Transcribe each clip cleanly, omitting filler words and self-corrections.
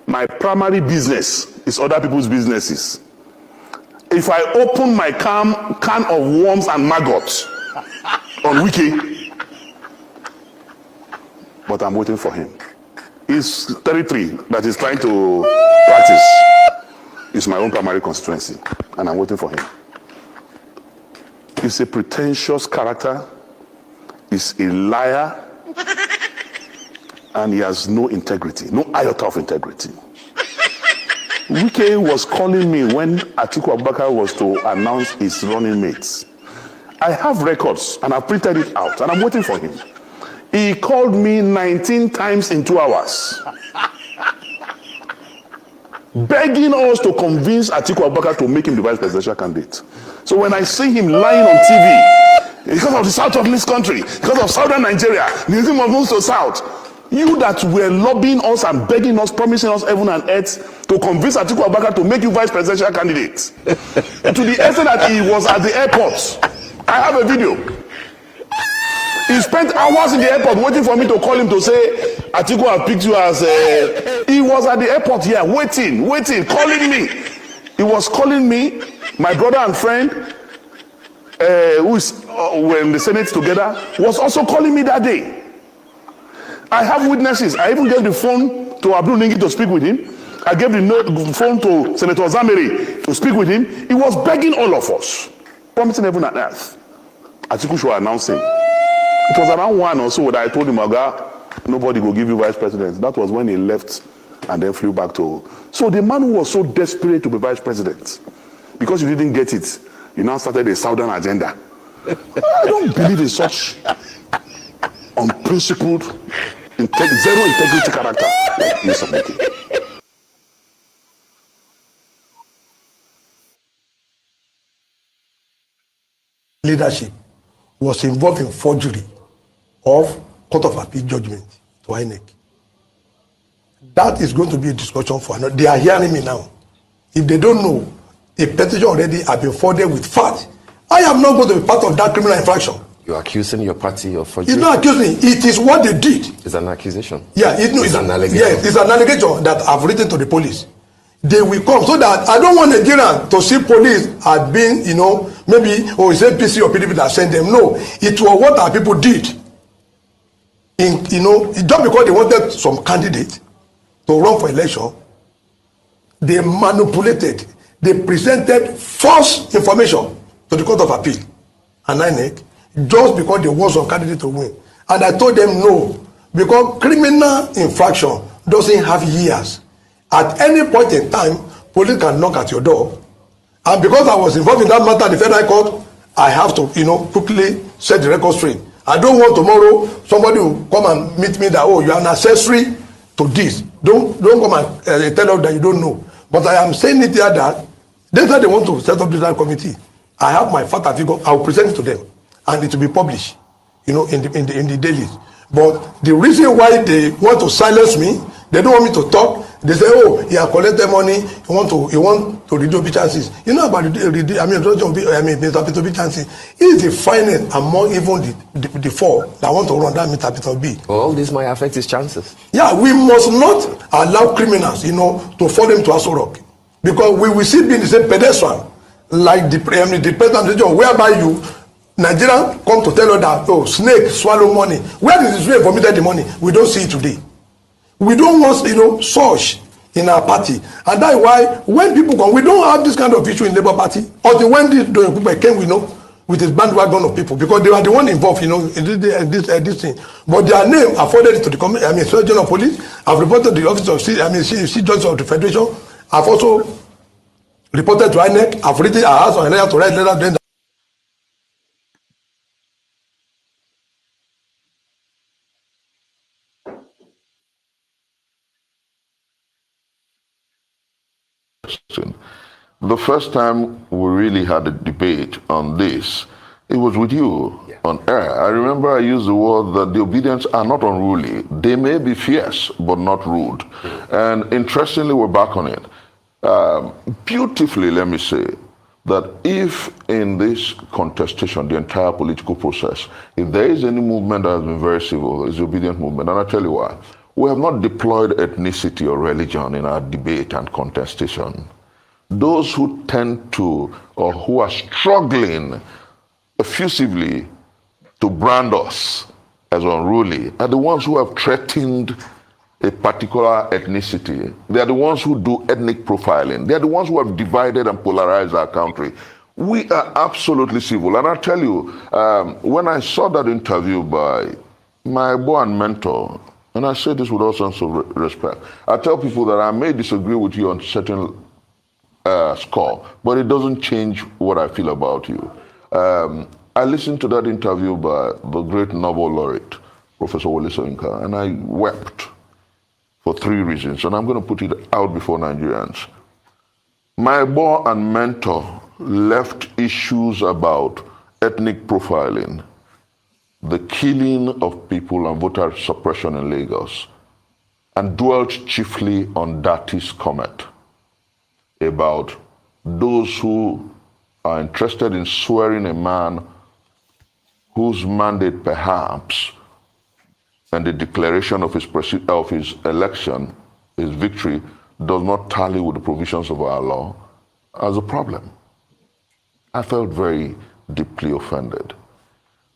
My primary business is other people's businesses. If I open my can of worms and maggots on Wiki, but I'm waiting for him. He's 33 that he's trying to practice. It's my own primary constituency, and I'm waiting for him. He's a pretentious character. He's a liar. And he has no integrity, no iota of integrity. Wike was calling me when Atiku Abubakar was to announce his running mates. I have records and I printed it out and I'm waiting for him. He called me 19 times in 2 hours. Begging us to convince Atiku Abubakar to make him the vice presidential candidate. So when I see him lying on TV, because of the south of this country, because of southern Nigeria, the name of moves to south, you that were lobbying us and begging us, promising us heaven and earth to convince Atiku Abubakar to make you vice presidential candidate. To the extent that he was at the airport. I have a video. He spent hours in the airport waiting for me to call him to say, Atiku, I've picked you as he was at the airport here, waiting, calling me. He was calling me, my brother and friend, who is were in the Senate together, was also calling me that day. I have witnesses. I even gave the phone to Abdul Ningi to speak with him. I gave the phone to Senator Zamfara to speak with him. He was begging all of us, promising heaven and earth. Atiku should announce him. It was around 1 or so that I told him, Oga, nobody will give you vice president. That was when he left and then flew back to. So the man who was so desperate to be vice president, because you didn't get it, you now started a southern agenda. I don't believe in such unprincipled, zero integrity character like Mr. Wike. Leadership was involved in forgery of Court of Appeal judgment to INEC. That is going to be a discussion for another. They are hearing me now. If they don't know, a petition already has been forwarded with fact. I am not going to be part of that criminal infraction. You're accusing your party of forgery? It's not accusing. It is what they did. It's an accusation. Yeah, it's an allegation. Yes, it's an allegation that I've written to the police. They will come so that I don't want Nigerian to see police as being, maybe, it's APC or PDP that sent them. No, it was what our people did. Just because they wanted some candidate to run for election, they manipulated, they presented false information to the Court of Appeal and INEC just because they want some candidate to win. And I told them no, because criminal infraction doesn't have years. At any point in time, police can knock at your door. And because I was involved in that matter at the Federal Court, I have to, quickly set the record straight. I don't want tomorrow somebody will come and meet me that, you are an accessory to this. Don't come and tell us that you don't know. But I am saying it here that that's why they want to set up this committee. I have my fact figure. I will present it to them, and it will be published, in the dailies. But the reason why they want to silence me, they don't want me to talk. They say, he has collected money. He want to reduce Obi chances. You know about Mr. Peter Obi chances. He is the finest among even the four that want to run that Mr. Peter Obi. All this might affect his chances. Yeah, we must not allow criminals, to fall into Aso Rock, because we will still be in the same pedestrian like the president, whereby Nigeria come to tell us that snake swallow money. Where is the snake vomited the money? We don't see it today. We don't want, such in our party. And that's why when people come, we don't have this kind of issue in Labour Party. Until when this people came, with his bandwagon of people, because they were the one involved, in this thing. But their name afforded to the Surgeon General of Police. I've reported to the office of Chief Judge of the Federation. I've also reported to INEC. I've written, I asked on to write letters during The first time we really had a debate on this, it was with you on air. I remember I used the word that the Obidients are not unruly. They may be fierce, but not rude. And interestingly, we're back on it. Beautifully, let me say, that if in this contestation, the entire political process, if there is any movement that has been very civil, it's the Obedient movement. And I'll tell you why. we have not deployed ethnicity or religion in our debate and contestation. Those who tend to, or who are struggling effusively to brand us as unruly, are the ones who have threatened a particular ethnicity. They are the ones who do ethnic profiling. They are the ones who have divided and polarized our country. We are absolutely civil. And I tell you, when I saw that interview by my boy and mentor, and I say this with all sense of respect, I tell people that I may disagree with you on certain score, but it doesn't change what I feel about you. I listened to that interview by the great Nobel laureate, Professor Wole Soyinka, and I wept for 3 reasons, and I'm going to put it out before Nigerians. My boy and mentor left issues about ethnic profiling, the killing of people and voter suppression in Lagos, and dwelt chiefly on Dati's comment about those who are interested in swearing a man whose mandate perhaps and the declaration of his election, his victory, does not tally with the provisions of our law as a problem. I felt very deeply offended.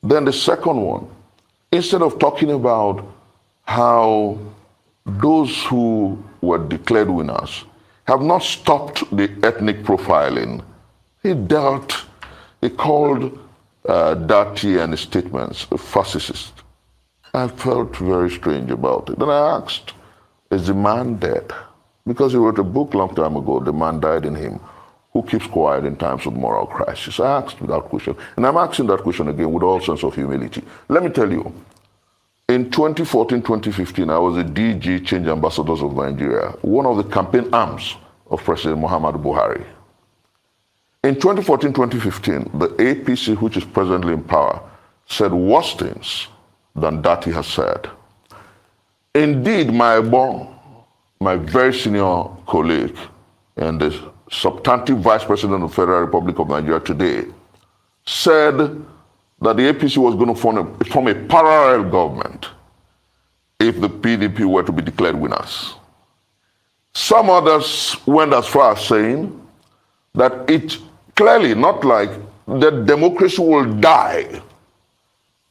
Then the second one, instead of talking about how those who were declared winners have not stopped the ethnic profiling, he called Dati and his statements a fascist. I felt very strange about it. Then I asked, is the man dead? Because he wrote a book a long time ago, The Man Died in Him. Who keeps quiet in times of moral crisis? I asked that question, and I'm asking that question again with all sense of humility. Let me tell you, in 2014, 2015, I was a DG Change Ambassadors of Nigeria, one of the campaign arms of President Muhammadu Buhari. In 2014, 2015, the APC, which is presently in power, said worse things than Dati has said. Indeed, my very senior colleague and the substantive Vice President of the Federal Republic of Nigeria today said that the APC was going to form a parallel government if the PDP were to be declared winners. Some others went as far as saying that it clearly not like that democracy will die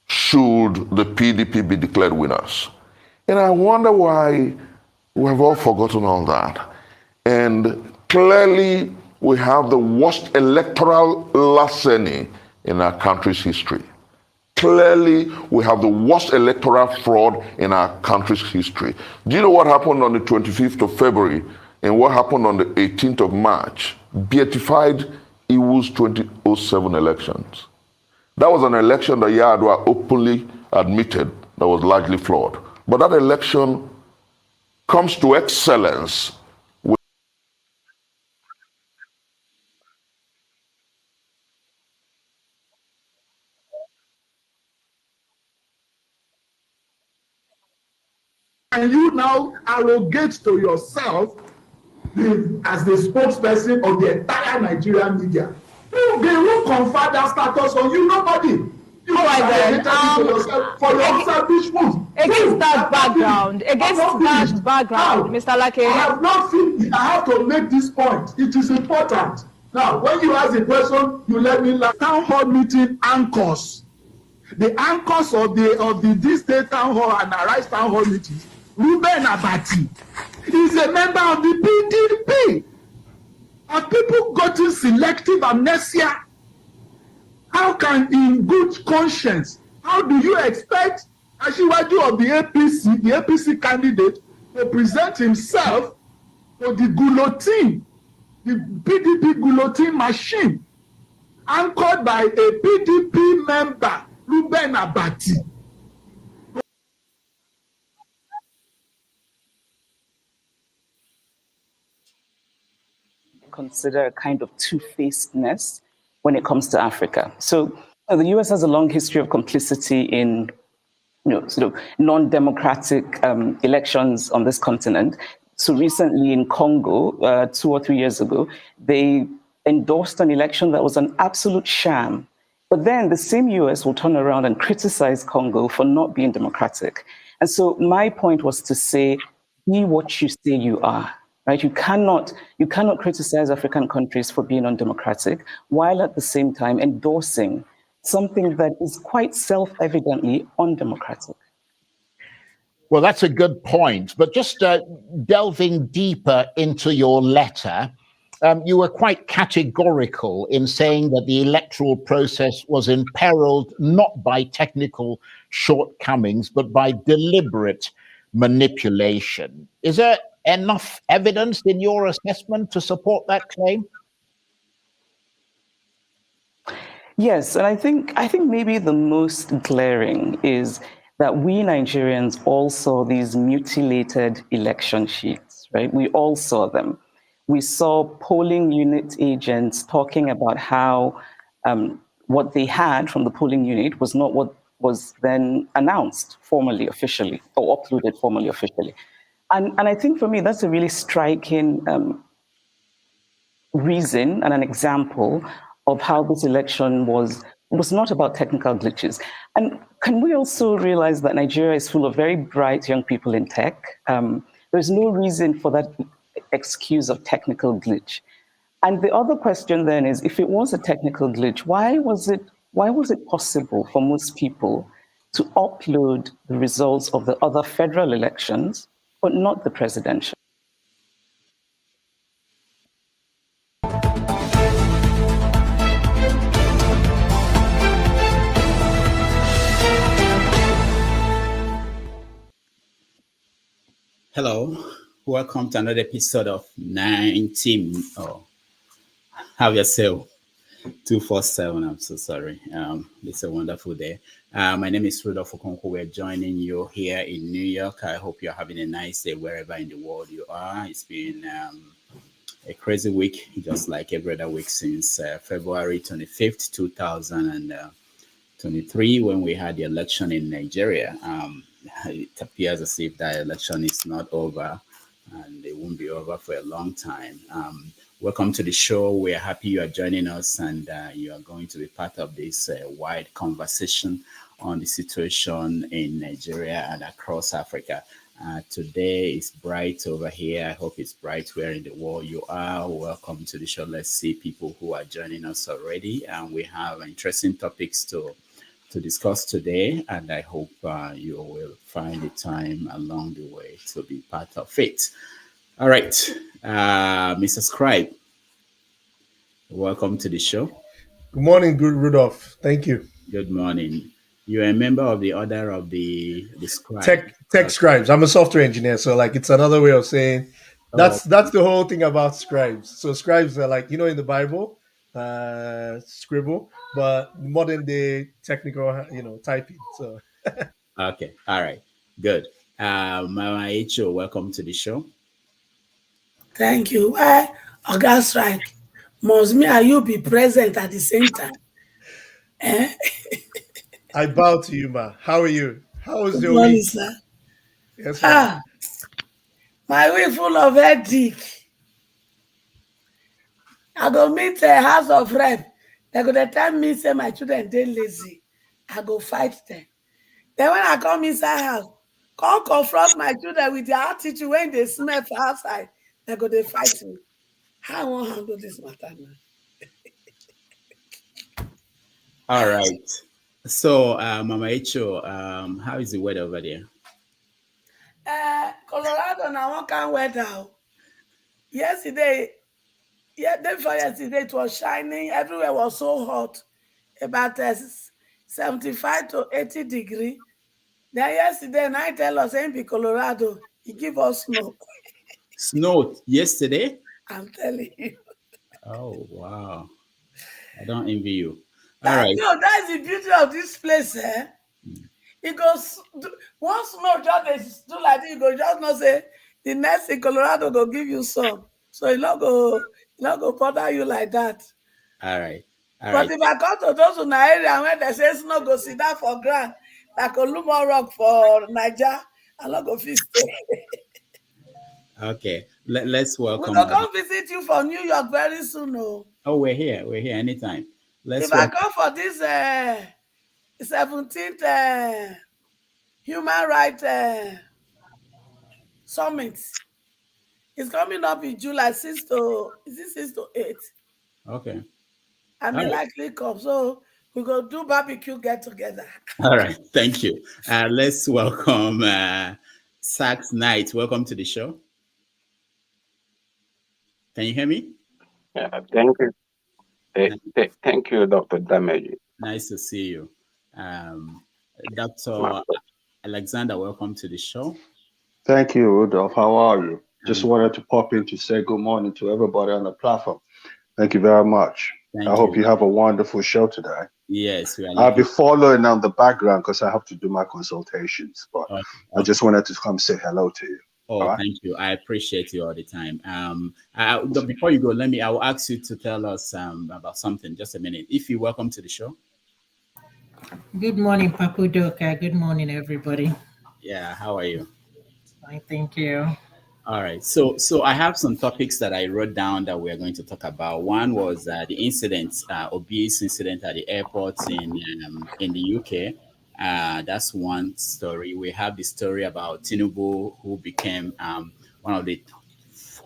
should the PDP be declared winners. And I wonder why we have all forgotten all that. And clearly, we have the worst electoral larceny in our country's history. Clearly, we have the worst electoral fraud in our country's history. Do you know what happened on the 25th of February and what happened on the 18th of March? Beatified Iwu's 2007 elections. That was an election that Yar'Adua openly admitted that was largely flawed. But that election comes to excellence. And you now arrogate to yourself as the spokesperson of the entire Nigerian media. They will confer that status on you, nobody. You arrogated to yourself for your selfish moves. Against that background, Mr. Lake. I have not finished. I have to make this point. It is important. Now, when you ask a question, you let me laugh. Town hall meeting anchors. The anchors of this state town hall and Arise town hall meetings, Ruben Abati is a member of the PDP. Have people gotten selective amnesia? How can, in good conscience, how do you expect Asiwaju of the APC candidate, to present himself to the guillotine, the PDP guillotine machine, anchored by a PDP member, Ruben Abati? Consider a kind of two-facedness when it comes to Africa. So the US has a long history of complicity in sort of non-democratic elections on this continent. So recently in Congo, 2 or 3 years ago, they endorsed an election that was an absolute sham. But then the same US will turn around and criticize Congo for not being democratic. And so my point was to say, be what you say you are, right? You cannot criticize African countries for being undemocratic while at the same time endorsing something that is quite self-evidently undemocratic. Well, that's a good point. But just delving deeper into your letter, you were quite categorical in saying that the electoral process was imperiled not by technical shortcomings, but by deliberate manipulation. Is there enough evidence in your assessment to support that claim? Yes, and I think maybe the most glaring is that we Nigerians all saw these mutilated election sheets, right? We all saw them. We saw polling unit agents talking about how what they had from the polling unit was not what was then announced formally, officially, or uploaded formally, officially. And I think for me, that's a really striking reason and an example of how this election was not about technical glitches. And can we also realize that Nigeria is full of very bright young people in tech? There's no reason for that excuse of technical glitch. And the other question then is, if it was a technical glitch, why was it possible for most people to upload the results of the other federal elections, but not the presidential? Hello, welcome to another episode of 19. Oh, have yourself 247. I'm so sorry. It's a wonderful day. My name is Rudolph Okonkwo. We're joining you here in New York. I hope you're having a nice day wherever in the world you are. It's been a crazy week, just like every other week since February 25th, 2023, when we had the election in Nigeria. It appears as if that election is not over, and it won't be over for a long time. Welcome to the show. We're happy you are joining us, and you are going to be part of this wide conversation on the situation in Nigeria and across Africa. Today is bright over here. I hope it's bright where in the world you are. Welcome to the show. Let's see people who are joining us already. And we have interesting topics to discuss today, and I hope you will find the time along the way to be part of it. All right, Mr. Scribe, welcome to the show. Good morning, good Rudolph. Thank you. Good morning. You're a member of the Order of the Scribe. Tech scribes. I'm a software engineer, so like it's another way of saying that's the whole thing about scribes. So scribes are like, in the Bible, scribble, but modern day technical, typing. So okay, all right, good. Mama H.O., welcome to the show. Thank you. Why, August strike? Must me and you be present at the same time? I bow to you, ma. How are you? How was your morning, week? Sir. Yes, ma'am. My week full of headache. I go meet a House of Rep. They go tell me say my children they lazy. I go fight them. Then when I come inside house, come confront my children with their attitude when they smell for outside. They go they fight me. How I want to handle this matter now? All right. So, Mama H.O., how is the weather over there? Colorado now one kind weather. Yesterday, day before yesterday, it was shining. Everywhere was so hot, about 75 to 80 degrees. Then yesterday, night tell us in Colorado, he give us snow. Snow yesterday? I'm telling you. Oh, wow. I don't envy you. All right. That's the beauty of this place, eh? It goes, once snow just do like this, you go just not say, the next in Colorado go give you some. So it not go bother you like that. All right. But if I come to those in the area where they say snow go sit down for ground, like Olumo Rock for Niger, I not go fit stay. Okay. Let's welcome. We'll come visit you for New York very soon. Oh, we're here. We're here anytime. If I come for this 17th human rights summit. It's coming up in July 6 to 8. Okay. I may likely come. So we go do barbecue get together. All right. Thank you. Let's welcome Sax Knight. Welcome to the show. Can you hear me? Thank you. Thank you, Dr. Dameji. Nice to see you. Dr. Alexander, welcome to the show. Thank you, Rudolph. How are you? Just wanted to pop in to say good morning to everybody on the platform. Thank you very much. I hope you have a wonderful show today. Yes, we are. I'll be following on the background because I have to do my consultations, but I just wanted to come say hello to you. Oh, thank you. I appreciate you all the time. Before you go, I will ask you to tell us about something. Just a minute. If you welcome to the show. Good morning, Papu Doka. Good morning, everybody. Yeah, how are you? Fine, thank you. All right. So I have some topics that I wrote down that we are going to talk about. One was the incident, Obi's incident at the airport in the UK. That's one story. We have the story about Tinubu, who became one of the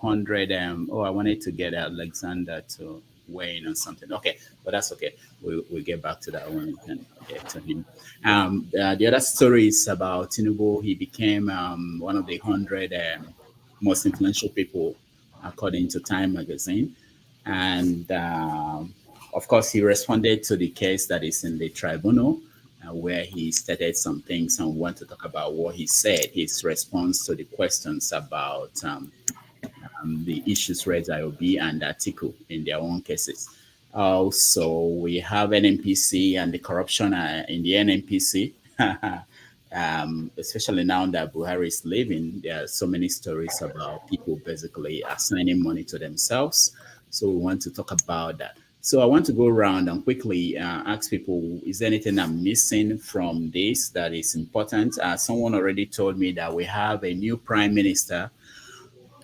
100. I wanted to get Alexander to weigh in on something. Okay, but that's okay. We'll get back to that when we can get to him. The other story is about Tinubu. He became one of the 100 most influential people, according to Time magazine. And of course, he responded to the case that is in the tribunal, where he stated some things, and we want to talk about what he said, his response to the questions about the issues raised by Obi and Atiku in their own cases. Also, we have NNPC and the corruption in the NNPC. Especially now that Buhari is leaving, there are so many stories about people basically assigning money to themselves. So we want to talk about that. So I want to go around and quickly ask people, is there anything I'm missing from this that is important? Someone already told me that we have a new prime minister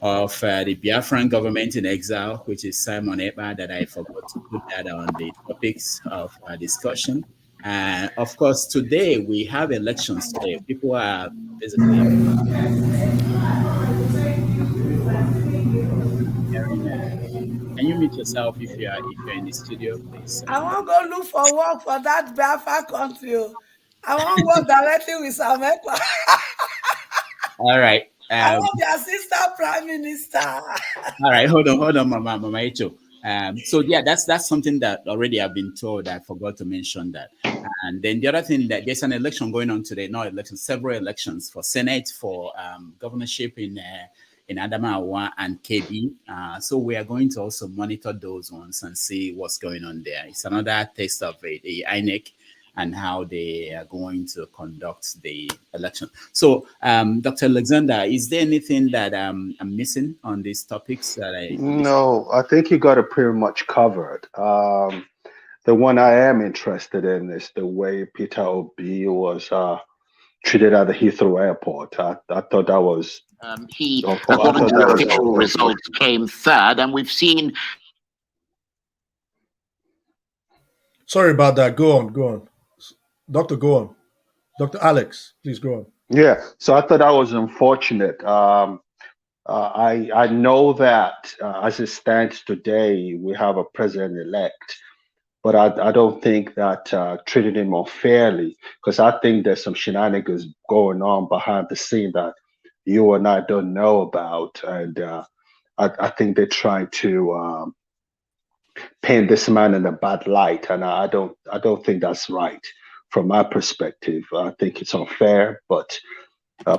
of the Biafran government in exile, which is Simon Ekpa, that I forgot to put that on the topics of discussion. Of course, today we have elections today. People are basically can you mute yourself if you're in the studio, please? I want to go look for work for that Biafra country. I want to work directly with Samekwa. All right. I want the assistant prime minister. All right, hold on, Mama Echo. So yeah, that's something that already I've been told. I forgot to mention that. And then the other thing, that there's an election going on today. Not elections, several elections for Senate, for governorship in Adamawa and Kebbi. So we are going to also monitor those ones and see what's going on there. It's another taste of the INEC and how they are going to conduct the election. So, Dr. Alexander, is there anything that I'm missing on these topics that I? No, I think you got it pretty much covered. The one I am interested in is the way Peter Obi was treated at the Heathrow Airport. I thought that was... He, according to official results, came third, and we've seen... Sorry about that. Go on. Doctor, go on. Dr. Alex, please go on. Yeah, so I thought that was unfortunate. I know that as it stands today, we have a president-elect, but I don't think that treated him unfairly, because I think there's some shenanigans going on behind the scene that you and I don't know about, and I think they're trying to paint this man in a bad light, and I don't think that's right. From my perspective, I think it's unfair, but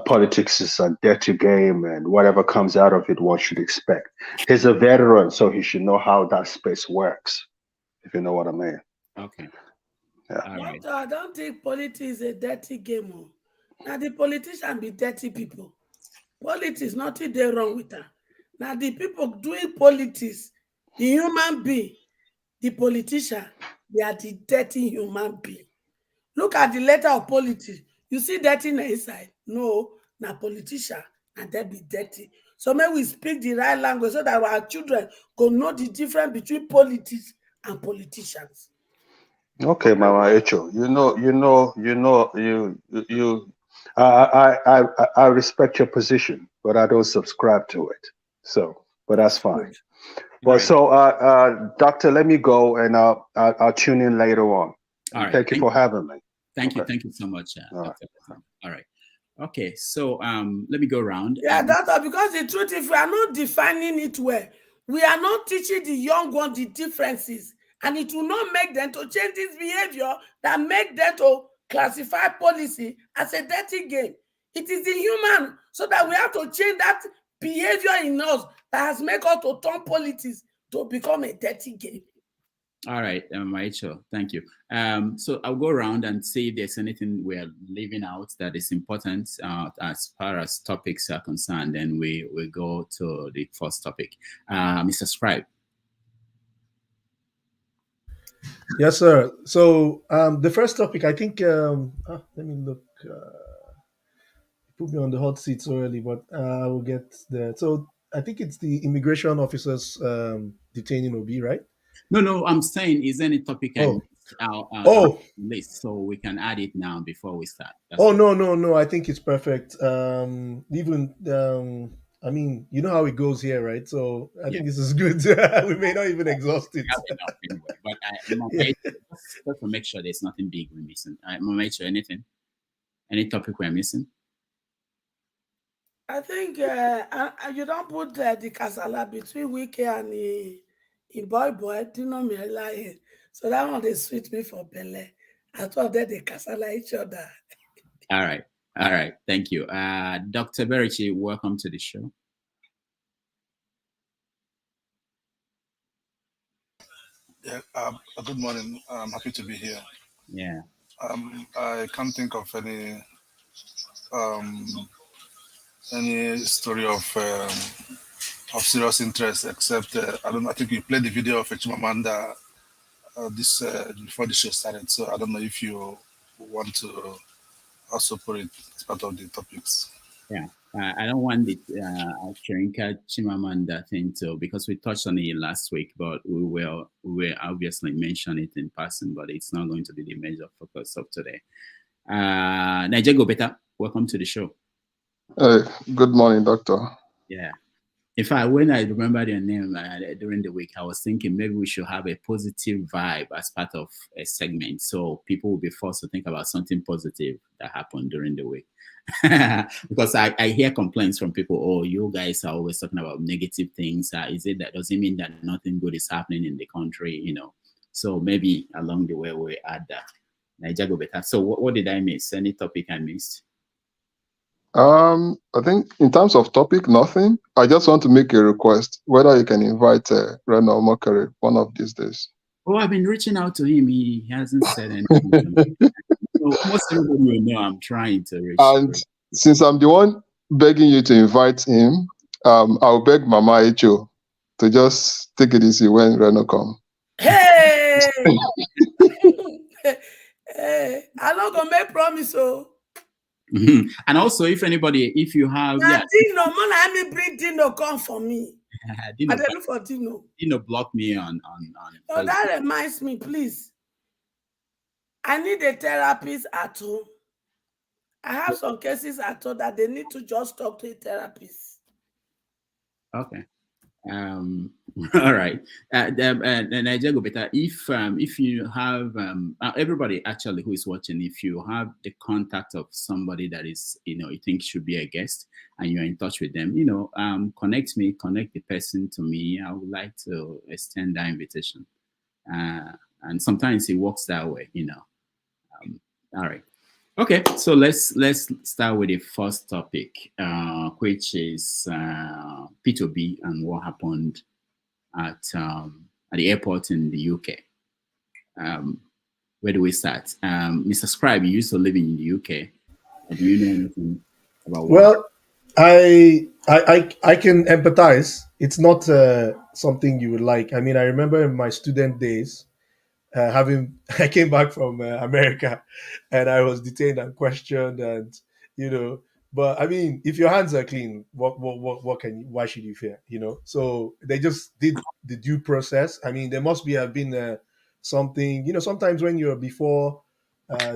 politics is a dirty game, and whatever comes out of it, one should expect. He's a veteran, so he should know how that space works, if you know what I mean. Okay. Yeah. I don't think politics is a dirty game. Now the politicians be dirty people. Politics, nothing there wrong with that. Now the people doing politics, the human being, the politician, they are the dirty human being. Look at the letter of politics. You see dirty inside? No, na politician, and they be dirty. So may we speak the right language so that our children go know the difference between politics and politicians. Okay, Mama Echo. You I respect your position, but I don't subscribe to it. So, but that's fine. Well, so Doctor, let me go, and I'll tune in later on. All right. Thank you for having me. Thank you so much, Dr. All right. Okay, so let me go around. Yeah, Doctor, because the truth, if we are not defining it well, we are not teaching the young ones the differences, and it will not make them to change this behavior that make them to classify policy as a dirty game. It is the human, so that we have to change that behavior in us that has made us to turn politics to become a dirty game. All right, Rachel, thank you. So I'll go around and see if there's anything we're leaving out that is important as far as topics are concerned. Then we will go to the first topic. Mr. Scribe. Yes, sir. So the first topic, I think, let me look. Put me on the hot seat so early, but I will get there. So I think it's the immigration officers detaining Obi, right? No, I'm saying, is any topic I missed out list, so we can add it now before we start. No. I think it's perfect. Even I mean, you know how it goes here, right? So I think this is good. We may not even exhaust it. Anyway, but just to make sure there's nothing big we're missing. I'm gonna make sure any topic we're missing. I think you don't put the casala between Wike and the boy, do not me lie. So that one they sweet me for Bele. I thought that they casala each other. All right. Thank you. Dr. Berichi, welcome to the show. Yeah, good morning. I'm happy to be here. Yeah. I can't think of any story of serious interest, except I think you played the video of Chimamanda this before the show started. So I don't know if you want to also put it as part of the topics. Yeah, I don't want the Chirinka Chimamanda thing too, because we touched on it last week, but we will obviously mention it in passing, but it's not going to be the major focus of today. Nigeria Beta, welcome to the show. Good morning, Doctor. Yeah. In fact, when I remember your name during the week, I was thinking maybe we should have a positive vibe as part of a segment, so people will be forced to think about something positive that happened during the week. Because I hear complaints from people, oh, you guys are always talking about negative things. Does it mean that nothing good is happening in the country? You know, so maybe along the way we add that. Nigeria Beta. So what did I miss? Any topic I missed? I think in terms of topic, nothing. I just want to make a request whether you can invite Reno Mokere one of these days. Oh, I've been reaching out to him. He hasn't said anything. So most everybody will know I'm trying to reach. And since I'm the one begging you to invite him, I'll beg Mama Echo to just take it easy when Reno come. Hey! Hey, I'm not gonna make promise, oh. And also, if you have Dino, man, me bring Dino come for me. Dino, I don't look for Dino. Dino block me on. Oh, that reminds me, please. I need a therapist at home. I have some cases at home that they need to just talk to a therapist. Okay. All right. Nigeria Beta, if you have everybody actually who is watching, if you have the contact of somebody that is, you think should be a guest and you're in touch with them, connect the person to me. I would like to extend that invitation. And sometimes it works that way, all right. Okay, so let's start with the first topic, which is Peter Obi and what happened at the airport in the UK. Where do we start? Mr. Scribe, you used to live in the UK. Do you know anything about? Well, I can empathize. It's not something you would like. I mean, I remember in my student days. I came back from America and I was detained and questioned and, but I mean, if your hands are clean, why should you fear, So they just did the due process. I mean, there must have been something, sometimes when you're before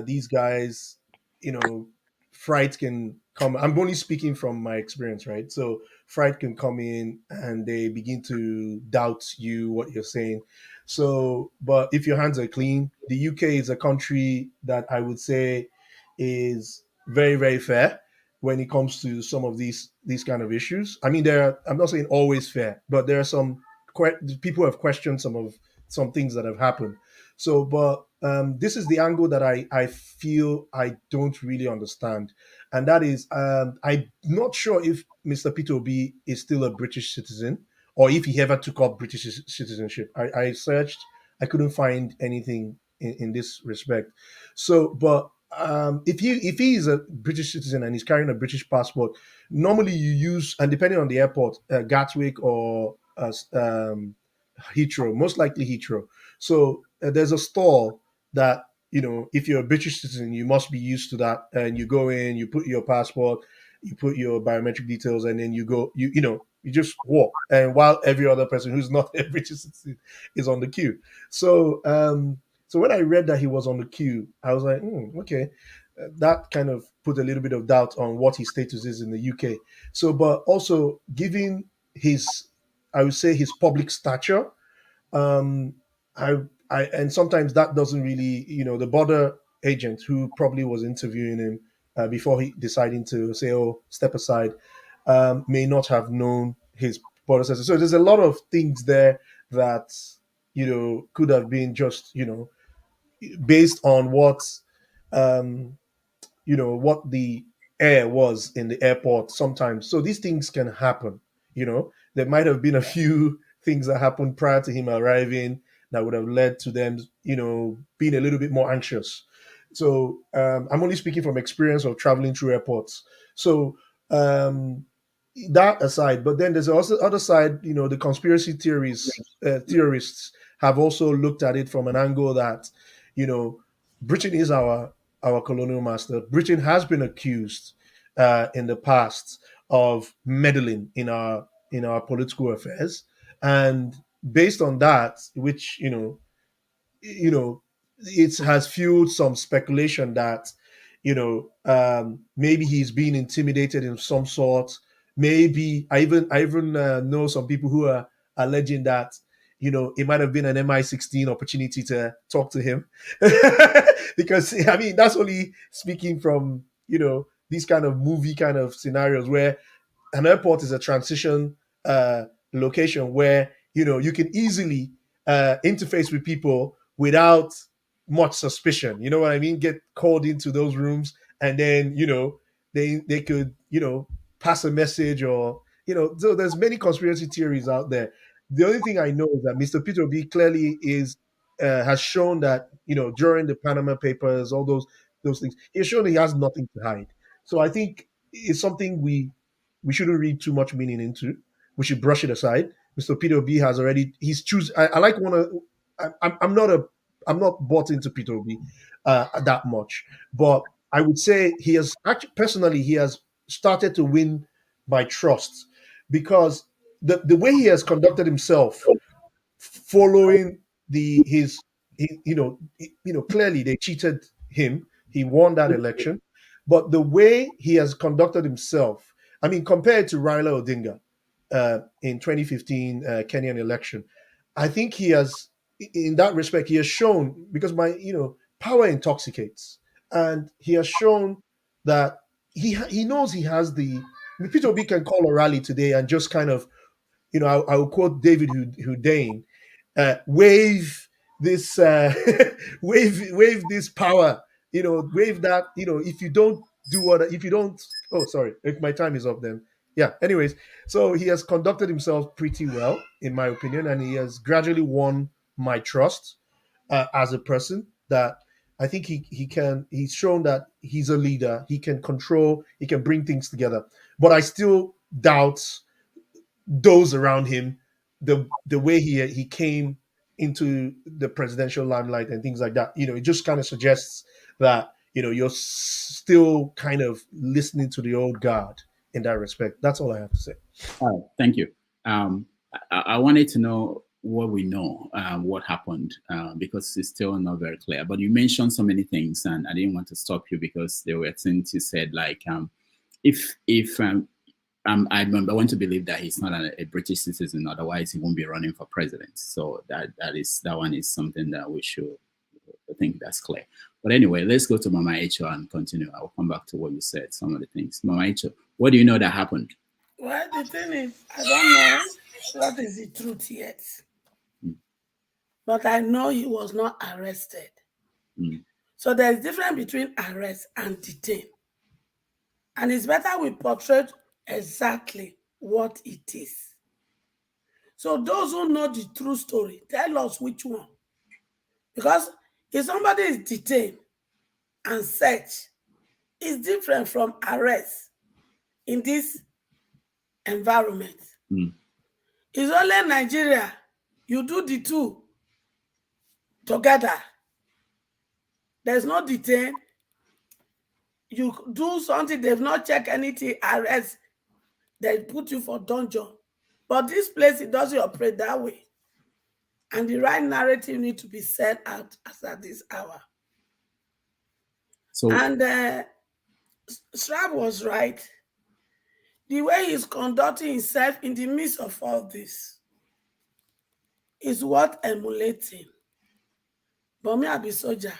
these guys, fright can come. I'm only speaking from my experience, right? So fright can come in and they begin to doubt you, what you're saying. So, but if your hands are clean, the UK is a country that I would say is very, very fair when it comes to some of these kind of issues. I mean, I'm not saying always fair, but there are some people have questioned some things that have happened. So, but this is the angle that I feel I don't really understand, and that is I'm not sure if Mr. Peter Obi is still a British citizen or if he ever took up British citizenship. I searched, I couldn't find anything in this respect. So, but if he is a British citizen and he's carrying a British passport, normally you use, and depending on the airport, Gatwick or Heathrow, most likely Heathrow. So there's a stall that, if you're a British citizen, you must be used to that. And you go in, you put your passport, you put your biometric details, and then you go, you just walk. And while every other person who's not a British citizen is on the queue. So, so when I read that he was on the queue, I was like, okay. That kind of put a little bit of doubt on what his status is in the UK. So, but also given I would say his public stature, um, and sometimes that doesn't really, the border agent who probably was interviewing him before he deciding to say, "Oh, step aside," may not have known his border status. So there's a lot of things there that could have been just based on um, what the air was in the airport sometimes. So these things can happen. There might have been a few things that happened prior to him arriving that would have led to them, being a little bit more anxious. So I'm only speaking from experience of traveling through airports. So that aside, but then there's also other side. The conspiracy theorists have also looked at it from an angle that, Britain is our colonial master. Britain has been accused in the past of meddling in our political affairs, and based on that, which it has fueled some speculation that maybe he's being intimidated in some sort. Maybe I even know some people who are alleging that it might have been an MI16 opportunity to talk to him, because I mean that's only speaking from these kind of movie kind of scenarios where an airport is a transition location where you can easily interface with people without much suspicion. You know what I mean? Get called into those rooms, and then they could pass a message, or so there's many conspiracy theories out there. The only thing I know is that Mr. Peter Obi clearly has shown that during the Panama Papers, all those things, he's shown that he has nothing to hide. So I think it's something we shouldn't read too much meaning into. We should brush it aside. Mr. Peter Obi has already I like one of I'm not bought into Peter Obi that much, but I would say he has actually personally he has started to win my trust, because the way he has conducted himself following clearly they cheated him. He won that election, but the way he has conducted himself, I mean, compared to Raila Odinga in 2015 Kenyan election, I think he has, in that respect, he has shown, because power intoxicates, and he has shown that he knows he has Peter Obi can call a rally today and just kind of, I will quote David Hudane, wave this wave this power, wave that, if you don't oh, sorry, if my time is up then. Yeah, anyways, so he has conducted himself pretty well, in my opinion, and he has gradually won my trust as a person. That I think he's shown that he's a leader, he can control, he can bring things together. But I still doubt those around him, the way he came into the presidential limelight and things like that. It just kind of suggests that you're still kind of listening to the old guard in that respect. That's all I have to say. Thank you. I wanted to know what we know, what happened, because it's still not very clear. But you mentioned so many things, and I didn't want to stop you because there were things you said, like I want to believe that he's not a British citizen, otherwise he won't be running for president. So that one is something that we should, I think that's clear. But anyway, let's go to Mama Echo and continue. I'll come back to what you said, some of the things. Mama Echo, what do you know that happened? Well, the thing is, I don't know what is the truth yet. But I know he was not arrested. So there's a difference between arrest and detain. And it's better we portray exactly what it is. So those who know the true story, tell us which one. Because if somebody is detained and searched, it's different from arrest in this environment. It's only Nigeria. You do the two together. There's no detain. You do something, they've not checked anything, arrest, they put you for dungeon. But this place, it doesn't operate that way. And the right narrative needs to be set out as at this hour. So, and Shrab was right. The way he's conducting himself in the midst of all this is worth emulating. But me, I be soldier,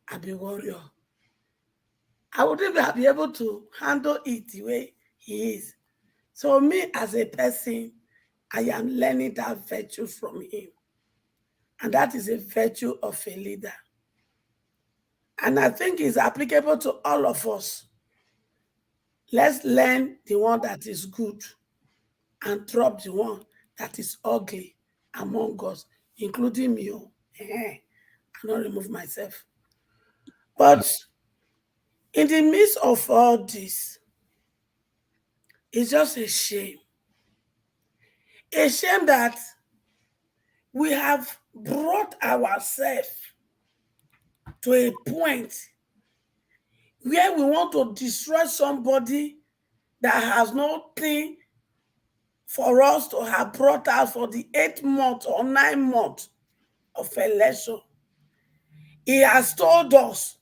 I be warrior. I wouldn't be able to handle it the way he is. So me as a person, I am learning that virtue from him. And that is a virtue of a leader. And I think it's applicable to all of us. Let's learn the one that is good and drop the one that is ugly among us, including me. I don't remove myself. But in the midst of all this, it's just a shame. A shame that we have brought ourselves to a point where we want to destroy somebody that has nothing for us to have brought out for the 8 months or 9 months of election. He has told us,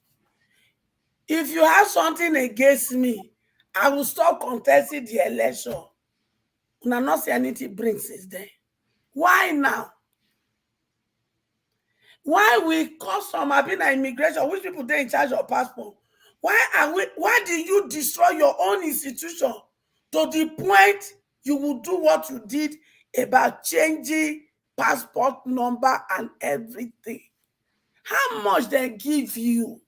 if you have something against me, I will stop contesting the election. And I not see anything brings it there. Why now? Why we cause some immigration, which people they in charge of passport? Why did you destroy your own institution to the point you will do what you did about changing passport number and everything? How much they give you?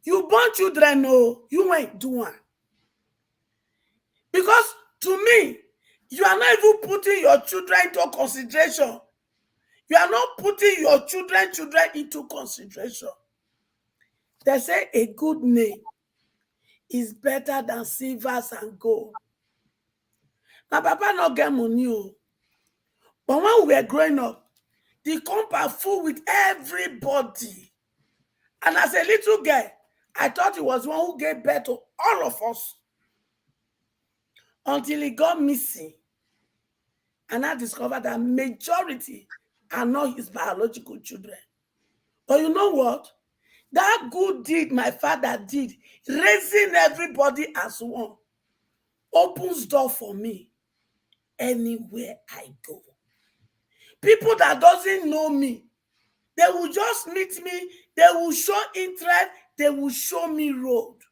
You born children, no, you ain't doing. Because to me, you are not even putting your children into consideration. You are not putting your children into consideration. They say a good name is better than silvers and gold. Now, Papa not get money. But when we were growing up, the compound full with everybody. And as a little girl, I thought he was one who gave birth to all of us. Until he got missing. And I discovered that majority are not his biological children. But you know what? That good deed my father did, raising everybody as one, opens door for me anywhere I go. People that doesn't know me, they will just meet me, they will show interest, they will show me road.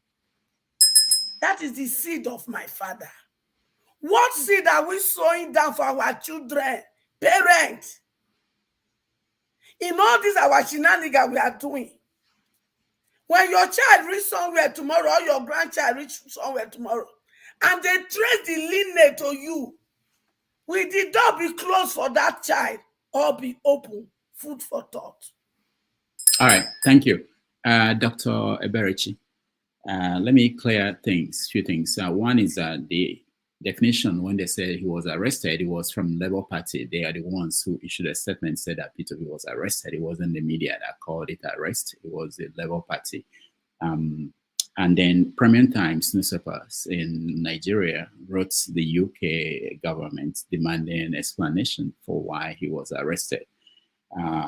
That is the seed of my father. What seed are we sowing down for our children, parents? In all this our shenanigans we are doing. When your child reach somewhere tomorrow, or your grandchild reach somewhere tomorrow, and they trace the lineage to you, will the door be closed for that child or be open? Food for thought. All right, thank you. Dr. Eberichi, let me clear things, few things. One is the definition when they said he was arrested, it was from Labour Party. They are the ones who issued a statement said that Peter Obi was arrested. It wasn't the media that called it arrest. It was the Labour Party. And then Premium Times newspapers in Nigeria wrote the UK government demanding explanation for why he was arrested.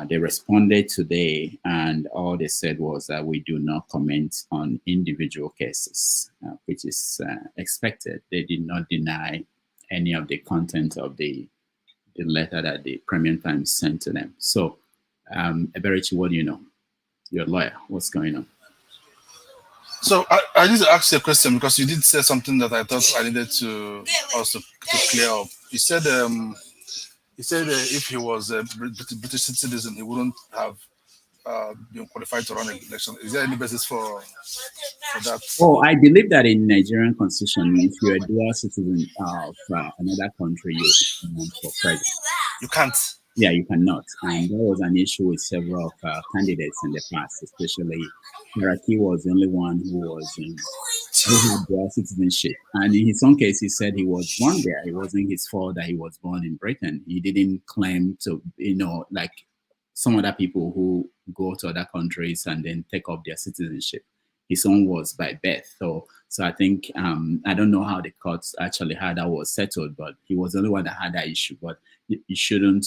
They responded today, and all they said was that we do not comment on individual cases, which is expected. They did not deny any of the content of the letter that the Premium Times sent to them. So, Eberichi, what do you know? You're a lawyer. What's going on? So I need to ask you a question because you did say something that I thought I needed to also to clear up. You said if he was a British citizen, he wouldn't have been qualified to run an election. Is there any basis for that? Oh, I believe that in Nigerian constitution, if you're a dual citizen of another country, you can run for president. You can't. Yeah, you cannot. And there was an issue with several candidates in the past, especially Iraqi was the only one who had dual citizenship. And in his own case, he said he was born there. It wasn't his fault that he was born in Britain. He didn't claim to, like some other people who go to other countries and then take up their citizenship. His own was by birth. So I think, I don't know how the courts actually had that was settled, but he was the only one that had that issue. But you shouldn't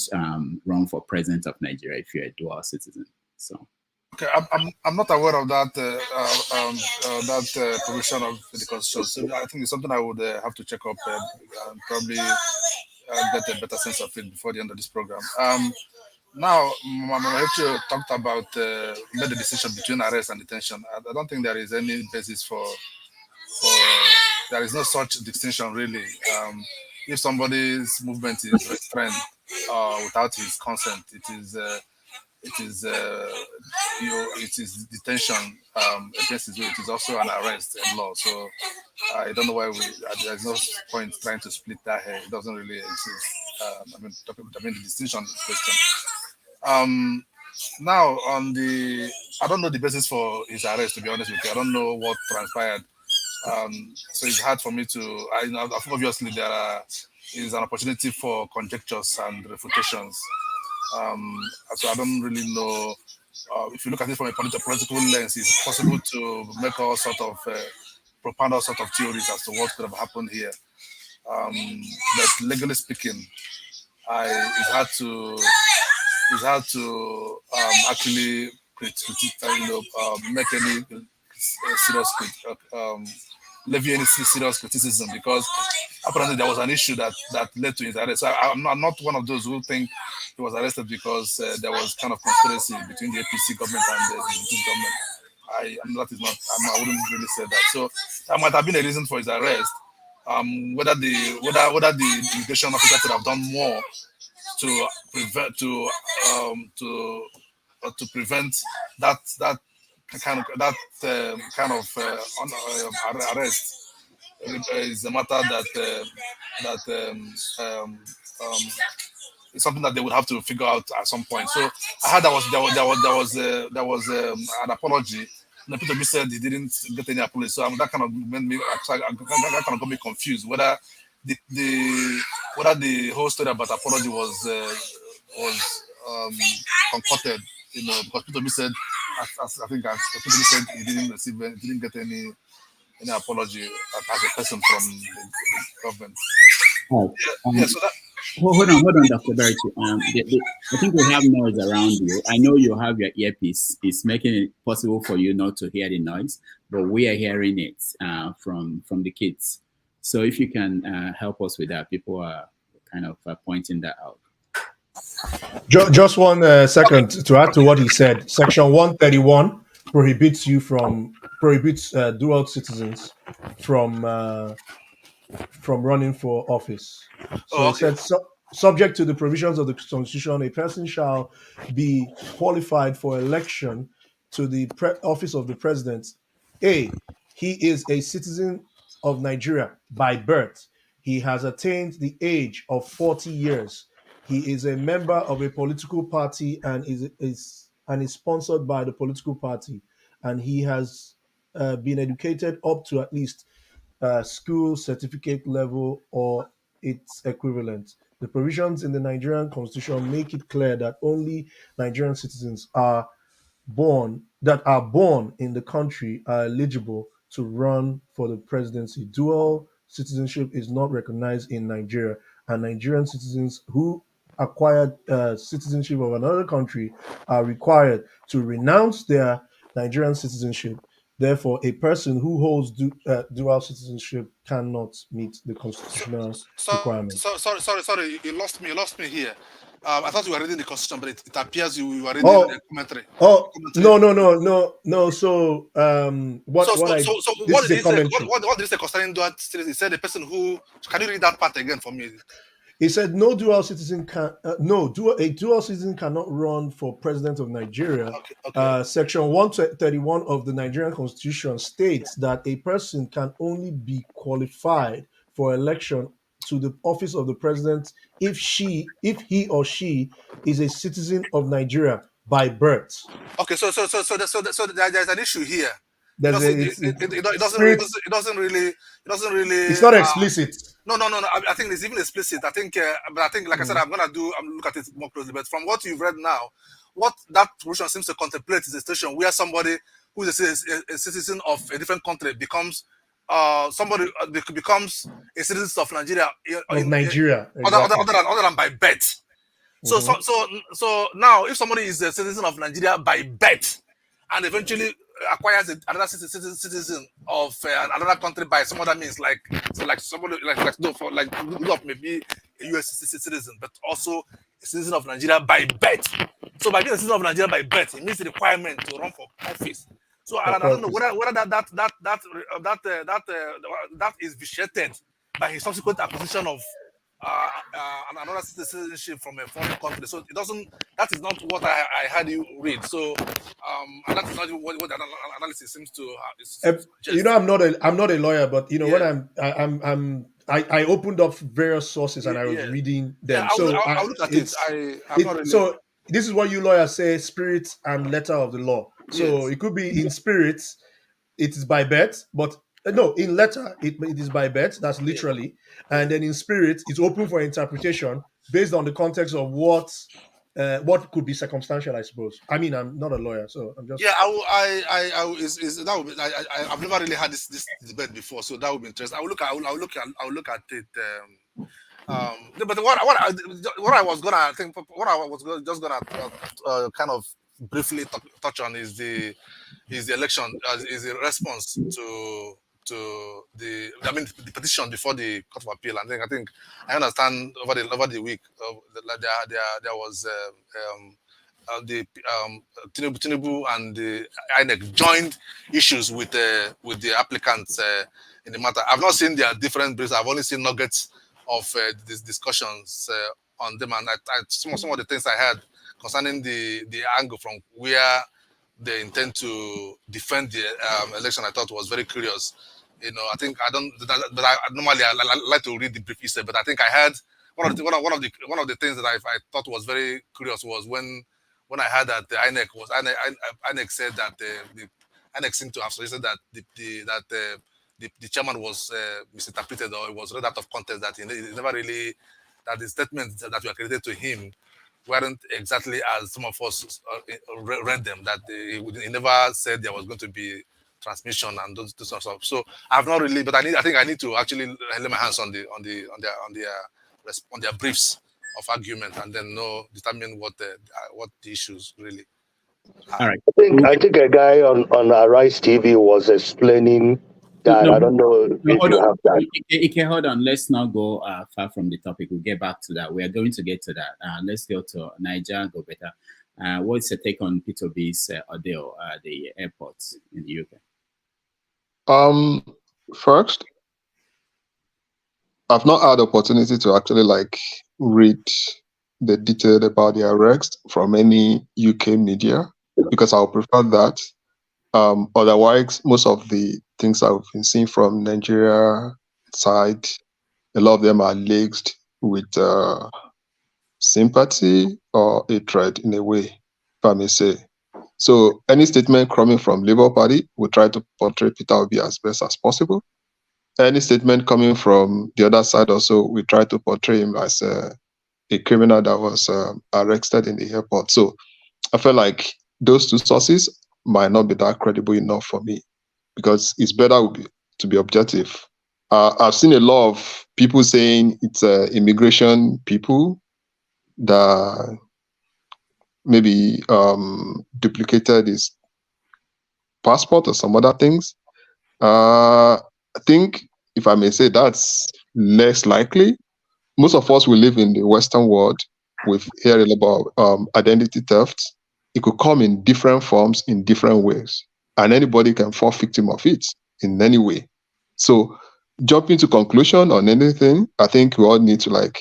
run for president of Nigeria if you're a dual citizen. So. Okay, I'm not aware of that provision of the constitution. So I think it's something I would have to check up and probably get a better sense of it before the end of this program. Now, Mama Echo talked about made the decision between arrest and detention. I don't think there is any basis for there is no such distinction really. If somebody's movement is restrained without his consent, it is detention against his will. It is also an arrest in law. So I don't know why there's no point trying to split that hair. It doesn't really exist. The distinction question. Now on I don't know the basis for his arrest, to be honest with you. I don't know what transpired. So it's hard for me to. Obviously there is an opportunity for conjectures and refutations. So I don't really know. If you look at it from a political lens, it's possible to make all sort of propound all sort of theories as to what could have happened here. But legally speaking, it's hard to actually make any serious levy any serious criticism, because apparently there was an issue that led to his arrest. So I'm not one of those who think he was arrested because there was kind of conspiracy between the APC government and the British government. I wouldn't really say that. So that might have been a reason for his arrest. Whether the immigration officer could have done more to prevent that kind of arrest is a matter that is something that they would have to figure out at some point. So I heard there was an apology. And Peter Obi said he didn't get any apology. So that kind of made me got me confused whether the whole story about apology was concocted, because Peter Obi said, I think Peter Obi said he didn't get any apology as a person from the government. Oh, So that. Hold on, Dr. Berichi. I think we have noise around you. I know you have your earpiece. It's making it possible for you not to hear the noise, but we are hearing it from the kids. So if you can help us with that, people are kind of pointing that out. Just 1 second to add to what he said. Section 131 prohibits dual citizens from running for office. So it said, subject to the provisions of the Constitution, a person shall be qualified for election to the office of the president. A, he is a citizen of Nigeria by birth. He has attained the age of 40 years. He is a member of a political party and is sponsored by the political party. And he has been educated up to at least school certificate level or its equivalent. The provisions in the Nigerian Constitution make it clear that only Nigerian citizens that are born in the country are eligible to run for the presidency. Dual citizenship is not recognized in Nigeria, and Nigerian citizens who acquired citizenship of another country are required to renounce their Nigerian citizenship. Therefore, a person who holds dual citizenship cannot meet the constitutional requirement. Sorry, you lost me here. I thought you were reading the constitution, but it appears you were reading the commentary. No. So, what did he say concerning dual citizenship? He said the person who, can you read that part again for me? He said no dual citizen a dual citizen cannot run for president of Nigeria. Okay. Section 131 of the Nigerian Constitution states that a person can only be qualified for election to the office of the president if he or she is a citizen of Nigeria by birth. Okay, so there's an issue here. It doesn't really. It's not explicit. No. I think it's even explicit. I think, like I said, I'm look at it more closely. But from what you've read now, what that provision seems to contemplate is a situation where somebody who is a citizen of a different country becomes becomes a citizen of Nigeria. Other than by birth. So now, if somebody is a citizen of Nigeria by birth and eventually acquires another citizen of another country by some other means, like somebody like maybe a US citizen, but also a citizen of Nigeria by birth. So by being a citizen of Nigeria by birth, it means the requirement to run for office. So I don't know whether that is vitiated by his subsequent acquisition of another citizenship from a foreign country. So it doesn't. That is not what I had you read. So and that is not what the analysis seems to. I'm not a lawyer, but when I opened up various sources and I was reading them. I'll look at it. So this is what you lawyers say: spirit and letter of the law. So it could be in spirit, it is by birth, but no, in letter it is by birth. That's literally, and then in spirit, it's open for interpretation based on the context of what could be circumstantial, I suppose. I mean, I'm not a lawyer, so I'm just. Yeah, I've never really had this debate before, so that would be interesting. I'll look at it. But what I was gonna kind of briefly touch on is the election, is the response to the petition before the Court of Appeal. I think I understand over the week there was Tinubu and the INEC joined issues with the applicants in the matter. I've not seen their different briefs. I've only seen nuggets of these discussions on them, and some of the things I heard concerning the angle from where they intend to defend the election, I thought was very curious. But I normally like to read the brief essay, but I think I heard one of the things that I thought was very curious was when I heard that the INEC said that the INEC seemed to have suggested that the chairman was misinterpreted, or it was read out of context, that he never really, that the statements that were credited to him weren't exactly as some of us read them, that he never said there was going to be transmission and those sort of stuff. So I've not really, but I think I need to actually lay my hands on their briefs of argument and then determine what the issues really are. All right. I think a guy on Arise TV was explaining that. No, I don't know if you have that. Okay, hold on. Let's not go far from the topic. We'll get back to that. We are going to get to that. Let's go to Niger, go better. What's your take on Peter Obi's ordeal at the airports in the UK? First, I've not had the opportunity to actually read the detail about the arrest from any UK media, because I'll prefer that. Otherwise, most of the things I've been seeing from Nigeria side, a lot of them are laced with sympathy or hatred in a way, if I may say. So any statement coming from Labour Party, we try to portray Peter Obi as best as possible. Any statement coming from the other side also, we try to portray him as a criminal that was arrested in the airport. So I feel like those two sources might not be that credible enough for me, because it's better to be objective. I've seen a lot of people saying it's immigration people that maybe duplicated his passport or some other things. I think, if I may say, that's less likely. Most of us will live in the Western world with hearing about identity theft. It could come in different forms, in different ways, and anybody can fall victim of it in any way. So, jumping to conclusion on anything, I think we all need to,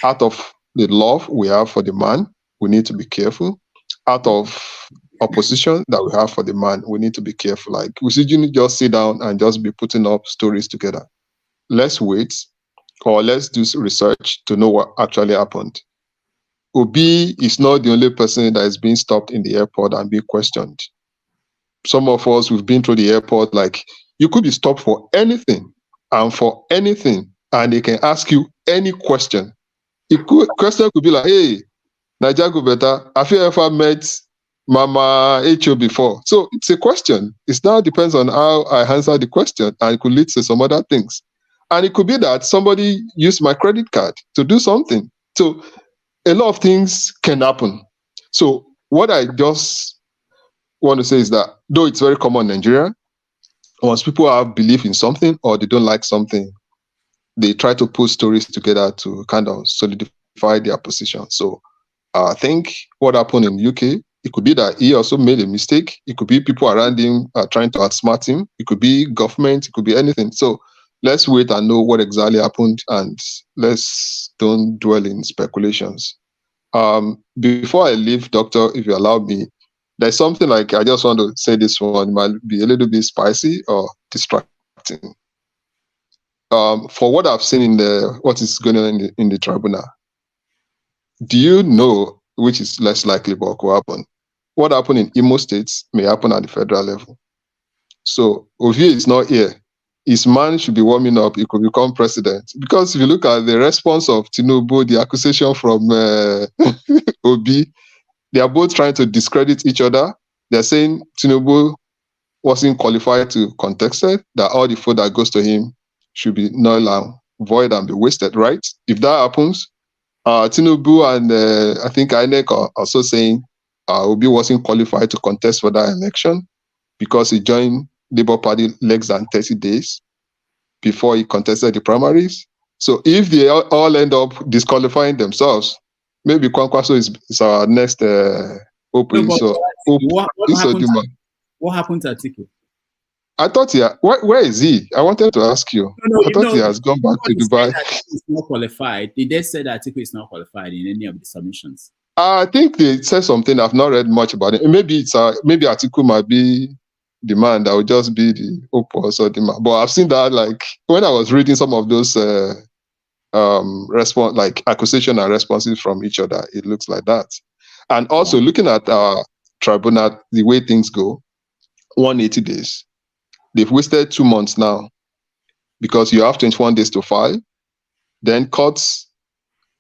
out of the love we have for the man, we need to be careful. Out of opposition that we have for the man, we need to be careful. We shouldn't just sit down and just be putting up stories together. Let's wait, or let's do research to know what actually happened. Obi is not the only person that is being stopped in the airport and being questioned. Some of us, we've been through the airport, you could be stopped for anything and for anything, and they can ask you any question. The question could be like, hey, Nigeria go better. Have you ever met Mama H.O. before? So it's a question. It now depends on how I answer the question, and it could lead to some other things. And it could be that somebody used my credit card to do something. So a lot of things can happen. So what I just want to say is that, though it's very common in Nigeria, once people have belief in something or they don't like something, they try to put stories together to kind of solidify their position. So I think what happened in the UK, it could be that he also made a mistake. It could be people around him trying to outsmart him. It could be government. It could be anything. So let's wait and know what exactly happened, and let's don't dwell in speculations. Before I leave, Doctor, if you allow me, there's something I just want to say this one. It might be a little bit spicy or distracting. For what I've seen in what is going on in the tribunal, do you know, which is less likely but will happen, what happened in Imo State may happen at the federal level? So Ovie is not here. His man should be warming up. He could become president. Because if you look at the response of Tinubu, the accusation from Obi, they are both trying to discredit each other. They're saying Tinubu wasn't qualified to contest it, that all the food that goes to him should be null and void and be wasted, right? If that happens, Tinubu and I think INEC are also saying Obi wasn't qualified to contest for that election because he joined Labour Party less than 30 days before he contested the primaries. So if they all end up disqualifying themselves, maybe Kwankwaso is our next opening. What happened to Atiku? I thought where is he? I wanted to ask you. I thought he has gone back to Dubai. He's not qualified. Did they say that Atiku is not qualified in any of the submissions? I think they said something. I've not read much about it. Maybe maybe Atiku might be the man that would just be the opposite or the man. But I've seen that when I was reading some of those response, accusation and responses from each other, it looks like that. And also looking at our tribunal, the way things go, 180 days. They've wasted 2 months now because you have 21 days to file. Then courts,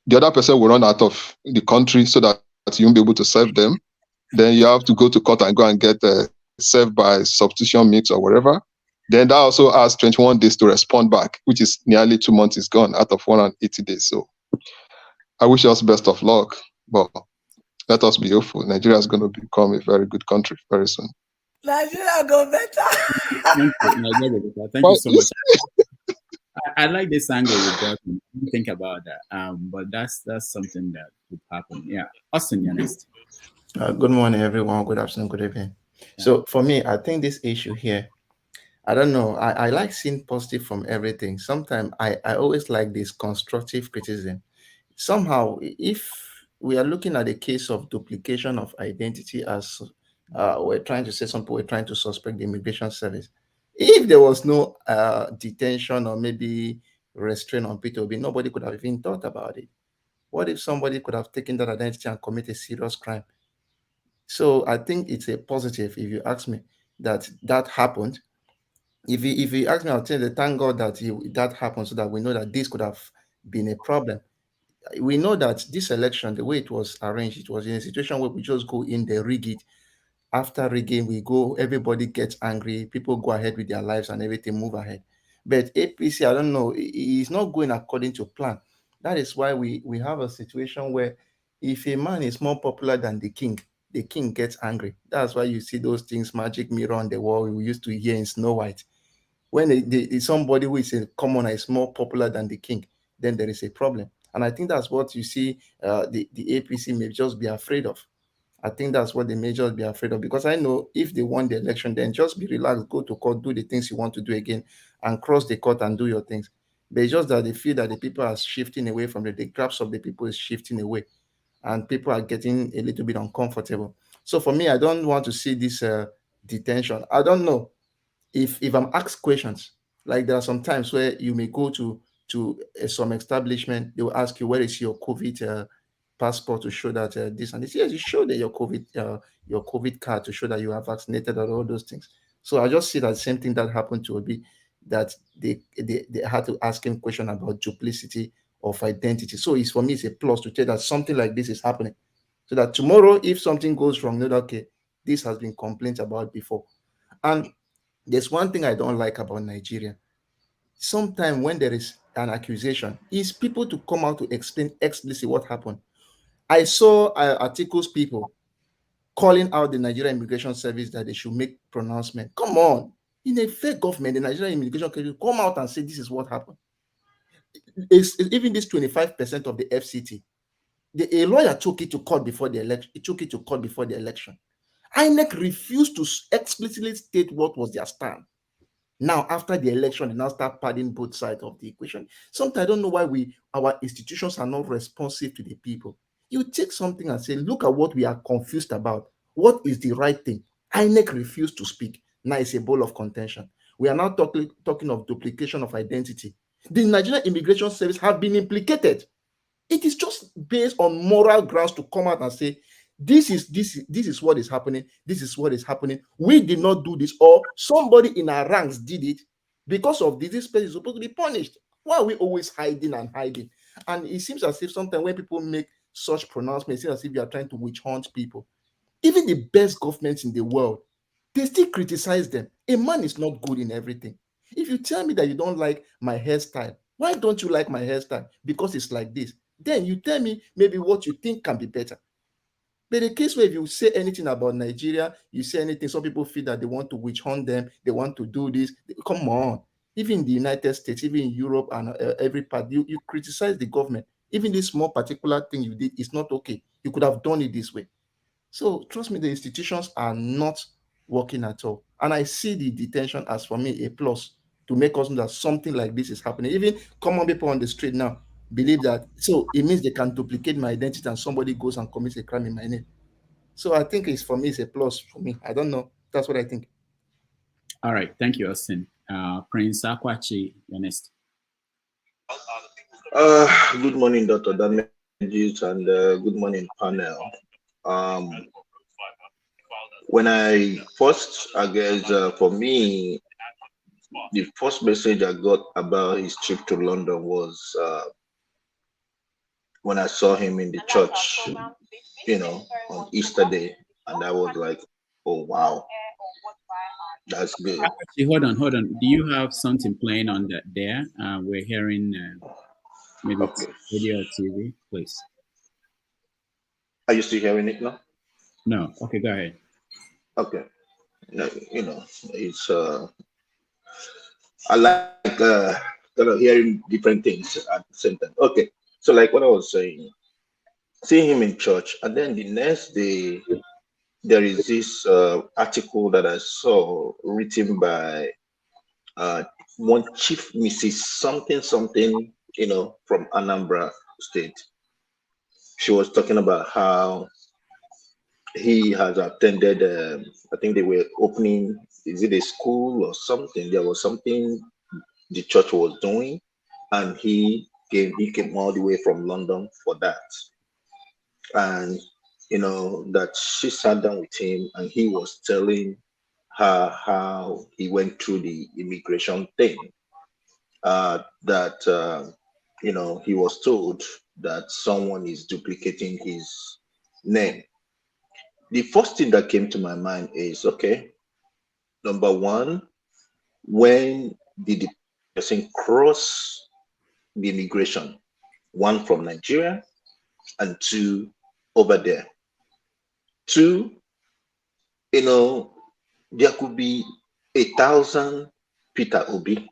the other person will run out of the country so that you won't be able to serve them. Then you have to go to court and go and get served by substitution mix or whatever. Then that also has 21 days to respond back, which is nearly 2 months is gone out of 180 days. So I wish us best of luck, but let us be hopeful. Nigeria is going to become a very good country very soon. Nigeria go better. Thank you so much. I like this angle you got. I didn't think about that, but that's something that would happen. Yeah, Austin, you're next. Good morning, everyone. Good afternoon, good evening. Yeah. So for me, I think this issue here, I don't know. I like seeing positive from everything. Sometimes I always like this constructive criticism. Somehow, if we are looking at a case of duplication of identity as we're trying to say some people were trying to suspect the immigration service. If there was no detention or maybe restraint on Peter Obi, nobody could have even thought about it. What if somebody could have taken that identity and committed a serious crime? So I think it's a positive, if you ask me, that happened. If you ask me, I'll tell you, thank God that that happened so that we know that this could have been a problem. We know that this election, the way it was arranged, it was in a situation where we just go in there, rig it, after rigging, we go, everybody gets angry, people go ahead with their lives and everything move ahead. But APC, I don't know, it's not going according to plan. That is why we have a situation where if a man is more popular than the king gets angry. That's why you see those things, magic mirror on the wall we used to hear in Snow White. When somebody who is a commoner is more popular than the king, then there is a problem. And I think that's what you see the APC may just be afraid of. I think that's what they may just be afraid of, because I know if they won the election, then just be relaxed, go to court, do the things you want to do again, and cross the court and do your things. But it's just that they feel that the people are shifting away from the grasp of the people is shifting away, and people are getting a little bit uncomfortable. So for me, I don't want to see this detention. I don't know if I'm asked questions, like there are some times where you may go to some establishment, they will ask you, where is your COVID passport to show that this and this. Yes, you show that your COVID card to show that you are vaccinated and all those things. So I just see that the same thing that happened to Obi, that they had to ask him question about duplicity of identity. So it's, for me, it's a plus to tell that something like this is happening, so that tomorrow if something goes wrong, know that, okay, this has been complained about before. And there's one thing I don't like about Nigeria. Sometimes when there is an accusation, is people to come out to explain explicitly what happened. I saw Atiku's people calling out the Nigerian Immigration Service that they should make pronouncement. Come on, in a fake government, the Nigerian Immigration Service come out and say this is what happened. It's even this 25% of the FCT, a lawyer took it to court before the election. It took it to court before the election. INEC refused to explicitly state what was their stand. Now, after the election, they now start padding both sides of the equation. Sometimes I don't know why our institutions are not responsive to the people. You take something and say, look at what we are confused about. What is the right thing? INEC refused to speak. Now it's a ball of contention. We are now talking of duplication of identity. The Nigerian Immigration Service have been implicated. It is just based on moral grounds to come out and say, this is what is happening. This is what is happening. We did not do this, or somebody in our ranks did it. Because of this person is supposed to be punished. Why are we always hiding and hiding? And it seems as if sometimes when people make such pronouncements, it seems as if you are trying to witch hunt people. Even the best governments in the world, they still criticize them. A man is not good in everything. If you tell me that you don't like my hairstyle, why don't you like my hairstyle? Because it's like this. Then you tell me maybe what you think can be better. But the case where if you say anything about Nigeria, you say anything, some people feel that they want to witch hunt them, they want to do this. Come on. Even in the United States, even in Europe and every part, you criticize the government. Even this small particular thing you did is not okay. You could have done it this way. So trust me, the institutions are not working at all. And I see the detention as, for me, a plus to make us know that something like this is happening. Even common people on the street now believe that, so it means they can duplicate my identity and somebody goes and commits a crime in my name. So I think for me, it's a plus for me. I don't know. That's what I think. All right. Thank you, Austin. Prince Akwachi, you're next. Good morning, Dr. Damages, and good morning, panel. When I first, I guess, for me, the first message I got about his trip to London was when I saw him in the church, on Easter Day, and I was like, oh, wow, that's good. Actually, hold on. Do you have something playing on that there? We're hearing maybe video or TV, please. Are you still hearing it now? No. Okay, go ahead. Okay. No, it's I like kind of hearing different things at the same time. Okay, so like what I was saying, seeing him in church, and then the next day there is this article that I saw written by one Chief Mrs. something, from Anambra State. She was talking about how he has attended, I think they were opening, is it a school or something? There was something the church was doing, and he came all the way from London for that. And, that she sat down with him and he was telling her how he went through the immigration thing, that, he was told that someone is duplicating his name. the first thing that came to my mind is, okay, number one, when did the person cross the immigration? One, from Nigeria, and two, over there. Two, there could be 1,000 Peter Obi.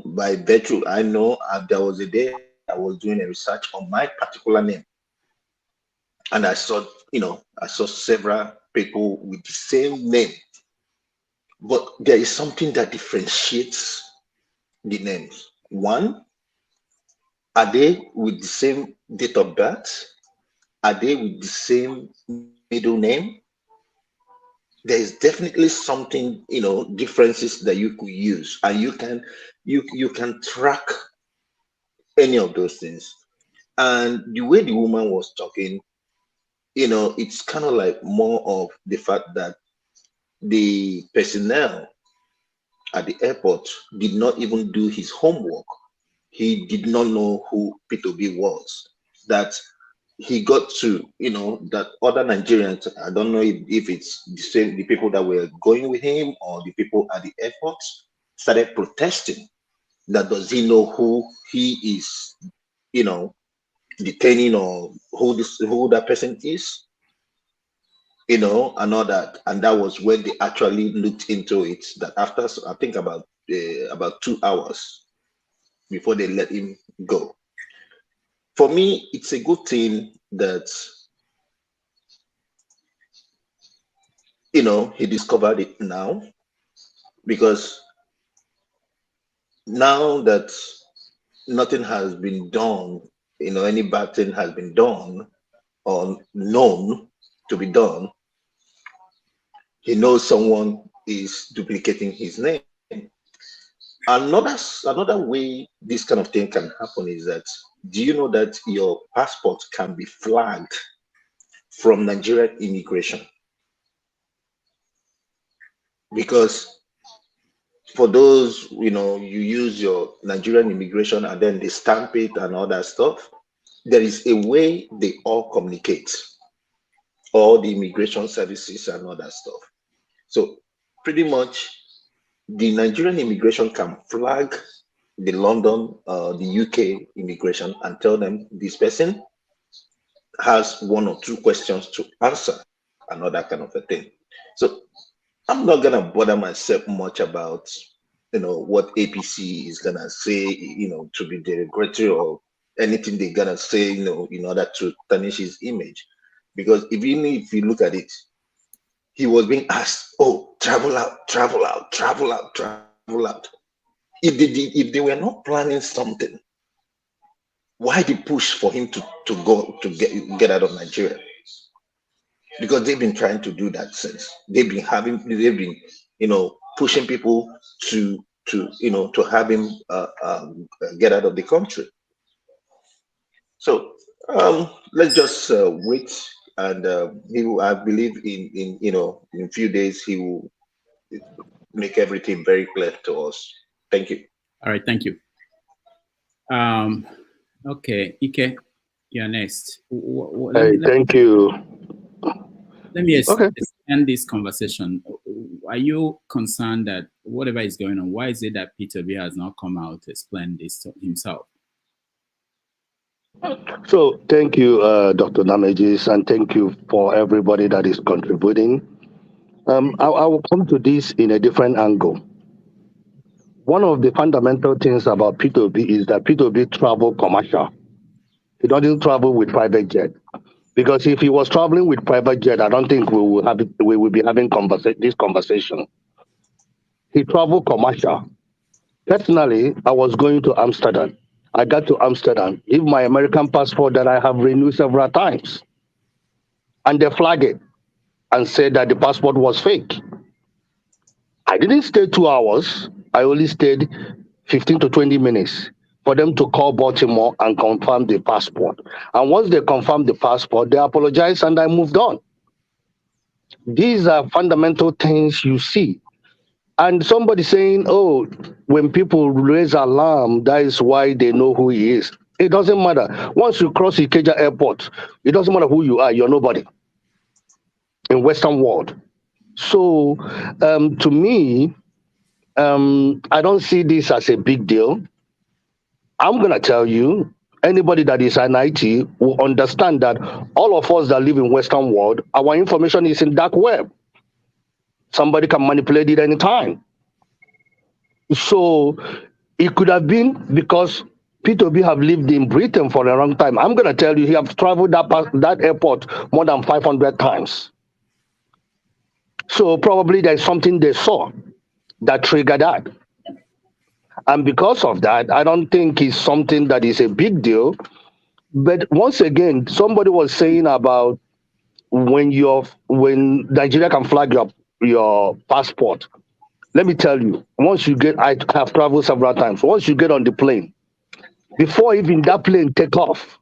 By virtue, I know there was a day I was doing a research on my particular name, and I saw several people with the same name, but there is something that differentiates the names. One, are they with the same date of birth? Are they with the same middle name? There is definitely something, differences that you could use, and you can track any of those things. And the way the woman was talking, it's kind of like more of the fact that the personnel at the airport did not even do his homework. He did not know who Peter Obi was. That he got to, that other Nigerians, I don't know if it's the people that were going with him or the people at the airport, started protesting. That does he know who he is, detaining, or who that person is, and all that. And that was when they actually looked into it. That after, I think about 2 hours before they let him go. For me, it's a good thing that, he discovered it now, because now that nothing has been done, any bad thing has been done or known to be done, he knows someone is duplicating his name. Another way this kind of thing can happen is that, do you know that your passport can be flagged from Nigerian immigration? Because for those, you use your Nigerian immigration and then they stamp it and all that stuff, there is a way they all communicate, all the immigration services and all that stuff. So pretty much the Nigerian immigration can flag the London, the UK immigration and tell them this person has 1 or 2 questions to answer and all that kind of a thing. So I'm not gonna bother myself much about what APC is gonna say, to be derogatory or anything they're gonna say, in order to tarnish his image. Because even if you look at it, he was being asked, oh, travel out, travel out, travel out, travel out. If they were not planning something, why the push for him to go to get out of Nigeria? Because they've been trying to do that since. They've been pushing people to have him get out of the country. So let's just wait, and I believe in a few days he will make everything very clear to us. Thank you. All right, thank you. Okay, Ike, you're next. Thank you. Let me end this conversation. Are you concerned that whatever is going on, why is it that Peter Obi has not come out to explain this to himself? So thank you, Dr. Namejis, and thank you for everybody that is contributing. I will come to this in a different angle. One of the fundamental things about Peter Obi is that Peter Obi travel commercial. He doesn't travel with private jet. Because if he was traveling with private jet, I don't think we will be having this conversation. He traveled commercial. Personally, I was going to Amsterdam. I got to Amsterdam, give my American passport that I have renewed several times. And they flagged it and said that the passport was fake. I didn't stay 2 hours. I only stayed 15 to 20 minutes for them to call Baltimore and confirm the passport. And once they confirmed the passport, they apologized and I moved on. These are fundamental things you see. And somebody saying, oh, when people raise alarm, that is why they know who he is. It doesn't matter. Once you cross Ikeja Airport, it doesn't matter who you are, you're nobody in Western world. So to me, I don't see this as a big deal. I'm going to tell you, anybody that is an IT will understand that all of us that live in Western world, our information is in dark web. Somebody can manipulate it anytime. So it could have been because Peter Obi have lived in Britain for a long time. I'm going to tell you, he have traveled that airport more than 500 times. So probably there's something they saw that triggered that. And because of that, I don't think it's something that is a big deal. But once again, somebody was saying about when Nigeria can flag your passport. Let me tell you, once you get, I have traveled several times. Once you get on the plane, before even that plane take off,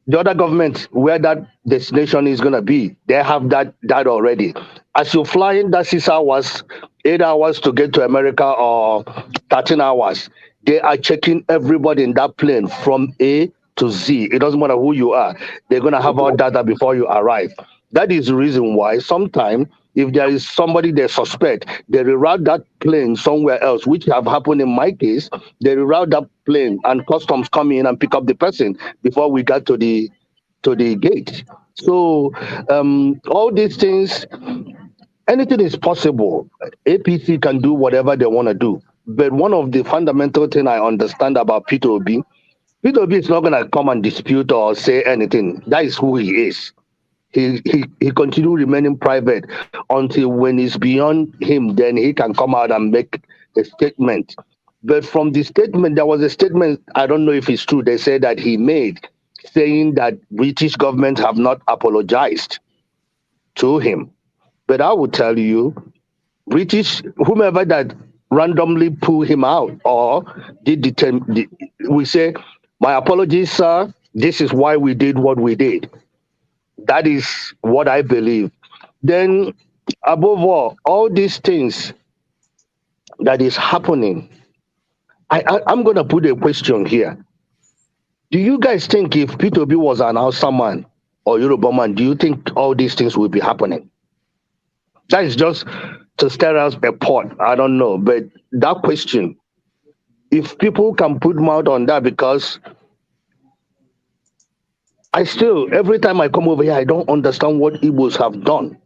the other government where that destination is going to be, they have that already. As you're flying that 6 hours, 8 hours to get to America or 13 hours, they are checking everybody in that plane from A to Z. It doesn't matter who you are. They're going to have all data before you arrive. That is the reason why sometimes if there is somebody they suspect, they reroute that plane somewhere else, which have happened in my case. They reroute that plane and customs come in and pick up the person before we got to the gate. So all these things, anything is possible. APC can do whatever they want to do. But one of the fundamental things I understand about Peter Obi is not going to come and dispute or say anything. That is who he is. He continue remaining private until when it's beyond him, then he can come out and make a statement. But from the statement, there was a statement, I don't know if it's true, they said that he made, saying that British government have not apologized to him. But I will tell you, whomever that randomly pull him out or we say, my apologies, sir, this is why we did what we did. That is what I believe. Then, above all these things that is happening, I'm going to put a question here. Do you guys think if Peter Obi was an Hausa man or Yoruba man, do you think all these things will be happening? That is just to stir us a pot. I don't know. But that question, if people can put mouth on that, because every time I come over here, I don't understand what Igbos have done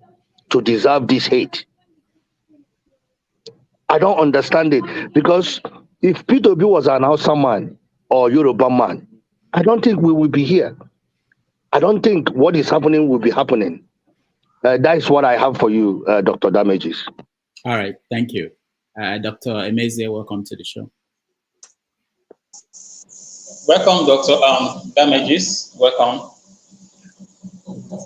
to deserve this hate. I don't understand it. Because if Peter Obi was an Hausa man or Yoruba man, I don't think we will be here. I don't think what is happening will be happening. That is what I have for you, Dr. Damages. All right, thank you. Dr. Emeze, welcome to the show. Welcome, Dr. Damages. Welcome.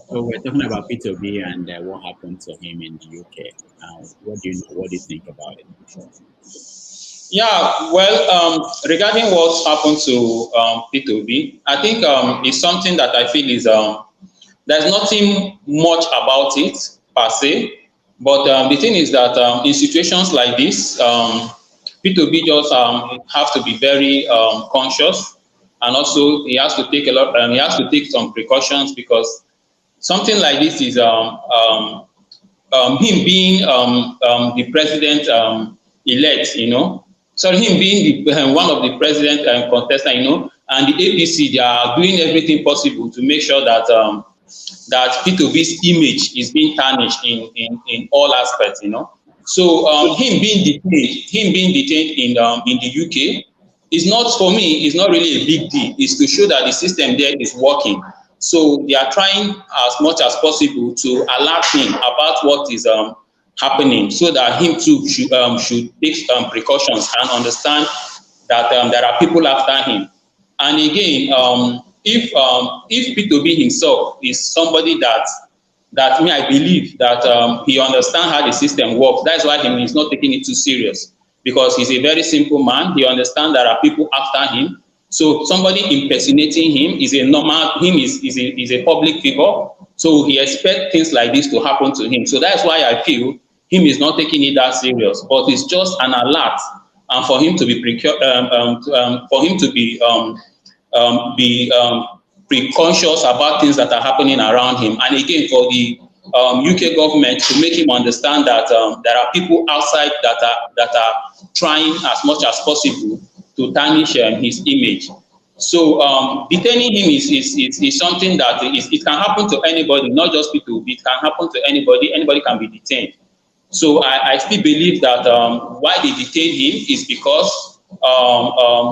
So we're talking about Peter Obi and what happened to him in the UK. What do you know? What do you think about it? Yeah, well, regarding what's happened to Peter Obi, I think it's something that I feel is there's nothing much about it per se. But the thing is that in situations like this, Peter Obi just have to be very conscious. And also, he has to take he has to take some precautions, because something like this is him being the president elect, so him being one of the president contestants, and the APC, they are doing everything possible to make sure that that Peter Obi's image is being tarnished in all aspects, So him being detained in the UK is not, for me, is not really a big deal. It's to show that the system there is working. So they are trying as much as possible to alert him about what is happening, so that him too should take precautions and understand that there are people after him. And again, if Peter Obi himself is somebody that I believe that he understands how the system works. That's why he is not taking it too serious, because he's a very simple man. He understands there are people after him. So somebody impersonating him is a normal. Is a public figure. So he expects things like this to happen to him. So that's why I feel him is not taking it that serious. But it's just an alert, and for him to be be preconscious about things that are happening around him. And again, for the UK government to make him understand that there are people outside that are trying as much as possible to tarnish his image. So detaining him is something that it can happen to anybody, not just people. It can happen to anybody. Anybody can be detained. So I still believe that why they detain him is because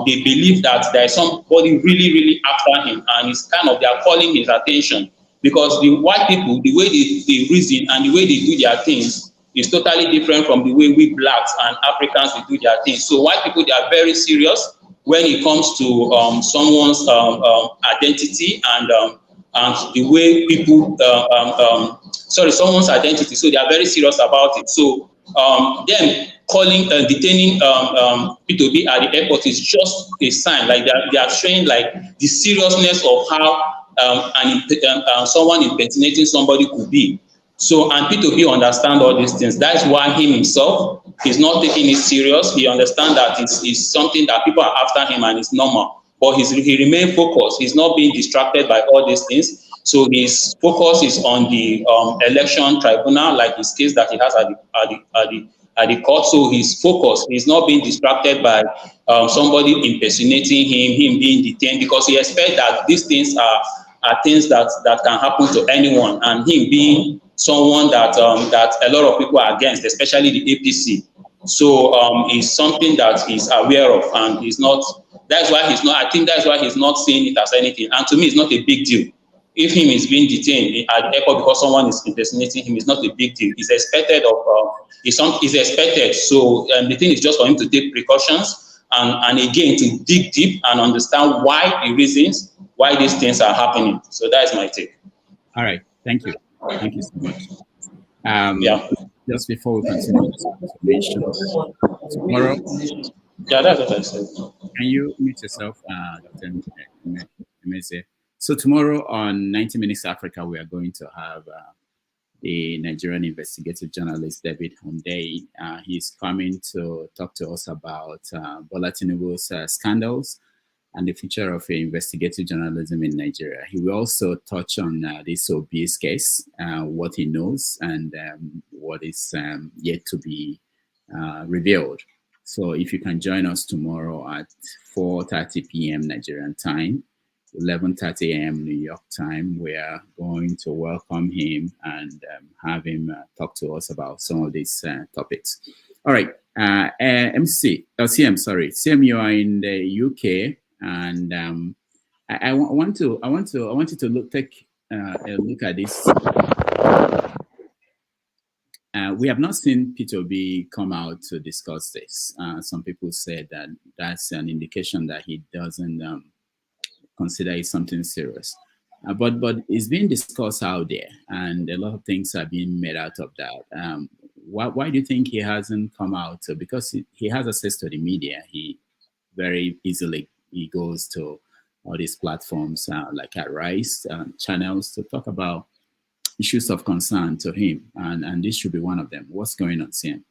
they believe that there is somebody really after him, and it's kind of they are calling his attention, because the white people, the way they reason and the way they do their things is totally different from the way we blacks and Africans they do their things. So white people, they are very serious when it comes to someone's identity and the way people someone's identity. So they are very serious about it. So them detaining Peter Obi at the airport is just a sign, like they are showing like the seriousness of how someone impersonating somebody could be. So, and Peter Obi understand all these things. That's why he himself is not taking it serious. He understands that it's something that people are after him and it's normal. But he remains focused. He's not being distracted by all these things. So his focus is on the election tribunal, like his case that he has at the court. So his focus is not being distracted by somebody impersonating him being detained, because he expects that these things are things that can happen to anyone, and him being someone that a lot of people are against, especially the APC. So it's something that he's aware of, and he's not. That's why he's not. I think that's why he's not seeing it as anything. And to me, it's not a big deal. If him is being detained at the airport because someone is impersonating him, it's not a big deal. It's expected it's expected. So the thing is just for him to take precautions and again to dig deep and understand why the reasons why these things are happening. So that's my take. All right. Thank you. Thank you so much. Just before we continue this information, tomorrow. Yeah, that's what I said. Can you mute yourself, Dr. Emeze? So tomorrow on 90 Minutes Africa, we are going to have the Nigerian investigative journalist David Hundeyi. He's coming to talk to us about Bola Tinubu's scandals and the future of investigative journalism in Nigeria. He will also touch on this Obi's case, what he knows and what is yet to be revealed. So if you can join us tomorrow at 4:30 p.m. Nigerian time, 11:30 a.m. New York time, we are going to welcome him and have him talk to us about some of these topics. All right, CM, you are in the UK, and I want you to take a look at this. We have not seen Peter Obi come out to discuss this. Some people said that that's an indication that he doesn't consider it something serious. But it's being discussed out there, and a lot of things are being made out of that. Why do you think he hasn't come out? Because he has access to the media. He very easily goes to all these platforms like Arise channels to talk about issues of concern to him, and this should be one of them. What's going on, Sam?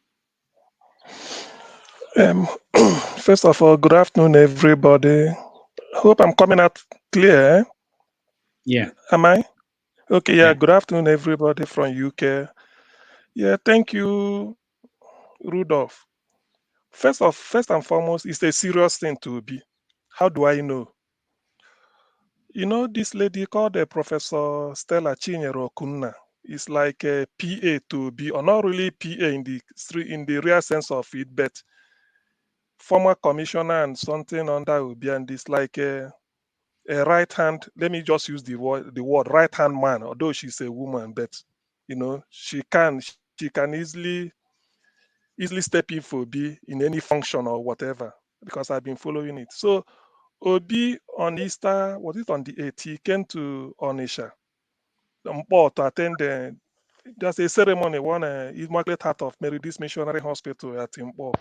First of all, good afternoon, everybody. Hope I'm coming out clear. Yeah. Am I? Okay, yeah. Good afternoon, everybody from UK. Yeah, thank you, Rudolph. First and foremost, it's a serious thing to be. How do I know? You know, this lady called Professor Stella Chinyere Okunna is like a PA to be, or not really PA in the real sense of it, but former commissioner and something under Obi, and it's like a right hand. Let me just use the word right hand man. Although she's a woman, but you know she can easily step in for Obi in any function or whatever, because I've been following it. So Obi on Easter, was it on the 8th? He came to Onitsha to attend there's a ceremony, one Immaculate Heart of Mary, this missionary hospital at Impo.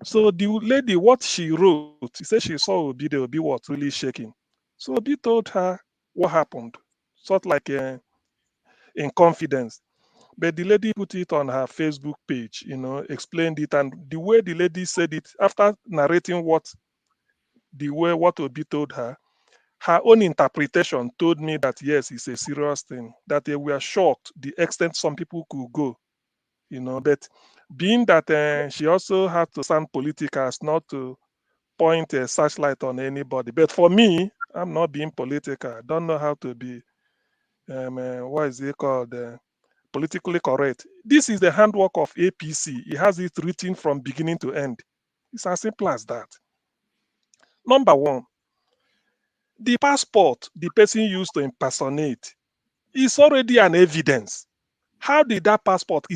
So the lady, what she wrote, she said she saw Obi, the Obi was really shaking. So Obi told her what happened, sort of like in confidence. But the lady put it on her Facebook page, you know, explained it. And the way the lady said it, after narrating what Obi told her, her own interpretation told me that yes, it's a serious thing, that they were shocked the extent some people could go, but being that she also had to sound political as not to point a searchlight on anybody. But for me, I'm not being political. I don't know how to be, what is it called, politically correct. This is the handwork of APC. It has it written from beginning to end. It's as simple as that. Number one, the passport the person used to impersonate is already an evidence. How did that passport,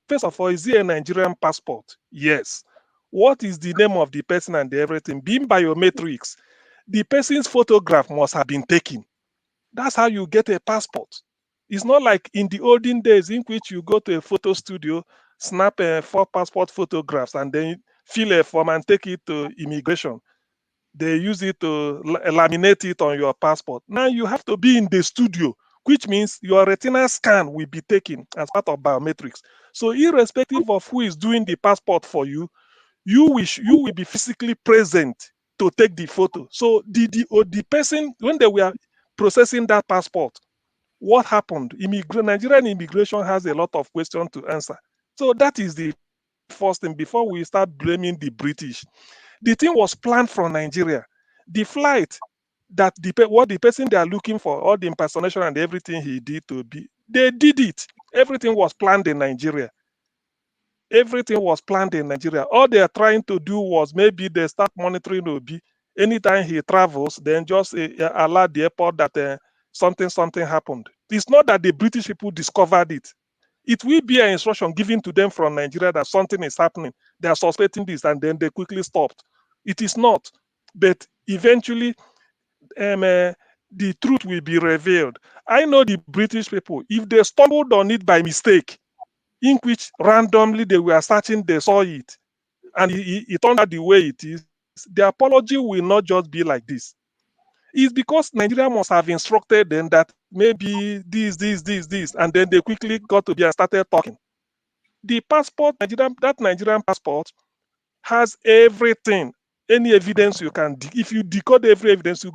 first of all, is it a Nigerian passport? Yes. What is the name of the person and everything? Being biometrics, the person's photograph must have been taken. That's how you get a passport. It's not like in the olden days in which you go to a photo studio, snap 4 passport photographs, and then fill a form and take it to immigration. They use it to laminate it on your passport. Now you have to be in the studio, which means your retinal scan will be taken as part of biometrics. So irrespective of who is doing the passport for you, you will be physically present to take the photo. So the person, when they were processing that passport, what happened? Nigerian immigration has a lot of questions to answer. So that is the first thing before we start blaming the British. The thing was planned from Nigeria. The flight that what the person they are looking for, all the impersonation and everything he did to be, they did it. Everything was planned in Nigeria. Everything was planned in Nigeria. All they are trying to do was maybe they start monitoring Obi. Anytime he travels, then just alert the airport that something happened. It's not that the British people discovered it. It will be an instruction given to them from Nigeria that something is happening. They are suspecting this, and then they quickly stopped. It is not. But eventually, the truth will be revealed. I know the British people, if they stumbled on it by mistake, in which randomly they were searching, they saw it, and it turned out the way it is, the apology will not just be like this. It's because Nigeria must have instructed them that maybe this, and then they quickly got to be and started talking. The passport, that Nigerian passport has everything, any evidence you can. If you decode every evidence,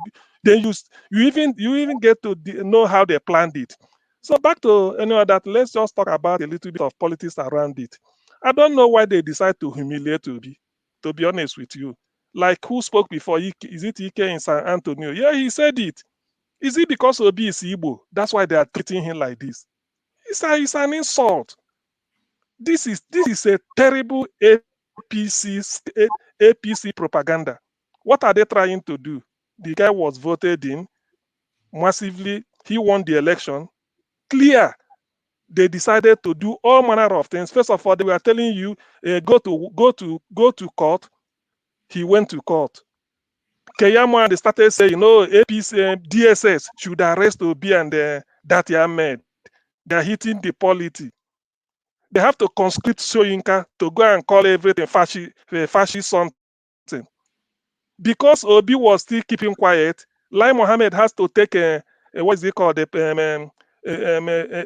then you even get to know how they planned it. So back to that, let's just talk about a little bit of politics around it. I don't know why they decide to humiliate Obi, to be honest with you. Like who spoke before? Is it Ike in San Antonio? Yeah, he said it. Is it because Obi is Igbo? That's why they are treating him like this. It's an insult. This is a terrible APC propaganda. What are they trying to do? The guy was voted in massively. He won the election. Clear. They decided to do all manner of things. First of all, they were telling you go to court. He went to court. Keyamo and they started saying, APC DSS should arrest Obi and Dati Ahmed. They're hitting the polity. They have to conscript Soyinka to go and call everything fascist something. Because Obi was still keeping quiet, Lai Mohammed has to take what is it called,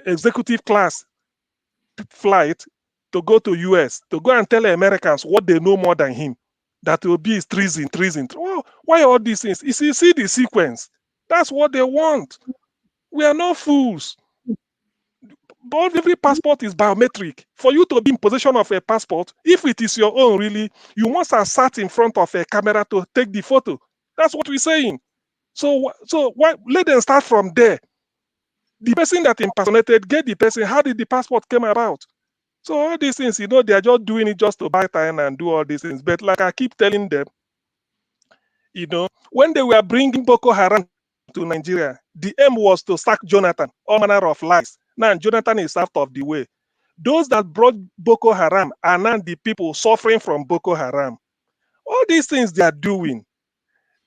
executive class flight to go to US, to go and tell Americans what they know more than him, that Obi is treason. Oh, why all these things? You see the sequence. That's what they want. We are not fools. But every passport is biometric. For you to be in possession of a passport, if it is your own, really, you must have sat in front of a camera to take the photo. That's what we're saying. So why, let them start from there. The person that impersonated, get the person. How did the passport come about? So all these things, they are just doing it just to buy time and do all these things. But like I keep telling them, when they were bringing Boko Haram to Nigeria, the aim was to sack Jonathan, all manner of lies. Now Jonathan is out of the way. Those that brought Boko Haram are now the people suffering from Boko Haram. All these things they are doing.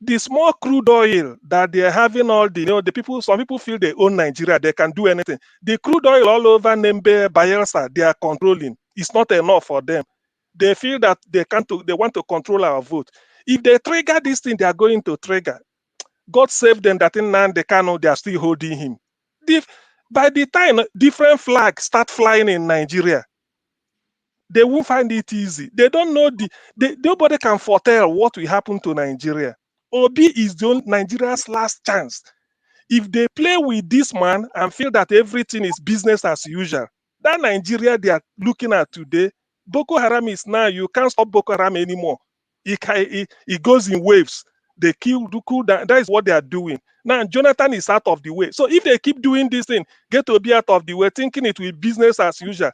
The small crude oil that they are having all the people, some people feel they own Nigeria, they can do anything. The crude oil all over Nembe, Bayelsa, they are controlling. It's not enough for them. They feel that they want to control our vote. If they trigger this thing, they are going to trigger. God save them that in Nande Kano, they are still holding him. By the time different flags start flying in Nigeria, they won't find it easy. They don't know nobody can foretell what will happen to Nigeria. Obi is Nigeria's last chance. If they play with this man and feel that everything is business as usual, that Nigeria they are looking at today, Boko Haram is now, you can't stop Boko Haram anymore. It goes in waves. They kill, do cool down. That is what they are doing. Now, Jonathan is out of the way. So if they keep doing this thing, get Obi out of the way, thinking it will be business as usual,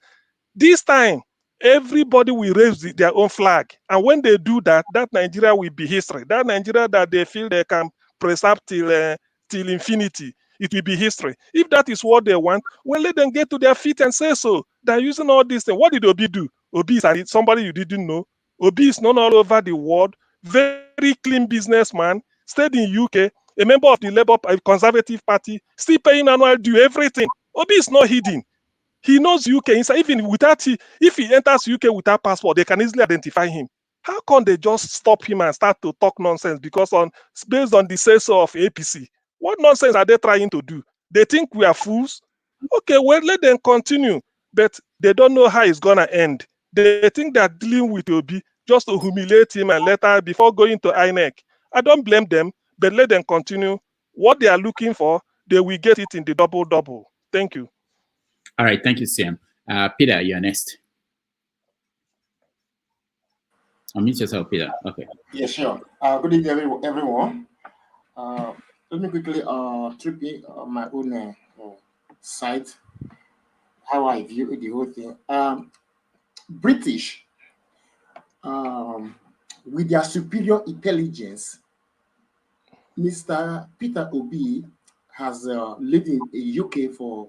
this time, everybody will raise their own flag. And when they do that, that Nigeria will be history. That Nigeria that they feel they can preserve till infinity, it will be history. If that is what they want, well, let them get to their feet and say so. They're using all these things. What did Obi do? Obi is somebody you didn't know. Obi is known all over the world. Very clean businessman. Stayed in UK. A member of the Labour Conservative Party. Still paying annual due. Everything. Obi is not hidden. He knows UK inside. Even without if he enters UK without passport, they can easily identify him. How come they just stop him and start to talk nonsense? Because based on the say-so of APC, what nonsense are they trying to do? They think we are fools? Okay, well, let them continue. But they don't know how it's gonna end. They think they're dealing with Obi just to humiliate him and later before going to INEC. I don't blame them, but let them continue. What they are looking for, they will get it in the double. Thank you. All right, thank you, Sam. Peter, you're next. Unmute yourself, Peter. Okay. Yeah, sure. Good evening, everyone. Let me quickly trip on my own site, how I view the whole thing. British, with their superior intelligence, Mr. Peter Obi has lived in the UK for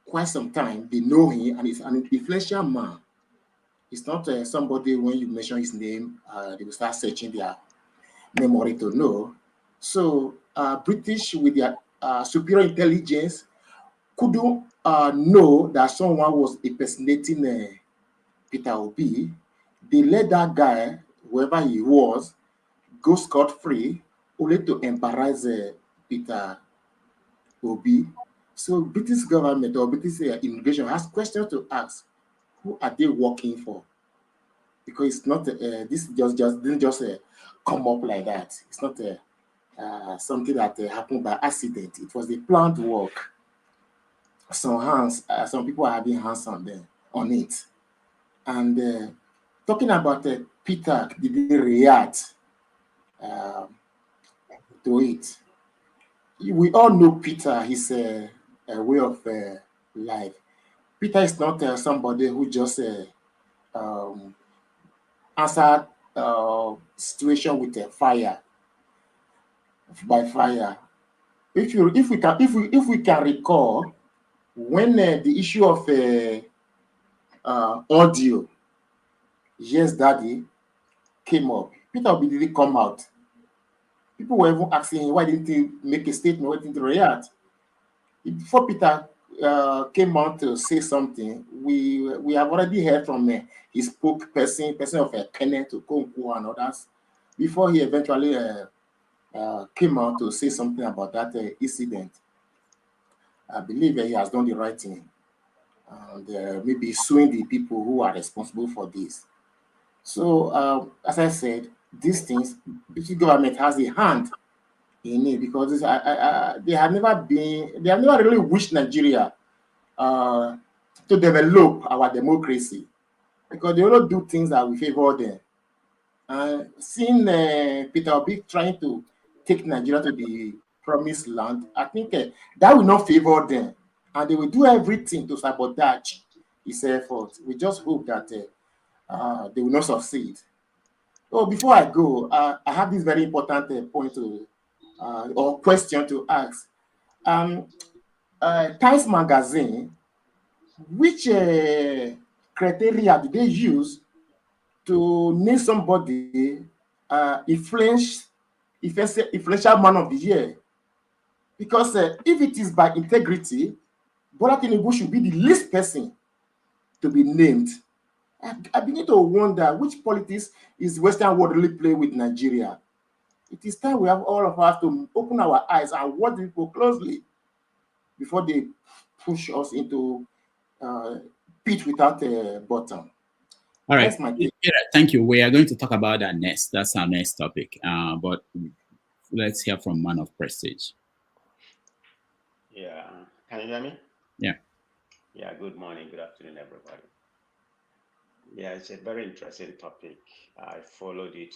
quite some time. They know him, and he's an influential man. It's not somebody, when you mention his name, they will start searching their memory to know. So British, with their superior intelligence, couldn't know that someone was impersonating Peter Obi. They let that guy, whoever he was, go scot-free, only to embarrass Peter Obi. So British government or British immigration has questions to ask. Who are they working for? Because it's not this didn't just come up like that. It's not something that happened by accident. It was a planned work. Some people are having hands on it. And talking about Peter, did he react to it? We all know Peter. He's a way of life. Peter is not somebody who just answered situation with fire by fire. If we can recall, when the issue of audio, Yes Daddy, came up, Peter Obi didn't come out. People were even asking him, why didn't he make a statement? Why didn't he react? Before Peter came out to say something, we have already heard from his spokesperson, person of Kenneth to Konku and others, before he eventually came out to say something about that incident. I believe he has done the right thing, and maybe suing the people who are responsible for this. So, as I said, these things, the government has a hand in it, because they have never really wished Nigeria to develop our democracy, because they only do things that will favor them. Seeing Peter Obi trying to take Nigeria to the promised land, I think that will not favor them, and they will do everything to sabotage his efforts. We just hope that they will not succeed. Oh, before I go, I have this very important point or question to ask. Times Magazine, which criteria did they use to name somebody influential man of the year? Because if it is by integrity, Bola Tinubu should be the least person to be named. I begin to wonder which politics is Western world really play with Nigeria. It is time we have all of us to open our eyes and watch people closely before they push us into pit without a bottom. All right. That's my take. Thank you. We are going to talk about that next. That's our next topic. But let's hear from Man of Prestige. Yeah, can you hear me? Yeah. Yeah, good morning, good afternoon, everybody. Yeah, it's a very interesting topic. I followed it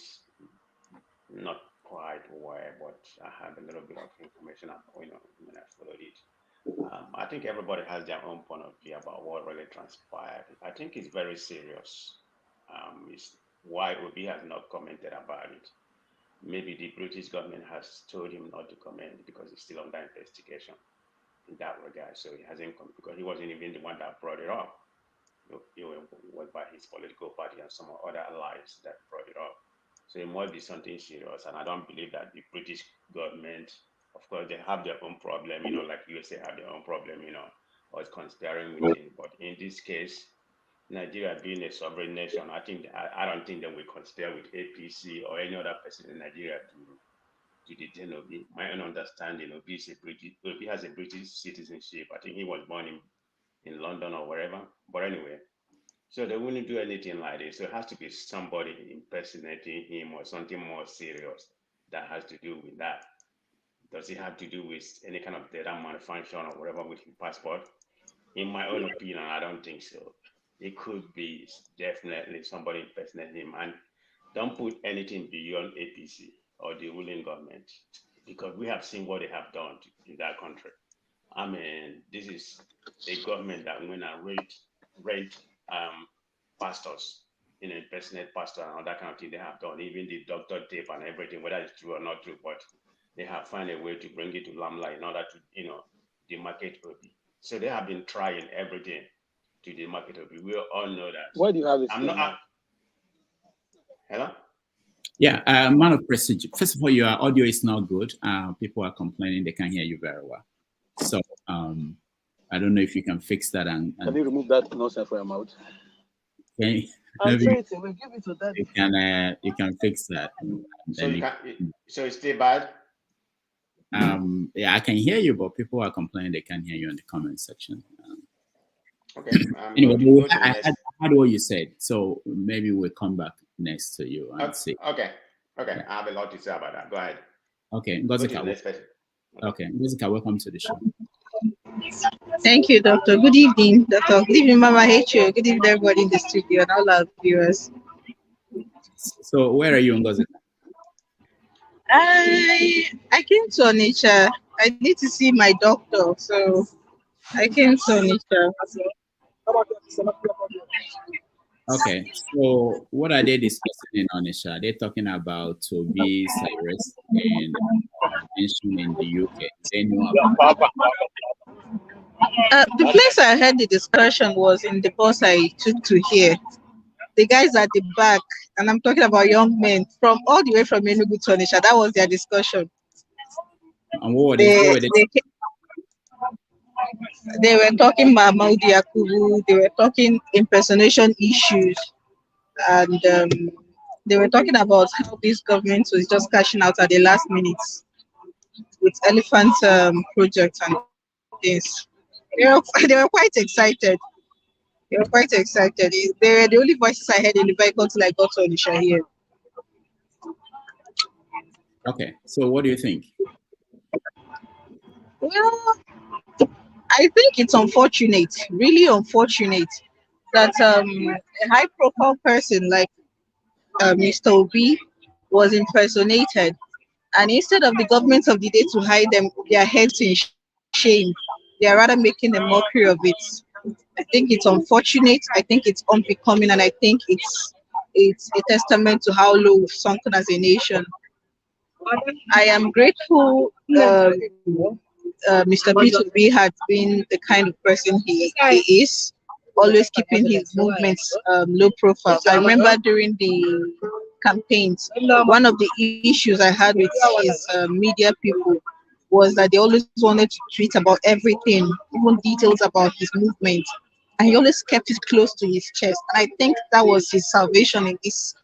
not quite well, but I have a little bit of information, when I followed it. I think everybody has their own point of view about what really transpired. I think it's very serious. It's why Obi has not commented about it. Maybe the British government has told him not to comment because it's still under investigation in that regard. So he hasn't come because he wasn't even the one that brought it up. It was by his political party and some other allies that brought it up. So it must be something serious. And I don't believe that the British government, of course, they have their own problem, like USA have their own problem, or it's conspiring with it. But in this case, Nigeria being a sovereign nation, I don't think they will conspire with APC or any other person in Nigeria to detain Obi. My own understanding, Obi has a British citizenship. I think he was born in London or wherever. But anyway, so they wouldn't do anything like this. So it has to be somebody impersonating him or something more serious that has to do with that. Does it have to do with any kind of data manufacturing or whatever with his passport? In my own opinion, I don't think so. It could be definitely somebody impersonating him. And don't put anything beyond APC or the ruling government, because we have seen what they have done in that country. I mean, this is a government that went and raped pastors, impersonate pastor and all that kind of thing they have done, even the doctor tape and everything, whether it's true or not true, but they have found a way to bring it to limelight in order to, demarcate Obi. So they have been trying everything to demarcate Obi. We all know that. Why do you have it? Hello? Yeah, Man of Prestige. First of all, your audio is not good. People are complaining they can't hear you very well. So I don't know if you can fix that. And can you remove that nonsense from your mouth? Okay. I'm trying to. We'll give it to that. You can fix that. So it's still bad? Yeah, I can hear you, but people are complaining they can't hear you in the comment section. Okay. Anyway, I heard what you said, so maybe we'll come back next to you and see. Okay. I have a lot to say about that. Go ahead. Okay, Ngozika. Okay, Ngozika, welcome to the show. Thank you, Doctor. Good evening, Doctor. Good evening, Mama HO. Good evening, everybody in the studio and all our viewers. So, where are you, Ngozika? I came to Onitsha. I need to see my doctor, so I came to Onitsha. Okay, so what are they discussing in Onitsha? Are they talking about Obi's arrest and detention in the UK? They know about the place I heard the discussion was in the bus I took to here. The guys at the back, and I'm talking about young men from all the way from Enugu to Onitsha. That was their discussion. And what were they? They were talking about Maudi Yakubu, they were talking impersonation issues, and they were talking about how this government was just cashing out at the last minute with elephant projects and things. They were quite excited. They were quite excited. They were the only voices I heard in the vehicle till I got to Onitsha here. Okay, so what do you think? Well, I think it's unfortunate, really unfortunate, that a high-profile person like Mr. Obi was impersonated, and instead of the government of the day to hide their heads in shame, they are rather making a mockery of it. I think it's unfortunate. I think it's unbecoming, and I think it's a testament to how low we've sunken as a nation. I am grateful Mr. Peter Obi has been the kind of person he is, always keeping his movements low profile. I remember during the campaigns, one of the issues I had with his media people was that they always wanted to tweet about everything, even details about his movement, and he always kept it close to his chest. And I think that was his salvation in this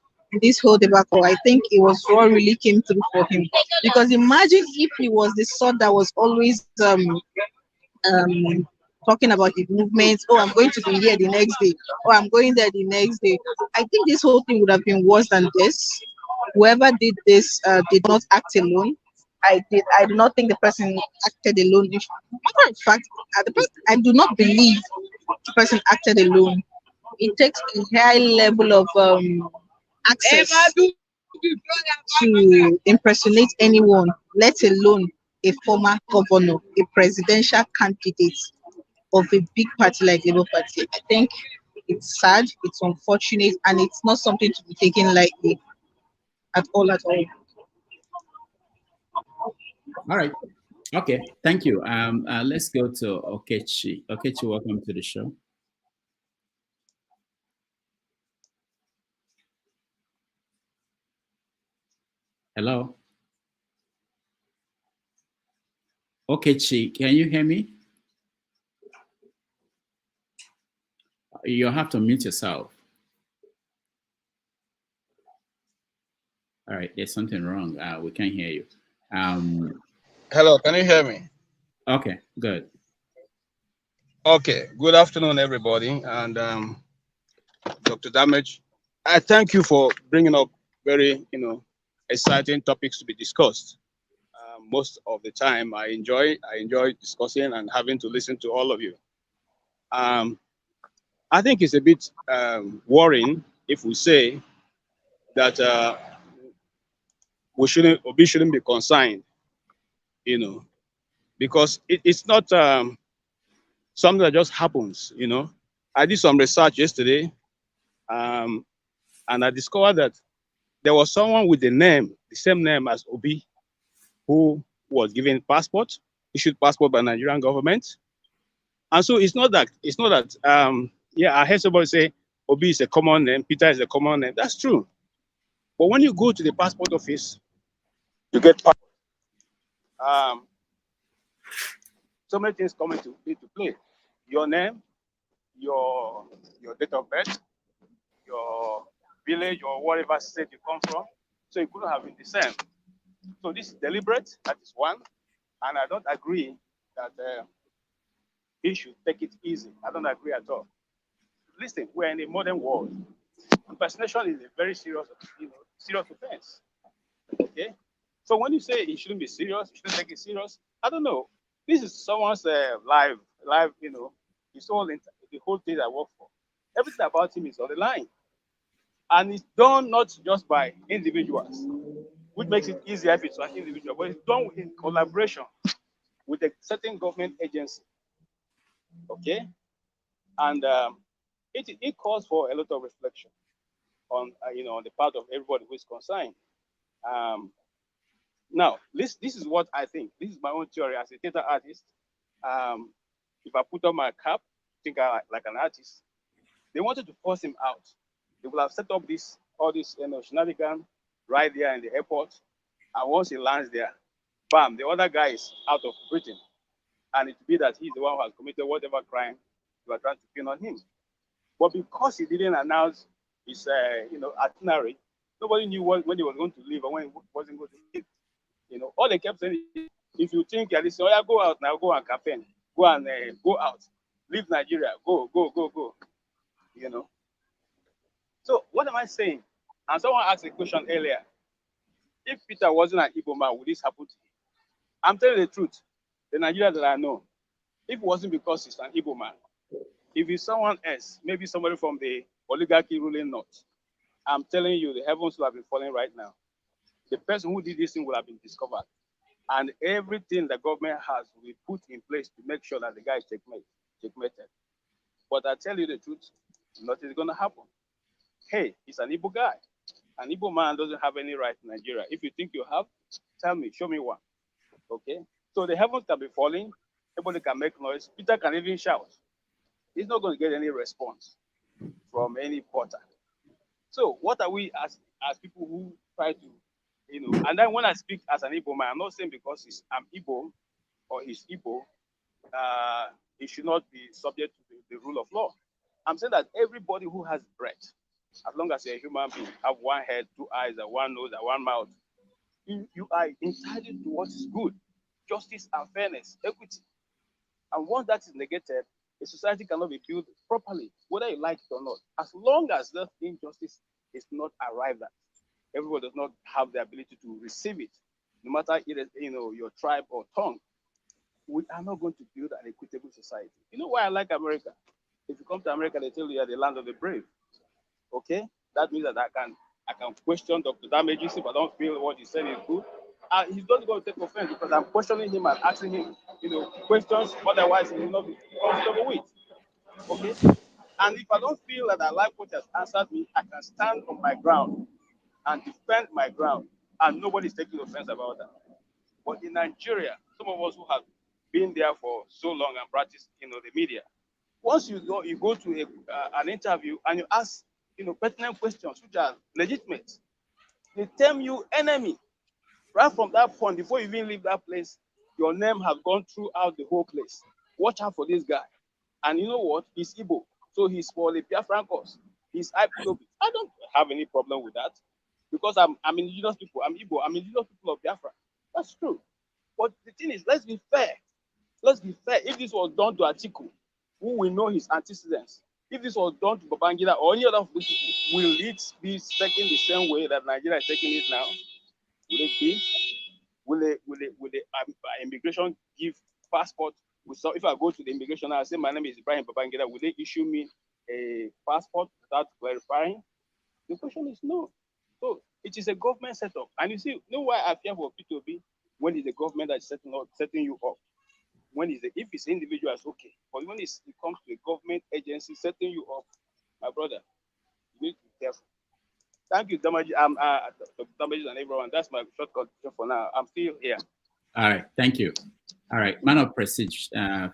whole debacle. I think it was what really came through for him. Because imagine if he was the sort that was always talking about his movements. Oh, I'm going to be here the next day. Oh, I'm going there the next day. I think this whole thing would have been worse than this. Whoever did this did not act alone. I do not think the person acted alone. Matter of fact, I do not believe the person acted alone. It takes a high level of access to impersonate anyone, let alone a former governor, a presidential candidate of a big party like Labour Party. I think it's sad, it's unfortunate, and it's not something to be taken lightly at all. All right. Okay. Thank you. Let's go to Okechi. Okechi, welcome to the show. Hello. Okechi, can you hear me? You have to mute yourself. All right. There's something wrong. We can't hear you. Hello, can you hear me? Okay, good. Okay, good afternoon, everybody. And Dr. Damage, I thank you for bringing up very, exciting topics to be discussed. Most of the time, I enjoy discussing and having to listen to all of you. I think it's a bit worrying if we say that Obi shouldn't be consigned, because it's not something that just happens, I did some research yesterday, and I discovered that there was someone with the same name as Obi, who was given issued passport by Nigerian government. And so it's not that, I heard somebody say Obi is a common name, Peter is a common name. That's true. But when you go to the passport office, you get so many things come into play. Your name, your date of birth, your village or whatever state you come from. So it couldn't have been the same. So this is deliberate, that is one. And I don't agree that he should take it easy. I don't agree at all. Listen, we're in a modern world. Impersonation is a very serious offense. Okay? So when you say he shouldn't be serious, he shouldn't take it serious, I don't know. This is someone's life, it's all the whole thing I work for. Everything about him is on the line. And it's done not just by individuals, which makes it easier if it's an individual, but it's done in collaboration with a certain government agency. Okay? And it calls for a lot of reflection on on the part of everybody who is concerned. Now, this is what I think. This is my own theory as a theater artist. If I put on my cap, think I like an artist. They wanted to force him out. They will have set up all this shenanigan right there in the airport. And once he lands there, bam, the other guy is out of Britain. And it be that he's the one who has committed whatever crime you are trying to pin on him. But because he didn't announce his itinerary, nobody knew when he was going to leave or when he wasn't going to leave. All they kept saying is, if you think you're listening, oh yeah, go out now, go and campaign, go and go out, leave Nigeria, go. So what am I saying? And someone asked a question earlier. If Peter wasn't an Igbo man, would this happen to him? I'm telling you the truth. The Nigeria that I know, if it wasn't because he's an Igbo man, if it's someone else, maybe somebody from the oligarchy ruling north, I'm telling you, the heavens will have been falling right now. The person who did this thing will have been discovered. And everything the government has will be put in place to make sure that the guy is checkmated. But I tell you the truth, nothing is going to happen. Hey, he's an Igbo guy. An Igbo man doesn't have any right in Nigeria. If you think you have, tell me, show me one. Okay? So the heavens can be falling. Everybody can make noise. Peter can even shout. He's not going to get any response from any porter. So what are we as people who try to, and then when I speak as an Igbo man, I'm not saying because I'm Igbo or he's Igbo, he should not be subject to the rule of law. I'm saying that everybody who has breath, as long as you're a human being, have one head, two eyes, and one nose, and one mouth, you are entitled to what is good, justice and fairness, equity. And once that is negated, a society cannot be built properly, whether you like it or not. As long as that injustice is not arrived at, everyone does not have the ability to receive it. no matter your tribe or tongue. We are not going to build an equitable society. You know why I like America? If you come to America, they tell you are the land of the brave. Okay, that means that I can question Dr. Damages if I don't feel what he said is good. He's not going to take offense because I'm questioning him and asking him, questions. Otherwise, he will not be comfortable with. Okay, and if I don't feel that I like what he has answered me, I can stand on my ground and defend my ground, and nobody's taking offense about that. But in Nigeria, some of us who have been there for so long and practiced, the media, once you go to an interview and you ask, pertinent questions which are legitimate, they term you enemy. Right from that point, before you even leave that place, your name has gone throughout the whole place. Watch out for this guy. And you know what? He's Igbo, so he's for the Biafran cause. He's IPOB. I don't have any problem with that because I'm indigenous people. I'm Igbo. I'm indigenous people of Biafra. That's true. But the thing is, let's be fair. Let's be fair. If this was done to Atiku, who we know his antecedents, if this was done to Babangida or any other of these people, will it be taken the same way that Nigeria is taking it now? Will it be? Will the immigration give passport? So if I go to the immigration and I say my name is Ibrahim Babangida, will they issue me a passport without verifying? The question is no. So it is a government setup. And you know why I fear for Peter Obi? When is the government that is setting you up? If it's individual, it's okay. But when it comes to a government agency setting you up, my brother, you need to be careful. Thank you, Damaji. Damaji and everyone. That's my shortcut for now. I'm still here. All right, thank you. All right, man of prestige,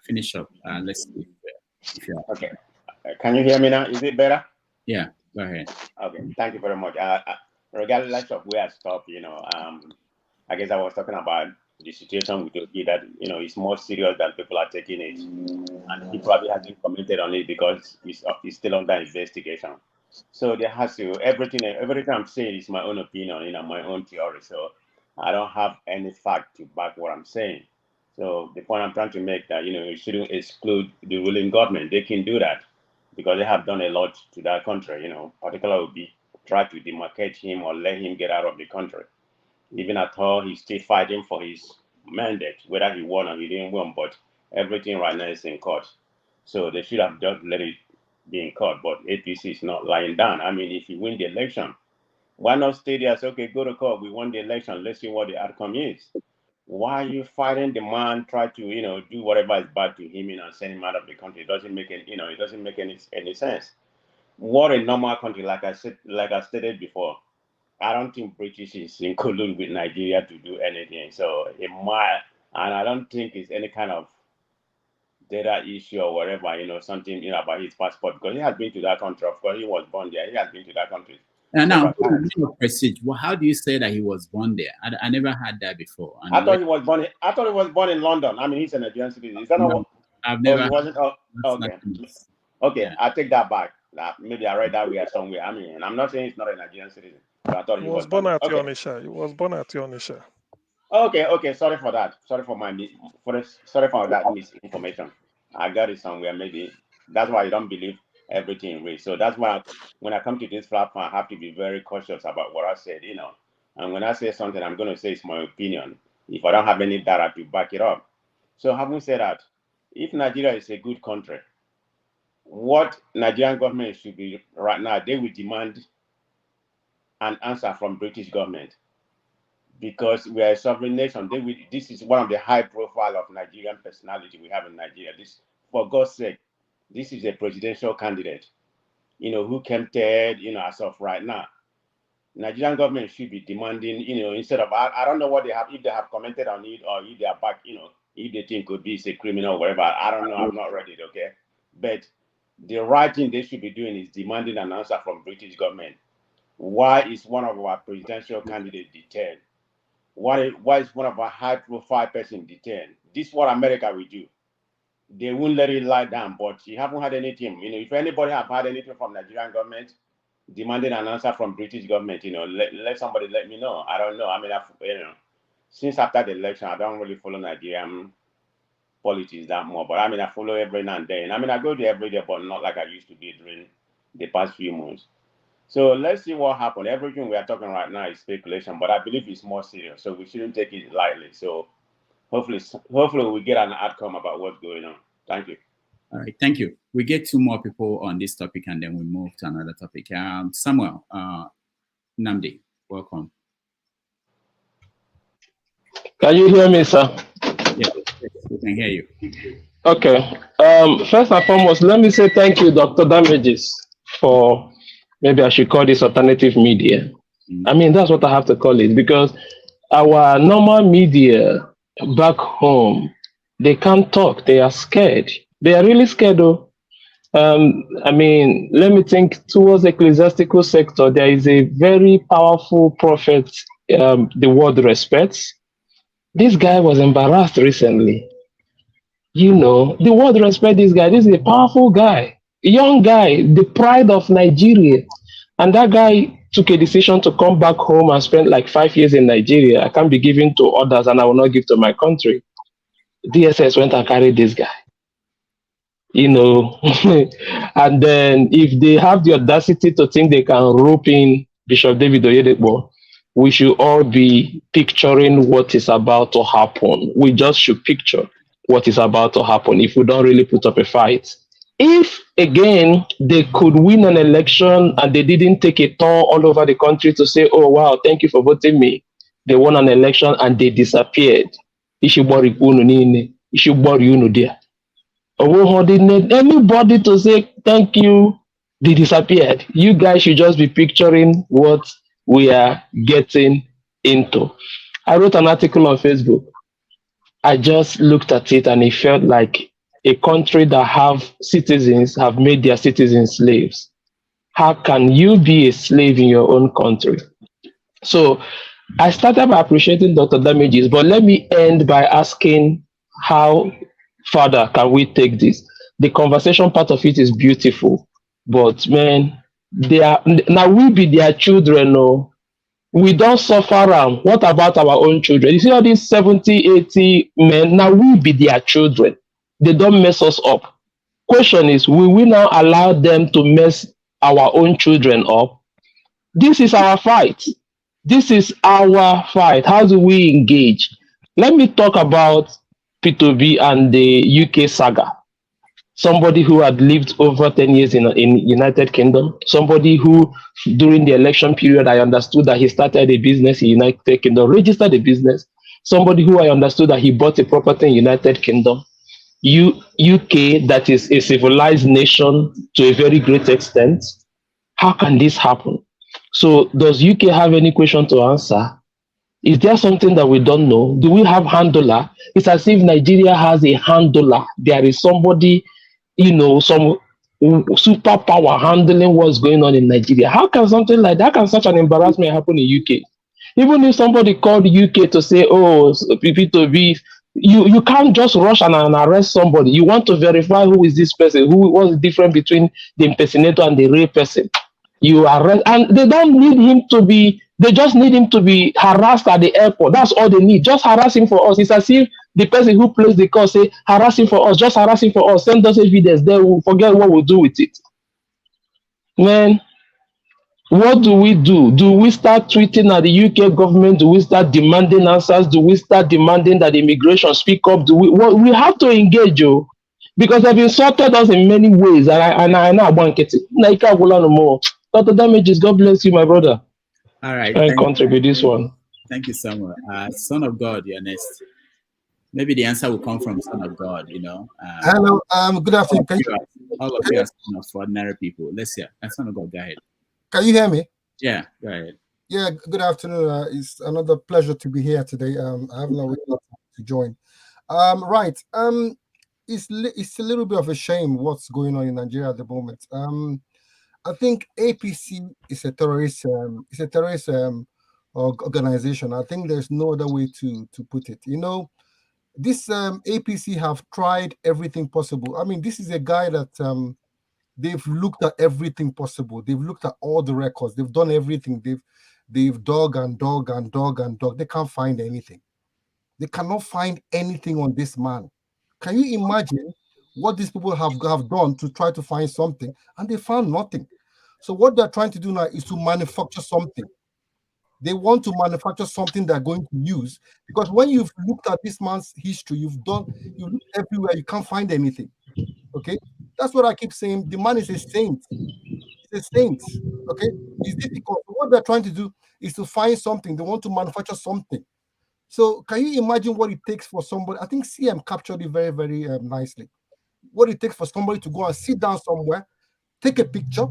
finish up. Let's see if you're okay. Can you hear me now? Is it better? Yeah, go ahead. Okay, thank you very much. Regardless of where I stop, I guess I was talking about the situation with Obi that it's more serious than people are taking it, and he probably hasn't commented on it because it's still under investigation. So there has to everything I'm saying is my own opinion, my own theory. So I don't have any fact to back what I'm saying. So the point I'm trying to make that you shouldn't exclude the ruling government. They can do that because they have done a lot to that country. Particularly would be try to demarcate him or let him get out of the country. Even at all, he's still fighting for his mandate, whether he won or he didn't win. But everything right now is in court. So they should have just let it be in court. But APC is not lying down. I mean, if you win the election, why not stay there? Say, okay, go to court. We won the election. Let's see what the outcome is. Why are you fighting the man? Try to do whatever is bad to him and send him out of the country. It doesn't make any sense. What a normal country, like I stated before. I don't think British is in collude with Nigeria to do anything. So and I don't think it's any kind of data issue or whatever, something about his passport because he has been to that country. Of course, he was born there. He has been to that country. Now, prestige. Well, how do you say that he was born there? I never had that before. I thought he was born. I thought he was born in London. I mean, he's a Nigerian citizen. Is that not what? I've never. He wasn't. Okay. Okay, yeah. I take that back. Maybe I read that somewhere. I mean, I'm not saying he's not a Nigerian citizen. But I thought he was born at Yonisha. He was born at Yonisha. Okay. Sorry for that. Sorry for that misinformation. I got it somewhere. Maybe that's why I don't believe everything in read. So that's why when I come to this platform, I have to be very cautious about what I said. And when I say something, I'm going to say it's my opinion. If I don't have any data to back it up. So having said that, if Nigeria is a good country, what Nigerian government should be right now, they will demand an answer from British government because we are a sovereign nation. This is one of the high profile of Nigerian personality we have in Nigeria. This, for God's sake, this is a presidential candidate, who came third, as of right now. Nigerian government should be demanding, instead of, I don't know what they have, if they have commented on it or if they are back, if they think could be a criminal or whatever. I don't know. I've not read it, okay? But the right thing they should be doing is demanding an answer from British government. Why is one of our presidential candidates detained? Why is one of our high-profile person detained? This is what America will do. They won't let it lie down, but you haven't had anything. If anybody have had anything from Nigerian government demanding an answer from British government, let somebody let me know. I don't know. I mean, since after the election, I don't really follow Nigerian politics that more. But I mean, I follow every now and then. I mean, I go there every day, but not like I used to be during the past few months. So let's see what happened. Everything we are talking right now is speculation, but I believe it's more serious. So we shouldn't take it lightly. So hopefully we get an outcome about what's going on. Thank you. All right, thank you. We get two more people on this topic and then we move to another topic. Samuel, Namdi, welcome. Can you hear me, sir? Yes, we can hear you. Okay. First and foremost, let me say thank you, Dr. Damages, for, maybe I should call this alternative media. I mean, that's what I have to call it, because our normal media back home, they can't talk. They are scared. They are really scared, though. I mean, let me think towards the ecclesiastical sector. There is a very powerful prophet the world respects. This guy was embarrassed recently. You know, the world respects this guy. This is a powerful guy, a young guy, the pride of Nigeria. And that guy took a decision to come back home and spend like 5 years in Nigeria. I can't be giving to others and I will not give to my country. DSS went and carried this guy. You know, and then if they have the audacity to think they can rope in Bishop David Oyedepo, we should all be picturing what is about to happen. We just should picture what is about to happen if we don't really put up a fight. If, again, they could win an election and they didn't take a tour all over the country to say, oh, wow, thank you for voting me. They won an election and they disappeared. Anybody to say thank you, they disappeared. You guys should just be picturing what we are getting into. I wrote an article on Facebook. I just looked at it and it felt like a country that have citizens have made their citizens slaves. How can you be a slave in your own country? So I started by appreciating Dr. Damages, but let me end by asking how further can we take this? The conversation part of it is beautiful, but man, they are now we be their children. No, we don't suffer them. What about our own children? You see all these 70, 80 men, now we be their children. They don't mess us up. Question is, will we now allow them to mess our own children up? This is our fight. This is our fight. How do we engage? Let me talk about Peter Obi and the UK saga. Somebody who had lived over 10 years in United Kingdom. Somebody who, during the election period, I understood that he started a business in United Kingdom, registered a business. Somebody who I understood that he bought a property in United Kingdom. UK, that is a civilized nation to a very great extent. How can this happen? So does UK have any question to answer? Is there something that we don't know? Do we have handler? It's as if Nigeria has a handler. There is somebody, you know, some superpower handling what's going on in Nigeria. How can something like that, how can such an embarrassment happen in UK? Even if somebody called UK to say, oh, Peter Obi, you can't just rush and arrest somebody. You want to verify who is this person, what's the difference between the impersonator and the real person. You arrest, and they don't need him to be, they just need him to be harassed at the airport. That's all they need. Just harass him for us. It's as if the person who plays the call say, harass him for us, just harass him for us, send us evidence, then we'll forget what we'll do with it. Man, what do we do? Do we start tweeting at the UK government? Do we start demanding answers? Do we start demanding that immigration speak up? We have to engage you, because they've insulted us in many ways. And I know I won't get it. Dr. Damages, God bless you, my brother. All right. I contribute this one. Thank you, Samuel. Son of God, you're next. Maybe the answer will come from Son of God, you know. Hello, good afternoon. All of you are son of ordinary people. Let's hear. Son of God, go ahead. Can you hear me? Yeah, go ahead. Yeah, good afternoon. It's another pleasure to be here today. I have no way to join. Right. It's a little bit of a shame what's going on in Nigeria at the moment. I think APC is a terrorist. It's a terrorist organization. I think there's no other way to put it. You know, this APC have tried everything possible. I mean, this is a guy that they've looked at everything possible. They've looked at all the records. They've done everything. They've dug and dug and dug and dug. They can't find anything. They cannot find anything on this man. Can you imagine what these people have done to try to find something, and they found nothing? So what they're trying to do now is to manufacture something. They want to manufacture something they're going to use, because when you've looked at this man's history, you look everywhere, you can't find anything. Okay, that's what I keep saying. The man is a saint. He's a saint. Okay, it's difficult. What they're trying to do is to find something. They want to manufacture something. So can you imagine what it takes for somebody? I think CM captured it very, very nicely. What it takes for somebody to go and sit down somewhere, take a picture.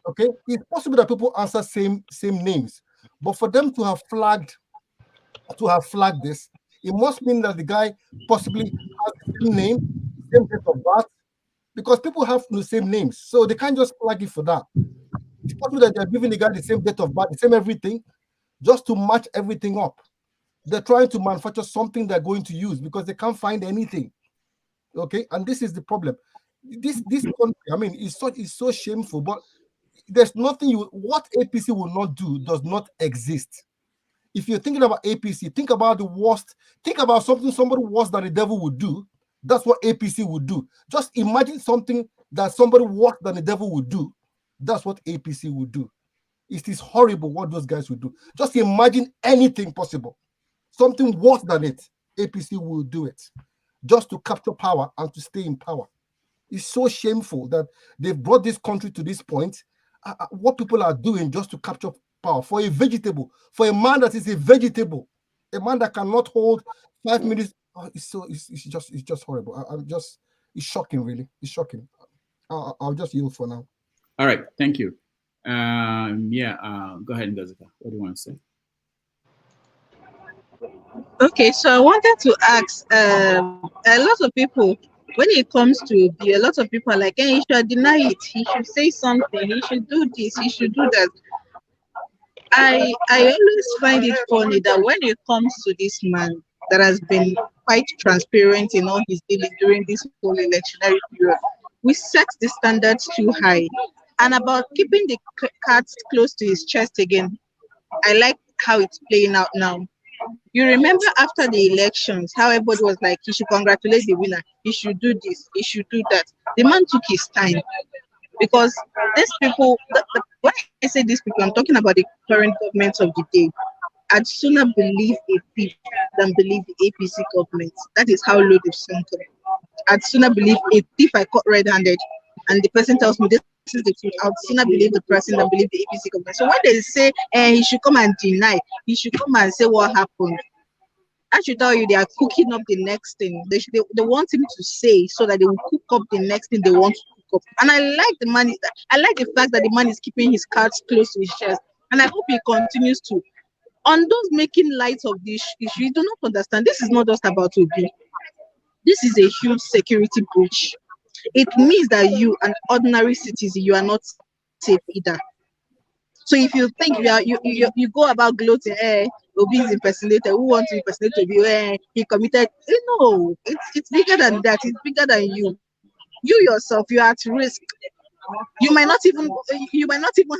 Okay, it's possible that people answer same names, but for them to have flagged this, it must mean that the guy possibly has the same name, same date of birth, because people have the same names, so they can't just flag it for that. It's possible that they're giving the guy the same date of birth, the same everything, just to match everything up. They're trying to manufacture something they're going to use because they can't find anything. Okay, and this is the problem. This country, I mean, it's so shameful, but there's nothing what APC will not do does not exist. If you're thinking about APC, think about the worst, think about somebody worse than the devil would do. That's what APC would do. Just imagine something that somebody worse than the devil would do. That's what APC would do. It is horrible what those guys would do. Just imagine anything possible. Something worse than it. APC will do it. Just to capture power and to stay in power. It's so shameful that they've brought this country to this point. What people are doing just to capture power for a vegetable, for a man that is a vegetable, a man that cannot hold 5 minutes. It's just horrible. It's shocking, really. It's shocking. I'll just yield for now. All right, thank you. Go ahead, Ngazika. What do you want to say? Okay, so I wanted to ask a lot of people, when it comes to Obi, a lot of people are like, hey, he should deny it, he should say something, he should do this, he should do that. I always find it funny that when it comes to this man that has been quite transparent in all his dealings during this whole electionary period, we set the standards too high. And about keeping the cards close to his chest again, I like how it's playing out now. You remember after the elections, how everybody was like, he should congratulate the winner, he should do this, he should do that. The man took his time, because these people, when I say these people, I'm talking about the current government of the day. I'd sooner believe a thief than believe the APC government. That is how low they've sunk. I'd sooner believe a thief I caught red-handed and the person tells me this is the truth. I'd sooner believe the person than believe the APC government. So when they say he should come and deny, he should come and say what happened, I should tell you they are cooking up the next thing. They want him to say so that they will cook up the next thing they want to cook up. And I like the man. I like the fact that the man is keeping his cards close to his chest. And I hope he continues to. On those making light of this issue, you do not understand. This is not just about Obi. This is a huge security breach. It means that you, an ordinary citizen, you are not safe either. So if you think you go about gloating, Obi is impersonated, who wants to impersonate Obi? He committed. No, it's bigger than that. It's bigger than you. You yourself, you are at risk. You might not even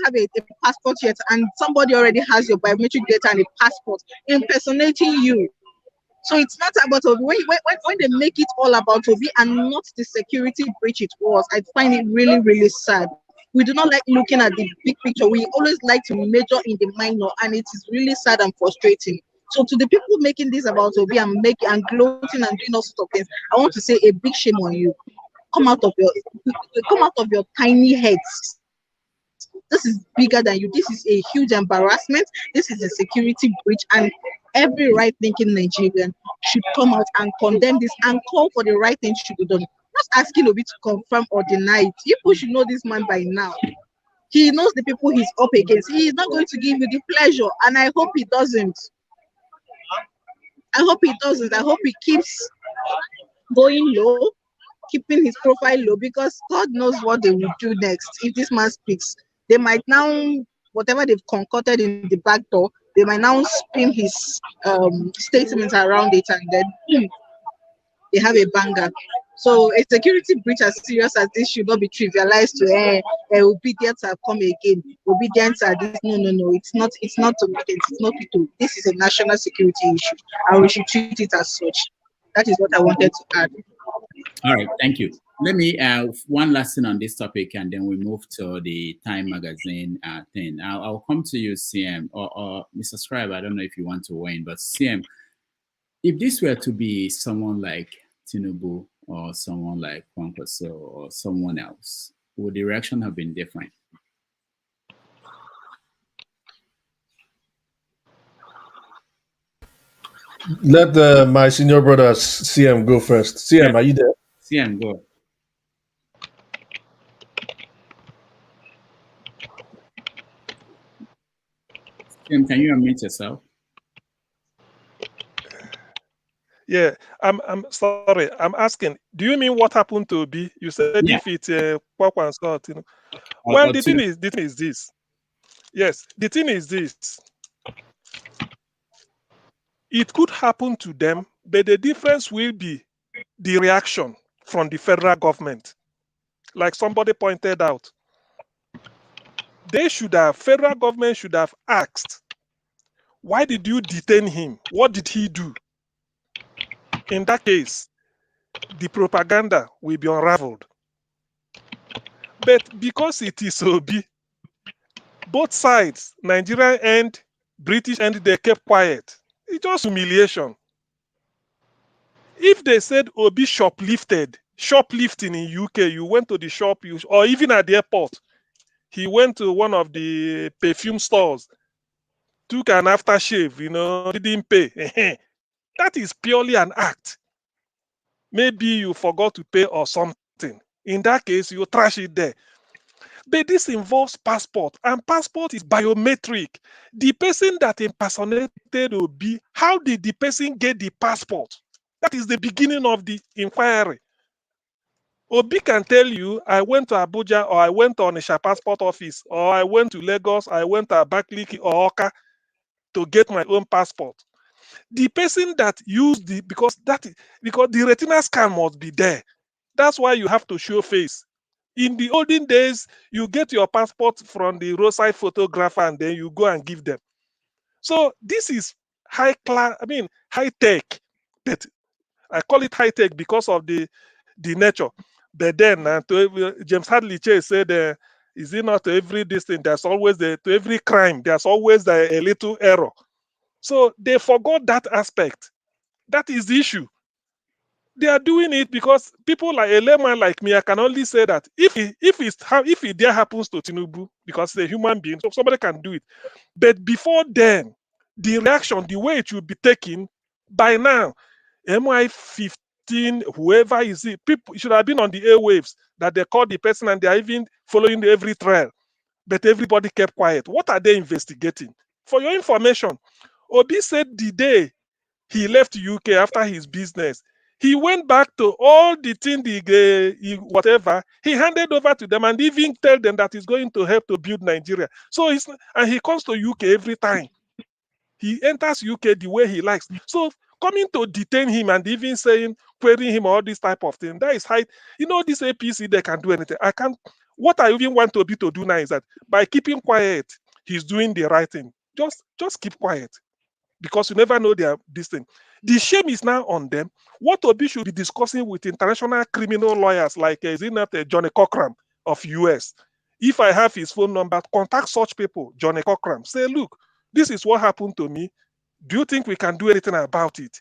have a passport yet, and somebody already has your biometric data and a passport impersonating you. So it's not about Obi. When they make it all about Obi and not the security breach it was, I find it really, really sad. We do not like looking at the big picture. We always like to major in the minor, and it is really sad and frustrating. So to the people making this about Obi and gloating and doing all sorts of things, I want to say a big shame on you. Come out of your tiny heads. This is bigger than you. This is a huge embarrassment. This is a security breach, and every right-thinking Nigerian should come out and condemn this and call for the right thing to be done. Not asking Obi to confirm or deny it. People should know this man by now. He knows the people he's up against. He is not going to give you the pleasure, and I hope he doesn't. I hope he keeps going low, keeping his profile low, because God knows what they will do next if this man speaks. They might now, whatever they've concocted in the back door, they might now spin his statements around it, and then boom, they have a banger. So a security breach as serious as this should not be trivialized to Obidients have come again. Obidients are this. No. It's not Obidients, it's not people. This is a national security issue, and we should treat it as such. That is what I wanted to add. All right, thank you. Let me one last thing on this topic, and then we move to the Time Magazine thing. I'll come to you, CM, or Mr. Scribe. I don't know if you want to weigh in, but CM, if this were to be someone like Tinubu or someone like Kwankwaso or someone else, would the reaction have been different? Let my senior brother CM go first. CM, are you there? CM, go. CM, can you unmute yourself? Yeah, I'm sorry. I'm asking, do you mean what happened to Obi? You said if it's Kwakwa and Scott, you know. Well, the thing is this. Yes, the thing is this. It could happen to them, but the difference will be the reaction from the federal government. Like somebody pointed out, federal government should have asked, why did you detain him? What did he do? In that case, the propaganda will be unraveled. But because it is Obi, both sides, Nigerian and British end, they kept quiet. It's just humiliation. If they said Obi shoplifting in UK, you went to the shop, or even at the airport, he went to one of the perfume stores, took an aftershave, didn't pay. That is purely an act. Maybe you forgot to pay or something. In that case, you trash it there. But this involves passport, and passport is biometric. The person that impersonated Obi, how did the person get the passport? That is the beginning of the inquiry. Obi can tell you, I went to Abuja, or I went to Onisha passport office, or I went to Lagos, I went to Abakaliki or Oka to get my own passport. The person that used because the retina scan must be there. That's why you have to show face. In the olden days, you get your passport from the roadside photographer and then you go and give them. So this is high tech, but I call it high tech because of the nature. But then James Hadley Chase said, is it not to every distance, there's always to every crime, there's always a little error. So they forgot that aspect. That is the issue. They are doing it because people like a layman like me, I can only say that if it there happens to Tinubu, because he's a human being, so somebody can do it. But before then, the reaction, the way it will be taken, by now, MI15, whoever is it, people should have been on the airwaves that they called the person and they are even following every trial. But everybody kept quiet. What are they investigating? For your information, Obi said the day he left UK after his business, he went back to all the things, whatever, he handed over to them and even tell them that he's going to help to build Nigeria. So he comes to UK every time. He enters UK the way he likes. So coming to detain him and even querying him, all this type of thing, that is high. This APC, they can do anything. What I even want Obi to do now is that by keeping quiet, he's doing the right thing. Just keep quiet, because you never know this thing. The shame is now on them. What Obi should be discussing with international criminal lawyers like Johnny Cochran of US. If I have his phone number, contact such people, Johnny Cochran. Say, look, this is what happened to me. Do you think we can do anything about it?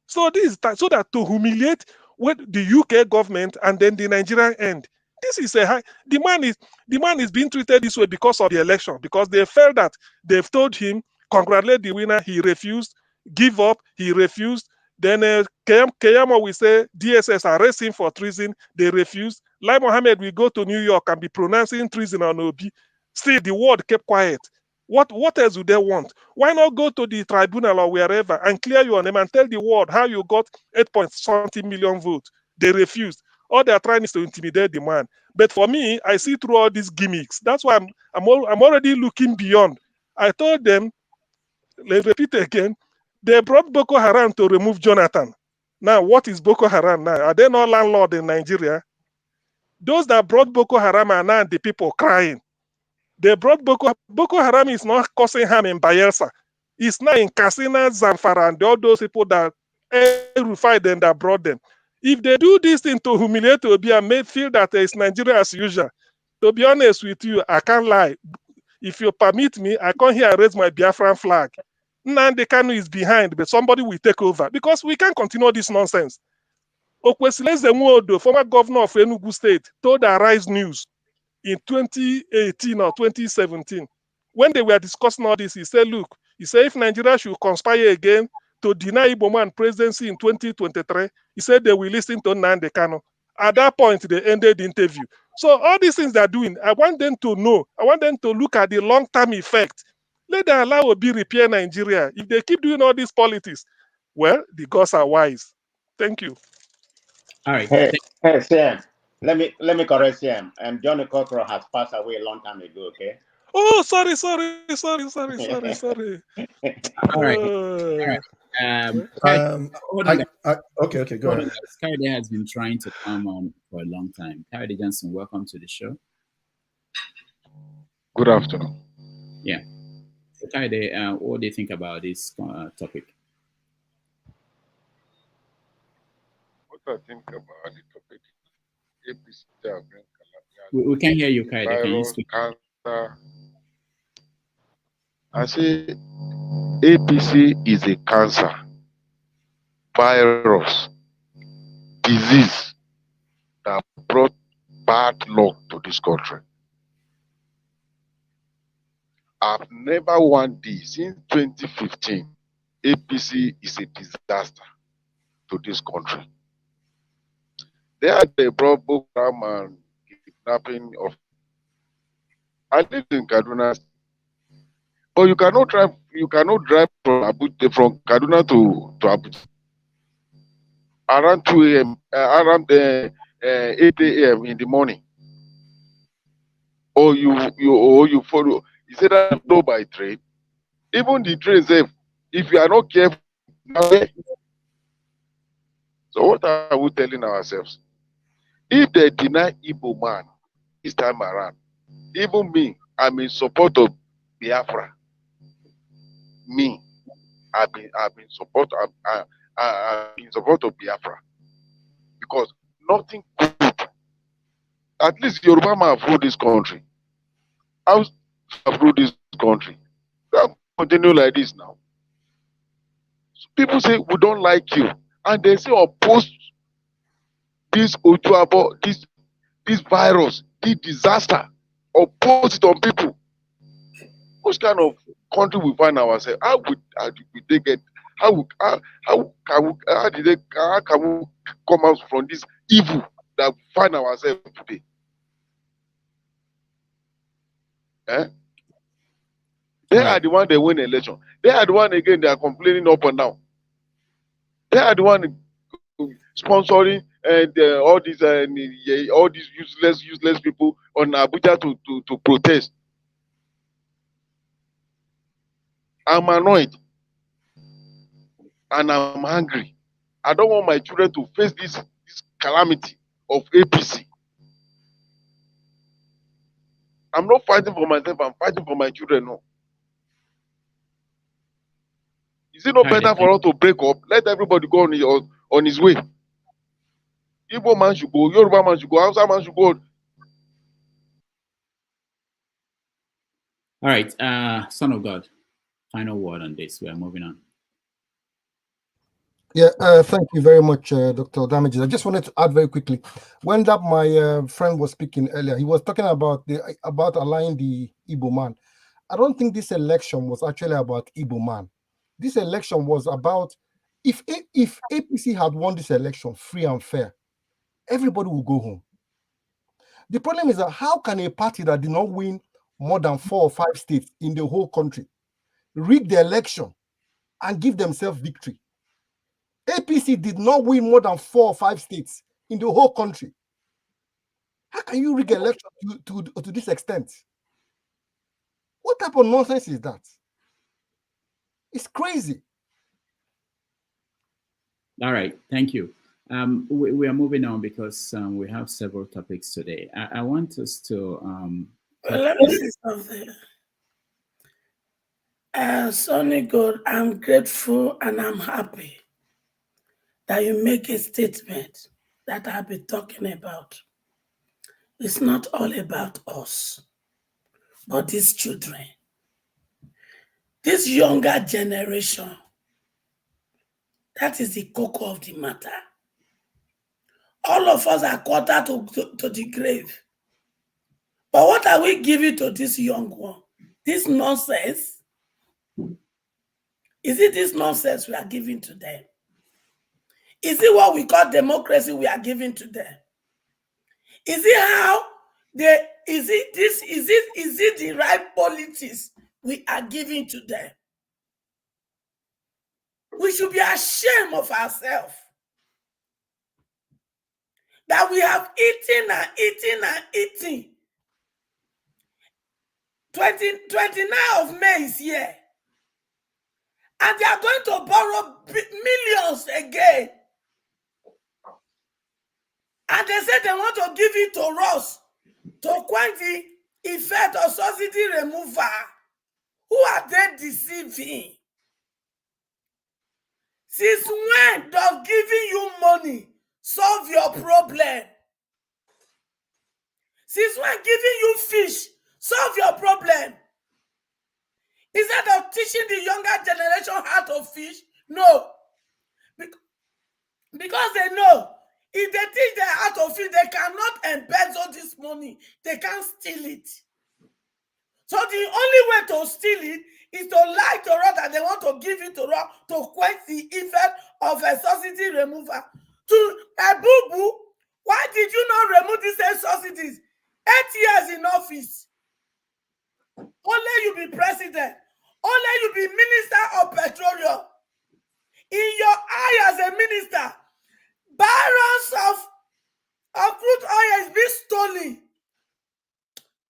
So this is so that to humiliate the UK government and then the Nigerian end. This is the man is being treated this way because of the election, because they felt that they've told him, congratulate the winner, he refused, give up, he refused. Then Keyamo will say DSS arrest him for treason, they refused. Lai Mohammed will go to New York and be pronouncing treason on Obi. Still, the world kept quiet. What else do they want? Why not go to the tribunal or wherever and clear your name and tell the world how you got 8.something million votes? They refused. All they are trying is to intimidate the man. But for me, I see through all these gimmicks. That's why I'm already looking beyond. I told them, let's repeat again, they brought Boko Haram to remove Jonathan. Now, what is Boko Haram now? Are they not landlord in Nigeria? Those that brought Boko Haram are now the people crying. They brought Boko Haram is not causing harm in Bayelsa. It's now in Katsina, Zamfara, and all those people that Rufai them that brought them. If they do this thing to humiliate Obi and make feel that it's Nigeria as usual, to be honest with you, I can't lie. If you permit me, I come here and raise my Biafran flag. Nnamdi Kanu is behind, but somebody will take over because we can't continue this nonsense. Okwesili Nwodo, former governor of Enugu State, told Arise News in 2018 or 2017, when they were discussing all this, he said, look, if Nigeria should conspire again to deny Igbo man presidency in 2023, he said they will listen to Nnamdi Kanu. At that point, they ended the interview. So all these things they're doing, I want them to know, I want them to look at the long-term effect. Let them allow Obi repair Nigeria. If they keep doing all these politics, well, the gods are wise. Thank you. All right. Hey, Sam. Let me correct Sam. Johnny Cockrell has passed away a long time ago. Okay. Oh, sorry. All right. Okay, go ahead. Kayode has been trying to come on for a long time. Kayode Johnson, welcome to the show. Good afternoon. Yeah. So Kayode, what do you think about this topic? What I think about the topic, APC we can hear you, Kayode. Can you speak? Cancer. I say APC is a cancer, virus, disease that brought bad luck to this country. I've never won this since 2015. APC is a disaster to this country. They brought Boko Haram and kidnapping of. I live in Kaduna, but you cannot drive from Kaduna to Abuja around 2 a.m. Around 8 a.m. in the morning, or you follow. You say that you go by train. Even the train safe, if you are not careful. So what are we telling ourselves? If they deny Igbo man this time around, even me, I'm in support of Biafra. Me, I've been in support of Biafra because nothing good. At least Yoruba man have ruled this country. I have ruled this country. We can't continue like this now. So people say we don't like you, and they say oppose this Ojuabo, this virus, this disaster, oppose it on people. Which kind of country we find ourselves? How did they get? How can we come out from this evil that we find ourselves today? They are the one that win the election. They are the one again. They are complaining up and down. They are the one sponsoring and all these useless people on Abuja to protest. I'm annoyed and I'm angry. I don't want my children to face this calamity of APC. I'm not fighting for myself, I'm fighting for my children. No. Is it not better for us to break up? Let everybody go on his way. Igbo man should go, Yoruba man should go, Hausa man should go. All right, Son of God, final word on this. We are moving on. Yeah, thank you very much, Dr. Damages. I just wanted to add very quickly. When that my friend was speaking earlier, he was talking about allowing the Igbo man. I don't think this election was actually about Igbo man. This election was about if APC had won this election free and fair, everybody will go home. The problem is that how can a party that did not win more than 4 or 5 states in the whole country rig the election and give themselves victory? APC did not win more than 4 or 5 states in the whole country. How can you rig election to this extent? What type of nonsense is that? It's crazy. All right, thank you. We are moving on because we have several topics today. I want us to... let me say something. Sonny God, I'm grateful and I'm happy. that you make a statement that I've been talking about. It's not all about us, but these children, this younger generation. That is the core of the matter. All of us are quarter to the grave. But what are we giving to this young one? This nonsense? Is it this nonsense we are giving to them? Is it what we call democracy we are giving to them? Is it how they is it the right politics we are giving to them? We should be ashamed of ourselves that we have eaten and eaten and eaten. 29 of May is here. And they are going to borrow millions again. And they say they want to give it to us to quench the effect of subsidy removal. Who are they deceiving? Since when does giving you money solve your problem? Since when giving you fish solve your problem? Instead of teaching the younger generation how to fish, no. Because they know if they teach them how to fish, they cannot embezzle this money. They can't steal it. So the only way to steal it is to lie to us that they want to give it to us to quench the effect of a subsidy removal. To a boo-boo, why did you not remove these subsidies? 8 years in office. Only you be president. Only you be minister of petroleum. In your eye as a minister, barrels of crude oil is being stolen.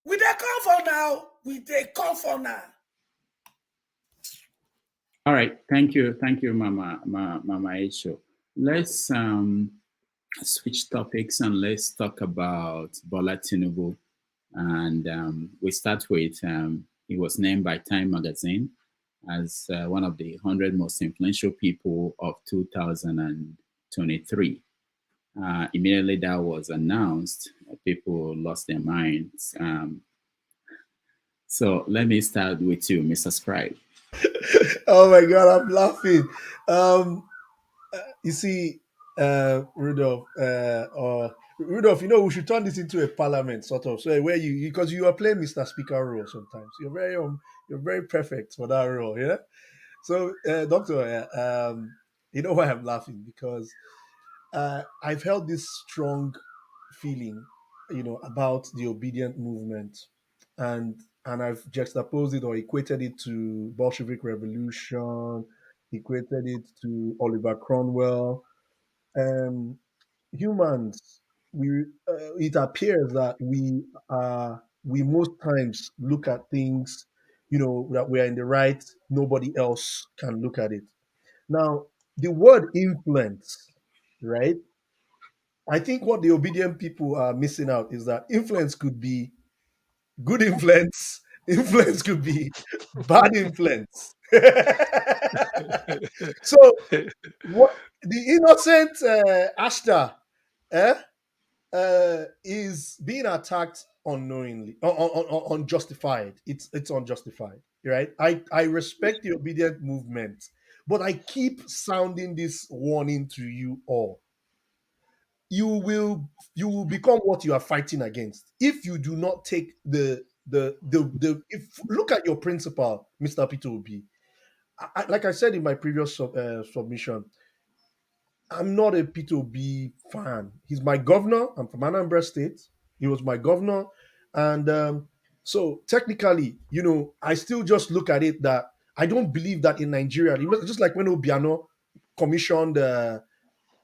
Will they come for now? Will they come for now? All right, thank you, Mama Aisho. Let's switch topics and let's talk about Bola Tinubu. And we start with he was named by Time magazine as one of the 100 most influential people of 2023. Immediately that was announced, people lost their minds. So let me start with you, Mr. Scribe. Oh my God, I'm laughing. You see, Rudolph, Rudolph, you know, we should turn this into a parliament sort of. So where you because you are playing Mr. Speaker role sometimes. You're very perfect for that role, yeah. So, Doctor, you know why I'm laughing? Because I've held this strong feeling, you know, about the obedient movement, and I've juxtaposed it or equated it to Bolshevik Revolution, equated it to Oliver Cromwell. Humans, it appears that we most times look at things, you know, that we're in the right, nobody else can look at it. Now, the word influence, right? I think what the obedient people are missing out is that influence could be good influence, influence could be bad influence. So, what the innocent Astha is being attacked unknowingly, unjustified. It's unjustified, right? I respect the obedient movement, but I keep sounding this warning to you all. You will become what you are fighting against if you do not take the if look at your principal, Mr. Peter Obi. Like I said in my previous submission, I'm not a Peter Obi fan. He's my governor. I'm from Anambra State. He was my governor, and so technically, you know, I still just look at it that I don't believe that in Nigeria, it was just like when Obiano commissioned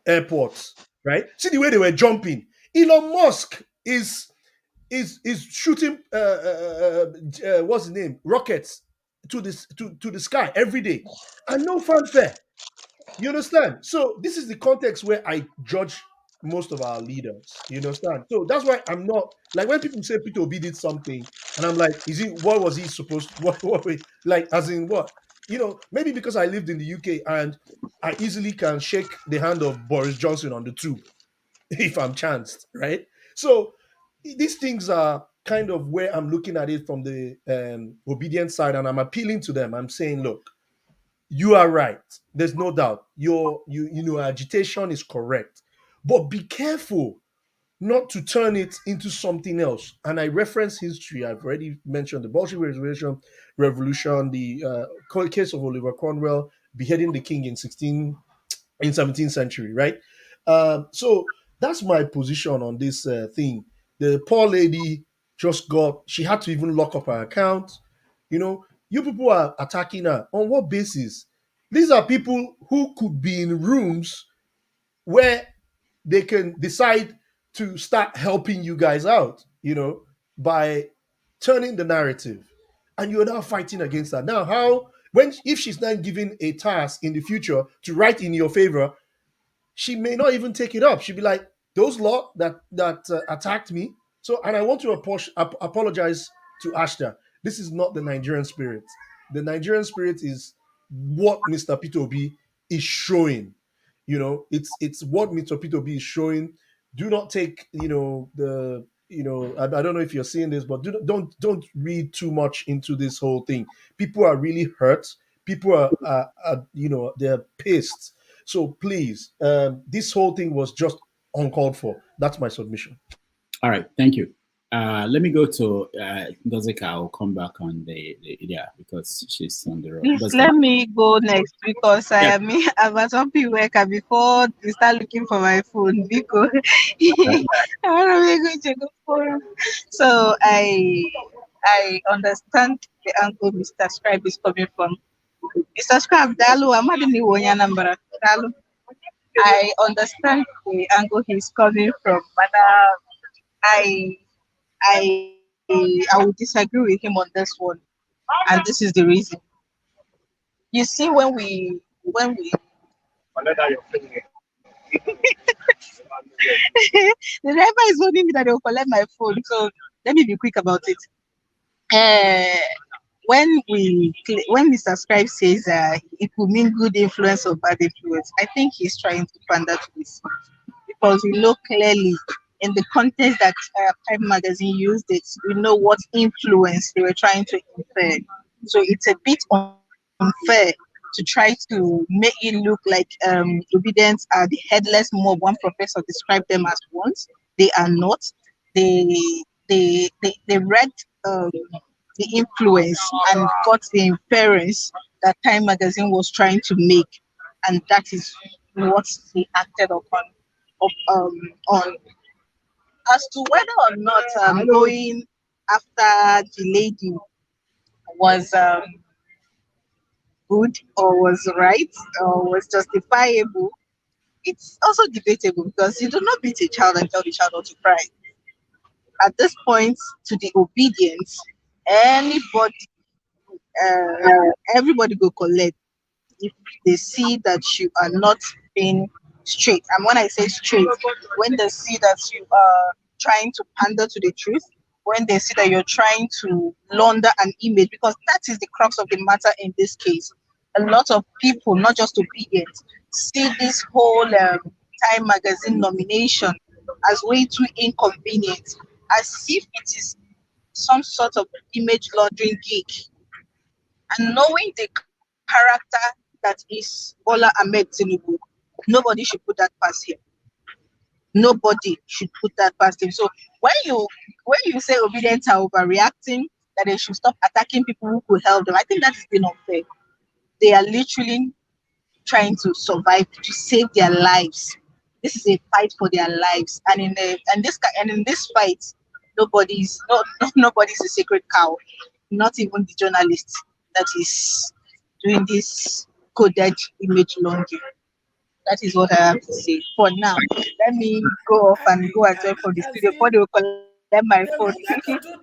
airports, right? See the way they were jumping. Elon Musk is shooting what's the name, rockets to the sky every day, and no fanfare. You understand? So this is the context where I judge most of our leaders. You understand? So that's why I'm not like when people say Peter Obi did something, and I'm like, is he? What was he supposed? What? Like, as in what? maybe because I lived in the UK and I easily can shake the hand of Boris Johnson on the tube if I'm chanced, right? So these things are kind of where I'm looking at it from the obedient side, and I'm appealing to them. I'm saying, look, you are right. There's no doubt. Your agitation is correct, but be careful not to turn it into something else. And I reference history. I've already mentioned the Bolshevik Revolution, the case of Oliver Cromwell beheading the king in 17th century, right? So that's my position on this thing. The poor lady she had to even lock up her account. You people are attacking her. On what basis? These are people who could be in rooms where they can decide to start helping you guys out, by turning the narrative. And you're now fighting against that. Now, if she's not given a task in the future to write in your favor, she may not even take it up. She'll be like, those lot that attacked me. So, and I want to apologize to Astha. This is not the Nigerian spirit. The Nigerian spirit is what Mr. Peter Obi is showing. It's what Mr. Peter Obi is showing. Do not take, I don't know if you're seeing this, but don't read too much into this whole thing. People are really hurt. People are they're pissed. So please, this whole thing was just uncalled for. That's my submission. All right, thank you. Let me go to Dozika. I'll come back on the because she's on the road. Please let me go next because I am a zombie worker before you start looking for my phone because I want to go for. So I understand the angle Mr. Scribe is coming from. Mr. Scribe, Dalu, I'm not in Anambra. Dalu. I understand the angle he's coming from, but I would disagree with him on this one, and this is the reason. You see, when we the driver is warning me that they will collect my phone, so let me be quick about it. When Mr. Scribe says it will mean good influence or bad influence, I think he's trying to pander to this because we know clearly in the context that Time Magazine used it, we know what influence they were trying to infer. So it's a bit unfair to try to make it look like Obidients are the headless mob. One professor described them as ones. They are not. They read the influence and got the inference that Time Magazine was trying to make, and that is what they acted upon. On as to whether or not going after the lady was good or was right or was justifiable, it's also debatable because you do not beat a child and tell the child not to cry. At this point, to the obedience, everybody go collect if they see that you are not being straight. And when I say straight, when they see that you are trying to pander to the truth, when they see that you're trying to launder an image, because that is the crux of the matter in this case. A lot of people, not just obedient, see this whole Time Magazine nomination as way too inconvenient, as if it is some sort of image laundering gig. And knowing the character that is Bola Tinubu, nobody should put that past him. Nobody should put that past him. So when you say Obidients are overreacting, that they should stop attacking people who could help them, I think that is being unfair. They are literally trying to survive, to save their lives. This is a fight for their lives, and in this fight, nobody's a sacred cow, not even the journalist that is doing this coded image laundering. That is what I have to say for now. Let me go off and go and join from the studio before they will collect my phone. They wanted to do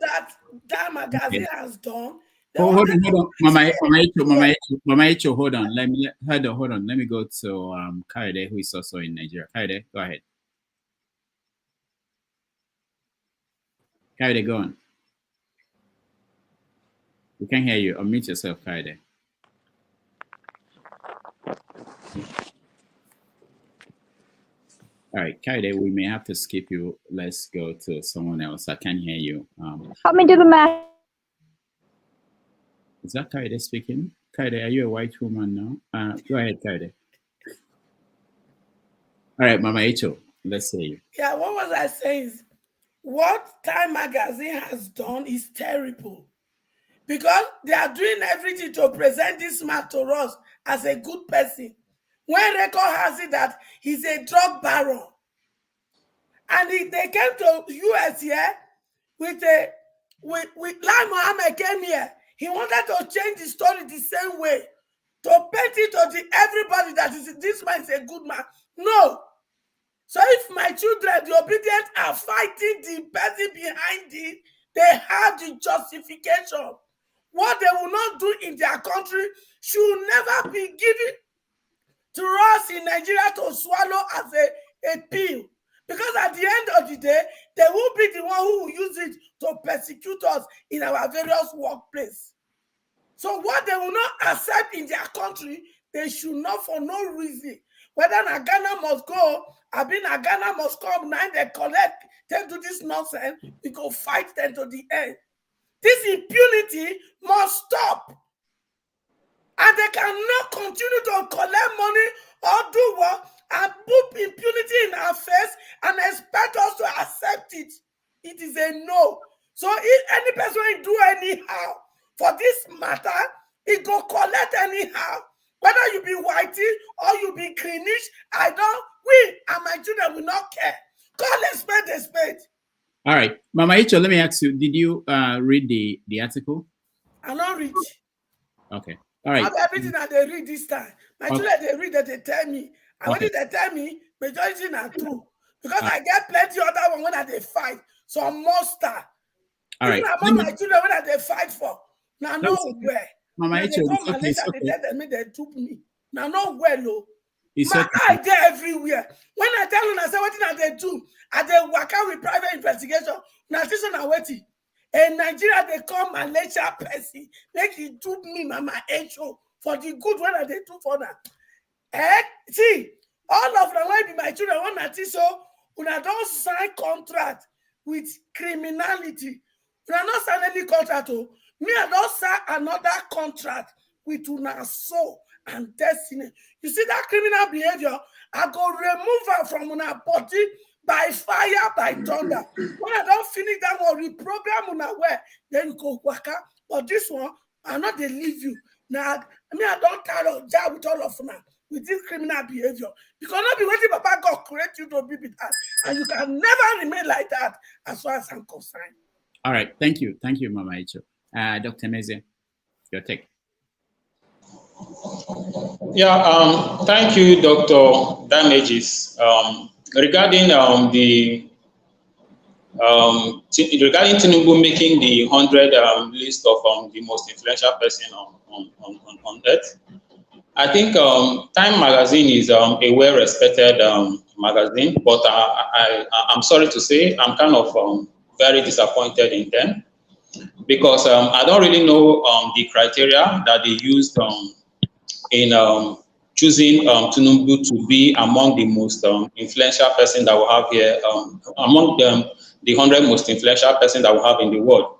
that magazine has done. Hold on. Mama Echo, hold on. Hold on. Let me go to Kaide, who is also in Nigeria. Kaide, go ahead. Kaide, go on. We can't hear you. Unmute yourself, Kaide. All right, Kaide, we may have to skip you. Let's go to someone else. I can't hear you. Come into the match. Is that Kaide speaking? Kaide, are you a white woman now? Go ahead, Kaide. All right, Mama Echo, let's hear you. Yeah, what was I saying? What Time Magazine has done is terrible, because they are doing everything to present this man to us as a good person, when record has it that he's a drug baron. And they came to US here with Lai Mohammed came here. He wanted to change the story the same way, to paint it to everybody that this man is a good man. No. So if my children, the Obidients, are fighting the person behind it, they have the justification. What they will not do in their country should never be given to us in Nigeria to swallow as a pill. Because at the end of the day, they will be the one who will use it to persecute us in our various workplaces. So what they will not accept in their country, they should not, for no reason. Whether Ghana must go, Ghana must come, now they collect, they do this nonsense, we go fight them to the end. This impunity must stop. And they cannot continue to collect money or do what and put impunity in our face and expect us to accept it. It is a no. So if any person do anyhow for this matter, it go collect anyhow. Whether you be whitey or you be greenish, we and my children will not care. Call a spade a spade. All right. Mama Icho, let me ask you, did you read the article? I don't read. Okay. All right. I have everything that they read this time. My children, they read that they tell me. And when they tell me, majority are true. Because I get plenty other one when they fight. Some monster. All right. Even among my children when they fight for. Now nowhere. Mama Icho, they come and they tell me they troop me. Now nowhere, no. My eye there everywhere. When I tell you, I say, what did they do? And they work out with private investigation. Now this one I'm waiting. In Nigeria, they call Malaysia person. Make it troop me, Mama Echo, for the good one that they do for them. See, all of them will be my children. When I see so, when I don't sign contract with criminality, when I not sign any contract, me I don't sign another contract with una soul and destiny. You see that criminal behavior, I go remove her from una body by fire, by thunder. When I don't finish that one, reprogram una where, then you go waka. But this one, I not they leave you. Now, I don't tell of job with all of them with this criminal behavior. Because not be waiting Papa God create you to be with us. And you can never remain like that as far as I'm concerned. All right. Thank you. Thank you, Mama Icho. Dr. Meze, your take. Yeah, thank you, Dr. Damages. Regarding regarding Tinubu making the 100 list of the most influential person on earth, I think Time Magazine is a well-respected magazine, but I'm sorry to say I'm kind of very disappointed in them because I don't really know the criteria that they used in choosing Tinubu to be among the most influential person that we have here, among the 100 most influential person that we have in the world.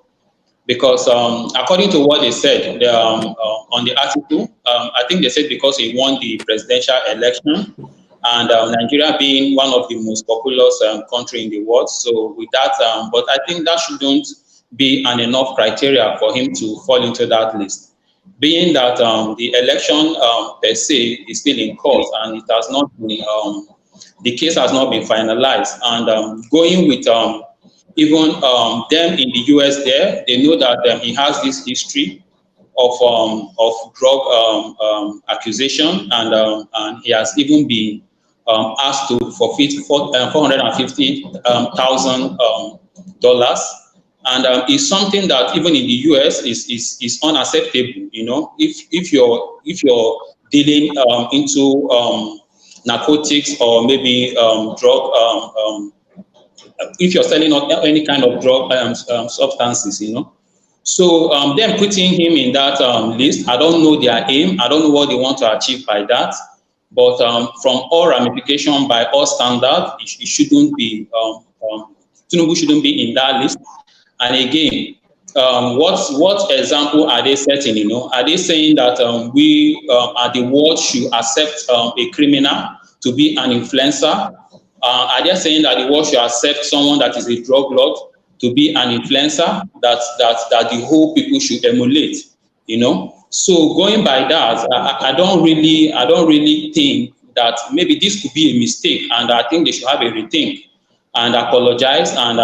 Because according to what they said on the article, I think they said because he won the presidential election and Nigeria being one of the most populous country in the world. So with that, but I think that shouldn't be an enough criteria for him to fall into that list. Being that the election per se is still in court and it has not been, the case has not been finalized. And going with even them in the US there, they know that he has this history of drug accusation, and he has even been asked to forfeit $450,000, and it's something that even in the US is unacceptable. You know, if you're dealing into narcotics or maybe drug. If you're selling any kind of drug substances, you know, So them putting him in that list, I don't know their aim. I don't know what they want to achieve by that. But from all ramification, by all standards, it shouldn't be, Tinubu shouldn't be in that list. And again, what example are they setting? You know, are they saying that we at the world should accept a criminal to be an influencer? Are they saying that the world should accept someone that is a drug lord to be an influencer that the whole people should emulate? You know, so going by that, I don't really think that maybe this could be a mistake, and I think they should have a rethink and apologize and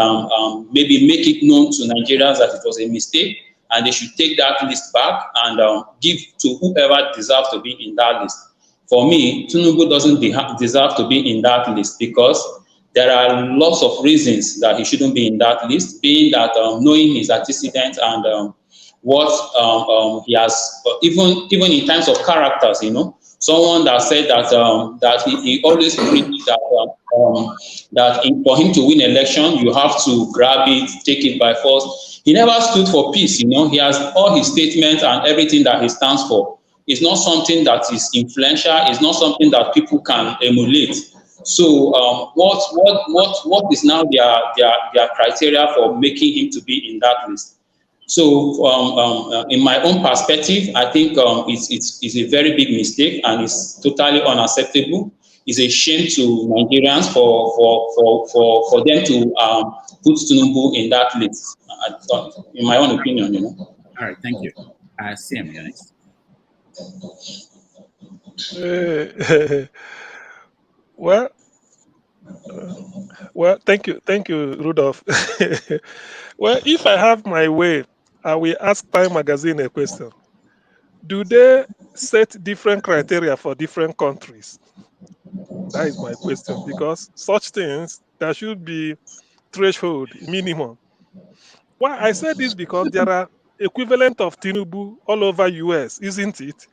maybe make it known to Nigerians that it was a mistake, and they should take that list back and give to whoever deserves to be in that list. For me, Tinubu doesn't deserve to be in that list because there are lots of reasons that he shouldn't be in that list, being that knowing his antecedents and what he has, even in terms of characters, you know, someone that said that that he always preached that for him to win election, you have to grab it, take it by force. He never stood for peace, you know. He has all his statements and everything that he stands for. It's not something that is influential. It's not something that people can emulate. So what is now their criteria for making him to be in that list? So in my own perspective, I think it's a very big mistake and it's totally unacceptable. It's a shame to Nigerians for them to put Tinubu in that list. In my own opinion, you know. All right, thank you. CM, you're next. Well, thank you, Rudolph. Well, if I have my way, I will ask Time Magazine a question. Do they set different criteria for different countries? That is my question, because such things, there should be threshold, minimum. Why I say this because there are equivalent of Tinubu all over US, isn't it?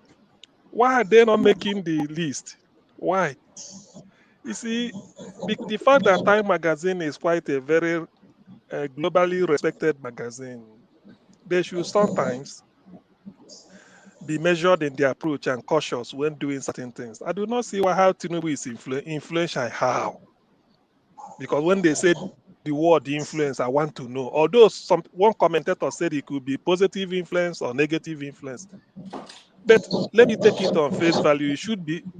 Why are they not making the list? Why? You see, the fact that Time Magazine is quite a very globally respected magazine, they should sometimes be measured in their approach and cautious when doing certain things. I do not see how Tinubu is influential. How? Because when they say the word influence, I want to know. Although one commentator said it could be positive influence or negative influence. But let me take it on face value.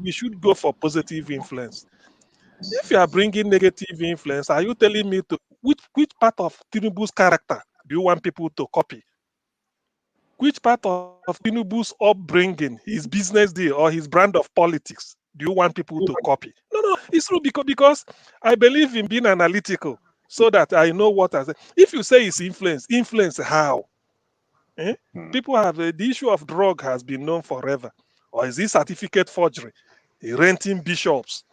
We should go for positive influence. If you are bringing negative influence, are you telling me to which part of Tinubu's character do you want people to copy? Which part of Tinubu's upbringing, his business deal, or his brand of politics do you want people to copy? No, it's true because I believe in being analytical so that I know what I say. If you say it's influence how? People have the issue of drug has been known forever. Or is it certificate forgery? Renting bishops,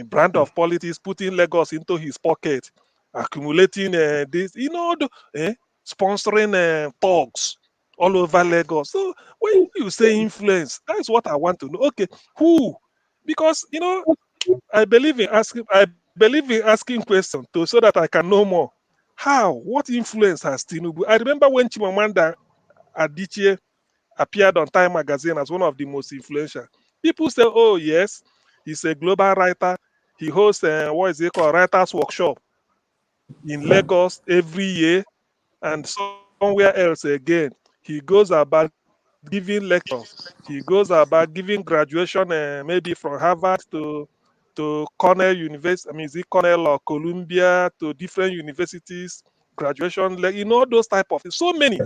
brand of politics, putting Lagos into his pocket, accumulating this, sponsoring thugs all over Lagos. So when you say influence, that's what I want to know. Okay, who? Because I believe in asking questions so that I can know more. How? What influence has Tinubu? I remember when Chimamanda Adichie appeared on Time Magazine as one of the most influential. People say, oh, yes, he's a global writer. He hosts, writers workshop in Lagos every year. And somewhere else again, he goes about giving lectures. He goes about giving graduation, maybe from Harvard to Cornell University. I mean, is it Cornell or Columbia, to different universities, graduation, those type of things. So many.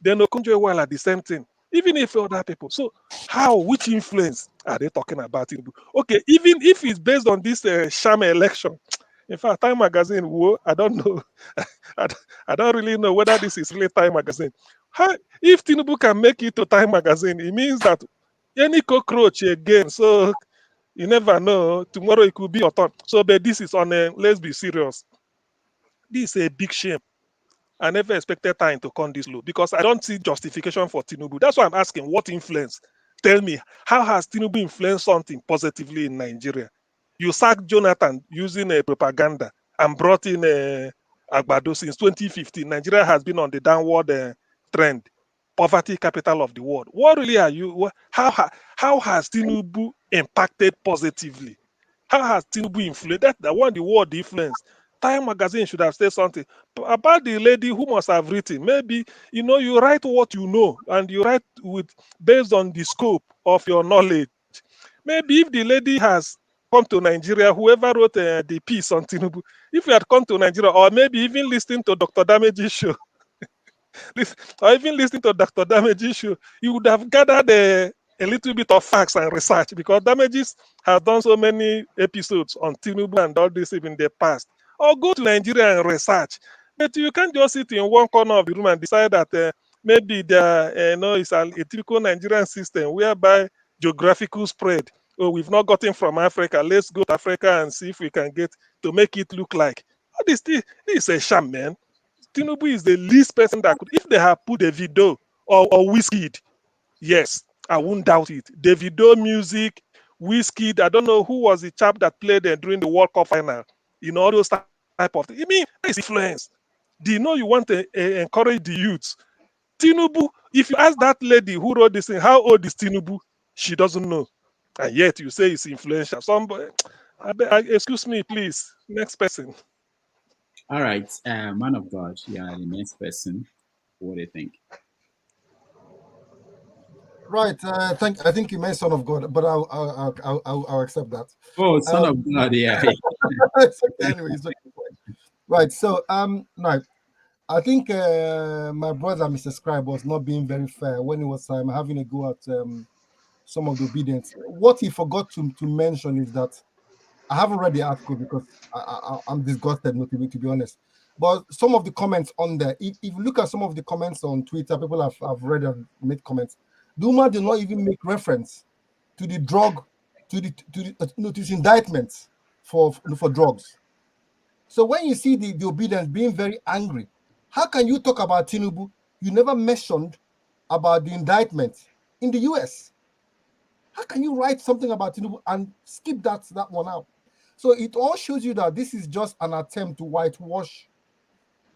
They know Kunjo well at the same thing, even if other people. So which influence are they talking about? Okay, even if it's based on this sham election, in fact, Time Magazine, I don't know. I don't really know whether this is really Time Magazine. If Tinubu can make it to Time Magazine, it means that any cockroach again. So you never know. Tomorrow it could be your turn. So, but this is on let's be serious. This is a big shame. I never expected time to come this low because I don't see justification for Tinubu. That's why I'm asking, what influence? Tell me, how has Tinubu influenced something positively in Nigeria? You sacked Jonathan using a propaganda and brought in Agbado since 2015. Nigeria has been on the downward trend, poverty capital of the world. What really are you? How has Tinubu impacted positively? How has Tinubu influenced? That's the one the world influence. Time magazine should have said something about the lady who must have written. Maybe you write what you know, and you write with based on the scope of your knowledge. Maybe if the lady has come to Nigeria, whoever wrote the piece on Tinubu, if you had come to Nigeria, or maybe even listening to Dr. Damage's show, or even listening to Dr. Damage's show, you would have gathered a little bit of facts and research, because Damages has done so many episodes on Tinubu and all this in the past. Or go to Nigeria and research. But you can't just sit in one corner of the room and decide that maybe it's a typical Nigerian system whereby geographical spread. Oh, we've not gotten from Africa. Let's go to Africa and see if we can get to make it look like. Oh, this is a sham, man. Tinubu is the least person that could, if they have put a video or Wizkid, yes, I won't doubt it. Davido music, Wizkid, I don't know who was the chap that played during the World Cup final. All those type of things. I mean, that is influence. Do you know you want to encourage the youth? Tinubu, if you ask that lady who wrote this thing, how old is Tinubu? She doesn't know. And yet you say it's influential. Somebody, excuse me, please. Next person. All right, man of God, yeah, the next person. What do you think? Right. I think you meant son of God, but I'll accept that. Oh, son of God, yeah. It's okay, anyway, it's okay. Right. So right. I think my brother, Mr. Scribe, was not being very fair when he was having a go at some of the Obidients. What he forgot to mention is that I haven't read the article because I'm disgusted, not to be honest. But some of the comments on there, if you look at some of the comments on Twitter, people have read and made comments. Duma did not even make reference to the drug, to this indictment for drugs. So when you see the Obidients being very angry, how can you talk about Tinubu? You never mentioned about the indictment in the US. How can you write something about Tinubu and skip that one out? So it all shows you that this is just an attempt to whitewash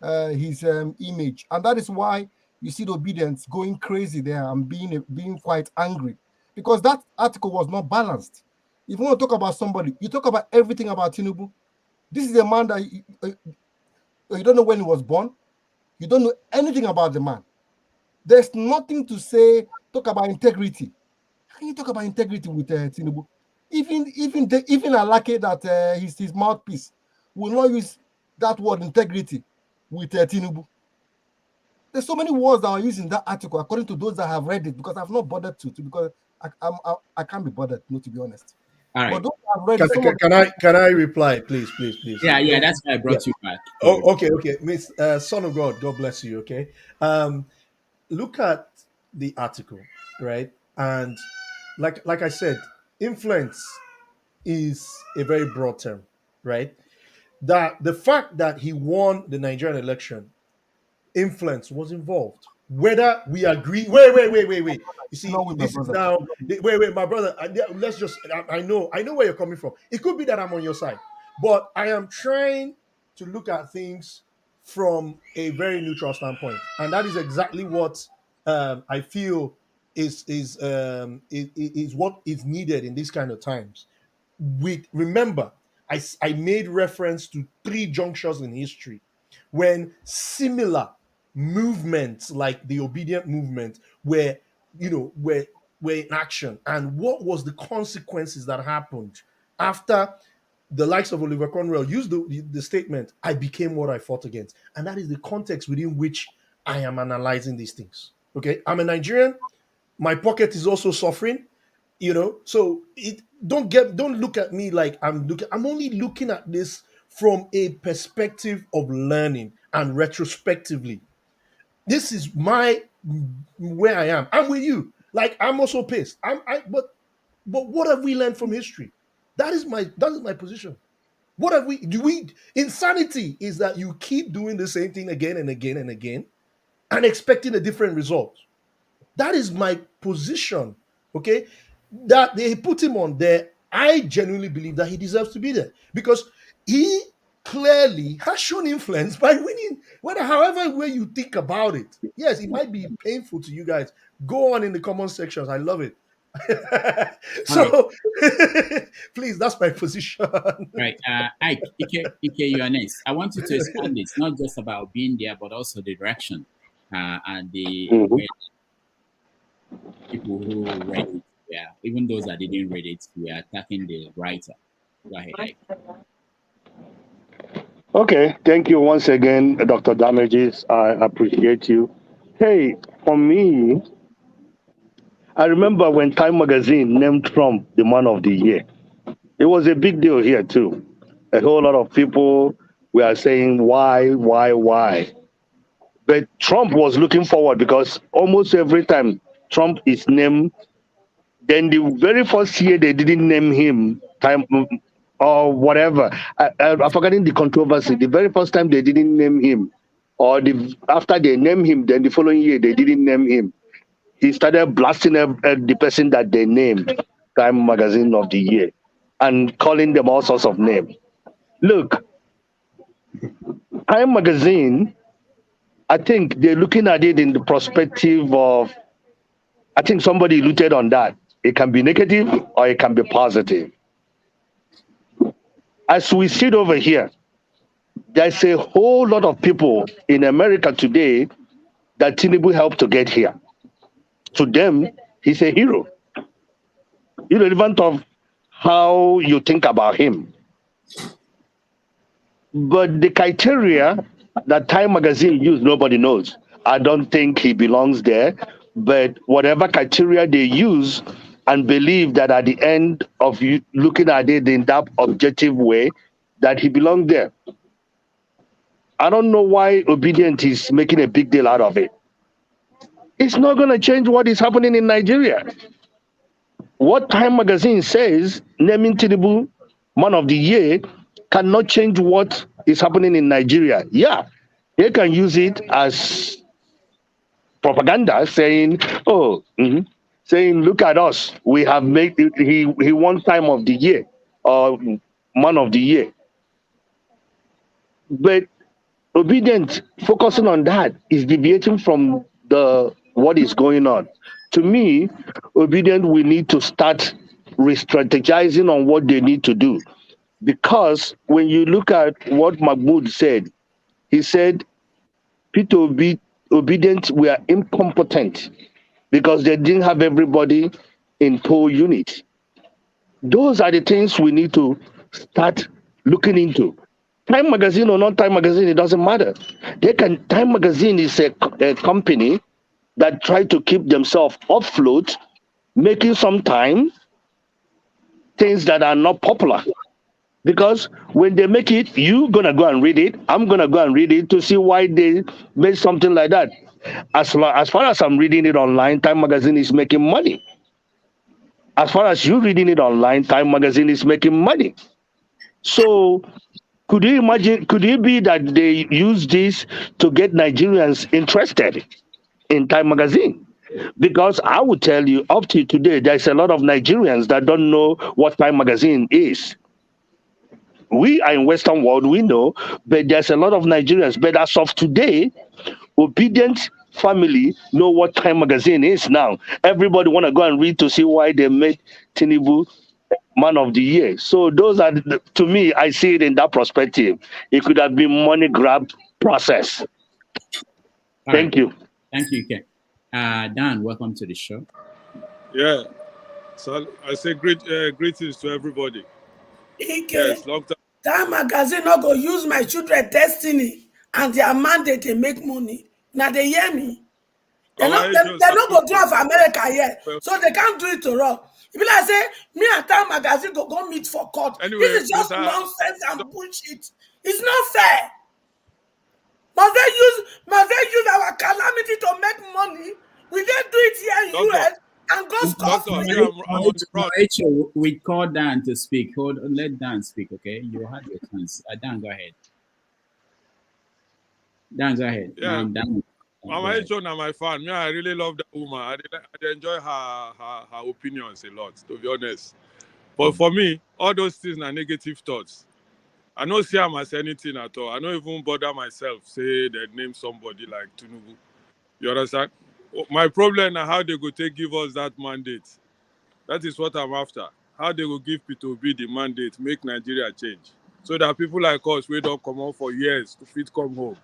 his image, and that is why you see the Obidients going crazy there and being quite angry, because that article was not balanced. If you want to talk about somebody, you talk about everything about Tinubu. This is a man that you don't know when he was born. You don't know anything about the man. There's nothing to say. Talk about integrity. How can you talk about integrity with Tinubu? Even Alake, that his mouthpiece, will not use that word integrity with Tinubu. There's so many words that are used in that article, according to those that have read it, because I've not bothered to because I can't be bothered, not to be honest. All right. But those that have read it, Can I reply, please? Yeah, that's why I brought you back. Oh, okay. Miss Son of God, God bless you. Okay. Look at the article, right? And like I said, influence is a very broad term, right? That the fact that he won the Nigerian election, influence was involved. Whether we agree, wait. You see, this is now. Wait, my brother. Let's just. I know where you're coming from. It could be that I'm on your side, but I am trying to look at things from a very neutral standpoint, and that is exactly what I feel is what is needed in these kind of times. Remember, I made reference to 3 junctures in history when similar movements like the Obedient movement were in action, and what was the consequences that happened after the likes of Oliver Cromwell used the statement, "I became what I fought against," and that is the context within which I am analyzing these things. Okay, I'm a Nigerian. My pocket is also suffering. So don't look at me like I'm only looking at this from a perspective of learning and retrospectively. This is where I am. I'm with you. Like, I'm also pissed. But what have we learned from history? That is my position. What have insanity is that you keep doing the same thing again and again and again and expecting a different result. That is my position. Okay, that they put him on there. I genuinely believe that he deserves to be there because he clearly has shown influence by winning, however way you think about it. Yes, it might be painful to you guys. Go on in the comment sections. I love it. So please, that's my position. Right. Ike, you are next. I want you to expand this, not just about being there, but also the direction and the way people who read it, even those that didn't read it, we are attacking the writer. Go ahead, Ike. Okay, thank you once again, Dr. Damages. I appreciate you. Hey, for me, I remember when Time Magazine named Trump the Man of the Year. It was a big deal here too. A whole lot of people were saying why. But Trump was looking forward because almost every time Trump is named, then the very first year they didn't name him time or whatever. I'm forgetting the controversy. The very first time they didn't name him, or after they named him, then the following year they didn't name him. He started blasting the person that they named Time Magazine of the Year and calling them all sorts of names. Look, Time Magazine, I think they're looking at it in the perspective of, I think somebody alluded on that. It can be negative or it can be positive. As we sit over here, there's a whole lot of people in America today that Tinubu helped to get here. To them, he's a hero, irrelevant of how you think about him. But the criteria that Time Magazine used, nobody knows. I don't think he belongs there. But whatever criteria they use and believe that at the end of you looking at it in that objective way, that he belongs there. I don't know why Obidients is making a big deal out of it. It's not going to change what is happening in Nigeria. What Time Magazine says, naming Tinubu Man of the Year, cannot change what is happening in Nigeria. Yeah, they can use it as propaganda, saying, saying, look at us, we have made he won Time of the Year or Man of the Year. But Obidients focusing on that is deviating from what is going on. To me, Obidients will need to start re-strategizing on what they need to do. Because when you look at what Mahmoud said, he said Peter Obi, Obidients were incompetent because they didn't have everybody in full unit. Those are the things we need to start looking into. Time Magazine or not Time Magazine, it doesn't matter. Time Magazine is a company that try to keep themselves afloat, making sometimes things that are not popular. Because when they make it, you're going to go and read it. I'm going to go and read it to see why they made something like that. As far as I'm reading it online, Time Magazine is making money. As far as you reading it online, Time Magazine is making money. So could you imagine, could it be that they use this to get Nigerians interested in Time Magazine? Because I would tell you, up to today, there's a lot of Nigerians that don't know what Time Magazine is. We are in Western world, we know, but there's a lot of Nigerians. But as of today, Obidients family know what Time Magazine is now. Everybody want to go and read to see why they made Tinubu Man of the Year. So those are, to me, I see it in that perspective. It could have been money grab process. Thank you. Thank you, Ken. Dan, welcome to the show. Yeah. So I say greetings to everybody. Yes, long time. Time Magazine not go use my children destiny and their mandate to make money. Now they hear me. They're not go do it for America yet, so they can't do it to us. If I say me and Time Magazine go meet for court, anyway, this is just nonsense and bullshit. It's not fair. Must they use our calamity to make money? We didn't do it here in US and go scot-free. We call Dan to speak. Let Dan speak, okay? You had your chance. Dan, go ahead. Dan, go ahead. Yeah. I'm my fan. Yeah, I really love that woman. I enjoy her opinions a lot, to be honest. But for me, all those things are negative thoughts. I don't see him as anything at all. I don't even bother myself say they name somebody like Tinubu. You understand? My problem is how they go give us that mandate. That is what I'm after. How they will give Peter Obi the mandate, make Nigeria change. So that people like us, we don't come home for years to fit come home.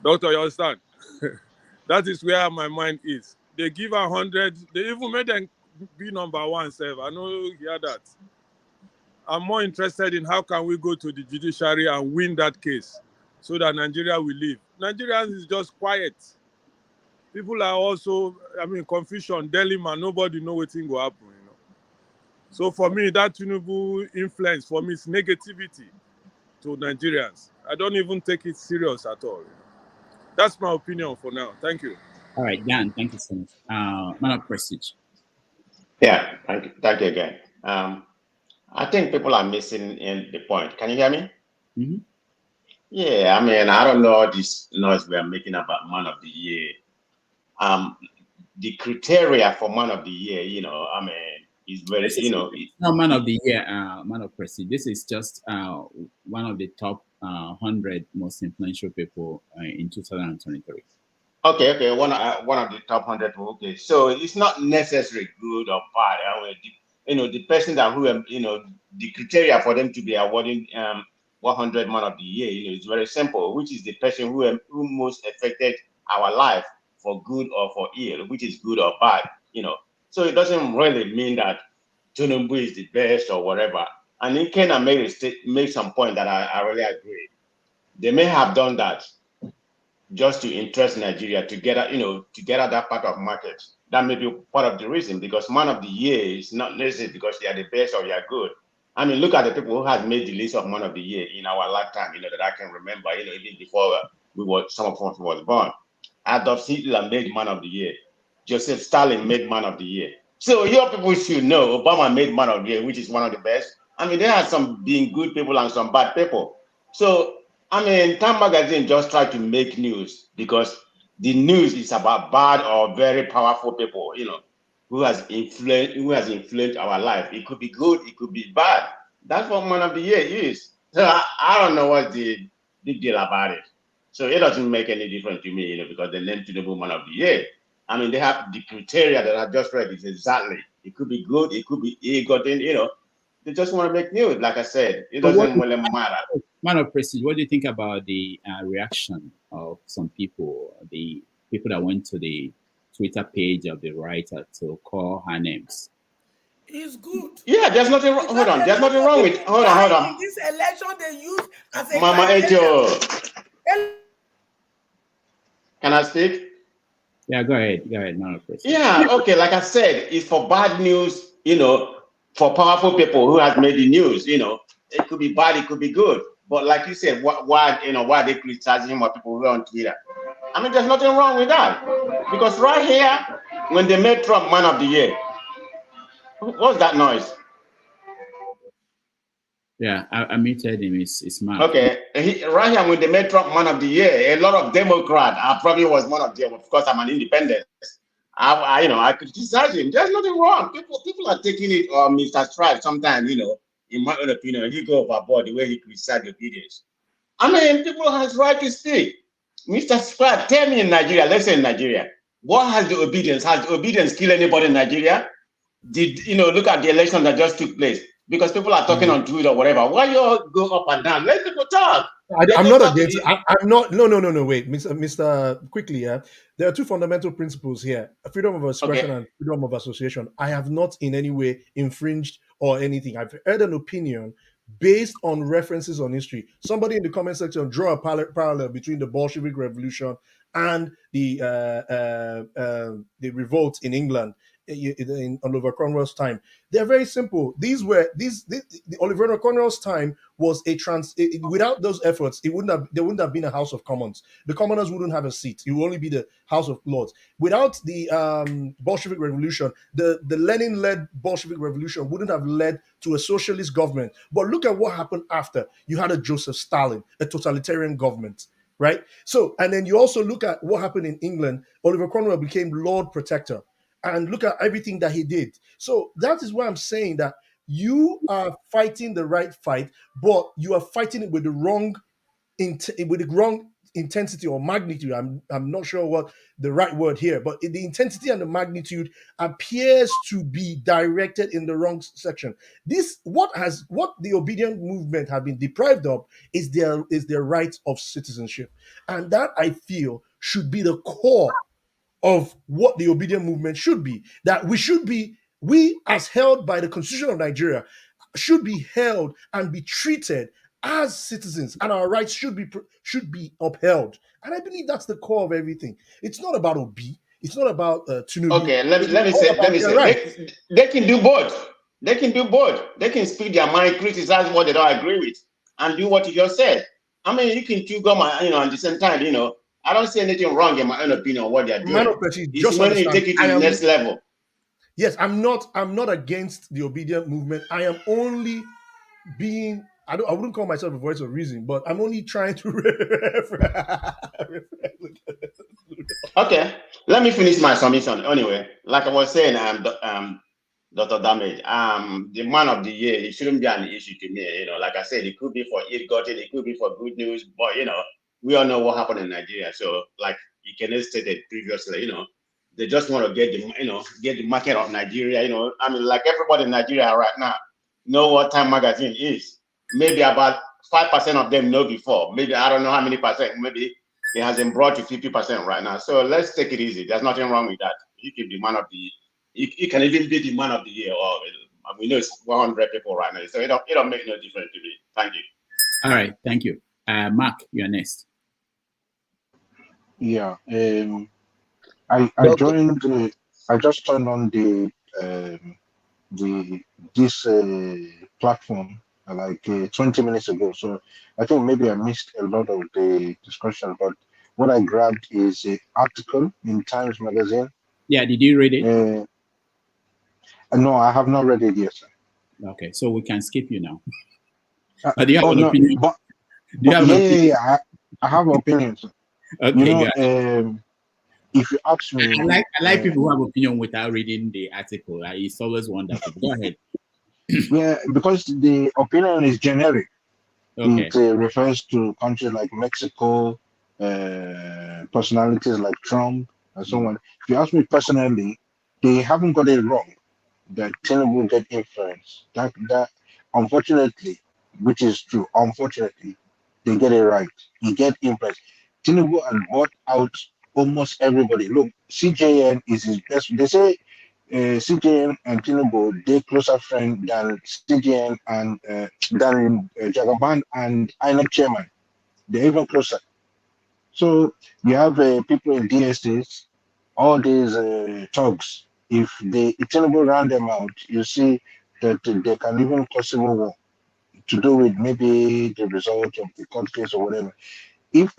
Doctor, you understand? That is where my mind is. They give 100, they even made them be number one, sir. I know you hear that. I'm more interested in how can we go to the judiciary and win that case so that Nigeria will live. Nigerians is just quiet. People are also, confusion, dilemma, nobody know what thing will happen, So for me, that Tinubu influence, for me, is negativity to Nigerians. I don't even take it serious at all. That's my opinion for now. Thank you. All right, Dan, thank you so much. Man of Prestige. Yeah, thank you again. I think people are missing in the point. Can you hear me? Mm-hmm. Yeah, I don't know this noise we are making about Man of the Year. The criteria for Man of the Year, is very, not Man of the Year, Man of Prestige. This is just one of the top 100 most influential people in 2023. Okay, one of the top 100. Okay, so it's not necessarily good or bad. The person that the criteria for them to be awarding 100 Man of the Year, is very simple. Which is the person who most affected our life for good or for ill, which is good or bad, So it doesn't really mean that Tinubu is the best or whatever. And in Kenya make some point that I really agree. They may have done that just to interest Nigeria to get at that part of market. That may be part of the reason, because Man of the Year is not necessarily because they are the best or they are good. Look at the people who have made the list of Man of the Year in our lifetime, that I can remember, even before some of us was born. Adolf Hitler made Man of the Year. Joseph Stalin made Man of the Year. So your people should know Obama made Man of the Year, which is one of the best. There are some being good people and some bad people. So Time Magazine just tried to make news because the news is about bad or very powerful people, who has influenced our life. It could be good, it could be bad. That's what Man of the Year is. So I don't know what's the big deal about it. So it doesn't make any difference to me, because they named Tinubu Man of the Year. They have the criteria that I just read. Is exactly. It could be good, it could be ill-gotten, They just want to make news, like I said. It doesn't really matter. Man of Prestige, what do you think about the reaction of some people, the people that went to the Twitter page of the writer to call her names? It's good. Yeah, there's nothing wrong. Hold on. There's nothing wrong with. Hold on. In this election, they use as a Mama Ejo. Can I speak? Yeah, go ahead. Man of Prestige. Yeah, okay. Like I said, it's for bad news, for powerful people who has made the news, It could be bad, it could be good. But like you said, why are they criticizing what people who are on Twitter? There's nothing wrong with that. Because right here, when they made Trump Man of the Year, what's that noise? Yeah, I muted him. It's man. Okay, right here when they made Trump Man of the Year, a lot of Democrats, I probably was one of them. Of course, I'm an independent. I criticize him. There's nothing wrong. People are taking it, Mr. Stripe. Sometimes, in my own opinion, he go overboard the way he criticized the Obedients. People has right to speak. Mr. Stripe, tell me in Nigeria, let's say in Nigeria, what has the Obedients? Has the Obedients killed anybody in Nigeria? Look at the election that just took place. Because people are talking on Twitter or whatever. Why you all go up and down? Let people talk. I'm not against. I'm not. No. Wait, Mr. Quickly. Yeah, there are two fundamental principles here: freedom of expression and freedom of association. I have not in any way infringed or anything. I've heard an opinion based on references on history. Somebody in the comment section draw a parallel between the Bolshevik Revolution and the revolt in England in Oliver Cromwell's time. They're very simple. The Oliver Cromwell's time was without those efforts, there wouldn't have been a House of Commons. The commoners wouldn't have a seat. It would only be the House of Lords. Without the Bolshevik Revolution, the Lenin-led Bolshevik Revolution wouldn't have led to a socialist government. But look at what happened after. You had a Joseph Stalin, a totalitarian government. Right? So, and then you also look at what happened in England. Oliver Cromwell became Lord Protector. And look at everything that he did. So that is why I'm saying that you are fighting the right fight, but you are fighting it with the wrong intensity or magnitude. I'm not sure what the right word here, but the intensity and the magnitude appears to be directed in the wrong section. What the Obidient movement have been deprived of is their right of citizenship, and that I feel should be the core of what the Obidient movement should be. That we as held by the Constitution of Nigeria should be held and be treated as citizens, and our rights should be upheld. And I believe that's the core of everything. It's not about Obi. It's not about Tinubu. Okay, let me say, they can do both. They can do both. They can speak their mind, criticize what they don't agree with, and do what you just said. I mean, you can chew gum, at the same time, I don't see anything wrong in my own opinion on what they're doing. It's when you take it to the next level. Yes, I'm not against the Obidient movement. I am only being, I wouldn't call myself a voice of reason, but I'm only trying to Okay, let me finish my submission. Anyway, like I was saying, Dr. Damage, the man of the year, it shouldn't be an issue to me. Like I said, it could be for ill-gotten, it could be for good news, but we all know what happened in Nigeria. So, like Ikene stated previously, they just want to get the market of Nigeria. I mean, like everybody in Nigeria right now know what Time Magazine is. Maybe about 5% of them know before. Maybe I don't know how many percent. Maybe it has been brought to 50% right now. So let's take it easy. There's nothing wrong with that. He can be man of the. He can even be the man of the year. Or we know it's 100 people right now, so it don't make no difference to me. Thank you. All right, thank you. Mark, you're next. Yeah. I joined. I just turned on this platform like 20 minutes ago. So I think maybe I missed a lot of the discussion, but what I grabbed is an article in Times Magazine. Yeah, did you read it? No, I have not read it yet, sir. Okay, so we can skip you now. Do you have an opinion? I have opinions. Okay, if you ask me, I like people who have opinion without reading the article. It's always wonderful. Go ahead. Yeah, because the opinion is generic. Okay. It refers to countries like Mexico, personalities like Trump, and so on. If you ask me personally, they haven't got it wrong that Tinubu will get influence. That unfortunately, which is true, unfortunately, they get it right. He get influence. Tinubu has bought out almost everybody. Look, CJN is his best. They say CJN and Tinubu, they're closer friend than CJN and than Jagaban and INEC chairman. They're even closer. So you have people in DSS, all these thugs. If Tinubu round them out, you see that they can even cause civil war to do with maybe the result of the court case or whatever. If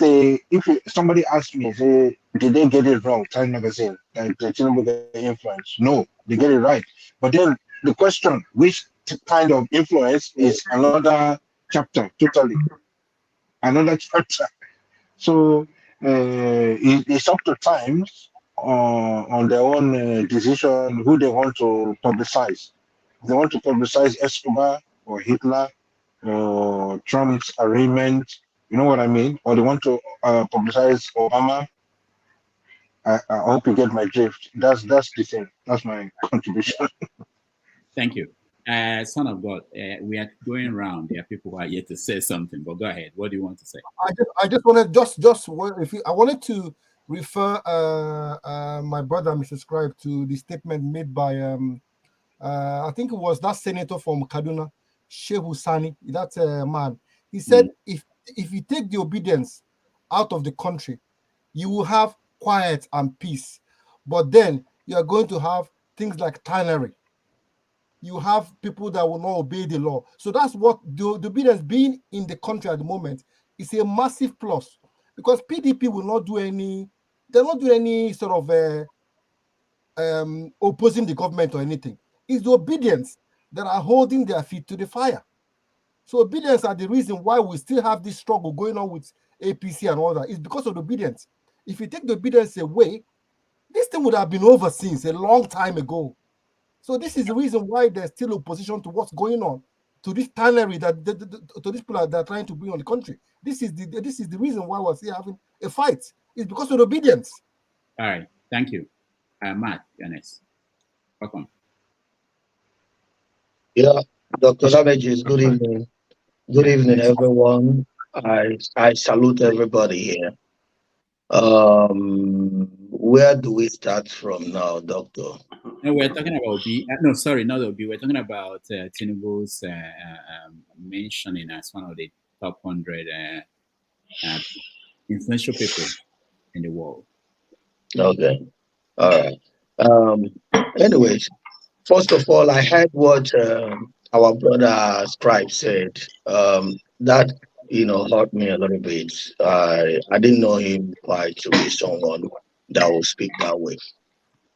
somebody asks me, say, did they get it wrong? Time Magazine, that the Tinubu get influence? No, they get it right. But then the question, which kind of influence, is another chapter, totally another chapter. So it's up to Times on their own decision who they want to publicize. They want to publicize Escobar or Hitler or Trump's arraignment. You know what I mean? Or they want to publicize Obama. I hope you get my drift. That's the thing. That's my contribution. Thank you. Son of God, we are going around. There are people who are yet to say something, but go ahead. What do you want to say? I just wanted I wanted to refer my brother, Mr. Scribe, to the statement made by I think it was that senator from Kaduna, Shehu Sani, that man. He said if you take the Obedients out of the country, you will have quiet and peace, but then you are going to have things like tyranny. You have people that will not obey the law. So that's what the Obedience being in the country at the moment is a massive plus, because PDP will not do any, they're not doing any sort of opposing the government or anything. It's the Obedience that are holding their feet to the fire. So Obedience are the reason why we still have this struggle going on with APC and all that. It's because of the Obedience. If you take the Obedience away, this thing would have been over since a long time ago. So this is the reason why there's still opposition to what's going on, to this tannery that to these people that are trying to bring on the country. This is the reason why we're still having a fight. It's because of obedience. All right, thank you, Matt. You're next. Welcome. Yeah, Dr. Savages, good evening. Good evening, everyone. I salute everybody here. Where do we start from now, Doctor? No, we're talking about Obi. No, sorry, not Obi. We're talking about Tinubu's mentioning as one of the top 100 influential people in the world. Okay, all right. Anyways, first of all, I heard what our brother Scribe said. That hurt me a little bit. I didn't know him quite to be someone that will speak that way.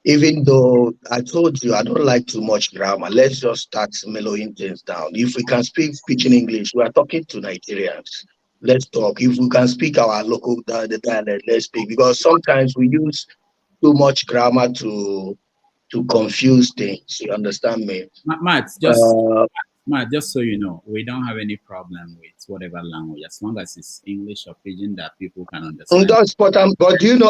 Even though I told you I don't like too much grammar, let's just start mellowing things down. If we can speak pidgin English, we are talking to Nigerians. Let's talk. If we can speak our local the dialect, let's speak. Because sometimes we use too much grammar to confuse things. You understand me? Matt, just so you know, we don't have any problem with whatever language, as long as it's English or pidgin that people can understand. But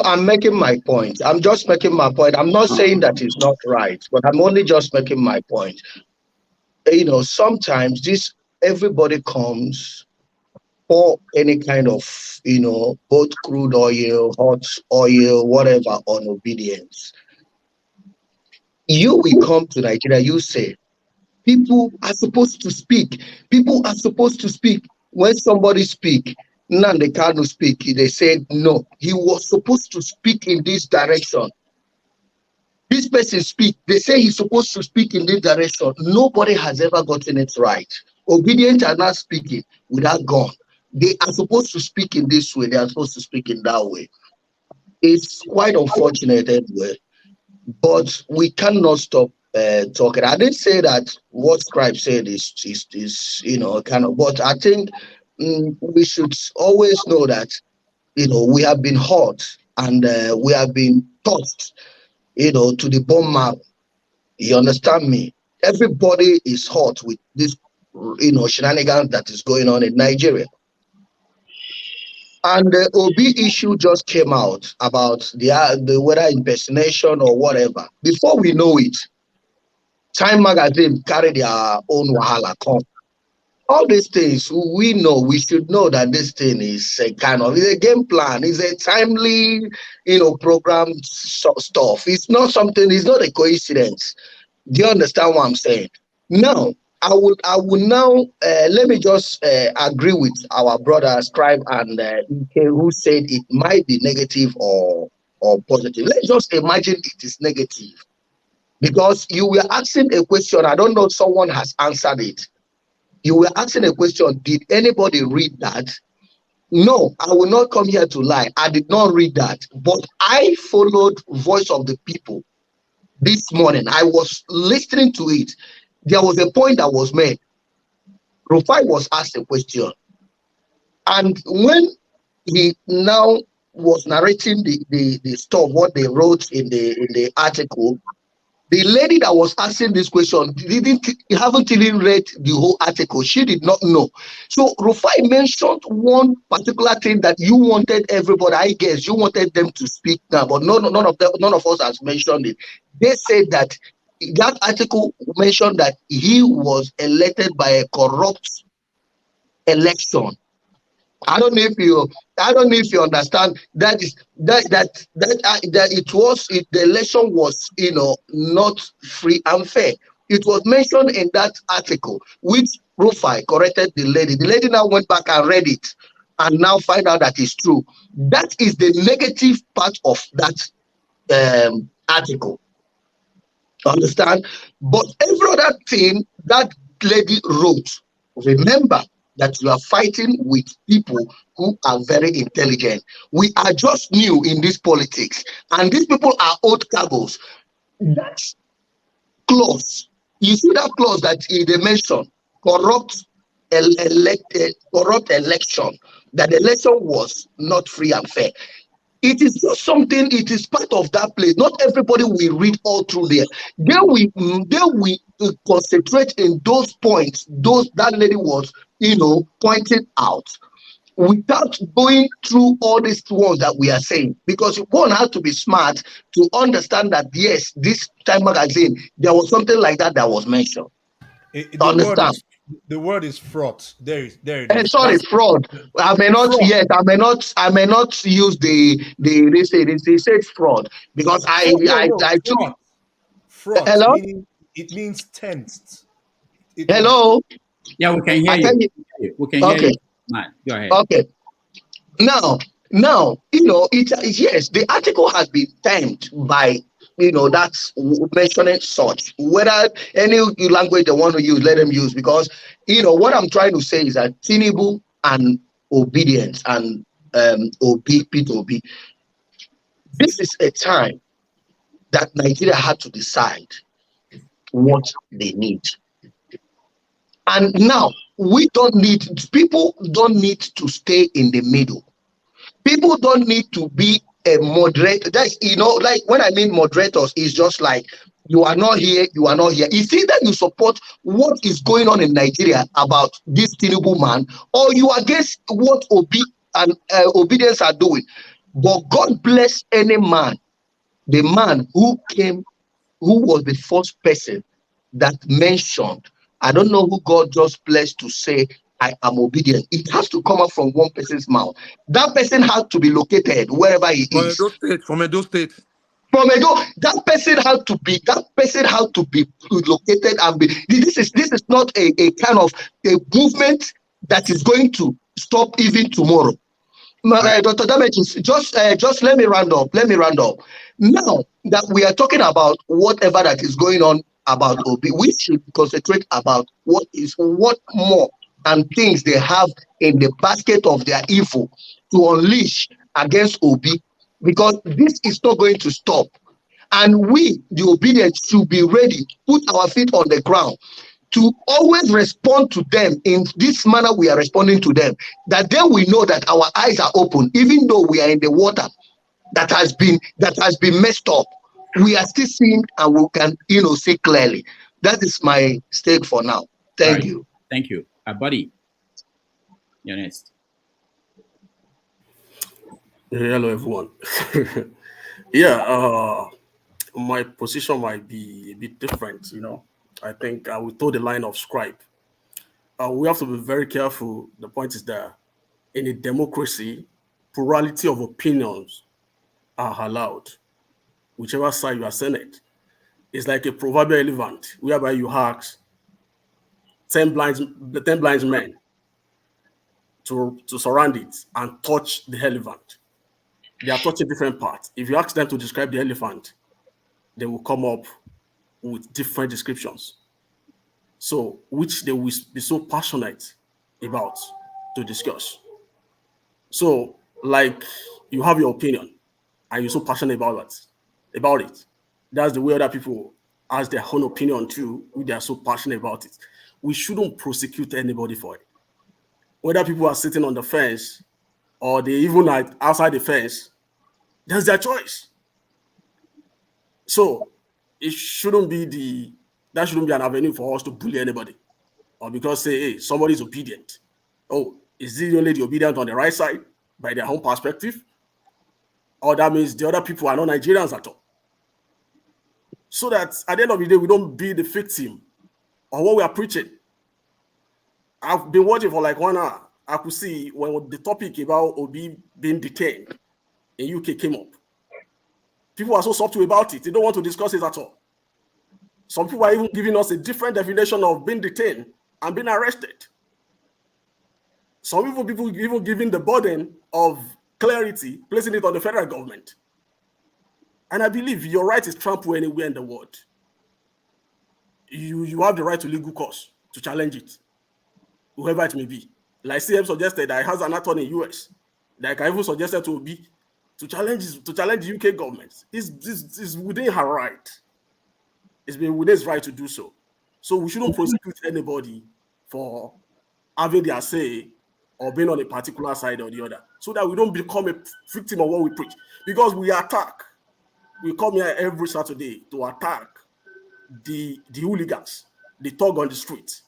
I'm making my point. I'm just making my point. I'm not saying that it's not right, but I'm only just making my point. Sometimes everybody comes for any kind of, both crude oil, hot oil, whatever, on obedience. You will come to Nigeria, you say, people are supposed to speak. People are supposed to speak. When somebody speak, now they can't speak. They said, no, he was supposed to speak in this direction. This person speak. They say he's supposed to speak in this direction. Nobody has ever gotten it right. Obedients are not speaking without God. They are supposed to speak in this way. They are supposed to speak in that way. It's quite unfortunate anyway, but we cannot stop talking. I didn't say that what Scribe said is kind of, but I think we should always know that we have been hurt and we have been touched to the bone marrow. You understand me? Everybody is hurt with this shenanigans that is going on in Nigeria. And the Obi issue just came out about the whether impersonation or whatever. Before we know it, Time Magazine carry their own wahala come. All these things we know, we should know that this thing is a kind of, it's a game plan, it's a timely, program stuff. It's not something, it's not a coincidence. Do you understand what I'm saying? Now, I would now let me just agree with our brother Scribe and Ike, who said it might be negative or positive. Let's just imagine it is negative, because you were asking a question. I don't know if someone has answered it. You were asking a question. Did anybody read that? No, I will not come here to lie. I did not read that, but I followed Voice of the People this morning. I was listening to it. There was a point that was made. Rufai was asked a question, and when he now was narrating the stuff, what they wrote in the article, the lady that was asking this question haven't even read the whole article. She did not know. So Rufai mentioned one particular thing that you wanted everybody, I guess, you wanted them to speak now, but none of us has mentioned it. They said that article mentioned that he was elected by a corrupt election. I don't know if you understand that the election was not free and fair. It was mentioned in that article, which Rufai corrected the lady. The lady now went back and read it and now find out that it's true. That is the negative part of that article. Understand? But every other thing that lady wrote, remember that you are fighting with people who are very intelligent. We are just new in this politics, and these people are old cargos. That clause, you see that clause that they mentioned, corrupt election, that the election was not free and fair. It is just something, it is part of that place. Not everybody will read all through there. Then we concentrate in those points, those that lady was, pointing out, without going through all these ones that we are saying. Because one has to be smart to understand that, yes, this Time magazine, there was something like that was mentioned. The word is fraught. There it is. Sorry, fraud. I may not. Fraud. Yes, I may not use they say it's fraud because I took fraud. Hello. It means tensed. Hello. Yeah, we can hear you. We can hear you. Man, go ahead. Okay. Now, yes, the article has been timed by, that's mentioning such. Whether any language they want to use, let them use. Because, what I'm trying to say is that Tinubu and Obidients and Peter Obi, this is a time that Nigeria had to decide what they need. And now, people don't need to stay in the middle. People don't need to be a moderator. That's, like when I mean moderators, it's just like you are not here, you are not here. It's either you support what is going on in Nigeria about this Tinubu man, or you are against what Obi and Obidients are doing. But God bless any man, the man who was the first person that mentioned, I don't know who God just blessed to say, I am obedient. It has to come out from one person's mouth. That person has to be located wherever he is. From Edo State. From Edo, that person has to be located and be. This is not a kind of a movement that is going to stop even tomorrow. Dr. Damage, just let me round up. Now that we are talking about whatever that is going on about Obi, we should concentrate about what more and things they have in the basket of their evil to unleash against Obi, because this is not going to stop. And we, the Obidients, should be ready, put our feet on the ground to always respond to them in this manner we are responding to them, that then we know that our eyes are open, even though we are in the water that has been messed up. We are still seeing and we can, see clearly. That is my stake for now. Thank you. Thank you. Buddy, you're next. Hello, everyone. My position might be a bit different, I think I will toe the line of scribe. We have to be very careful. The point is that in a democracy, plurality of opinions are allowed, whichever side you are Senate. It's like a proverbial elephant, whereby you ask 10 blind men to surround it and touch the elephant. They are touching different parts. If you ask them to describe the elephant, they will come up with different descriptions. So, which they will be so passionate about to discuss. So, like, you have your opinion and you're so passionate about it. That's the way other people has their own opinion too, they are so passionate about it. We shouldn't prosecute anybody for it. Whether people are sitting on the fence or they even are outside the fence, that's their choice. So it shouldn't be an avenue for us to bully anybody. Or because say, hey, somebody's obedient. Oh, is this only the obedient on the right side by their own perspective? Or that means the other people are not Nigerians at all. So that at the end of the day, we don't be the victim of what we are preaching. I've been watching for like 1 hour. I could see when the topic about Obi being detained in UK came up. People are so subtle about it. They don't want to discuss it at all. Some people are even giving us a different definition of being detained and being arrested. Some people even giving the burden of clarity, placing it on the federal government. And I believe your right is trampled anywhere in the world. You have the right to legal cause to challenge it, whoever it may be. Like CM suggested, that he has an attorney in US. Like I even suggested to Obi to challenge the UK government. It's within her right. It's been within his right to do so. So we shouldn't prosecute anybody for having their say or being on a particular side or the other, so that we don't become a victim of what we preach. Because we attack. We come here every Saturday to attack the hooligans, the thug on the street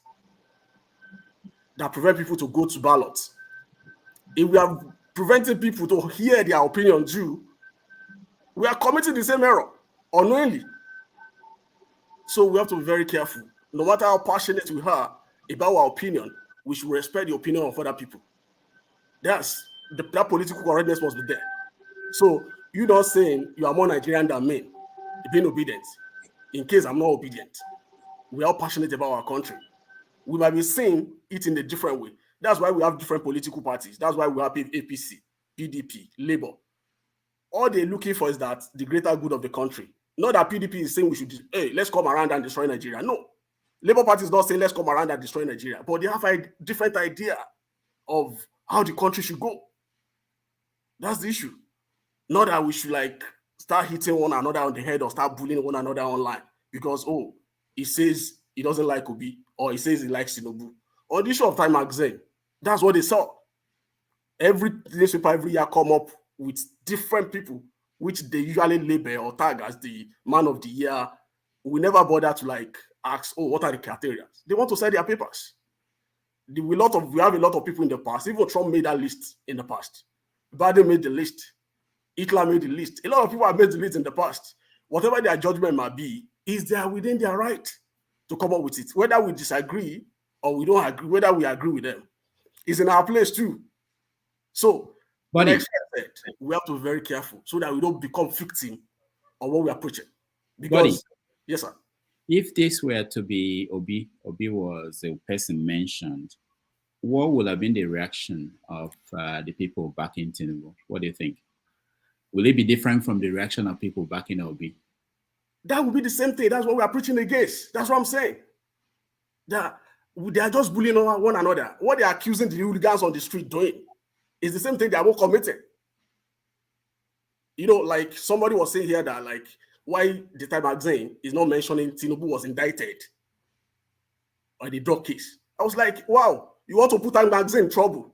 that prevent people to go to ballots. If we are preventing people to hear their opinion due, we are committing the same error unknowingly. So we have to be very careful. No matter how passionate we are about our opinion, we should respect the opinion of other people. That political correctness must be there. So you're not saying you are more Nigerian than me, being obedient. In case I'm not obedient, we are passionate about our country. We might be seeing it in a different way. That's why we have different political parties. That's why we have APC, PDP, Labour. All they're looking for is that the greater good of the country. Not that PDP is saying we should, hey, let's come around and destroy Nigeria. No. Labour Party is not saying let's come around and destroy Nigeria. But they have a different idea of how the country should go. That's the issue. Not that we should like start hitting one another on the head or start bullying one another online because, oh, he says he doesn't like Obi or he says he likes Tinubu. On the issue of Time magazine, that's what they saw. Every newspaper every year come up with different people, which they usually label or tag as the man of the year. We never bother to like ask, oh, what are the criteria? They want to sell their papers. We have a lot of people in the past. Even Trump made that list in the past. Biden made the list. Hitler made the list. A lot of people have made the list in the past. Whatever their judgment might be, is they are within their right to come up with it. Whether we disagree or we don't agree, whether we agree with them, is in our place too. So, like I said, we have to be very careful so that we don't become victim of what we are preaching. Because, yes, sir. If this were to be Obi was a person mentioned, what would have been the reaction of the people backing Tinubu? What do you think? Will it be different from the reaction of people backing Obi? That would be the same thing. That's what we are preaching against. That's what I'm saying. They are just bullying one another. What they are accusing the hooligans on the street doing is the same thing they are all committing. You know, like somebody was saying here that like why the Time magazine is not mentioning Tinubu was indicted on the drug case. I was like, wow, you want to put Time magazine in trouble?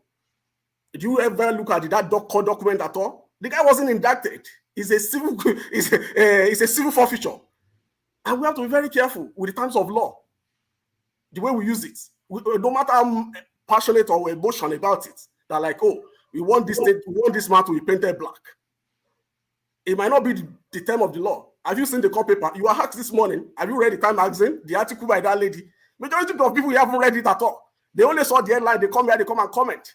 Did you ever look at that document at all? The guy wasn't indicted. It's a civil forfeiture. And we have to be very careful with the terms of law. The way we use it. No matter how passionate or emotional about it, that like, oh, we want this man to be painted black. It might not be the term of the law. Have you seen the court paper? You were asked this morning, have you read the Time magazine, the article by that lady? Majority of people haven't read it at all. They only saw the headline, they come here, they come and comment.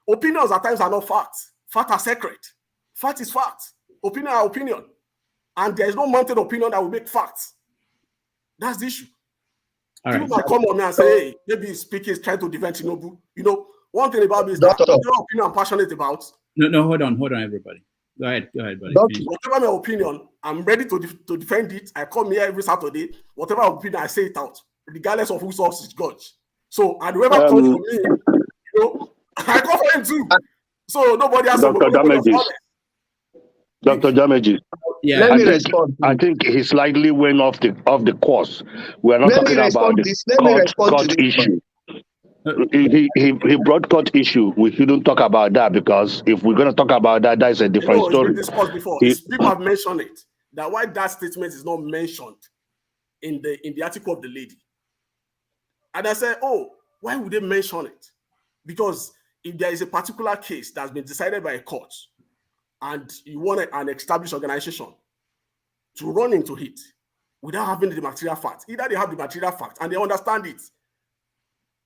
Opinions at times are not facts. Facts are secret. Fact is fact. Opinion are opinion. And there is no mounted opinion that will make facts. That's the issue. People might come on me and say, hey, maybe he's speaking, he's trying to defend Tinubu. You know, one thing about me is that whatever opinion I'm passionate about. No, hold on, everybody. Go ahead, buddy. Whatever my opinion, I'm ready to defend it. I come here every Saturday. Whatever opinion, I say it out, regardless of who source is judge. So, and whoever comes for me, you know, I come for him too. So nobody has Dr. Damages. Yeah. Let me respond. I think he's slightly went off the course. We're not talking about the court issue. He brought court issue. We shouldn't talk about that because if we're going to talk about that, that's a different story. It's been discussed before. People have mentioned it. That why that statement is not mentioned in the article of the lady. And I said, oh, why would they mention it? Because if there is a particular case that's been decided by a court and you want an established organization to run into it without having the material facts, either they have the material facts and they understand it,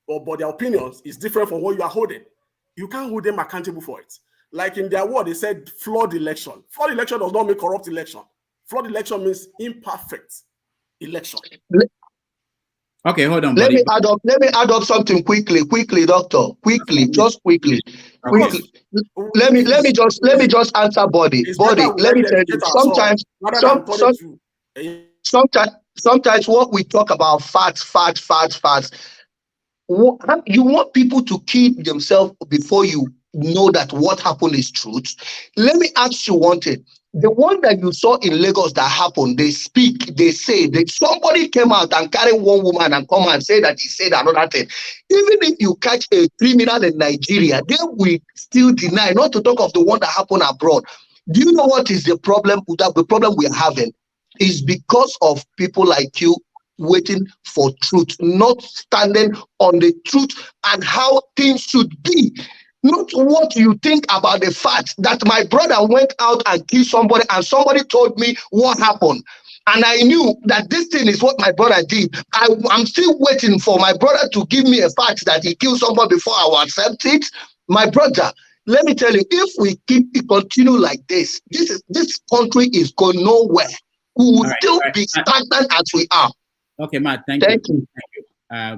but their opinions is different from what you are holding, you can't hold them accountable for it. Like in their word, they said flawed election. Flawed election does not mean corrupt election. Flawed election means imperfect election. Okay, hold on. Let me add up something quickly, doctor. Quickly. Let me just answer body. Let me tell you. Sometimes what we talk about facts. You want people to kill themselves before you know that what happened is truth. Let me ask you one thing. The one that you saw in Lagos that happened, they speak, they say that somebody came out and carried one woman and come and say that he said another thing. Even if you catch a criminal in Nigeria, they will still deny, not to talk of the one that happened abroad. Do you know what is the problem? The problem we're having is because of people like you waiting for truth, not standing on the truth and how things should be. Not what you think about the fact that my brother went out and killed somebody and somebody told me what happened. And I knew that this thing is what my brother did. I'm still waiting for my brother to give me a fact that he killed somebody before I will accept it. My brother, let me tell you, if we continue like this country is going nowhere. We will still be stagnant as we are. Okay, Matt, thank you. Thank you.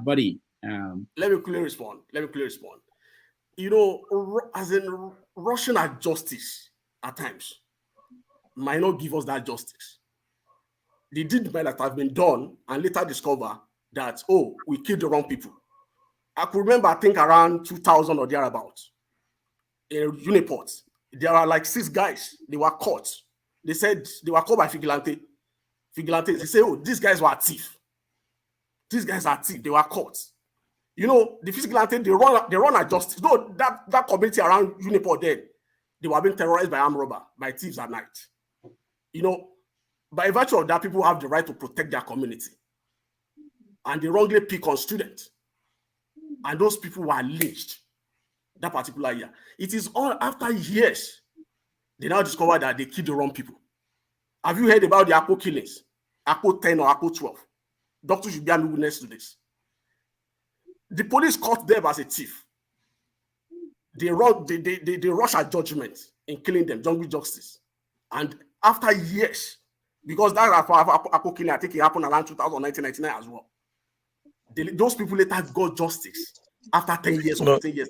Buddy. Let me clearly respond. You know, as in rushing at justice at times might not give us that justice. The deed might have been done and later discover that, oh, we killed the wrong people. I could remember, I think around 2000 or thereabouts, in Uniport, there are like 6 guys, they were caught. They said they were caught by Vigilantes. They say, oh, these guys were thieves. These guys are thieves, they were caught. You know, the Vigilante, they run at justice. No, that community around Uniport then, they were being terrorized by armed robbers, by thieves at night. You know, by virtue of that, people have the right to protect their community. And they wrongly pick on students. And those people were lynched that particular year. It is all after years, they now discover that they killed the wrong people. Have you heard about the Akpo killings? Akpo 10 or Akpo 12? Doctors should be a witness to this. The police caught them as a thief. They rush at judgment in killing them, jungle justice. And after years, because that Akpo killing, I think it happened around 1999 as well. Those people later got justice after 10 years or 15 years.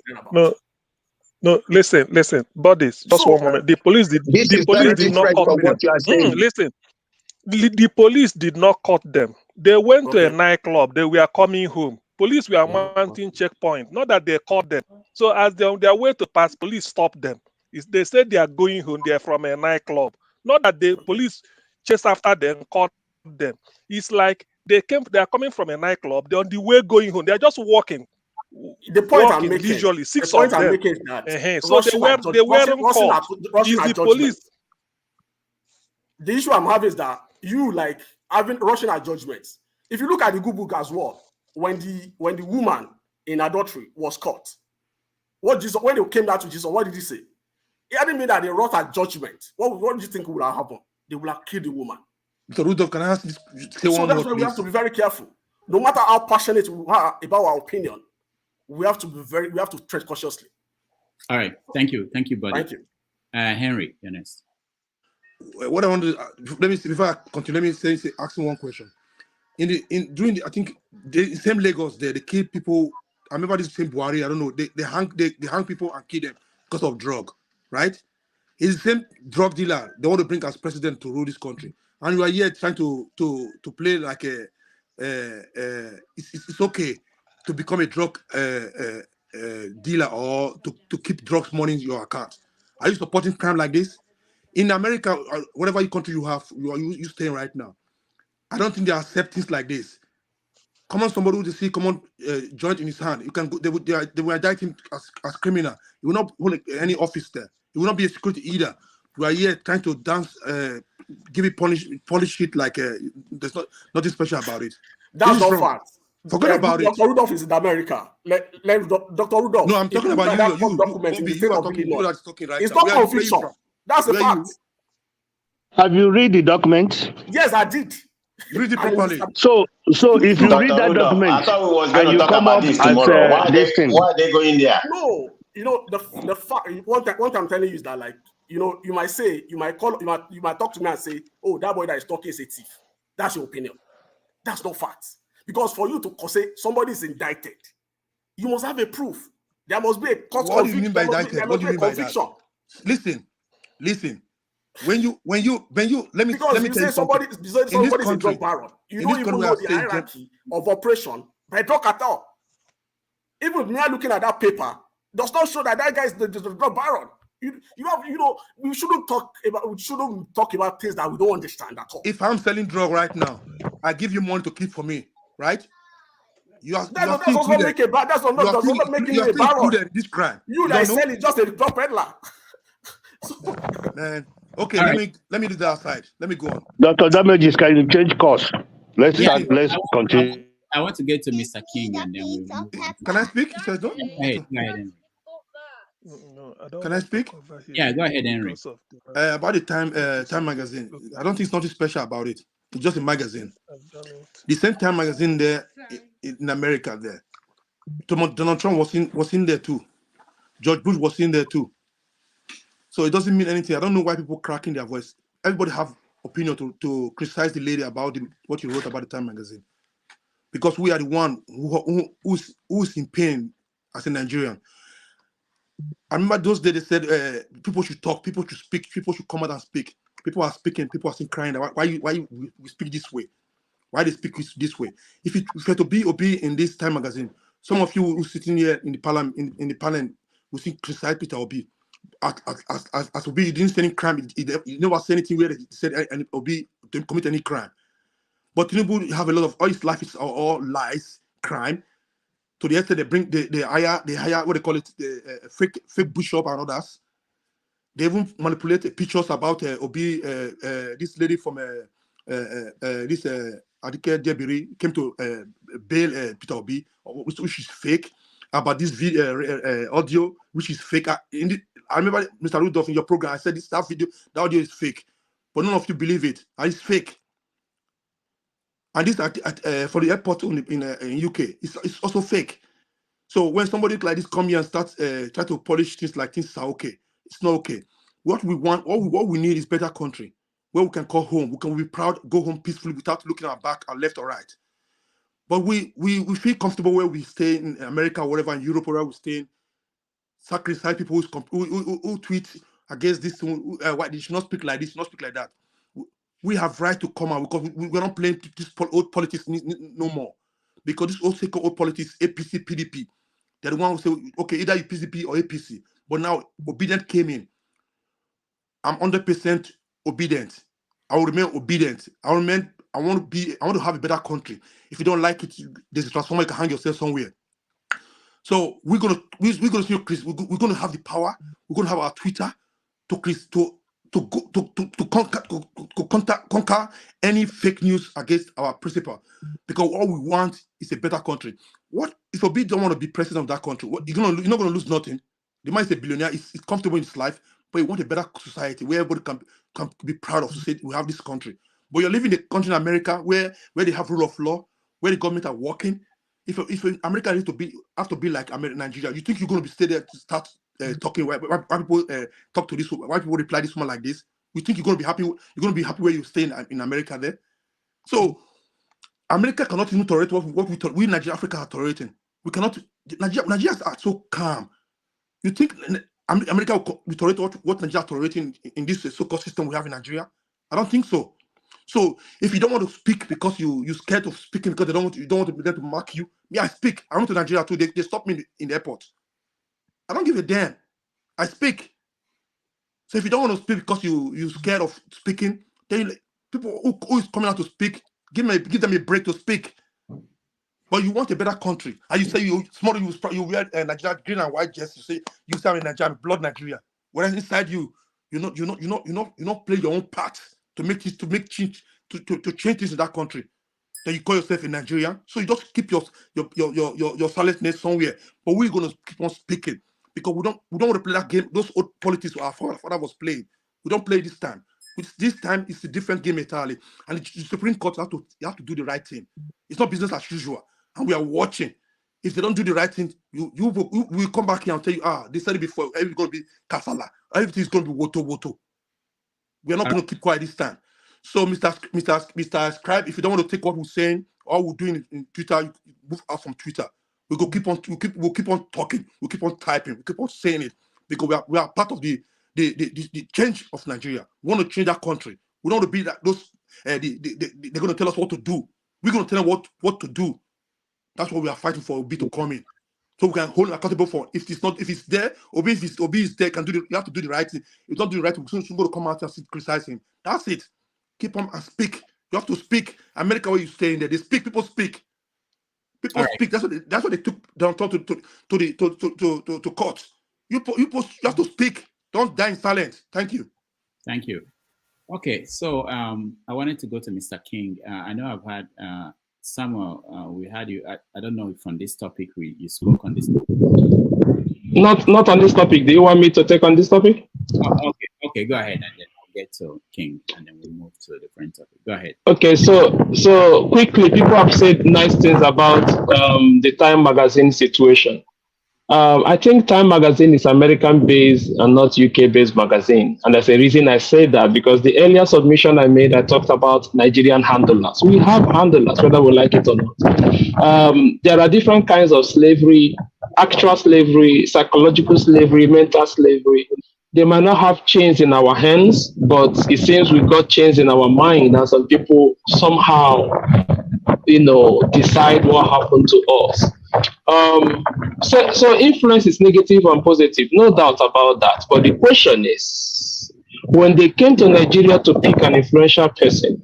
No, listen, buddies, just one moment. The police did not cut them. Listen, the police did not cut them. They went to a nightclub. They were coming home. Police were mounting checkpoint. Not that they caught them. So as they're on their way to pass, police stopped them. They said they are going home. They are from a nightclub. Not that the police chased after them, caught them. It's like they are coming from a nightclub. They're on the way going home. They're just walking. The point I'm making, visually, 6 the point of them. I'm making is that So they weren't caught. It's the police. The issue I'm having is that you like having rushing at judgments. If you look at the good book as well, when the woman in adultery was caught, when they came down to Jesus, what did he say? He hadn't mean that they wrought at judgment. What do you think would have happened? They would have killed the woman. So Rudolph, can I ask this? So that's why we have to be very careful. No matter how passionate we are about our opinion, we have to tread cautiously. All right, thank you, buddy. Thank you, Henry. You're next. What I want to let me see, before I continue, let me say asking one question. I think the same Lagos there, they kill people. I remember this same Buhari. I don't know. They hang people and kill them because of drug, right? It's the same drug dealer they want to bring as president to rule this country, and you are here trying to play like it's okay to become a drug dealer or to keep drugs money in your account. Are you supporting crime like this? In America, or whatever country you stay in right now, I don't think they accept things like this. Come on, somebody who see joint in his hand, you can go, they will indict him as criminal. He will not hold any office there. He will not be a security either. We are here trying to dance, give it polish it like there's nothing special about it. That's not fact. Forget about it. Dr. Rudolph is in America. Let Dr. Rudolph. No, I'm talking about you. You are talking right it's now. It's not confusion. That's a fact. Have you read the document? Yes, I did. Read it properly. So if you read that document, I thought we was and you come up this tomorrow. Why are they going there? No, you know the fact. What I'm telling you is that, like, you know, you might talk to me and say, oh, that boy that is talking is a thief. That's your opinion. That's not fact. Because for you to say somebody is indicted, you must have a proof. There must be a court conviction. What do you mean by indicted? What do you mean by that? Listen. When you let me tell you somebody is a drug baron. You don't even know the hierarchy of operation by drug cartel. Even me looking at that paper does not show that guy is the drug baron. we shouldn't talk about things that we don't understand at all. If I'm selling drug right now, I give you money to keep for me, right? That's also making it bad. That's not making it a included in this crime. You that sell it just a drug peddler. Man, okay, let me do that outside. Let me go on. Dr. Damages, can you change course? Let's continue. I want to get to Mr. King and then we'll move on. Can I speak? He says no. Go ahead, Henry. No, I don't. Can I speak? Yeah, go ahead, Henry. About the Time magazine, I don't think it's nothing special about it. It's just a magazine. The same Time magazine there in America there. Donald Trump was in there too. George Bush was in there too. So it doesn't mean anything. I don't know why people cracking their voice. Everybody have opinion to criticize the lady about what you wrote about the Time magazine. Because we are the one who's in pain as a Nigerian. I remember those days they said people should talk, people should speak, people should come out and speak. People are speaking, people are still crying. Why we speak this way? Why they speak this way? If you were to be Obi in this Time magazine, some of you who sitting here in the parliament in the panel will see criticize Peter Obi. As Obi, he didn't say any crime. He never said anything where he said Obi didn't commit any crime. But Tinubu have a lot of all his life is all lies, crime. To the extent they bring they hire what they call it the fake bishop and others. They even manipulate pictures about Obi. This lady from this Adike Debiri came to bail Peter Obi, which is fake. About this video audio, which is fake. I remember Mr. Rudolph in your program. I said that video, the audio is fake, but none of you believe it. It's fake. And this for the airport in UK, it's also fake. So when somebody like this come here and starts try to polish things like things are okay, it's not okay. What we want, what we need is better country where we can call home. We can be proud, go home peacefully without looking at our back, our left or right. But we feel comfortable where we stay in America, or wherever in Europe, wherever we stay. Sacrifice people who tweet against this. Why they should not speak like this, not speak like that. We have right to come out because we're not playing this old politics no more. Because this old politics, APC, PDP, they're the one who say, okay, either you PDP or APC. But now Obidient came in. I'm 100% obedient. I will remain obedient. I want to have a better country. If you don't like it, there's a transformer, you can hang yourself somewhere. So we're gonna see Chris. We're gonna have the power. We're gonna have our Twitter to conquer any fake news against our principle, because all we want is a better country. What if Obi don't want to be president of that country? You're not gonna lose nothing. The man is a billionaire. He's comfortable in his life, but you want a better society where everybody can be proud of to say we have this country. But you're living in a country in America where they have rule of law, where the government are working. If America needs to have to be like Nigeria, you think you're going to be stay there to start talking? Why people talk to this? Why people reply this one like this? You think you're going to be happy? You're going to be happy where you stay in America there? So America cannot even tolerate what we Nigeria, Africa are tolerating. We cannot. Nigerians are so calm. You think America will tolerate what Nigeria are tolerating in this so-called system we have in Nigeria? I don't think so. So if you don't want to speak because you're scared of speaking because you don't want them to mark you, me, I speak. I went to Nigeria too. They stopped me in the airport. I don't give a damn. I speak. So if you don't want to speak because you're scared of speaking, then people who is coming out to speak, give them a break to speak. But you want a better country, and you say you wear Nigeria green and white jersey. You say I'm in Nigeria, I'm blood Nigeria. Whereas inside you're not playing your own part to change things in that country. Then you call yourself a Nigerian, so you just keep your silentness somewhere. But we're gonna keep on speaking because we don't want to play that game. Those old politics our father was playing. We don't play this time. This time it's a different game entirely, and the Supreme Court have to do the right thing. It's not business as usual, and we are watching. If they don't do the right thing, you will come back here and tell you, they said it before. Everything's gonna be kafala. Everything's gonna be woto. We are not going to keep quiet this time. So, Mr. Scribe, if you don't want to take what we're saying, all we're doing in Twitter, you move out from Twitter. We'll keep on talking. We'll keep on typing. We'll keep on saying it because we are part of the change of Nigeria. We want to change that country. We don't want to be like those. They're going to tell us what to do. We're going to tell them what to do. That's what we are fighting for. To come in. so we can hold him accountable for. If it's there, Obi is there, you have to do the right thing. If you don't do the right thing, soon going to come out and criticize him. That's it. Keep on and speak. You have to speak. America, where you stay in there, they speak. People speak. People speak. That's what they took down to court. You have to speak. Don't die in silence. Thank you. Thank you. Okay, so I wanted to go to Mr. King. I know I've had Samuel. We had you. I don't know if on this topic you spoke on this topic. Not on this topic. Do you want me to take on this topic? Oh, okay. Go ahead, and then I'll get to King, and then we'll move to a different topic. Go ahead. Okay, so quickly, people have said nice things about the Time magazine situation. I think Time magazine is American-based and not UK-based magazine. And there's a reason I say that, because the earlier submission I made, I talked about Nigerian handlers. We have handlers, whether we like it or not. There are different kinds of slavery, actual slavery, psychological slavery, mental slavery. They might not have chains in our hands, but it seems we've got chains in our mind, and some people somehow, decide what happened to us. So influence is negative and positive, no doubt about that. But the question is, when they came to Nigeria to pick an influential person,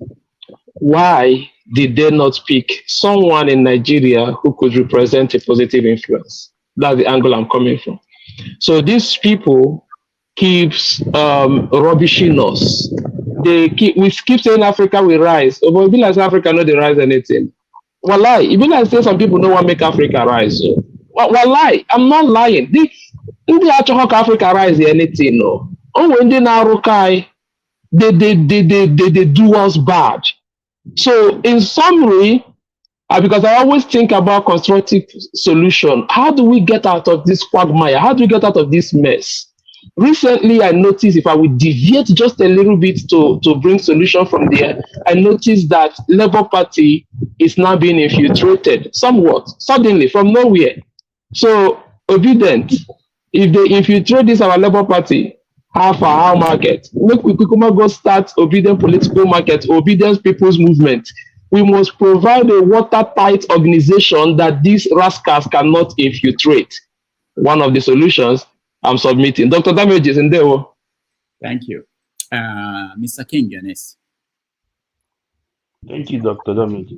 why did they not pick someone in Nigeria who could represent a positive influence? That's the angle I'm coming from. So these people keeps rubbishing us. We keep saying Africa will rise. But it be like Africa no dey rise anything. Wallahi, it be like say some people no want make Africa rise. So. Wallahi, I'm not lying. Ndị achọghọ ka Africa rise anything, no. When they na-arụka, they do us bad. So in summary, because I always think about constructive solution. How do we get out of this quagmire? How do we get out of this mess? Recently, I noticed, if I would deviate just a little bit to bring solution from there, I noticed that Labour Party is now being infiltrated somewhat, suddenly, from nowhere. So, Obidients, if they infiltrate this our Labour Party, how market? Make we go start Obidient political market, Obedience People's Movement. We must provide a watertight organization that these rascals cannot infiltrate. One of the solutions I'm submitting. Dr. Damage is in there. Thank you. Mr. King, you're next. Thank you, Dr. Damage.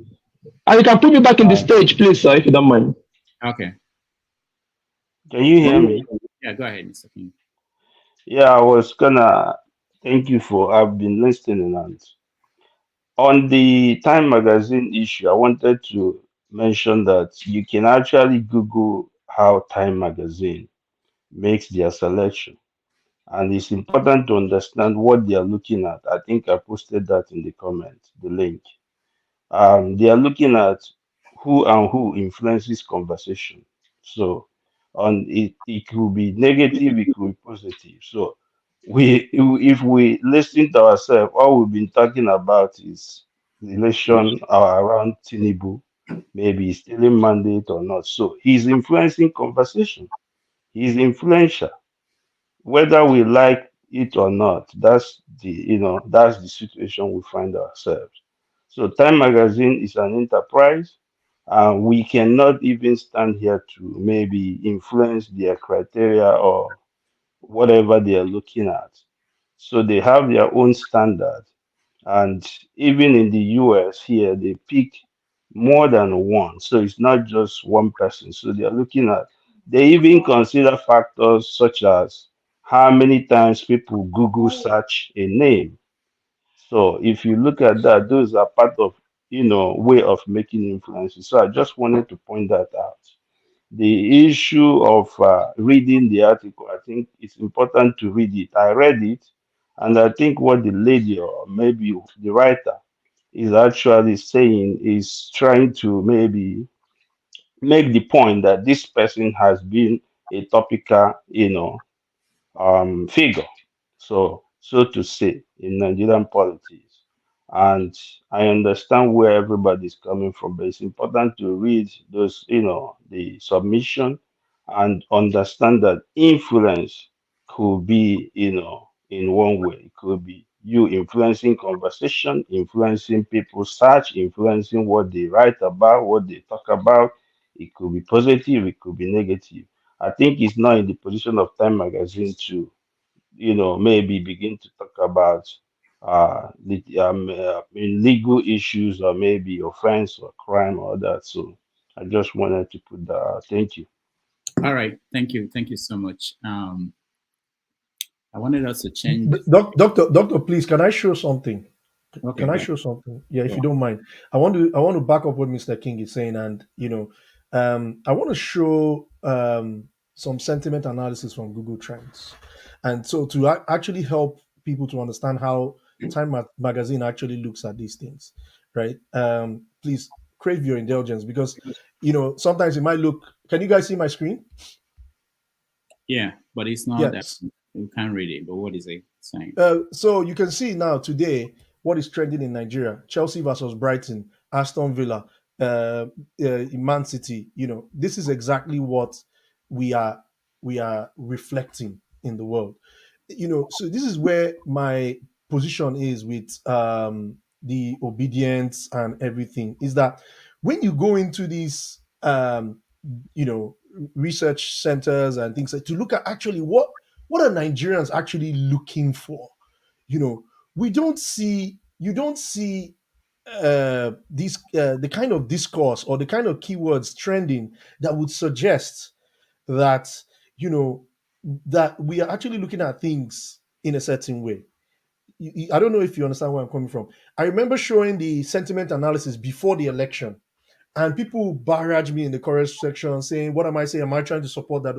And you can put me back in the stage, please, sir, if you don't mind. Okay. Can you hear me? Yeah, go ahead, Mr. King. Yeah, I was gonna thank you I've been listening, and on the Time magazine issue, I wanted to mention that you can actually Google how Time magazine makes their selection. And it's important to understand what they are looking at. I think I posted that in the comments, the link. They are looking at who influences conversation. So it could be negative, it could be positive. So if we listen to ourselves, all we've been talking about is the election around Tinubu, maybe he's stealing mandate or not. So he's influencing conversation. He's influential, whether we like it or not. That's the situation we find ourselves. So Time magazine is an enterprise, and we cannot even stand here to maybe influence their criteria or whatever they are looking at. So they have their own standard, and even in the US here, they pick more than one. So it's not just one person. So they are looking at, they even consider factors such as how many times people Google search a name. So if you look at that, those are part of way of making influences. So I just wanted to point that out. The issue of reading the article, I think it's important to read it. I read it, and I think what the lady or maybe the writer is actually saying is trying to maybe make the point that this person has been a topical, figure, so to say, in Nigerian politics. And I understand where everybody's coming from, but it's important to read those, the submission, and understand that influence could be, in one way. It could be you influencing conversation, influeing people's search, influencing what they write about, what they talk about. It could be positive, it could be negative. I think it's not in the position of Time Magazine to, maybe begin to talk about legal issues or maybe offense or crime or that. So I just wanted to put that. Thank you. All right. Thank you. Thank you so much. I wanted us to change. Doctor, please, can I show something? Okay, Can I great. show something? Yeah, if Go you on. don't mind. I want to back up what Mr. King is saying, and I want to show some sentiment analysis from Google Trends, and so to actually help people to understand how Magazine actually looks at these things, right? Please crave your indulgence because sometimes it might look. Can you guys see my screen? Yeah, but it's not that Yes. we can't read it. But what is it saying? So you can see now today what is trending in Nigeria: Chelsea versus Brighton, Aston Villa, Man City. This is exactly what we are reflecting in the world. So this is where my position is with the Obedience and everything. Is that when you go into these research centers and things like to look at actually what are Nigerians actually looking for? We don't see you don't see these the kind of discourse or the kind of keywords trending that would suggest that that we are actually looking at things in a certain way. I don't know if you understand where I'm coming from. I remember showing the sentiment analysis before the election, and people barrage me in the comment section saying, "What am I saying? Am I trying to support that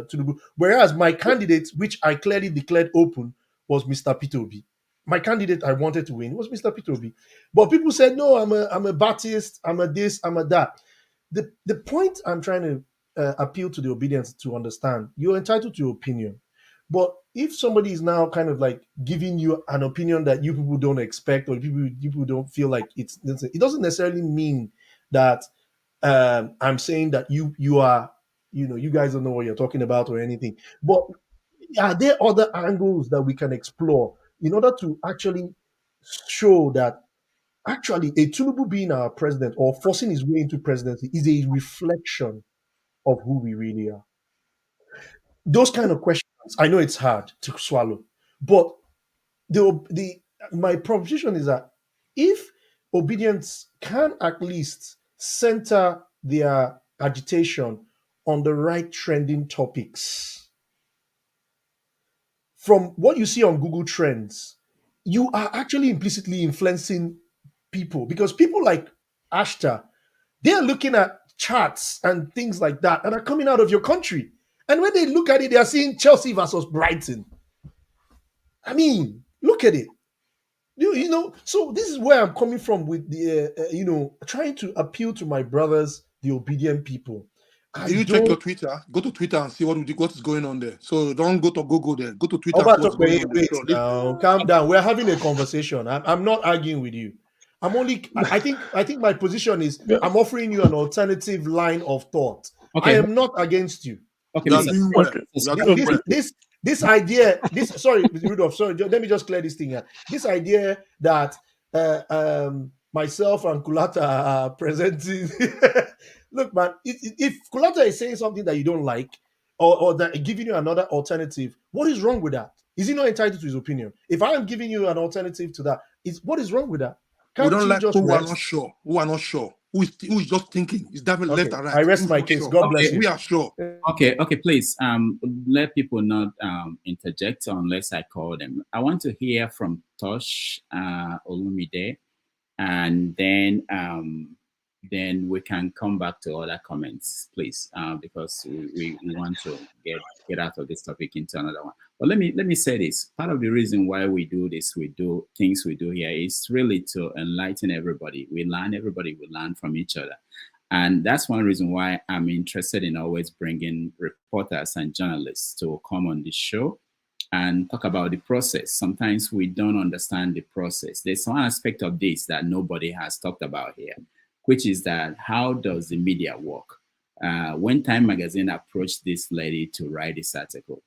Tinubu?" Whereas my candidate, which I clearly declared open, was Mr. Peter Obi. My candidate I wanted to win was Mr. Peter Obi. But people said, "No, I'm a BATist, I'm a this, I'm a that." The point I'm trying to appeal to the Obedients to understand: you're entitled to your opinion, but if somebody is now kind of like giving you an opinion that you people don't expect or people don't feel like it doesn't necessarily mean that I'm saying that you are, you guys don't know what you're talking about or anything. But are there other angles that we can explore in order to actually show that actually a Tinubu being our president or forcing his way into presidency is a reflection of who we really are? Those kind of questions, I know it's hard to swallow, but the my proposition is that if Obedience can at least center their agitation on the right trending topics, from what you see on Google Trends, you are actually implicitly influencing people, because people like Ashta, they're looking at charts and things like that and are coming out of your country. And when they look at it, they are seeing Chelsea versus Brighton. I mean, look at it. So this is where I'm coming from with the trying to appeal to my brothers, the obedient people. Do you check your Twitter? Go to Twitter and see what is going on there. So don't go to Google there. Go to Twitter and see what's going on there. Wait now, calm down. We're having a conversation. I'm not arguing with you. I'm only. I think my position is I'm offering you an alternative line of thought. Okay. I am not against you. Okay, You are doing well. You are doing well. This idea, sorry, Rudolph, sorry, let me just clear this thing here. This idea that myself and Kulata are presenting. Look, man, if Kulata is saying something that you don't like, or that giving you another alternative, what is wrong with that? Is he not entitled to his opinion? If I am giving you an alternative to that, what is wrong with that? We don't like people who are not sure. Who are not sure. Who is just thinking? It's definitely left and right. I rest my case. God bless you. We are sure. Okay, please let people not interject unless I call them. I want to hear from Tosh Olumide, and then we can come back to other comments, please, because we want to get out of this topic into another one. But let me say this. Part of the reason why we do this, we do things we do here, is really to enlighten everybody. Everybody will learn from each other. And that's one reason why I'm interested in always bringing reporters and journalists to come on this show and talk about the process. Sometimes we don't understand the process. There's one aspect of this that nobody has talked about here, which is that how does the media work? When Time Magazine approached this lady to write this article,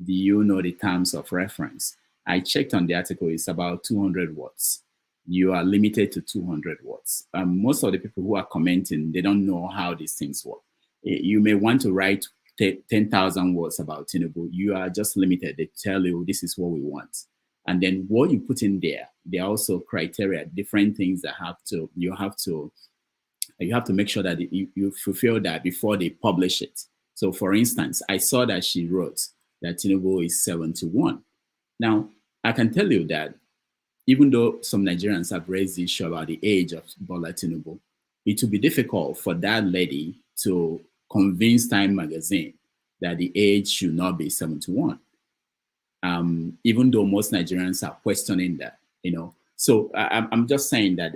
do you know the terms of reference? I checked on the article, it's about 200 words. You are limited to 200 words. Most of the people who are commenting, they don't know how these things work. You may want to write 10,000 words about Tinubu. You are just limited. They tell you this is what we want. And then what you put in there, there are also criteria, different things that you have to make sure that you fulfill that before they publish it. So for instance, I saw that she wrote that Tinubu is 71. Now, I can tell you that even though some Nigerians have raised the issue about the age of Bola Tinubu, it will be difficult for that lady to convince Time magazine that the age should not be 71. Even though most Nigerians are questioning that, So I'm just saying that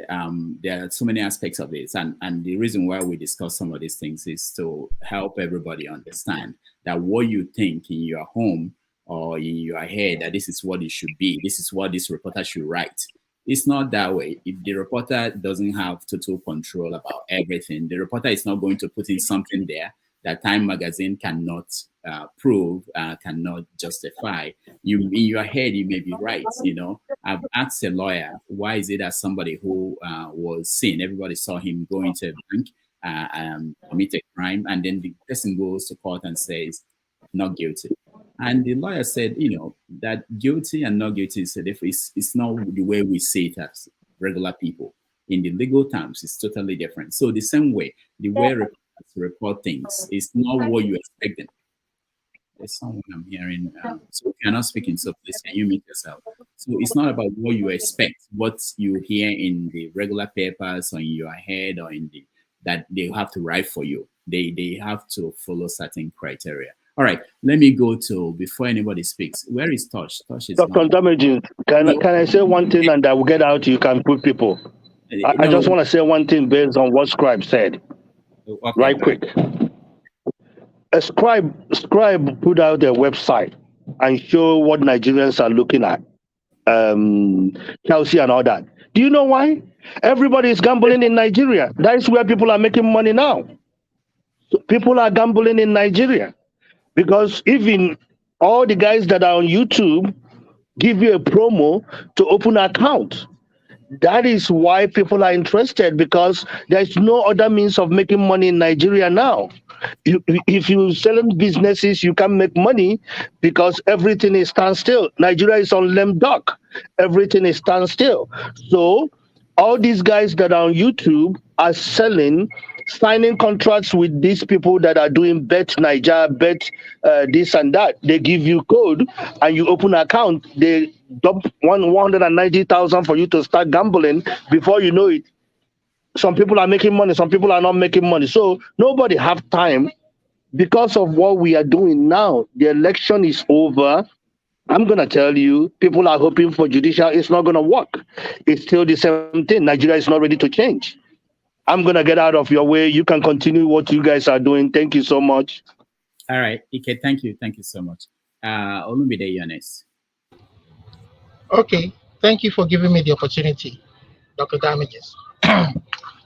there are so many aspects of this. And the reason why we discuss some of these things is to help everybody understand that what you think in your home or in your head, that this is what it should be, this is what this reporter should write. It's not that way. If the reporter doesn't have total control about everything, the reporter is not going to put in something there that Time magazine cannot prove, cannot justify. In your head, you may be right. I've asked a lawyer, why is it that somebody who was seen, everybody saw him go into a bank, commit a crime, and then the person goes to court and says, not guilty. And the lawyer said, that guilty and not guilty is it's not the way we see it as regular people. In the legal terms, it's totally different. So the same way, the way reporters report things is not what you expect them. There's someone I'm hearing. So if you're not speaking, so please can you mute yourself? So it's not about what you expect, what you hear in the regular papers or in your head or that they have to write for you. They have to follow certain criteria. All right, let me go to, before anybody speaks, where is Tosh? Tosh is Dr. Damages, can I say one thing and I will get out, you can put people. I just want to say one thing based on what Scribe said, okay, right quick. A Scribe put out their website and show what Nigerians are looking at, Chelsea and all that. Do you know why? Everybody is gambling in Nigeria. That is where people are making money now. So people are gambling in Nigeria. Because even all the guys that are on YouTube give you a promo to open an account. That is why people are interested, because there's no other means of making money in Nigeria now. If you're selling businesses, you can make money because everything is standstill. Nigeria is on lame duck. Everything is standstill. So all these guys that are on YouTube are signing contracts with these people that are doing bet Niger, bet this and that. They give you code and you open an account. They dump 190,000 for you to start gambling. Before you know it, some people are making money, some people are not making money. So nobody have time because of what we are doing now. The election is over. I'm going to tell you, people are hoping for judicial. It's not going to work. It's still the same thing. Nigeria is not ready to change. I'm going to get out of your way. You can continue what you guys are doing. Thank you so much. All right. Ike, thank you. Thank you so much. Olumide, you're next. Okay. Thank you for giving me the opportunity, Dr. Damages.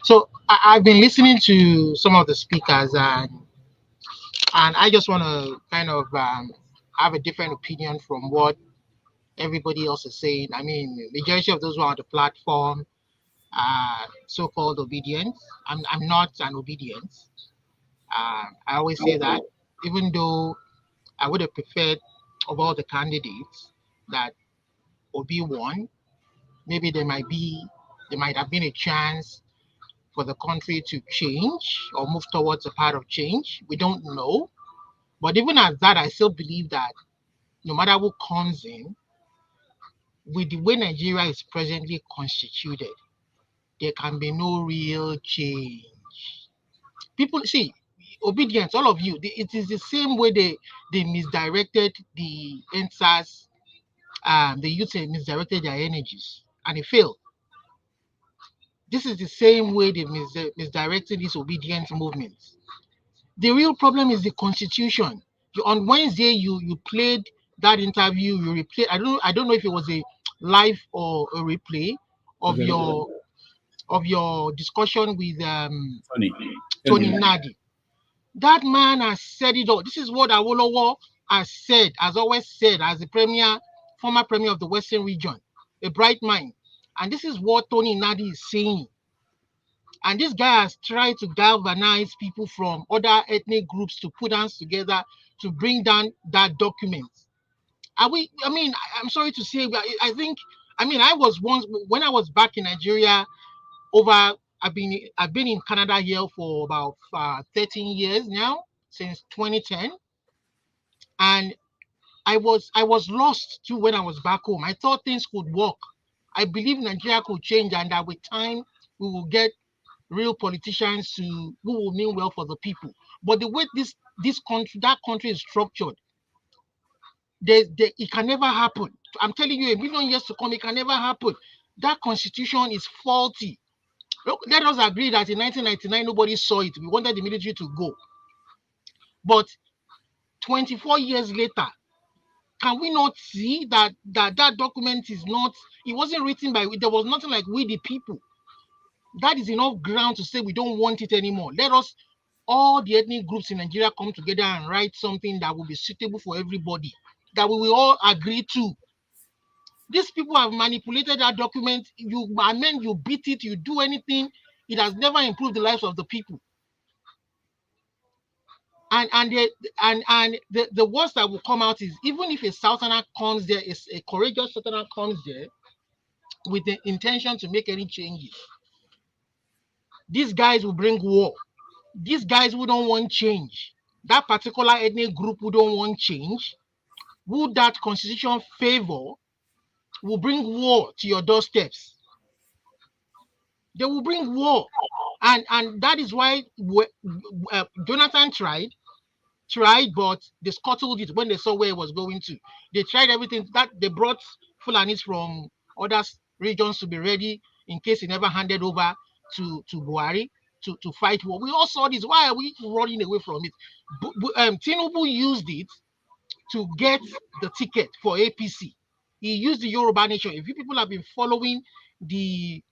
So I've been listening to some of the speakers and I just want to kind of have a different opinion from what everybody else is saying. I mean, majority of those who are on the platform so-called Obidients. I'm not an Obedient. I always say that, even though I would have preferred of all the candidates that Obi won, maybe there might have been a chance for the country to change or move towards a part of change. We don't know. But even at that, I still believe that no matter who comes in, with the way Nigeria is presently constituted, there can be no real change. People see, Obedience, all of you, it is the same way they misdirected the NSAS, the youth misdirected their energies, and it failed. This is the same way they misdirected this obedience movement. The real problem is the constitution. On Wednesday, you played that interview, you replayed. I don't know if it was a live or a replay of your discussion with Tony Nadi. That man has said it all. This is what Awolowo has always said as the former premier of the Western region, a bright mind. And this is what Tony Nadi is saying. And this guy has tried to galvanize people from other ethnic groups to put hands together to bring down that document. I'm sorry to say, I think, I was once, when I was back in Nigeria, I've been in Canada here for about 13 years now, since 2010. And I was lost too when I was back home. I thought things could work. I believe Nigeria could change, and that with time we will get real politicians who will mean well for the people. But the way that country is structured, it can never happen. I'm telling you, a million years to come, it can never happen. That constitution is faulty. Look, let us agree that in 1999 nobody saw it. We wanted the military to go, but 24 years later, can we not see that document is not? It wasn't written by. There was nothing like we the people. That is enough ground to say we don't want it anymore. Let us, all the ethnic groups in Nigeria, come together and write something that will be suitable for everybody, that we will all agree to. These people have manipulated that document. You beat it, you do anything. It has never improved the lives of the people. And the worst that will come out is, even if a southerner comes there, a courageous southerner comes there with the intention to make any changes, these guys will bring war. These guys who don't want change, that particular ethnic group who don't want change, who that constitution favor, will bring war to your doorsteps. They will bring war. And that is why Jonathan tried, but they scuttled it when they saw where it was going to. They tried everything. That they brought Fulanis from other regions to be ready in case he never handed over to Buhari to fight war. We all saw this. Why are we running away from it? Tinubu used it to get the ticket for APC. He used the Yoruba Nation. If you people have been following the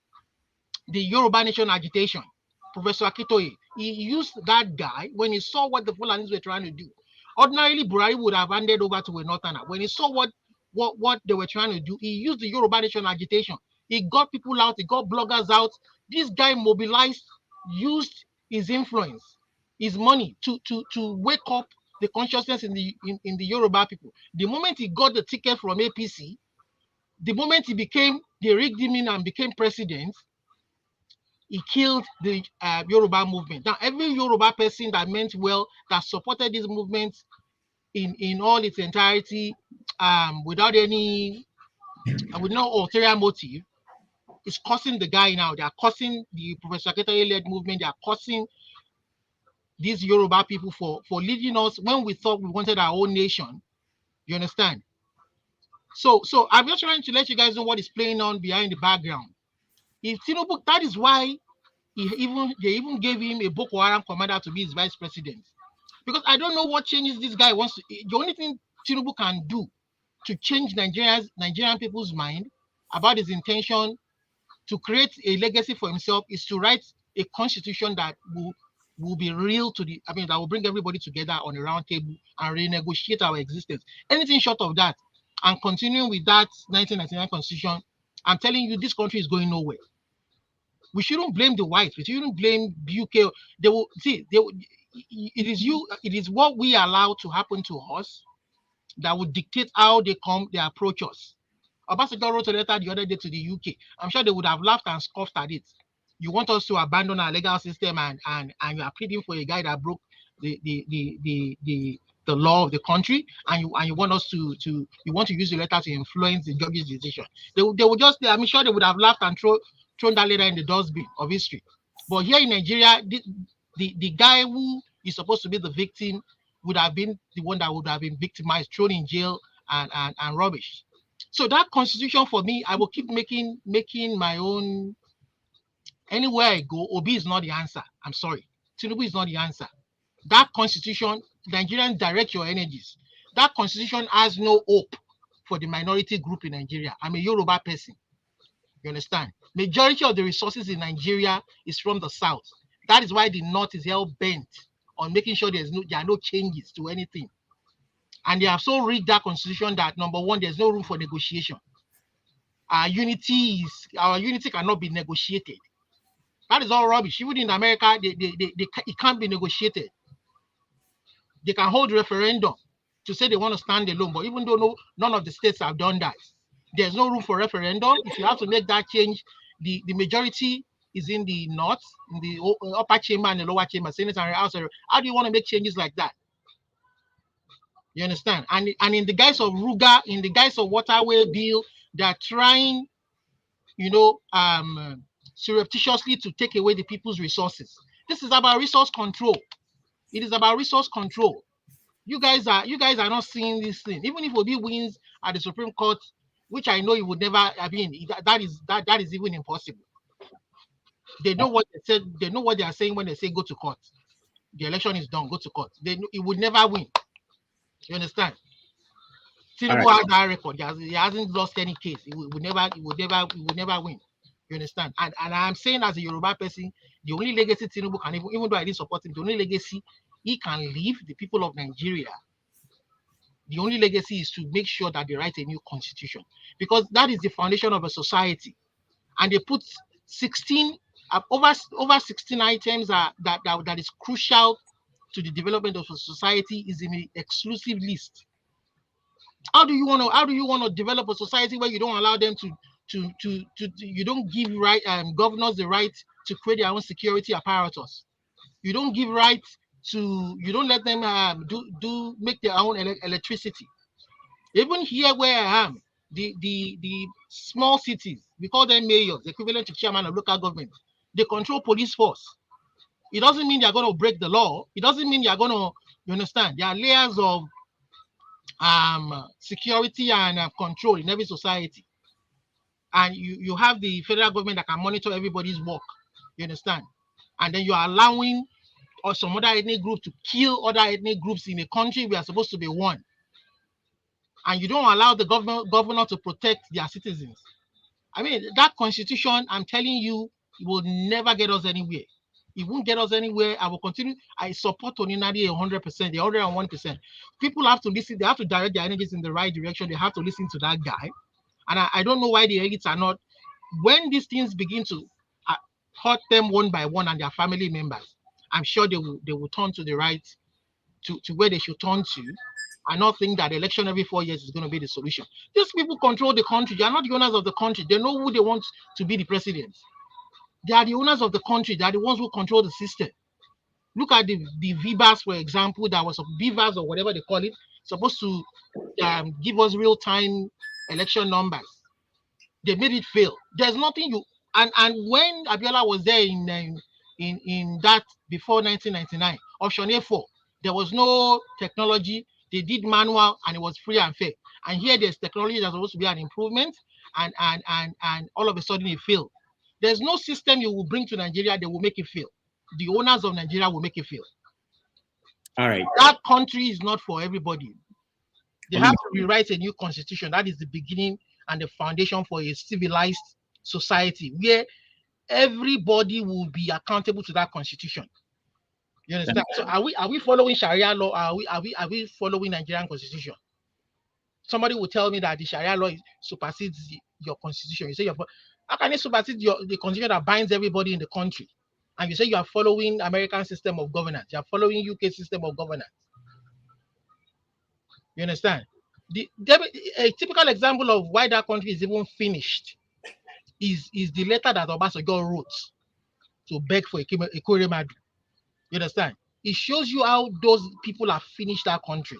Yoruba Nation agitation, Professor Akitoye, he used that guy when he saw what the Fulanis were trying to do. Ordinarily, Buhari would have handed over to a Northerner. When he saw what they were trying to do, he used the Yoruba Nation agitation. He got people out, he got bloggers out. This guy mobilized, used his influence, his money to wake up the consciousness in the Yoruba people. The moment he got the ticket from APC, the moment they rigged him in and became president, he killed the Yoruba movement. Now, every Yoruba person that meant well, that supported this movement in all its entirety, with no ulterior motive, is cursing the guy now. They are cursing the Professor Akitoye-led movement. They are cursing these Yoruba people for leading us when we thought we wanted our own nation. You understand? So I'm just trying to let you guys know what is playing on behind the background. If Tinubu, that is why they even gave him a Boko Haram commander to be his vice president. Because I don't know what changes this guy wants to. The only thing Tinubu can do to change Nigerian people's mind about his intention to create a legacy for himself is to write a constitution that will be real that will bring everybody together on a round table and renegotiate our existence. Anything short of that, and continuing with that 1999 constitution, I'm telling you, this country is going nowhere. We shouldn't blame the whites. We shouldn't blame UK. It is what we allow to happen to us that would dictate how they approach us. Obasanjo wrote a letter the other day to the UK. I'm sure they would have laughed and scoffed at it. You want us to abandon our legal system and you are pleading for a guy that broke the law of the country, and you want us to use the letter to influence the judge's decision. They would just, I'm sure they would have laughed and thrown that letter in the dustbin of history. But here in Nigeria, the guy who is supposed to be the victim would have been the one that would have been victimized, thrown in jail and rubbish. So that constitution, for me, I will keep making my own. Anywhere I go, Obi is not the answer. I'm sorry. Tinubu is not the answer. That constitution, Nigerians, direct your energies. That constitution has no hope for the minority group in Nigeria. I'm a Yoruba person. You understand? Majority of the resources in Nigeria is from the south. That is why the north is hell bent on making sure there are no changes to anything. And they have so rigged that constitution that, number one, there's no room for negotiation. Our unity cannot be negotiated. That is all rubbish. Even in America, it can't be negotiated. They can hold referendum to say they want to stand alone, but even though none of the states have done that, there's no room for referendum. If you have to make that change, the majority is in the north, in the upper chamber and the lower chamber, Senate and House. How do you want to make changes like that? You understand? And in the guise of Ruga, in the guise of waterway bill, they're trying, surreptitiously to take away the people's resources. This is about resource control. It is about resource control. You guys are not seeing this thing. Even if Obi wins at the Supreme Court, which I know he would never. I mean, that is even impossible. They know what they said. They know what they are saying when they say go to court. The election is done. Go to court. He would never win. You understand? Tinubu has that record. He hasn't lost any case. He would never win. You understand? And I'm saying as a Yoruba person, the only legacy Tinubu can, even though I didn't support him, the only legacy he can leave the people of Nigeria, the only legacy is to make sure that they write a new constitution, because that is the foundation of a society. And they put 16 over 16 items that is crucial to the development of a society is in an exclusive list. How do you want to develop a society where you don't allow them to you don't give governors the right to create their own security apparatus? You don't give rights to, you don't let them make their own electricity. Even here where I am, the small cities, we call them mayors, equivalent to chairman of local government. They control police force. It doesn't mean they're going to break the law. It doesn't mean you're going to, you understand? There are layers of security and control in every society. And you have the federal government that can monitor everybody's work. You understand? And then you are allowing or some other ethnic group to kill other ethnic groups in a country we are supposed to be one. And you don't allow the governor to protect their citizens. I mean, that constitution, I'm telling you, it will never get us anywhere. It won't get us anywhere. I will continue. I support Oninadi 100%, 101%. People have to listen. They have to direct their energies in the right direction. They have to listen to that guy. And I don't know why the elites are not. When these things begin to hurt them one by one and their family members, I'm sure they will turn to the right, to where they should turn to, and not think that election every 4 years is going to be the solution. These people control the country. They are not the owners of the country. They know who they want to be the president. They are the owners of the country. They are the ones who control the system. Look at the VBAS, for example, that was BVAS or whatever they call it, supposed to give us real-time election numbers. They made it fail. There's nothing you and when Abiola was there in that before 1999, option A4, there was no technology. They did manual and it was free and fair. And here there's technology that's supposed to be an improvement, and all of a sudden it failed. There's no system you will bring to Nigeria that will make it fail. The owners of Nigeria will make it fail. All right. That country is not for everybody. They have to rewrite a new constitution. That is the beginning and the foundation for a civilized society where everybody will be accountable to that constitution. You understand? So are we following Sharia law? Are we following Nigerian constitution? Somebody will tell me that the Sharia law supersedes your constitution. You say how can it supersede the constitution that binds everybody in the country? And you say you are following American system of governance. You are following UK system of governance. You understand? A typical example of why that country is even finished is the letter that Obasanjo wrote to beg for Ekuremadu. You understand? It shows you how those people have finished that country.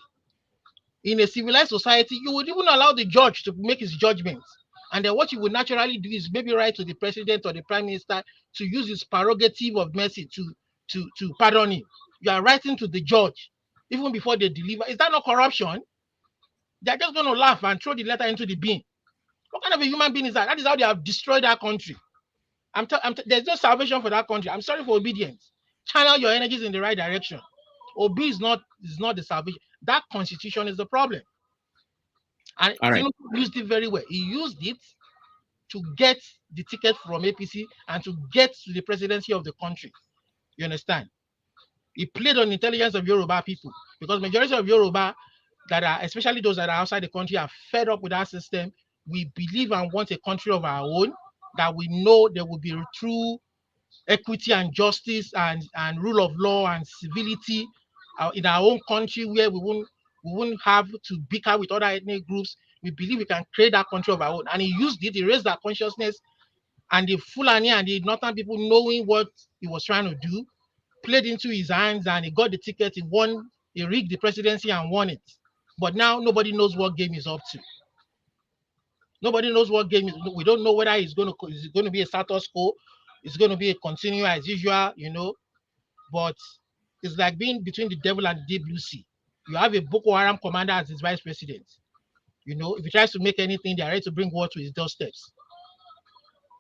In a civilized society, you would even allow the judge to make his judgments. And then what you would naturally do is maybe write to the president or the prime minister to use his prerogative of mercy to pardon him. You are writing to the judge even before they deliver. Is that not corruption? They're just going to laugh and throw the letter into the bin. What kind of a human being is that? That is how they have destroyed our country. There's no salvation for that country. I'm sorry for Obidients. Channel your energies in the right direction. Obi is not the salvation. That constitution is the problem. And he used it very well. He used it to get the ticket from APC and to get to the presidency of the country. You understand? He played on intelligence of Yoruba people, because majority of Yoruba that are, especially those that are outside the country, are fed up with our system. We believe and want a country of our own, that we know there will be true equity and justice and rule of law and civility in our own country, where we won't have to bicker with other ethnic groups. We believe we can create that country of our own. And he used it, he raised that consciousness, and the Fulani and the northern people, knowing what he was trying to do, played into his hands, and he got the ticket. He won, he rigged the presidency and won it. But now nobody knows what game he's up to. Nobody knows what game is. We don't know whether it's going to be a status quo, it's going to be a continue as usual, you know. But it's like being between the devil and the deep blue sea. You have a Boko Haram commander as his vice president. You know, if he tries to make anything, they're ready to bring war to his doorsteps.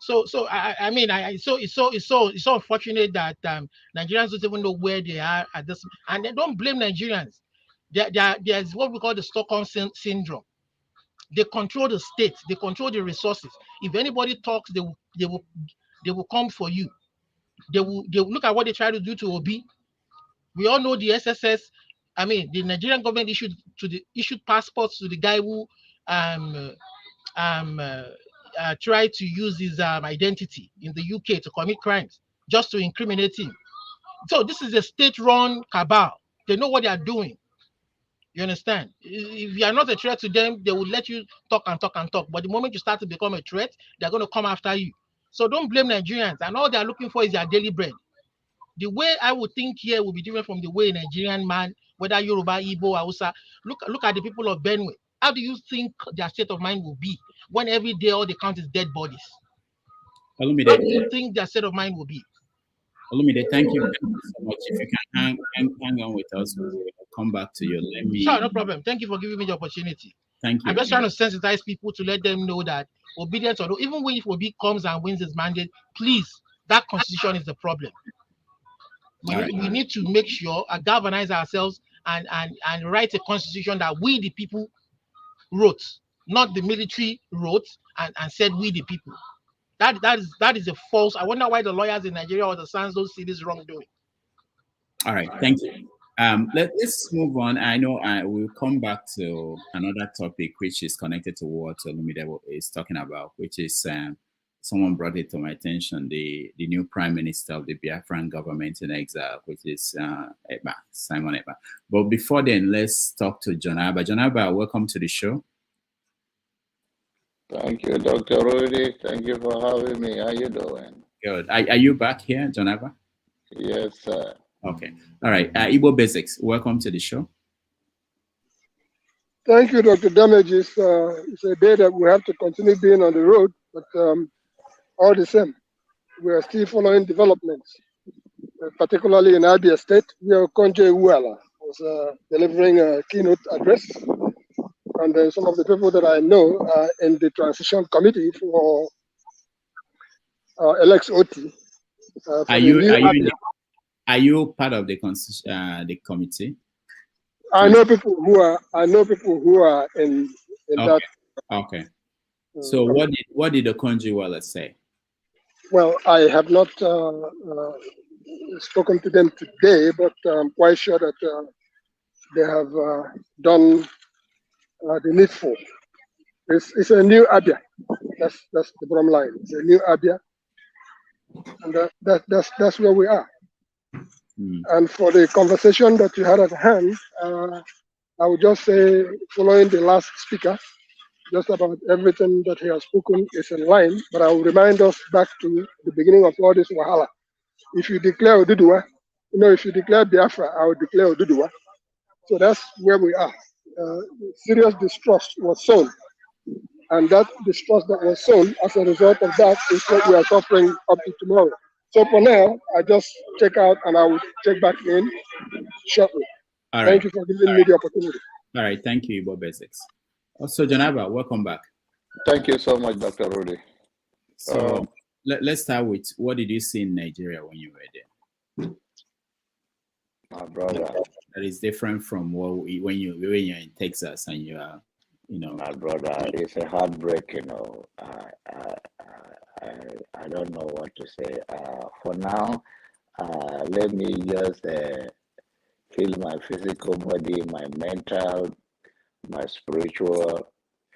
So it's so unfortunate that Nigerians don't even know where they are at this, and they don't blame Nigerians. There's what we call the Stockholm syndrome. They control the state, they control the resources. If anybody talks, they will come for you. They will look at what they try to do to Obi. We all know the SSS. I mean, the Nigerian government issued passports to the guy who tried to use his identity in the UK to commit crimes, just to incriminate him. So this is a state-run cabal. They know what they are doing. You understand? If you are not a threat to them, they will let you talk and talk and talk. But the moment you start to become a threat, they're going to come after you. So don't blame Nigerians. And all they're looking for is their daily bread. The way I would think here will be different from the way a Nigerian man, whether Yoruba, Igbo, Hausa, look at the people of Benue. How do you think their state of mind will be when every day all they count is dead bodies? How do you think their state of mind will be? Olumide, thank you so much. If you can hang on with us, we'll come back to you. Sure, no problem. Thank you for giving me the opportunity. Thank you. I'm just trying to sensitize people to let them know that Obedience, or even if Obi comes and wins his mandate, please, that constitution is the problem. We need to make sure and galvanize ourselves and write a constitution that we the people wrote, not the military wrote and said we the people. That is a false. I wonder why the lawyers in Nigeria or the Sons don't see this wrongdoing. All right, thank you. Let's move on. I know we'll come back to another topic which is connected to what Olumide is talking about, which is someone brought it to my attention, the new Prime Minister of the Biafran government in exile, which is Simon Eba. But before then, let's talk to Jonaba. Jonaba, welcome to the show. Thank you, Dr. Rudy. Thank you for having me. How you doing? Good. Are you back here, Jonaba? Yes, sir. Okay. All right. Igbo Basics, welcome to the show. Thank you, Dr. Damages. It's a day that we have to continue being on the road, but all the same, we are still following developments, particularly in Abia State, where Konje Uwala was delivering a keynote address. And some of the people that I know are in the transition committee for Alex Oti. Are you part of the committee? I know people who are in that. Okay. So what did the Konji Uwala say? Well, I have not spoken to them today, but I'm quite sure that they have done the needful. It's a new Abia. That's the bottom line. It's a new Abia, and that's where we are. And for the conversation that you had at hand, I would just say, following the last speaker, just about everything that he has spoken is in line. But I will remind us back to the beginning of all this wahala. If you declare Oduduwa, if you declare Biafra, I will declare Oduduwa. So that's where we are. Serious distrust was sown, and that distrust that was sown as a result of that is what we are suffering up to tomorrow. So for now, I just check out and I will check back in shortly. All right. Thank you for giving me the opportunity. All right, thank you, Igbo Basics. Also, Jonaba, welcome back. Thank you so much, Dr. Rudy. So let's start with, what did you see in Nigeria when you were there? My brother. That is different from when you're in Texas and you are, My brother, it's a heartbreak, I don't know what to say. For now, let me just feel my physical body, my mental, my spiritual.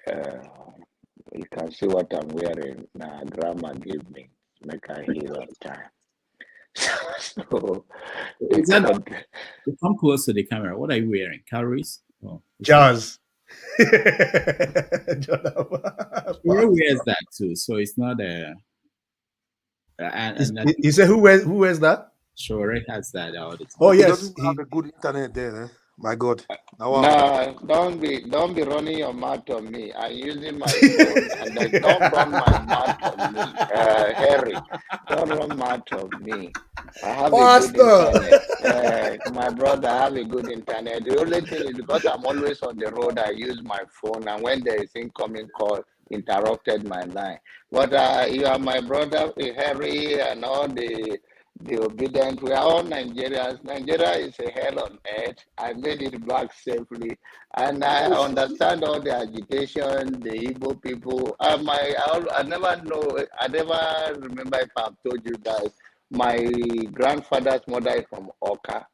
You can see what I'm wearing. Now, grandma gave me, make I heal on time. So Is that you come close to the camera? What are you wearing? Calories? Oh, Jazz. Who wears that too? So it's not a. And He said, who wears that? Sure, has that all the time. Oh He yes, doesn't have a good internet there. Eh? My God. No, don't be running your mouth on me. I'm using my phone, and then don't run my mouth on me, Harry. Don't run mouth on me. I have a good internet. My brother, I have a good internet. The only thing is because I'm always on the road, I use my phone, and when there is incoming call, interrupted my line. But you are my brother, Harry, and all the Obidients. We are all Nigerians. Nigeria is a hell on earth. I made it back safely, and I understand all the agitation, the Igbo people. I never know. I never remember if I've told you guys. My grandfather's mother is from Oka.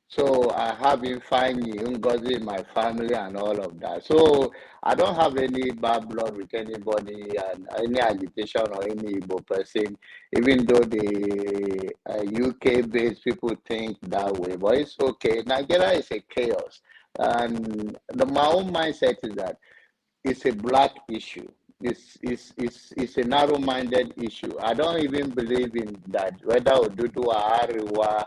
So I have Ifeanyi, Ngozi in my family and all of that. So I don't have any bad blood with anybody and any agitation or any Igbo person, even though the UK-based people think that way. But it's okay. Nigeria is a chaos. And my own mindset is that it's a black issue. It's a narrow-minded issue. I don't even believe in that whether Oduduwa, Ariwa,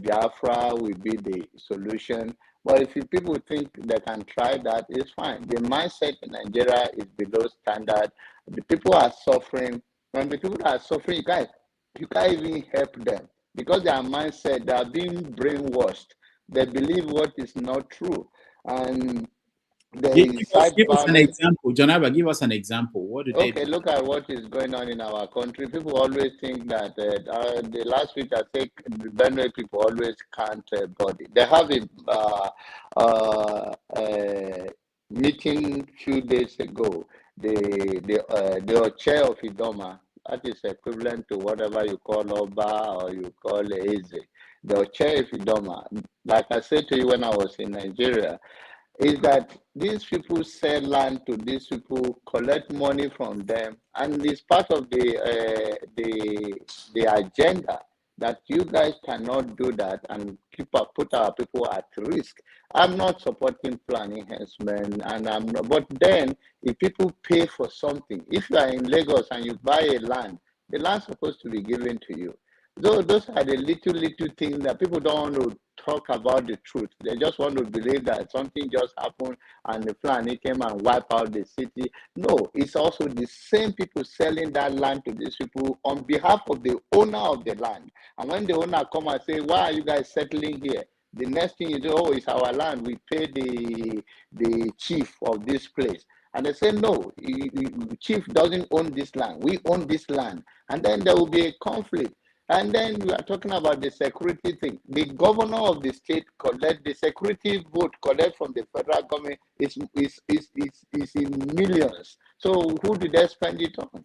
Biafra will be the solution. But if people think they can try that, it's fine. The mindset in Nigeria is below standard. The people are suffering. When the people are suffering, you can't even help them because their mindset, they are being brainwashed. They believe what is not true. And give us an example. Jonaba, give us an example. What do they do? Okay, look at what is going on in our country. People always think that the last week I think the Benue people always can't body. They have a meeting 2 days ago. The chair of Idoma, that is equivalent to whatever you call Oba or you call Eze. The chair of Idoma, like I said to you when I was in Nigeria, is that these people sell land to these people, collect money from them, and it's part of the agenda that you guys cannot do that and put our people at risk. I'm not supporting plan enhancement, and I'm not, but then if people pay for something, if you are in Lagos and you buy a land, the land's supposed to be given to you. Those are the little things that people don't want to talk about the truth. They just want to believe that something just happened and the Fulani came and wiped out the city. No, it's also the same people selling that land to these people on behalf of the owner of the land. And when the owner come and say, why are you guys settling here? The next thing you do, oh, it's our land. We pay the chief of this place. And they say, no, chief doesn't own this land. We own this land. And then there will be a conflict. And then we are talking about the security thing. The governor of the state collect the security vote collect from the federal government is in millions. So who did they spend it on?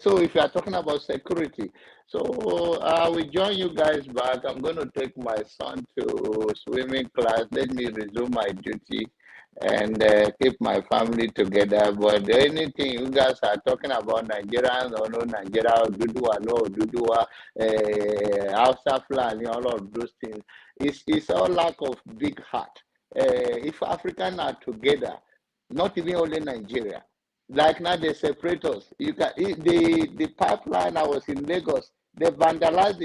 So if you are talking about security, so I will join you guys back. I'm going to take my son to swimming class. Let me resume my duty and keep my family together. But anything you guys are talking about Nigerians or no Nigeria, Dudua, no Dudua, Hausa Fulani, all of those things, it's all lack of big heart. If Africans are together, not even only Nigeria, like now they separate us. You can the pipeline. I was in Lagos. They vandalized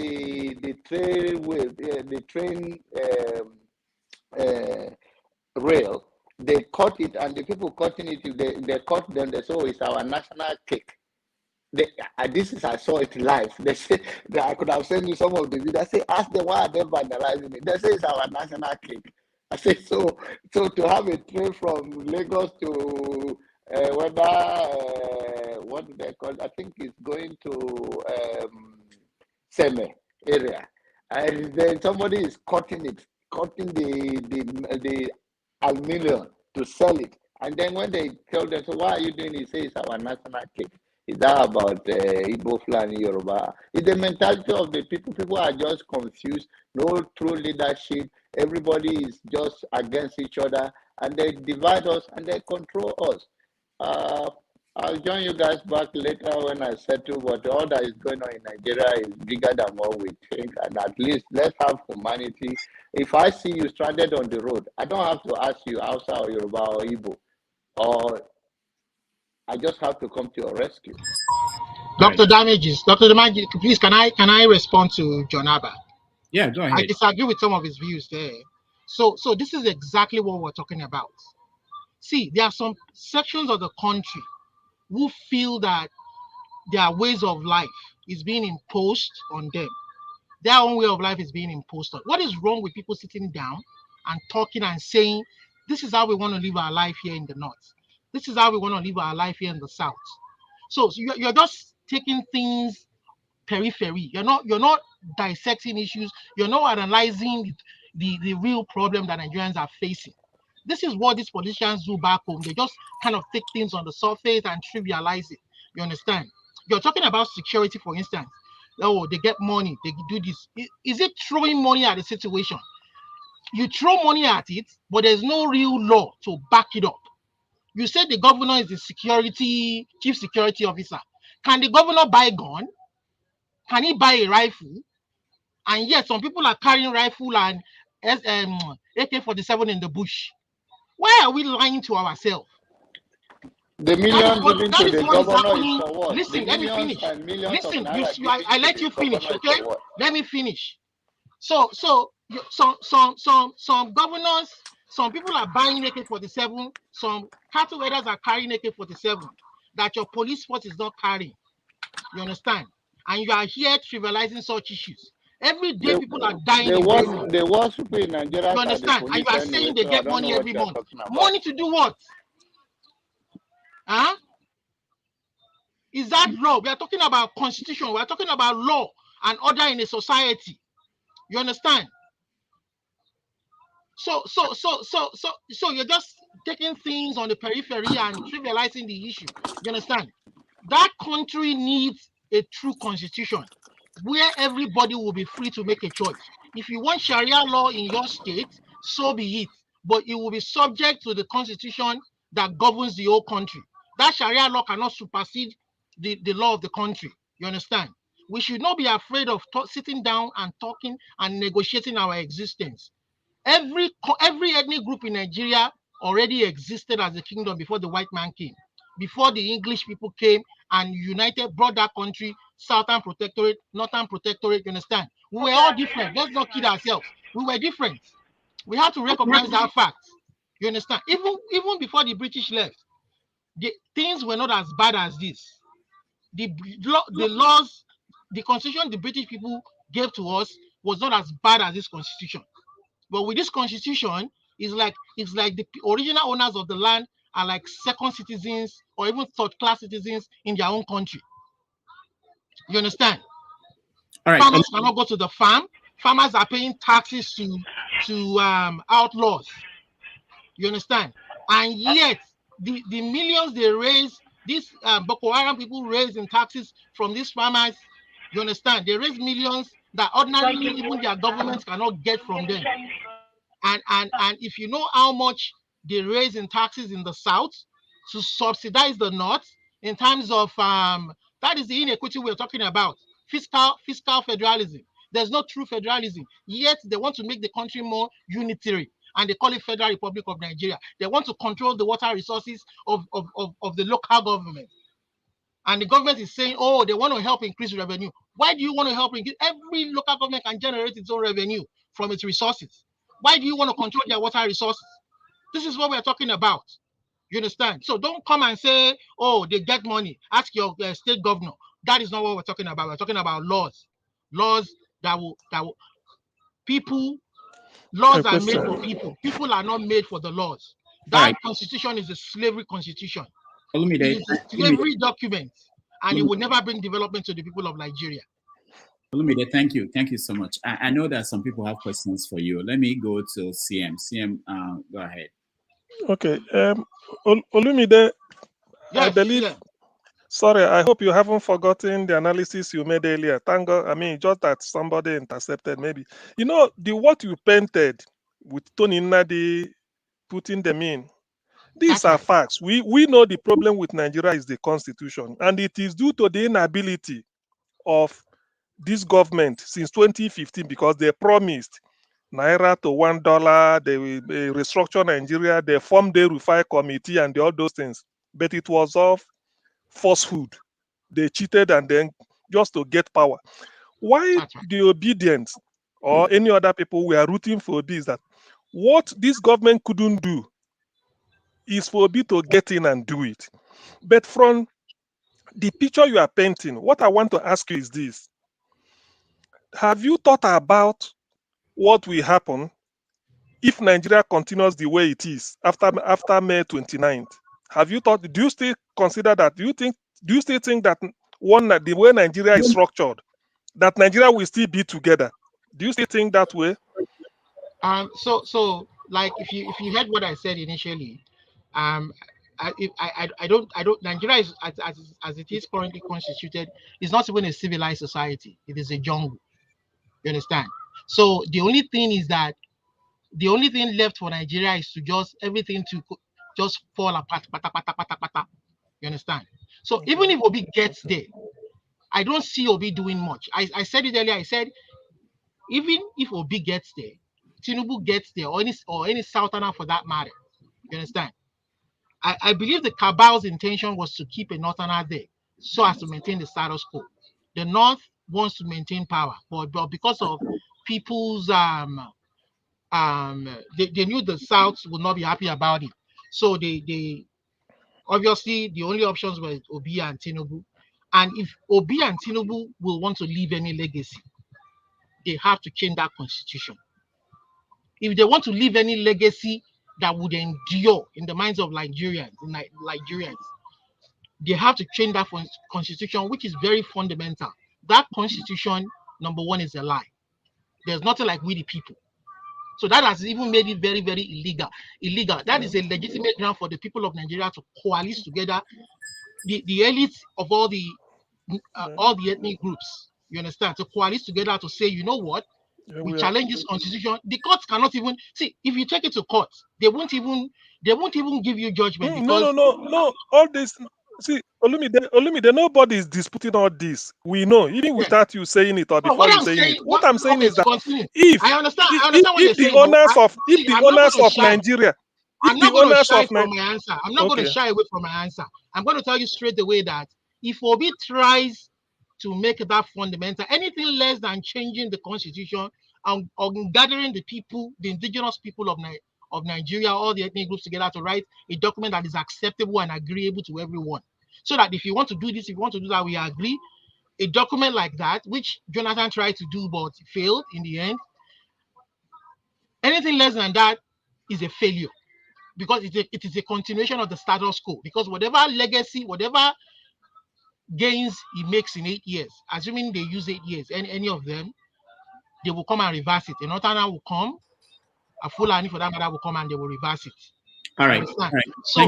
the train rail. They cut it, and the people cutting it, they cut them. They say, oh, it's our national cake. I saw it live. They say that I could have sent you some of the videos. I say, ask them why are they vandalizing it. They say it's our national cake. I say, so to have a train from Lagos to what do they call it? I think it's going to Seme area, and then somebody is cutting the aluminium to sell it. And then when they tell them, so why are you doing it? He says it's our national cake. Is that about Igbo, Fulani, Yoruba? It's the mentality of the people. People are just confused. No true leadership. Everybody is just against each other, and they divide us and they control us. I'll join you guys back later when I settle. But all that is going on in Nigeria is bigger than what we think. And at least let's have humanity. If I see you stranded on the road, I don't have to ask you Hausa or Yoruba or Igbo, or I just have to come to your rescue. Dr. Damages, Dr. Damages, please, can I respond to John Abba? Yeah, go ahead. I disagree with some of his views there. So this is exactly what we're talking about. See, there are some sections of the country who feel that their ways of life is being imposed on them. Their own way of life is being imposed on. What is wrong with people sitting down and talking and saying, this is how we want to live our life here in the north. This is how we want to live our life here in the south. So you're just taking things periphery. You're not dissecting issues. You're not analyzing the real problem that Nigerians are facing. This is what these politicians do back home. They just kind of take things on the surface and trivialize it. You understand? You're talking about security, for instance. Oh, they get money, they do this. Is it throwing money at the situation? You throw money at it, but there's no real law to back it up. You said the governor is the chief security officer. Can the governor buy a gun? Can he buy a rifle? And yet some people are carrying rifle and AK-47 in the bush. Why are we lying to ourselves? The millions given to the governor is for what? Listen, let me finish. Listen, I let you finish, okay? Let me finish. So some governors, some people are buying AK-47, some cattle herders are carrying AK-47 that your police force is not carrying. You understand? And you are here trivializing such issues. Every day people are dying. The worst people in Nigeria. You understand? And you are saying they get money every month. Money to do what? Huh? Is that law? We are talking about constitution. We are talking about law and order in a society. You understand? So you're just taking things on the periphery and trivializing the issue. You understand? That country needs a true constitution where everybody will be free to make a choice. If you want Sharia law in your state, so be it. But it will be subject to the constitution that governs the whole country. That Sharia law cannot supersede the law of the country. You understand? We should not be afraid of sitting down and talking and negotiating our existence. Every ethnic group in Nigeria already existed as a kingdom before the white man came. Before the English people came and united, brought that country, Southern Protectorate, Northern Protectorate, you understand? We were all different. Let's not kid ourselves. We were different. We have to recognize that fact. You understand? Even before the British left, things were not as bad as this. The laws, the constitution the British people gave to us was not as bad as this constitution. But with this constitution, it's like the original owners of the land are like second citizens or even third-class citizens in their own country. You understand? All right. Farmers cannot go to the farm. Farmers are paying taxes to outlaws. You understand? And yet, the millions they raise, these Boko Haram people raise in taxes from these farmers. You understand? They raise millions that ordinarily even their governments cannot get from them. And if you know how much they raise in taxes in the south to subsidize the north in terms of that is the inequity we're talking about. Fiscal federalism. There's no true federalism. Yet they want to make the country more unitary, and they call it Federal Republic of Nigeria. They want to control the water resources of the local government. And the government is saying, oh, they want to help increase revenue. Why do you want to help increase? Every local government can generate its own revenue from its resources. Why do you want to control their water resources? This is what we're talking about. You understand? So don't come and say, oh, they get money. Ask your state governor. That is not what we're talking about. We're talking about laws. Laws that will laws are made for people. People are not made for the laws. That constitution is a slavery constitution. It is a slavery document, and it will never bring development to the people of Nigeria. Olumide, thank you. Thank you so much. I know that some people have questions for you. Let me go to CM. CM, go ahead. Okay. Olumide, yes, I believe... Yeah. Sorry, I hope you haven't forgotten the analysis you made earlier. Thank God. I mean, just that somebody intercepted maybe. You know, what you painted with Tony Nadi putting them in, These are facts. We know the problem with Nigeria is the constitution, and it is due to the inability of this government since 2015 because they promised Naira to $1, they will restructure Nigeria, they formed the Rufai committee and all those things. But it was all falsehood. They cheated and then just to get power. Why the Obidients or any other people we are rooting for this, that what this government couldn't do is for Obi to get in and do it. But from the picture you are painting, what I want to ask you is this. Have you thought about what will happen if Nigeria continues the way it is after May 29th? Have you thought, do you still consider that? Do you still think that the way Nigeria is structured, that Nigeria will still be together? Do you still think that way? So like if you heard what I said initially, I don't Nigeria is as it is currently constituted is not even a civilized society. It is a jungle. You understand? So the only thing left for Nigeria is to everything to just fall apart. You understand? So even if Obi gets there, I don't see Obi doing much. I said it earlier. I said even if Obi gets there, Tinubu gets there, or any Southerner for that matter. You understand? I believe the cabal's intention was to keep a Northerner there so as to maintain the status quo. The North wants to maintain power, but because of people's they knew the South would not be happy about it. So they obviously the only options were Obi and Tinubu. And if Obi and Tinubu will want to leave any legacy, they have to change that constitution. If they want to leave any legacy that would endure in the minds of Nigerians, they have to change that constitution, which is very fundamental. That constitution, number one, is a lie. There's nothing like we the people. So that has even made it very, very illegal. That is a legitimate ground for the people of Nigeria to coalesce together, the elites of all the ethnic groups, you understand, to coalesce together to say, you know what, we challenge this constitution. The courts cannot even see. If you take it to court, they won't even give you judgment because no. All this, see, Olumide, nobody is disputing all this. We know, even without you saying it or before you saying it. What I'm saying is that if I understand the owners of Nigeria, I'm not going to shy from my answer. I'm not going to shy away from my answer. I'm going to tell you straight away that if Obi tries to make that fundamental, anything less than changing the constitution and gathering the people, the indigenous people of Nigeria, all the ethnic groups together to write a document that is acceptable and agreeable to everyone. So that if you want to do this, if you want to do that, we agree. A document like that, which Jonathan tried to do but failed in the end, anything less than that is a failure because it is a continuation of the status quo. Because whatever legacy, whatever gains he makes in 8 years, assuming they use 8 years, any of them, they will come and reverse it. A Northerner will come, a Fulani for that matter will come and they will reverse it. All right.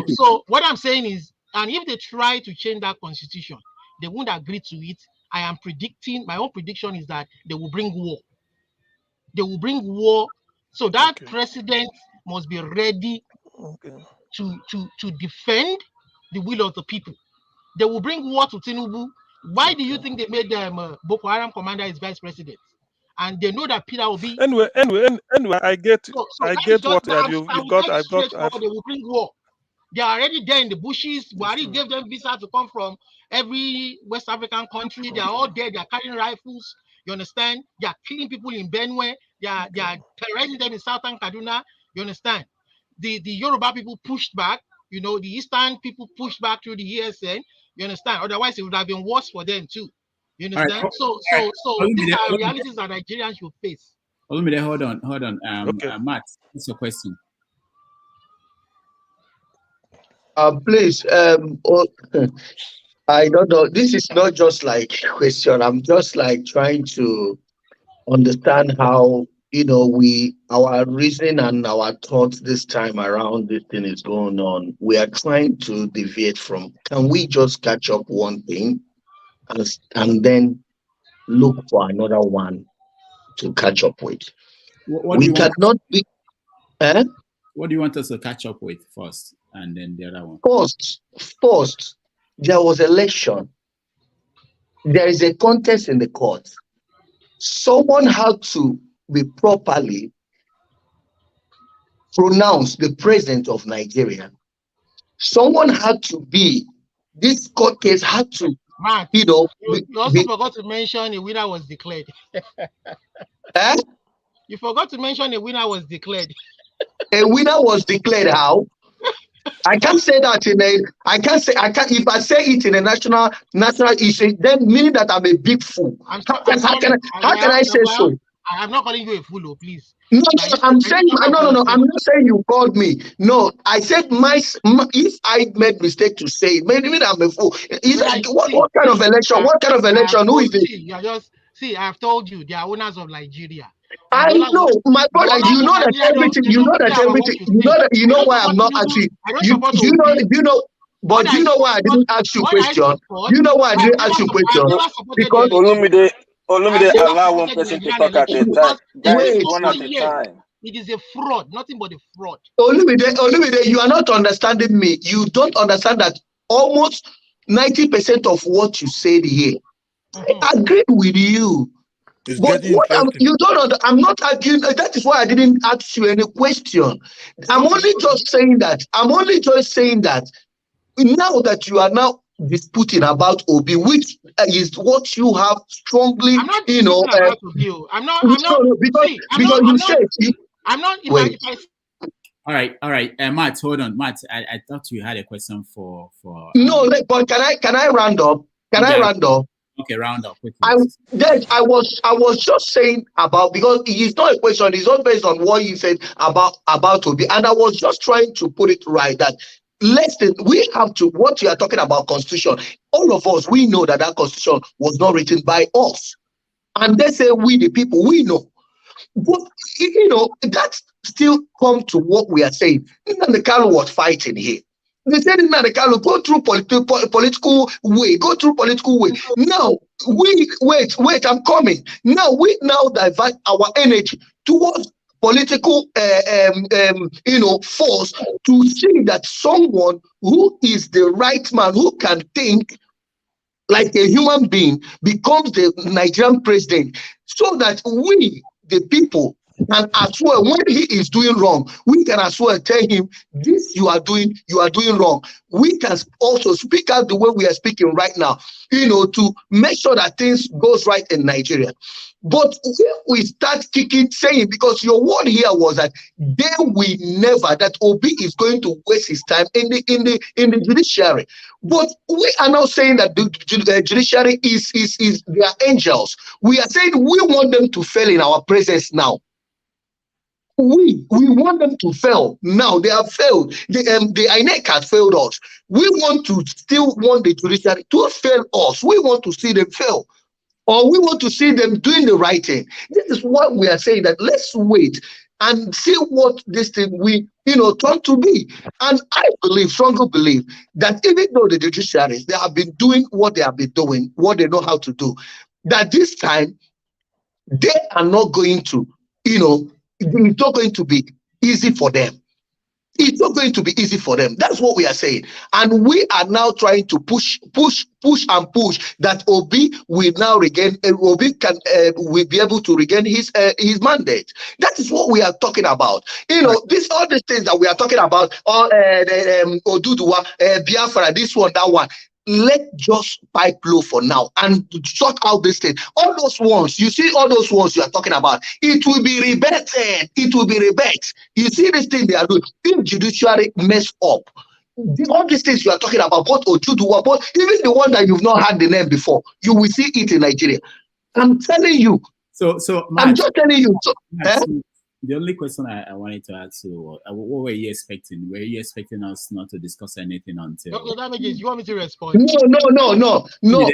So what I'm saying is, and if they try to change that constitution, they won't agree to it. I am predicting, my own prediction is that they will bring war. They will bring war. So that president must be ready to defend the will of the people. They will bring war to Tinubu. Why do you think they made them Boko Haram commander as vice president? And they know that Peter Obi. Anyway, I get what you've got. They will bring war. They are already there in the bushes. Buhari gave them visa to come from every West African country. They are all there. They are carrying rifles. You understand? They are killing people in Benue. They are terrorizing them in Southern Kaduna. You understand? The Yoruba people pushed back. You know, the Eastern people pushed back through the ESN. You understand? Otherwise, it would have been worse for them too. You understand? Right. So these are realities that Nigerians should face. Olumide, hold on. Matt, what's your question? Please, I don't know. This is not just like a question. I'm just like trying to understand how, our reason and our thoughts this time around this thing is going on. We are trying to deviate from, can we just catch up one thing and then look for another one to catch up with? What do you want us to catch up with first? and then the other one? First, there was election. There is a contest in the court. Someone had to be properly pronounced the president of Nigeria. Someone had to be, this court case had to, Matt, you also forgot to mention a winner was declared. You forgot to mention a winner was declared. A winner was declared how? I can't say that if I say it in a national issue, then meaning that I'm a big fool. How can I say so? I'm not calling you a fool, please. No, I'm saying I'm not saying you called me. No, I said if I made mistake to say it, maybe I'm a fool. What kind of election? What kind of election? Who is it? I've told you they are owners of Nigeria. I know, my brother. You know that everything. You know why I'm not asking. You know. But you know why I didn't ask you question. You know why I didn't ask you question because Olumide allow one person to talk at a time. Guys, one at a time. It is a fraud, nothing but a fraud. Olumide, you are not understanding me. You don't understand that almost 90% of what you said here, I agree with you. But I'm not arguing. That is why I didn't ask you any question. I'm only just saying that now that you are now disputing about Obi, which is what you have strongly, because you said. All right. Matt, hold on. Matt, I thought you had a question for. No, but can I round up? I round up? Okay, round up. I was just saying about, because it's not a question, it's not based on what you said about Obi, and I was just trying to put it right that we have to, what you are talking about constitution, all of us, we know that constitution was not written by us, and they say we the people, we know, but that still come to what we are saying. Nnamdi Kanu was fighting here. They said Nnamdi Kanu go through political way. Now wait, I'm coming. Now we divert our energy towards political force to see that someone who is the right man, who can think like a human being, becomes the Nigerian president, so that we, the people, can as well, when he is doing wrong, we can as well tell him, this you are doing wrong. We can also speak out the way we are speaking right now, to make sure that things goes right in Nigeria. But if we start saying, because your word here was that that Obi is going to waste his time in the judiciary. But we are now saying that the judiciary is their angels. We are saying we want them to fail in our presence now. We want them to fail now. They have failed. The INEC has failed us. We want the judiciary to fail us. We want to see them fail, or we want to see them doing the right thing. This is what we are saying, that let's wait and see what this thing turn to be. And I strongly believe that even though the judiciaries, they have been doing what they have been doing, what they know how to do, that this time they are not going to, it's not going to be easy for them. It's not going to be easy for them. That's what we are saying. And we are now trying to push that Obi will now regain, will be able to regain his mandate. That is what we are talking about. All these things that we are talking about, Oduduwa, Biafra, this one, that one. Let just pipe low for now and sort out this thing. All those ones, you see, all those ones you are talking about, it will be reverted. It will be reverted. You see this thing they are doing. If judiciary mess up, all these things you are talking about, both Ojuduwa, but even the one that you've not had the name before, you will see it in Nigeria. I'm telling you. So Matt, I'm just telling you. The only question I wanted to ask you, what were you expecting? Were you expecting us not to discuss anything until? Dr. Damages, you want me to respond? No.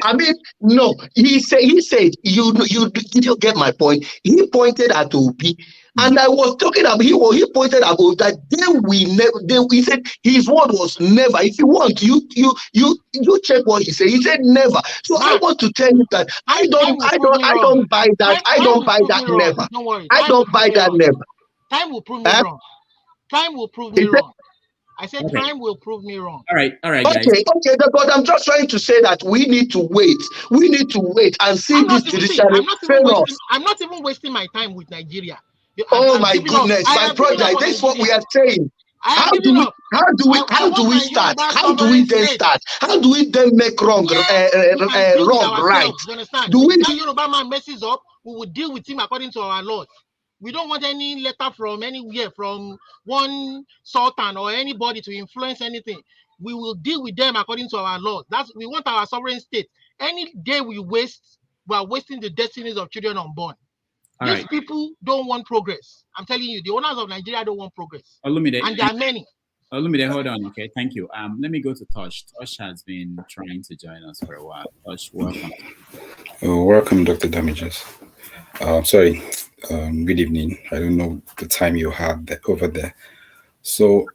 I mean, no. He said, you didn't get my point. He pointed at Obi, and I was talking about, he pointed out that he said his word was never. If you want, you check what he said. He said never. So I want to tell you that I don't buy that. I don't buy that never. I don't buy that never. Time will prove me wrong. Time will prove me wrong. I said Okay. time will prove me wrong. All right, guys. Okay, but I'm just trying to say that we need to wait. We need to wait and see this judiciary fail us. I'm not even wasting my time with Nigeria. Oh my goodness, my brother, this is what we are saying. How do we start? How do we then start? How do we then make wrong right? Do we? If that Yoruba man messes up, we will deal with him according to our laws. We don't want any letter from anywhere, from one sultan or anybody to influence anything. We will deal with them according to our laws. We want our sovereign state. Any day we are wasting the destinies of children unborn. These people don't want progress. I'm telling you, the owners of Nigeria don't want progress. Olumide, and there are many. Olumide, hold on, okay? Thank you. Let me go to Tosh. Tosh has been trying to join us for a while. Tosh, welcome. Welcome, Dr. Damages. Sorry, good evening. I don't know the time you had over there. So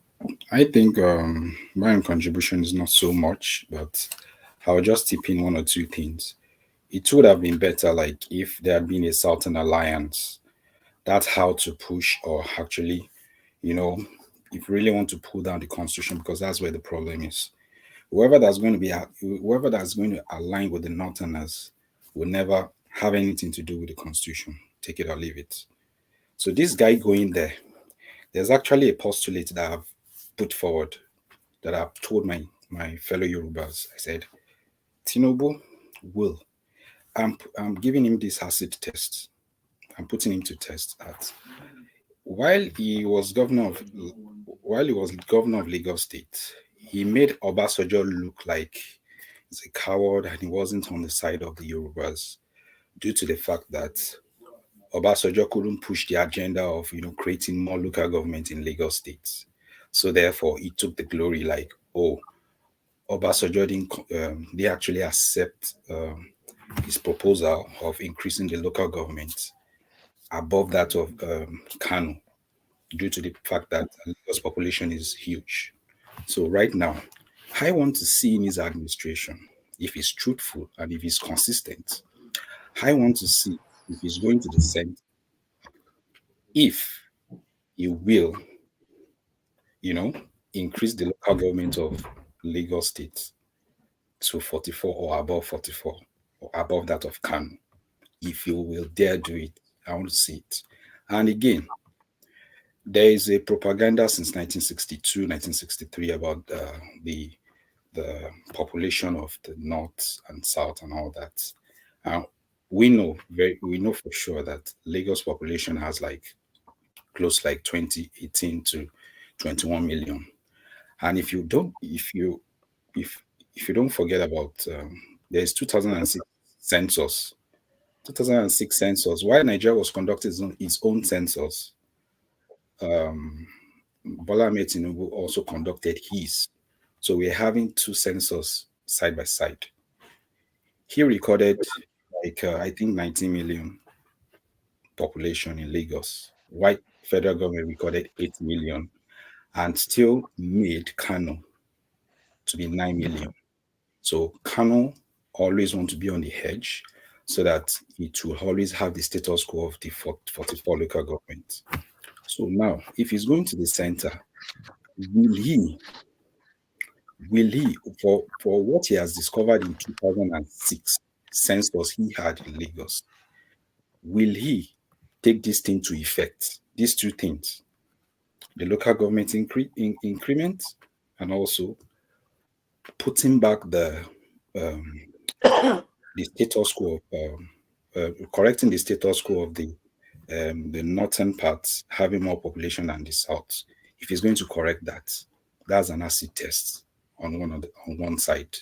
I think my own contribution is not so much, but I'll just tip in one or two things. It would have been better, like, if there had been a Southern alliance. That's how to push, or actually, if you really want to pull down the constitution, because that's where the problem is. Whoever that's going to align with the Northerners will never have anything to do with the constitution. Take it or leave it. So this guy going there's actually a postulate that I've put forward, that I've told my fellow Yorubas. I said, Tinubu will. I'm giving him this acid test. I'm putting him to test that while he was governor of Lagos State, he made Obasanjo look like he's a coward and he wasn't on the side of the Yorubas, due to the fact that Obasanjo couldn't push the agenda of creating more local government in Lagos State. So therefore, he took the glory, like, Obasanjo they actually accept his proposal of increasing the local government above that of Kano, due to the fact that Lagos population is huge. So right now, I want to see in his administration, if he's truthful and if he's consistent, I want to see if he's going to the Senate, if he will, increase the local government of Lagos State to 44 or above 44 or above that of Kano. If you will dare do it, I want to see it. And again, there is a propaganda since 1962, 1963 about the population of the North and South and all that. We know for sure that Lagos population has close to 2018 to 21 million. And if you don't forget about there's 2006 census. 2006 census. While Nigeria was conducting its own census, Bola Tinubu also conducted his. So we're having two census side by side. He recorded I think 19 million population in Lagos. While federal government recorded 8 million, and still made Kano to be 9 million. So Kano always want to be on the edge, so that it will always have the status quo of the 44 local government. So now, if he's going to the center, will he, for what he has discovered in 2006 census he had in Lagos, will he take this thing to effect? These two things, the local government increment, and also putting back the status quo, correcting the status quo of the northern parts having more population than the south. If he's going to correct that, that's an acid test on one side.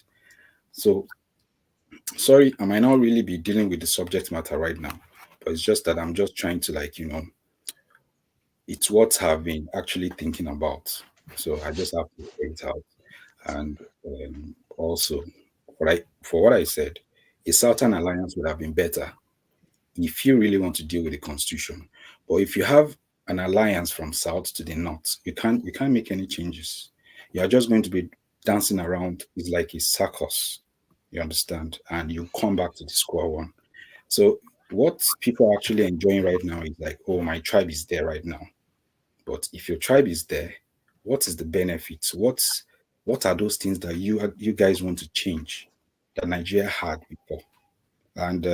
So, sorry, I might not really be dealing with the subject matter right now, but it's just that I'm just trying to it's what I've been actually thinking about. So I just have to figure it out. And also, for what I said, a Southern alliance would have been better if you really want to deal with the constitution. But if you have an alliance from south to the north, you can't make any changes. You are just going to be dancing around. It's like a circus, you understand? And you come back to the square one. So what people are actually enjoying right now is like, oh, my tribe is there right now. But if your tribe is there, what is the benefits? What are those things that you guys want to change that Nigeria had before? And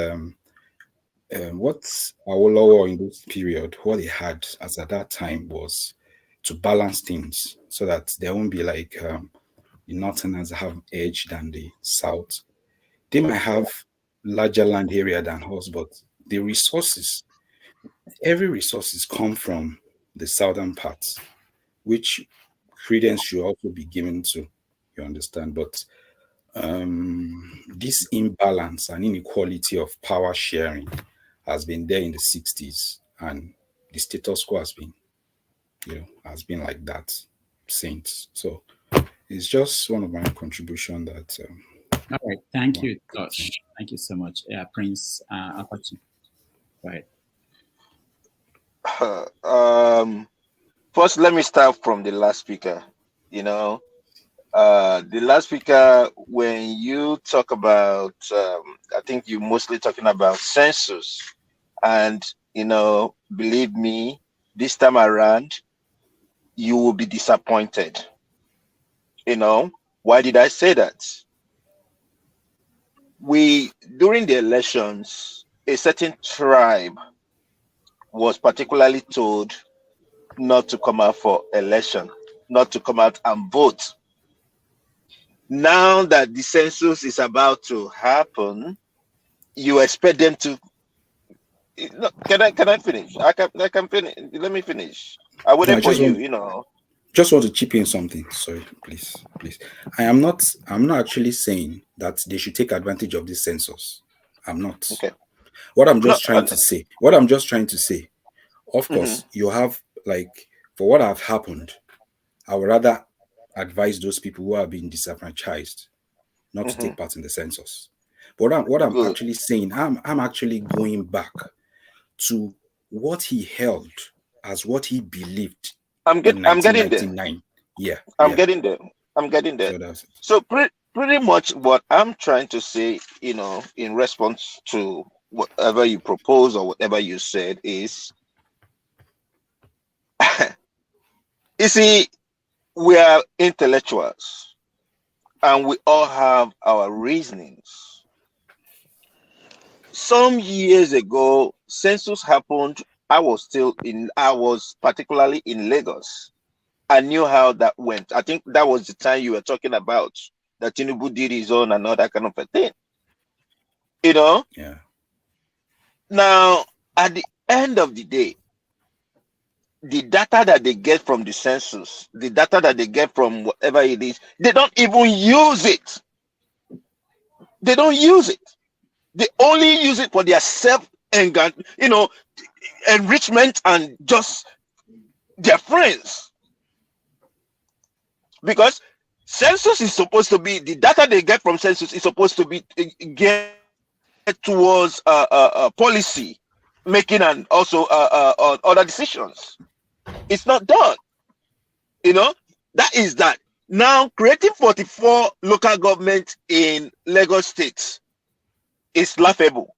what Awolowo in this period, what he had as at that time was to balance things so that there won't be like the Northerners have edge than the South. They might have larger land area than us, but the resources, every resources come from the southern parts, which credence should also be given to, you understand? But this imbalance and inequality of power sharing has been there in the 60s, and the status quo has been like that since. So it's just one of my contribution that. All right, thank you, Tosh. Thank you so much, Prince Apache. Right. First, let me start from the last speaker. The last speaker, when you talk about, I think you're mostly talking about census. And, believe me, this time around, you will be disappointed. Why did I say that? During the elections, a certain tribe was particularly told not to come out for election, not to come out and vote. Now that the census is about to happen, you expect them to. Can I finish? I can finish. Let me finish. I waited for you. Just want to chip in something. Sorry, please. I'm not actually saying that they should take advantage of this census. I'm not. Okay. What I'm just trying to say. Of course, you have, like, for what have happened, I would rather advise those people who are being disenfranchised not to take part in the census. But what I'm actually saying, I'm actually going back to what he held as what he believed. I'm getting there. Yeah. I'm getting there. So pretty much what I'm trying to say, in response to whatever you propose or whatever you said is, you see, we are intellectuals and we all have our reasonings. Some years ago, census happened. I was particularly in Lagos. I knew how that went. I think that was the time you were talking about that Tinubu did his own and all that kind of a thing. Yeah. Now, at the end of the day, the data that they get from the census, the data that they get from whatever it is, they don't even use it. They don't use it. They only use it for their enrichment and just their friends. Because census is supposed to be, the data they get from census is supposed to be get towards policy making and also other decisions. It's not done. That is that. Now, creating 44 local governments in Lagos State is laughable,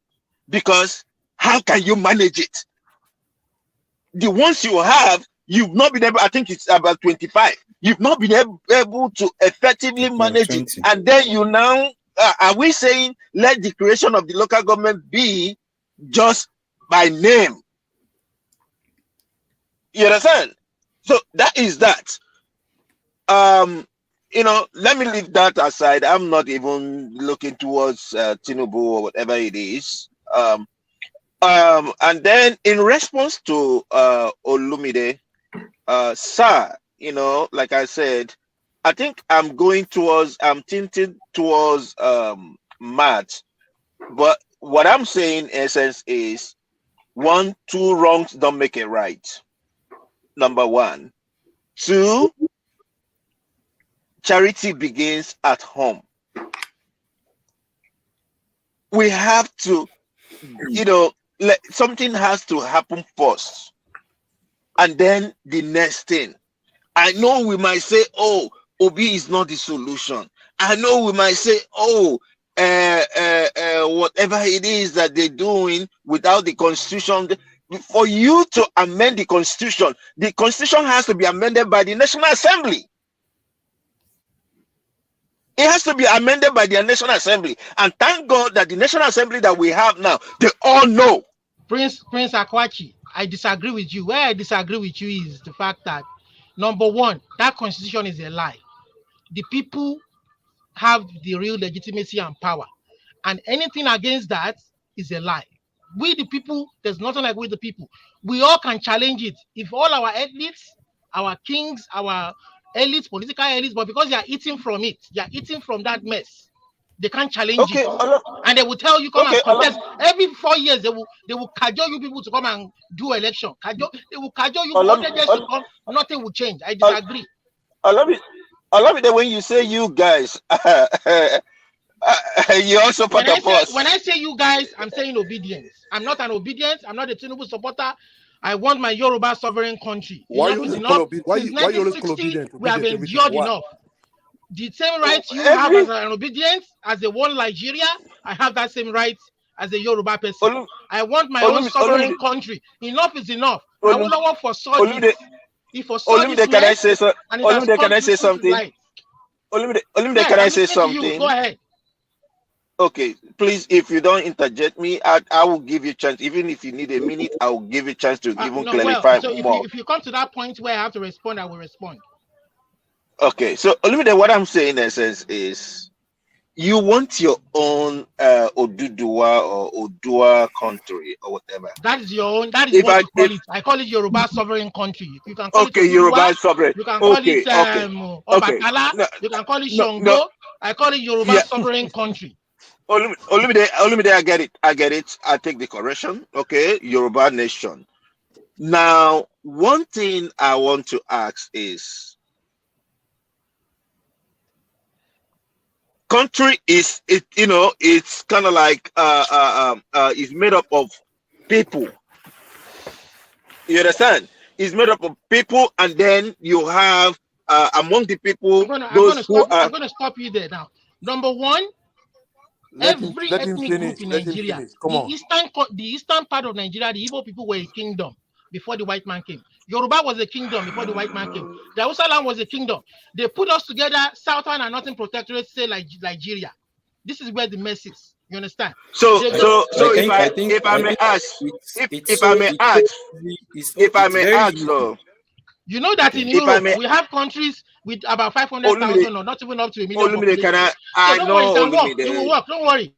because how can you manage it? The ones you have, you've not been able, I think it's about 25. You've not been able to effectively manage it. And then you now, are we saying let the creation of the local government be just by name? You understand? So that is that. Let me leave that aside. I'm not even looking towards Tinubu or whatever it is. And then in response to Olumide, sir, like I said, I think I'm tinted towards Matt. But what I'm saying in essence is 1, 2 wrongs don't make it right. Number 1. 2, charity begins at home. We have to, something has to happen first, and then the next thing. I know we might say, oh, Obi is not the solution. I know we might say, oh, whatever it is that they're doing without the constitution, for you to amend the constitution has to be amended by the National Assembly. It has to be amended by the National Assembly. And thank God that the National Assembly that we have now, they all know. Prince Akwachi, I disagree with you. Where I disagree with you is the fact that, number one, that constitution is a lie. The people have the real legitimacy and power. And anything against that is a lie. We the people, there's nothing like we the people. We all can challenge it. If all our elites, our kings, our elites, political elites, but because they are eating from it, they are eating from that mess, they can't challenge it. And they will tell you, come and contest. Every 4 years, they will cajole you people to come and do election. They will cajole you to come, nothing will change. I disagree. I love it that when you say you guys, you also part of us. When I say you guys, I'm saying Obidients. I'm not an Obidient. I'm not a Tinubu supporter. I want my Yoruba sovereign country. Enough is enough. Since 1960, we have endured enough. The same rights you have as an Obidient, as a one Nigeria, I have that same right as a Yoruba person. I want my own sovereign country. Enough is enough. I will not foresaw this. If foresaw this, can I say something? Can I say something? Can I say something? Go ahead. Okay, please, if you don't interject me, I will give you a chance. Even if you need a minute, I will give you a chance to even clarify more. If you come to that point where I have to respond, I will respond. Okay, so what I'm saying in essence is, you want your own Oduduwa or Odua country or whatever. That is your own. That is what you call it. I call it Yoruba sovereign country. You can call it Oduduwa, Yoruba sovereign. You can call it Obatala. No, you can call it Shango. No. I call it Yoruba sovereign country. Olumide, I get it. I take the correction. Okay, Yoruba nation. Now, one thing I want to ask is, country is it's kind of like it's made up of people. You understand? It's made up of people, and then you have among the people I'm gonna stop you there now. Number one. Every ethnic group in Nigeria, the eastern part of Nigeria, the Igbo people were a kingdom before the white man came. Yoruba was a kingdom before the white man came. The Hausa land was a kingdom. They put us together, Southern and Northern Protectorate, say like Nigeria. This is where the mess is. You understand? So if I may ask, you know that in Europe we have countries with about 500,000 or not even up to a million population. It will work. Don't worry.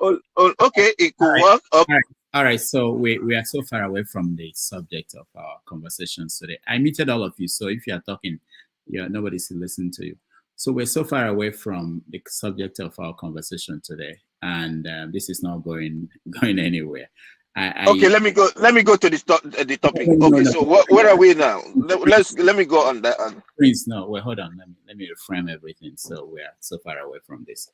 Okay, it could work. Okay. All right. So we are so far away from the subject of our conversations today. I muted all of you, so if you are talking, nobody's listening to you. So we're so far away from the subject of our conversation today, and this is not going anywhere. Okay, let me go to the topic. Okay, so where are we now? Let me go on that. Please, no, wait, hold on. Let me reframe everything. So we are so far away from this.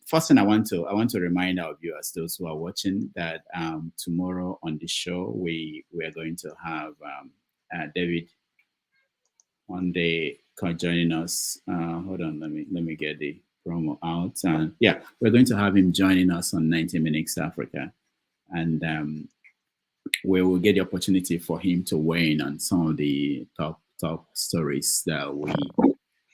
First thing I want to remind our viewers, those who are watching, that tomorrow on the show we are going to have David one day joining us. Hold on, let me get the promo out. Yeah, we're going to have him joining us on 90 Minutes Africa. And we will get the opportunity for him to weigh in on some of the top stories that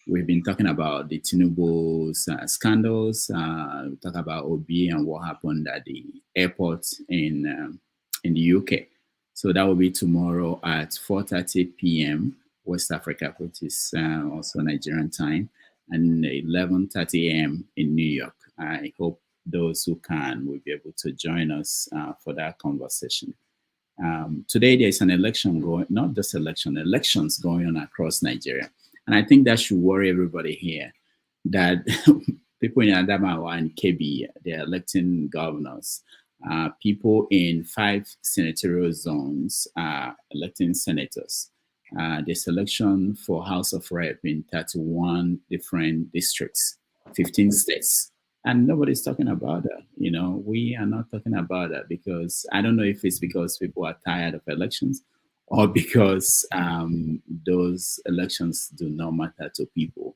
we've been talking about, the Tinubu's scandals. We talk about Obi and what happened at the airport in the UK. So that will be tomorrow at 4:30 p.m. West Africa, which is also Nigerian time, and 11:30 a.m. in New York. I hope those who can will be able to join us for that conversation. Today there's an election going, not just elections going on across Nigeria. And I think that should worry everybody here, that people in Adamawa and Kebbi, they're electing governors. People in 5 senatorial zones are electing senators. There's election for House of Rep in 31 different districts, 15 states. And nobody's talking about that. We are not talking about that because I don't know if it's because people are tired of elections or because those elections do not matter to people.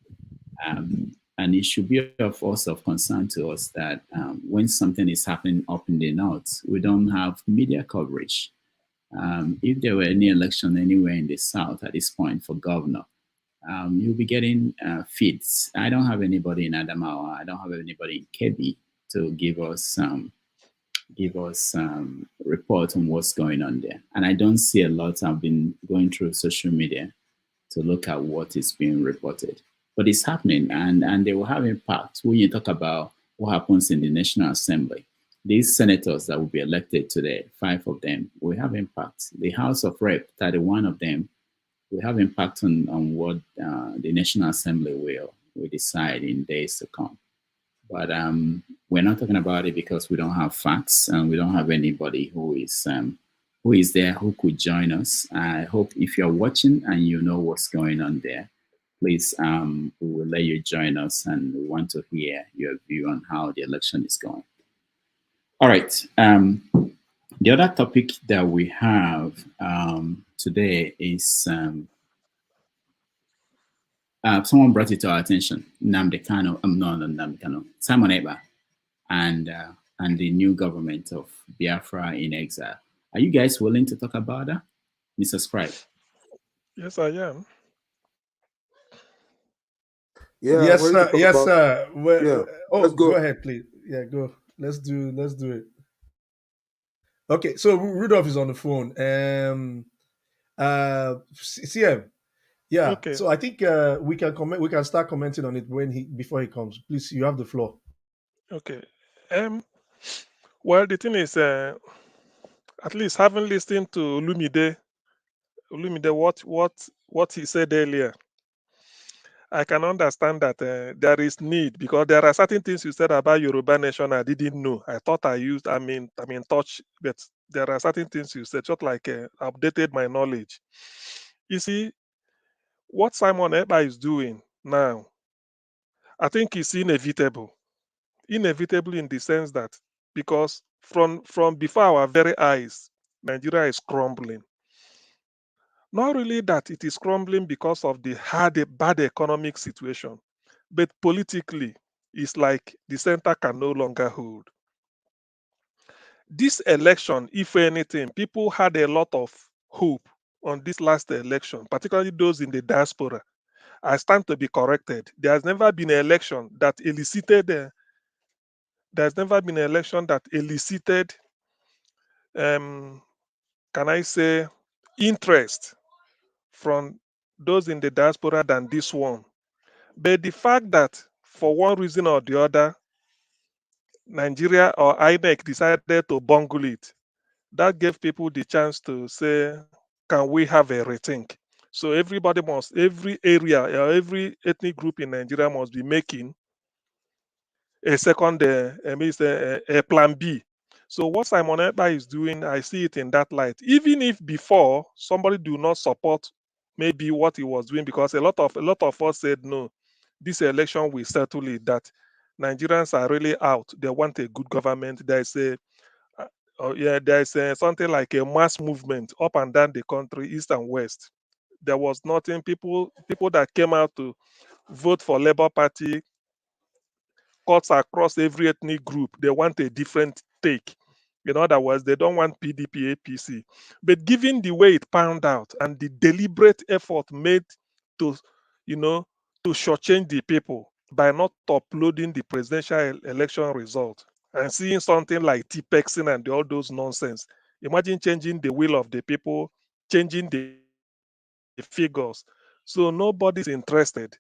And it should be of concern to us that when something is happening up in the north, we don't have media coverage. If there were any election anywhere in the South at this point for governor, you'll be getting feeds. I don't have anybody in Adamawa. I don't have anybody in Kebbi to give us report on what's going on there. And I don't see a lot. I've been going through social media to look at what is being reported. But it's happening, and they will have impact. When you talk about what happens in the National Assembly, these senators that will be elected today, 5 of them, will have impact. The House of Rep, 31 of them, will have impact on what the National Assembly will decide in days to come. But we're not talking about it because we don't have facts and we don't have anybody who is there who could join us. I hope if you're watching and you know what's going on there, please, we will let you join us, and we want to hear your view on how the election is going. All right. The other topic that we have today is someone brought it to our attention. Simon Eba and the new government of Biafra in exile. Are you guys willing to talk about that? Mr. Scribe. Yes, I am. Yeah, Yes, ready to sir. talk Yes, about. sir. Well, Yeah, oh, let's go go. ahead, please. Yeah, go. Let's do it. Okay, so Rudolph is on the phone. CM. Yeah. Okay. So I think we can comment. We can start commenting on it before he comes. Please, you have the floor. Okay. Well, the thing is, at least having listened to Lumide, what he said earlier, I can understand that there is need, because there are certain things you said about Yoruba nation I didn't know. I thought I mean touch, but there are certain things you said, just like updated my knowledge. You see, what Simon Eba is doing now, I think it's inevitable. Inevitable in the sense that, because from before our very eyes, Nigeria is crumbling. Not really that it is crumbling because of the bad economic situation, but politically, it's like the center can no longer hold. This election, if anything, people had a lot of hope on this last election, particularly those in the diaspora. I stand to be corrected. There has never been an election that elicited. There's never been an election that elicited, can I say, interest from those in the diaspora than this one. But the fact that for one reason or the other, Nigeria or INEC decided to bungle it, that gave people the chance to say, can we have a rethink? So every area or every ethnic group in Nigeria must be making a second, a plan B. So what Simon Ekpa is doing, I see it in that light. Even if before somebody do not support maybe what he was doing, because a lot of us said no, this election will settle it, that Nigerians are really out. They want a good government. There's something like a mass movement up and down the country, east and west. There was nothing. People that came out to vote for Labour Party, cuts across every ethnic group. They want a different take. In other words, they don't want PDP, APC. But given the way it panned out and the deliberate effort made to, to shortchange the people by not uploading the presidential election result and seeing something like T-Pexing and all those nonsense, imagine changing the will of the people, changing the figures. So nobody's interested.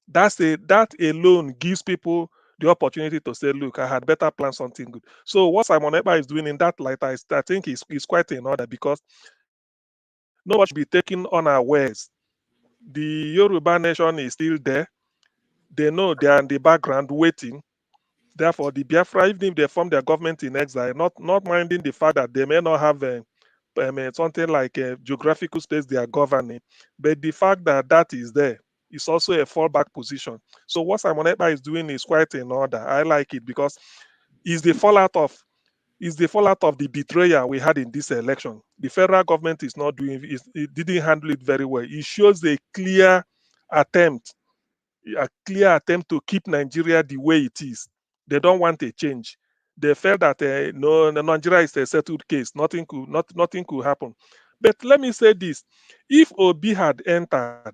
That alone gives people the opportunity to say, look, I had better plan something good. So what Simon Ekpa is doing in that light, I think is quite in order, because nobody should be taken unawares. The Yoruba nation is still there. They know they are in the background waiting. Therefore, the Biafra, even if they form their government in exile, not minding the fact that they may not have something like a geographical space they are governing, but the fact that that is there is also a fallback position. So what Simon Ekpa is doing is quite in order. I like it because it's the fallout of the betrayal we had in this election. The federal government is not doing it didn't handle it very well. It shows a clear attempt to keep Nigeria the way it is. They don't want a change. They felt that no, Nigeria is a settled case. Nothing could happen. But let me say this: if Obi had entered,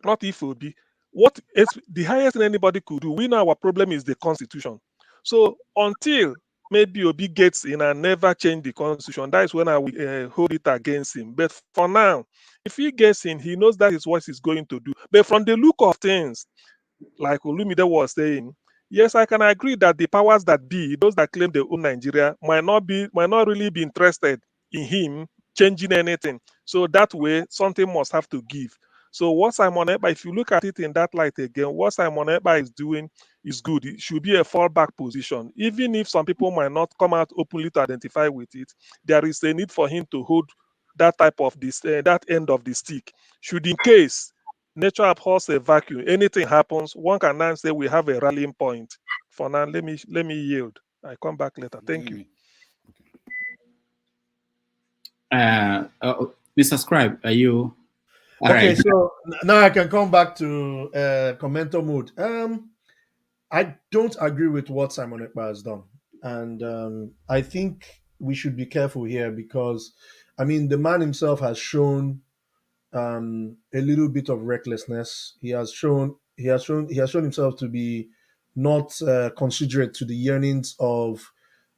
not if Obi, the highest thing anybody could do. We know our problem is the constitution. So until maybe Obi gets in and never change the constitution, that is when I will hold it against him. But for now, if he gets in, he knows that is what he's going to do. But from the look of things, like Olumide was saying, yes, I can agree that the powers that be, those that claim they own Nigeria, might not really be interested in him changing anything. So that way, something must have to give. So what Simon Ekpa, if you look at it in that light again, what Simon Ekpa is doing is good. It should be a fallback position. Even if some people might not come out openly to identify with it, there is a need for him to hold that type of that end of the stick. Should in case nature abhors a vacuum, anything happens, one can now say we have a rallying point. For now, let me yield. I come back later. Thank you. Mr. Scribe, are you all okay? right? So now I can come back to commenter mode. I don't agree with what Simon Ekpa has done, and I think we should be careful here because, I mean, the man himself has shown a little bit of recklessness. He has shown himself to be not considerate to the yearnings of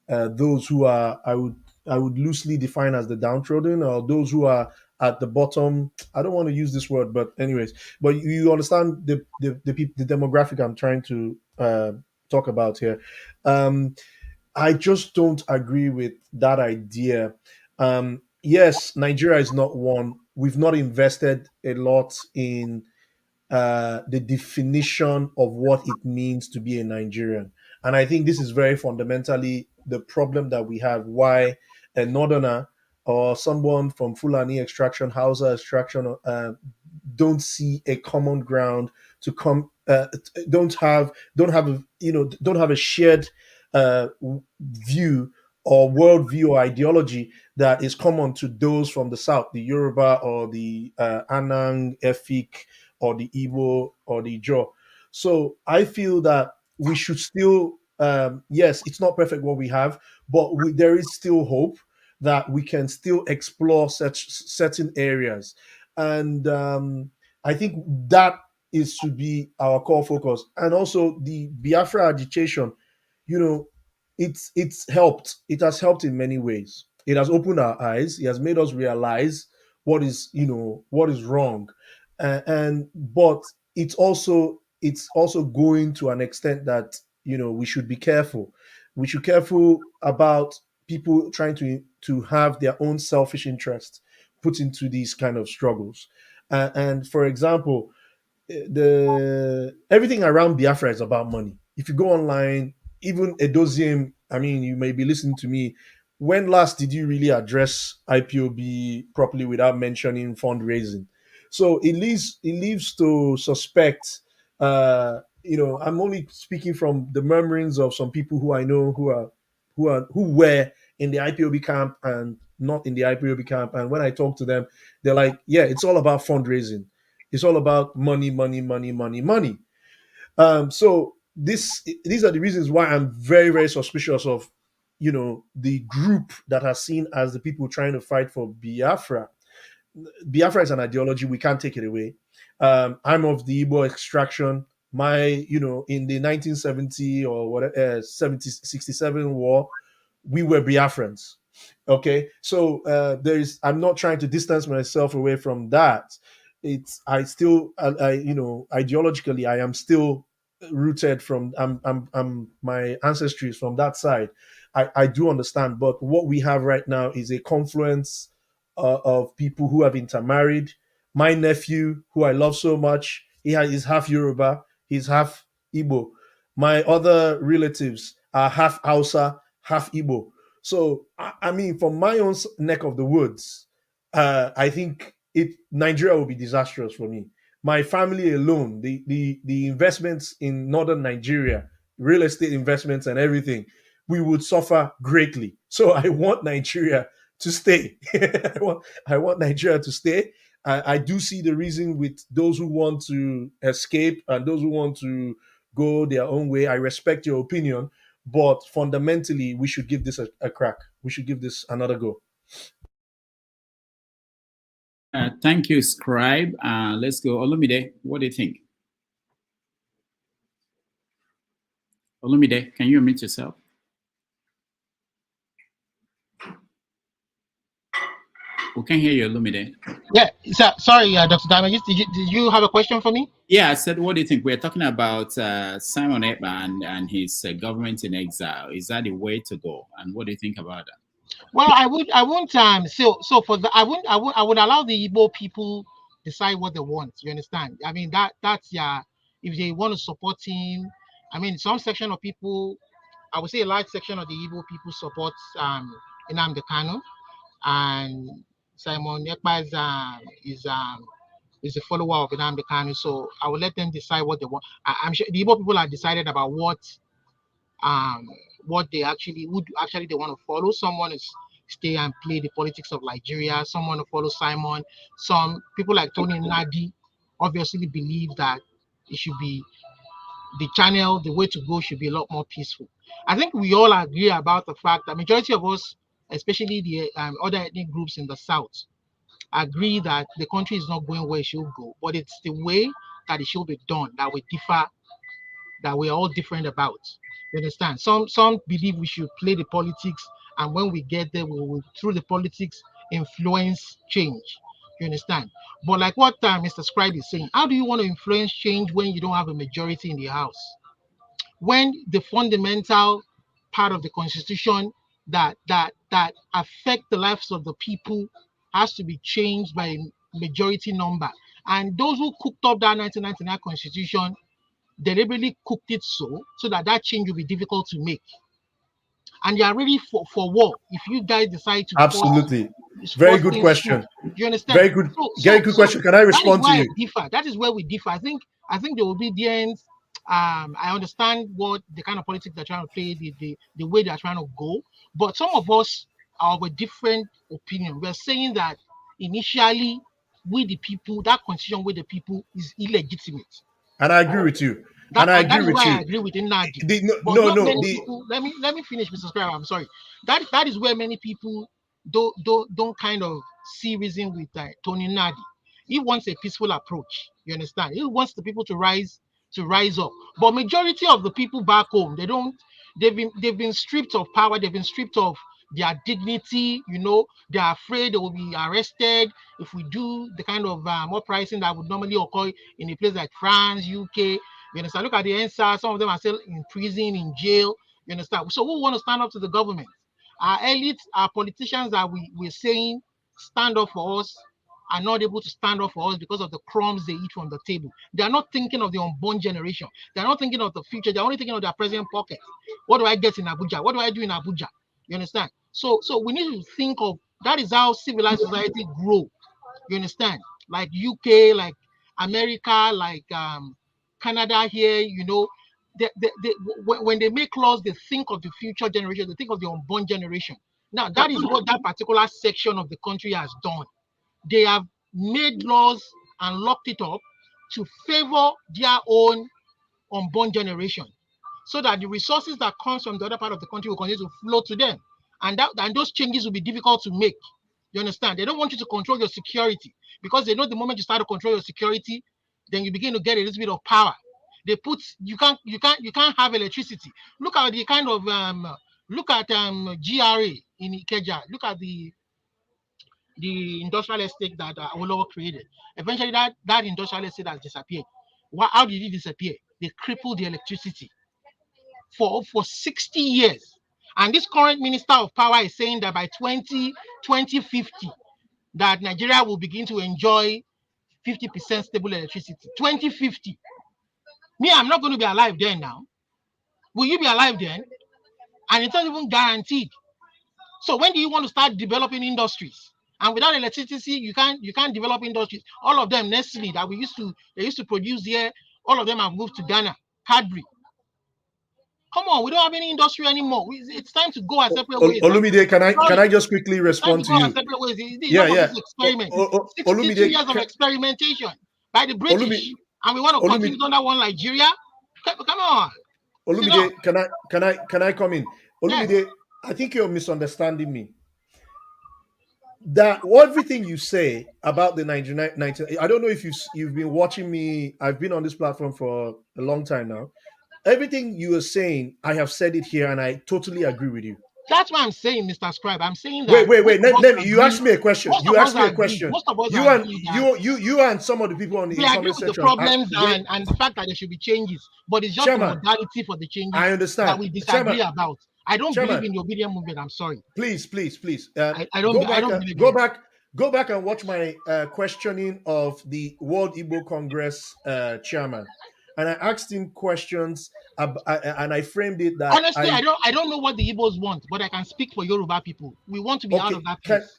those who are, I would loosely define as the downtrodden, or those who are at the bottom. I don't want to use this word, but anyways, but you understand the demographic I'm trying to talk about here. I just don't agree with that idea. Yes, Nigeria is not one. We've not invested a lot in the definition of what it means to be a Nigerian. And I think this is very fundamentally the problem that we have. Why a northerner or someone from Fulani extraction, Hausa extraction, don't see a common ground to come, don't have a shared view or worldview or ideology that is common to those from the south, the Yoruba or the Anang, Efik, or the Igbo or the Ijaw. So I feel that we should still, yes, it's not perfect what we have, but there is still hope that we can still explore such certain areas. And I think that should be our core focus. And also the Biafra agitation, you know, it's helped. It has helped in many ways. It has opened our eyes. It has made us realize what is wrong, and but it's also going to an extent that we should be careful. We should careful about people trying to have their own selfish interests put into these kind of struggles. And for example, the everything around Biafra is about money. If you go online, even Edoziem, I mean, you may be listening to me. When last did you really address IPOB properly without mentioning fundraising? So it leaves to suspect. I'm only speaking from the murmurings of some people who I know who were in the IPOB camp and not in the IPOB camp. And when I talk to them, they're like, "Yeah, it's all about fundraising. It's all about money, money, money, money, money." So these are the reasons why I'm very, very suspicious of, the group that are seen as the people trying to fight for Biafra. Biafra is an ideology. We can't take it away. I'm of the Igbo extraction. In the 1970 or whatever, 67 war, we were Biafrans. Okay. So I'm not trying to distance myself away from that. Ideologically, I am still rooted from, my ancestry is from that side. I do understand, but what we have right now is a confluence of people who have intermarried. My nephew, who I love so much, is half Yoruba, he's half Igbo. My other relatives are half Hausa, half Igbo. So, I mean, from my own neck of the woods, I think Nigeria will be disastrous for me. My family alone, the investments in northern Nigeria, real estate investments and everything, we would suffer greatly. So I want Nigeria to stay. I want Nigeria to stay. I do see the reason with those who want to escape and those who want to go their own way. I respect your opinion, but fundamentally, we should give this a crack. We should give this another go. Thank you, Scribe. Let's go. Olumide, what do you think? Olumide, can you unmute yourself? We can't hear you, Olumide. Yeah, sorry, Dr. Damages, did you have a question for me? Yeah, I said, what do you think? We're talking about Simon Ekpa and his government in exile. Is that the way to go? And what do you think about that? Well, I won't. So for the, I would allow the Igbo people decide what they want. You understand? I mean, that's if they want to support him. I mean, some section of people, I would say a large section of the Igbo people supports Nnamdi Kanu, and Simon Ekpa is a follower of Nnamdi Kanu. So I will let them decide what they want. I'm sure the Igbo people have decided about what they actually they want to follow. Someone is stay and play the politics of Nigeria. Someone to follow Simon. Some people like Tony Nadi obviously believe that it should be the channel, the way to go should be a lot more peaceful. I think we all agree about the fact that majority of us, especially the other ethnic groups in the South, agree that the country is not going where it should go, but it's the way that it should be done that we differ, that we're all different about. You understand? Some believe we should play the politics, and when we get there, we will, through the politics, influence change. You understand? But like what Mr. Scribe is saying, how do you want to influence change when you don't have a majority in the House? When the fundamental part of the Constitution that affect the lives of the people has to be changed by a majority number. And those who cooked up that 1999 Constitution deliberately cooked it so that change will be difficult to make. And they are ready for war if you guys decide to absolutely very good question. Do you understand? Very good, very good question. Can I respond to you? That is where we differ. I think the Obidients, I understand what the kind of politics they're trying to play, the way they're trying to go, but some of us are of a different opinion. We're saying that initially, we the people, that constitution with the people is illegitimate. And I agree with you. I agree with Nnadi. Let me finish, Mr. Scribe. I'm sorry. That is where many people don't kind of see reason with Tony Nnadi. He wants a peaceful approach. You understand? He wants the people to rise up. But majority of the people back home, they've been stripped of power. They've been stripped of their dignity. You know, they're afraid they will be arrested if we do the kind of uprising that would normally occur in a place like France, UK. You understand? Look at the NSA. Some of them are still in prison, in jail. You understand? So we want to stand up to the government. Our elites, our politicians that we're saying stand up for us are not able to stand up for us because of the crumbs they eat from the table. They are not thinking of the unborn generation. They are not thinking of the future. They're only thinking of their present pocket. What do I get in Abuja? What do I do in Abuja? You understand? So we need to think of that is how civilized society grow. You understand? Like UK, like America, like Canada here, you know, when they make laws, they think of the future generation, they think of the unborn generation. Now, that is what that particular section of the country has done. They have made laws and locked it up to favor their own unborn generation, so that the resources that comes from the other part of the country will continue to flow to them. And those changes will be difficult to make. You understand? They don't want you to control your security, because they know the moment you start to control your security, then you begin to get a little bit of power. They put you can't have electricity. Look at the kind of GRA in Ikeja. Look at the industrial estate that Awolowo created. Eventually, that industrial estate has disappeared. How did it disappear? They crippled the electricity for 60 years. And this current minister of power is saying that by 2050, that Nigeria will begin to enjoy 50% stable electricity. 2050. Me, I'm not going to be alive then now. Will you be alive then? And it's not even guaranteed. So when do you want to start developing industries? And without electricity, you can't develop industries. All of them, Nestle, that they used to produce here, all of them have moved to Ghana, Cadbury. Come on, we don't have any industry anymore. It's time to go our separate ways. Olumide, can I just quickly respond to you? Yeah. Experiment. 62 years of experimentation by the British, and we want to continue under one Nigeria. Come on. Olumide, can I come in? Olumide, I think you're misunderstanding me. That everything you say about the 19, I don't know if you've been watching me. I've been on this platform for a long time now. Everything you are saying, I have said it here, and I totally agree with you. That's why I'm saying, Mr. Scribe. I'm saying that. Wait. You asked me a question. Most of us agree. Most of us agree that You and some of the people on the comment section. The problems and the fact that there should be changes, but it's just the modality for the changes I understand. that we disagree about. I don't believe in the obedient movement. I'm sorry. Please. I don't believe Go back and watch my questioning of the World Igbo Congress chairman, and I asked him questions, and I framed it that honestly, I don't know what the Igbos want, but I can speak for Yoruba people. We want to be out of that place.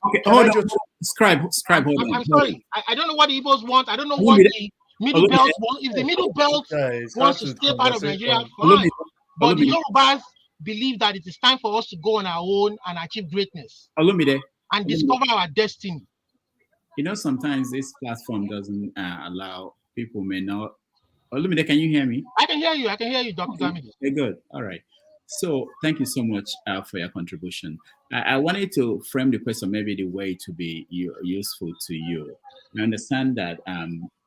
Scribe, hold on. I'm sorry. I don't know what the Igbos want. I don't know what the Middle Belt want. If the Middle Belt wants to step out of Nigeria, fine. But the Yorubas believe that it is time for us to go on our own and achieve greatness. And discover our destiny. You know, sometimes this platform doesn't allow people may not. Olumide, can you hear me? I can hear you, Dr. Damages. Okay, good. All right. So thank you so much for your contribution. I wanted to frame the question maybe the way to be useful to you. I understand that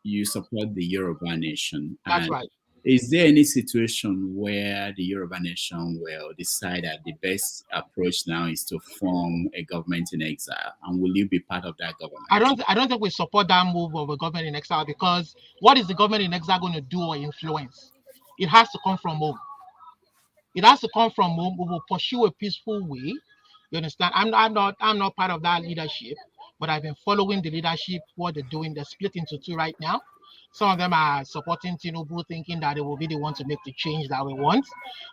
you support the Yoruba nation. That's right. Is there any situation where the Yoruba nation will decide that the best approach now is to form a government in exile? And will you be part of that government? I don't think we support that move of a government in exile, because what is the government in exile going to do or influence? It has to come from home. It has to come from home. We will pursue a peaceful way. You understand? I'm not part of that leadership, but I've been following the leadership, what they're doing. They're split into two right now. Some of them are supporting Tinubu, thinking that they will be the one to make the change that we want.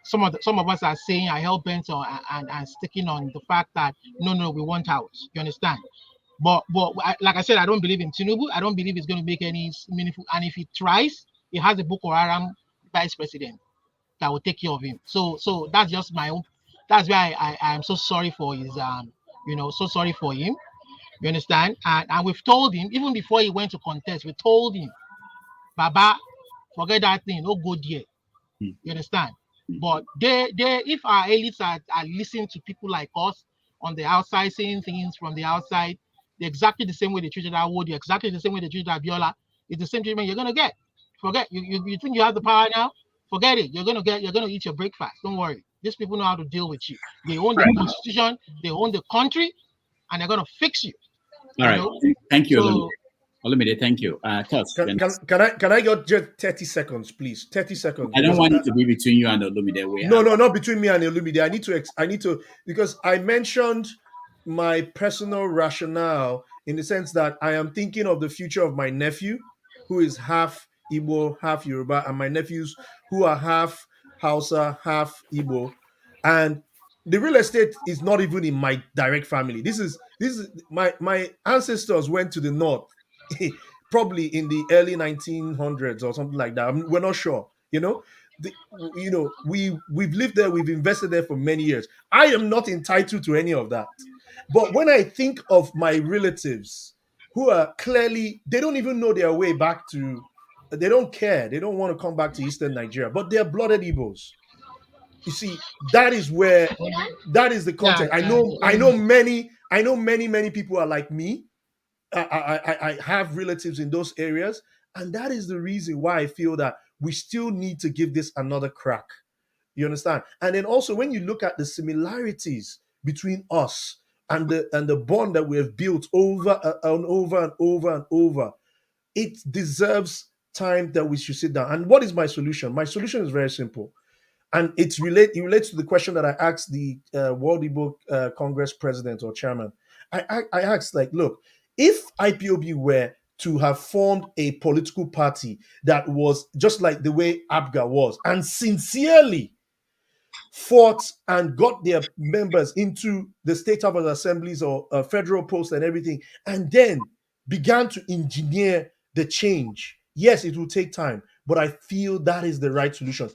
Some of us are saying are hell bent on and sticking on the fact that no, we want ours. You understand? But like I said, I don't believe in Tinubu. I don't believe it's going to make any meaningful. And if he tries, he has a Boko Haram vice president that will take care of him. So that's just my own. That's why I am so sorry for his so sorry for him. You understand? And we've told him even before he went to contest. We told him, Baba, forget that thing. No go there. You understand? But if our elites are listening to people like us on the outside, saying things from the outside, they're exactly the same way they treated Awodi, exactly the same way they treated Abiola. It's the same treatment you're gonna get. Forget you think you have the power now? Forget it. You're gonna eat your breakfast. Don't worry. These people know how to deal with you. They own the constitution, they own the country, and they're gonna fix you. All right. Thank you. Olumide, thank you. Can I get just 30 seconds, please? 30 seconds. I don't want it to be between you and Olumide. No, not between me and Olumide. I need to because I mentioned my personal rationale in the sense that I am thinking of the future of my nephew, who is half Igbo, half Yoruba, and my nephews who are half Hausa, half Igbo, and the real estate is not even in my direct family. This is my ancestors went to the north. Probably in the early 1900s or something like that. We're not sure. We've lived there, we've invested there for many years. I am not entitled to any of that. But when I think of my relatives who are clearly, they don't even know their way back to, they don't care. They don't want to come back to Eastern Nigeria, but they're blooded Igbos. You see, that is the context. I know many people are like me. I have relatives in those areas, and that is the reason why I feel that we still need to give this another crack. You understand? And then also when you look at the similarities between us and the bond that we have built over and over, it deserves time that we should sit down. And what is my solution? My solution is very simple. And it relates to the question that I asked the World Igbo Congress president or chairman. I asked, like, look, if IPOB were to have formed a political party that was just like the way ABGA was, and sincerely fought and got their members into the state house assemblies or federal posts and everything, and then began to engineer the change, yes, it will take time, but I feel that is the right solution.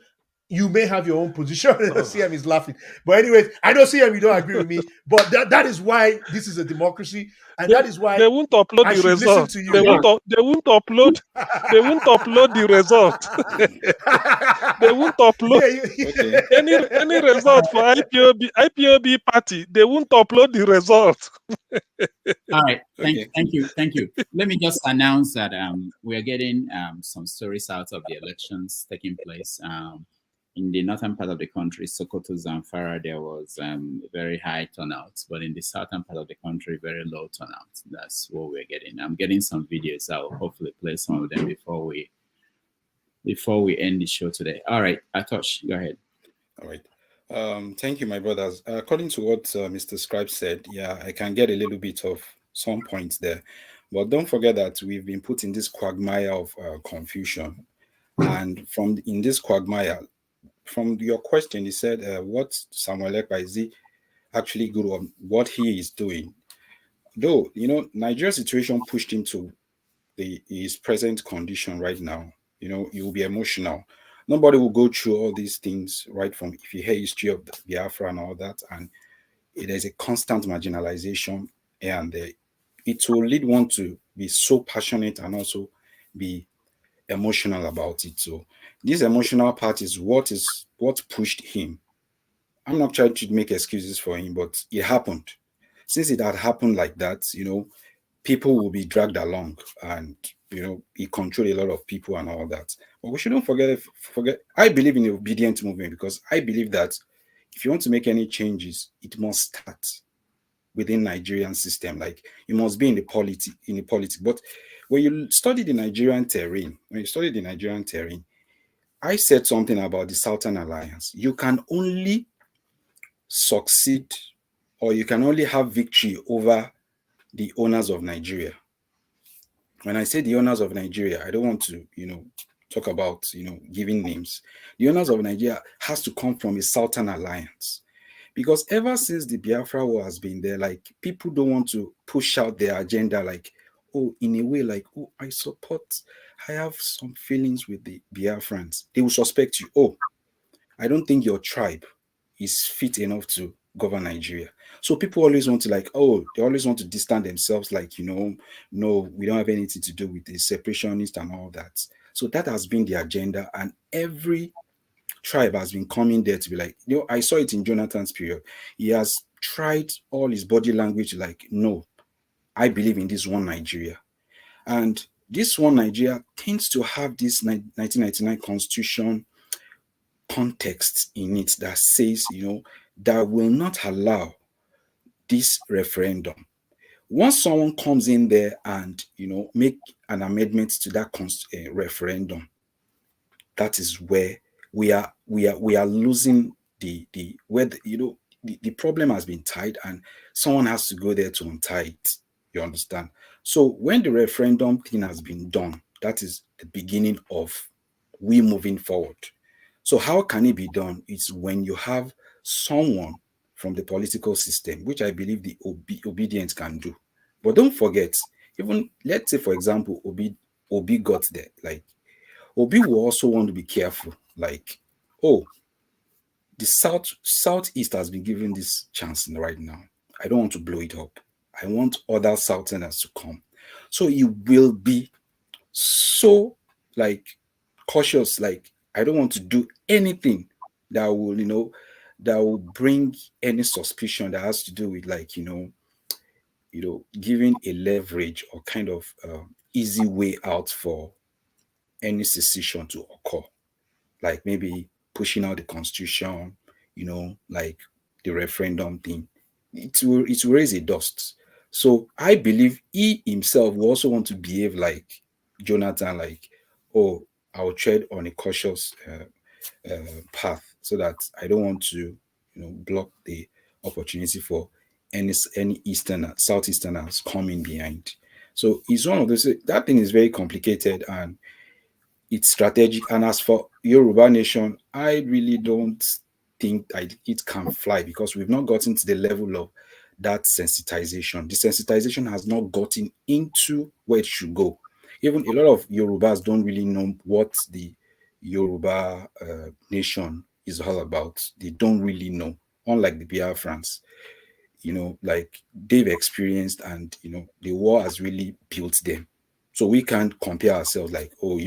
you may have your own position. CM is laughing. But anyways, I know CM, you don't agree with me. But that is why this is a democracy. And that is why they won't upload I the should listen result. to you. They won't upload the result. They won't upload any result for IPOB party. They won't upload the result. All right. Thank you. Let me just announce that we're getting some stories out of the elections taking place. In the northern part of the country, Sokoto, Zamfara, there was a very high turnout, but in the southern part of the country, very low turnout. That's what we're getting. I'm getting some videos. I'll hopefully play some of them before we end the show today. All right, Atosh, go ahead. All right. Thank you, my brothers. According to what Mr. Scribe said, yeah, I can get a little bit of some points there. But don't forget that we've been put in this quagmire of confusion. And in this quagmire, from your question, he said, what Samuel Ekpa, is he actually good on what he is doing? Though, Nigeria's situation pushed him to his present condition right now. He will be emotional. Nobody will go through all these things right from, if you hear history of Biafra and all that, and there's a constant marginalization, and it will lead one to be so passionate and also be emotional about it. So this emotional part is what pushed him. I'm not trying to make excuses for him, but it happened. Since it had happened like that, people will be dragged along, and he controlled a lot of people and all that. But we shouldn't forget. I believe in the obedient movement, because I believe that if you want to make any changes, it must start within Nigerian system. Like, you must be in the politics. But when you study the Nigerian terrain, I said something about the Southern Alliance. You can only succeed, or you can only have victory over the owners of Nigeria. When I say the owners of Nigeria, I don't want to, talk about, giving names. The owners of Nigeria has to come from a Southern Alliance. Because ever since the Biafra war has been there, like, people don't want to push out their agenda, like, in a way, like, I have some feelings with the Biafrans. They will suspect you. I don't think your tribe is fit enough to govern Nigeria. So people always want to, like, they always want to distance themselves, like, no, we don't have anything to do with the separationist and all that. So that has been the agenda, and every tribe has been coming there to be like, I saw it in Jonathan's period. He has tried all his body language, like, no, I believe in this one Nigeria. And this one Nigeria tends to have this 1999 constitution context in it that says, that will not allow this referendum. Once someone comes in there and, make an amendment to that referendum, that is where we are losing the problem has been tied, and someone has to go there to untie it. You understand? So when the referendum thing has been done, that is the beginning of we moving forward. So how can it be done? It's when you have someone from the political system, which I believe the Obidients can do. But don't forget, even let's say, for example, Obi got there, like, Obi will also want to be careful, like, the Southeast has been given this chance right now. I don't want to blow it up. I want other Southerners to come. So you will be so, like, cautious, like, I don't want to do anything that will, that will bring any suspicion that has to do with, like, giving a leverage or kind of easy way out for any secession to occur. Like maybe pushing out the constitution, like the referendum thing. It will raise a dust. So I believe he himself will also want to behave like Jonathan, like, I'll tread on a cautious path so that I don't want to, block the opportunity for any Southeasterners coming behind. So it's one of those, that thing is very complicated and it's strategic. And as for Yoruba Nation, I really don't think it can fly because we've not gotten to the level of that sensitization. The sensitization has not gotten into where it should go. Even a lot of Yorubas don't really know what the Yoruba nation is all about. They don't really know. Unlike the Biafrans, like they've experienced, and the war has really built them. So we can't compare ourselves like, oh,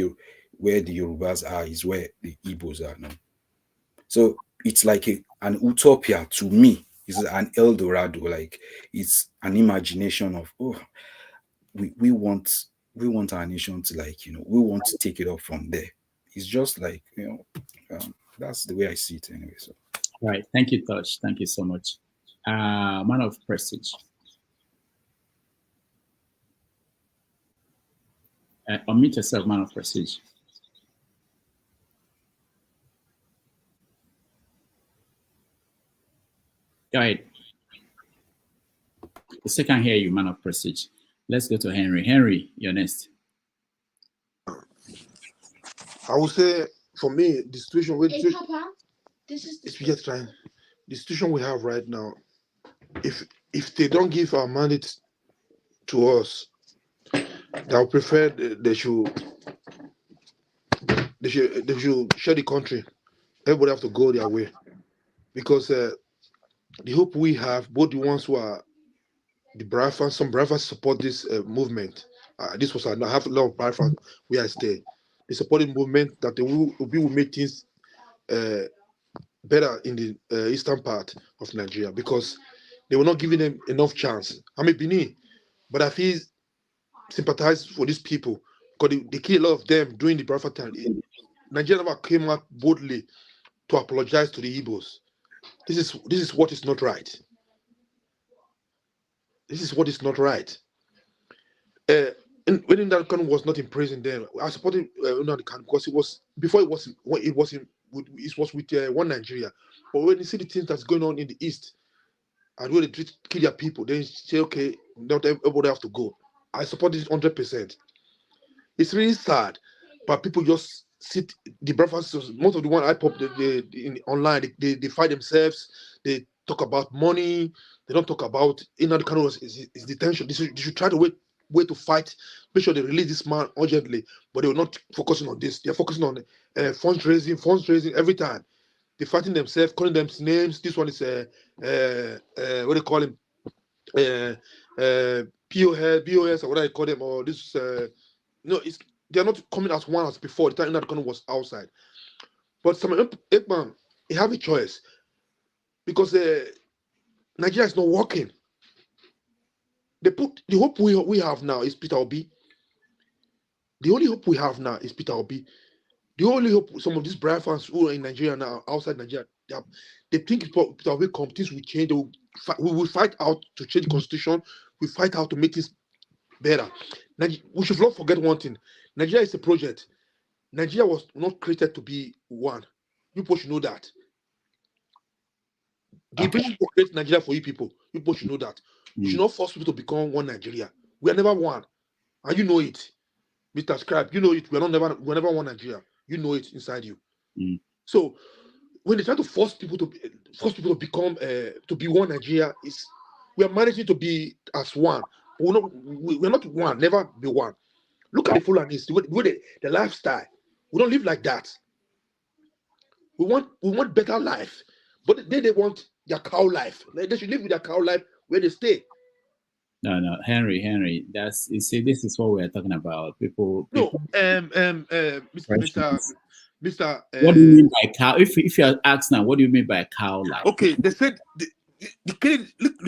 where the Yorubas are is where the Igbos are. No. So it's like an utopia to me. It's an El Dorado. Like it's an imagination of, oh, we want our nation to, like, we want to take it up from there. It's just like, that's the way I see it anyway. So right. Thank you, Touch. Thank you so much. Man of prestige. Unmute yourself, man of prestige. Go ahead. The second hear you, man of prestige. Let's go to Henry. Henry, you're next. I would say, for me, the situation with the situation we have right now, if they don't give our mandate to us, I would prefer they should share the country. Everybody have to go their way, because the hope we have, both the ones who are the Biafrans, some Biafrans support this movement. This was I have a lot of Biafrans where I stay. They supported movement that we will make things better in the eastern part of Nigeria, because they were not giving them enough chance. I'm a Benin, but I feel sympathize for these people, because they kill a lot of them during the Biafra time. Nigeria never came out boldly to apologize to the Igbos. This is what is not right. This is what is not right. When Nnamdi was not in prison, then I supported Nnamdi because it was with one Nigeria. But when you see the things that's going on in the east, and when they kill their people, then you say, okay, not everybody have to go. I support this 100%. It's really sad, but people just sit. The breakfast, most of the one I pop online, they fight themselves. They talk about money. They don't talk about Nnamdi is detention. They should try to way to fight, make sure they release this man urgently, but they were not focusing on this. They're focusing on fundraising every time. They're fighting themselves, calling them names. This one is what do you call him? BOS or what I call them, or this they're not coming as one as before. The time that was outside. But some Ekman, he have a choice, because Nigeria is not working. They put the hope we have now is Peter Obi. The only hope we have now is Peter Obi. The only hope some of these Biafrans who are in Nigeria now, outside Nigeria, they think if Peter Obi comes, things will change. We will fight out to change the constitution. We fight out to make things better. We should not forget one thing. Nigeria is a project. Nigeria was not created to be one. People should know that. The people create Nigeria for you people. People should know that. We should not force people to become one Nigeria. We are never one. And you know it. Mr. Scribe, you know it. We're never one Nigeria. You know it inside you. So when they try to force people to become to be one Nigeria, we are managing to be as one. We're not one, never be one. Look at the Fulanis, the lifestyle. We don't live like that. We want better life. But they want their cow life. They should live with their cow life where they stay. No, Henry. This is what we're talking about. People. Mr. What do you mean by cow? If you're asked now, what do you mean by cow life? Okay, they said the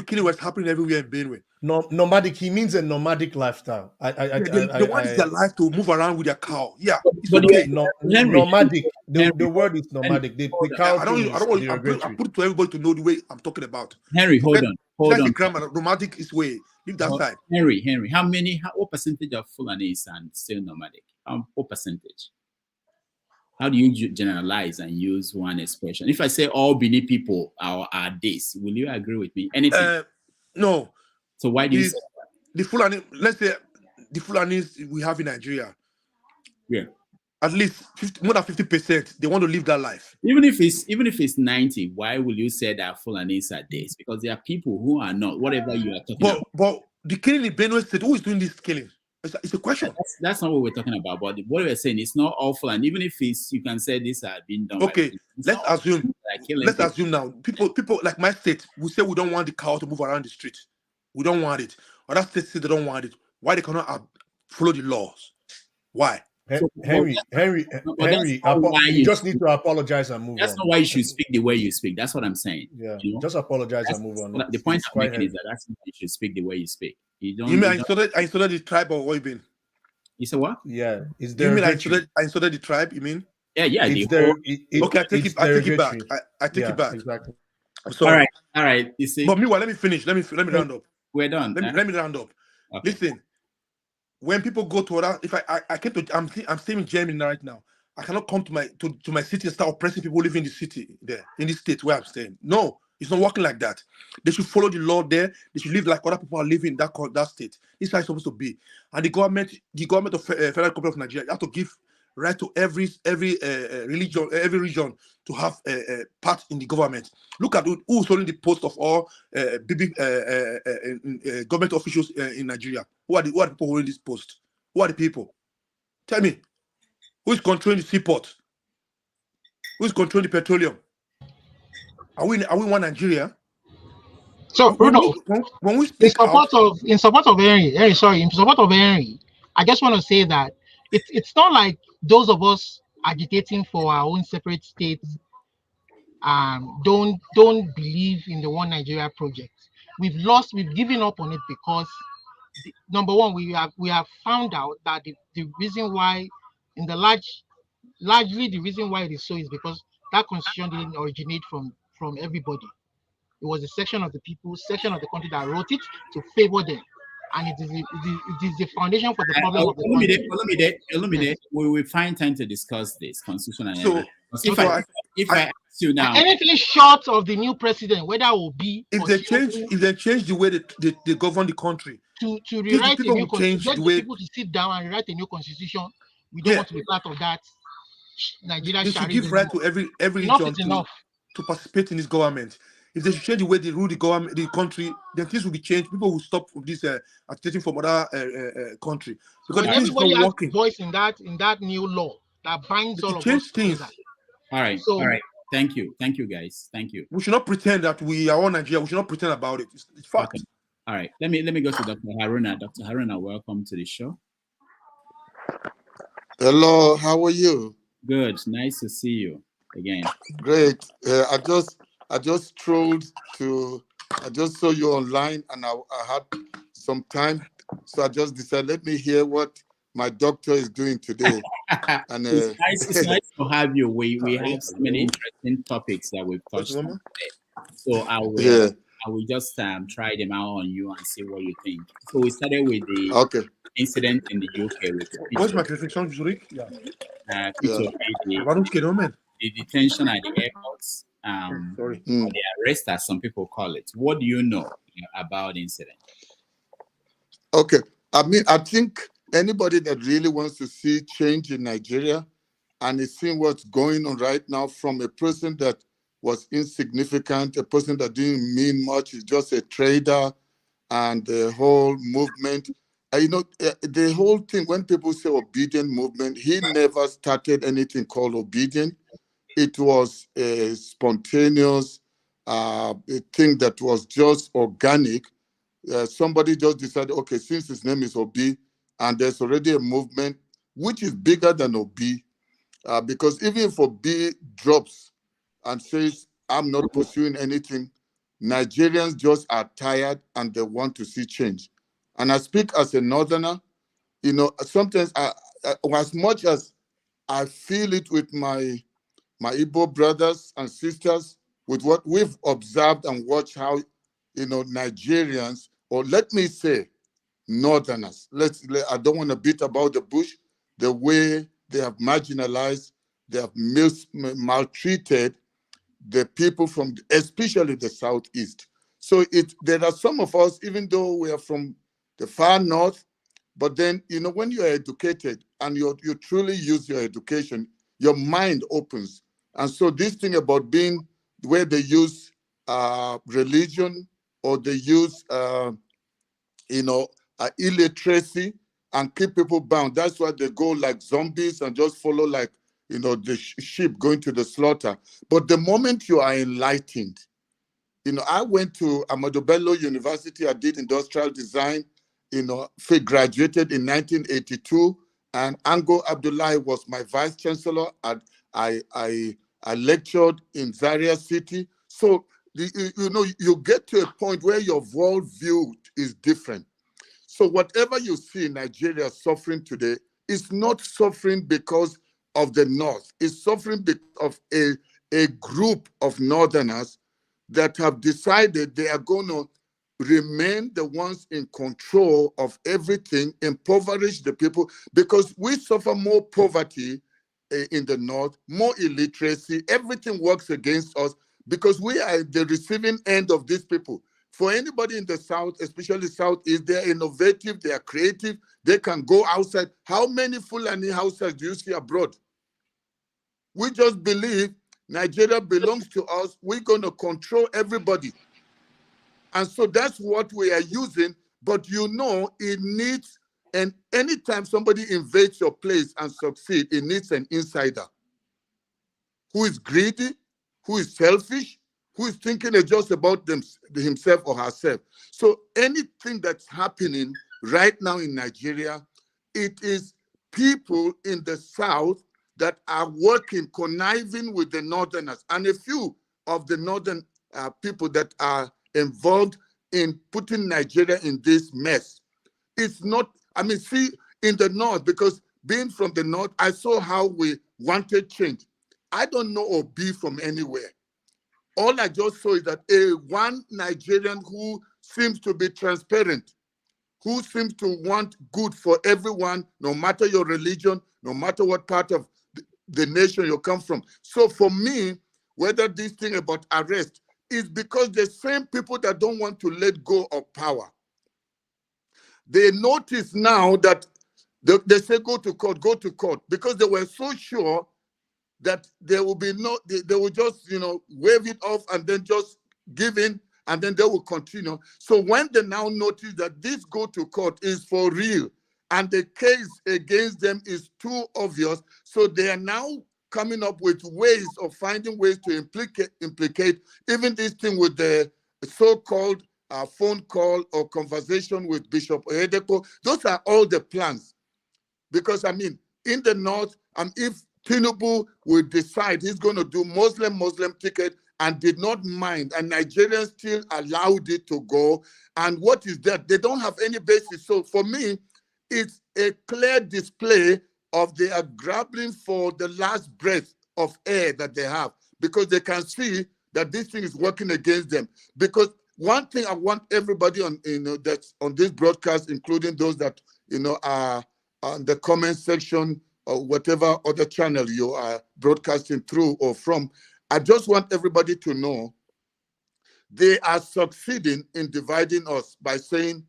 killing was happening everywhere in Benue. Nomadic. He means a nomadic lifestyle. They want their life to move around with their cow. Yeah, it's but okay. Nomadic. The word is nomadic. The cow. I put it to everybody to know the way I'm talking about. Henry, hold on. Grammar, nomadic is way. Leave that side. Henry, what percentage of Fulanis are still nomadic? What percentage? How do you generalize and use one expression? If I say all Bini people are this, will you agree with me? Anything? No. So why do you say that? The Fulani, let's say the Fulanis we have in Nigeria, yeah, at least more than 50%, they want to live that life. Even if it's 90, why will you say that Fulanis are this? Because there are people who are not, whatever you are talking about. But the killing in Benue State, who is doing this killing? It's a question. That's not what we're talking about. But what we're saying is not awful, and even if it's, you can say this has been done. Okay, let's assume. Let's people. assume now. People like my state, we say we don't want the cow to move around the street. We don't want it. Other states say they don't want it. Why they cannot follow the laws? Why? Henry, you just need to apologize and move on. That's not why you should speak the way you speak. That's what I'm saying. Yeah, just apologize and move on. The point I'm making is that that's why you should speak the way you speak. You mean I insulted the tribe, or what you mean? You said what? Yeah, is there? You mean I insulted the tribe? You mean? Yeah. Okay, I take it back. I take it back. Exactly. So, all right. You see. But meanwhile, let me finish. Let me round up. We're done. Let me round up. Okay. Listen, when people go to other, if I came to, I'm staying in Germany right now. I cannot come to my city and start oppressing people living in the city there, in this state where I'm staying. No, it's not working like that. They should follow the law there. They should live like other people are living in that state. This is how it's supposed to be. And the government of Federal Republic of Nigeria, you have to give right to every religion, every region to have a part in the government. Look at who's holding the post of all big government officials in Nigeria. Who are the people holding this post? Who are the people? Tell me. Who is controlling the seaport? Who is controlling the petroleum? Are we one Nigeria? So, when we speak in support of Henry, I just want to say that it's not like those of us agitating for our own separate states don't believe in the One Nigeria project. We've given up on it because number one, we have found out that the reason why, largely the reason why it is so is because that constitution didn't originate from everybody. It was a section of the country that wrote it to favor them, and it is the foundation for the problem of the country. Illuminate. We will find time to discuss this constitution and everything. If I ask you now, anything short of the new president, whether it will be if they change the way they govern the country, to rewrite a new constitution, people to sit down and rewrite a new constitution, we don't want to be part of that. Nigeria they should give right to every region to participate in this government. If they should change the way they rule the country, then things will be changed. People will stop this agitating from other country because everybody has a voice in that new law that binds all of us together. All right. Thank you, guys. Thank you. We should not pretend that we are all Nigeria. We should not pretend about it. It's fact. Okay. All right. Let me go to Dr. Haruna. Dr. Haruna, welcome to the show. Hello. How are you? Good. Nice to see you again. Great. I just saw you online and I had some time, so I just decided let me hear what my doctor is doing today. And it's nice to have you. We have so many interesting topics that we've touched on today. So I will just try them out on you and see what you think. So we started with the incident in the UK with what's my classification, Zurich? The detention at the airports. The arrest, as some people call it. What do you know about the incident? Okay, I think anybody that really wants to see change in Nigeria and is seeing what's going on right now from a person that was insignificant, a person that didn't mean much, is just a trader, and the whole movement. The whole thing, when people say Obidient movement, he never started anything called Obidient. It was a spontaneous thing that was just organic. Somebody just decided, okay, since his name is Obi, and there's already a movement which is bigger than Obi, because even if Obi drops and says, I'm not pursuing anything, Nigerians just are tired and they want to see change. And I speak as a northerner, sometimes as much as I feel it with my Igbo brothers and sisters, with what we've observed and watched how, Nigerians, or let me say, northerners, I don't want to beat about the bush, the way they have marginalized, they have maltreated the people from, especially the Southeast. So there are some of us, even though we are from the far north, but then, when you are educated and you truly use your education, your mind opens. And so this thing about being where they use religion or they use, illiteracy and keep people bound. That's why they go like zombies and just follow like, the sheep going to the slaughter. But the moment you are enlightened, I went to Ahmadu Bello University. I did industrial design, graduated in 1982. And Ango Abdullahi was my vice chancellor. I lectured in Zaria City. So, you get to a point where your worldview is different. So whatever you see in Nigeria suffering today is not suffering because of the North. It's suffering because of a group of Northerners that have decided they are going to remain the ones in control of everything, impoverish the people, because we suffer more poverty in the North, more illiteracy. Everything works against us because we are the receiving end of these people. For anybody in the South, especially Southeast, they're innovative, they are creative, they can go outside. How many Fulani houses do you see abroad? We just believe Nigeria belongs to us. We're going to control everybody. And so that's what we are using. But it needs, and anytime somebody invades your place and succeed, it needs an insider who is greedy, who is selfish, who is thinking just about himself or herself. So anything that's happening right now in Nigeria, it is people in the South that are working, conniving with the Northerners, and a few of the Northern people that are involved in putting Nigeria in this mess. It's not, see, in the North, because being from the North, I saw how we wanted change. I don't know Obi from anywhere. All I just saw is that one Nigerian who seems to be transparent, who seems to want good for everyone, no matter your religion, no matter what part of the nation you come from. So for me, whether this thing about arrest is because the same people that don't want to let go of power, they notice now that they say go to court, because they were so sure that there will be they will just, wave it off and then just give in, and then they will continue. So when they now notice that this go to court is for real, and the case against them is too obvious, so they are now coming up with ways of finding ways to implicate even this thing with the so-called phone call or conversation with Bishop Oyedepo. Those are all the plans. Because, in the North, if Tinubu will decide he's going to do Muslim ticket and did not mind, and Nigerians still allowed it to go, and what is that? They don't have any basis. So for me, it's a clear display of they are grappling for the last breath of air that they have, because they can see that this thing is working against them. Because one thing I want everybody on, that's on this broadcast, including those that are on the comment section or whatever other channel you are broadcasting through or from, I just want everybody to know they are succeeding in dividing us by saying,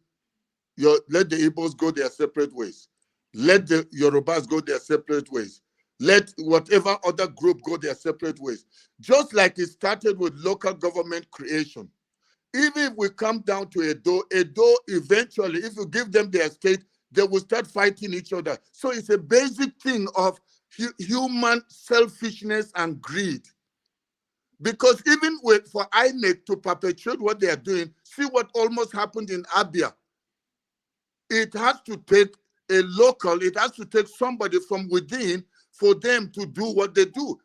let the Igbos go their separate ways. Let the Yorubas go their separate ways. Let whatever other group go their separate ways. Just like it started with local government creation. Even if we come down to Edo eventually, if you give them their state, they will start fighting each other. So it's a basic thing of human selfishness and greed. Because even for INEC to perpetuate what they are doing, see what almost happened in Abia. It has to take it has to take somebody from within for them to do what they do.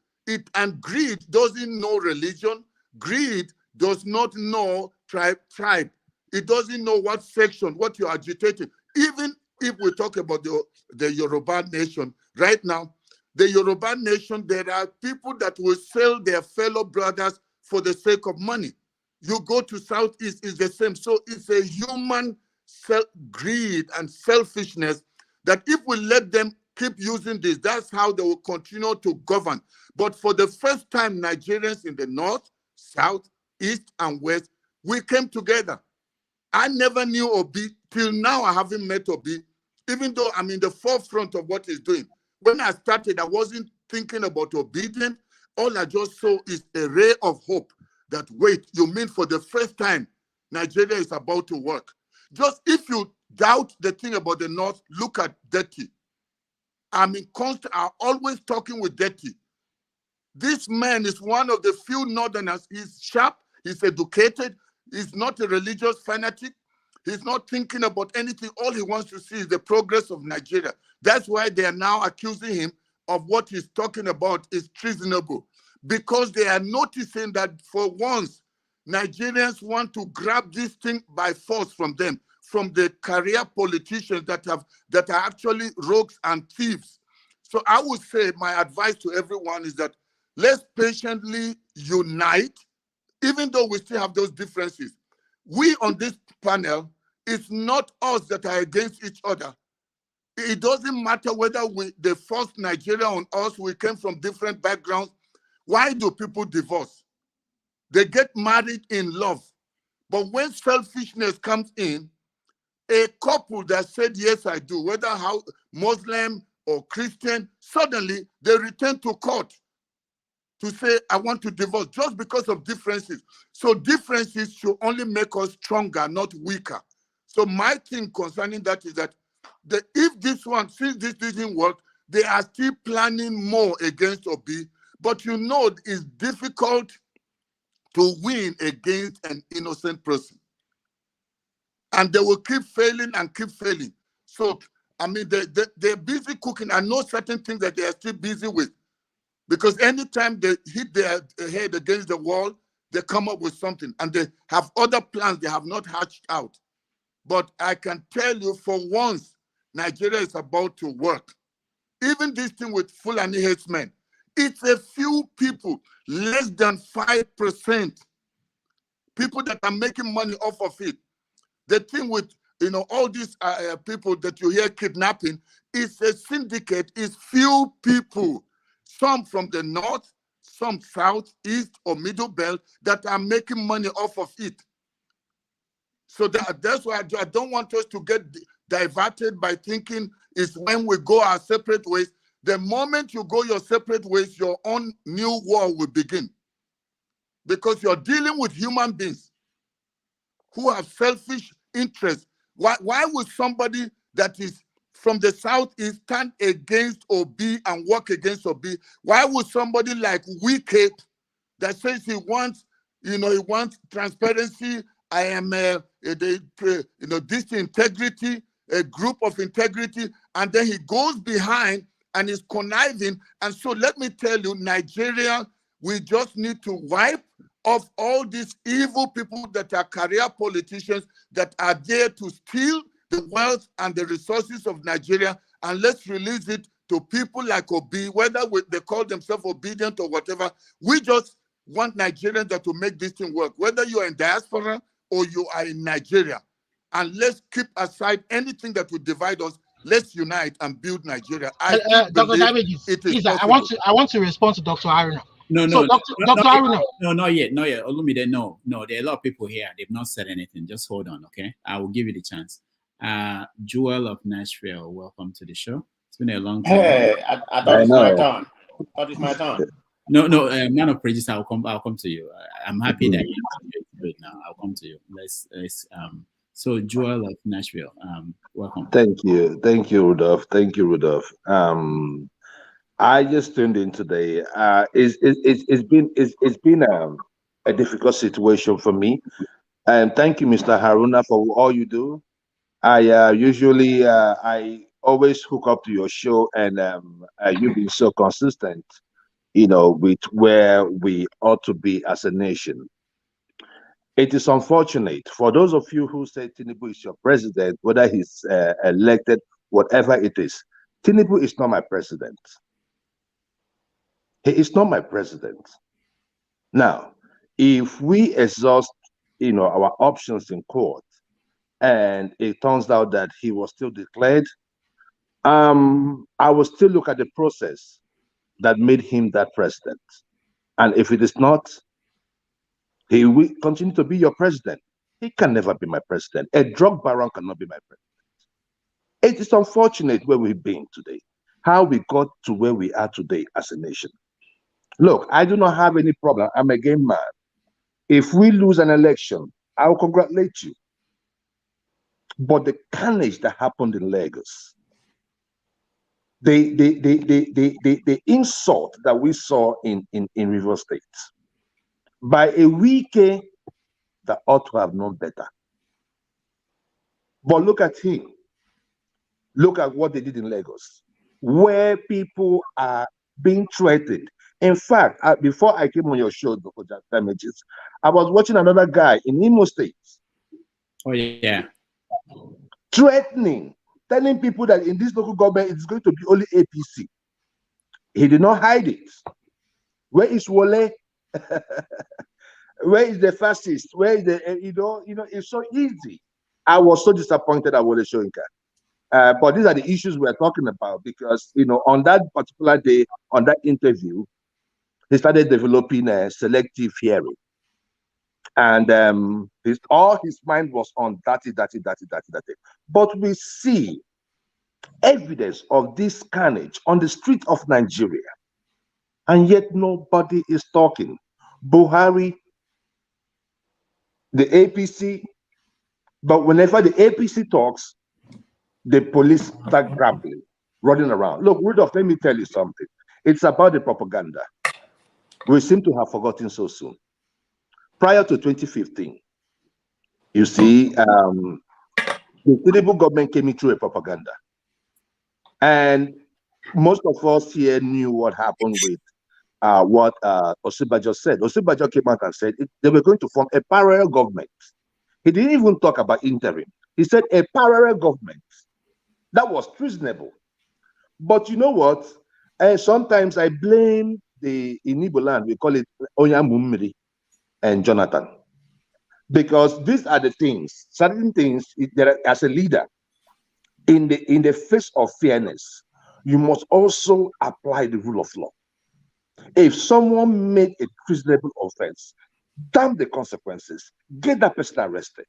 And greed doesn't know religion. Greed does not know tribe. It doesn't know what section, what you're agitating. Even if we talk about the Yoruba nation, right now, the Yoruba nation, there are people that will sell their fellow brothers for the sake of money. You go to Southeast, it's the same. So it's a human greed and selfishness that if we let them keep using this, that's how they will continue to govern. But for the first time, Nigerians in the North, South, East, and West, we came together. I never knew Obi. Till now, I haven't met Obi, even though I'm in the forefront of what he's doing. When I started, I wasn't thinking about Obidients. All I just saw is a ray of hope that, wait, you mean for the first time, Nigeria is about to work. Just if you doubt the thing about the North, look at Dirty. I'm always talking with Dirty. This man is one of the few Northerners. He's sharp, he's educated, he's not a religious fanatic. He's not thinking about anything. All he wants to see is the progress of Nigeria. That's why they are now accusing him of what he's talking about is treasonable. Because they are noticing that for once, Nigerians want to grab this thing by force from them, from the career politicians that are actually rogues and thieves. So I would say my advice to everyone is that let's patiently unite, even though we still have those differences. We on this panel, it's not us that are against each other. It doesn't matter whether they forced Nigeria on us, we came from different backgrounds. Why do people divorce? They get married in love. But when selfishness comes in, a couple that said, yes, I do, whether Muslim or Christian, suddenly they return to court to say, I want to divorce, just because of differences. So differences should only make us stronger, not weaker. So my thing concerning that is that if this one, since this didn't work, they are still planning more against Obi. But you know it's difficult to win against an innocent person. And they will keep failing and keep failing. So, I mean, they're busy cooking. I know certain things that they are still busy with. Because anytime they hit their head against the wall, they come up with something. And they have other plans they have not hatched out. But I can tell you for once, Nigeria is about to work. Even this thing with Fulani herdsmen, it's a few people, less than 5%, people that are making money off of it. The thing with all these people that you hear kidnapping, it's a syndicate, it's few people, some from the north, some south, east, or middle belt that are making money off of it. So that's why I don't want us to get diverted by thinking it's when we go our separate ways. The moment you go your separate ways, your own new war will begin. Because you're dealing with human beings who have selfish interests. Why would somebody that is from the southeast stand against Obi and work against Obi? Why would somebody like Wike that says he wants transparency, I am this integrity, a group of integrity, and then he goes behind and is conniving. And so let me tell you, Nigeria, we just need to wipe off all these evil people that are career politicians that are there to steal the wealth and the resources of Nigeria, and let's release it to people like Obi, whether they call themselves obedient or whatever. We just want Nigerians that to make this thing work, whether you are in diaspora or you are in Nigeria. And let's keep aside anything that will divide us. Let's unite and build Nigeria. I Dr. Damages, it is please, possible. I want to respond to Dr. Haruna. No, So, Dr. Haruna. No, not yet. Olumide, no. There are a lot of people here. They've not said anything. Just hold on, okay? I will give you the chance. Joel of Nashville, welcome to the show. It's been a long time. Hey, I thought it's my turn. No, man of prejudice, I'll come to you. I'm happy that you're good now. I'll come to you. Let's so Joel of Nashville, welcome. Thank you, Rudolph. I just tuned in today. It's been a difficult situation for me, and thank you, Mr. Haruna, for all you do. I usually I always hook up to your show, and you've been so consistent, with where we ought to be as a nation. It is unfortunate for those of you who say Tinubu is your president, whether he's elected, whatever it is. Tinubu is not my president. He is not my president. Now, if we exhaust, our options in court, and it turns out that he was still declared, I will still look at the process that made him that president. And if it is not, he will continue to be your president. He can never be my president. A drug baron cannot be my president. It is unfortunate where we've been today, how we got to where we are today as a nation. Look, I do not have any problem. I'm a game man. If we lose an election, I will congratulate you. But the carnage that happened in Lagos, the insult that we saw in River State, by a weekend that ought to have known better. But look at him. Look at what they did in Lagos, where people are being threatened. In fact, before I came on your show, Dr. Damages, I was watching another guy in Imo State. Oh, yeah. Threatening, telling people that in this local government it's going to be only APC. He did not hide it. Where is Wole? Where is the fascist? Where is the, it's so easy. I was so disappointed at Wole Soyinka. But these are the issues we're talking about because, on that particular day, on that interview, he started developing a selective hearing. And all his mind was on that. But we see evidence of this carnage on the street of Nigeria, and yet nobody is talking. Buhari, the APC, but whenever the APC talks, the police start grappling, running around. Look, Rudolph, let me tell you something. It's about the propaganda. We seem to have forgotten so soon. Prior to 2015, you see, the Tinubu government came in through a propaganda. And most of us here knew what happened with what Osibajo said. Osibajo came out and said they were going to form a parallel government. He didn't even talk about interim. He said a parallel government. That was treasonable. But you know what? Sometimes I blame in Igbo land, we call it Onyamummiri and Jonathan. Because these are the things, certain things, as a leader, in the face of fairness, you must also apply the rule of law. If someone made a treasonable offense, damn the consequences, get that person arrested.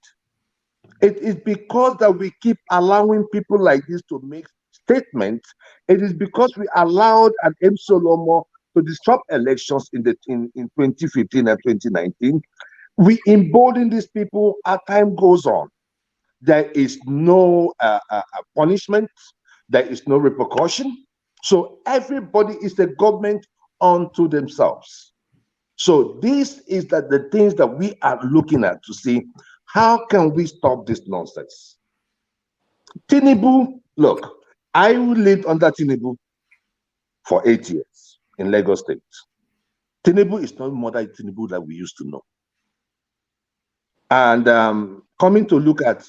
It is because that we keep allowing people like this to make statements. It is because we allowed an M. Solomo to disrupt elections in 2015 and 2019. We embolden these people as time goes on. There is no punishment. There is no repercussion. So everybody is the government unto themselves. So this is the things that we are looking at to see how can we stop this nonsense. Tinubu, look, I lived under Tinubu for 8 years in Lagos State. Tinubu is not more than Tinubu that we used to know. And coming to look at,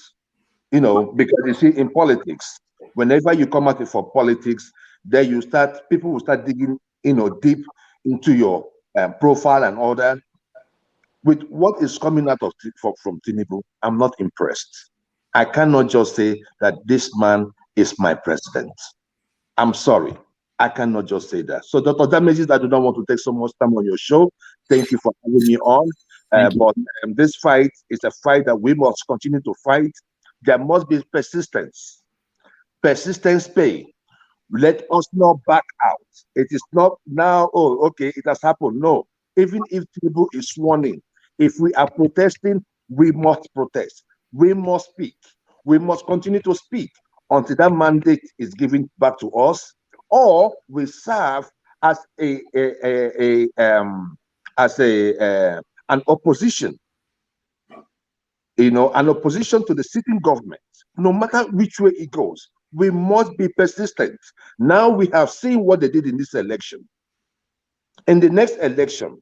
because you see in politics, whenever you come out for politics, then people will start digging, deep into your profile and all that. With what is coming out from Tinubu, I'm not impressed. I cannot just say that this man is my president. I'm sorry. I cannot just say that. So, Dr. Damages, I do not want to take so much time on your show. Thank you for having me on. But this fight is a fight that we must continue to fight. There must be persistence. Persistence pay. Let us not back out. It is not now, oh, okay, it has happened. No. Even if Tinubu is sworn in, if we are protesting, we must protest. We must speak. We must continue to speak until that mandate is given back to us, or we serve as an opposition, an opposition to the sitting government. No matter which way it goes, we must be persistent. Now we have seen what they did in this election. In the next election,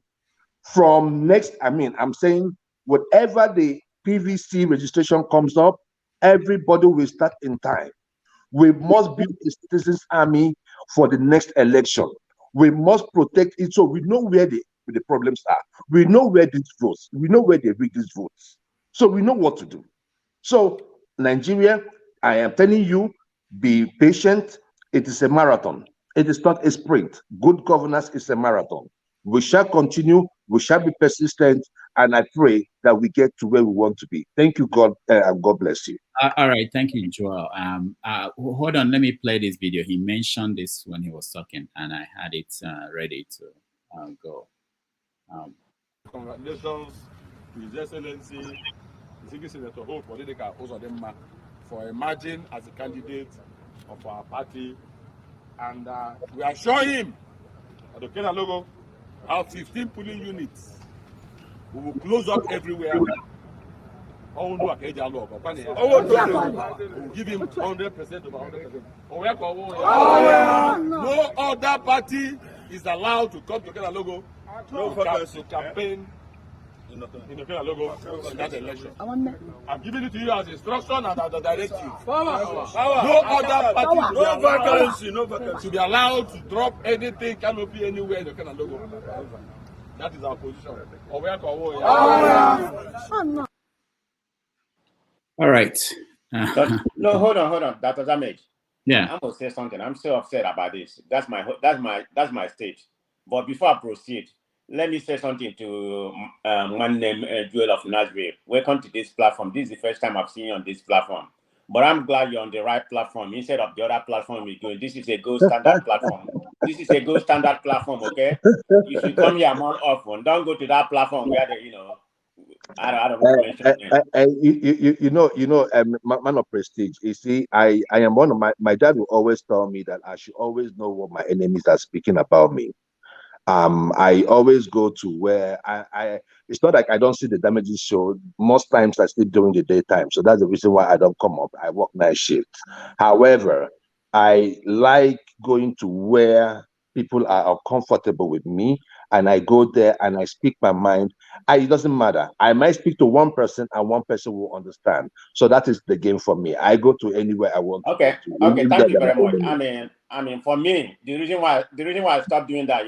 I'm saying whatever the PVC registration comes up, everybody will start in time. We must build a citizens' army for the next election. We must protect it so we know where the problems are. We know where these votes, we know where they read these votes. So we know what to do. So Nigeria, I am telling you, be patient. It is a marathon. It is not a sprint. Good governance is a marathon. We shall continue. We shall be persistent, and I pray that we get to where we want to be. Thank you, God. God bless you. All right, thank you, Joel. Hold on, let me play this video. He mentioned this when he was talking, and I had it ready to go. Congratulations to His Excellency, Senator Hope Odedeka Uzodimma, for emerging as a candidate of our party. And we assure him that the Kenya logo have 15 polling units. We will close up everywhere. We will give him 100% of 100%. No other party is allowed to come to Kenya logo to campaign in the Kenya logo in that election. I'm giving it to you as instruction and as a directive. No other party to be allowed to drop anything, canopy anywhere in the Kenya logo. That is our position. All right. No, hold on, Dr. Damage. Yeah. I'm gonna say something. I'm so upset about this. That's my state. But before I proceed, let me say something to one name Joel of Nazareth. Welcome to this platform. This is the first time I've seen you on this platform. But I'm glad you're on the right platform instead of the other platform we're going. This is a gold standard platform. This is a gold standard platform, okay? You should come here more often. Don't go to that platform where they, I don't want to mention man of prestige. You see, I am one of my dad will always tell me that I should always know what my enemies are speaking about me. I always go to where I it's not like I don't see the damages show. Most times I sleep during the daytime. So that's the reason why I don't come up. I work night shift. However, I like going to where people are comfortable with me, and I go there and I speak my mind. It doesn't matter. I might speak to one person and one person will understand. So that is the game for me. I go to anywhere I want to go to. Okay, thank you very much. I mean, for me, the reason why I stopped doing that,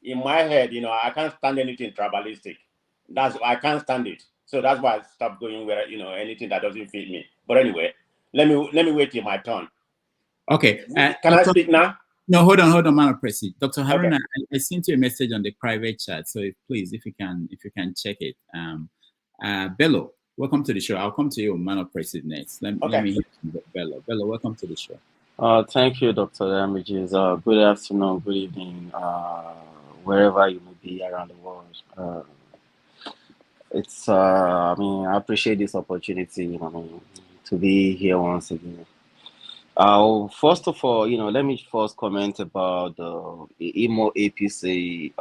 in my head, I can't stand anything tribalistic. I can't stand it. So that's why I stopped going where, anything that doesn't fit me. But anyway, let me wait till my turn. Okay. Can I speak now? No, hold on, man of President. Dr. Haruna, okay. I sent you a message on the private chat. So please, if you can check it. Bello, welcome to the show. I'll come to you, man of President, next. Let me hear from Bello. Bello, welcome to the show. Thank you, Dr. Damages. Good afternoon, good evening, wherever you may be around the world. I appreciate this opportunity, to be here once again. First of all, let me first comment about the Imo APC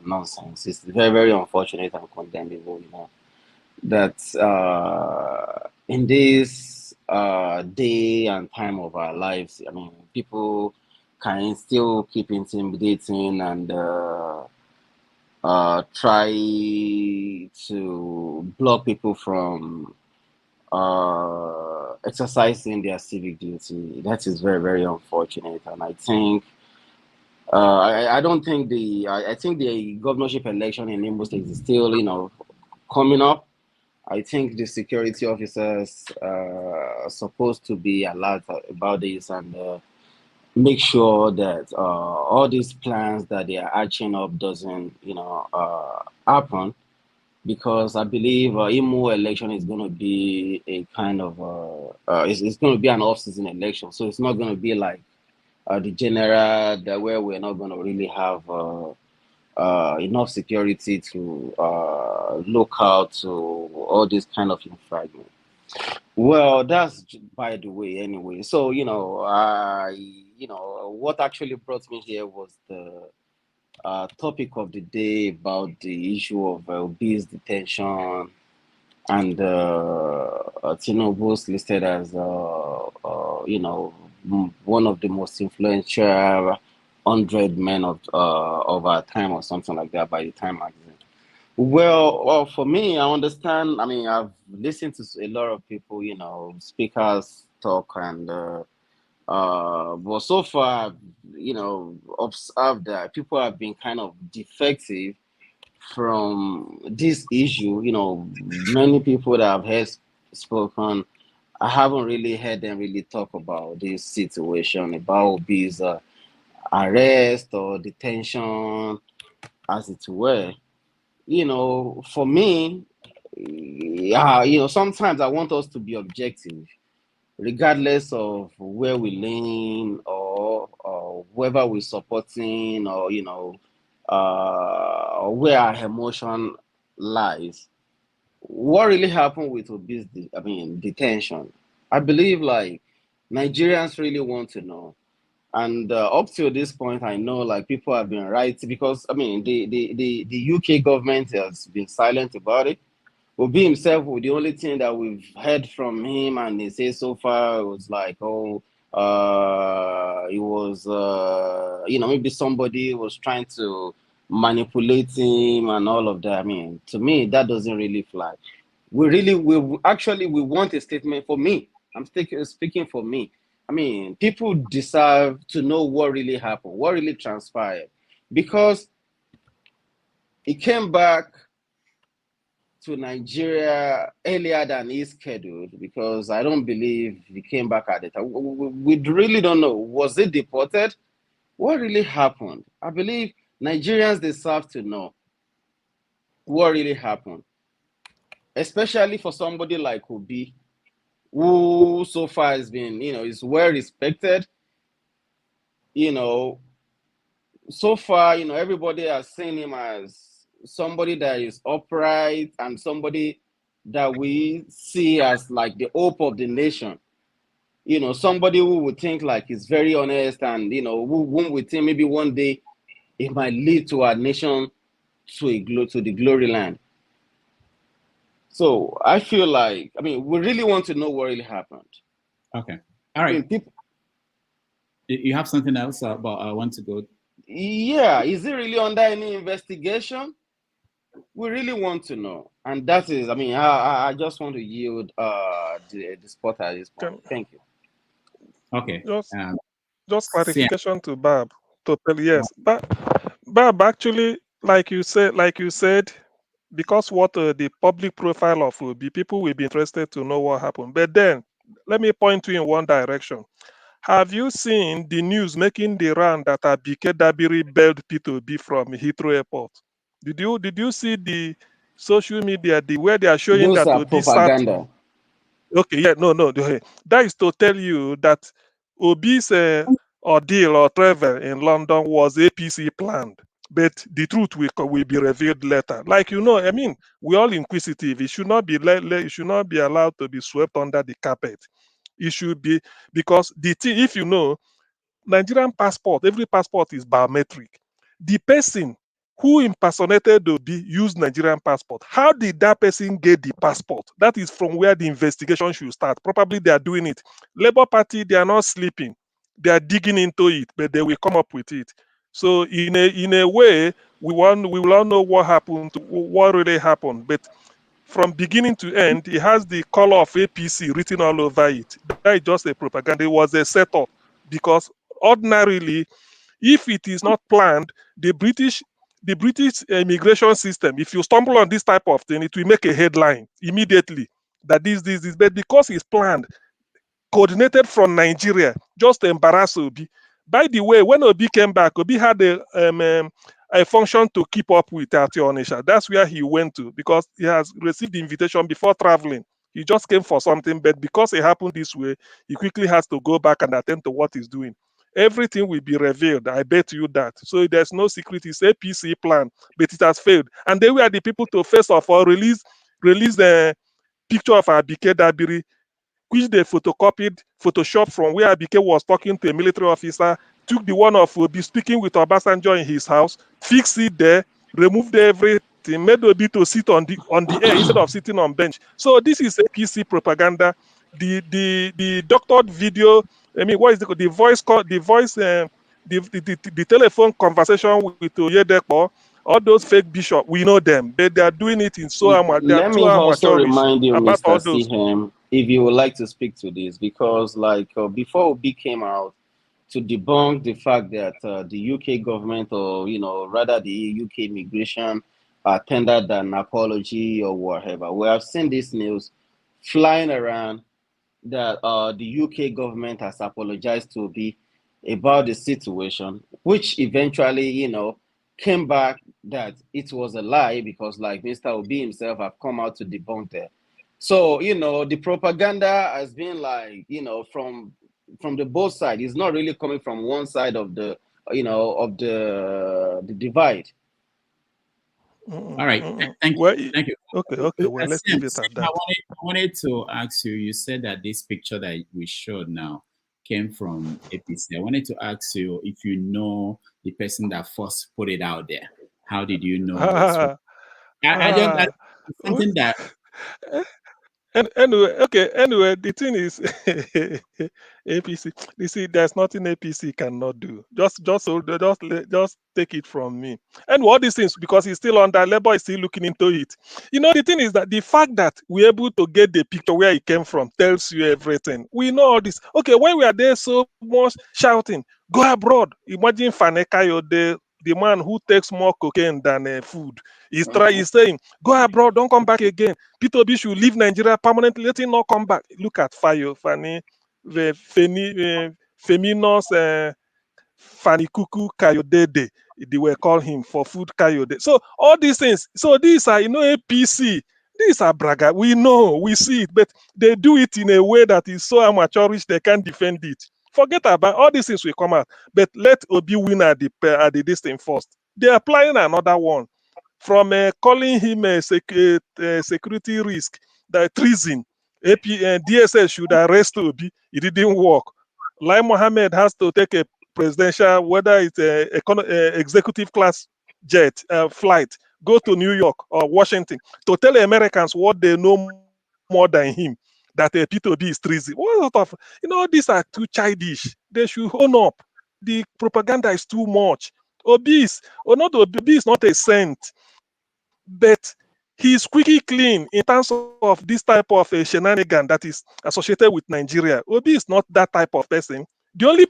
nonsense. It's very, very unfortunate and condemnable, that in this day and time of our lives, people can still keep intimidating and try to block people from exercising their civic duty. That is very, very unfortunate, and I think I think the governorship election in Imo State is still coming up. I think the security officers are supposed to be alert about this and make sure that all these plans that they are hatching up doesn't happen. Because I believe Imo election is going to be a kind of it's going to be an off-season election, so it's not going to be like the general where we're not going to really have enough security to look out to all this kind of infringement. Well, that's by the way. Anyway, so what actually brought me here was the topic of the day about the issue of Obi's detention and Tinubu's listed as one of the most influential 100 men of our time or something like that by the Time magazine. Well, for me, I understand. I've listened to a lot of people, speakers talk and. But so far, observed that people have been kind of defective from this issue. Many people that I've heard spoken, I haven't really heard them really talk about this situation, about Obi's arrest or detention, as it were. For me, sometimes I want us to be objective, regardless of where we lean or whether we're supporting or where our emotion lies. What really happened with Obi's detention? I believe like Nigerians really want to know. And up to this point, I know like people have been right because I mean the UK government has been silent about it. Obi himself, the only thing that we've heard from him and he says so far was like, oh, it was, maybe somebody was trying to manipulate him and all of that. I mean, to me, that doesn't really fly. We want a statement for me. I'm speaking for me. I mean, people deserve to know what really happened, what really transpired, because he came back to Nigeria earlier than he scheduled, because I don't believe he came back at the time. We really don't know. Was he deported? What really happened? I believe Nigerians deserve to know what really happened, especially for somebody like Obi, who so far has been, is well respected. So far, everybody has seen him as somebody that is upright and somebody that we see as like the hope of the nation. Somebody who would think like he's very honest and, who we think maybe one day it might lead to our nation to the glory land. So I feel like, we really want to know what really happened. Okay. All right. You have something else about I want to go? Yeah. Is it really under any investigation? We really want to know. And that is, I just want to yield the spot at this point. Thank you. Okay. Just clarification to Bab. Totally, yes. Bab, actually, like you said, because what the public profile of Obi, people will be interested to know what happened. But then, let me point you in one direction. Have you seen the news making the round that Abike Dabiri bailed Peter Obi from Heathrow Airport? Did you see the social media where they are showing Those that are Obi propaganda. Okay, yeah, no. That is to tell you that Obi's ordeal or travel in London was APC planned, but the truth will be revealed later. Like we're all inquisitive. It should not be it should not be allowed to be swept under the carpet. It should be, because the thing, if Nigerian passport, every passport is biometric. The person who impersonated Obi used Nigerian passport. How did that person get the passport? That is from where the investigation should start. Probably they are doing it. Labour Party, they are not sleeping. They are digging into it, but they will come up with it. So in a way, we will all know what happened, what really happened. But from beginning to end, it has the color of APC written all over it. That is just a propaganda. It was a setup, because ordinarily, if it is not planned, the British immigration system, if you stumble on this type of thing, it will make a headline immediately that this. But because it's planned, coordinated from Nigeria, just to embarrass Obi. By the way, when Obi came back, Obi had a function to keep up with at Onisha. That's where he went to, because he has received the invitation before traveling. He just came for something, but because it happened this way, he quickly has to go back and attend to what he's doing. Everything will be revealed. I bet you that. So there's no secret. It's APC plan, but it has failed. And they were the people to first of all release the picture of Abike Dabiri, which they photoshopped from where Abike was talking to a military officer, took the one of Obi speaking with Obasanjo in his house, fixed it there, removed everything, made Obi to sit on the air instead of sitting on bench. So this is APC propaganda. The doctored video, what is the voice call, the telephone conversation with Oyedepo, all those fake bishops, we know them. They are doing it in they are Let too me also amateurish remind you, about all Mr. those. Sehem, if you would like to speak to this, because before Obi came out to debunk the fact that the UK government, or rather the UK immigration, tendered an apology or whatever, we have seen this news flying around that the UK government has apologized to Obi about the situation, which eventually, came back that it was a lie, because like Mr. Obi himself have come out to debunk it. So, the propaganda has been like, from the both sides. It's not really coming from one side of the, of the divide. All right. Thank Well, you. Thank you. okay. Well, let's Sam, leave it at that. I wanted to ask you, you said that this picture that we showed now came from APC. I wanted to ask you if you know the person that first put it out there. How did you know it was? It's something that. And anyway, the thing is, APC. You see, there's nothing APC cannot do. Just take it from me. And all these things, because he's still under labor, is still looking into it. You know, the thing is that the fact that we're able to get the picture where he came from tells you everything. We know all this. Okay, when we are there so much shouting, go abroad. Imagine Fanekayo, the man who takes more cocaine than food. He's saying, go abroad, don't come back again. Peter Obi should leave Nigeria permanently, let him not come back. Look at Fayo, Feminos, Fani Kuku Kayodede. They were call him for food Kayode. So all these things, so these are, APC. These are braga. We know, we see it, but they do it in a way that is so amateurish they can't defend it. Forget about all these things will come out, but let Obi win at the this thing first. They're applying another one from calling him a security risk, the treason. DSS should arrest Obi. It didn't work. Lai Mohammed has to take a presidential, whether it's executive class jet flight, go to New York or Washington to tell Americans what they know more than him, that Peter Obi is treason. What sort of, these are too childish. They should own up. The propaganda is too much. Obi is not a saint, but he's squeaky clean in terms of this type of a shenanigan that is associated with Nigeria. Obi is not that type of person. The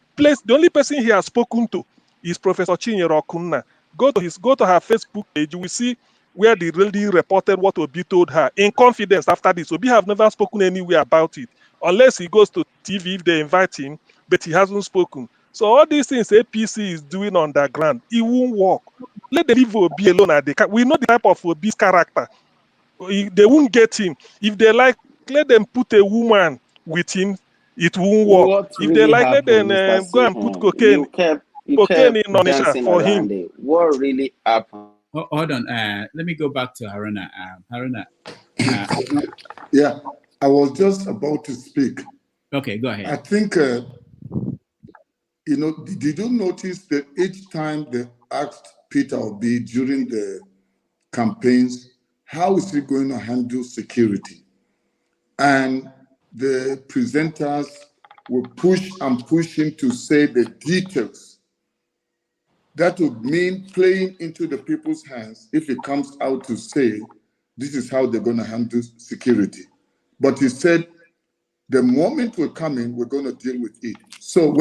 only person he has spoken to is Professor Chinyere Okunna. Go to her Facebook page, you will see where they really reported what Obi told her in confidence after this. Obi have never spoken anywhere about it, unless he goes to TV if they invite him, but he hasn't spoken. So all these things APC is doing underground, it won't work. Let the leave Obi alone. We know the type of Obi's character. They won't get him. If they like, let them put a woman with him. It won't work. What If really they like, let happened, them Mr. go and put cocaine You in kept Onisha dancing for around him. it. What really happened? Hold on. Let me go back to Haruna. Haruna. Yeah, I was just about to speak. Okay, go ahead. I think, did you notice that each time they asked Peter Obi during the campaigns, how is he going to handle security? And the presenters will push and push him to say the details. That would mean playing into the people's hands if he comes out to say, this is how they're going to handle security. But he said, the moment we come in, we're going to deal with it. So,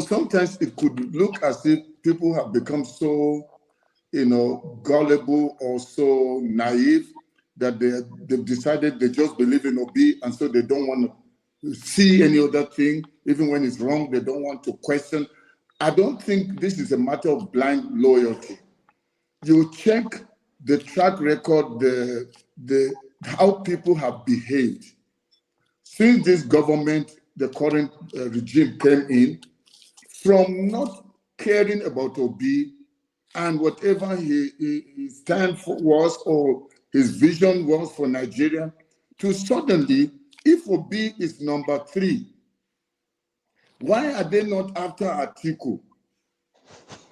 sometimes it could look as if people have become so, gullible or so naive that they've decided they just believe in Obi, and so they don't want to see any other thing. Even when it's wrong, they don't want to question. I don't think this is a matter of blind loyalty. You check the track record, the how people have behaved. Since this government, the current regime came in, from not caring about Obi and whatever his stand for was or his vision was for Nigeria, to suddenly, if Obi is number 3, why are they not after Atiku?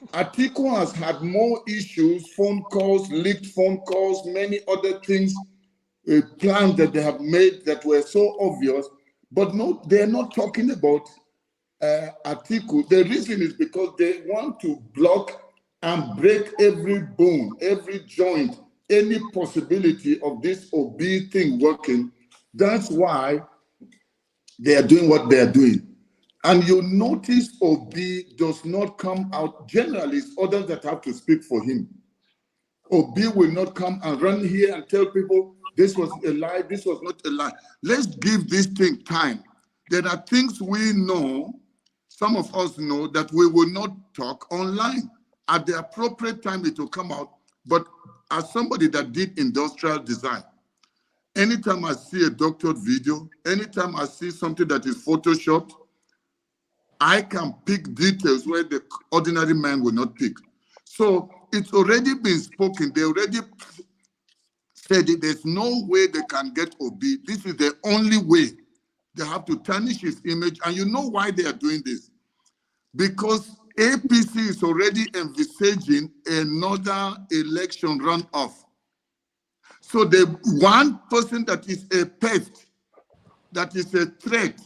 Atiku has had more issues, phone calls, leaked phone calls, many other things, plans that they have made that were so obvious, but no, they're not talking about Atiku. The reason is because they want to block and break every bone, every joint, any possibility of this Obi thing working. That's why they are doing what they are doing. And you notice Obi does not come out. Generally, it's others that have to speak for him. Obi will not come and run here and tell people this was a lie, this was not a lie. Let's give this thing time. There are things we know, some of us know, that we will not talk online. At the appropriate time, it will come out. But as somebody that did industrial design, anytime I see a doctored video, anytime I see something that is photoshopped, I can pick details where the ordinary man will not pick. So it's already been spoken. They already said it. There's no way they can get Obi. This is the only way. They have to tarnish his image. And you know why they are doing this? Because APC is already envisaging another election runoff. So the one person that is a pest, that is a threat,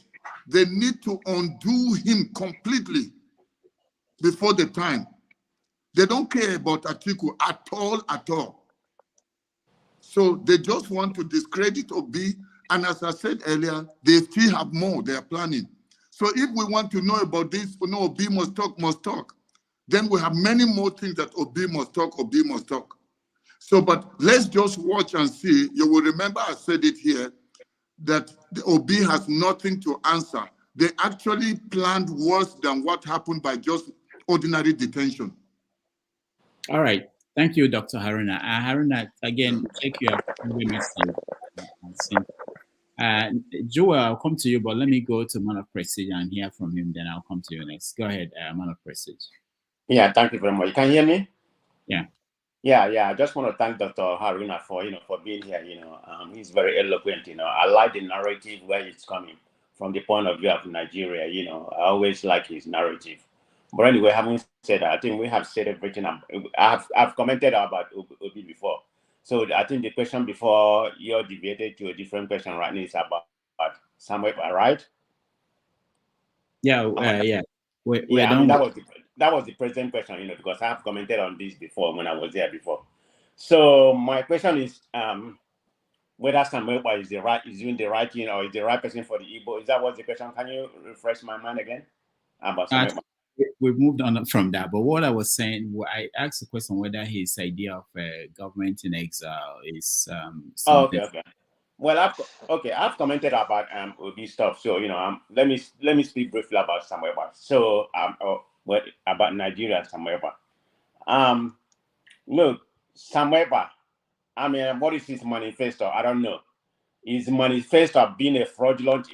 they need to undo him completely before the time. They don't care about Atiku at all. So they just want to discredit Obi. And as I said earlier, they still have more they are planning. So if we want to know about this, Obi must talk. Then we have many more things that Obi must talk. So, but let's just watch and see. You will remember I said it here, that the Obi has nothing to answer. They actually planned worse than what happened by just ordinary detention. All right. Thank you, Dr. Haruna. Haruna, again, check your message. Joel, I'll come to you, but let me go to Man of Prestige and hear from him. Then I'll come to you next. Go ahead, Man of Prestige. Yeah, thank you very much. You can hear me? Yeah. Yeah. I just want to thank Dr. Haruna for being here. He's very eloquent. I like the narrative where it's coming from the point of view of Nigeria. I always like his narrative. But anyway, having said that, I think we have said everything. I've commented about Obi before. So I think the question before you're deviated to a different question right now is about Samuel, right? Yeah. That was the present question, because I have commented on this before when I was there before. So my question is, whether Samuel is doing the right thing or is the right person for the Igbo. Is that what's the question? Can you refresh my mind again about Samuel? We've moved on from that, but what I was saying, I asked the question whether his idea of government in exile is something. Okay. Well, I've commented about Obi stuff. So let me speak briefly about Samuel. So about Nigeria, Samuel. Look, Samuel. I mean, what is his manifesto? I don't know. His manifesto of being a fraudulent,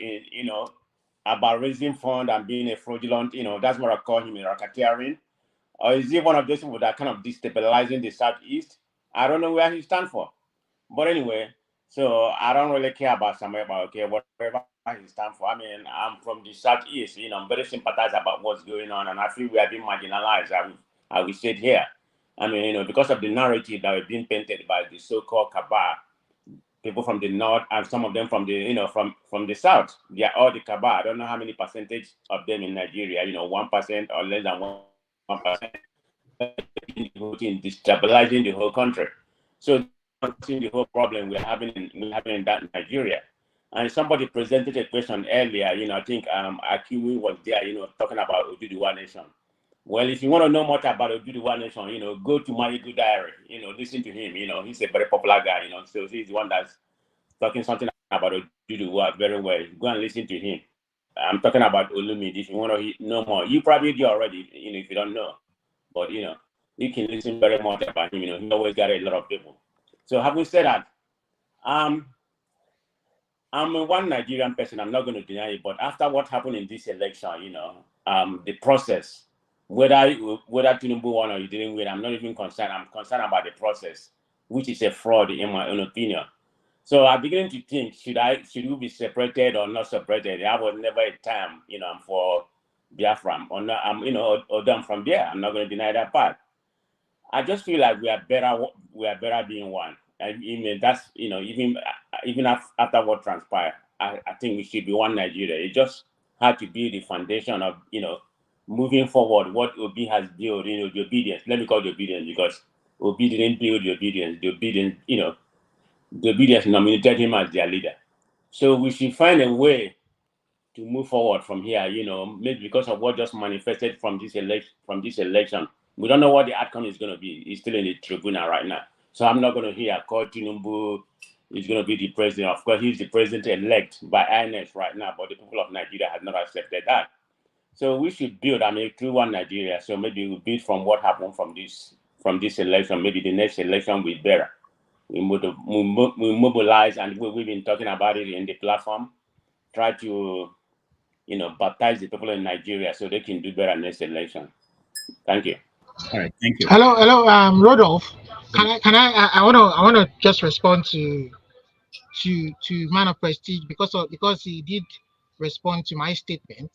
about raising fund and being a fraudulent, that's what I call him, a racketeering. Or is he one of those people that kind of destabilizing the Southeast? I don't know where he stands for. But anyway, so I don't really care about Samuel, whatever he stands for. I mean, I'm from the Southeast, I'm very sympathized about what's going on, and I feel we are being marginalized, I will say it here. I mean, because of the narrative that is being painted by the so-called cabal, people from the north and some of them from the, from the south. They are all the cabal. I don't know how many percentage of them in Nigeria, 1% or less than 1%, destabilizing the whole country. So the whole problem we're having in that Nigeria. And somebody presented a question earlier, I think Atiku was there, talking about Oduduwa Nation. Well, if you want to know much about Oduduwa Nation, go to Marigo Diary, listen to him, he's a very popular guy, so he's the one that's talking something about Oduduwa very well. Go and listen to him. I'm talking about Olumide. If you want to know more, you probably do already, if you don't know. But, you can listen very much about him, he always got a lot of people. So having said that, I'm a one Nigerian person, I'm not going to deny it, but after what happened in this election, the process, whether Tinubu won or he didn't win, I'm not even concerned. I'm concerned about the process, which is a fraud in my own opinion. So I'm beginning to think, should we be separated or not separated? There was never a time, for Biafra or not, or done from there. I'm not going to deny that part. I just feel like we are better being one. I mean, that's, even after what transpired, I think we should be one Nigeria. It just had to be the foundation of, moving forward, what Obi has built, the obedience. Let me call it the obedience because Obi didn't build the obedience. The obedience nominated him as their leader. So we should find a way to move forward from here, maybe because of what just manifested from this election. We don't know what the outcome is going to be. It's still in the tribunal right now. So I'm not going to call Tinubu is going to be the president. Of course, he's the president-elect by INEC right now, but the people of Nigeria have not accepted that. So we should build, through one Nigeria. So maybe we build from what happened from this election. Maybe the next election will be better. We mobilize, and we've been talking about it in the platform. Try to, baptize the people in Nigeria so they can do better next election. Thank you. All right, thank you. Hello, Rodolph. I wanna just respond to Man of Prestige because he did respond to my statement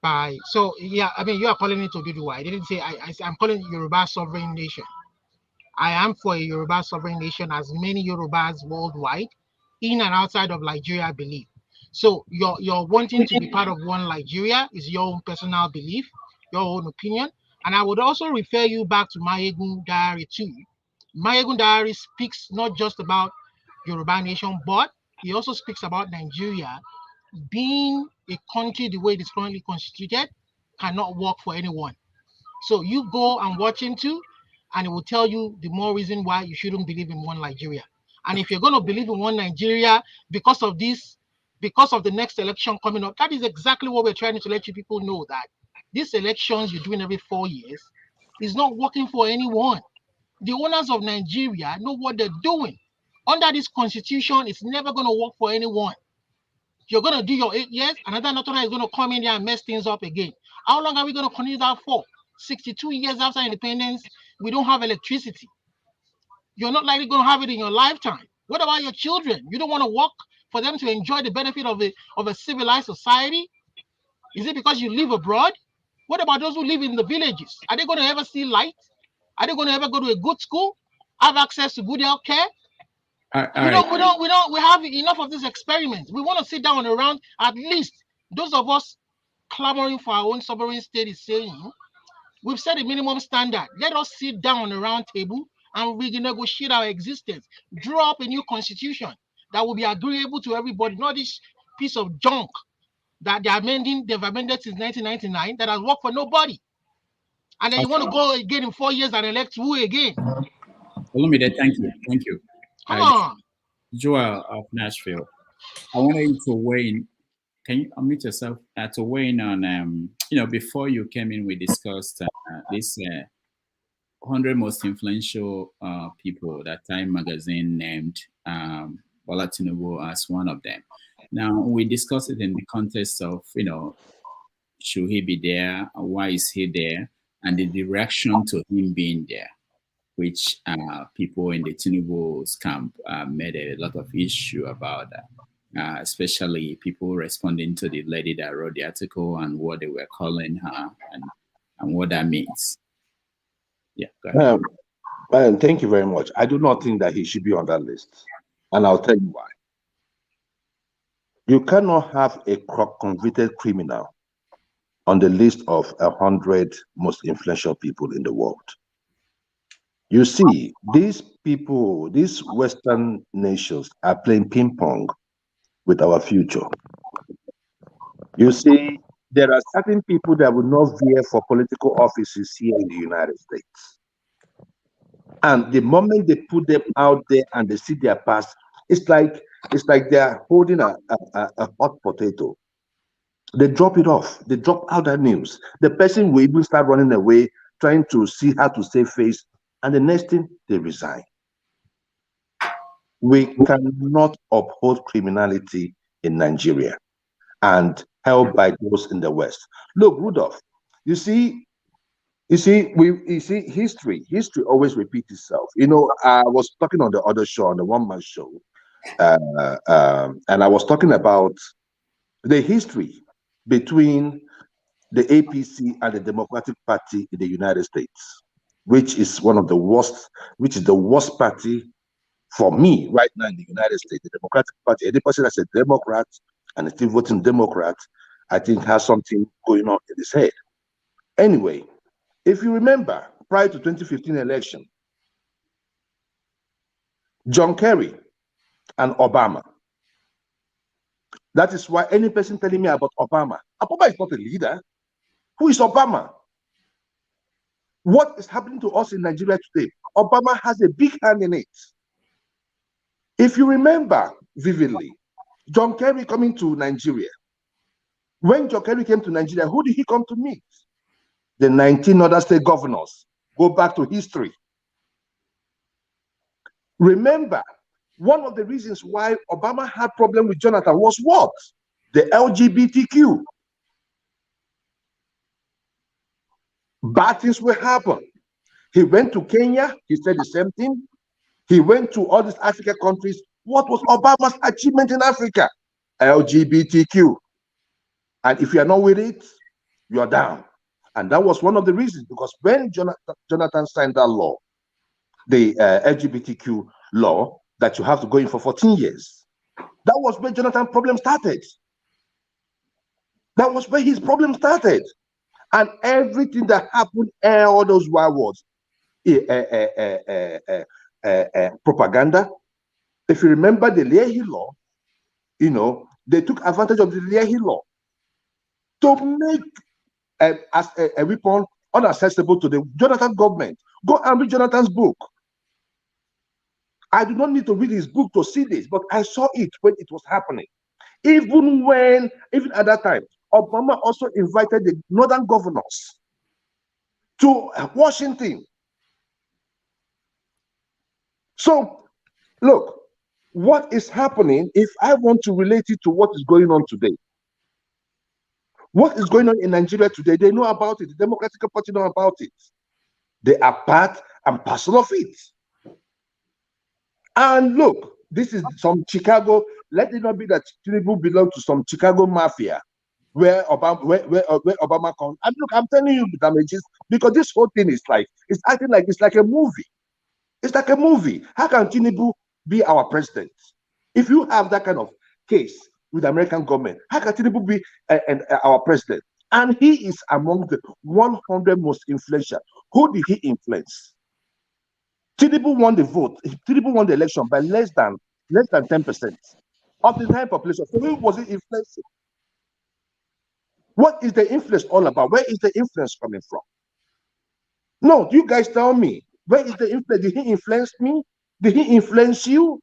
by so yeah. I mean, you are calling it Oduduwa. I didn't say I'm calling it Yoruba sovereign nation. I am for a Yoruba sovereign nation, as many Yorubas worldwide, in and outside of Nigeria, believe. So you're wanting to be part of one Nigeria is your own personal belief, your own opinion. And I would also refer you back to Mayegun Diary too. Mayegun Diary speaks not just about Yoruba nation, but he also speaks about Nigeria being a country the way it is currently constituted cannot work for anyone. So you go and watch into, and it will tell you the more reason why you shouldn't believe in one Nigeria. And if you're going to believe in one Nigeria because of this, because of the next election coming up, that is exactly what we're trying to let you people know, that these elections you're doing every 4 years is not working for anyone. The owners of Nigeria know what they're doing. Under this constitution, it's never going to work for anyone. You're going to do your 8 years, another natural is going to come in there and mess things up again. How long are we going to continue that for? 62 years after independence, we don't have electricity. You're not likely going to have it in your lifetime. What about your children? You don't want to work for them to enjoy the benefit of a civilized society? Is it because you live abroad? What about those who live in the villages? Are they going to ever see light? Are they going to ever go to a good school? Have access to good health care? We have enough of these experiments. We want to sit down around, at least those of us clamoring for our own sovereign state is saying, we've set a minimum standard. Let us sit down on a round table and renegotiate our existence. Draw up a new constitution that will be agreeable to everybody, not this piece of junk that they've amended since 1999 that has worked for nobody. And then you want to go again in 4 years and elect who again? Olumide, thank you. Thank you. Come on. Joel of Nashville. I wanted you to weigh in. Can you unmute yourself to weigh in on, before you came in, we discussed this 100 most influential people that Time magazine named Bola Tinubu as one of them. Now, we discussed it in the context of, should he be there? Why is he there? And the reaction to him being there, which people in the Tinubu's camp made a lot of issue about that. Especially people responding to the lady that wrote the article and what they were calling her and what that means. Yeah, go ahead. Thank you very much. I do not think that he should be on that list. And I'll tell you why. You cannot have a convicted criminal on the list of 100 most influential people in the world. You see, these people, these Western nations are playing ping pong with our future. You see, there are certain people that will not vie for political offices here in the United States. And the moment they put them out there and they see their past, it's like they're holding a hot potato. They drop it off. They drop out that news. The person will even start running away, trying to see how to save face. And the next thing, they resign. We cannot uphold criminality in Nigeria and held by those in the West. Look, Rudolph, you see, history always repeats itself. I was talking on the other show, on the one-man show, and I was talking about the history between the APC and the Democratic Party in the United States, which is the worst party for me right now in the United States. The Democratic Party, any person that's a Democrat and is still voting Democrat, I think has something going on in his head. Anyway, if you remember, prior to 2015 election, John Kerry and Obama. That is why any person telling me about Obama is not a leader. Who is Obama? What is happening to us in Nigeria today? Obama has a big hand in it. If you remember vividly, John Kerry coming to Nigeria. When John Kerry came to Nigeria, who did he come to meet? The 19 other state governors. Go back to history. Remember, one of the reasons why Obama had problem with Jonathan was what? The LGBTQ. Bad things will happen. He went to Kenya, he said the same thing. He went to all these African countries. What was Obama's achievement in Africa? LGBTQ. And if you are not with it, you're down. And that was one of the reasons, because when Jonathan signed that law, the LGBTQ law, that you have to go in for 14 years, that was where Jonathan's problem started. That was where his problem started. And everything that happened, all those wild words, propaganda. If you remember the Leahy law, you know, they took advantage of the Leahy law to make as a weapon unaccessible to the Jonathan government. Go and read Jonathan's book. I do not need to read his book to see this, but I saw it when it was happening. Even at that time, Obama also invited the northern governors to Washington. So, look, what is happening, if I want to relate it to what is going on today, what is going on in Nigeria today, they know about it. The Democratic Party know about it. They are part and parcel of it. And look, this is some Chicago. Let it not be that Tinubu belongs to some Chicago mafia where Obama comes. And look, I'm telling you, damages, because this whole thing is like, it's acting like it's like a movie. It's like a movie. How can Tinubu be our president? If you have that kind of case with the American government, how can Tinubu be our president? And he is among the 100 most influential. Who did he influence? Tinubu won the vote. Tinubu won the election by less than 10% of the entire population. So who was he influencing? What is the influence all about? Where is the influence coming from? No, you guys tell me. Where is the influence? Did he influence me? Did he influence you?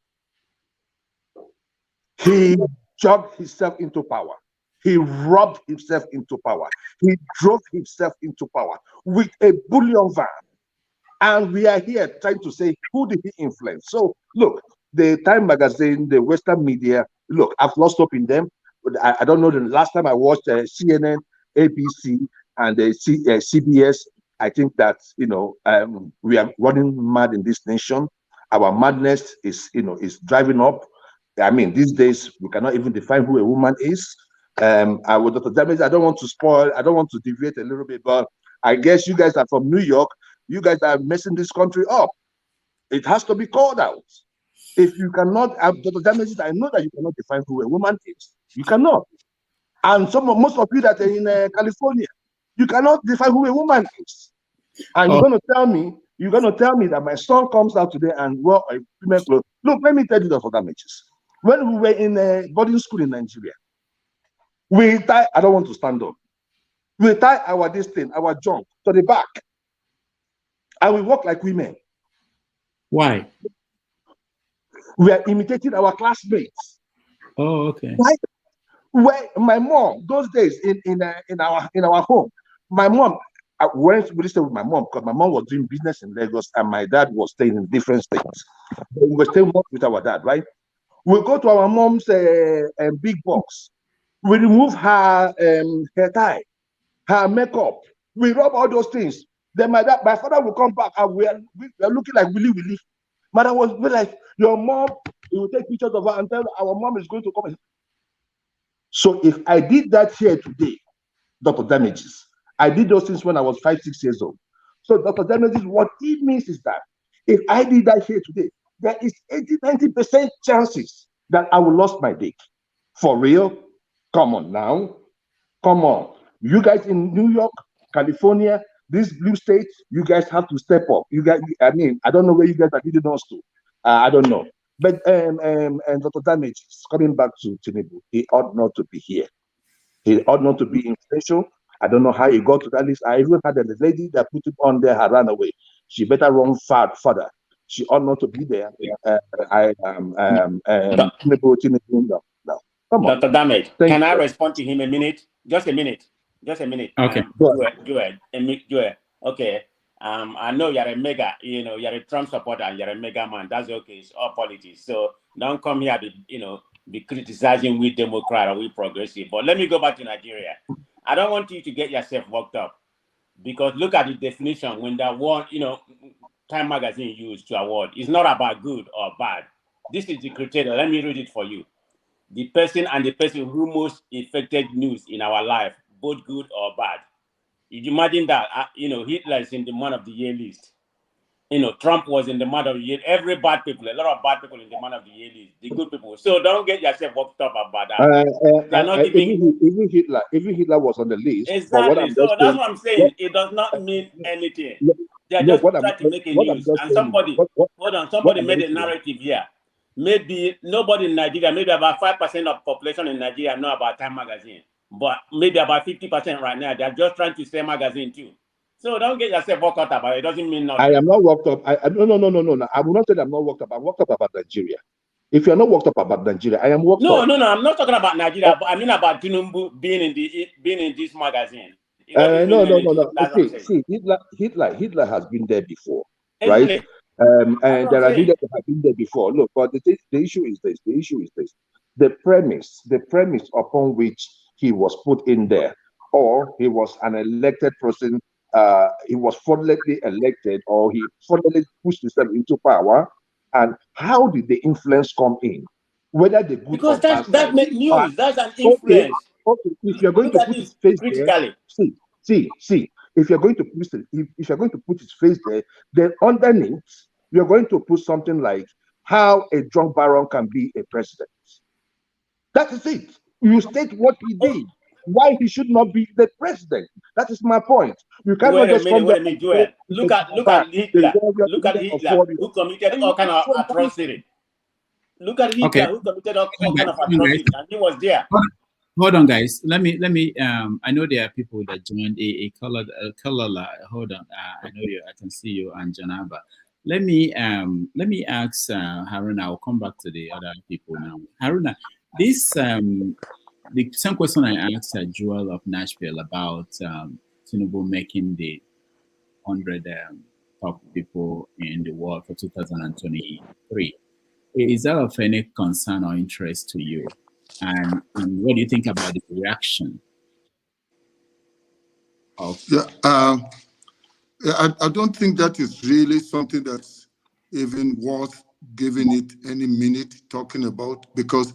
He jobbed himself into power. He robbed himself into power. He drove himself into power with a bullion van. And we are here trying to say, who did he influence? So, look, the Time magazine, the Western media, look, I've lost hope in them. I don't know the last time I watched CNN, ABC, and CBS. I think that, you know, we are running mad in this nation. Our madness is driving up. I mean, these days, we cannot even define who a woman is. With Dr. Damage, I don't want to spoil, I don't want to deviate a little bit, but I guess you guys are from New York. You guys are messing this country up. It has to be called out. If you cannot have Dr. Damages, I know that you cannot define who a woman is. You cannot. And most of you that are in California, you cannot define who a woman is. And you're going to tell me that my son comes out today and wear a female clothes. Look, let me tell you Dr. Damages. When we were in a boarding school in Nigeria, we tie, I don't want to stand up. We tie our junk to the back. And we walk like women. Why? We are imitating our classmates. Oh, okay. Right? Where my mom, those days in our home, my mom, I went to stay with my mom because my mom was doing business in Lagos and my dad was staying in different states. But we were staying with our dad, right? We go to our mom's big box. We remove her hair tie, her makeup. We rub all those things. Then my father will come back and we are looking like Willy Willy. Mother was like, your mom, he will take pictures of her and tell her our mom is going to come. So if I did that here today, Dr. Damages, I did those things when I was 5, 6 years old. So Dr. Damages, what it means is that if I did that here today, there is 80-90% chances that I will lose my dick. For real? Come on now. Come on. You guys in New York, California, these blue states, you guys have to step up. You guys, I mean, I don't know where you guys are leading us to. I don't know. But and Dr. Damages, coming back to Tinubu, he ought not to be here. He ought not to be influential. I don't know how he got to that list. I even had a lady that put him on there, had run away. She better run further. She ought not to be there. Tinubu, no. Come on. Dr. Damage, Thank can I you. respond to him a minute? Just a minute. Okay. Joel. Okay. I know you're a mega, you're a Trump supporter and you're a mega man. That's okay. It's all politics. So don't come here to, be criticizing we Democrat or we progressive. But let me go back to Nigeria. I don't want you to get yourself worked up. Because look at the definition when the award, Time Magazine used to award. It's not about good or bad. This is the criteria. Let me read it for you. The person and the person who most affected news in our life, both good or bad. If you imagine that, Hitler is in the man of the year list. Trump was in the man of the year. Every bad people, a lot of bad people in the man of the year list. The good people. So don't get yourself worked up about that. They are not giving. Even Hitler was on the list. Exactly. So that's what I'm saying. It does not mean anything. They are just trying to make a news. And somebody, hold on, somebody made a narrative here. Maybe nobody in Nigeria, maybe about 5% of population in Nigeria know about Time Magazine. But maybe about 50% right now, they're just trying to sell magazine too. So don't get yourself worked up about it. It doesn't mean nothing. I am not worked up. No. I will not say that I'm not worked up. I'm worked up about Nigeria. If you're not worked up about Nigeria, I am worked up. No. I'm not talking about Nigeria. But I mean about Tinubu being in this magazine. No. See, Hitler has been there before, right? And there are leaders that have been there before. Look, but the issue is this. The premise upon which he was put in there, or he was an elected person, he was fraudulently elected, or he fraudulently pushed himself into power, and how did the influence come in? Whether the good because or bad that makes news. That's an influence. Okay. If you're going to put his face there, see. If you're going to put his face there, then underneath you're going to put something like how a drunk baron can be a president. That is it. You state what he did, why he should not be the president. That is my point. You cannot just come there. Joel. Look at Hitler. Look at Hitler, who committed all kind of atrocity. Look at Hitler, who committed all kind of atrocity, and he was there. Hold on, guys. Let me. I know there are people that joined a color. Hold on. I know you. I can see you and Janaba. Let me ask Haruna. I'll come back to the other people now. Haruna, this the same question I asked Joel of Nashville about Tinubu making the 100 top people in the world for 2023. Is that of any concern or interest to you? And what do you think about the reaction of? I don't think that is really something that's even worth giving it any minute talking about, because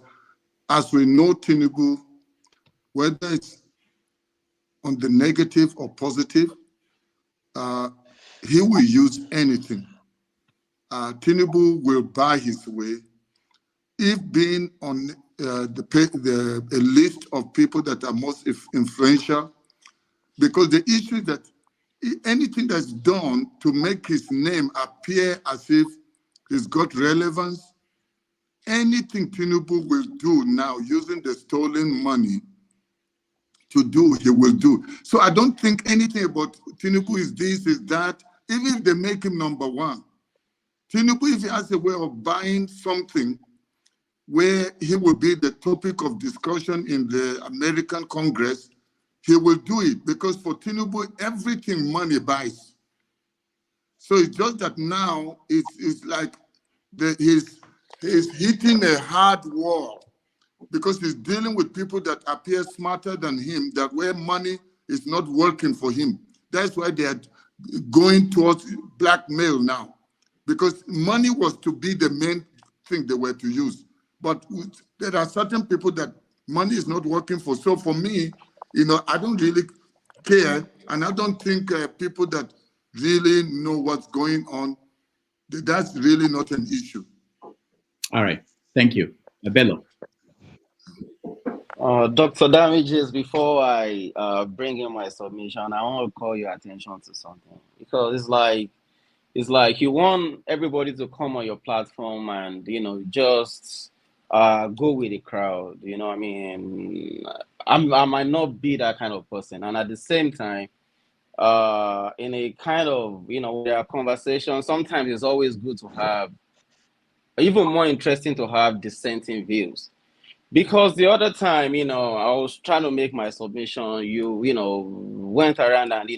as we know, Tinubu, whether it's on the negative or positive, he will use anything. Tinubu will buy his way. If being on the list of people that are most influential, because the issue is that anything that's done to make his name appear as if he's got relevance, anything Tinubu will do now using the stolen money to do, he will do. So I don't think anything about Tinubu is this, is that, even if they make him number one. Tinubu, if he has a way of buying something where he will be the topic of discussion in the American Congress, he will do it, because for Tinubu, everything money buys. So it's just that now it's like he's hitting a hard wall, because he's dealing with people that appear smarter than him, that where money is not working for him. That's why they are going towards blackmail now, because money was to be the main thing they were to use. But there are certain people that money is not working for. So for me, I don't really care, and I don't think people that really know what's going on, that's really not an issue. All right, thank you. Bello. Dr. Damages, before I bring in my submission, I want to call your attention to something, because it's like you want everybody to come on your platform and just go with the crowd. I mean, I might not be that kind of person, and at the same time, in a kind of there are conversations. Sometimes it's always good to have, even more interesting to have dissenting views. Because the other time, I was trying to make my submission, you went around and,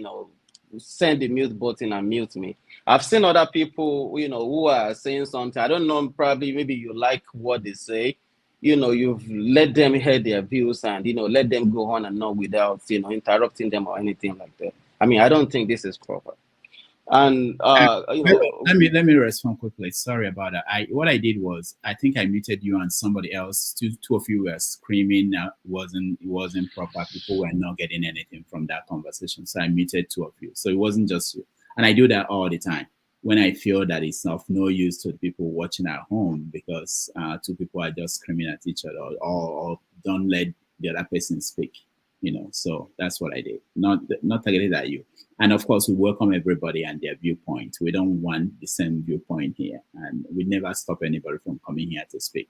send the mute button and mute me. I've seen other people, who are saying something. I don't know, probably maybe you like what they say. You've let them hear their views and, let them go on and on without, interrupting them or anything like that. I mean, I don't think this is proper. And let me respond quickly. Sorry about that. What I did was I think I muted you and somebody else. Two of you were screaming that it wasn't proper. People were not getting anything from that conversation. So I muted two of you. So it wasn't just you. And I do that all the time when I feel that it's of no use to the people watching at home because two people are just screaming at each other or don't let the other person speak. So that's what I did. Not targeted at you. And of course, we welcome everybody and their viewpoint. We don't want the same viewpoint here, and we never stop anybody from coming here to speak.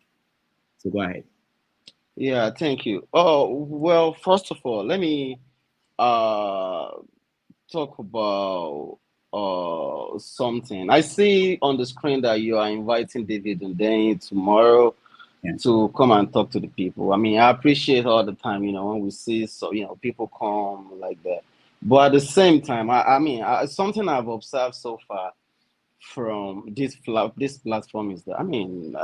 So go ahead. Yeah, thank you. Oh, well, first of all, let me talk about something. I see on the screen that you are inviting David and Danny tomorrow to come and talk to the people. I mean, I appreciate all the time, when we see people come like that. But at the same time, I mean, something I've observed so far from this platform is that I mean,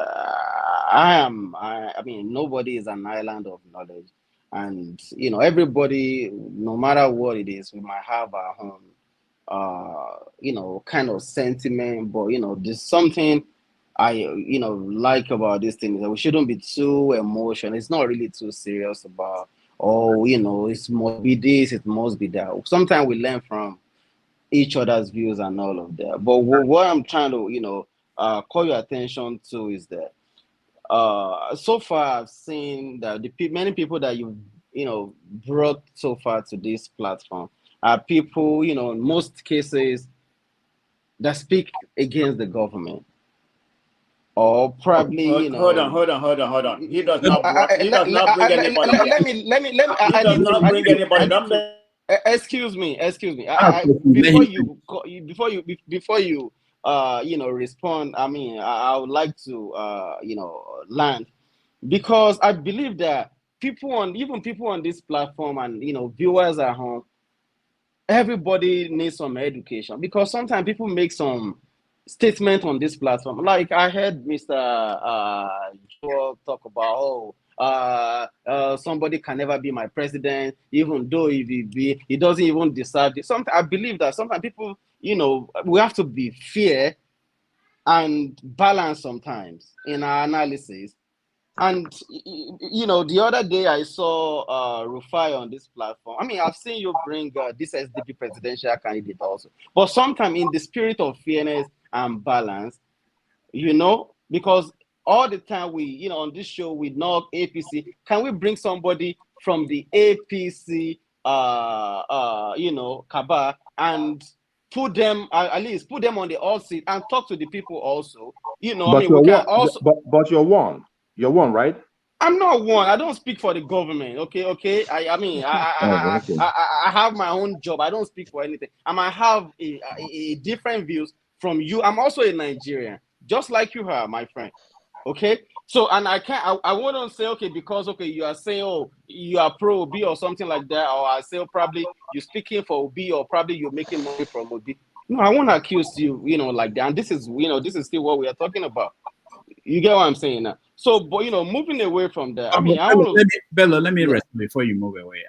nobody is an island of knowledge, and everybody, no matter what it is, we might have our own, kind of sentiment, but there's something I like about this thing is that we shouldn't be too emotional. It's not really too serious about it must be this, it must be that. Sometimes we learn from each other's views and all of that. But what I'm trying to call your attention to is that so far I've seen that many people that you've brought so far to this platform are people in most cases that speak against the government. Or probably, Hold on. He does not bring anybody here. Let me. He does not bring anybody. Excuse me. Before you respond. I mean, I would like to land, because I believe that people on this platform and viewers at home, everybody needs some education, because sometimes people make some statement on this platform. Like I heard Mr. Joel talk about, somebody can never be my president, even though if he doesn't even deserve it. I believe that sometimes people, we have to be fair and balanced sometimes in our analysis. And the other day I saw Rufai on this platform. I mean, I've seen you bring this SDP presidential candidate also, but sometimes in the spirit of fairness and balance, because all the time we, on this show we knock APC. Can we bring somebody from the APC, cabal, and put them at least put them on the hot seat and talk to the people also? But you're one. You're one, right? I'm not one. I don't speak for the government. Okay. I have my own job. I don't speak for anything. I might have a different views from you. I'm also a Nigerian, just like you are, my friend. Okay. So, and I wouldn't say, okay, because, you are saying, oh, you are pro Obi or something like that. Or I say, probably you're speaking for Obi, or probably you're making money from Obi. No, I won't accuse you, like that. And this is still what we are talking about. You get what I'm saying now? So, but moving away from that, I mean, let me rest before you move away.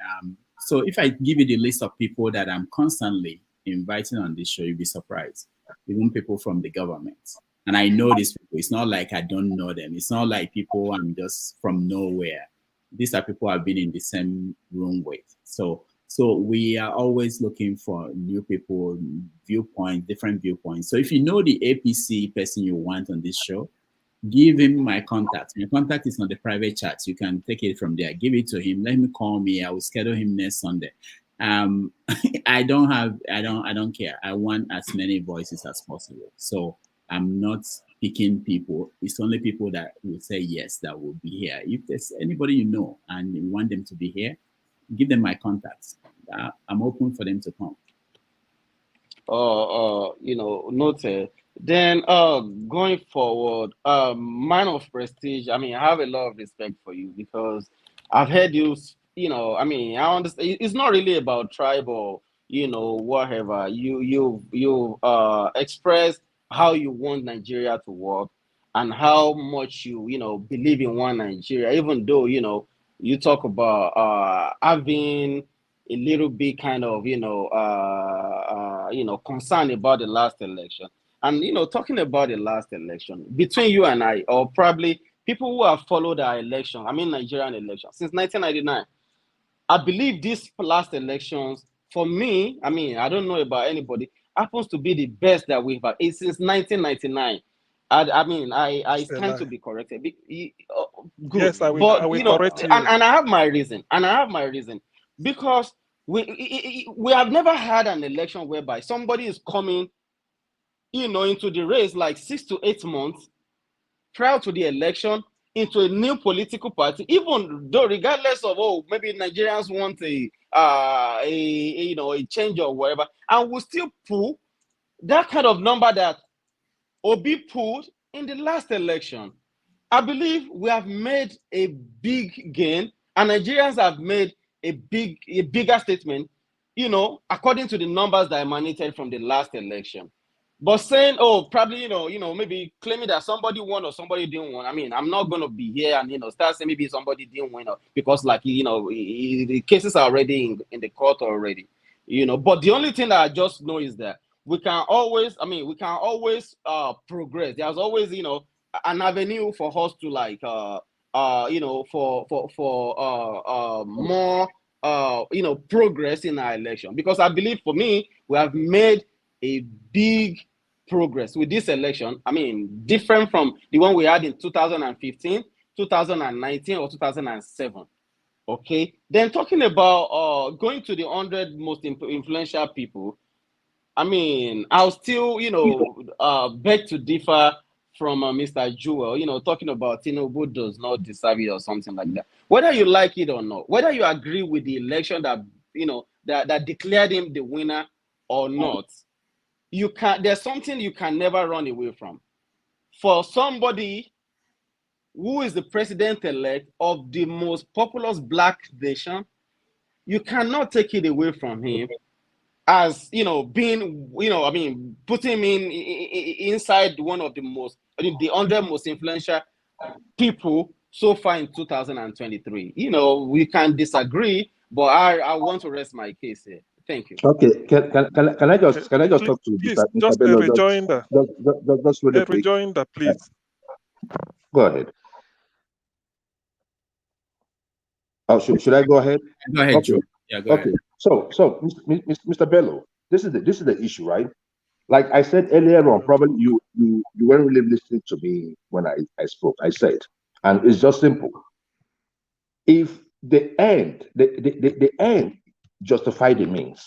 So if I give you the list of people that I'm constantly inviting on this show, you'll be surprised. Even people from the government. And I know these people. It's not like I don't know them. It's not like people I'm just from nowhere. These are people I've been in the same room with. So we are always looking for new people, different viewpoints. So if you know the APC person you want on this show, give him my contact. My contact is on the private chat. You can take it from there. Give it to him. Let him call me. I will schedule him next Sunday. I don't care. I want as many voices as possible. So I'm not picking people. It's only people that will say yes that will be here. If there's anybody you know and you want them to be here, give them my contacts. I'm open for them to come. Noted. Then going forward, man of prestige, I mean, I have a lot of respect for you, because I've heard you, I mean, I understand it's not really about tribe or whatever. You expressed how you want Nigeria to work and how much you believe in one Nigeria, even though you talk about having a little bit kind of, concerned about the last election. And, talking about the last election, between you and I, or probably people who have followed our election, Nigerian election, since 1999, I believe these last elections, for me, I don't know about anybody, happens to be the best that we've had since 1999. I stand to be corrected. Good, Yes, I but will correct you. and I have my reason. Because we have never had an election whereby somebody is coming, into the race like 6 to 8 months prior to the election into a new political party, even though regardless of maybe Nigerians want a change or whatever, and we'll still pull that kind of number that Obi pulled in the last election. I believe we have made a big gain, and Nigerians have made a bigger statement, according to the numbers that emanated from the last election. But saying, probably, maybe claiming that somebody won or somebody didn't win. I'm not going to be here and, start saying maybe somebody didn't win because, the cases are already in the court already, But the only thing that I just know is that we can always progress. There's always, an avenue for us to more, progress in our election. Because I believe for me, we have made a big progress with this election. Different from the one we had in 2015, 2019, or 2007. Okay. Then talking about going to the 100 most influential people, I'll still, beg to differ from Mr. Jewel, talking about Tinubu does not deserve it or something like that. Whether you like it or not, whether you agree with the election that, that declared him the winner or not, there's something you can never run away from. For somebody who is the president-elect of the most populous black nation, you cannot take it away from him as, being, putting him inside one of the 100 most influential people so far in 2023. We can disagree, but I want to rest my case here. Thank you. Okay, can I just talk to please, Mr. just Bello? a rejoinder. Just really A quick. rejoinder, please. Go ahead. Oh, should I go ahead? Go ahead, okay. Joe. Yeah, go okay. ahead. So, Mr. Bello, this is the issue, right? Like I said earlier on, probably you weren't really listening to me when I spoke. I said, and it's just simple. If the end justify the means,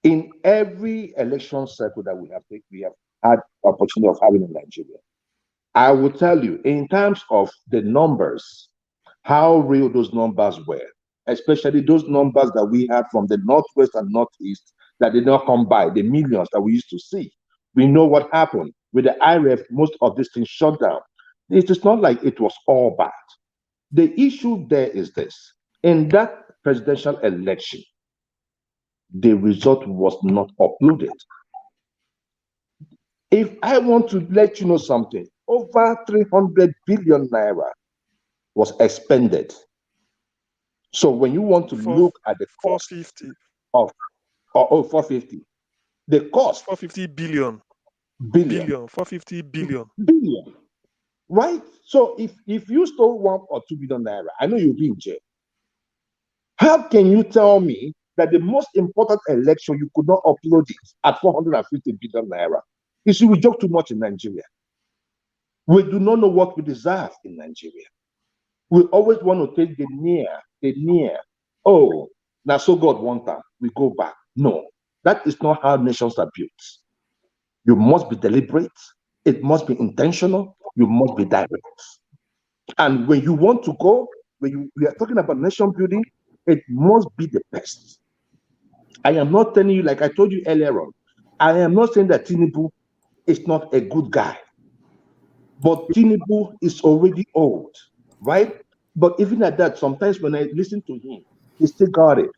in every election cycle that we have had opportunity of having in Nigeria, I will tell you, in terms of the numbers, how real those numbers were, especially those numbers that we had from the Northwest and Northeast that did not come by, the millions that we used to see. We know what happened with the IRF, most of these things shut down. It is not like it was all bad. The issue there is this: in that presidential election, the result was not uploaded. If I want to let you know something, over 300 billion naira was expended. So when you want to look at the cost 450 of 450, the cost 450 billion, 450 billion, right? So if you stole 1 or 2 billion naira, I know you'll be in jail. How can you tell me that the most important election you could not upload it at 450 billion naira? You see, we joke too much in Nigeria. We do not know what we deserve in Nigeria. We always want to take the near. Oh, now so God want that, we go back. No, that is not how nations are built. You must be deliberate. It must be intentional. You must be direct. And when you want to go, we are talking about nation building, it must be the best. I am not telling you, like I told you earlier on, I am not saying that Tinubu is not a good guy. But Tinubu is already old, right? But even at that, sometimes when I listen to him, he still got it.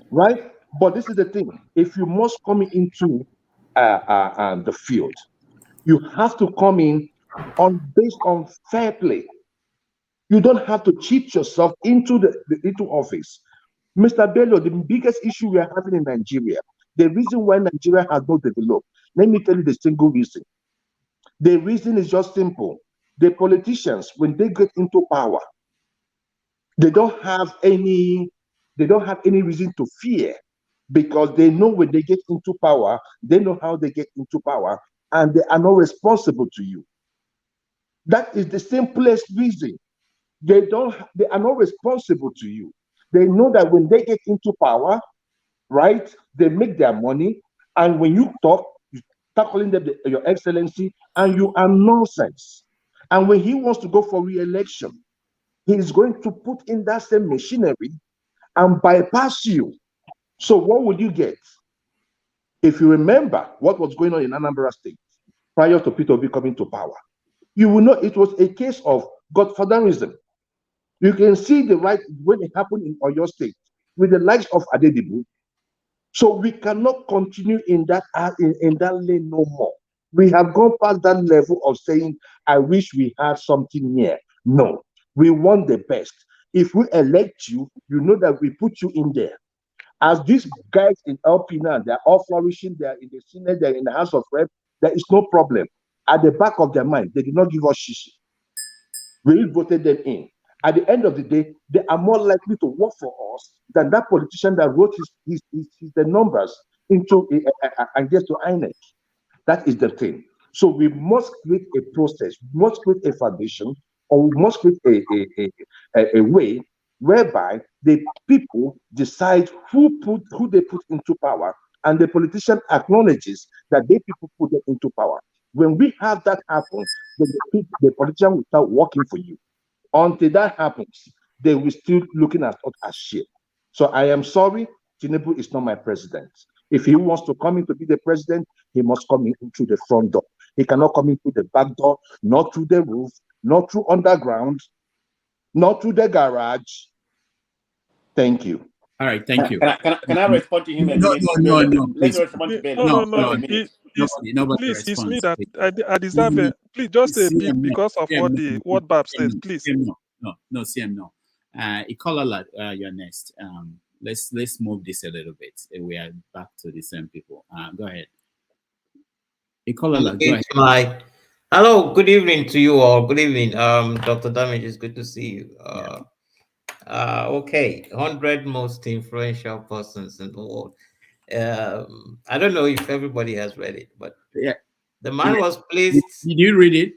Right? But this is the thing. If you must come into the field, you have to come in based on fair play. You don't have to cheat yourself into into office. Mr. Bello, the biggest issue we are having in Nigeria, the reason why Nigeria has not developed, let me tell you the single reason. The reason is just simple. The politicians, when they get into power, they don't have any reason to fear, because they know when they get into power, they know how they get into power, and they are not responsible to you. That is the simplest reason. They are not responsible to you. They know that when they get into power, right, they make their money, and when you talk, you start calling them your excellency, and you are nonsense. And when he wants to go for re-election, he is going to put in that same machinery and bypass you. So what will you get? If you remember what was going on in Anambra State prior to Peter Obi coming to power, you will know it was a case of godfatherism. You can see the right when it happened in Oyo State with the likes of Adedibu. So we cannot continue in that lane no more. We have gone past that level of saying, I wish we had something here. No, we want the best. If we elect you, you know that we put you in there. As these guys in LP now, they're all flourishing, they're in the Senate, they're in the House of Reps, there is no problem. At the back of their mind, they did not give us shishi. We voted them in. At the end of the day, they are more likely to work for us than that politician that wrote the numbers into and gets to INEC. That is the thing. So we must create a process, we must create a foundation, or we must create a way whereby the people decide who they put into power, and the politician acknowledges that they people put them into power. When we have that happen, then the politician will start working for you. Until that happens, they will still looking at us as shit. So I am sorry, Tinubu is not my president. If he wants to come in to be the president, he must come in through the front door. He cannot come in through the back door, not through the roof, not through underground, not through the garage. Thank you. All right, thank you. Can I respond to him a minute? No, Let me please. respond to Bello. No. A minute. Nobody Please, it's me responds. that I deserve it. Please just a bit because of what Bab said, please. No, CM, no. Ikolala, you're next. Let's move this a little bit. We are back to the same people. Go ahead. Ikolala, go ahead. Hello, good evening to you all. Good evening, Dr. Damage. It's good to see you. Okay, 100 most influential persons in the world. I don't know if everybody has read it, but the man was placed. Did you read it?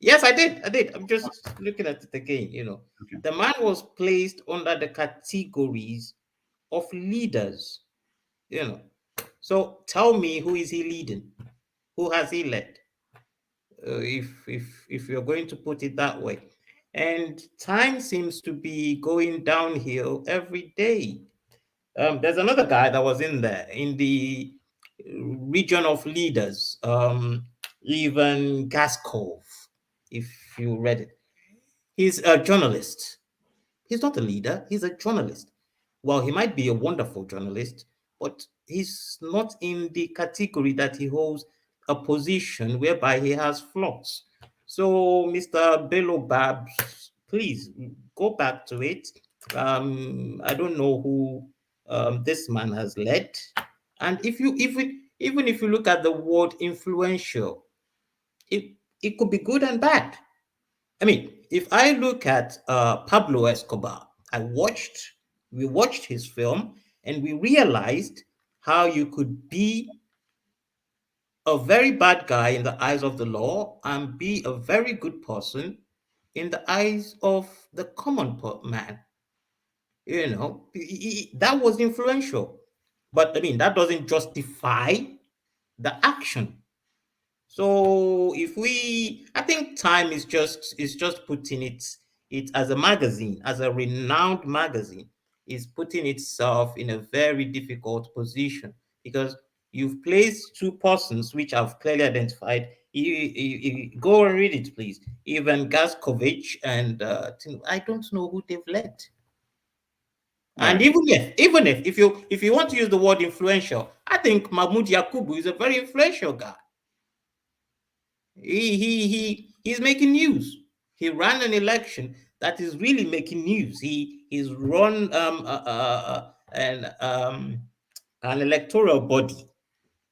Yes, I did. I'm just looking at it again. Okay. The man was placed under the categories of leaders. So tell me, who is he leading? Who has he led? If you're going to put it that way. And time seems to be going downhill every day. There's another guy that was in there in the region of leaders, even Gaskov, if you read it. He's a journalist. He's not a leader, he's a journalist. Well, he might be a wonderful journalist, but he's not in the category that he holds a position whereby he has flaws. So, Mr. Bello Babs, please go back to it. I don't know who this man has led. And even if you look at the word influential, it could be good and bad. I mean, if I look at Pablo Escobar, we watched his film and we realized how you could be a very bad guy in the eyes of the law and be a very good person in the eyes of the common man. That was influential. But I mean, that doesn't justify the action. So I think Time is just putting it as a magazine, as a renowned magazine, is putting itself in a very difficult position because you've placed two persons which I've clearly identified. You go and read it, please. Even Gaskovich and I don't know who they've led. And even if you want to use the word influential, I think Mahmoud Yakubu is a very influential guy. He's making news. He ran an election that is really making news. He's run an electoral body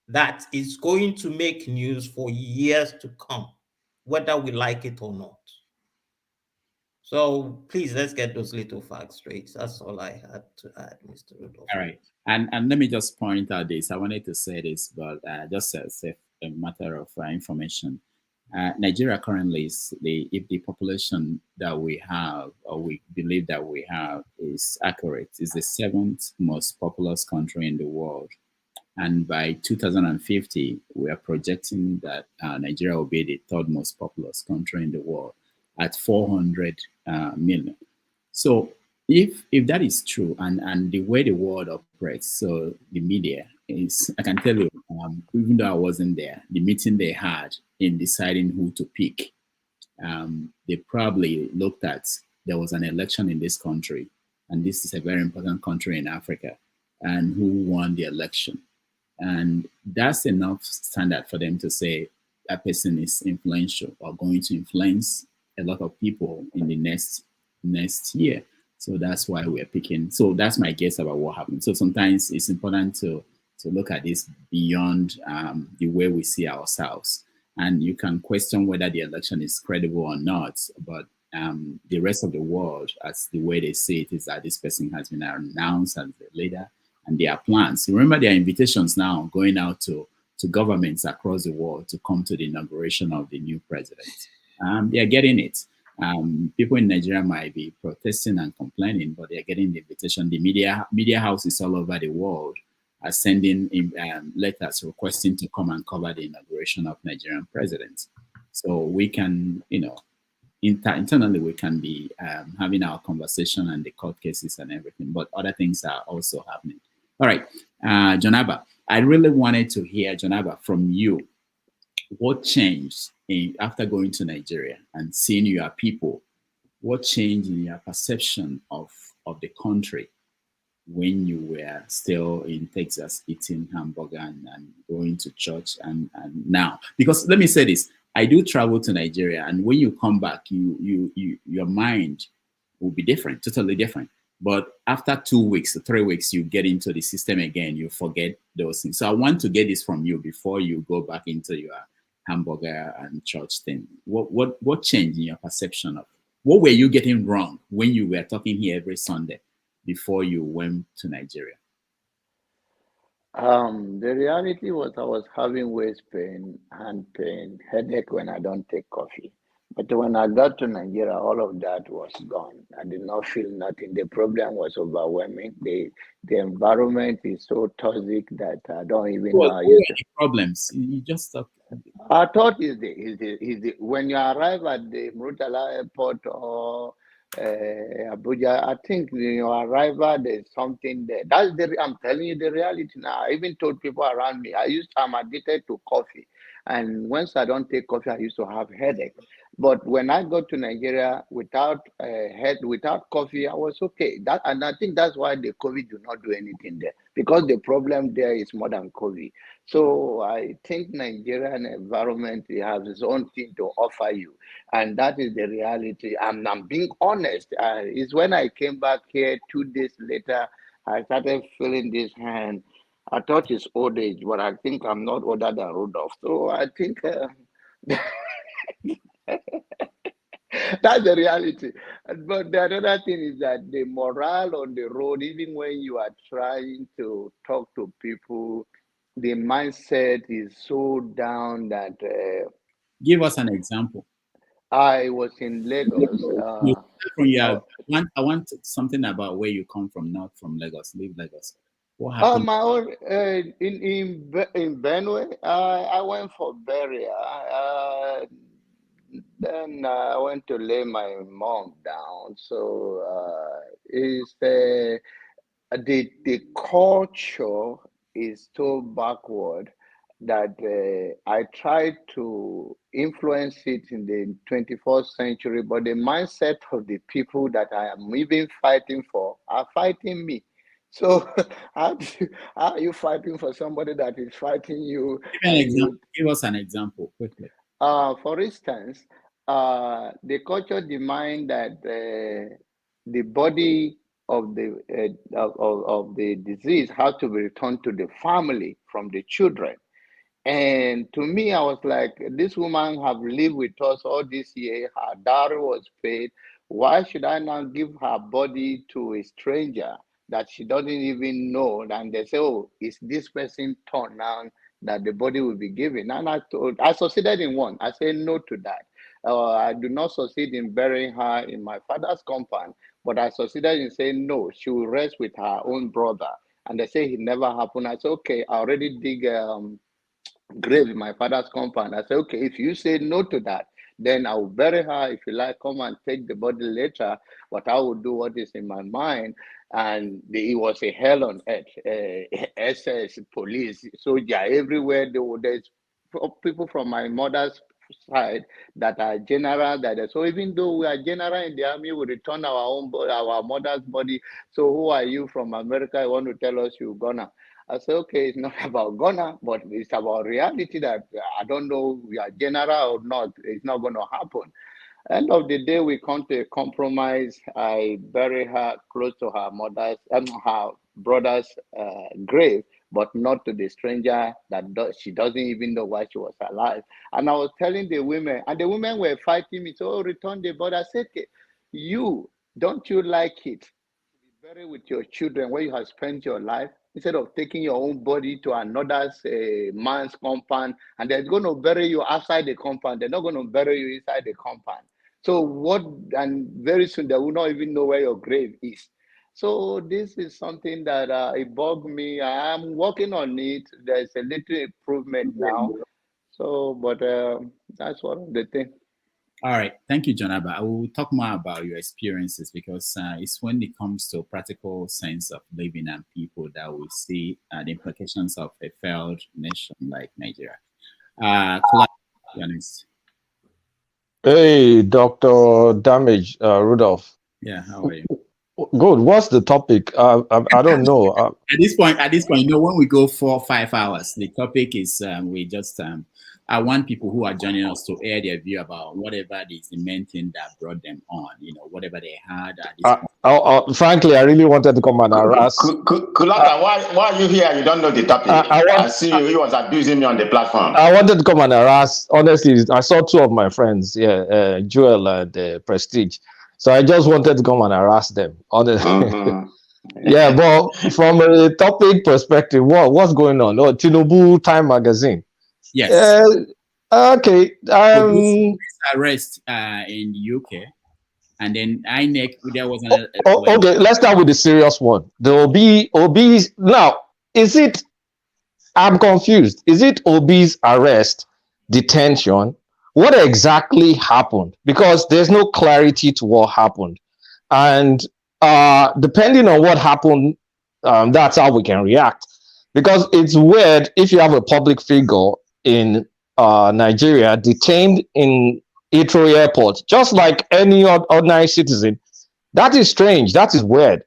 that is going to make news for years to come, whether we like it or not. So please, let's get those little facts straight. That's all I had to add, Mr. Rudolph. All right. And let me just point out this. I wanted to say this, but just as a matter of information. Nigeria currently is if the population that we have, or we believe that we have, is accurate, is the 7th most populous country in the world. And by 2050, we are projecting that Nigeria will be the 3rd most populous country in the world at 400 million. So if that is true, and the way the world operates, so the media is, I can tell you, even though I wasn't there, the meeting they had in deciding who to pick, they probably looked at, there was an election in this country, and this is a very important country in Africa, and who won the election. And that's enough standard for them to say that person is influential or going to influence a lot of people in the next year. So that's why we're picking. So that's my guess about what happened. So sometimes it's important to look at this beyond the way we see ourselves. And you can question whether the election is credible or not, but the rest of the world, as the way they see it, is that this person has been announced as the leader, and there are plans. Remember, there are invitations now going out to governments across the world to come to the inauguration of the new president. They are getting it. People in Nigeria might be protesting and complaining, but they are getting the invitation. The media houses all over the world are sending letters requesting to come and cover the inauguration of Nigerian presidents. So we can, internally we can be having our conversation and the court cases and everything, but other things are also happening. All right, Jonaba, I really wanted to hear, Jonaba, from you. What changed after going to Nigeria and seeing your people? What changed in your perception of the country when you were still in Texas eating hamburger and going to church and now? Because let me say this, I do travel to Nigeria, and when you come back, your mind will be different, totally different. But after 2 weeks or 3 weeks, you get into the system again, you forget those things. So I want to get this from you before you go back into your hamburger and church thing. What changed in your perception of, what were you getting wrong when you were talking here every Sunday before you went to Nigeria? The reality was I was having waist pain, hand pain, headache when I don't take coffee. But when I got to Nigeria, all of that was gone. I did not feel nothing. The problem was overwhelming. The environment is so toxic that I don't even know how you say. Problems. You just stopped. I thought when you arrive at the Murtala Airport or Abuja, I think when you arrive, there's something there. I'm telling you the reality now. I even told people around me, I'm addicted to coffee. And once I don't take coffee, I used to have headache. But when I got to Nigeria without coffee, I was okay. And I think that's why the COVID do not do anything there, because the problem there is more than COVID. So I think Nigerian environment has its own thing to offer you, and that is the reality. I'm being honest. It's when I came back here 2 days later, I started feeling this hand. I thought it's old age, but I think I'm not older than Rudolph. So I think that's the reality. But the other thing is that the morale on the road, even when you are trying to talk to people, the mindset is so down that. Give us an example. I was in Lagos. I want something about where you come from, not from Lagos. Leave Lagos. What happened? My own in Benue. I went for burial. Then I went to lay my mom down. So it's the culture is so backward that I tried to influence it in the 21st century, but the mindset of the people that I am even fighting for are fighting me. So how are you fighting for somebody that is fighting you? Give us an example quickly. For instance, the culture demand that the body of the of the disease has to be returned to the family from the children. And to me, I was like, this woman have lived with us all this year. Her dowry was paid. Why should I now give her body to a stranger that she doesn't even know? And they say, oh, it's this person turn now that the body will be given. And I succeeded in one. I said no to that. I do not succeed in burying her in my father's compound, but I succeeded in saying no, she will rest with her own brother. And they say it never happened. I said, okay, I already dig grave in my father's compound. I said, okay, if you say no to that, then I will bury her. If you like, come and take the body later, but I will do what is in my mind. And it was a hell on earth. SS, police, soldier, everywhere. There's people from my mother's side that are general. So even though we are general in the army, we return our mother's body. So who are you from America? You want to tell us you're gonna? I say, okay, it's not about Ghana, but it's about reality that I don't know we are general or not. It's not going to happen. End of the day, we come to a compromise. I bury her close to her mother's, her brother's grave, but not to the stranger that she doesn't even know why she was alive. And I was telling the women, and the women were fighting me. So, oh, return the body. I said, okay, don't you like it? Bury with your children where you have spent your life instead of taking your own body to another man's compound, and they're going to bury you outside the compound. They're not going to bury you inside the compound. So what? And very soon they will not even know where your grave is. So this is something that it bugged me. I am working on it. There's a little improvement now. So, but that's one of the things. All right. Thank you, Jonaba. I will talk more about your experiences because it's when it comes to practical sense of living and people that we see the implications of a failed nation like Nigeria. Hey, Dr. Damage, Rudolph. Yeah, how are you? Good. What's the topic? I don't know. At this point, you know, when we go 4 or 5 hours, the topic is we just I want people who are joining us to air their view about whatever is the main thing that brought them on, you know, whatever they had. Frankly, I really wanted to come and harass. Kulaka, why are you here? You don't know the topic. I see you. He was abusing me on the platform. I wanted to come and harass. Honestly, I saw 2 of my friends, Joel and Prestige. So I just wanted to come and harass them. Honestly. Yeah, but from a topic perspective, what's going on? Oh, Tinubu Time Magazine. Yes. Okay. Arrest in the UK, and then INEC. There was another. Okay, let's start with the serious one. The Obi's. Now, is it? I'm confused. Is it Obi's arrest, detention? What exactly happened? Because there's no clarity to what happened, and depending on what happened, that's how we can react. Because it's weird if you have a public figure in Nigeria detained in Heathrow Airport, just like any ordinary citizen. That is strange. That is weird.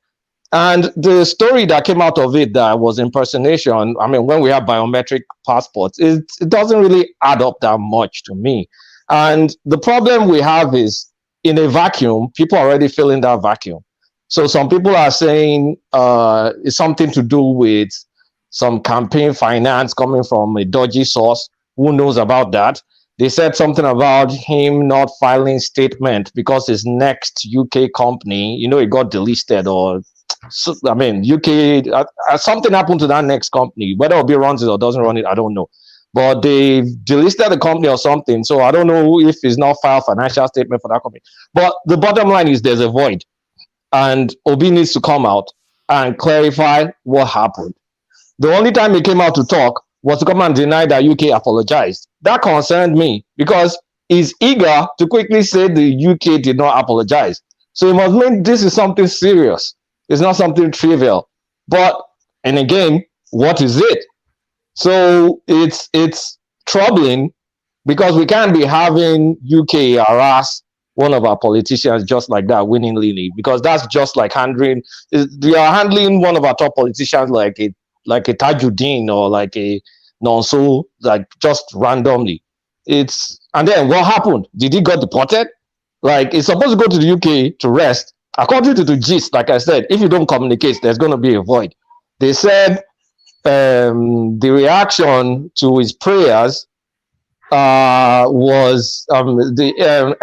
And the story that came out of it that was impersonation, I mean, when we have biometric passports, it doesn't really add up that much to me. And the problem we have is in a vacuum, people are already filling that vacuum. So some people are saying it's something to do with some campaign finance coming from a dodgy source. Who knows about that? They said something about him not filing statement because his next UK company, you know, it got delisted or, I mean, UK, something happened to that next company. Whether Obi runs it or doesn't run it, I don't know. But they delisted the company or something. So I don't know if he's not filed financial statement for that company. But the bottom line is there's a void. And Obi needs to come out and clarify what happened. The only time he came out to talk was to come and deny that UK apologized. That concerned me because he's eager to quickly say the UK did not apologize. So it must mean this is something serious. It's not something trivial. But, and again, what is it? So it's troubling because we can't be having UK harass one of our politicians just like that willingly, because that's just like they are handling one of our top politicians like a Tajuddin or like a Nonso, like just randomly. And then what happened? Did he got deported? Like, it's supposed to go to the UK to rest. According to the gist, like I said, if you don't communicate, there's going to be a void. They said the reaction to his prayers was the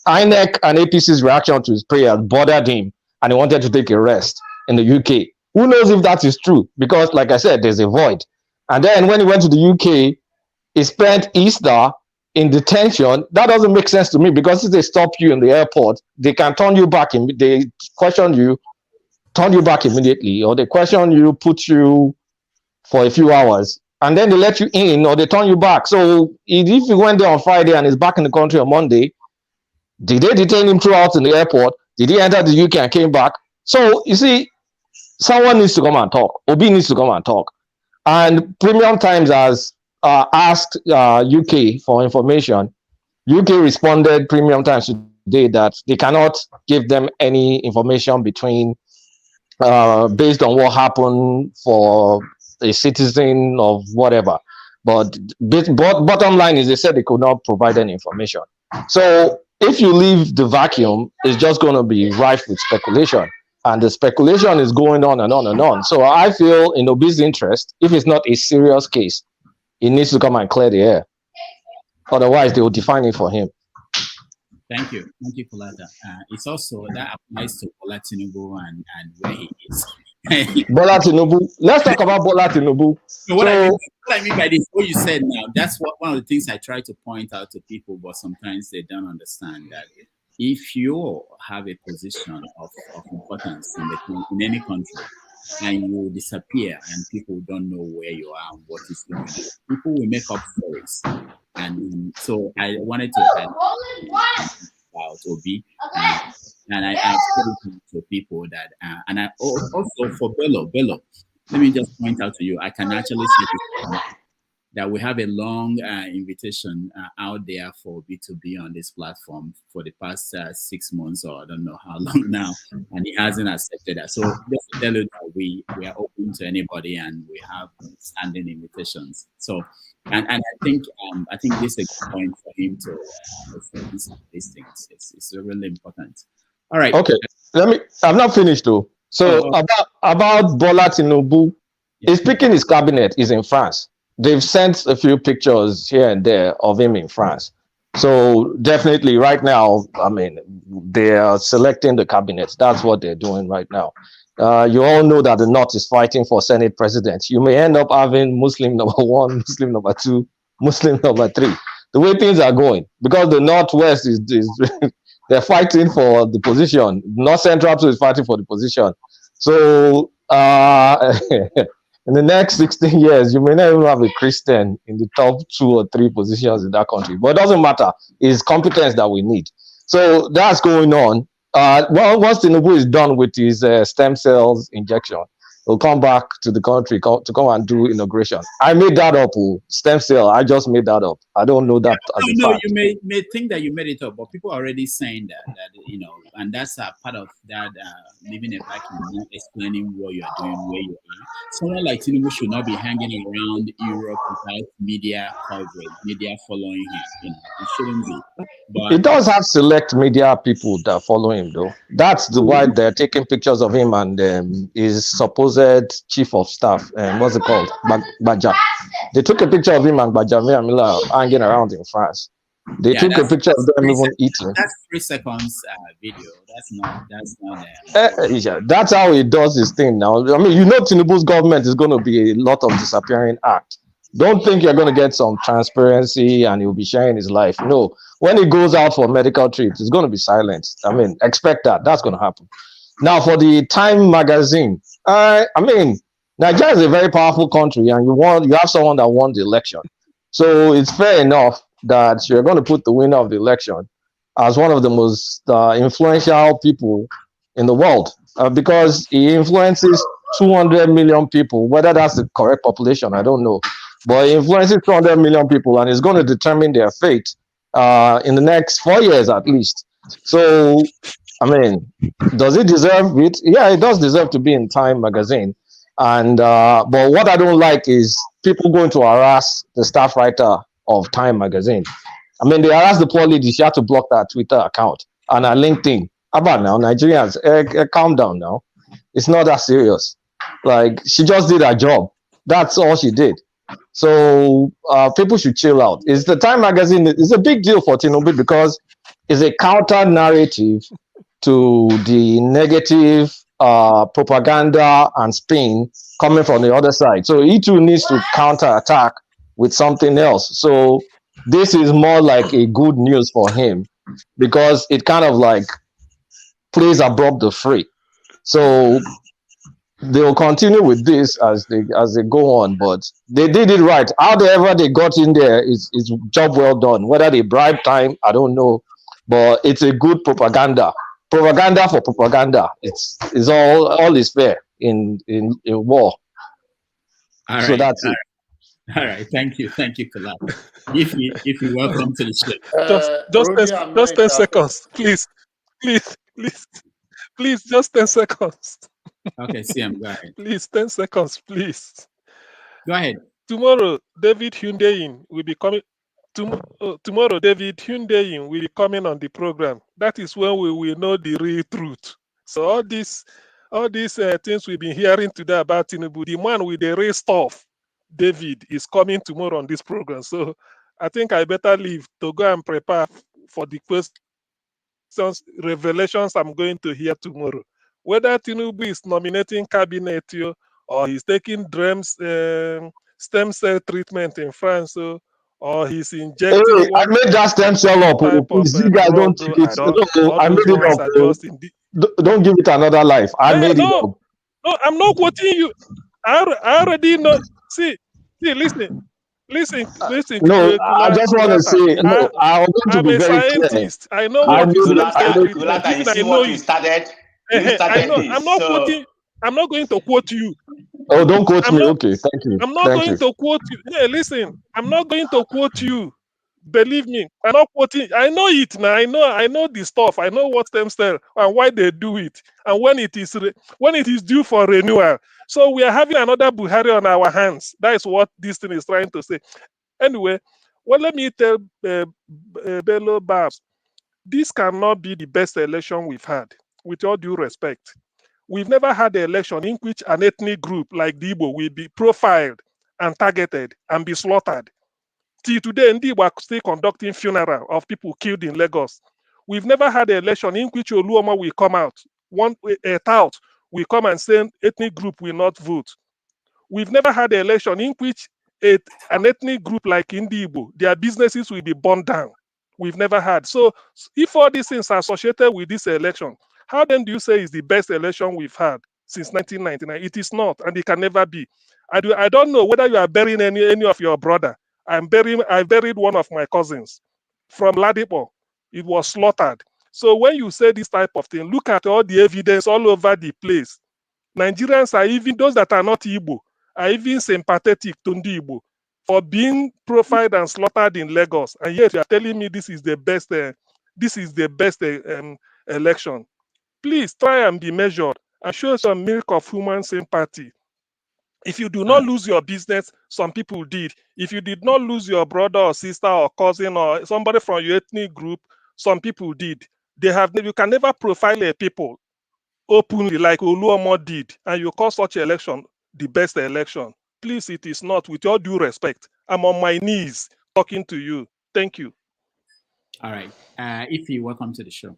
INEC and APC's reaction to his prayers bothered him, and he wanted to take a rest in the UK. Who knows if that is true? Because, like I said, there's a void. And then when he went to the UK, he spent Easter in detention. That doesn't make sense to me, because if they stop you in the airport, they can turn you back. They question you, turn you back immediately, or they question you, put you for a few hours, and then they let you in, or they turn you back. So if you went there on Friday and is back in the country on Monday, did they detain him throughout in the airport? Did he enter the UK and came back? So you see, someone needs to come and talk. Obi needs to come and talk. And Premium Times has asked UK for information. UK responded, Premium Times today, that they cannot give them any information between based on what happened for a citizen of whatever. But bottom line is, they said they could not provide any information. So if you leave the vacuum, it's just going to be rife with speculation. And the speculation is going on and on and on. So I feel, in Obi's interest, if it's not a serious case, he needs to come and clear the air. Otherwise, they will define it for him. Thank you for that. It's also, that applies to Bola Tinubu and where he is. Bola Tinubu. Let's talk about Bola Tinubu. So what I mean by this, what you said now, that's one of the things I try to point out to people, but sometimes they don't understand that if you have a position of importance in any country, and you disappear and people don't know where you are and what is going on, people will make up stories. And so I wanted to add about Obi, and I said to people that, and I also for Bello, let me just point out to you, I can actually say that we have a long invitation out there for Obi to be on this platform for the past 6 months, or I don't know how long now, and he hasn't accepted that. So just to tell you that we are open to anybody, and we have standing invitations. So, and I think this is a good point for him to these things. It's really important. All right. Okay. I'm not finished though. So about Bola Tinubu, he's picking his cabinet is in France. They've sent a few pictures here and there of him in France. So definitely right now, I mean, they are selecting the cabinet. That's what they're doing right now. You all know that the North is fighting for Senate president. You may end up having Muslim number 1, Muslim number 2, Muslim number 3. The way things are going, because the Northwest is they're fighting for the position. North Central is fighting for the position. So in the next 16 years, you may not even have a Christian in the top 2 or 3 positions in that country. But it doesn't matter. It's competence that we need. So that's going on. Well, once Tinubu is done with his stem cells injection, he'll come back to the country to come and do inauguration. I made that up. Stem cell. I just made that up. I don't know that as a fact. You may think that you made it up, but people are already saying that and that's a part of that living a vacuum, not explaining what you are doing, where you are. Someone like Tinubu should not be hanging around Europe without media coverage, media following him. It shouldn't be. But he does have select media people that follow him, though. That's why they're taking pictures of him and his supposed chief of staff. What's it called? Baja. They took a picture of him and Bajavia Miller hanging around in France. They took a picture of them even eating. That's 3 seconds video. That's not yeah, that's how he does his thing now. I mean, Tinubu's government is going to be a lot of disappearing act. Don't think you're going to get some transparency and he'll be sharing his life. No, when he goes out for medical trips, it's going to be silent. I mean, expect that. That's going to happen. Now, for the Time magazine, I mean, Nigeria is a very powerful country, and you have someone that won the election. So it's fair enough that you're going to put the winner of the election as one of the most influential people in the world, because he influences 200 million people. Whether that's the correct population, I don't know. But he influences 200 million people, and it's going to determine their fate in the next 4 years at least. So, I mean, does it deserve it? Yeah, it does deserve to be in Time magazine. And but what I don't like is people going to harass the staff writer of Time magazine. I mean, they harassed the poor lady. She had to block that Twitter account and her LinkedIn. How about now, Nigerians? Calm down now. It's not that serious. Like, she just did her job. That's all she did. So people should chill out. It's the Time magazine. It's a big deal for Tinubu because it's a counter narrative to the negative propaganda and spin coming from the other side. So he too needs to counter attack with something else. So this is more like a good news for him because it kind of like plays above the fray. So they'll continue with this as they go on, but they did it right. However they got in there is job well done. Whether they bribe Time, I don't know, but it's a good propaganda. Propaganda for propaganda. It's all is fair in war. All So right. that's it. All right. Thank you, Kalab. If you welcome to the show. Just 10 seconds, please, just 10 seconds. Okay, CM, go ahead. Please, 10 seconds, please. Go ahead. Tomorrow, David Hyundeyin will be coming. Tomorrow, David Hyundeyin will be coming on the program. That is when we will know the real truth. So all these things we've been hearing today about Tinubu, the man with the real stuff, David, is coming tomorrow on this program. So I think I better leave to go and prepare for the questions, revelations I'm going to hear tomorrow. Whether Tinubu is nominating cabinet or he's taking stem cell treatment in France, or he's injecting Hey, I made that stem cell up. type of Please, you guys don't drug. take it. No, All I those made it ones up. are just in the. Don't give it another life. I made it up. No, I'm not quoting you. I already know. See, listen. No, I just want to say, no, I want to I'm be a very clear. scientist. I know I what is made stem cell treatment. Kulata, you Even see I know what you it. started? You I started know. this. I'm not So quoting. I'm not going to quote you. Oh, don't quote I'm me. not. Okay, thank you. I'm not Thank going you. to quote you. Yeah, listen. I'm not going to quote you. Believe me, I'm not quoting. I know it now. I know the stuff. I know what stem cell and why they do it, and when it is due for renewal. So we are having another Buhari on our hands. That is what this thing is trying to say. Anyway, well, let me tell Bello Babs, this cannot be the best election we've had. With all due respect, we've never had an election in which an ethnic group like the Igbo will be profiled and targeted and be slaughtered. Till today, Ndi are still conducting funeral of people killed in Lagos. We've never had an election in which Oluoma will come out, a tout will come and say ethnic group will not vote. We've never had an election in which an ethnic group like Igbo, their businesses will be burned down. We've never had. So if all these things are associated with this election, how then do you say it's the best election we've had since 1999? It is not, and it can never be. I don't know whether you are burying any of your brother. I buried one of my cousins from Ladipo. It was slaughtered. So when you say this type of thing, look at all the evidence all over the place. Nigerians are even, those that are not Igbo, are even sympathetic to Ndi Igbo for being profiled and slaughtered in Lagos. And yet you are telling me this is the best election. Please try and be measured and show some milk of human sympathy. If you do not lose your business, some people did. If you did not lose your brother or sister or cousin or somebody from your ethnic group, some people did. You can never profile a people openly like Oluomo did, and you call such election the best election. Please, it is not. With all due respect, I'm on my knees talking to you. Thank you. All right. Ify, welcome to the show.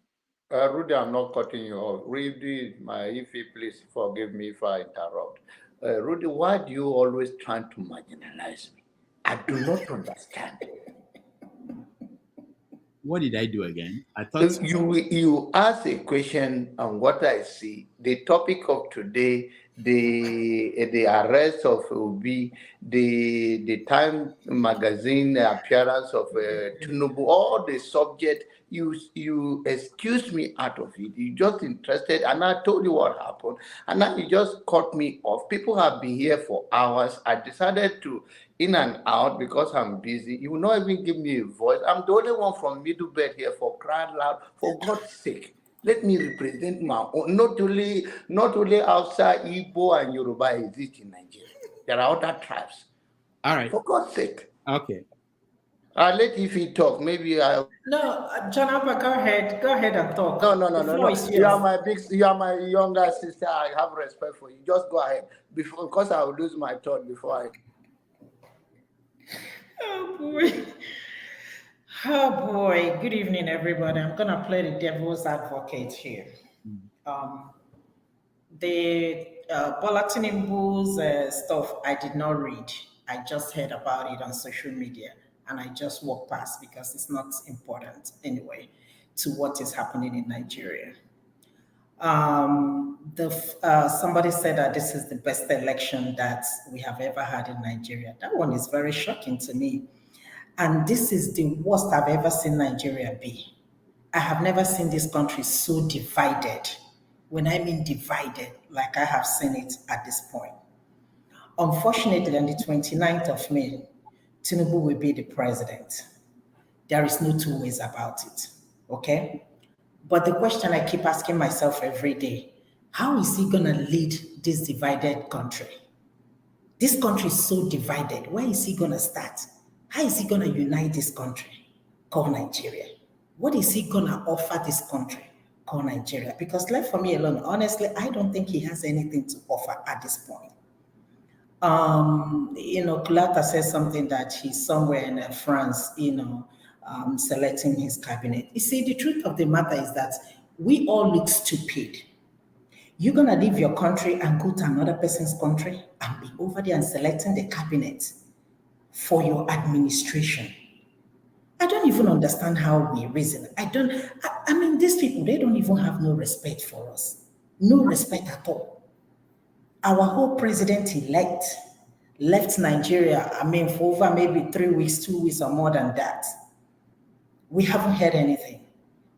Rudy, I'm not cutting you off. Rudy, my Ify, please forgive me if I interrupt. Rudy, why do you always try to marginalize me? I do not understand. What did I do again? I thought you asked a question, and what I see, the topic of today, the arrest of Obi, the Time magazine appearance of Tinubu, all the subject. You excused me out of it. You just interested, and I told you what happened, and now you just cut me off. People have been here for hours. I decided to in and out because I'm busy. You will not even give me a voice. I'm the only one from Middle Belt here, for crying loud. For God's sake, let me represent my own. Not only outside Igbo and Yoruba exist in Nigeria. There are other tribes. All right. For God's sake. Okay. I'll let Ify talk. Maybe I. No, John Abba, go ahead. Go ahead and talk. No. The floor is You are yours. you are my younger sister. I have respect for you. Just go ahead. Because I will lose my thought before I. Oh boy. Oh boy. Good evening, everybody. I'm gonna play the devil's advocate here. The Bola Tinubu's stuff I did not read. I just heard about it on social media and I just walked past because it's not important anyway to what is happening in Nigeria. Somebody said that this is the best election that we have ever had in Nigeria. That one is very shocking to me. And this is the worst I've ever seen Nigeria be. I have never seen this country so divided. When I mean divided, like I have seen it at this point. Unfortunately, on the 29th of May, Tinubu will be the president. There is no two ways about it, okay? But the question I keep asking myself every day, how is he gonna lead this divided country? This country is so divided. Where is he gonna start? How is he gonna unite this country called Nigeria? What is he gonna offer this country called Nigeria? Because left for me alone, honestly, I don't think he has anything to offer at this point. Kulata says something that he's somewhere in France, selecting his cabinet. You see, the truth of the matter is that we all look stupid. You're gonna leave your country and go to another person's country and be over there and selecting the cabinet for your administration. I don't even understand how we reason. I mean, these people, they don't even have no respect for us. No respect at all. Our whole president-elect left Nigeria, for over maybe 3 weeks, 2 weeks or more than that. We haven't heard anything.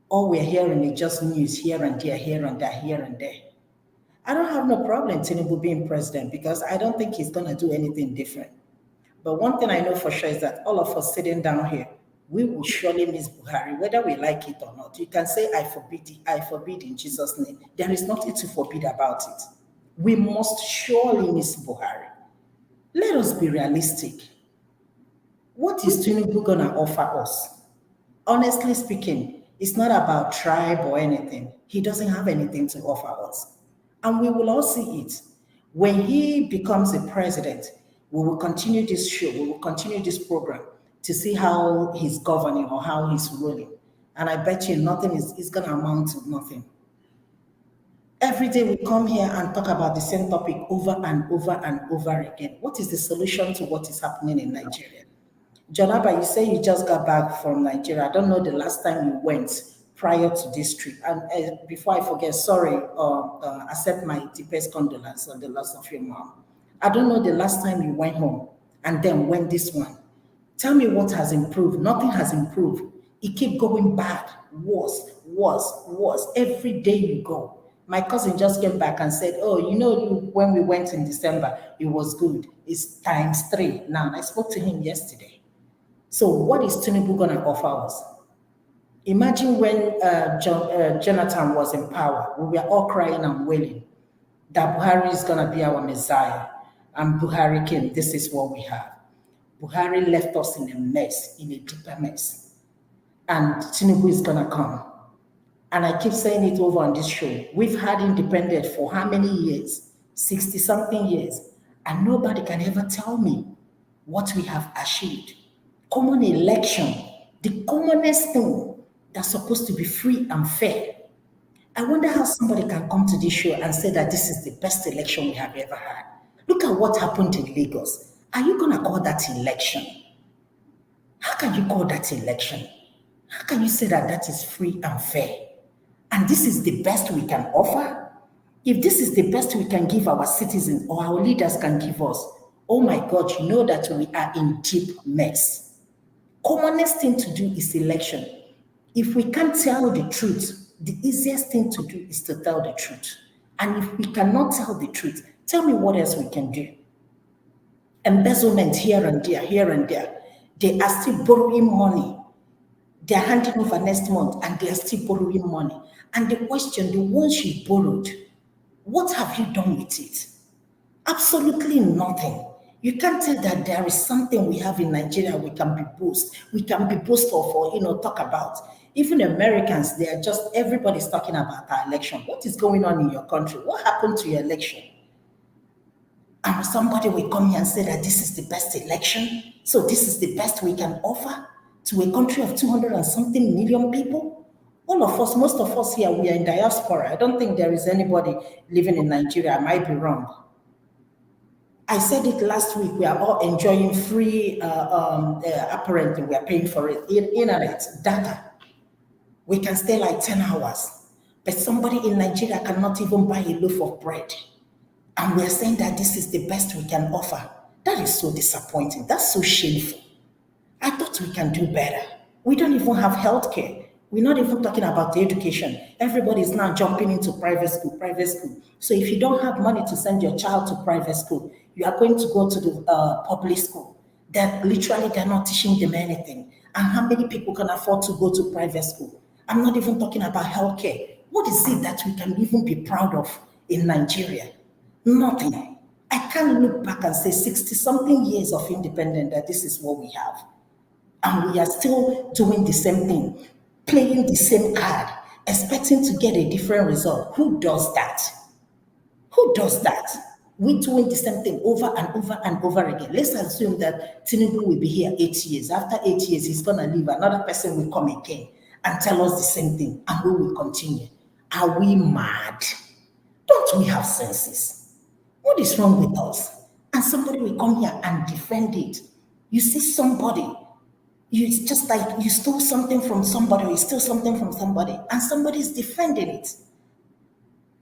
All we're hearing is just news here and there, here and there, here and there. I don't have no problem Tinubu being president because I don't think he's gonna do anything different. But one thing I know for sure is that all of us sitting down here, we will surely miss Buhari, whether we like it or not. You can say, I forbid in Jesus' name. There is nothing to forbid about it. We must surely miss Buhari. Let us be realistic. What is Tinubu gonna offer us? Honestly speaking, it's not about tribe or anything. He doesn't have anything to offer us. And we will all see it. When he becomes a president, we will continue this show, we will continue this program to see how he's governing or how he's ruling. And I bet you nothing is going to amount to nothing. Every day we come here and talk about the same topic over and over and over again. What is the solution to what is happening in Nigeria? Jonaba, you say you just got back from Nigeria. I don't know the last time you went prior to this trip. And before I forget, sorry, accept my deepest condolence on the loss of your mom. I don't know the last time you went home and then went this one. Tell me what has improved. Nothing has improved. It keeps going bad, worse. Every day you go. My cousin just came back and said, oh, when we went in December, it was good. It's ×3 now. And I spoke to him yesterday. So what is Tinubu going to offer us? Imagine when Jonathan was in power, we were all crying and wailing that Buhari is going to be our Messiah. And Buhari came, this is what we have. Buhari left us in a mess, in a deeper mess. And Tinubu is going to come. And I keep saying it over on this show. We've had independence for how many years? 60-something years. And nobody can ever tell me what we have achieved. Common election, the commonest thing that's supposed to be free and fair. I wonder how somebody can come to this show and say that this is the best election we have ever had. Look at what happened in Lagos. Are you going to call that election? How can you call that election? How can you say that that is free and fair? And this is the best we can offer? If this is the best we can give our citizens or our leaders can give us, oh my God, you know that we are in deep mess. Commonest thing to do is election. If we can't tell the truth, the easiest thing to do is to tell the truth. And if we cannot tell the truth, tell me what else we can do. Embezzlement here and there, here and there. They are still borrowing money. They are handing over next month and they are still borrowing money. And the question, the ones you borrowed, what have you done with it? Absolutely nothing. You can't tell that there is something we have in Nigeria we can be boastful for, talk about. Even Americans, they are just, everybody's talking about our election. What is going on in your country? What happened to your election? And somebody will come here and say that this is the best election, so this is the best we can offer to a country of 200 and something million people. All of us, most of us here, we are in diaspora. I don't think there is anybody living in Nigeria. I might be wrong. I said it last week, we are all enjoying free, apparently we are paying for it, internet, data. We can stay like 10 hours, but somebody in Nigeria cannot even buy a loaf of bread. And we're saying that this is the best we can offer. That is so disappointing. That's so shameful. I thought we can do better. We don't even have healthcare. We're not even talking about the education. Everybody is now jumping into private school. So if you don't have money to send your child to private school, you are going to go to the public school. That literally they're not teaching them anything. And how many people can afford to go to private school? I'm not even talking about healthcare. What is it that we can even be proud of in Nigeria? Nothing. I can't look back and say 60-something years of independence that this is what we have. And we are still doing the same thing, playing the same card, expecting to get a different result. Who does that? Who does that? We're doing the same thing over and over and over again. Let's assume that Tinubu will be here 8 years. After 8 years, he's going to leave. Another person will come again and tell us the same thing, and we will continue. Are we mad? Don't we have senses? What is wrong with us? And somebody will come here and defend it. You see somebody, it's just like you stole something from somebody, or you steal something from somebody, and somebody is defending it.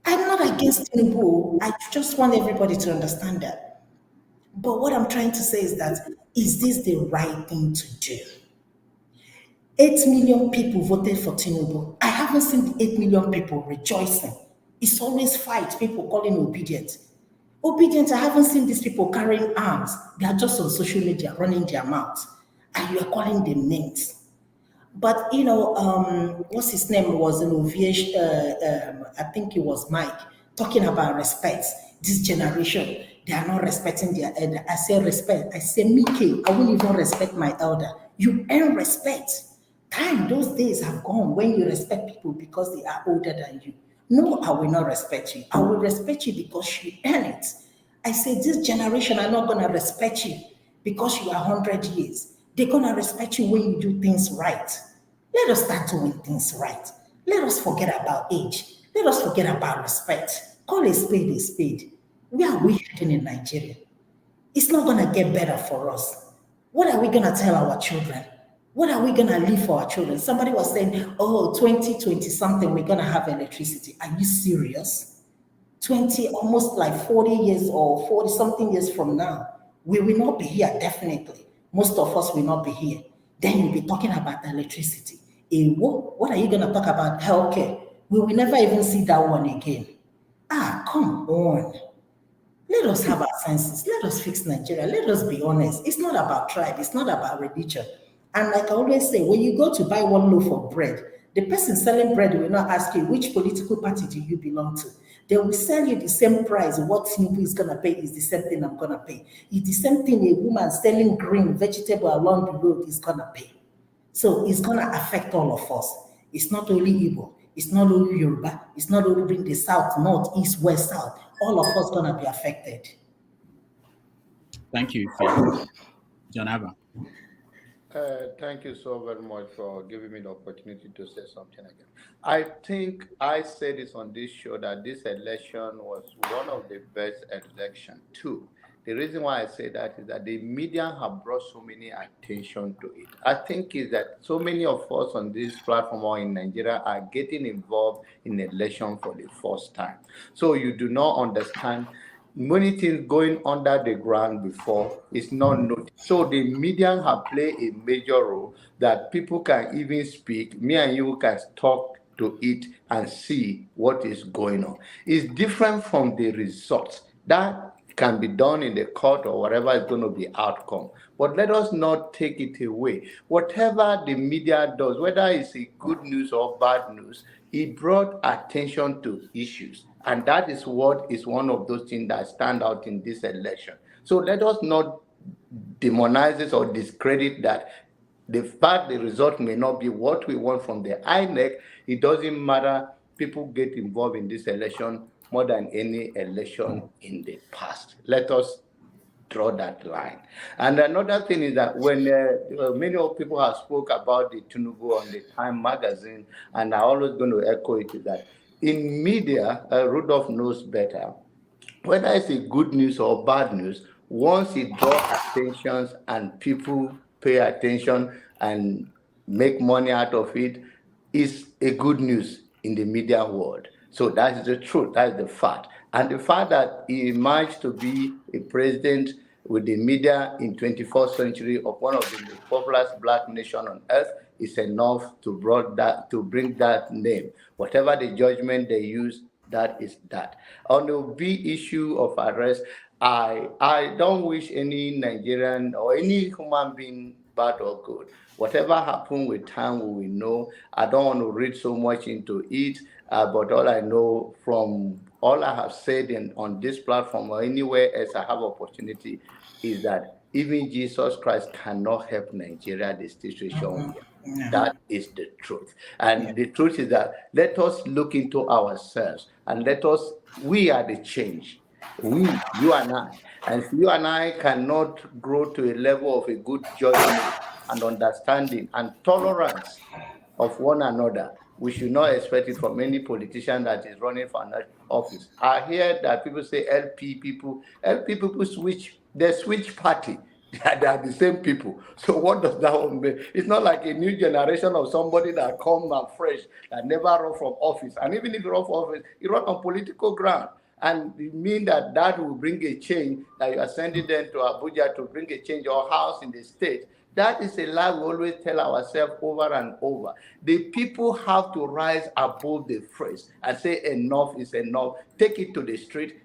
I'm not against Tinubu. I just want everybody to understand that. But what I'm trying to say is that, is this the right thing to do? 8 million people voted for Tinubu. I haven't seen 8 million people rejoicing. It's always fight, people calling Obidients. Obidients, I haven't seen these people carrying arms. They are just on social media running their mouths, and you are calling them names. But what's his name was an Oviesh, I think it was Mike, talking about respect. This generation, they are not respecting their elder. I say respect. I say Mike, I won't even respect my elder. You earn respect. Those days have gone when you respect people because they are older than you. No, I will not respect you. I will respect you because you earn it. I say this generation are not going to respect you because you are 100 years. They're going to respect you when you do things right. Let us start doing things right. Let us forget about age. Let us forget about respect. Call a spade a spade. Where are we heading in Nigeria? It's not going to get better for us. What are we going to tell our children? What are we going to leave for our children? Somebody was saying, 2020 something, we're going to have electricity. Are you serious? 20, almost like 40 years or 40 something years from now, we will not be here, definitely. Most of us will not be here. Then you'll be talking about electricity. What are you going to talk about? Healthcare. We will never even see that one again. Come on. Let us have our senses. Let us fix Nigeria. Let us be honest. It's not about tribe. It's not about religion. And like I always say, when you go to buy one loaf of bread, the person selling bread will not ask you, which political party do you belong to? They will sell you the same price. What Tinubu is going to pay is the same thing I'm going to pay. It's the same thing a woman selling green vegetable along the road is going to pay. So it's going to affect all of us. It's not only Igbo. It's not only Yoruba. It's not only the South, North, East, West, South. All of us going to be affected. Thank you, Phil. John Abba. Thank you so very much for giving me the opportunity to say something again. I think I said this on this show that this election was one of the best elections too. The reason why I say that is that the media have brought so many attention to it. I think is that so many of us on this platform or in Nigeria are getting involved in election for the first time. So you do not understand many things going under the ground before is not noticed. So the media have played a major role that people can even speak. Me and you can talk to it and see what is going on. It's different from the results. That can be done in the court or whatever is going to be outcome. But let us not take it away. Whatever the media does, whether it's a good news or bad news, it brought attention to issues. And that is what is one of those things that stand out in this election. So let us not demonize this or discredit that. The fact the result may not be what we want from the INEC, it doesn't matter. People get involved in this election more than any election in the past. Let us draw that line. And another thing is that when many of people have spoke about the Tinubu on the Time magazine, and I'm always going to echo it, is that in media, Rudolph knows better. Whether it's a good news or bad news, once it draws attention and people pay attention and make money out of it, is a good news in the media world. So that is the truth, that is the fact. And the fact that he managed to be a president with the media in 21st century of one of the most populous black nation on earth is enough to bring that name. Whatever the judgment they use, that is that. On the big issue of arrest, I don't wish any Nigerian or any human being bad or good. Whatever happened with time, we will know. I don't want to read so much into it, but all I know from all I have said on this platform or anywhere else I have opportunity is that even Jesus Christ cannot help Nigeria, the situation. That is the truth. And the truth is that let us look into ourselves and we are the change. You and I. And if you and I cannot grow to a level of a good judgment and understanding and tolerance of one another, we should not expect it from any politician that is running for an office. I hear that people say LP people switch party. They are the same people. So what does that mean? It's not like a new generation of somebody that come and fresh, that never run from office. And even if you run for office, you run on political ground. And it means that will bring a change, that you are sending them to Abuja to bring a change or house in the state. That is a lie we always tell ourselves over and over. The people have to rise above the phrase and say enough is enough. Take it to the street.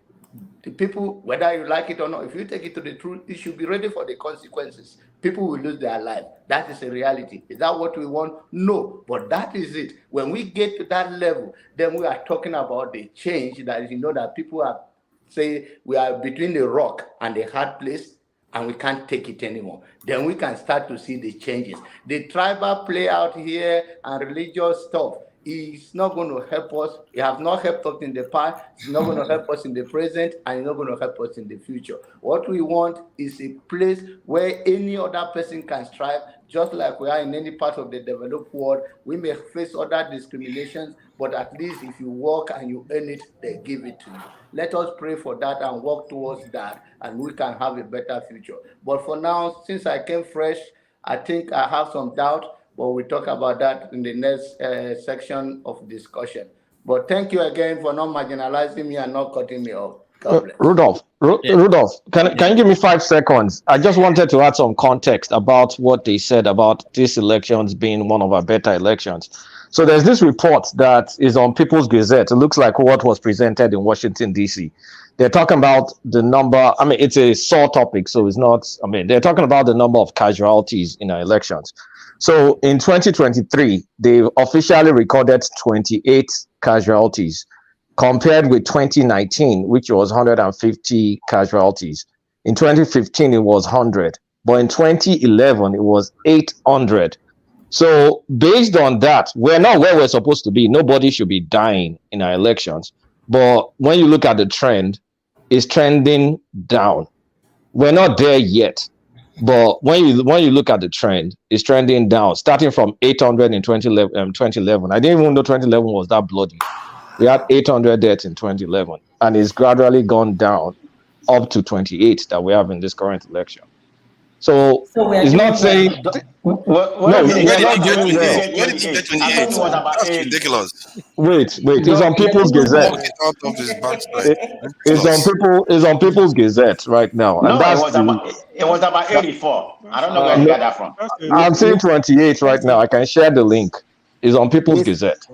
The people, whether you like it or not, if you take it to the truth, you should be ready for the consequences. People will lose their life. That is a reality. Is that what we want? No, but that is it. When we get to that level, then we are talking about the change that is, that people are saying we are between the rock and the hard place, and we can't take it anymore. Then we can start to see the changes. The tribal play out here and religious stuff is not going to help us. It has not helped us in the past. It's not going to help us in the present, and it's not going to help us in the future. What we want is a place where any other person can strive, just like we are in any part of the developed world. We may face other discriminations, but at least if you work and you earn it, they give it to you. Let us pray for that and work towards that, and we can have a better future. But for now, since I came fresh, I think I have some doubt, but we'll talk about that in the next section of discussion. But thank you again for not marginalizing me and not cutting me off. God bless. Rudolph, can you give me 5 seconds? I just wanted to add some context about what they said about these elections being one of our better elections. So there's this report that is on People's Gazette. It looks like what was presented in Washington, D.C. They're talking about the number. I mean, it's a sore topic, so it's not. I mean, they're talking about the number of casualties in our elections. So in 2023, they officially recorded 28 casualties, compared with 2019, which was 150 casualties. In 2015, it was 100. But in 2011, it was 800. So based on that, we're not where we're supposed to be. Nobody should be dying in our elections. But when you look at the trend, it's trending down. We're not there yet. But when you look at the trend, it's trending down, starting from 800 in 2011. I didn't even know 2011 was that bloody. We had 800 deaths in 2011, and it's gradually gone down up to 28 that we have in this current election. So it's not saying Where did you get 28? That's ridiculous. Wait, it's on People's Gazette. It's on People's Gazette right now. No, and that's it was about 84. I don't know where you got that from. I'm saying 28 right now. I can share the link. It's on People's Gazette.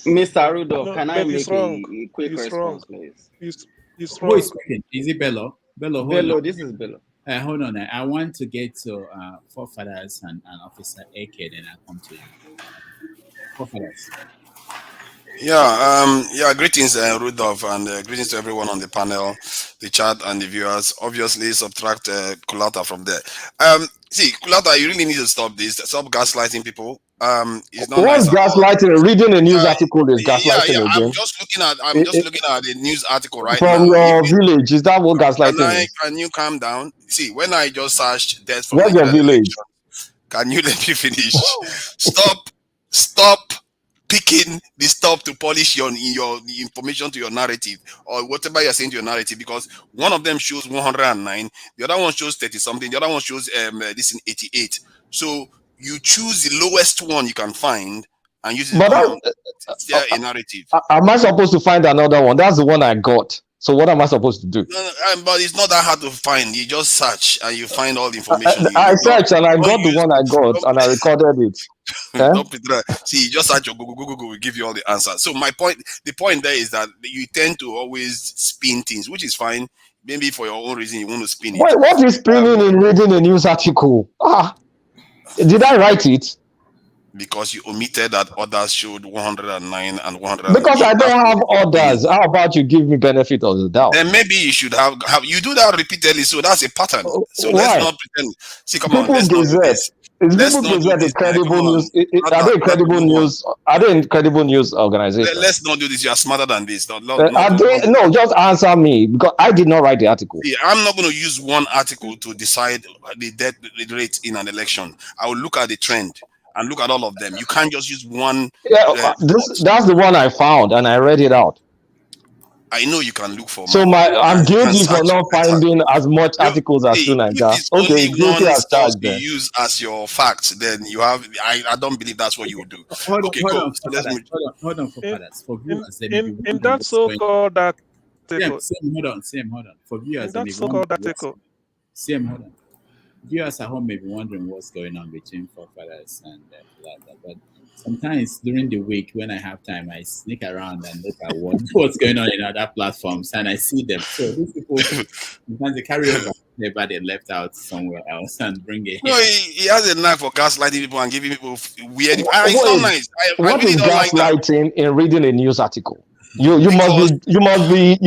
Mr. Rudolph, can I make a quick response, please? He's wrong. Who is speaking? Is it Bello? Bello, this is Bello. Hold on. I want to get to forefathers and Officer AK, then I'll come to you. Forefathers. Yeah, greetings, Rudolph, and greetings to everyone on the panel, the chat, and the viewers. Obviously, subtract Kulata from there. See, Kulata, you really need to stop this. Stop gaslighting people. It's not What's nice at all. gaslighting? Reading a news article is Yeah. gaslighting again. I'm just looking at the news article right From now. your village, is that what gaslighting is? Can you calm down? See, when I just searched death from What's your Nigerian village? election, can you let me finish? Stop picking the stuff to polish your information to your narrative or whatever you're saying to your narrative, because one of them shows 109, the other one shows 30 something, the other one shows this in 88. So you choose the lowest one you can find and use it But steer a narrative. am I supposed to find another one? That's the one I got. So what am I supposed to do? But it's not that hard to find. You just search and you find all the information. I searched and I got the one I got and I recorded it. Don't be there. See, you just search your Google will give you all the answers. So the point there is that you tend to always spin things, which is fine. Maybe for your own reason you want to spin it. Wait, what is spinning in reading a news article? Did I write it? Because you omitted that others showed 109 and 100. Because I don't have others. How about you give me benefit of the doubt? Then maybe you should have you do that repeatedly, so that's a pattern. So let's not pretend. See, come on, let's not do this. Is People Gazette a credible news? Are they credible news? Are they credible news organization? Let's not do this. You are smarter than this. No, just answer me because I did not write the article. See, I'm not going to use one article to decide the death rate in an election. I will look at the trend and look at all of them. You can't just use one. That's the one I found and I read it out. I know you can look for. So I'm guilty for not finding as much articles as you, Niger. Okay, guilty as charged. You use as your facts, then you have. I don't believe that's what you would do. Hold on, for viewers. In that so-called article. Hold on. For viewers, that so-called article. Hold on. Viewers at home may be wondering what's going on between forefathers and that, but sometimes during the week when I have time, I sneak around and look at what's going on in other platforms, and I see them. So these people sometimes they carry over whatever they left out somewhere else and bring it. No, he has a knife for gaslighting people and giving people weird. It's not nice. What is gaslighting in reading a news article? You must be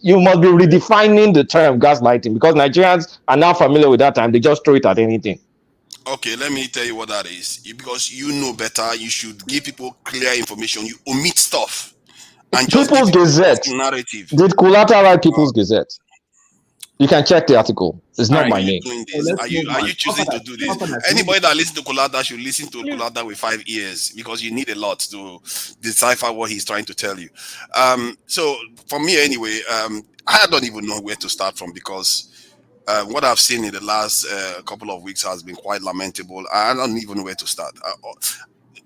redefining the term gaslighting because Nigerians are now familiar with that term. They just throw it at anything. Okay, let me tell you what that is. Because you know better, you should give people clear information. You omit stuff and just People's Gazette narrative. Did Kulata write People's Gazette? You can check the article. It's not my name. Are you choosing to do this? Anybody that listens to Kulata should listen to Kulata with 5 ears because you need a lot to decipher what he's trying to tell you. So for me anyway, I don't even know where to start from because what I've seen in the last couple of weeks has been quite lamentable. I don't even know where to start.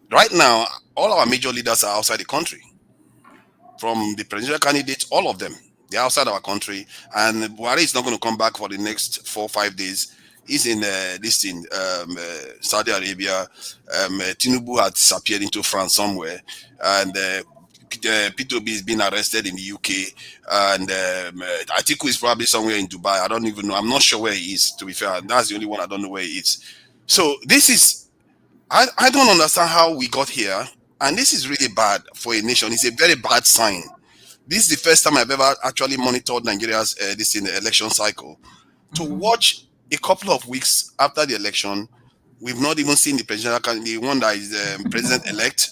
Right now, all our major leaders are outside the country. From the presidential candidates, all of them. They're outside our country, and Buhari is not going to come back for the next 4 or 5 days. He's in Saudi Arabia. Tinubu had disappeared into France somewhere, and Peter Obi is being arrested in the UK, and Atiku is probably somewhere in Dubai. I don't even know. I'm not sure where he is, to be fair. That's the only one I don't know where he is. So this is, I don't understand how we got here, and this is really bad for a nation. It's a very bad sign. This is the first time I've ever actually monitored Nigeria's this in the election cycle. To watch a couple of weeks after the election, we've not even seen the presidential candidate, the one that is president-elect,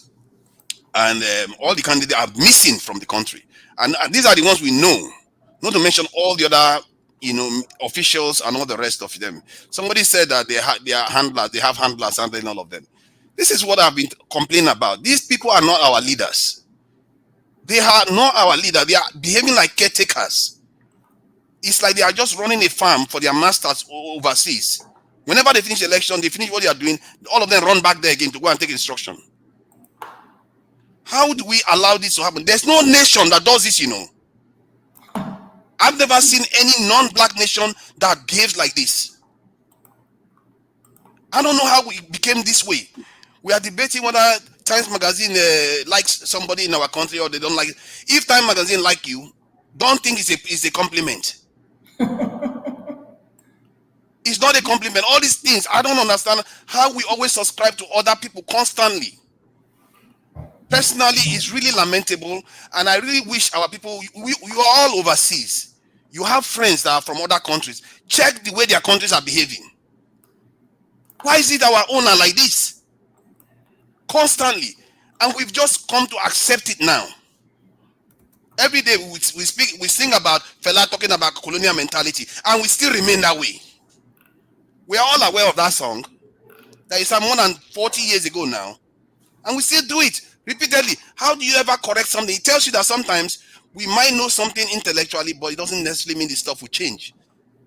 and all the candidates are missing from the country. And these are the ones we know, not to mention all the other, officials and all the rest of them. Somebody said that they have handlers handling all of them. This is what I've been complaining about. These people are not our leaders. They are not our leader. They are behaving like caretakers. It's like they are just running a farm for their masters overseas. Whenever they finish the election, they finish what they are doing, all of them run back there again to go and take instruction. How do we allow this to happen? There's no nation that does this, I've never seen any non-black nation that behaves like this. I don't know how we became this way. We are debating whether Times Magazine likes somebody in our country or they don't like it. If Time Magazine like you, don't think it's a compliment. It's not a compliment. All these things, I don't understand how we always subscribe to other people constantly. Personally, it's really lamentable, and I really wish our people, you are all overseas. You have friends that are from other countries. Check the way their countries are behaving. Why is it our own are like this? Constantly. And we've just come to accept it now. Every day we sing about fella talking about colonial mentality, and we still remain that way. We are all aware of that song. That is more than 40 years ago now. And we still do it repeatedly. How do you ever correct something? It tells you that sometimes we might know something intellectually, but it doesn't necessarily mean the stuff will change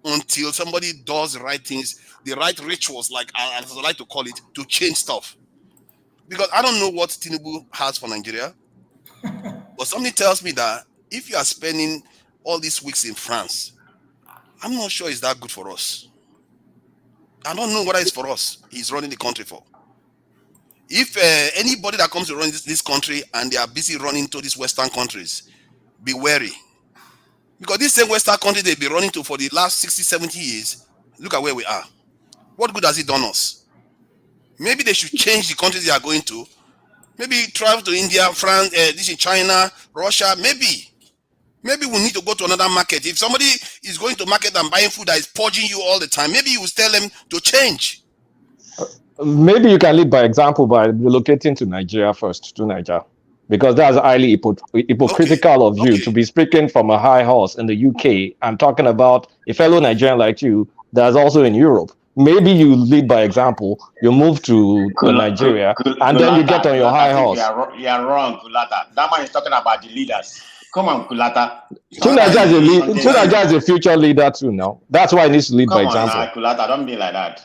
until somebody does the right things, the right rituals, like I like to call it, to change stuff. Because I don't know what Tinubu has for Nigeria, but something tells me that if you are spending all these weeks in France, I'm not sure it's that good for us. I don't know what it's for us. He's running the country for. If anybody that comes to run this country and they are busy running to these Western countries, be wary. Because these same Western countries they've been running to for the last 60, 70 years, look at where we are. What good has it done us? Maybe they should change the countries they are going to. Maybe travel to India, France, this is China, Russia, maybe. Maybe we need to go to another market. If somebody is going to market and buying food that is purging you all the time, maybe you will tell them to change. Maybe you can lead by example by relocating to Nigeria first, to Nigeria, because that's highly hypocritical of you to be speaking from a high horse in the UK and talking about a fellow Nigerian like you that's also in Europe. Maybe you lead by example, you move to Nigeria, and then you get on your high horse. You are wrong, Kulata. That man is talking about the leaders. Come on, Kulata. Nigeria is a future leader too now. That's why he needs to lead by example. Come on, Kulata, don't be like that.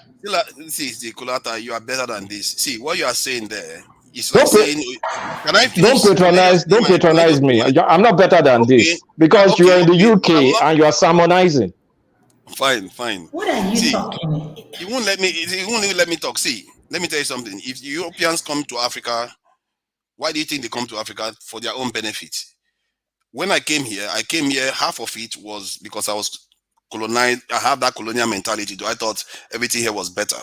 See, Kulata, you are better than this. See, what you are saying there is like saying, can I finish? Don't patronize me. I'm not better than this because you are in the UK and you are sermonizing. Fine. What are you talking? He won't let me talk. See, let me tell you something. If Europeans come to Africa, why do you think they come to Africa? For their own benefit. When I came here, half of it was because I was colonized. I have that colonial mentality. I thought everything here was better.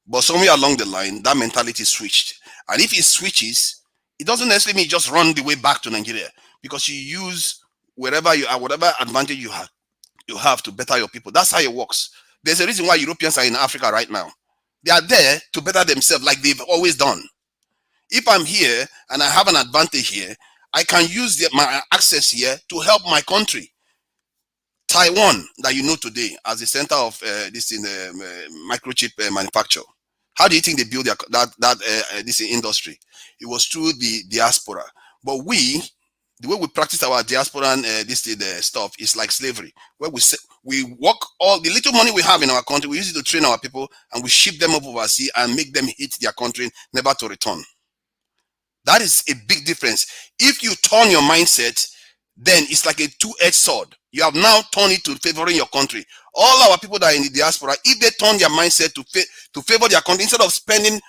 But somewhere along the line, that mentality switched. And if it switches, it doesn't necessarily mean just run the way back to Nigeria, because you use wherever you are, whatever advantage you have to better your people. That's how it works. There's a reason why Europeans are in Africa right now. They are there to better themselves like they've always done. If I'm here and I have an advantage here, I can use my access here to help my country. Taiwan, that you know today as the center of this in microchip manufacture. How do you think they build this industry? It was through the diaspora. But the way we practice our diaspora and stuff is like slavery, where we work all the little money we have in our country, we use it to train our people, and we ship them up overseas and make them hit their country, never to return. That is a big difference. If you turn your mindset, then it's like a two-edged sword. You have now turned it to favoring your country. All our people that are in the diaspora, if they turn their mindset to favor their country, instead of spending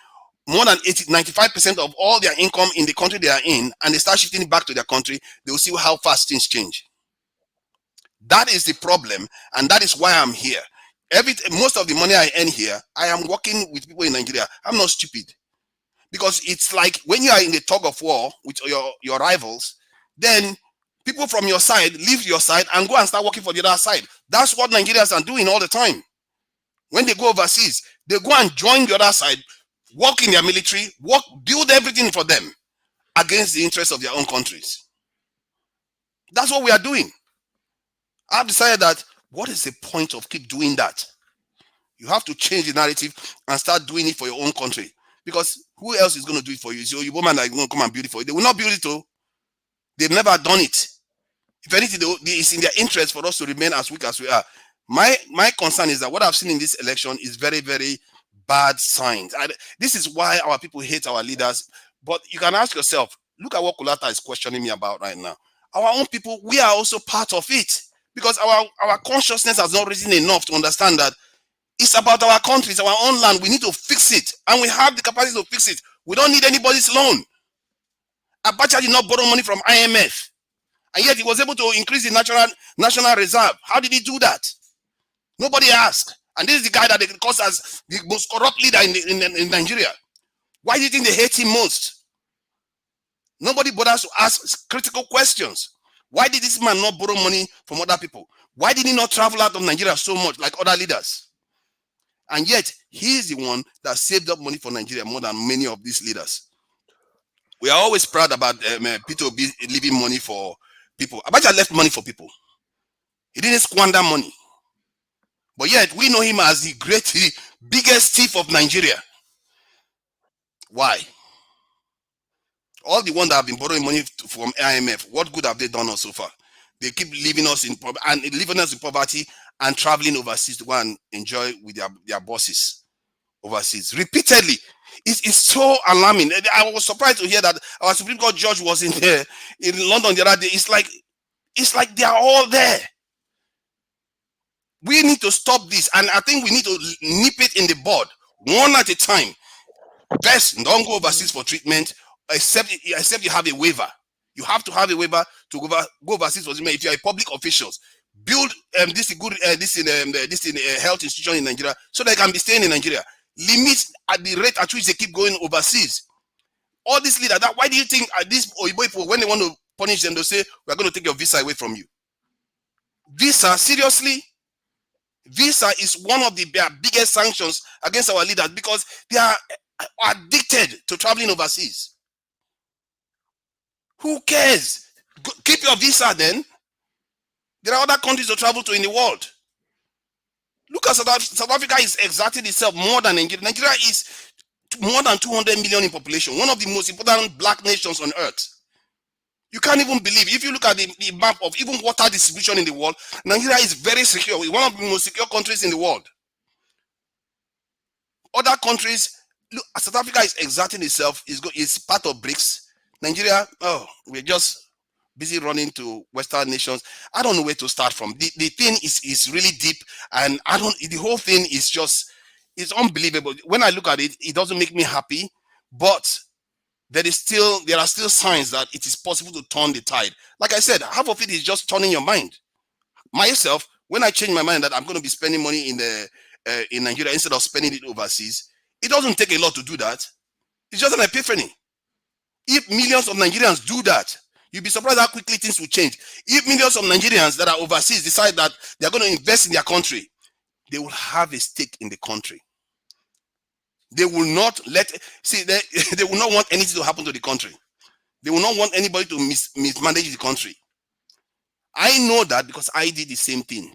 more than 95% of all their income in the country they are in, and they start shifting it back to their country, they will see how fast things change. That is the problem, and that is why I'm here. Most of the money I earn here, I am working with people in Nigeria. I'm not stupid. Because it's like when you are in the tug of war with your rivals, then people from your side leave your side and go and start working for the other side. That's what Nigerians are doing all the time. When they go overseas, they go and join the other side, work in their military, build everything for them against the interests of their own countries. That's what we are doing. I've decided that what is the point of keep doing that? You have to change the narrative and start doing it for your own country. Because who else is going to do it for you? It's your woman that is going to come and build it for you. They will not build it too. They've never done it. If anything, it's in their interest for us to remain as weak as we are. My concern is that what I've seen in this election is very, very bad signs. This is why our people hate our leaders. But you can ask yourself, look at what Kulata is questioning me about right now. Our own people, we are also part of it. Because our consciousness has not risen enough to understand that it's about our country, it's our own land. We need to fix it. And we have the capacity to fix it. We don't need anybody's loan. Abacha did not borrow money from IMF. And yet he was able to increase the national reserve. How did he do that? Nobody asked. And this is the guy that they call as the most corrupt leader in Nigeria. Why do you think they hate him most? Nobody bothers to ask critical questions. Why did this man not borrow money from other people? Why did he not travel out of Nigeria so much like other leaders? And yet, he is the one that saved up money for Nigeria more than many of these leaders. We are always proud about Peter Obi leaving money for people. Abacha left money for people. He didn't squander money. But yet, we know him as the biggest thief of Nigeria. Why? All the ones that have been borrowing money from IMF, what good have they done us so far? They keep leaving us in poverty and traveling overseas to go and enjoy with their bosses overseas repeatedly. It's so alarming. I was surprised to hear that our Supreme Court judge was in London the other day. It's like they are all there. We need to stop this, and I think we need to nip it in the bud, one at a time. Best, don't go overseas for treatment, except you have a waiver. You have to have a waiver to go overseas for treatment. If you are a public official, build this health institution in Nigeria so they can be staying in Nigeria. Limit at the rate at which they keep going overseas. All these leaders, why do you think these Oyibo people, when they want to punish them, they'll say, we're going to take your visa away from you? Visa, seriously? Visa is one of the biggest sanctions against our leaders because they are addicted to traveling overseas. Who cares? Keep your visa then. There are other countries to travel to in the world. Look at South Africa is exerting itself more than Nigeria. Nigeria is more than 200 million in population, one of the most important black nations on earth. You can't even believe, if you look at the map of even water distribution in the world, Nigeria is very secure. It's one of the most secure countries in the world. Other countries, look, South Africa is exerting itself, is part of BRICS. Nigeria, we're just busy running to Western nations. I don't know where to start from. The thing is really deep, and the whole thing is just, it's unbelievable. When I look at it, it doesn't make me happy, but there are still signs that it is possible to turn the tide. Like I said, half of it is just turning your mind. Myself, when I change my mind that I'm going to be spending money in Nigeria instead of spending it overseas, it doesn't take a lot to do that. It's just an epiphany. If millions of Nigerians do that, you'll be surprised how quickly things will change. If millions of Nigerians that are overseas decide that they're going to invest in their country, they will have a stake in the country. They will not they will not want anything to happen to the country. They will not want anybody to mismanage the country. I know that because I did the same thing.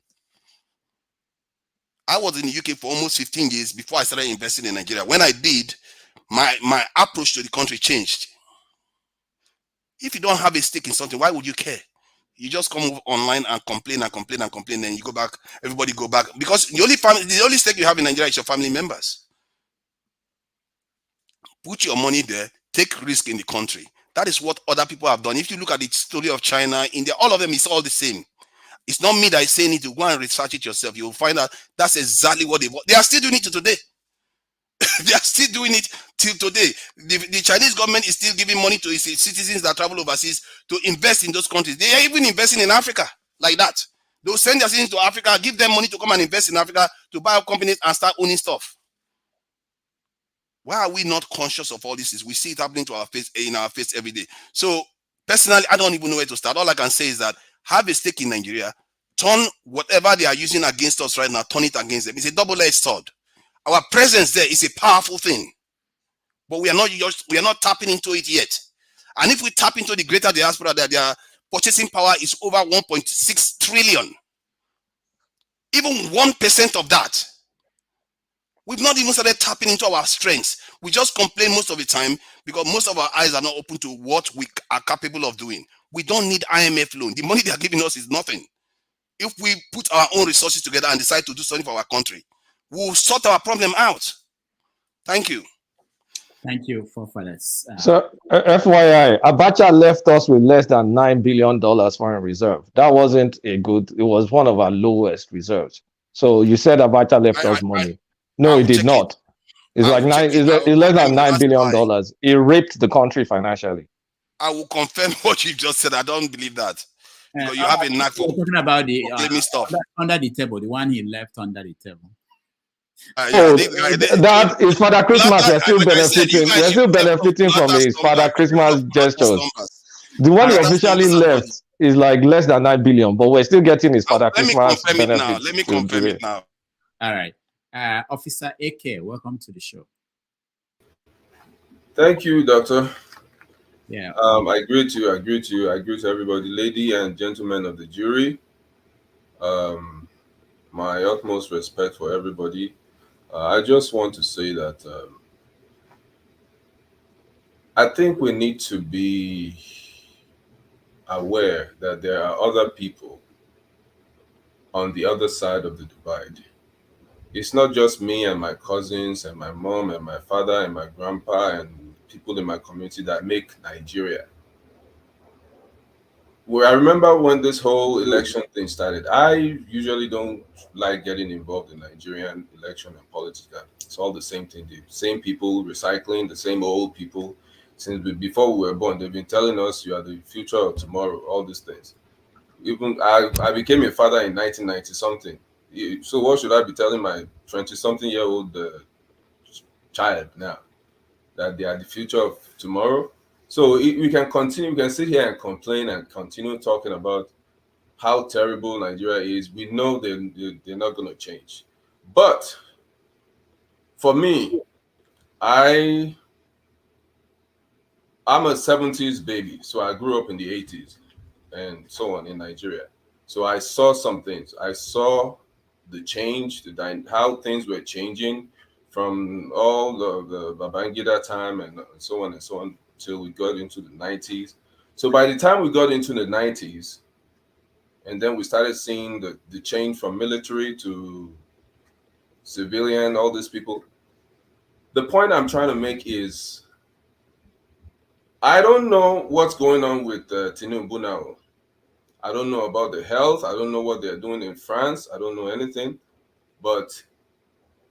I was in the UK for almost 15 years before I started investing in Nigeria. When I did, my approach to the country changed. If you don't have a stake in something, why would you care? You just come online and complain, then you go back, everybody go back. Because the only stake you have in Nigeria is your family members. Put your money there, take risk in the country. That is what other people have done. If you look at the story of China, India, all of them is all the same. It's not me that is saying it. To go and research it yourself. You will find out that's exactly what they are still doing it to today. They are still doing it till today. The Chinese government is still giving money to its citizens that travel overseas to invest in those countries. They are even investing in Africa like that. They'll send their citizens to Africa, give them money to come and invest in Africa to buy up companies and start owning stuff. Why are we not conscious of all this? We see it happening in our face every day. So personally, I don't even know where to start. All I can say is that have a stake in Nigeria, turn whatever they are using against us right now, turn it against them. It's a double-edged sword. Our presence there is a powerful thing, but we are not tapping into it yet. And if we tap into the greater diaspora, that their purchasing power is over 1.6 trillion. Even 1% of that, we've not even started tapping into our strengths. We just complain most of the time because most of our eyes are not open to what we are capable of doing. We don't need IMF loan. The money they are giving us is nothing. If we put our own resources together and decide to do something for our country, we'll sort our problem out. Thank you. Thank you, forefathers. So, FYI, Abacha left us with less than $9 billion foreign reserve. That wasn't it was one of our lowest reserves. So you said Abacha left us money. No, it did not. It's like it's less than $9 billion. It raped the country financially. I will confirm what you just said. I don't believe that. Because you have a knack for talking about the stuff under the table, the one he left under the table. That is Father Christmas. We're still benefiting. We're still benefiting from his Father Christmas gestures. The one he officially left is like less than 9 billion, but we're still getting his Father Christmas benefits. Let me confirm it now. All right. Officer AK, welcome to the show. Thank you, Doctor. Yeah. I agree to you. I agree to everybody, lady and gentlemen of the jury. My utmost respect for everybody. I just want to say that I think we need to be aware that there are other people on the other side of the divide. It's not just me and my cousins and my mom and my father and my grandpa and people in my community that make Nigeria. Well, I remember when this whole election thing started. I usually don't like getting involved in Nigerian election and politics. It's all the same thing. The same people recycling, the same old people. Since before we were born, they've been telling us you are the future of tomorrow, all these things. Even I became a father in 1990 something. So what should I be telling my 20-something-year-old child now? That they are the future of tomorrow? So we can continue, we can sit here and complain and continue talking about how terrible Nigeria is. We know they're not going to change. But for me, I'm a 70s baby, so I grew up in the 80s and so on in Nigeria. So I saw some things. I saw the change, how things were changing from all the Babangida time and so on till we got into the 90s. So by the time we got into the 90s, and then we started seeing the change from military to civilian, all these people. The point I'm trying to make is, I don't know what's going on with Tinubu now. I don't know about the health. I don't know what they're doing in France. I don't know anything. But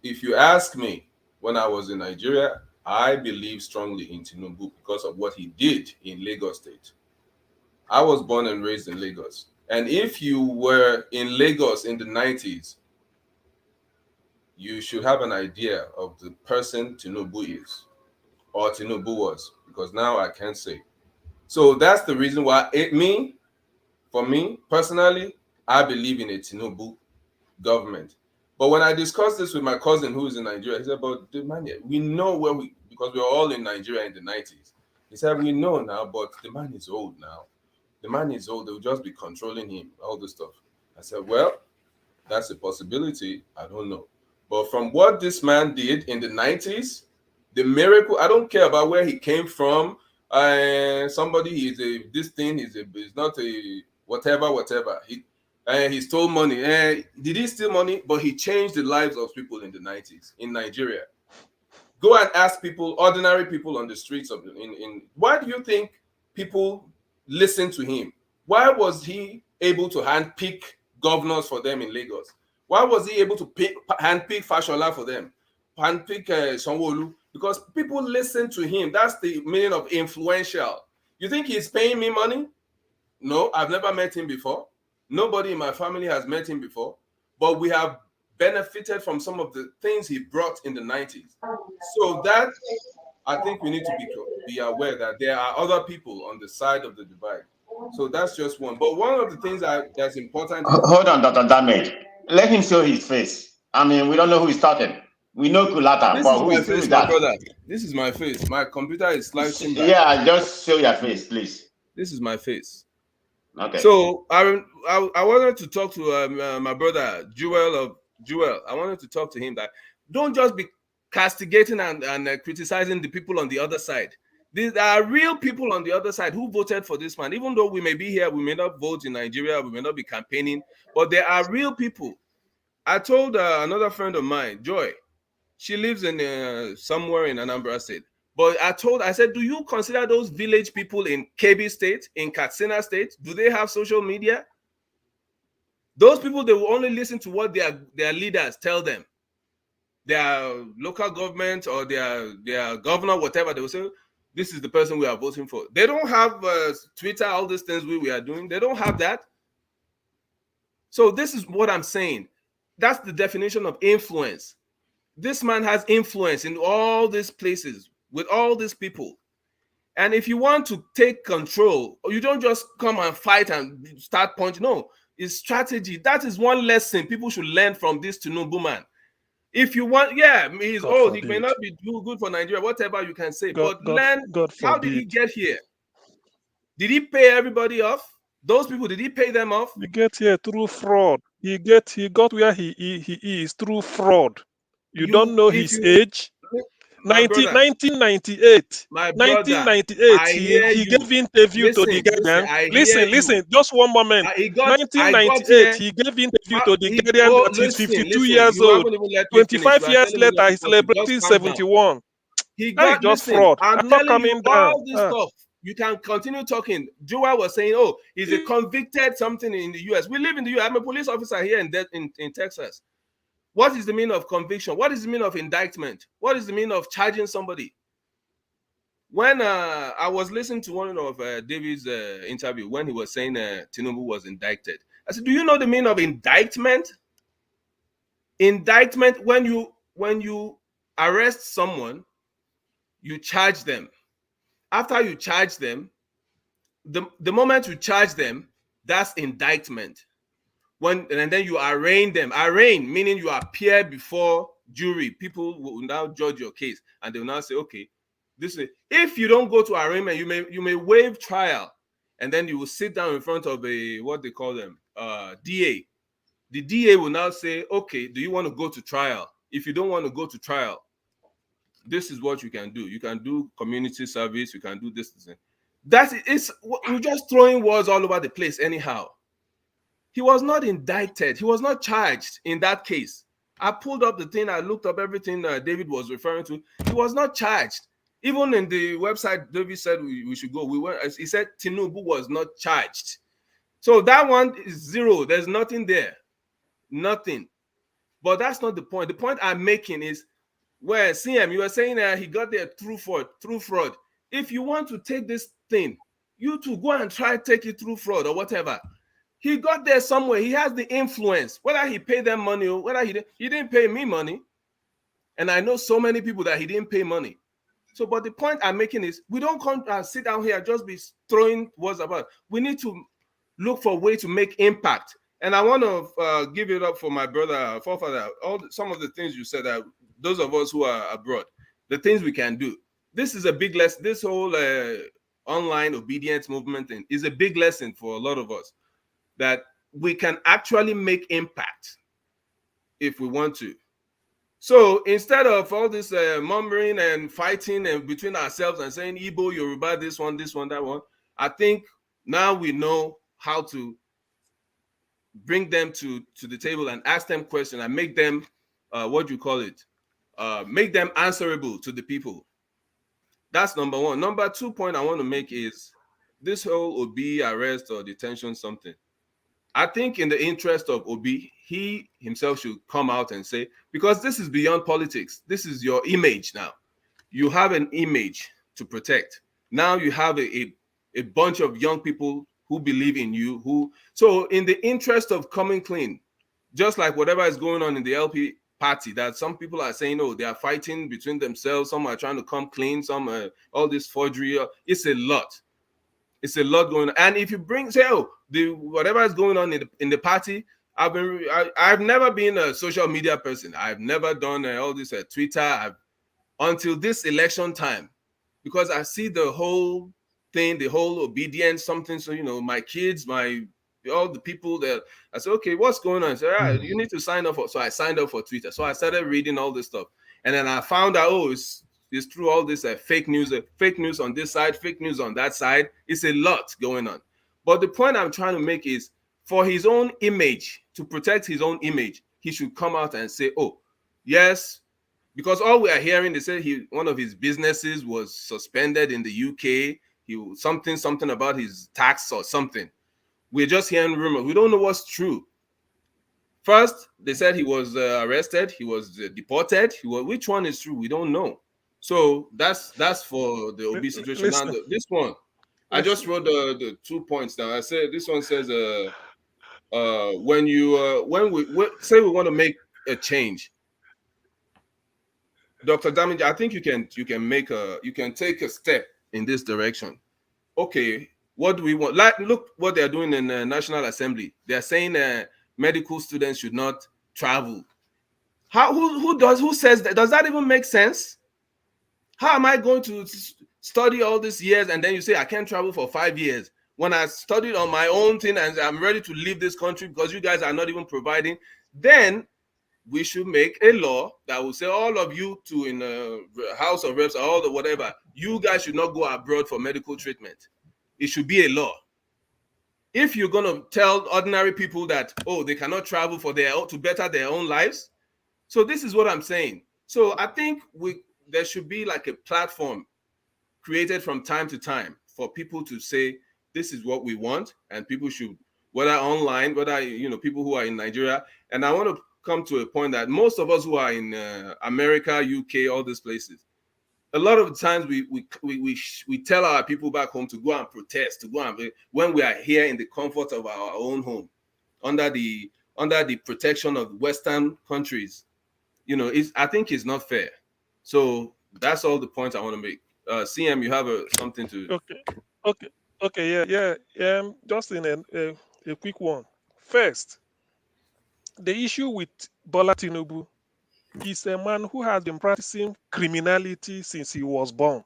if you ask me, when I was in Nigeria, I believe strongly in Tinubu because of what he did in Lagos State. I was born and raised in Lagos. And if you were in Lagos in the 90s, you should have an idea of the person Tinubu is, or Tinubu was, because now I can't say. So that's the reason why for me personally, I believe in a Tinubu government. But when I discussed this with my cousin who is in Nigeria, he said, but the man, we know because we were all in Nigeria in the 90s. He said, we know now, but the man is old now. The man is old, they'll just be controlling him, all this stuff. I said, well, that's a possibility. I don't know. But from what this man did in the 90s, the miracle, I don't care about where he came from. Somebody is is not a whatever. He stole money. Did he steal money? But he changed the lives of people in the 90s in Nigeria. Go and ask people, ordinary people on the streets why do you think people listen to him? Why was he able to handpick governors for them in Lagos? Why was he able to handpick Fashola for them? Handpick Sanwo-Olu? Because people listen to him. That's the meaning of influential. You think he's paying me money? No, I've never met him before. Nobody in my family has met him before. But we have benefited from some of the things he brought in the 90s. So that, I think we need to be aware that there are other people on the side of the divide. So that's just one. But one of the things that's important. Hold on, Dr. Damage. Let him show his face. I mean, we don't know who he started. We know Kulata, but who is that? Brother. This is my face. My computer is slicing back. Yeah, just show your face, please. This is my face. Okay. So I wanted to talk to my brother Joel. I wanted to talk to him that don't just be castigating and criticizing the people on the other side. There are real people on the other side who voted for this man. Even though we may be here, we may not vote in Nigeria, we may not be campaigning, but there are real people. I told another friend of mine, Joy, she lives in somewhere in Anambra State. But I said, do you consider those village people in Kebbi State, in Katsina State, do they have social media? Those people, they will only listen to what their leaders tell them. Their local government or their governor, whatever, they will say, this is the person we are voting for. They don't have Twitter, all these things we are doing. They don't have that. So this is what I'm saying. That's the definition of influence. This man has influence in all these places with all these people. And if you want to take control, you don't just come and fight and start punching. No, it's strategy. That is one lesson people should learn from this Tinubu man. If you want, he's God old. He forbid. may not be good for Nigeria, whatever you can say. God Learn, how did he forbid. get here? Did he pay everybody off? Those people, did he pay them off? He get here through fraud. He got where he is through fraud. You don't know his age. My brother, 1998. my brother, 1998. I hear He you. gave interview to the Guardian. Listen. Just one moment. 1998. He gave interview to the Guardian that he's 52 years old. 25 years later, he's celebrating 71. He That is got, just listen, fraud. I'm I'm not telling you coming down. all this stuff. You can continue talking. Joel was saying, oh, he's a convicted something in the US. We live in the US. I'm a police officer here in Texas. What is the meaning of conviction? What is the meaning of indictment? What is the meaning of charging somebody? When I was listening to one of David's interview when he was saying Tinubu was indicted, I said, do you know the meaning of indictment? Indictment, when you arrest someone, you charge them. After you charge them, the moment you charge them, that's indictment. And then you arraign them. Arraign meaning you appear before jury. People will now judge your case, and they will now say, okay, this is. If you don't go to arraignment, you may waive trial, and then you will sit down in front of a what they call them DA. The DA will now say, okay, do you want to go to trial? If you don't want to go to trial, this is what you can do. You can do community service. You can do this. We're just throwing words all over the place anyhow. He was not indicted. He was not charged in that case. I pulled up the thing. I looked up everything David was referring to. He was not charged. Even in the website, David said we should go. We went. He said Tinubu was not charged. So that one is zero. There's nothing there. Nothing. But that's not the point. The point I'm making is where CM, you were saying he got there through fraud. If you want to take this thing, you to go and try to take it through fraud or whatever. He got there somewhere. He has the influence. Whether he paid them money or whether he didn't pay me money. And I know so many people that he didn't pay money. So, but the point I'm making is we don't come and sit down here and just be throwing words about. We need to look for a way to make impact. And I want to give it up for my brother, forefather, some of the things you said, that those of us who are abroad, the things we can do. This is a big lesson. This whole online obedience movement thing is a big lesson for a lot of us, that we can actually make impact if we want to. So instead of all this murmuring and fighting and between ourselves and saying Igbo, Yoruba, this one, that one, I think now we know how to bring them to the table and ask them questions and make them, make them answerable to the people. That's number one. Number 2 point I want to make is this whole Obi arrest or detention something. I think in the interest of Obi, he himself should come out and say, because this is beyond politics. This is your image now. You have an image to protect. Now you have a bunch of young people who believe in you. So in the interest of coming clean, just like whatever is going on in the LP party, that some people are saying, oh, they are fighting between themselves. Some are trying to come clean. Some are all this forgery. It's a lot. It's a lot going on. And if you whatever is going on in the party, I've never been a social media person. I've never done all this Twitter until this election time, because I see the whole thing, the whole obedience, something. So, my kids, all the people that I said, okay, what's going on? So you need to sign up for. So I signed up for Twitter. So I started reading all this stuff. And then I found out, it's through all this fake news on this side, fake news on that side. It's a lot going on. But the point I'm trying to make is, for his own image, to protect his own image, he should come out and say, oh, yes, because all we are hearing, they say one of his businesses was suspended in the UK. Something about his tax or something. We're just hearing rumors. We don't know what's true. First, they said he was arrested. He was deported. Which one is true? We don't know. So that's for the Obi situation. Now, this one, I just wrote the 2 points down. I said this one says, when we say we want to make a change, Dr. Damage, I think you can take a step in this direction. Okay, what do we want? Like, look what they're doing in the National Assembly. They're saying medical students should not travel. Who says that? Does that even make sense? How am I going to study all these years and then you say I can't travel for 5 years when I studied on my own thing and I'm ready to leave this country because you guys are not even providing? Then we should make a law that will say all of you in the House of Reps or all the whatever, you guys should not go abroad for medical treatment. It should be a law. If you're going to tell ordinary people that, oh, they cannot travel to better their own lives. So this is what I'm saying. So I think there should be like a platform created from time to time for people to say, this is what we want. And people should, whether online, whether, people who are in Nigeria. And I want to come to a point that most of us who are in America, UK, all these places, a lot of the times we tell our people back home to go and protest, when we are here in the comfort of our own home, under the protection of Western countries. I think it's not fair. So that's all the points I want to make. CM, you have something to. Okay. Yeah. Just in a quick one. First, the issue with Bola Tinubu is a man who has been practicing criminality since he was born.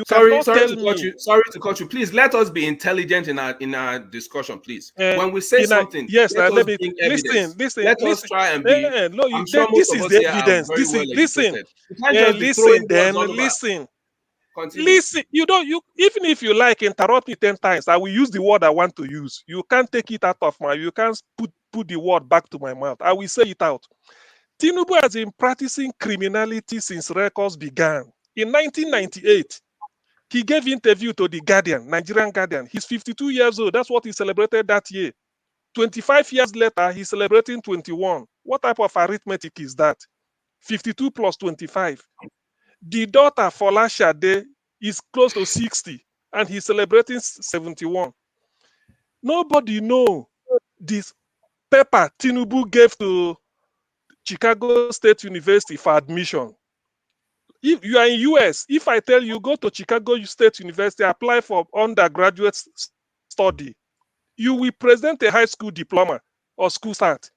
Sorry to cut you. Please let us be intelligent in our discussion, please. When we say something, yes, let us bring evidence. Listen. Let us try and be. No, I'm sure this most is of us the here evidence. are very well educated. You can't just be Listen. throwing Then words all over. listen. Continue. Listen. Even if you like interrupt me 10 times, I will use the word I want to use. You can't take it out of my. You can't put the word back to my mouth. I will say it out. Tinubu has been practicing criminality since records began. In 1998, he gave interview to the Guardian, Nigerian Guardian. He's 52 years old. That's what he celebrated that year. 25 years later, he's celebrating 21. What type of arithmetic is that? 52 plus 25. The daughter, Fola Shade, is close to 60, and he's celebrating 71. Nobody know this paper Tinubu gave to Chicago State University for admission. If you are in US, if I tell you go to Chicago State University, apply for undergraduate study, you will present a high school diploma or school cert.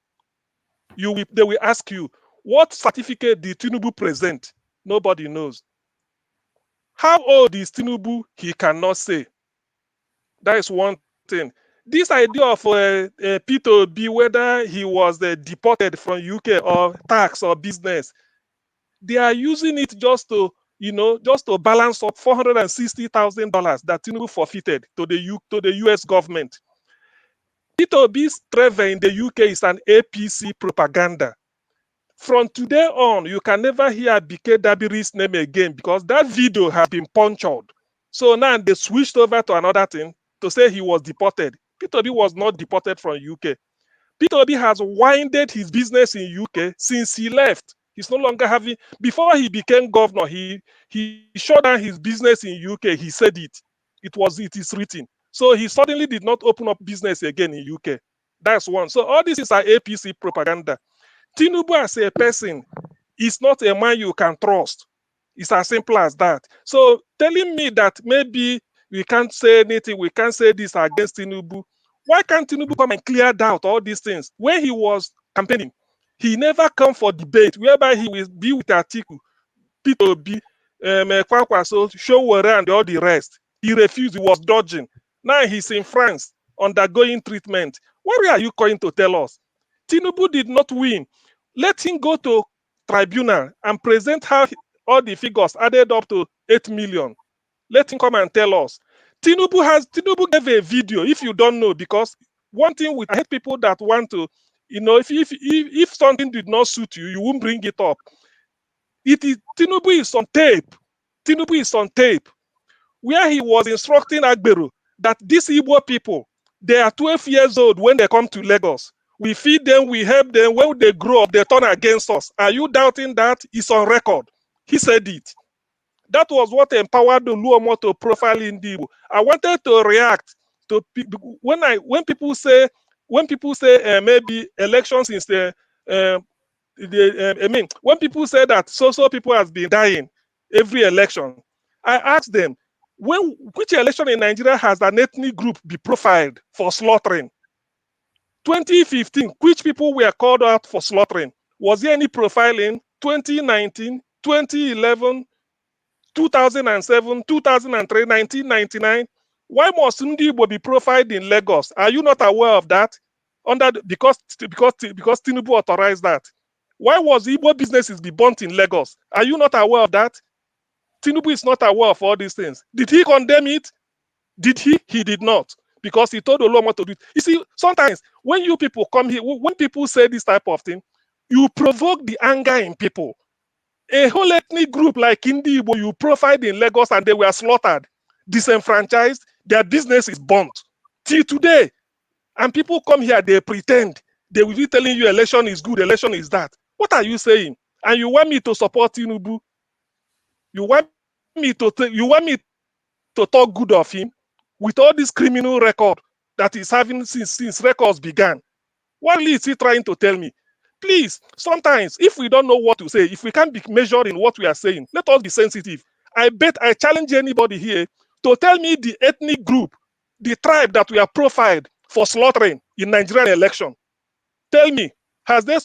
They will ask you, what certificate did Tinubu present? Nobody knows. How old is Tinubu? He cannot say. That is one thing. This idea of Peter Obi, whether he was deported from UK or tax or business, they are using it just to balance up $460,000 that Tinubu forfeited to the US government. Peter Obi's travel in the UK is an APC propaganda. From today on, you can never hear BK Dabiri's name again because that video has been punctured. So now they switched over to another thing to say he was deported. Peter Obi was not deported from UK. Peter Obi has winded his business in UK since he left. He's no longer having. Before he became governor, he shut down his business in UK. He said it. It is written. So he suddenly did not open up business again in UK. That's one. So all this is our APC propaganda. Tinubu as a person is not a man you can trust. It's as simple as that. So telling me that maybe we can't say anything, we can't say this against Tinubu. Why can't Tinubu come and clear out all these things? When he was campaigning, he never come for debate, whereby he will be with Atiku, Peter Obi, Kwakwaso, Showore, and all the rest. He refused, he was dodging. Now he's in France, undergoing treatment. What are you going to tell us? Tinubu did not win. Let him go to tribunal and present how all the figures added up to 8 million. Let him come and tell us. Tinubu gave a video, if you don't know, because one thing I hate people that want to, if something did not suit you, you won't bring it up. Tinubu is on tape. Tinubu is on tape, where he was instructing Agberu that these Igbo people, they are 12 years old when they come to Lagos. We feed them, we help them. When they grow up, they turn against us. Are you doubting that? It's on record. He said it. That was what empowered the Luomo to profile Igbo. I wanted to react to when people say maybe elections is I mean, when people say that so people has been dying every election, I ask them, which election in Nigeria has an ethnic group be profiled for slaughtering? 2015, which people were called out for slaughtering? Was there any profiling? 2019, 2011, 2007, 2003, 1999? Why must Ndibo be profiled in Lagos? Are you not aware of that? Because Tinubu authorized that. Why was Igbo businesses be burnt in Lagos? Are you not aware of that? Tinubu is not aware of all these things. Did he condemn it? Did he? He did not. Because he told Olomo to do it. You see, sometimes when you people come here, when people say this type of thing, you provoke the anger in people. A whole ethnic group like Indibo, you profiled in Lagos and they were slaughtered, disenfranchised, their business is burnt. Till today. And people come here, they pretend. They will be telling you election is good, election is that. What are you saying? And you want me to support Tinubu? You want me to talk good of him with all this criminal record that he's having since records began? What is he trying to tell me? Please, sometimes if we don't know what to say, if we can't be measured in what we are saying, let us be sensitive. I challenge anybody here to tell me the ethnic group, the tribe that we are profiled for slaughtering in Nigerian election. Tell me, has they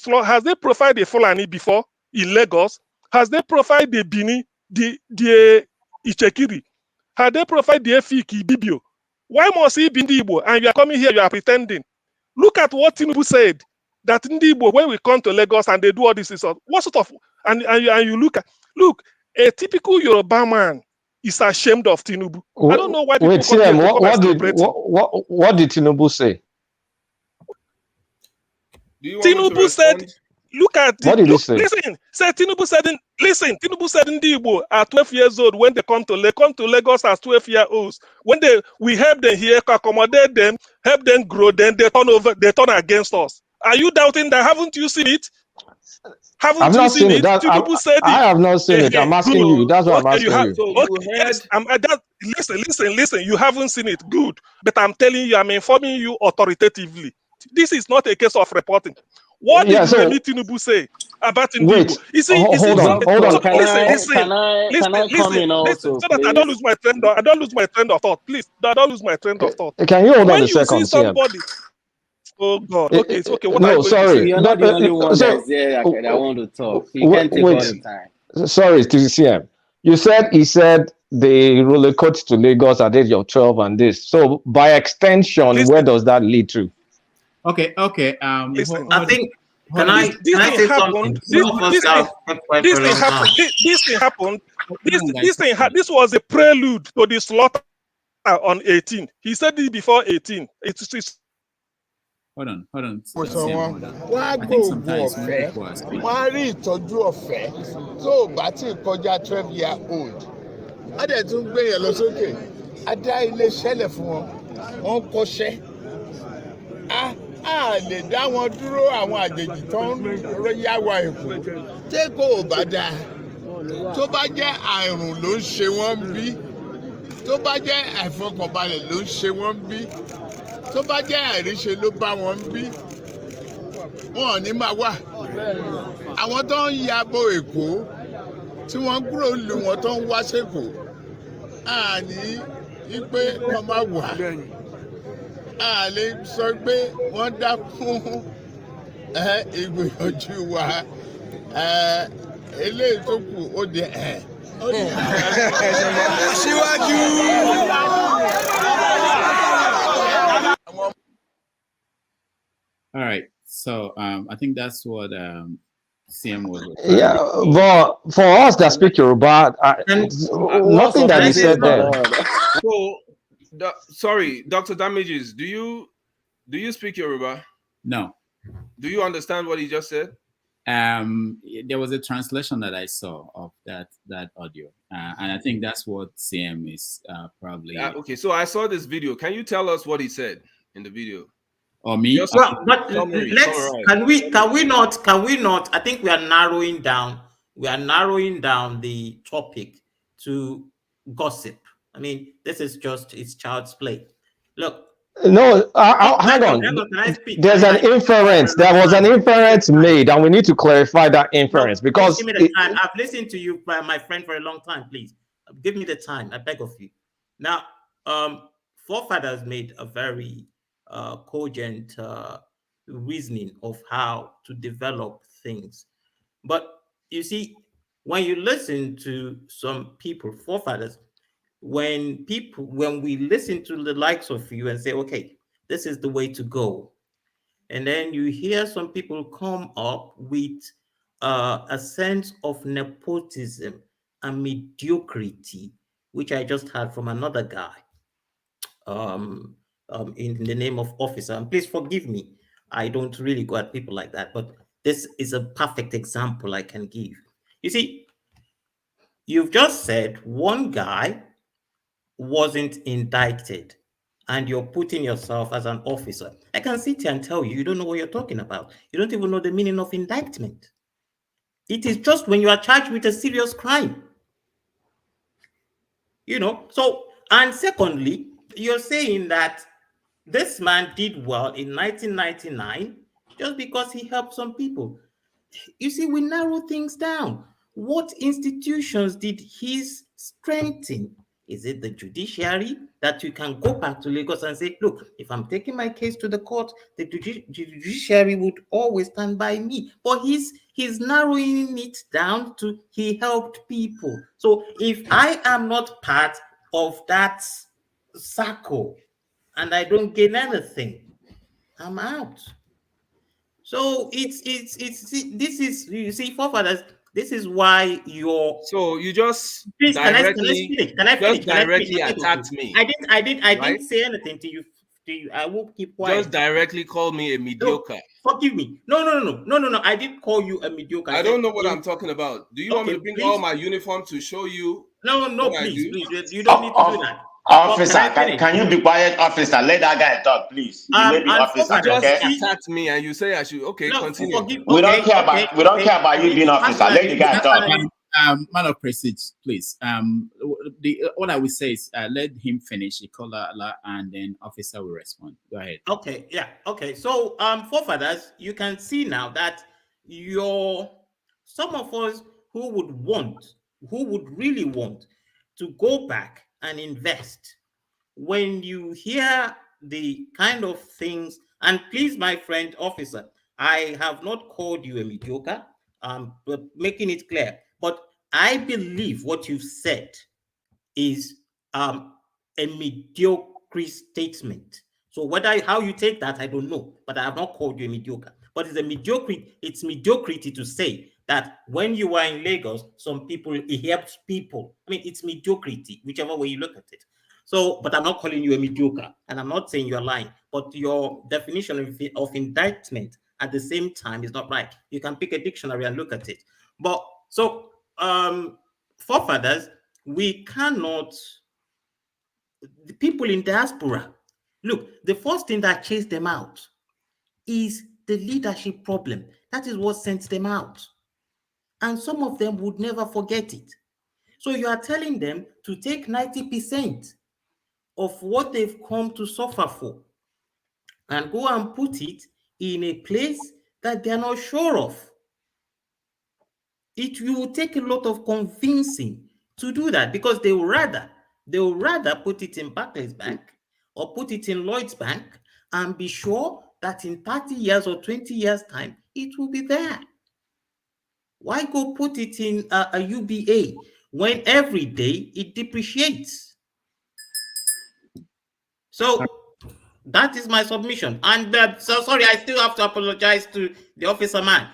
profiled the Fulani before in Lagos? Has they profiled the Bini, the Ichekiri? Have they profiled the Efiki, Bibio? Why must he be Igbo? And you are coming here, you are pretending. Look at what Tinubu said, that Igbo, when we come to Lagos and they do all this, what sort of, and you look, a typical Yoruba man is ashamed of Tinubu. I don't know why people come here to come and celebrate him. What did Tinubu say? Do you want Tinubu said, look at what did he say? Listen, Tinubu said in Igbo are 12 years old when they come to Lagos as 12-year-olds. When we help them here, accommodate them, help them grow, then they turn against us. Are you doubting that? Haven't you seen it? Haven't you seen it? Tinubu said it. I have not seen it. I'm asking you. That's what I'm asking you. Okay, yes. Listen. You haven't seen it. Good. But I'm telling you, I'm informing you authoritatively. This is not a case of reporting. What did Tinubu say about Ndibo? Hold on. Listen, so that I don't lose my trend. I don't lose my trend of thought. Please, I don't lose my trend of thought. Can you hold on a When you second, see somebody, oh God, okay, it's okay. What no, sorry. You're not the only one that's there that want to talk. You can't take all the time. Sorry, to CM. He said they roller coach to Lagos at age of 12 and this. So by extension, where does that lead to? Okay. Listen, I think this thing happened. This was a prelude to the slaughter on 18. He said it before 18. It's Hold on. Wọ́n á gbóògùn ọ̀fẹ́, wọ́n á rí ìtọ́jú ọ̀fẹ́ tó o bá tí ì kọjá 12-year-old. Á dẹ̀ tún gbé yẹn lọ sókè. Á dá ilé ṣẹlẹ̀ fún wọn, wọ́n ń kọ́ṣẹ́. A lè dá wọn dúró àwọn àjèjì tó ń yá wa èkó. Tẹ́kọ̀ ò bá dáa. Tó bá jẹ́ àrùn ló ń ṣe wọ́n bí. Tó bá jẹ́ àìfọkànbalẹ̀ ló ń ṣe wọ́n bí. Tó bá jẹ́ àìríṣe ló bá wọn bí. Wọn ò ní máa wà. Àwọn tó ń yabo Èkó tí wọ́n kúrò lù wọ́n tó ń wá sẹ́kọ̀ọ́. Àní wípé wọ́n máa wà. A lè sọ pé wọ́n dá fún ìgbìyànjú wa. Eléyìí tó kù ó di Síwájú. All right. So I think that's what CM was. Yeah, but for us that speak Yoruba, nothing that he said there. So, sorry, Dr. Damages, do you speak Yoruba? No. Do you understand what he just said? There was a translation that I saw of that audio, and I think that's what CM is probably. Okay, so I saw this video. Can you tell us what he said in the video? Or me? But can we not? I think we are narrowing down. We are narrowing down the topic to gossip. I mean, this is just it's child's play. Look, No, hang on. There's an inference. There was an inference made, and we need to clarify that inference because give me the time. I've listened to you, my friend, for a long time. Please give me the time. I beg of you. Now, forefathers made a very cogent reasoning of how to develop things, but you see, when you listen to some people, forefathers, when we listen to the likes of you and say, okay, this is the way to go, and then you hear some people come up with a sense of nepotism and mediocrity, which I just heard from another guy in the name of officer. And please forgive me, I don't really go at people like that, but this is a perfect example I can give. You see, you've just said one guy wasn't indicted and you're putting yourself as an officer. I can sit here and tell you, you don't know what you're talking about. You don't even know the meaning of indictment. It is just when you are charged with a serious crime. You know, so, and secondly, you're saying that this man did well in 1999 just because he helped some people. You see, we narrow things down. What institutions did he strengthen? Is it the judiciary that you can go back to Lagos and say, look, if I'm taking my case to the court, the judiciary would always stand by me. But he's narrowing it down to he helped people. So if I am not part of that circle and I don't gain anything, I'm out. So this is, you see, forefathers, this is why you're. So you just please directly, can I finish? directly attacked me. I didn't say anything to you. I will keep quiet. Just directly call me a mediocre. No, forgive me. No. I didn't call you a mediocre. I don't know what I'm talking about. Do you want me to bring all my uniform to show you? No, please. You don't need to do that. Officer, can you be quiet, officer? Let that guy talk, please. You may be officer, okay? Just attacked me and you say I should, okay, continue. We don't care about you being officer. Let the guy talk. Man of prestige, please. What I would say is let him finish, Ikola, and then officer will respond. Go ahead. Okay, yeah, okay. So, forefathers, you can see now that some of us who would really want to go back and invest, when you hear the kind of things, and please, my friend officer, I have not called you a mediocre, but making it clear, but I believe what you've said is a mediocre statement. So how you take that, I don't know, but I have not called you a mediocre. But it's mediocrity to say that when you are in Lagos, it helps people. I mean, it's mediocrity, whichever way you look at it. So, but I'm not calling you a mediocre, and I'm not saying you're lying, but your definition of indictment at the same time is not right. You can pick a dictionary and look at it. But so, forefathers, we cannot, the people in diaspora, look, the first thing that chased them out is the leadership problem. That is what sent them out. And some of them would never forget it. So you are telling them to take 90% of what they've come to suffer for and go and put it in a place that they're not sure of. It will take a lot of convincing to do that, because they will rather put it in Barclays Bank or put it in Lloyd's Bank and be sure that in 30 years or 20 years time, it will be there. Why go put it in a UBA when every day it depreciates? So that is my submission. And so sorry, I still have to apologize to the officer man.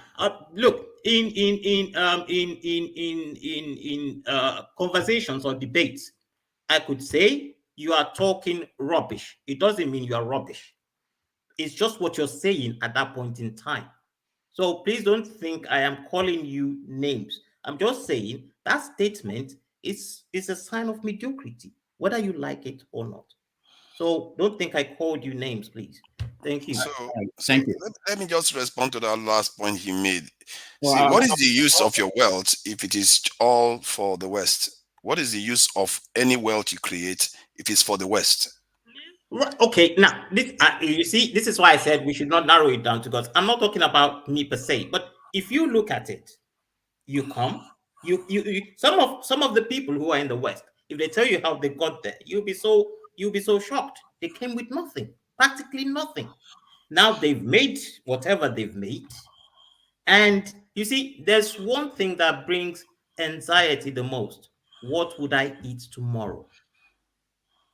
Look, in conversations or debates, I could say you are talking rubbish. It doesn't mean you are rubbish. It's just what you're saying at that point in time. So please don't think I am calling you names. I'm just saying that statement is a sign of mediocrity, whether you like it or not. So don't think I called you names, please. Thank you. Thank you. Let me just respond to that last point he made. See, what is the use of your wealth if it is all for the West? What is the use of any wealth you create if it's for the West? Okay, now this you see, this is why I said we should not narrow it down to God. I'm not talking about me per se, but if you look at it, you come, you some of the people who are in the West, if they tell you how they got there, you'll be so shocked. They came with nothing, practically nothing. Now they've made whatever they've made, and you see, there's one thing that brings anxiety the most. What would I eat tomorrow?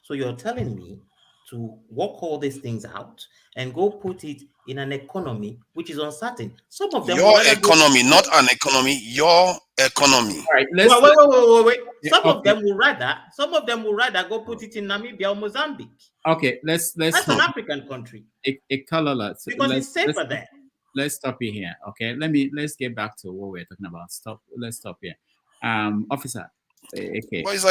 So you're telling me to work all these things out and go put it in an economy which is uncertain. Some of them Your would rather go. economy, not an economy, your economy. All right, wait. Some of them will rather go put it in Namibia or Mozambique. Okay, let's That's an African country. Because it's safer there. Let's stop it here. Okay, let's get back to what we're talking about. Let's stop here. Officer. Okay. But it's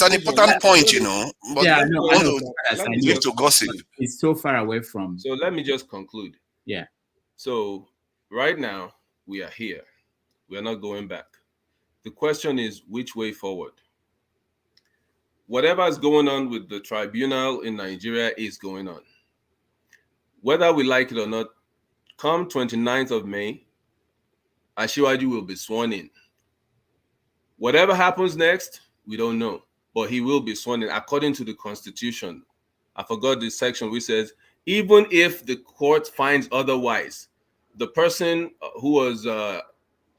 an important point, you know. But yeah, I need to gossip. It's so far away from. So let me just conclude. Yeah. So right now we are here. We are not going back. The question is which way forward? Whatever is going on with the tribunal in Nigeria is going on. Whether we like it or not, come 29th of May, Asiwaju will be sworn in. Whatever happens next, we don't know, but he will be sworn in according to the Constitution. I forgot the section which says, even if the court finds otherwise, the person who was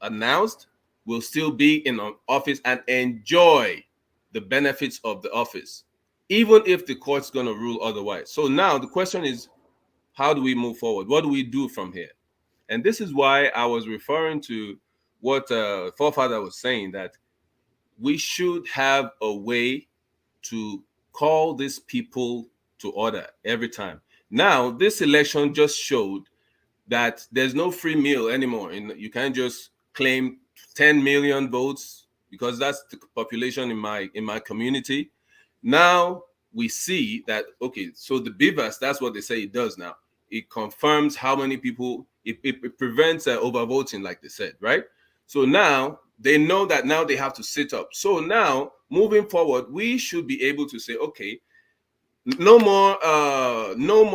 announced will still be in office and enjoy the benefits of the office, even if the court's going to rule otherwise. So now the question is, how do we move forward? What do we do from here? And this is why I was referring to what Forefather was saying, that we should have a way to call these people to order every time. Now, this election just showed that there's no free meal anymore. You can't just claim 10 million votes because that's the population in my community. Now we see that, okay, so the BATists, that's what they say it does now. It confirms how many people, it prevents overvoting, like they said, right? So now they know that now they have to sit up. So now, moving forward, we should be able to say, okay, no more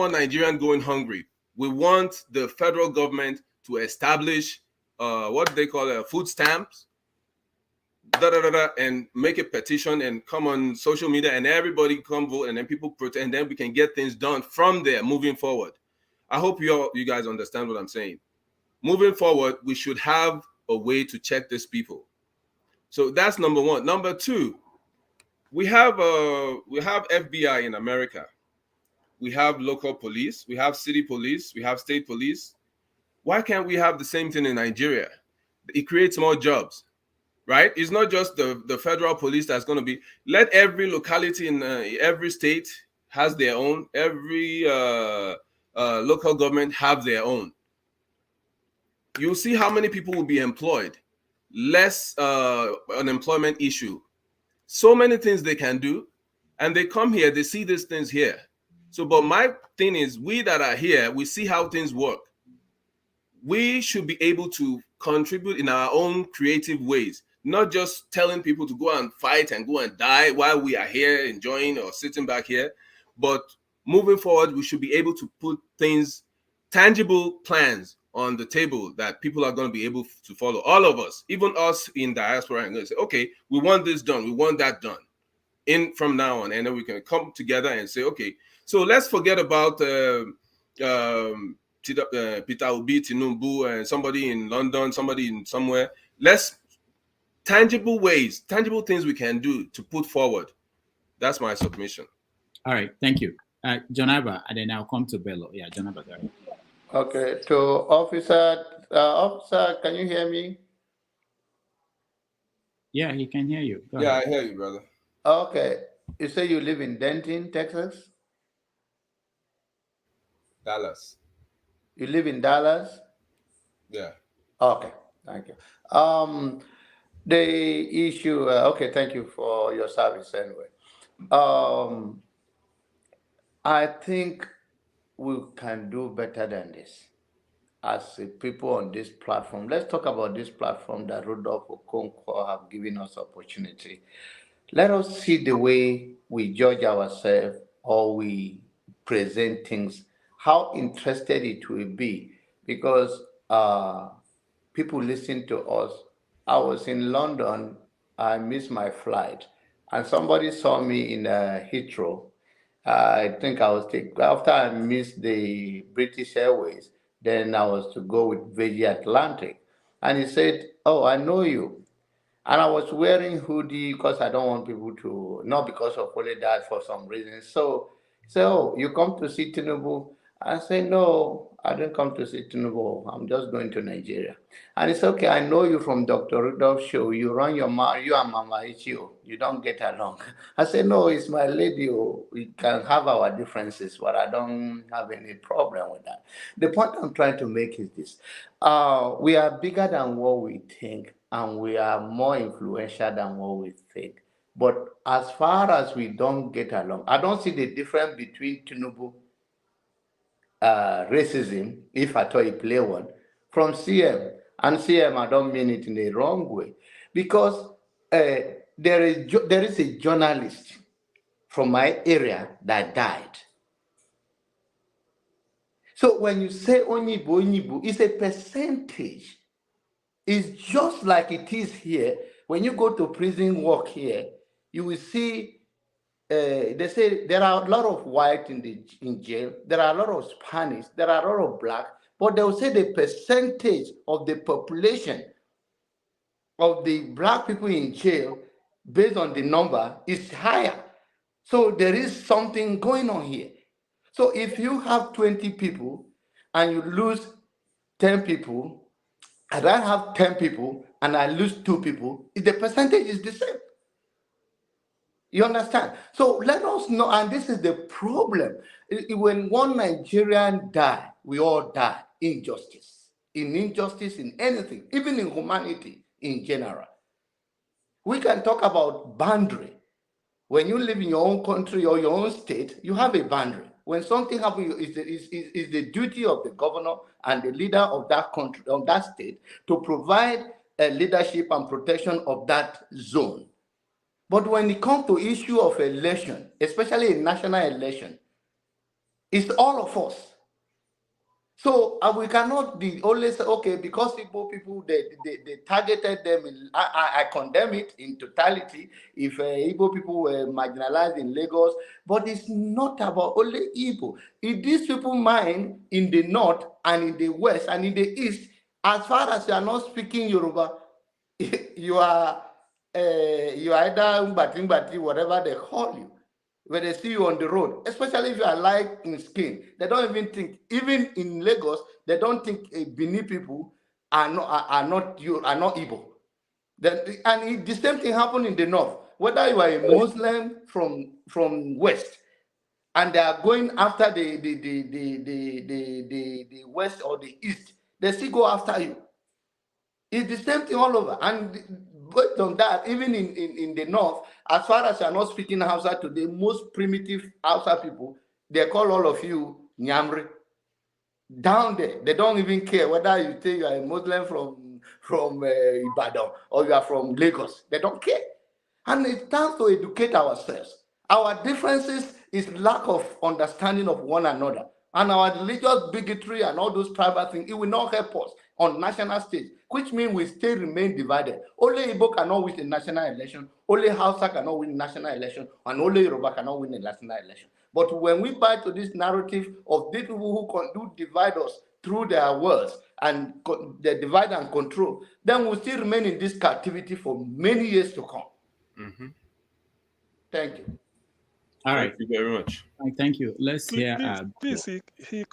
Nigerian going hungry. We want the federal government to establish what they call food stamps, and make a petition and come on social media and everybody come vote and then people protest and then we can get things done from there moving forward. I hope you guys understand what I'm saying. Moving forward, we should have a way to check these people. So that's number one. Number two, we have FBI in America. We have local police. We have city police. We have state police. Why can't we have the same thing in Nigeria? It creates more jobs, right? It's not just the federal police that's going to be. Let every locality in every state has their own. Every local government have their own. You'll see how many people will be employed. Less unemployment issue. So many things they can do, and they come here, they see these things here. So, but my thing is, we that are here, we see how things work. We should be able to contribute in our own creative ways, not just telling people to go and fight and go and die while we are here enjoying or sitting back here. But moving forward, we should be able to put things, tangible plans on the table that people are going to be able to follow. All of us, even us in diaspora, and going to say, okay, we want this done, we want that done from now on. And then we can come together and say, okay, so let's forget about Peter Obi, Tinubu, and somebody in London, somebody in somewhere. Let's tangible ways, tangible things we can do to put forward. That's my submission. All right, thank you. Jonaba, and then I'll come to Bello. Yeah, Jonaba. Okay, to officer, can you hear me? Yeah, he can hear you. Go ahead. I hear you, brother. Okay, you say you live in Denton, Texas? Dallas. You live in Dallas? Yeah. Okay, thank you. The issue, okay, thank you for your service anyway. I think we can do better than this as people on this platform. Let's talk about this platform that Rudolph Okonkwo have given us opportunity. Let us see the way we judge ourselves or we present things, how interested it will be, because people listen to us. I was in London, I missed my flight, and somebody saw me in Heathrow. I think I was after I missed the British Airways, then I was to go with Virgin Atlantic, and he said, "Oh, I know you." And I was wearing hoodie because I don't want people to, not because of only that, for some reason. So you come to see Tinubu? I say, no, I didn't come to see Tinubu. I'm just going to Nigeria. And it's okay. I know you from Dr. Rudolph's show. You run your mouth, you and Mama Ichio. You don't get along. I say, no, it's my lady. Oh. We can have our differences, but I don't have any problem with that. The point I'm trying to make is this. We are bigger than what we think, and we are more influential than what we think. But as far as we don't get along, I don't see the difference between Tinubu racism, if at all he play one, from CM. And CM, I don't mean it in a wrong way, because there is a journalist from my area that died. So when you say Onyibo, it's a percentage. It's just like it is here. When you go to prison work here, you will see they say there are a lot of white in jail, there are a lot of Spanish, there are a lot of black, but they will say the percentage of the population of the black people in jail based on the number is higher. So there is something going on here. So if you have 20 people and you lose 10 people, and I have 10 people and I lose 2 people, the percentage is the same. You understand? So let us know, and this is the problem. When one Nigerian die, we all die. Injustice. In injustice, in anything, even in humanity in general. We can talk about boundary. When you live in your own country or your own state, you have a boundary. When something happens, it's the duty of the governor and the leader of that country, of that state, to provide a leadership and protection of that zone. But when it comes to issue of election, especially a national election, it's all of us. So we cannot be only say, okay, because Igbo people, they targeted them. I condemn it in totality if Igbo people were marginalized in Lagos. But it's not about only Igbo. If these people mind in the north and in the west and in the east, as far as you are not speaking Yoruba, you are either Mbati, whatever they call you. When they see you on the road, especially if you are light in skin, they don't even think. Even in Lagos, they don't think Benin people are not Igbo. And the same thing happened in the north. Whether you are a Muslim from west, and they are going after the west or the east, they still go after you. It's the same thing all over. And based on that, even in the north, as far as you are not speaking Hausa to the most primitive Hausa people, they call all of you Nyamri. Down there, they don't even care whether you say you are a Muslim from Ibadan or you are from Lagos. They don't care. And it's time to educate ourselves. Our differences is lack of understanding of one another. And our religious bigotry and all those tribal things, it will not help us on national stage, which means we still remain divided. Only Igbo cannot win the national election, only Hausa cannot win the national election, and only Yoruba cannot win the national election. But when we buy to this narrative of these people who divide us through their words and they divide and control, then we'll still remain in this captivity for many years to come. Mm-hmm. Thank you. All right. Thank you very much. Thank you. Let's hear. Please, he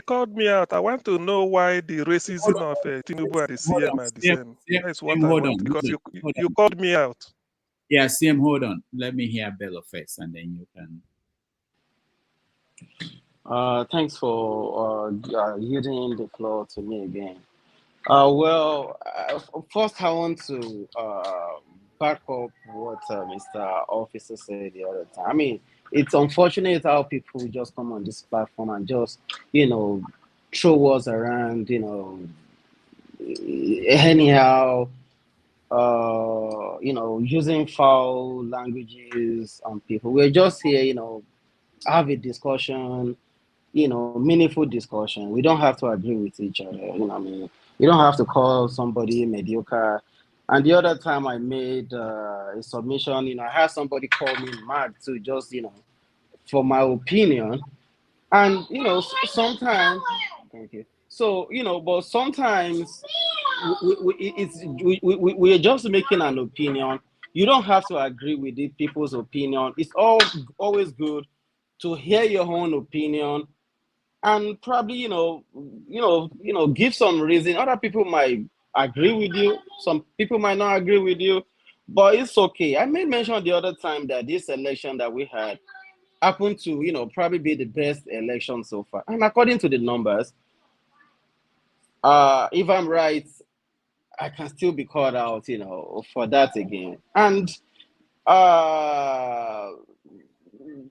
called me out. I want to know why the racism of Tinubu and the CM are the same. That's what I want, because you called me out. Yeah, CM, hold on. Let me hear Bello first, and then you can. Thanks for yielding the floor to me again. First I want to back up what Mr. Officer said the other time. I mean, it's unfortunate how people just come on this platform and just, throw words around, anyhow, using foul languages on people. We're just here, have a discussion, meaningful discussion. We don't have to agree with each other. You don't have to call somebody mediocre. And the other time I made a submission, I had somebody call me mad to just, for my opinion. And, sometimes, thank you. So, but sometimes we are just making an opinion. You don't have to agree with the people's opinion. It's always good to hear your own opinion and probably give some reason. Other people might agree with you, some people might not agree with you, but it's okay. I made mention the other time that this election that we had happened to probably be the best election so far, and according to the numbers, if I'm right, I can still be called out for that again. And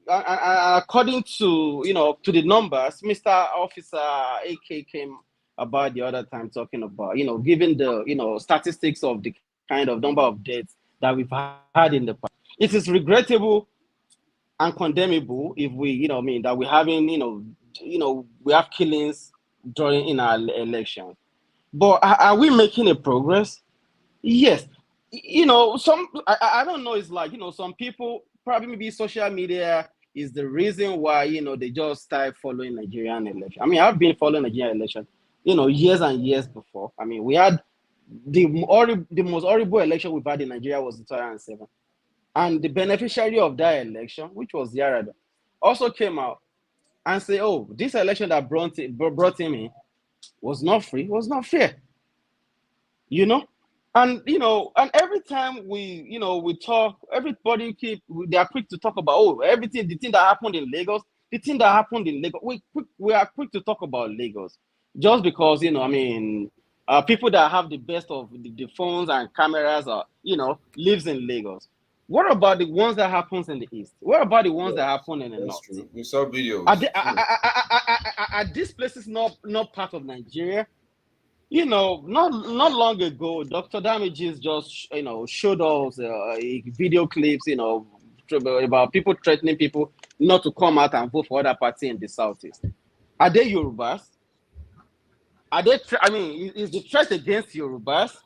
according to to the numbers, Mr. Officer AK came about the other time talking about giving the statistics of the kind of number of deaths that we've had in the past. It is regrettable and condemnable if we that we're having we have killings during in our election. But are we making a progress? Yes. I don't know. It's like some people probably maybe social media is the reason why they just start following Nigerian election. I mean, I've been following Nigerian election years and years before. I mean, we had the most horrible election we've had in Nigeria was in 2007, and the beneficiary of that election, which was Yarada, also came out and say, "Oh, this election that brought him in was not free, was not fair." And and every time we talk, everybody they are quick to talk about the thing that happened in Lagos, we are quick to talk about Lagos just because people that have the best of the phones and cameras lives in Lagos. What about the ones that happens in the east? What about the ones that happen in the north? True. We saw videos. Are these places not part of Nigeria? Not long ago, Dr. Damages just showed us video clips about people threatening people not to come out and vote for other party in the southeast. Are they Yorubas? Are they? Is the threat against Yorubas?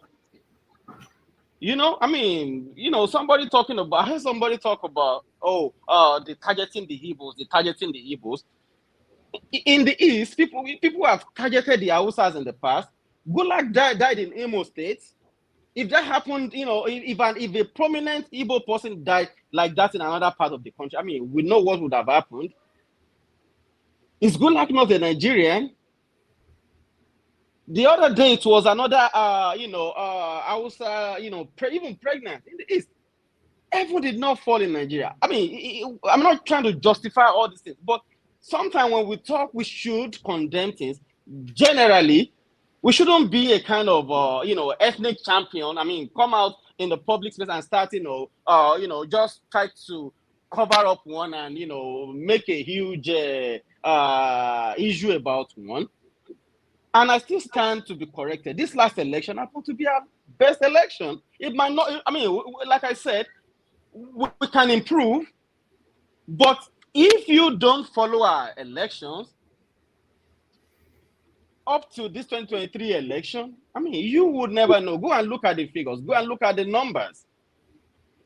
Somebody talking about. I heard somebody talk about the targeting the Igbos. In the east, people have targeted the Hausas in the past. Gulag died in Imo State. If that happened, if a prominent Igbo person died like that in another part of the country, we know what would have happened. Is Gulag not a Nigerian? The other day it was another, Hausa, even pregnant in the east. Everyone did not fall in Nigeria. I'm not trying to justify all these things, but sometimes when we talk, we should condemn things. Generally, we shouldn't be a kind of ethnic champion. Come out in the public space and start just try to cover up one and make a huge issue about one. And I still stand to be corrected. This last election happened to be our best election. It might not. Like I said, we can improve, but if you don't follow our elections up to this 2023 election, you would never know. Go and look at the figures. Go and look at the numbers.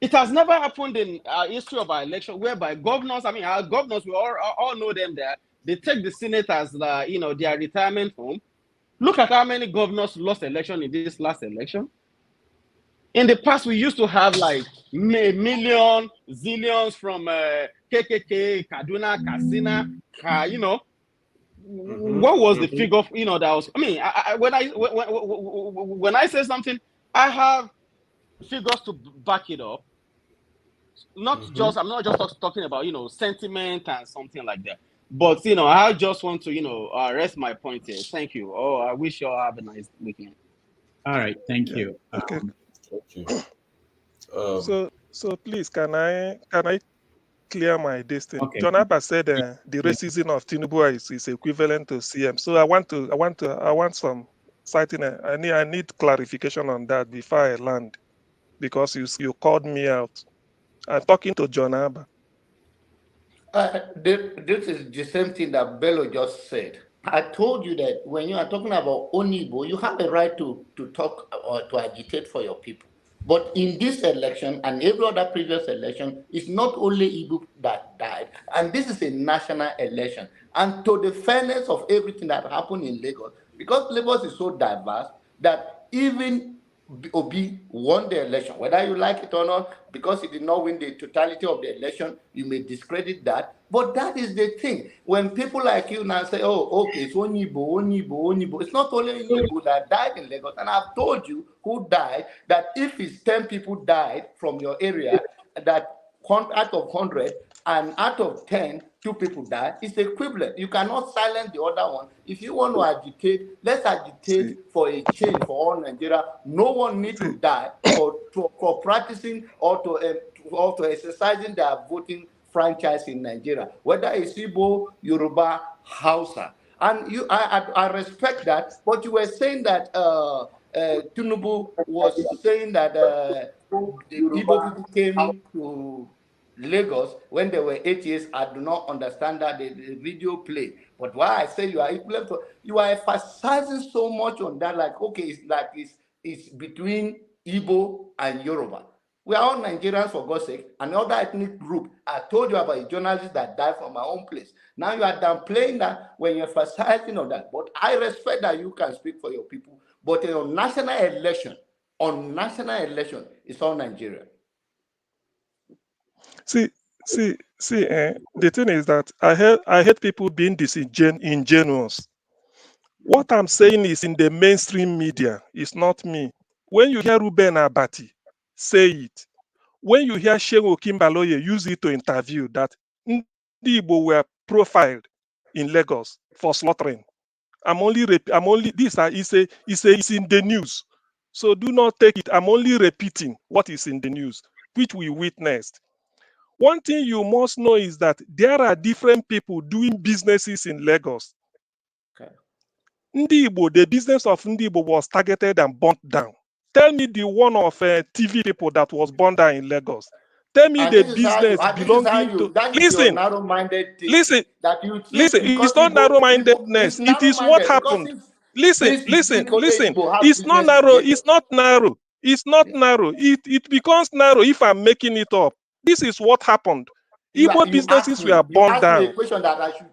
It has never happened in our history of our election whereby governors, our governors, we all know them there. They take the Senate as their retirement home. Look at how many governors lost election in this last election. In the past, we used to have like million, zillions from KKK, Kaduna, Katsina, What was the figure? That was. When I say something, I have figures to back it up. I'm not just talking about sentiment and something like that. But I just want to rest my point here. Thank you. I wish you all have a nice weekend. All right, thank you. Okay. So please, can I clear my destiny? Okay. John Abba said the racism of Tinubu is equivalent to CM. So I want some citing. I need clarification on that before I land, because you called me out. I'm talking to John Abba. This is the same thing that Bello just said. I told you that when you are talking about Onibo, you have a right to talk or to agitate for your people. But in this election and every other previous election, it's not only Igbo that died, and this is a national election. And to the fairness of everything that happened in Lagos, because Lagos is so diverse that even Obi won the election, whether you like it or not, because he did not win the totality of the election, you may discredit that. But that is the thing. When people like you now say, oh, okay, it's Onibo, it's not only Onibo that died in Lagos. And I've told you who died, that if it's 10 people died from your area, that out of 100 and out of 10, 2 people died, it's equivalent. You cannot silence the other one. If you want to agitate, let's agitate for a change for all Nigeria. No one needs to die for practicing or to exercising their voting franchise in Nigeria, whether it's Igbo, Yoruba, Hausa. And I respect that, but you were saying that Tinubu was saying that the Igbo people came to Lagos when they were 8 years. I do not understand that the video play. But why I say you are equivalent to, you are emphasizing so much on that, like, okay, it's between Igbo and Yoruba. We are all Nigerians, for God's sake. Another ethnic group. I told you about a journalist that died from my own place. Now you are downplaying that when you're emphasizing on that. But I respect that you can speak for your people. But on national election, it's all Nigeria. See, the thing is that I hate people being disingenuous. What I'm saying is in the mainstream media. It's not me. When you hear Ruben Abati say it, when you hear Shehu Kimbaloye use it to interview that Ndi Igbo were profiled in Lagos for slaughtering, it's in the news. So do not take it. I'm only repeating what is in the news, which we witnessed. One thing you must know is that there are different people doing businesses in Lagos. Okay. Ndi Igbo, the business of Ndi Igbo was targeted and burnt down. Tell me the one of TV people that was burned down in Lagos. Tell me the business belonging to. Listen, narrow-minded thing listen, that you think listen. It's not narrow-mindedness. It is what happened. Listen. It's not narrow. It's not narrow. It's not narrow. It becomes narrow if I'm making it up. This is what happened. Igbo businesses were burned down.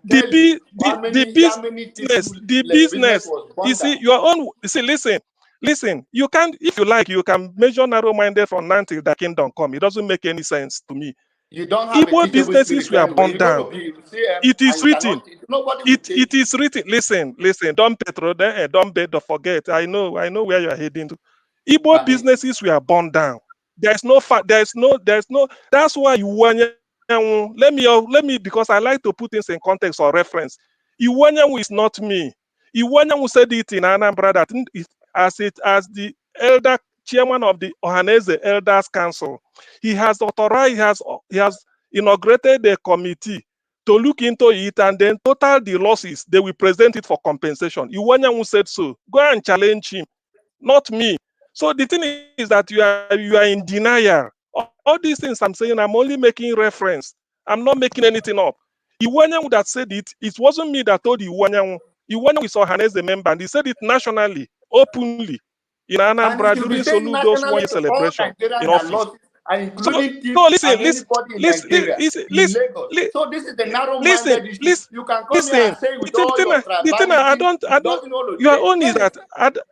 The business. You see, your own. See, listen. You can, if you like, you can measure narrow-minded from now till the kingdom come. It doesn't make any sense to me. You don't have Igbo businesses were burned down. It is written. It is written. Listen. Don't forget. I know where you are heading to. Igbo businesses were burned down. There's no. That's why you want. Let me because I like to put things in context or reference. Iwanyanwu is not me. Iwanyanwu said it in Anambra that as the elder chairman of the Ohaneze Elders Council, he has authorized, he has inaugurated a committee to look into it, and then total the losses, they will present it for compensation. Iwanyanwu said so. Go and challenge him, not me. So the thing is that you are in denial. All these things I'm saying, I'm only making reference. I'm not making anything up. Iwanyanwu that said it, it wasn't me that told Iwanyanwu. Iwanyanwu is Ohaneze member, and he said it nationally, openly, in Anambra during Soludo's 1 year celebration in office. So this is the narrow-minded issue. You can come here and say with all your tribalism, I don't. Your own is that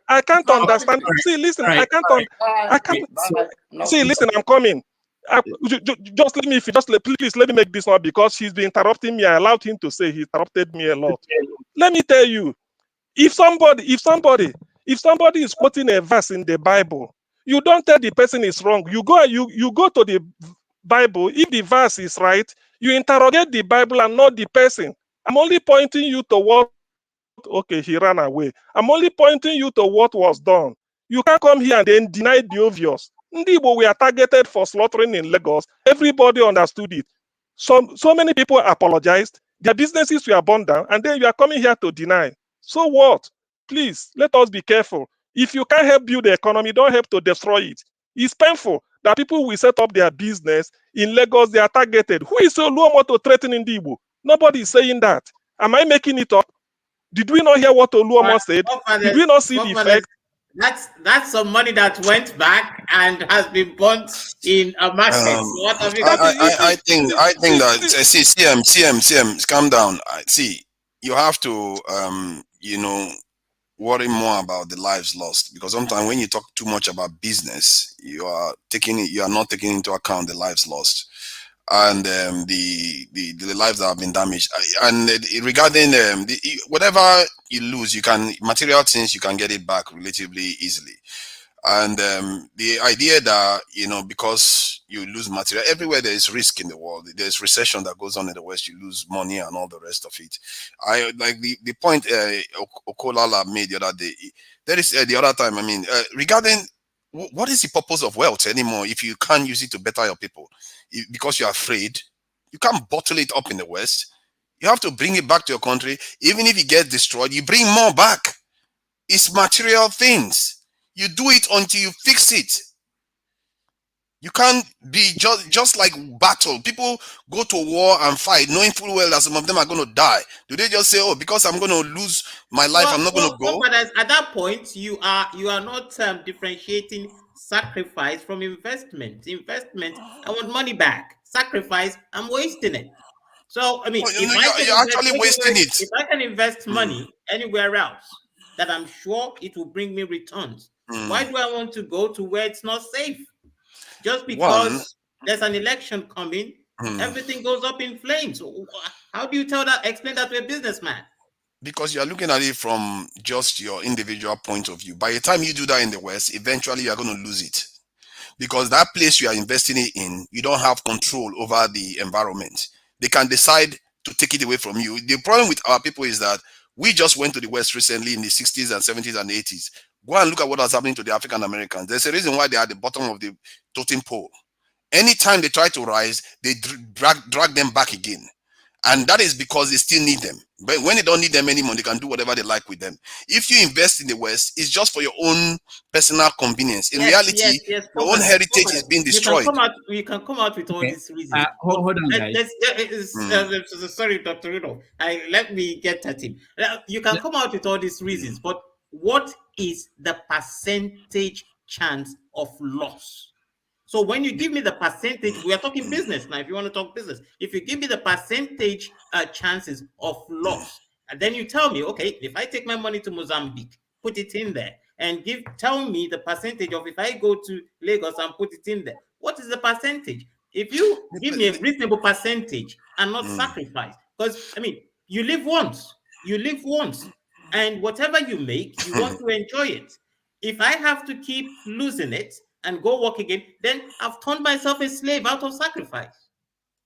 I can't understand. See, listen, I can't. See, listen, I'm coming. Just let me, please let me make this one, because he's been interrupting me. I allowed him to say he interrupted me a lot. Let me tell you, if somebody is quoting a verse in the Bible, you don't tell the person is wrong. You go to the Bible. If the verse is right, you interrogate the Bible and not the person. I'm only pointing you to what. Okay, he ran away. I'm only pointing you to what was done. You can't come here and then deny the obvious. Ndi Igbo were targeted for slaughtering in Lagos. Everybody understood it. So many people apologized. Their businesses were burned down, and then you are coming here to deny. So what? Please, let us be careful. If you can't help build the economy, don't help to destroy it. It's painful. that people will set up their business in Lagos. They are targeted. Who is Oluomo to threaten Igbo? Nobody is saying that. Am I making it up? Did we not hear what Oluomo said? Did we not see the effect? That's some money that went back and has been burnt in a market. What have you I think that see CM, calm down. See, you have to worry more about the lives lost, because sometimes when you talk too much about business, you are not taking into account the lives lost and the lives that have been damaged. And regarding whatever you lose, material things, you can get it back relatively easily. And the idea that because you lose material, everywhere there is risk in the world, there's recession that goes on in the West, you lose money and all the rest of it. I like the point Okolala made the other day. There is the other time, regarding what is the purpose of wealth anymore if you can't use it to better your people? Because you're afraid, you can't bottle it up in the West. You have to bring it back to your country. Even if it gets destroyed, you bring more back. It's material things. You do it until you fix it. You can't be just like battle. People go to war and fight, knowing full well that some of them are going to die. Do they just say, "Oh, because I'm going to lose my life, I'm not going to go"? But at that point, you are not differentiating sacrifice from investment. Investment, I want money back. Sacrifice, I'm wasting it. So you're actually wasting it. If I can invest money anywhere else, that I'm sure it will bring me returns. Why do I want to go to where it's not safe? Just because there's an election coming, everything goes up in flames. How do you explain that to a businessman? Because you're looking at it from just your individual point of view. By the time you do that in the West, eventually you're going to lose it. Because that place you are investing it in, you don't have control over the environment. They can decide to take it away from you. The problem with our people is that we just went to the West recently in the 60s and 70s and 80s. Go and look at what was happening to the African Americans. There's a reason why they are at the bottom of the totem pole. Anytime they try to rise, they drag them back again. And that is because they still need them. But when they don't need them anymore, they can do whatever they like with them. If you invest in the West, it's just for your own personal convenience. In reality, your own heritage is being destroyed. You can come out with all these reasons. Hold on, guys. Sorry, Dr. Rudolph. Let me get at him. You can come out with all these reasons, but what is the percentage chance of loss? So when you give me the percentage, we are talking business now. If you want to talk business, if you give me the percentage chances of loss, and then you tell me, okay, if I take my money to Mozambique, put it in there, and tell me the percentage of if I go to Lagos and put it in there, what is the percentage? If you give me a reasonable percentage and not sacrifice, because you live once, and whatever you make, you want to enjoy it. If I have to keep losing it and go work again, then I've turned myself a slave out of sacrifice.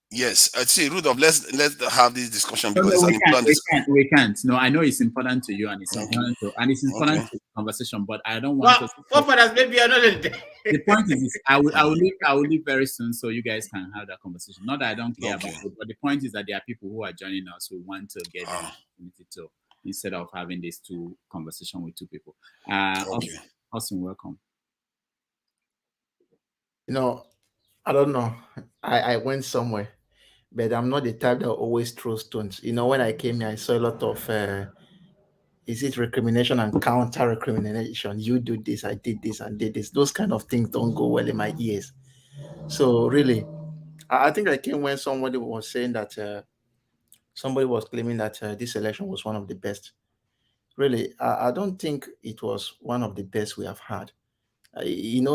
Yes, see, Rudolph, let's have this discussion because no, it's an important discussion. We can't. No, I know it's important to you and it's important to the conversation, but I don't want to. Maybe another day. The point is, I will leave very soon, so you guys can have that conversation. Not that I don't care about it, but the point is that there are people who are joining us who want to get the opportunity to, instead of having these two conversations with two people. Austin, welcome. I don't know. I went somewhere, but I'm not the type that always throws stones. When I came here, I saw a lot of, is it recrimination and counter recrimination? You do this, I did this and did this. Those kind of things don't go well in my ears. So really, I think I came when somebody was saying that, somebody was claiming that this election was one of the best. Really, I don't think it was one of the best we have had.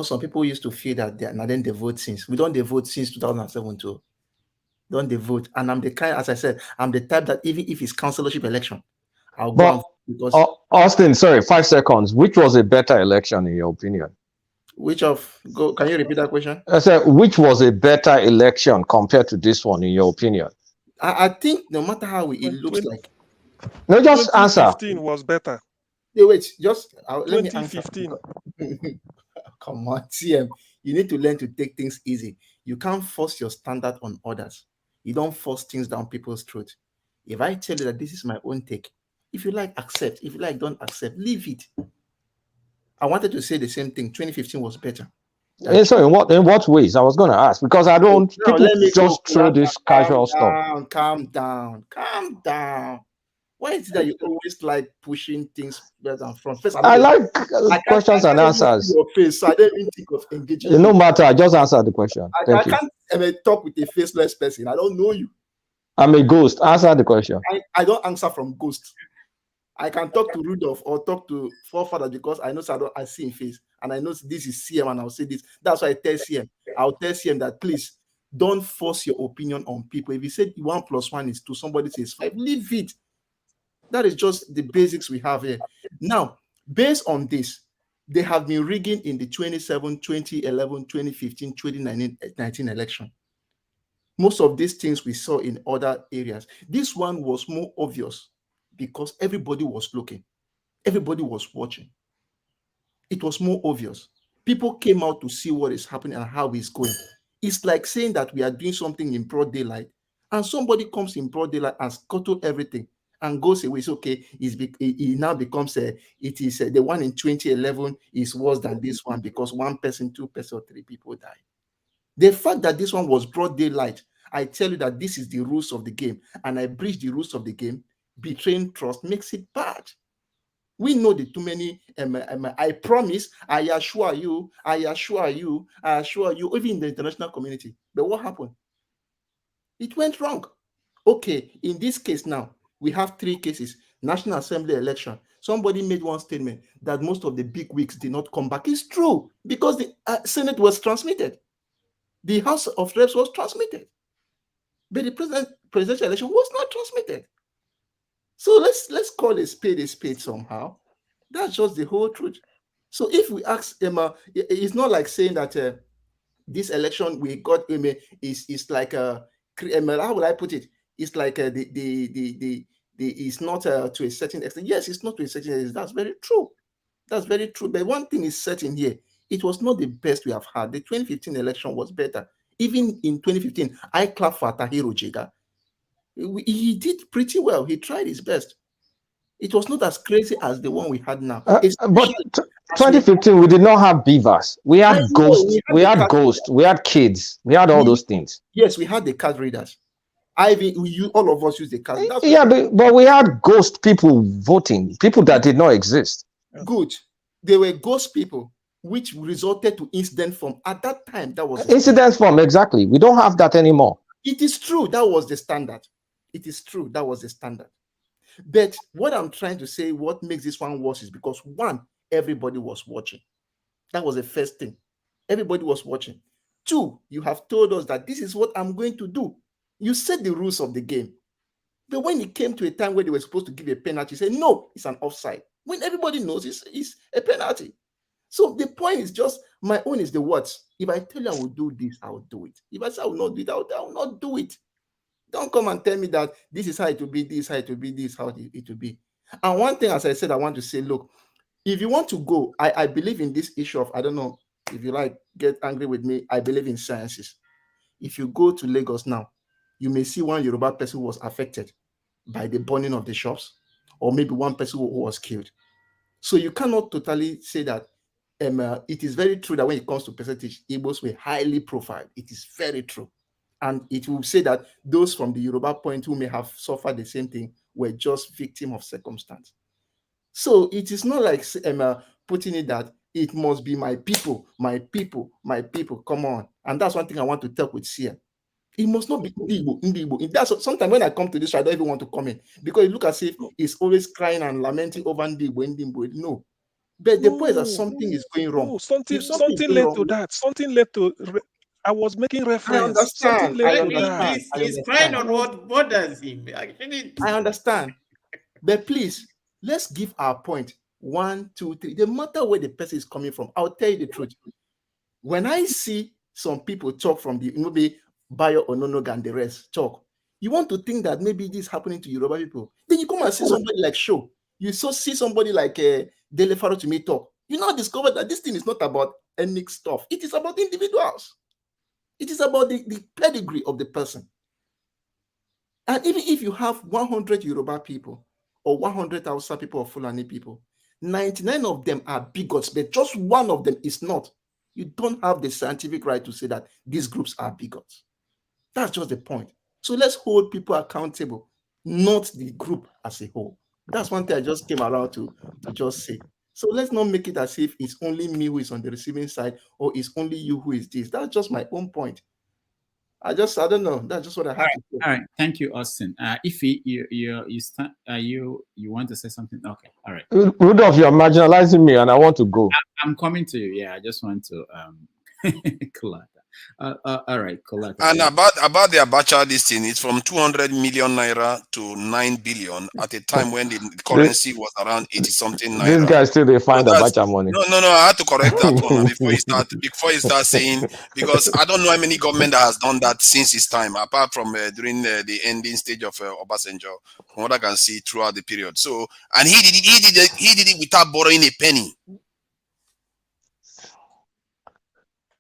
Some people used to feel that then they vote since. We don't vote since 2007 too. Don't they vote? And I'm the kind, as I said, I'm the type that even if it's councillorship election, I'll go because Austin, sorry, 5 seconds. Which was a better election in your opinion? Can you repeat that question? I said, which was a better election compared to this one in your opinion? I think no matter how it looks like. No, just answer. 2015 was better. Wait, just let me answer. 2015. Come on, TM. You need to learn to take things easy. You can't force your standard on others. You don't force things down people's throat. If I tell you that this is my own take, if you like, accept. If you like, don't accept. Leave it. I wanted to say the same thing. 2015 was better. So in what ways? I was going to ask, because I don't, Now, people let me just go. throw this casual stuff. Calm down. Why is it that you always like pushing things back and front? First, I like questions and I can't even answers. see your face, so I don't even think of engaging No you. matter, I just answer the question. Thank you. I can't talk with a faceless person. I don't know you. I'm a ghost. Answer the question. I don't answer from ghosts. I can talk to Rudolph or talk to forefather because I know I see him face and I know this is CM and I'll say this. That's why I tell CM. I'll tell CM that please don't force your opinion on people. If you say 1 + 1 is 2, somebody says 5, leave it. That is just the basics we have here. Now, based on this, they have been rigging in the 2007, 2011, 2015, 2019 election. Most of these things we saw in other areas. This one was more obvious because everybody was looking. Everybody was watching. It was more obvious. People came out to see what is happening and how it's going. It's like saying that we are doing something in broad daylight and somebody comes in broad daylight and scuttle everything and goes away. It's okay. It now becomes the one in 2011 is worse than this one because 1 person, 2 person, or 3 people died. The fact that this one was broad daylight, I tell you that this is the rules of the game, and I breach the rules of the game. Betraying trust makes it bad. We know the too many. I promise, I assure you, even in the international community. But what happened? It went wrong. Okay, in this case now, we have 3 cases. National Assembly election. Somebody made one statement that most of the big wigs did not come back. It's true because the Senate was transmitted. The House of Reps was transmitted. But the presidential election was not transmitted. So let's call a spade somehow. That's just the whole truth. So if we ask Emma, it's not like saying that this election we got is like how would I put it? It's like it's not to a certain extent. Yes, it's not to a certain extent. That's very true. That's very true. But one thing is certain here: it was not the best we have had. The 2015 election was better. Even in 2015, I clap for Tahiro Jega. He did pretty well. He tried his best. It was not as crazy as the one we had now. But 2015, we did not have beavers. We had ghosts. We had ghosts. We had kids. We had all those things. Yes, we had the card readers. All of us use the card. Yeah, but we had ghost people voting, people that did not exist. Good. They were ghost people, which resulted to incident form. At that time, that was incident form, exactly. We don't have that anymore. It is true. That was the standard. It is true. That was the standard. But what I'm trying to say, what makes this one worse is because 1, everybody was watching. That was the first thing. Everybody was watching. 2, you have told us that this is what I'm going to do. You set the rules of the game. But when it came to a time where they were supposed to give a penalty, you say, no, it's an offside. When everybody knows it's a penalty. So the point is just, my own is the words. If I tell you I will do this, I will do it. If I say I will not do it, I will not do it. Don't come and tell me that this is how it will be, this how it will be, this how it will be. And one thing, as I said, I want to say, look, if you want to go, I believe in this issue of, I don't know if you get angry with me, I believe in sciences. If you go to Lagos now, you may see one Yoruba person who was affected by the burning of the shops, or maybe one person who was killed. So you cannot totally say that it is very true that when it comes to percentage, Igbos were highly profiled. It is very true. And it will say that those from the Yoruba point who may have suffered the same thing were just victims of circumstance. So it is not like putting it that it must be my people. Come on. And that's one thing I want to talk with Sia. It must not be Igbo. That's sometimes when I come to this, I don't even want to come in because it looks as if it's always crying and lamenting over Igbo. No. But the point is that something is going wrong. No, something led to that. Something led to. I was making reference. Something led to that. He's crying on what bothers him. I understand. But please, let's give our point. 1, 2, 3. No matter where the person is coming from, I'll tell you the truth. When I see some people talk from the maybe Bayo Ononoga and the rest talk, you want to think that maybe this is happening to Yoruba people. Then you come and see somebody like Show. You see somebody like Delefaro to me talk. You now discover that this thing is not about ethnic stuff. It is about individuals. It is about the pedigree of the person. And even if you have 100 Yoruba people or 100 Hausa people or Fulani people, 99 of them are bigots, but just one of them is not. You don't have the scientific right to say that these groups are bigots. That's just the point. So let's hold people accountable, not the group as a whole. That's one thing I just came around to just say. So let's not make it as if it's only me who is on the receiving side or it's only you who is this. That's just my own point. I don't know. That's just what I have to say. All right. Thank you, Austin. Ify, you want to say something? Okay. All right. Rudolph, you're marginalizing me, and I want to go. I'm coming to you. Yeah, I just want to collect. All right, collect. And about the Abacha listing, it's from 200 million naira to 9 billion at a time when the currency was around 80 something naira. These guys still they find Abacha money. No. I had to correct that one before you start saying, because I don't know how many government that has done that since his time, apart from during the ending stage of Obasanjo, from what I can see throughout the period. So, and he did it without borrowing a penny.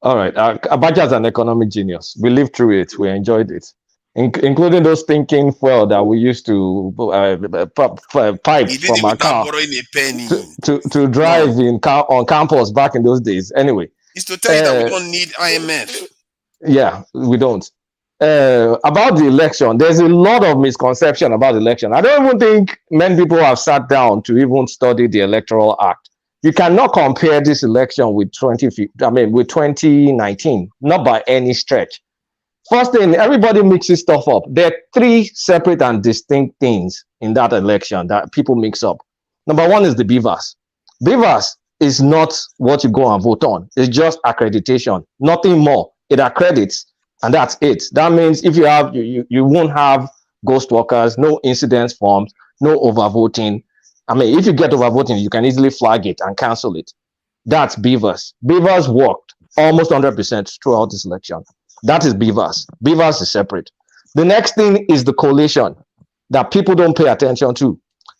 All right, Abacha is an economic genius. We lived through it. We enjoyed it, including those thinking fuel that we used to pipe from our car to drive on campus back in those days. Anyway, it's to tell you that we don't need IMF. Yeah, we don't. About the election, there's a lot of misconception about the election. I don't even think many people have sat down to even study the Electoral Act. You cannot compare this election with 2019, not by any stretch. First thing, everybody mixes stuff up. There are three separate and distinct things in that election that people mix up. Number one is the beavers. Beavers is not what you go and vote on. It's just accreditation, nothing more. It accredits, and that's it. That means if you have, you won't have ghost workers, no incidence forms, no overvoting. I mean, if you get overvoting, you can easily flag it and cancel it. That's beavers. Beavers worked almost 100% throughout this election. That is beavers. Beavers is separate. The next thing is the collation that people don't pay attention to.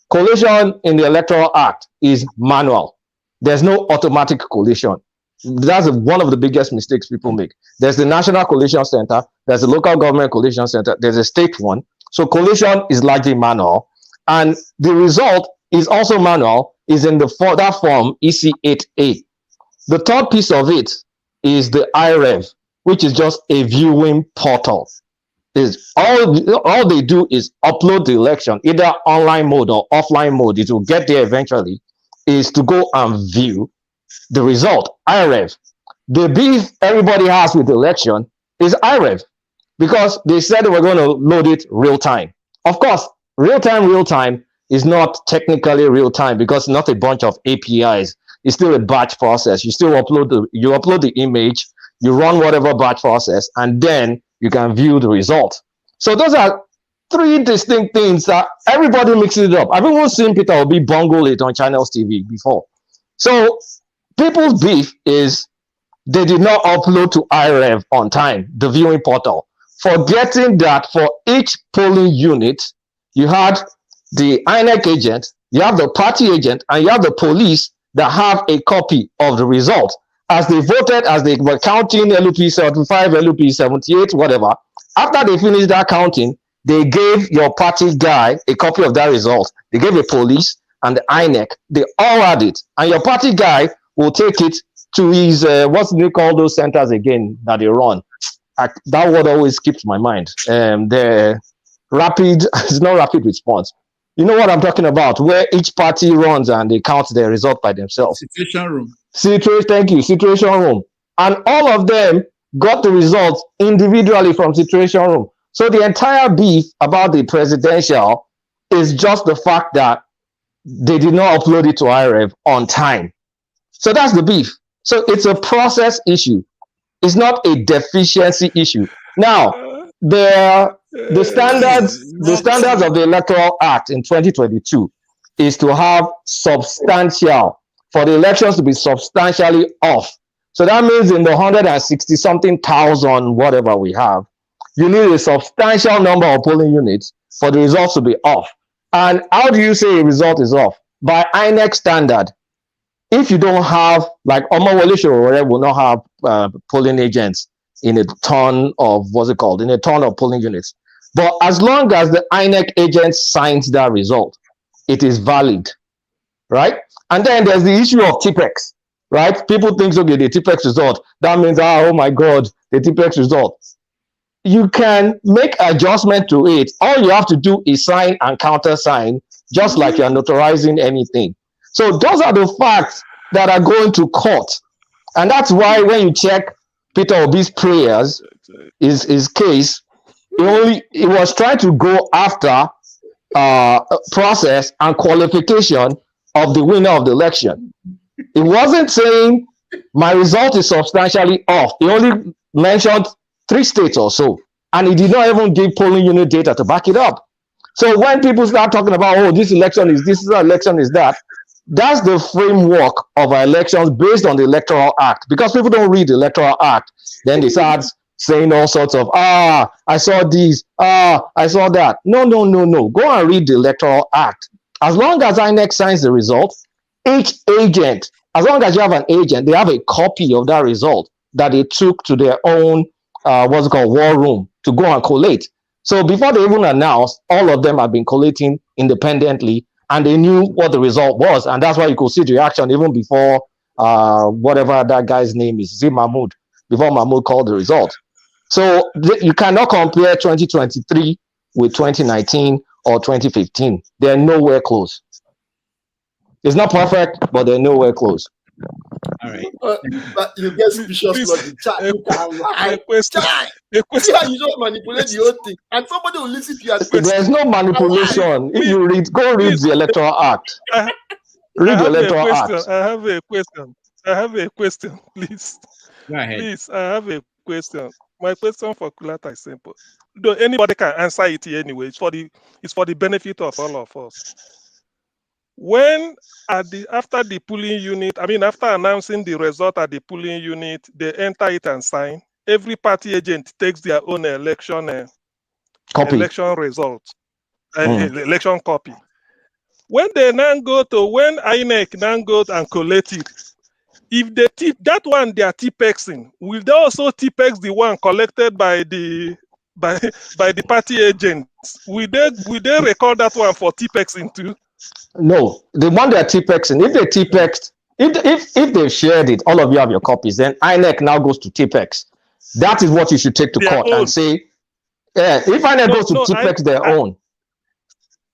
Collation in the Electoral Act is manual. There's no automatic collation. That's one of the biggest mistakes people make. There's the National Collation Center. There's the Local Government Collation Center. There's a state one. So collation is largely manual. And the result is also manual, is in that form EC8A. The third piece of it is the IREV, which is just a viewing portal. Is all they do is upload the election, either online mode or offline mode. It will get there eventually, is to go and view the result. IREV. The beef everybody has with the election is IREV, because they said they were going to load it real time. Of course, real time is not technically real time because not a bunch of APIs. It's still a batch process. You still upload the image, you run whatever batch process, and then you can view the result. So those are three distinct things that everybody mixes it up. I've even seen Peter Obi bungle it on Channels TV before. So people's beef is they did not upload to IREV on time, the viewing portal, forgetting that for each polling unit, you had the INEC agent, you have the party agent, and you have the police that have a copy of the result. As they voted, as they were counting LUP 75, LUP 78, whatever, after they finished that counting, they gave your party guy a copy of that result. They gave the police and the INEC. They all had it. And your party guy will take it to his, what's they call those centers again that they run? That word always skips my mind. The rapid, it's not rapid response. You know what I'm talking about, where each party runs and they count their result by themselves. Situation room. Thank you, situation room. And all of them got the results individually from situation room. So the entire beef about the presidential is just the fact that they did not upload it to IREV on time. So that's the beef. So it's a process issue. It's not a deficiency issue. Now, the standards of the Electoral Act in 2022 is to have substantial, for the elections to be substantially off. So that means in the 160 something thousand, whatever we have, you need a substantial number of polling units for the results to be off. And how do you say a result is off? By INEC standard. If you don't have, like Omawole Shorore will not have polling agents in a ton of, in a ton of polling units. But as long as the INEC agent signs that result, it is valid, right? And then there's the issue of TPEX. right? People think, okay, the TPEX result, that means, oh my God, the TPEX result. You can make adjustment to it. All you have to do is sign and countersign, just like you're notarizing anything. So those are the facts that are going to court. And that's why when you check Peter Obi's prayers, his case, he was trying to go after process and qualification of the winner of the election. He wasn't saying my result is substantially off. He only mentioned 3 states or so, and he did not even give polling unit data to back it up. So when people start talking about, oh, this election is this election is that, that's the framework of our elections based on the Electoral Act. Because people don't read the Electoral Act, then they start saying all sorts of, I saw this, I saw that. No. Go and read the Electoral Act. As long as INEC signs the result, each agent, as long as you have an agent, they have a copy of that result that they took to their own, war room to go and collate. So before they even announced, all of them have been collating independently, and they knew what the result was. And that's why you could see the reaction even before whatever that guy's name is, Mahmoud, before Mahmoud called the result. So you cannot compare 2023 with 2019 or 2015. They're nowhere close. It's not perfect, but they're nowhere close. All right. But you get suspicious logic. You can lie. See how you just manipulate the whole thing, and somebody will listen to your question. There's no manipulation. If you read, go read the Electoral Act. Read the Electoral Act. I have a question, please. Go ahead. Please, I have a question. My question for Kulata is simple. Though anybody can answer it anyway. It's for the benefit of all of us. When after the polling unit, after announcing the result at the polling unit, they enter it and sign. Every party agent takes their own election result, election copy. When they now when INEC now go and collect it, if they tip that one, they are TPEXing, will they also TPEX the one collected by the party agents? Will they record that one for TPEXing too? No, the one they're TPEXing, if they TPEXed, if they've shared it, all of you have your copies, then INEC now goes to TPEX. That is what you should take to court and say, if INEC goes to TPEX their own.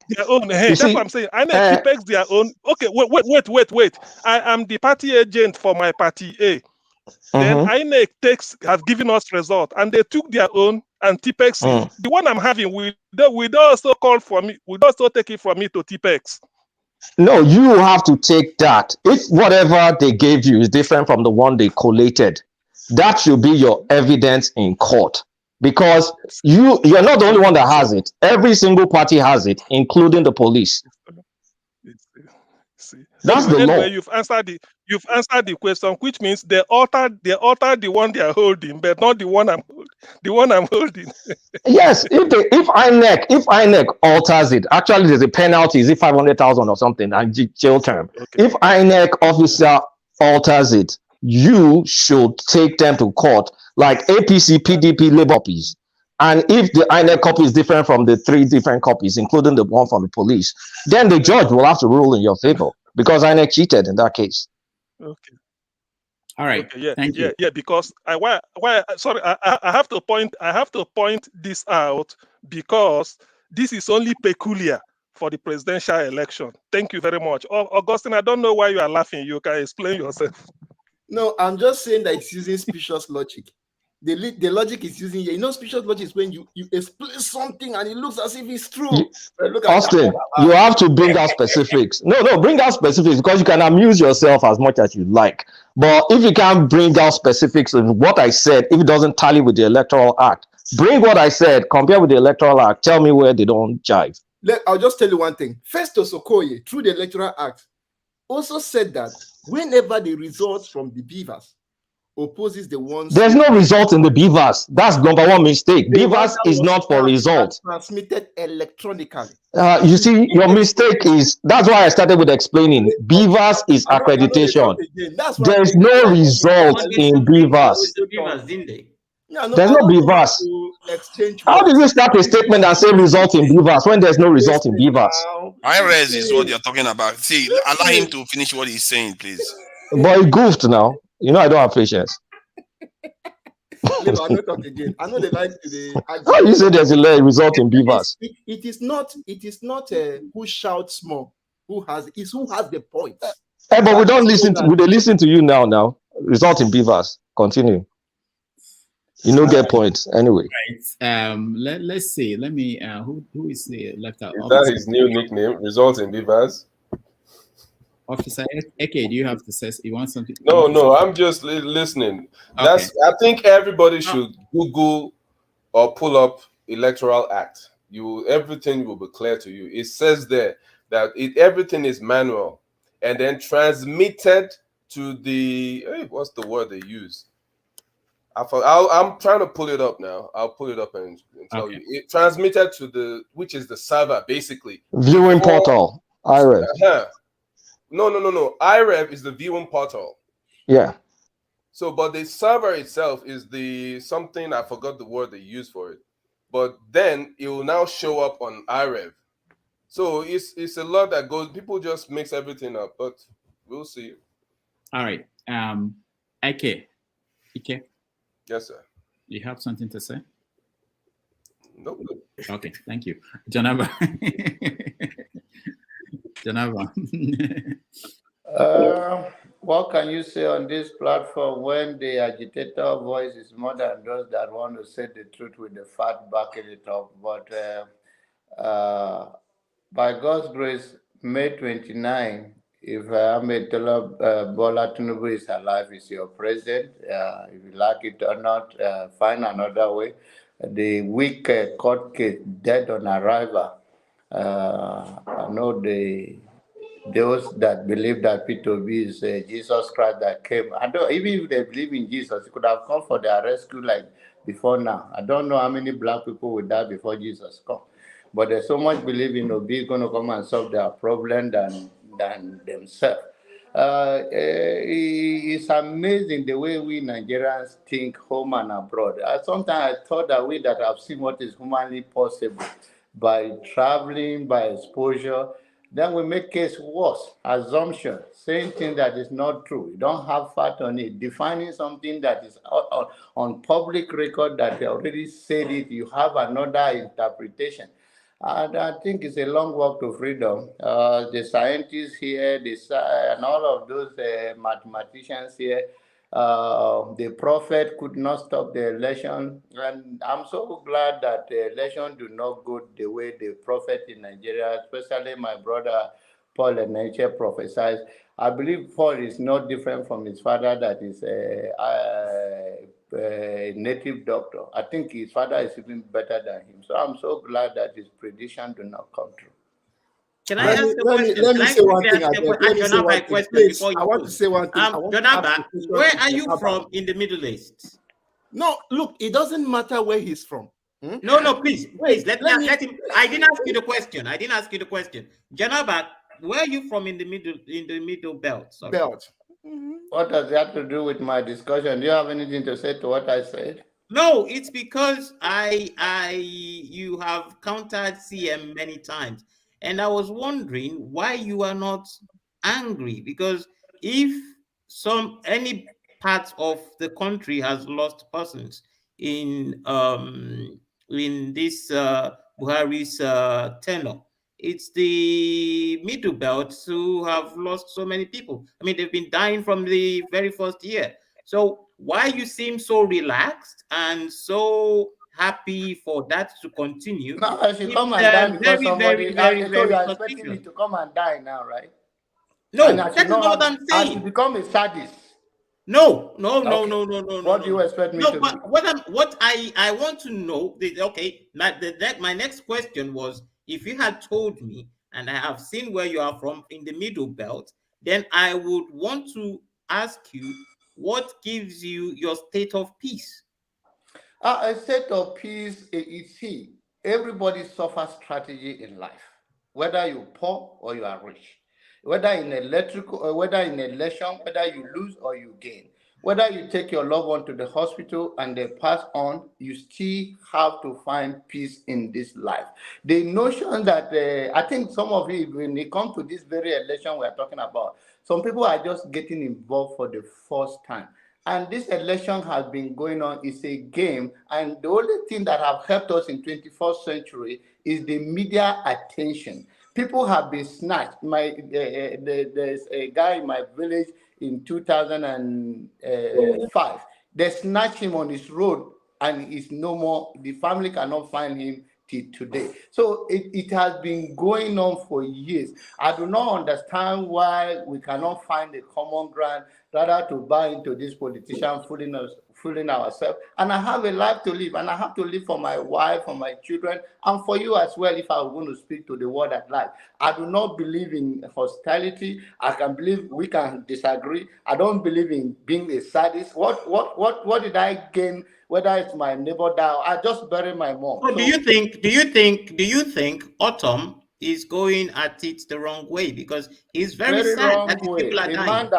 Their own. Hey, that's what I'm saying. INEC TPEX their own. Okay, wait. I am the party agent for my party A. Then INEC have given us result, and they took their own and TPEX. The one I'm having, will also call for me. Will also take it from me to TPEX. No, you have to take that. If whatever they gave you is different from the one they collated, that should be your evidence in court. Because you're not the only one that has it. Every single party has it, including the police. That's the law. You've answered the question, which means they altered the one they are holding, but not the one I'm holding. Yes, if INEC alters it, actually there's a penalty, is it 500,000 or something, and jail term. Okay. If INEC officer alters it, you should take them to court, like APC, PDP, Labour copies. And if the INEC copy is different from the 3 different copies, including the one from the police, then the judge will have to rule in your favor because INEC cheated in that case. Okay. All right. Okay, Thank you. Yeah. Because I have to point this out because this is only peculiar for the presidential election. Thank you very much. Augustine, I don't know why you are laughing. You can explain yourself. No, I'm just saying that it's using specious logic. The logic is using here. Specious logic is when you explain something and it looks as if it's true. Austin, you have to bring out specifics. No, bring out specifics because you can amuse yourself as much as you like. But if you can't bring out specifics of what I said, if it doesn't tally with the Electoral Act, bring what I said, compare with the Electoral Act, tell me where they don't jive. I'll just tell you one thing. Festus Okoye, through the Electoral Act, also said that whenever the results from the beavers opposes the ones, there's no result in the beavers. That's number one mistake. Beavers is not for result. Transmitted electronically. You see, your mistake is, that's why I started with explaining. Beavers is accreditation. There's no result in beavers. There's no beavers. How did you start a statement and say result in beavers when there's no result in beavers? IRS is what you're talking about. See, allow him to finish what he's saying, please. But he goofed now. You know I don't have patience. Leave, I don't talk again. I know they like to How you say there's a result in Beavers? It is not who shouts more, who has the points. Hey, but we don't listen to, they listen to you now. Result in Beavers. Continue. You know, get points anyway. Right. Let's see. Let me. Who is the left out? Is that his new nickname? Result in Beavers. Officer Eke, do you have to say? You want something? No. I'm just listening. Okay. I think everybody should Google or pull up Electoral Act. Everything will be clear to you. It says there that everything is manual and then transmitted to the what's the word they use? I'm trying to pull it up now. I'll pull it up and tell you. It transmitted to which is the server basically. Viewing portal. IREV. No. IREV is the viewing portal. Yeah. So, but the server itself is something, I forgot the word they use for it. But then it will now show up on IREV. So it's a lot that goes. People just mix everything up, but we'll see. All right. Ike. Yes, sir. You have something to say? Nope. Okay, thank you. Janaba. What can you say on this platform when the agitator voice is more than those that want to say the truth with the fact backing it up? But by God's grace, May 29, if Bola Tinubu is alive, is your president. If you like it or not, find another way. The weak court case, dead on arrival. I know those that believe that Peter Obi is Jesus Christ that came. Even if they believe in Jesus, he could have come for their rescue like before now. I don't know how many black people would die before Jesus come. But there's so much belief in Obi going to come and solve their problem than themselves. It's amazing the way we Nigerians think home and abroad. Sometimes I thought that we that have seen what is humanly possible by traveling, by exposure, then we make case worse. Assumption, saying things that is not true. You don't have fact on it. Defining something that is on public record that they already said it, you have another interpretation. And I think it's a long walk to freedom. The scientists here, and all of those mathematicians here, the prophet could not stop the election. And I'm so glad that the election do not go the way the prophet in Nigeria, especially my brother Paul Eneche prophesied. I believe Paul is not different from his father that is a native doctor. I think his father is even better than him. So I'm so glad that his prediction do not come true. Can I ask a question? Let me say one thing. I want to say one thing. Jonaba, where are you from in the Middle East? No, look, it doesn't matter where he's from. No, please. Let him. I didn't ask you the question. Jonaba, where are you from in the middle belt? Sorry. Belt. What does that have to do with my discussion? Do you have anything to say to what I said? No, it's because you have countered CM many times, and I was wondering why you are not angry, because if any part of the country has lost persons in this Buhari's tenure, it's the middle belt who have lost so many people. I mean, they've been dying from the very first year. So why you seem so relaxed and so happy for that to continue? No, I should come and die because somebody. So you are expecting me to come and die now, right? No, that is not what I'm saying. I should become a sadist. No. What do you expect me to do? What I want to know, my next question was, if you had told me, and I have seen where you are from in the middle belt, then I would want to ask you, what gives you your state of peace? A state of peace is see. Everybody suffers strategy in life, whether you're poor or you are rich, whether in electrical or whether in election, whether you lose or you gain. Whether you take your loved one to the hospital and they pass on, you still have to find peace in this life. The notion that I think some of you, when it comes to this very election we're talking about, some people are just getting involved for the first time. And this election has been going on. It's a game. And the only thing that have helped us in 21st century is the media attention. People have been snatched. There's a guy in my village in 2005. They snatched him on his road and he's no more. The family cannot find him till today. So it has been going on for years. I do not understand why we cannot find a common ground rather to buy into this politician fooling ourselves. And I have a life to live, and I have to live for my wife, for my children, and for you as well if I were going to speak to the world at large. I do not believe in hostility. I can believe we can disagree. I don't believe in being a sadist. What did I gain? Whether it's my neighbor down, I just bury my mom. So do you think Autumn is going at it the wrong way? Because he's very sad that his people are dying. A man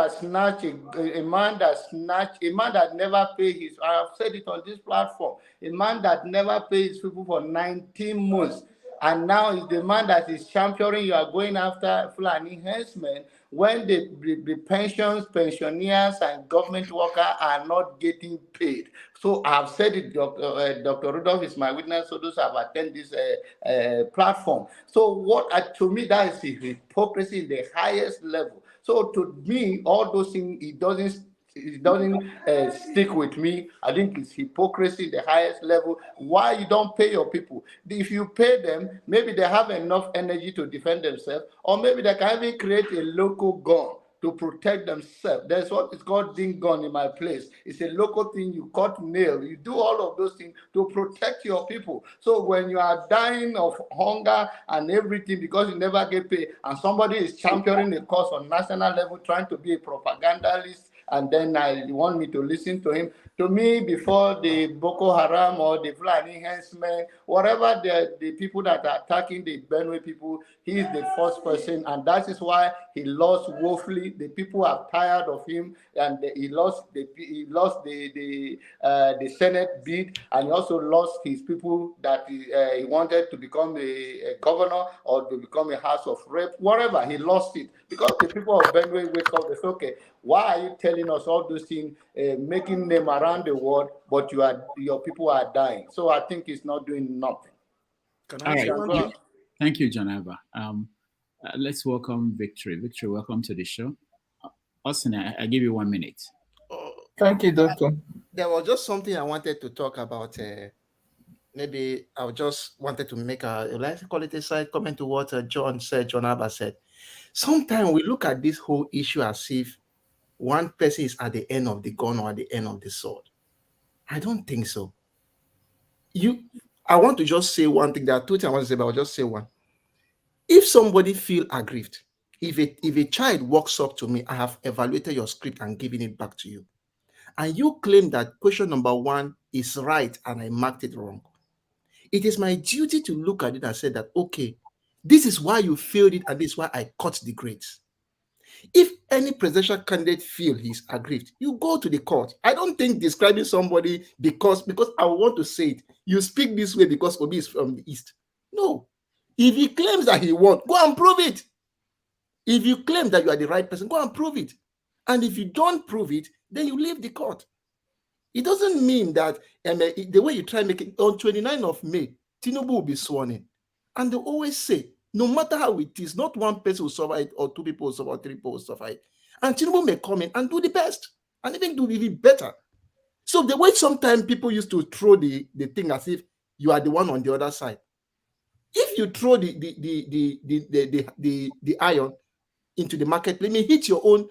that never paid his, I have said it on this platform, a man that never paid his people for 19 months. And now is the man that is championing you are going after Fulani enhancement when the pensions, pensioners, and government workers are not getting paid. So I've said it, Dr. Rudolph is my witness, so those who have attended this platform. So to me, that is hypocrisy in the highest level. So to me, all those things, it doesn't stick with me. I think it's hypocrisy at the highest level. Why you don't pay your people? If you pay them, maybe they have enough energy to defend themselves, or maybe they can even create a local gun to protect themselves. That's what is called ding gun in my place. It's a local thing. You cut nail. You do all of those things to protect your people. So when you are dying of hunger and everything because you never get paid, and somebody is championing a cause on national level, trying to be a propagandist, and then you want me to listen to him. To me, before the Boko Haram or the Fulani enhancement, whatever the people that are attacking the Benue people, he is the first person, and that is why he lost woefully. The people are tired of him, and he lost the Senate bid, and he also lost his people that he wanted to become a governor or to become a House of Rep, whatever. He lost it because the people of Benue wake up. They say, okay, why are you telling us all those things, making them around the world, but your people are dying? So I think it's not doing nothing. All right. Thank you, Janaba. Let's welcome Victory. Victory, welcome to the show. Austin, I give you 1 minute. Thank you, Doctor. There was just something I wanted to talk about. Maybe I just wanted to make let's call it a side comment to what John Abba said. Sometimes we look at this whole issue as if one person is at the end of the gun or at the end of the sword. I don't think so. I want to just say one thing. There are two things I want to say, but I'll just say one. If somebody feel aggrieved, if a child walks up to me, I have evaluated your script and given it back to you, and you claim that question number 1 is right and I marked it wrong, it is my duty to look at it and say that, okay, this is why you failed it and this is why I cut the grades. If any presidential candidate feel he's aggrieved, you go to the court. I don't think describing somebody because I want to say it, you speak this way because Obi is from the East. No. If he claims that he won, go and prove it. If you claim that you are the right person, go and prove it. And if you don't prove it, then you leave the court. It doesn't mean that the way you try and make it, on 29th of May, Tinubu will be sworn in. And they always say, no matter how it is, not one person will survive it, or 2 people will survive, 3 people will survive. And Tinubu may come in and do the best, and even do even better. So the way sometimes people used to throw the thing as if you are the one on the other side. If you throw the iron into the marketplace, it may hit your own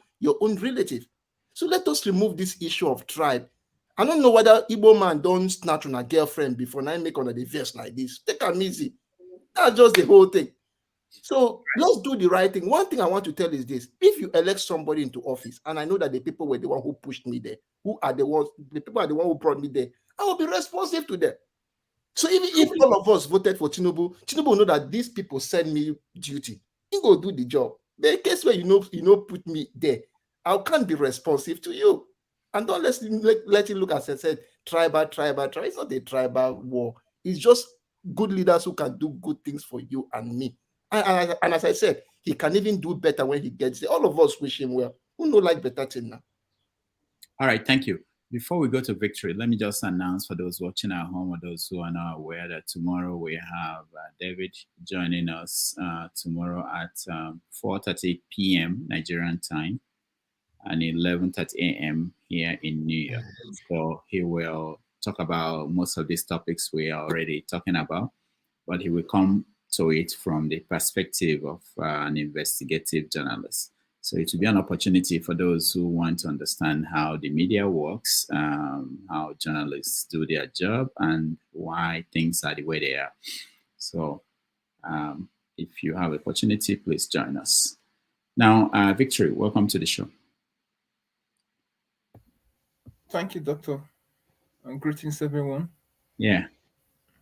relative. So let us remove this issue of tribe. I don't know whether Igbo man don't snatch on a girlfriend before now make on the verse like this. Take them easy. That's just the whole thing. So let's do the right thing. One thing I want to tell is this: if you elect somebody into office, and I know that the people were the one who pushed me there, the people are the one who brought me there, I will be responsive to them. So even if all of us voted for Tinubu will know that these people send me duty. He go do the job. The case where you know put me there, I can't be responsive to you. And don't let it look, as I said, tribal. It's not a tribal war. It's just good leaders who can do good things for you and me. And as I said, he can even do better when he gets there. All of us wish him well. Who know like better thing now? All right, thank you. Before we go to victory, let me just announce for those watching at home or those who are not aware that tomorrow we have David joining us tomorrow at 4:30 p.m. Nigerian time and 11:30 a.m. here in New York. So he will talk about most of these topics we are already talking about, but he will come to it from the perspective of an investigative journalist. So it will be an opportunity for those who want to understand how the media works, how journalists do their job, and why things are the way they are. So if you have opportunity, please join us. Now, Victory, welcome to the show. Thank you, Doctor. And greetings, everyone. Yeah.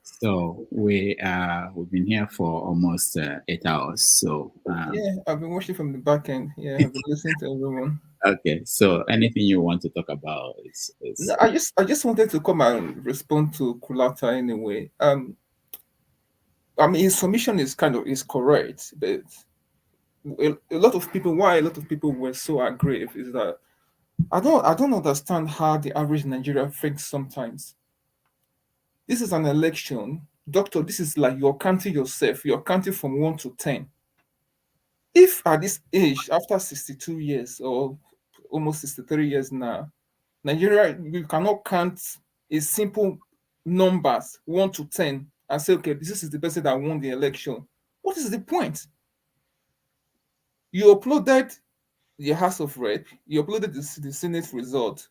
So we've been here for almost 8 hours. So yeah, I've been watching from the back end. Yeah, I've been listening to everyone. Okay. So anything you want to talk about is No, I just wanted to come and respond to Kulata anyway. I mean, his submission is correct, but a lot of people were so aggrieved is that I don't understand how the average Nigerian thinks sometimes. This is an election, Doctor. This is like you're counting yourself. You're counting from 1 to 10. If at this age, after 62 years or almost 63 years now, Nigeria, you cannot count a simple numbers 1 to 10 and say, okay, this is the person that won the election. What is the point? You uploaded the House of Rep, you uploaded the Senate result.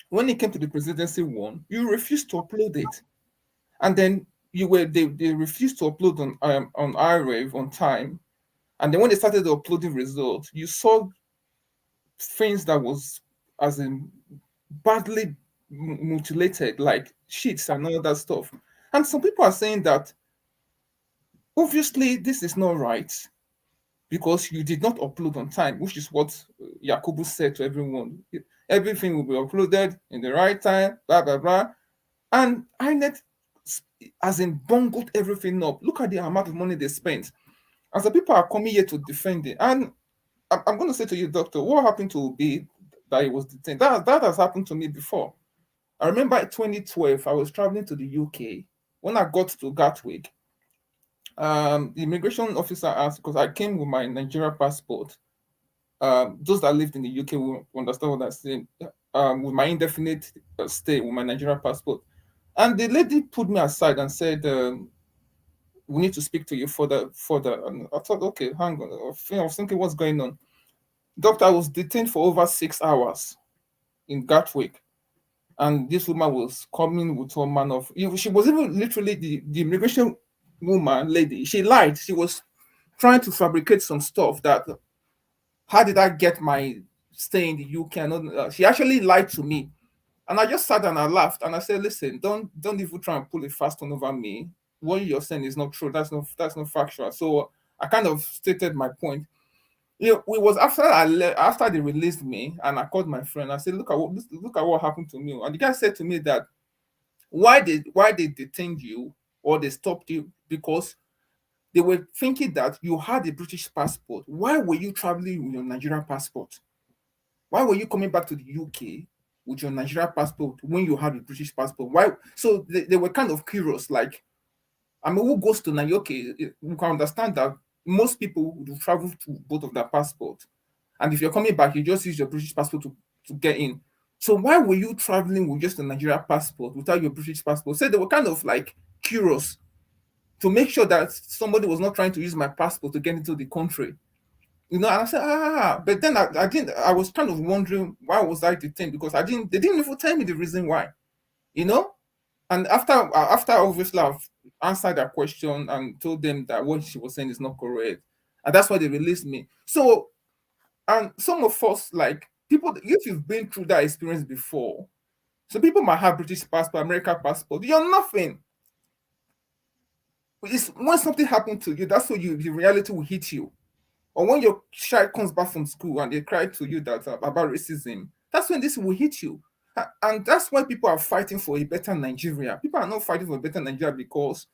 When it came to the presidency one, you refused to upload it. And then they refused to upload on iRave on time. And then when they started uploading results, you saw things that was as in badly mutilated, like sheets and all that stuff. And some people are saying that obviously this is not right because you did not upload on time, which is what Yakubu said to everyone. Everything will be uploaded in the right time, blah, blah, blah. And INEC as in bungled everything up. Look at the amount of money they spent. And so people are coming here to defend it. And I'm going to say to you, Doctor, what happened to Obi that he was detained? That has happened to me before. I remember in 2012, I was traveling to the UK. When I got to Gatwick, the immigration officer asked, because I came with my Nigeria passport. Those that lived in the UK will understand what I'm saying. With my indefinite stay, with my Nigeria passport. And the lady put me aside and said, we need to speak to you further. And I thought, okay, hang on. I was thinking, what's going on? Doctor, I was detained for over 6 hours in Gatwick. And this woman was coming with all manner of... She was even literally the immigration lady. She lied. She was trying to fabricate some stuff that... How did I get my stay in the UK? And she actually lied to me. And I just sat and I laughed and I said, listen, don't even try and pull a fast one over me. What you're saying is not true. That's not factual. So I kind of stated my point. It was after they released me and I called my friend. I said, look at what happened to me. And the guy said to me that why they detained you or they stopped you because they were thinking that you had a British passport. Why were you traveling with your Nigerian passport? Why were you coming back to the UK with your Nigerian passport when you had a British passport? Why? So they were kind of curious. Like, I mean, who goes to Nigeria? Okay, you can understand that most people would travel to both of their passports. And if you're coming back, you just use your British passport to get in. So why were you traveling with just a Nigerian passport without your British passport? So they were kind of like curious to make sure that somebody was not trying to use my passport to get into the country. And I said, but then I was kind of wondering why was I detained because they didn't even tell me the reason why, And after obviously I've answered that question and told them that what she was saying is not correct, and that's why they released me. So, and some of us, like people, if you've been through that experience before, so people might have British passport, American passport, you're nothing. When something happened to you, that's when the reality will hit you. Or when your child comes back from school and they cry to you about racism, that's when this will hit you. And that's why people are fighting for a better Nigeria. People are not fighting for a better Nigeria because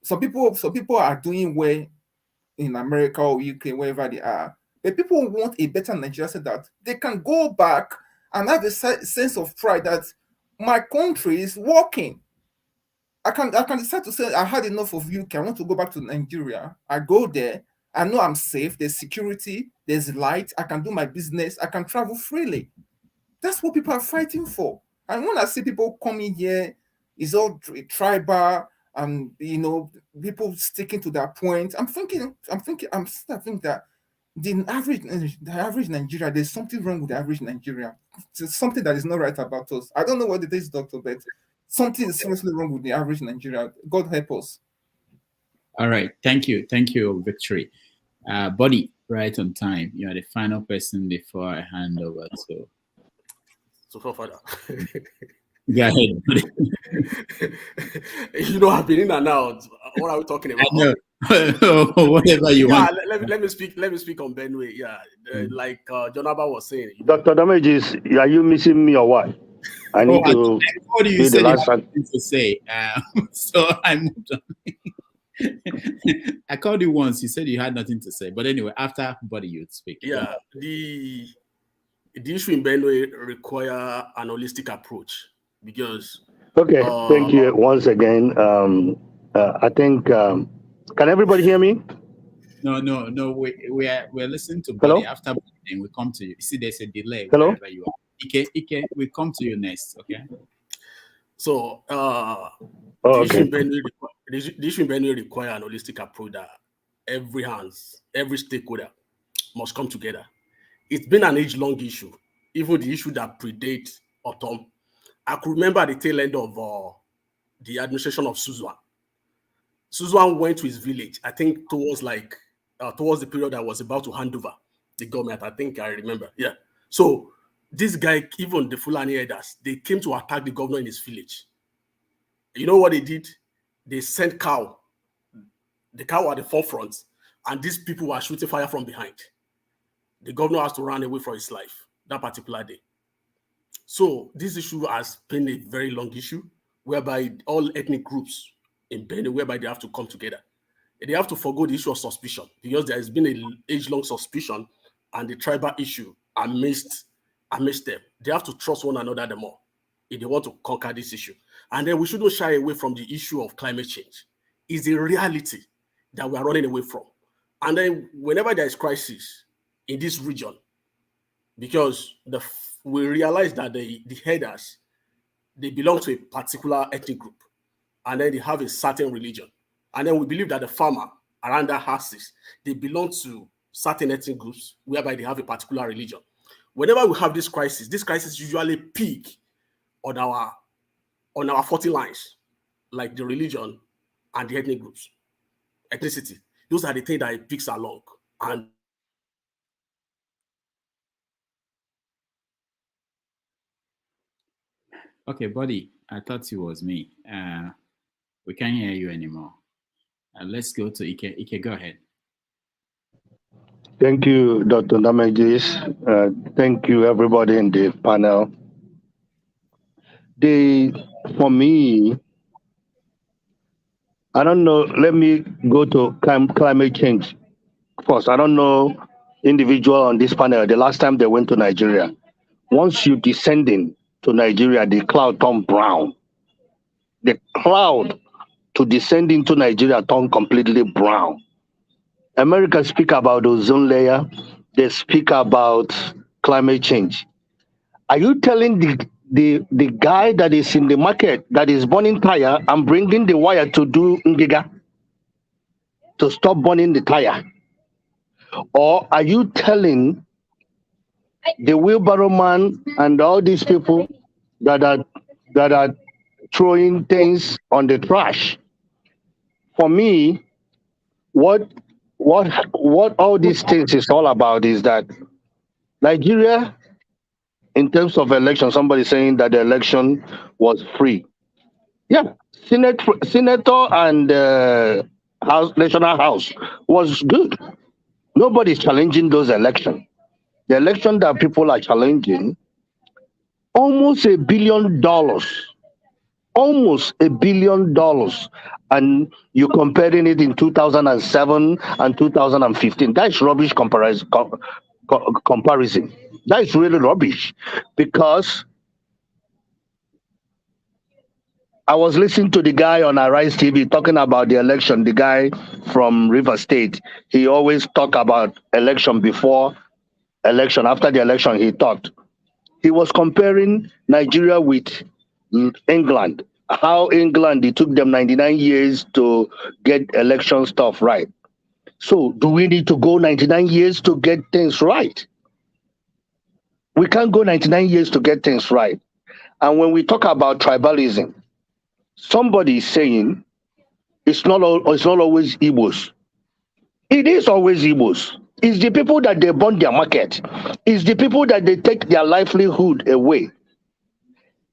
some people are doing well in America or UK, wherever they are. But people want a better Nigeria so that they can go back and have a sense of pride that my country is working. I can decide to say I had enough of UK. I want to go back to Nigeria. I go there. I know I'm safe. There's security. There's light. I can do my business. I can travel freely. That's what people are fighting for. And when I see people coming here, it's all tribal and people sticking to their point. I'm thinking that the average Nigeria, there's something wrong with the average Nigeria. It's something that is not right about us. I don't know what it is, Dr. but something is seriously wrong with the average Nigeria. God help us. All right. Thank you, Victory. Buddy, right on time. You are the final person before I hand over to. So far. Go ahead, buddy. I've been in and out. What are we talking about? I know. Whatever you want. Let me speak on Benue. Yeah, like Jonaba was saying. Dr. Damages, are you missing me or what? I need to. What do you say? To say. So I moved on. I called you once. You said you had nothing to say, but anyway, after Buddy, you'd speak. Yeah, the issue in Benue require an holistic approach because. Okay, thank you once again. I think. Can everybody hear me? No. We're listening to Buddy. After Buddy, then we come to you. See, there's a delay. Hello. Wherever you are. Ike, we come to you next. Okay. So, the issue in Benue require an holistic approach that every stakeholder must come together. It's been an age-long issue, even the issue that predates Autumn. I could remember the tail end of the administration of Suzwan. Suzwan went to his village, I think towards the period I was about to hand over the government. I think I remember. Yeah. So this guy, even the Fulani elders, they came to attack the governor in his village. You know what they did? They sent cow. The cow at the forefront, and these people were shooting fire from behind. The governor has to run away for his life that particular day. So this issue has been a very long issue, whereby all ethnic groups in Benue, whereby they have to come together. They have to forgo the issue of suspicion because there has been an age-long suspicion and the tribal issue amidst them. They have to trust one another the more if they want to conquer this issue. And then we shouldn't shy away from the issue of climate change. It's a reality that we are running away from. And then whenever there is crisis in this region, because we realize that the headers, they belong to a particular ethnic group, and then they have a certain religion. And then we believe that the farmer around their houses, they belong to certain ethnic groups whereby they have a particular religion. Whenever we have this crisis usually peak on our 40 lines, like the religion and the ethnic groups, ethnicity. Those are the things that it peaks along. And okay, Buddy, I thought it was me. We can't hear you anymore. Let's go to Ike. Ike, go ahead. Thank you, Dr. Damages. Thank you, everybody in the panel. For me, I don't know. Let me go to climate change first. I don't know individual on this panel. The last time they went to Nigeria, once you descending to Nigeria, the cloud turned brown. The cloud to descending to Nigeria turned completely brown. America speak about ozone layer. They speak about climate change. Are you telling the guy that is in the market that is burning tire and bringing the wire to do ngiga to stop burning the tire? Or are you telling the wheelbarrow man and all these people that are throwing things on the trash? For me, what all these things is all about is that Nigeria, in terms of election, somebody saying that the election was free. Yeah, senator and national house was good. Nobody's challenging those elections. The election that people are challenging Almost $1 billion. Almost $1 billion. And you're comparing it in 2007 and 2015. That's rubbish comparison. That is really rubbish, because I was listening to the guy on Arise TV talking about the election, the guy from River State. He always talk about election before election. After the election, he talked. He was comparing Nigeria with England. How England, it took them 99 years to get election stuff right. So do we need to go 99 years to get things right? We can't go 99 years to get things right. And when we talk about tribalism, somebody is saying it's not always Igbos. It is always Igbos. It's the people that they burn their market. It's the people that they take their livelihood away.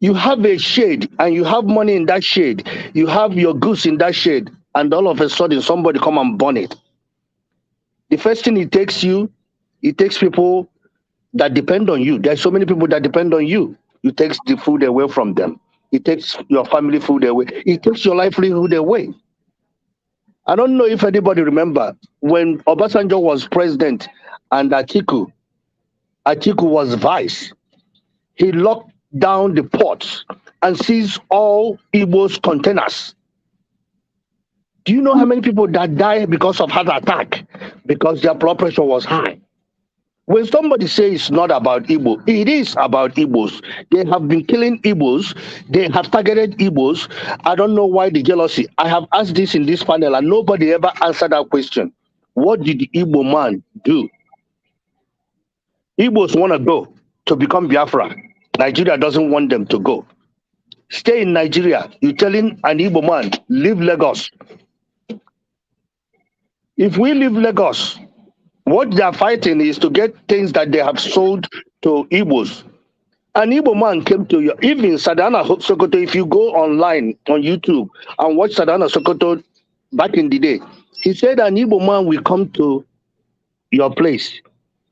You have a shade and you have money in that shade. You have your goods in that shade, and all of a sudden somebody come and burn it. The first thing it takes people that depend on you. There's so many people that depend on you. You take the food away from them. It takes your family food away. It takes your livelihood away. I don't know if anybody remember when Obasanjo was president and Atiku was vice. He locked down the ports and seized all Igbo's containers. Do you know how many people that died because of heart attack? Because their blood pressure was high. When somebody says it's not about Igbo, it is about Igbos. They have been killing Igbos. They have targeted Igbos. I don't know why the jealousy. I have asked this in this panel and nobody ever answered that question. What did the Igbo man do? Igbos want to go to become Biafra. Nigeria doesn't want them to go. Stay in Nigeria. You're telling an Igbo man, leave Lagos. If we leave Lagos, what they are fighting is to get things that they have sold to Igbos. An Igbo man came to you, even Sadhana Sokoto, if you go online on YouTube and watch Sadhana Sokoto back in the day, he said an Igbo man will come to your place,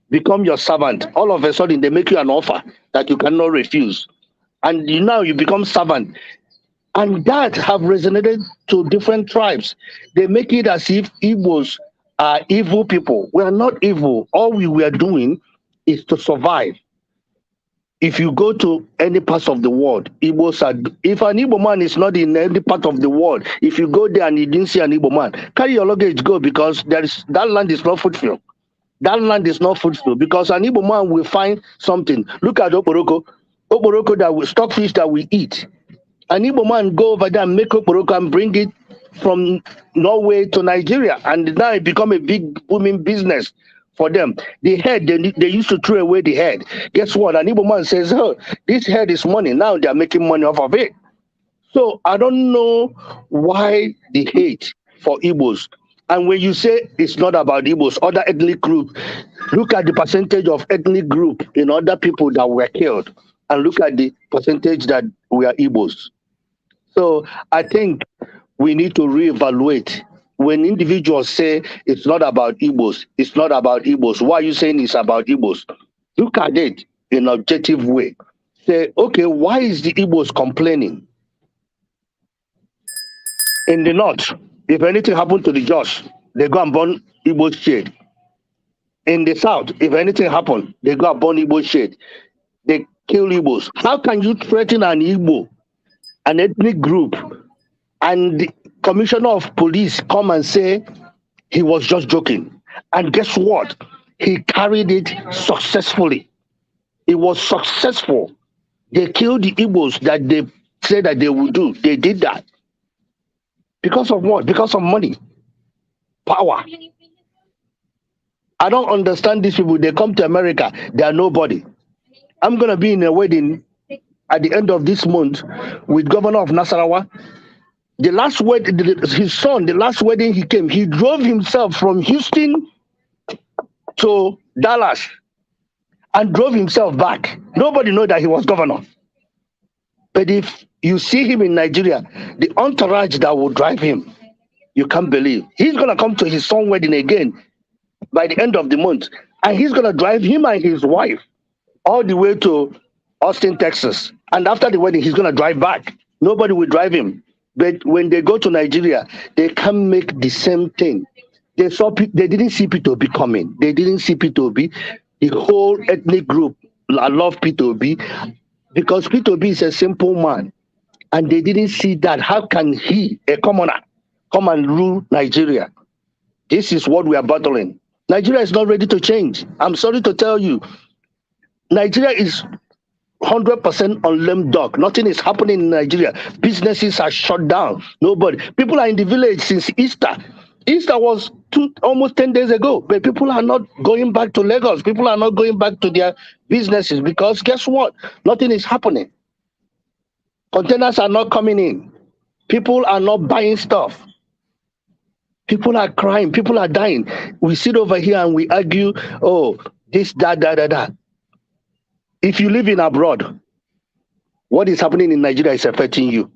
become your servant. All of a sudden, they make you an offer that you cannot refuse. And now you become servant. And that have resonated to different tribes. They make it as if Igbos are evil people. We are not evil. All we were doing is to survive. If you go to any part of the world, Igbos are. If an Igbo man is not in any part of the world, if you go there and you didn't see an Igbo man, carry your luggage, go, because that land is not fruitful. That land is not fruitful because an Igbo man will find something. Look at Oporoko. Oporoko that we stockfish that we eat. An Igbo man go over there and make Oporoko and bring it from Norway to Nigeria, and now it become a big booming business for them. The head, they used to throw away the head. Guess what? An Igbo man says, oh, this head is money. Now they are making money off of it. So I don't know why the hate for Igbos. And when you say it's not about Igbos, other ethnic group, look at the percentage of ethnic group in other people that were killed, and look at the percentage that we are Igbos. So I think we need to reevaluate. When individuals say it's not about Igbos, it's not about Igbos. Why are you saying it's about Igbos? Look at it in an objective way. Say, okay, why is the Igbos complaining? In the north, if anything happened to the Josh, they go and burn Igbo shade. In the south, if anything happened, they go and burn Igbo shade. They kill Igbos. How can you threaten an Igbo, an ethnic group, and the commissioner of police come and say he was just joking? And guess what? He carried it successfully. It was successful. They killed the Igbos that they said that they would do. They did that. Because of what? Because of money. Power. I don't understand these people. They come to America. They are nobody. I'm going to be in a wedding at the end of this month with Governor of Nasarawa. The last wedding, his son, the last wedding he came, he drove himself from Houston to Dallas and drove himself back. Nobody knew that he was governor. But if you see him in Nigeria, the entourage that will drive him, you can't believe. He's going to come to his son's wedding again by the end of the month. And he's going to drive him and his wife all the way to Austin, Texas. And after the wedding, he's going to drive back. Nobody will drive him. But when they go to Nigeria, they can make the same thing. They didn't see Peter Obi coming. They didn't see Peter Obi. The whole ethnic group love Peter Obi because Peter Obi is a simple man. And they didn't see that. How can he, a commoner, come and rule Nigeria? This is what we are battling. Nigeria is not ready to change. I'm sorry to tell you. Nigeria is 100% on lame dog. Nothing is happening in Nigeria. Businesses are shut down. Nobody. People are in the village since Easter. Easter was almost 10 days ago, but people are not going back to Lagos. People are not going back to their businesses because guess what? Nothing is happening. Containers are not coming in. People are not buying stuff. People are crying. People are dying. We sit over here and we argue, oh, this, that. If you live in abroad, what is happening in Nigeria is affecting you.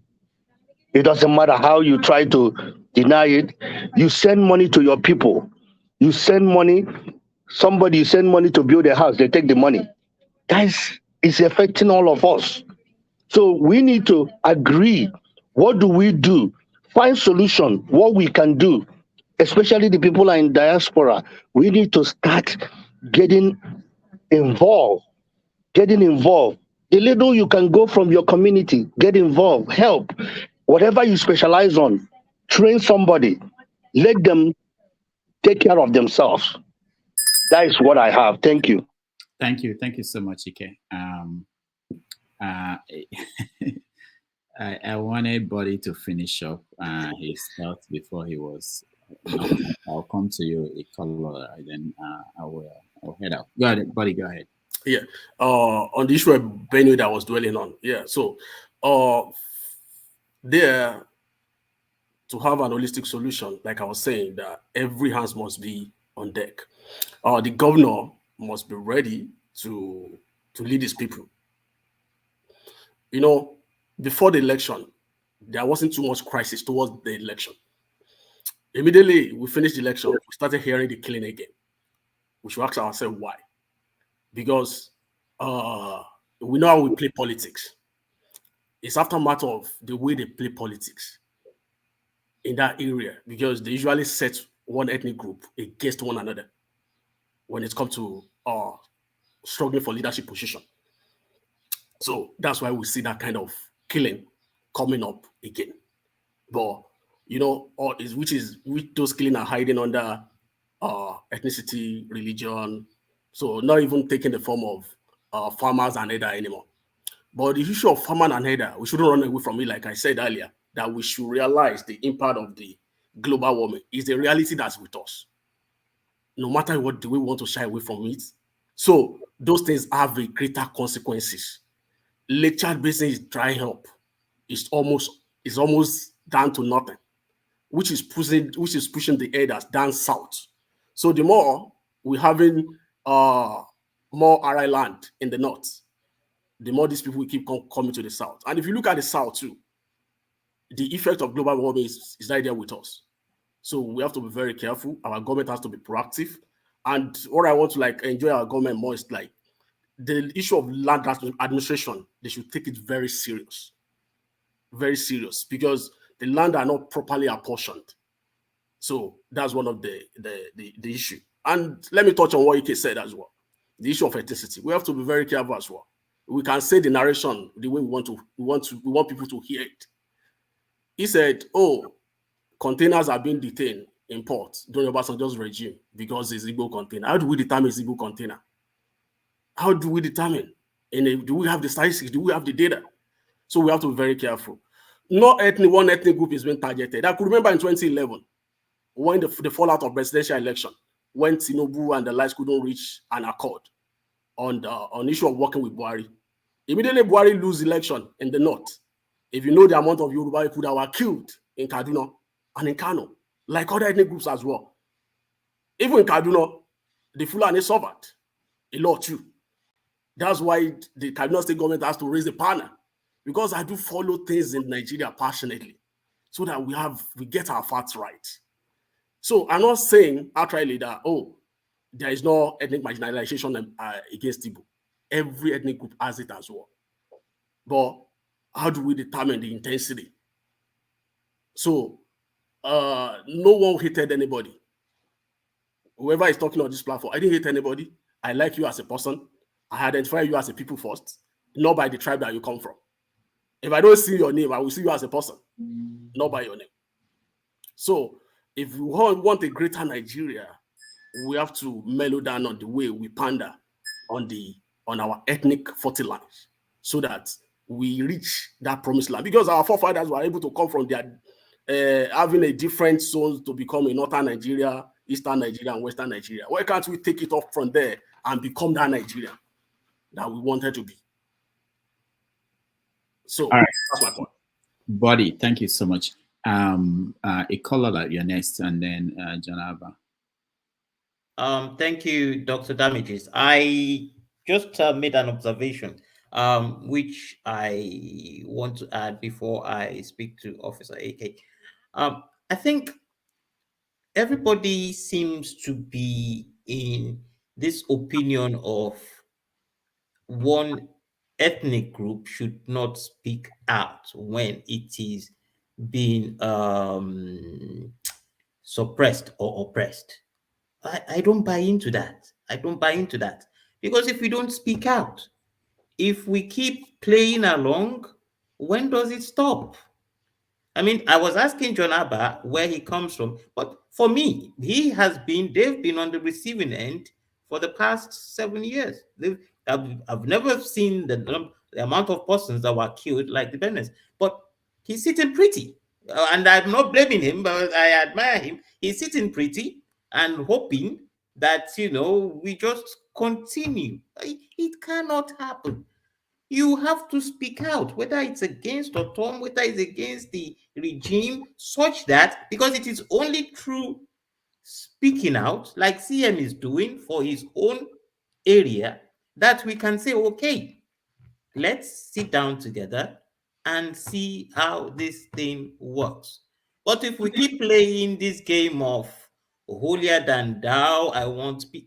It doesn't matter how you try to deny it. You send money to your people. You send money, you send money to build a house, they take the money. Guys, it's affecting all of us. So we need to agree. What do we do? Find solution, what we can do, especially the people are in diaspora. We need to start getting involved. The little you can go from your community, get involved, help. Whatever you specialize on, train somebody. Let them take care of themselves. That is what I have. Thank you. Thank you. Thank you so much, Ike. I wanted Buddy to finish up his thoughts before he was. I'll come to you, Ikolor, then I'll head out. Go ahead, Buddy. Go ahead. Yeah. On the issue of Benue that I was dwelling on. Yeah. So, there to have an holistic solution, like I was saying, that every hands must be on deck. The governor must be ready to lead his people. You know, before the election, there wasn't too much crisis towards the election. Immediately we finished the election, we started hearing the killing again. We should ask ourselves why. Because we know how we play politics. It's after matter of the way they play politics in that area, because they usually set one ethnic group against one another when it comes to struggling for leadership position. So that's why we see that kind of killing coming up again. But you know, which those killing are hiding under ethnicity, religion, so not even taking the form of farmers and header anymore. But the issue of farmer and header, we shouldn't run away from it. Like I said earlier, that we should realize the impact of the global warming is the reality that's with us. No matter what, do we want to shy away from it? So those things have a greater consequences. Lake Chad Basin is drying up. It's almost down to nothing, which is pushing the headers down south. So the more we're having more arid land in the north, the more these people will keep coming to the south. And if you look at the south too, the effect of global warming is right there with us. So we have to be very careful. Our government has to be proactive. And what I want to enjoy our government more is the issue of land administration. They should take it very serious, because the land are not properly apportioned. So that's one of the issue. And let me touch on what Ike said as well. The issue of ethnicity. We have to be very careful as well. We can say the narration the way we want people to hear it. He said, "Oh, containers are being detained in ports during Obasanjo's regime because it's Igbo container." How do we determine it's Igbo container? How do we determine? Do we have the statistics? Do we have the data? So we have to be very careful. Not one ethnic group is being targeted. I could remember in 2011 when the fallout of presidential election, when Tinubu and the likes couldn't reach an accord on the issue of working with Buhari. Immediately Buhari lose election in the north. If you know the amount of Yoruba people that were killed in Kaduna and in Kano, like other ethnic groups as well. Even in Kaduna, the Fulani suffered a lot too. That's why the Kaduna state government has to raise the banner, because I do follow things in Nigeria passionately, so that we get our facts right. So I'm not saying outrightly that there is no ethnic marginalization against Igbo. every ethnic group has it as well. But how do we determine the intensity? So no one hated anybody. Whoever is talking on this platform, I didn't hate anybody. I like you as a person. I identify you as a people first, not by the tribe that you come from. If I don't see your name, I will see you as a person, not by your name. So if we want a greater Nigeria, we have to mellow down on the way we pander on our ethnic 40 lines so that we reach that promised land. Because our forefathers were able to come from their having a different zones to become a northern Nigeria, eastern Nigeria, and western Nigeria. Why can't we take it up from there and become that Nigeria that we wanted to be? So all right, that's my point. Buddy, thank you so much. A caller, you're next, and then Janaba. Thank you, Dr. Damages. I just made an observation, which I want to add before I speak to Officer AK. I think everybody seems to be in this opinion of one ethnic group should not speak out when it is being suppressed or oppressed. I don't buy into that. I don't buy into that. Because if we don't speak out, if we keep playing along, when does it stop? I mean, I was asking John Abba where he comes from, but for me, they've been on the receiving end for the past 7 years. I've never seen the amount of persons that were killed like the Bennets, but he's sitting pretty. And I'm not blaming him, but I admire him. He's sitting pretty and hoping that, we just continue. It cannot happen. You have to speak out, whether it's against Otom, whether it's against the regime, such that, because it is only through speaking out, like CM is doing for his own area, that we can say, okay, let's sit down together and see how this thing works. But if we keep playing this game of holier than thou,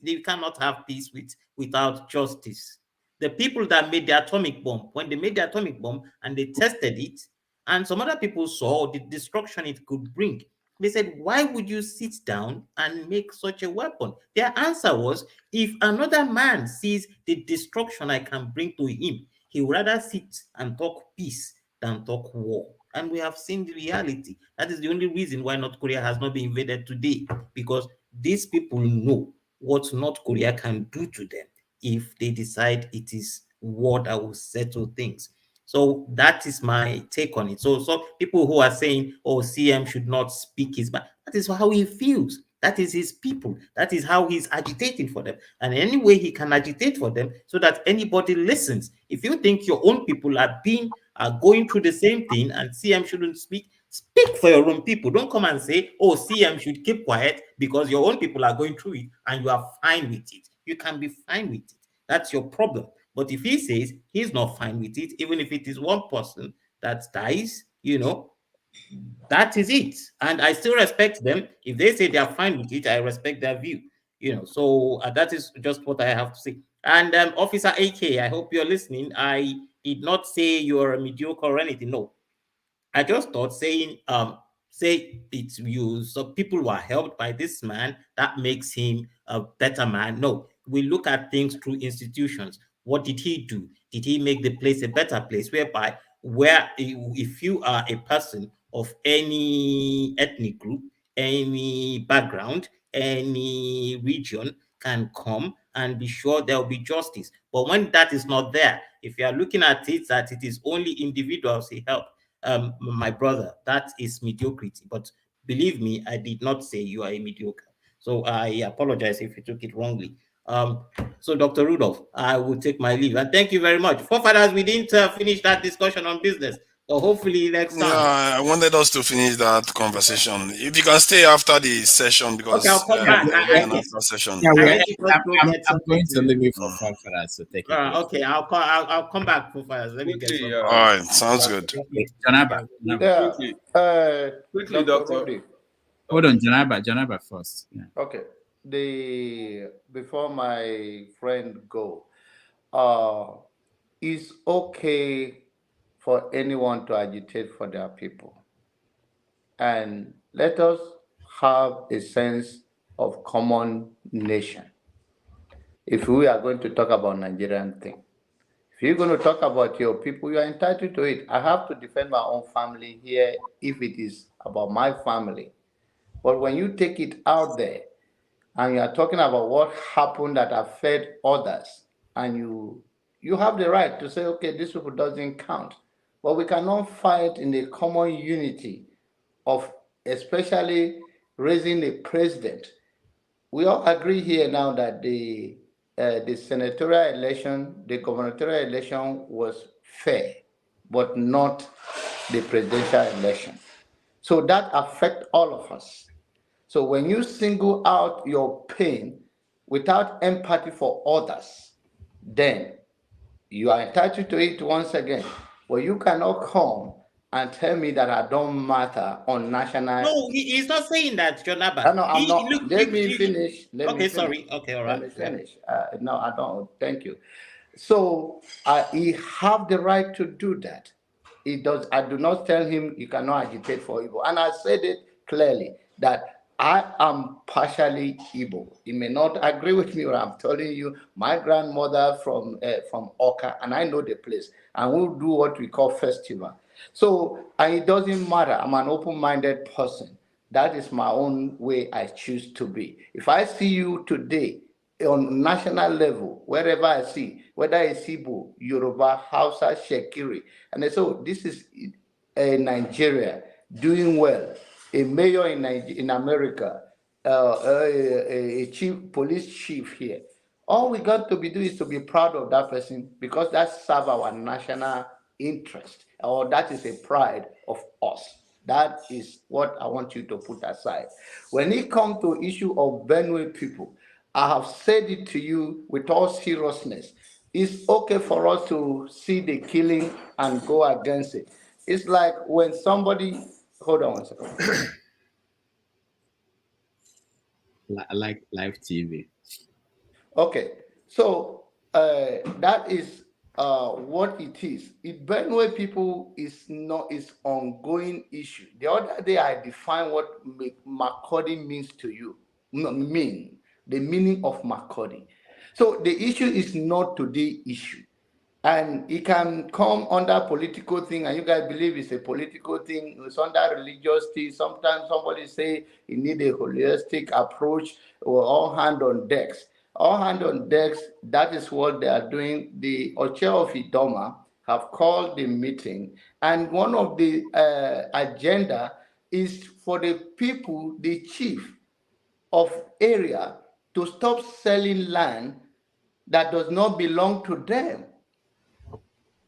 they cannot have peace without justice. The people that made the atomic bomb, when they made the atomic bomb and they tested it, and some other people saw the destruction it could bring, they said, why would you sit down and make such a weapon? Their answer was, if another man sees the destruction I can bring to him, he would rather sit and talk peace than talk war. And we have seen the reality. That is the only reason why North Korea has not been invaded today, because these people know what North Korea can do to them if they decide it is war that will settle things. So that is my take on it. So people who are saying, oh, CM should not speak his mind, that is how he feels. That is his people. That is how he's agitating for them. And any way he can agitate for them so that anybody listens. If you think your own people are going through the same thing and CM shouldn't speak, speak for your own people. Don't come and say, oh, CM should keep quiet because your own people are going through it and you are fine with it. You can be fine with it. That's your problem. But if he says he's not fine with it, even if it is one person that dies, that is it. And I still respect them. If they say they are fine with it, I respect their view. So that is just what I have to say. And Officer AK, I hope you're listening. I did not say you're a mediocre or anything. No. I just thought saying say it's you, so people were helped by this man, that makes him a better man. No, we look at things through institutions. What did he do? Did he make the place a better place whereby if you are a person of any ethnic group, any background, any region can come and be sure there will be justice? But when that is not there, if you are looking at it that it is only individuals he helped, my brother, that is mediocrity. But believe me, I did not say you are a mediocre. So I apologize if you took it wrongly. So Dr. Rudolph, I will take my leave. And thank you very much. Forefathers, we didn't finish that discussion on business. So hopefully next time. Yeah, I wanted us to finish that conversation. If you can stay after the session, because okay, I'll come back. after session. Yeah, I'm going to leave it for Forefathers to take it. Okay, I'll come back, Forefathers. Let me get some. All right, sounds good. Janaba. Quickly, Doctor. Hold on, Janaba first. Yeah. Okay. Before my friend go, it's okay for anyone to agitate for their people. And let us have a sense of common nation. If we are going to talk about Nigerian thing, if you're going to talk about your people, you are entitled to it. I have to defend my own family here if it is about my family. But when you take it out there and you are talking about what happened that affect others, and you have the right to say, okay, this people doesn't count. But we cannot fight in the common unity of especially raising a president. We all agree here now that the senatorial election, the gubernatorial election was fair, but not the presidential election. So that affects all of us. So when you single out your pain without empathy for others, then you are entitled to it once again. Well, you cannot come and tell me that I don't matter on national. No, he's not saying that, Jonaba. No, I'm not. Let me finish. Okay, sorry. Okay, all right. Let me finish. No, I don't. Thank you. So he have the right to do that. He does. I do not tell him you cannot agitate for Igbo. And I said it clearly that I am partially Igbo. He may not agree with me, but I'm telling you, my grandmother from Oka, and I know the place, and we'll do what we call festival. So, and it doesn't matter. I'm an open-minded person. That is my own way I choose to be. If I see you today on national level, wherever I see, whether it's Igbo, Yoruba, Hausa, Shekiri, and they say, oh, this is Nigeria doing well, a mayor in America, a police chief here. All we got to be doing is to be proud of that person because that serves our national interest, or that is a pride of us. That is what I want you to put aside. When it comes to issue of Benue people, I have said it to you with all seriousness. It's okay for us to see the killing and go against it. It's like when somebody, hold on one second. Like live TV. Okay, so that is what it is. Benue people is ongoing issue. The other day I defined what Makurdi means to you. The meaning of Makurdi. So the issue is not today issue. And it can come under political thing, and you guys believe it's a political thing. It's under religious thing. Sometimes somebody say you need a holistic approach or all hand on decks. All hand on decks, that is what they are doing. The Oche of Idoma have called the meeting, and one of the agenda is for the people, the chief of area, to stop selling land that does not belong to them.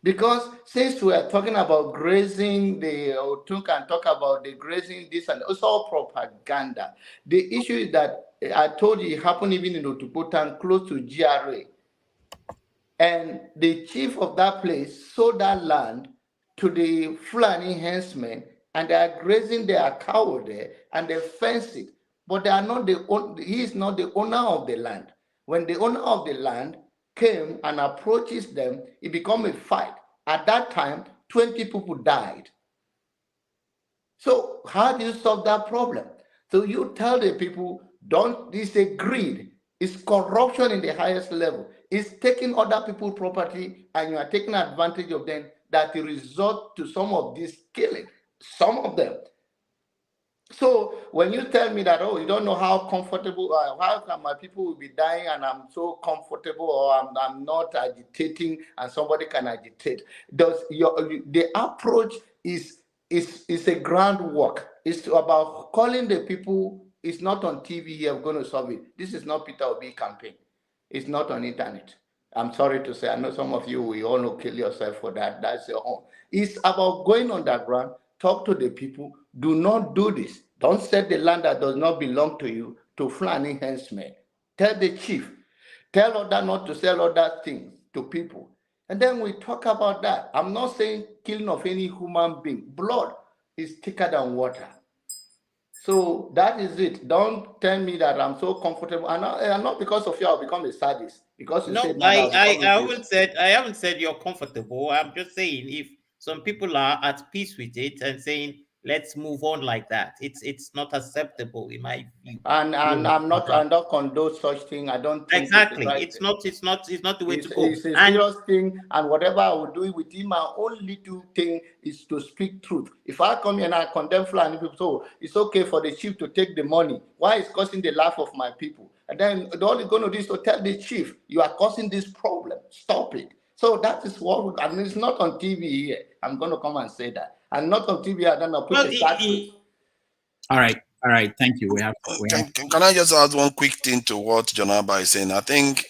Because since we are talking about grazing, the Otu can talk about the grazing, this and it's all propaganda. The issue is that I told you it happened even in Otupotan, close to GRA. And the chief of that place sold that land to the Fulani henchmen, and they are grazing their cow there, and they fence it. But they are not he is not the owner of the land. When the owner of the land came and approaches them, it became a fight. At that time, 20 people died. So how do you solve that problem? So you tell the people, this is a greed. It's corruption in the highest level. It's taking other people's property and you are taking advantage of them, that will result to some of this killing, some of them. So when you tell me that, oh, you don't know how comfortable, how come my people will be dying and I'm so comfortable, or I'm not agitating and somebody can agitate. The approach is a groundwork. It's about calling the people. It's not on TV here, we're going to solve it. This is not Peter Obi campaign. It's not on internet. I'm sorry to say, I know some of you will all know, kill yourself for that. That's your own. It's about going on the ground, talk to the people. Do not do this. Don't sell the land that does not belong to you to Fulani henchmen. Tell the chief. Tell other not to sell other things to people. And then we talk about that. I'm not saying killing of any human being. Blood is thicker than water. So that is it. Don't tell me that I'm so comfortable. And not because of you, I'll become a sadist. Because you No, said now that I haven't said you're comfortable. I'm just saying if some people are at peace with it and saying let's move on like that, it's not acceptable in my view. And I don't condone such thing. I don't think exactly. It's not the way to go. It's a serious thing, and whatever I will do with him, my only little thing is to speak truth. If I come here and I condemn Fulani people, so it's okay for the chief to take the money. Why is causing the life of my people? And then all you're going to do is to tell the chief, you are causing this problem. Stop it. So that is what, and it's not on TV here. I'm going to come and say that. And not on TV, I don't know. All right. Thank you. Can I just add one quick thing to what Janaba is saying? I think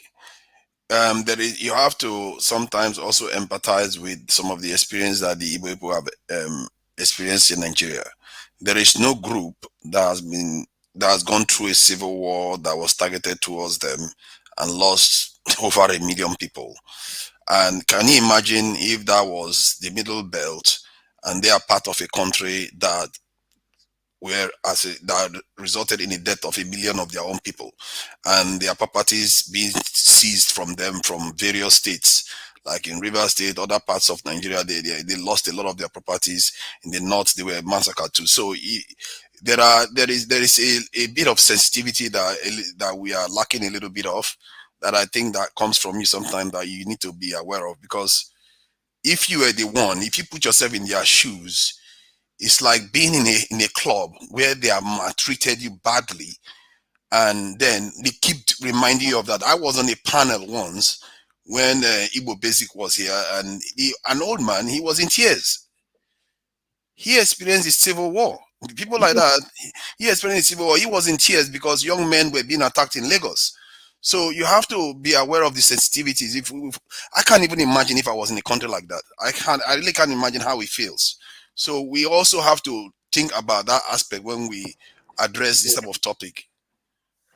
you have to sometimes also empathize with some of the experience that the Igbo people have experienced in Nigeria. There is no group that has gone through a civil war that was targeted towards them and lost over 1 million people. And can you imagine if that was the Middle Belt and they are part of a country that that resulted in the death of 1 million of their own people and their properties being seized from them from various states, like in Rivers State, other parts of Nigeria, they lost a lot of their properties. In the north, they were massacred too. So there is a bit of sensitivity that we are lacking a little bit of, that I think that comes from you sometimes, that you need to be aware of. Because if you were the one, if you put yourself in their shoes, it's like being in a club where they are maltreated you badly, and then they keep reminding you of that. I was on a panel once when Igbo Basic was here, and an old man, he was in tears. He experienced the civil war. People like that, he experienced the civil war. He was in tears because young men were being attacked in Lagos. So you have to be aware of the sensitivities. If I can't even imagine if I was in a country like that. I really can't imagine how it feels. So we also have to think about that aspect when we address this type of topic.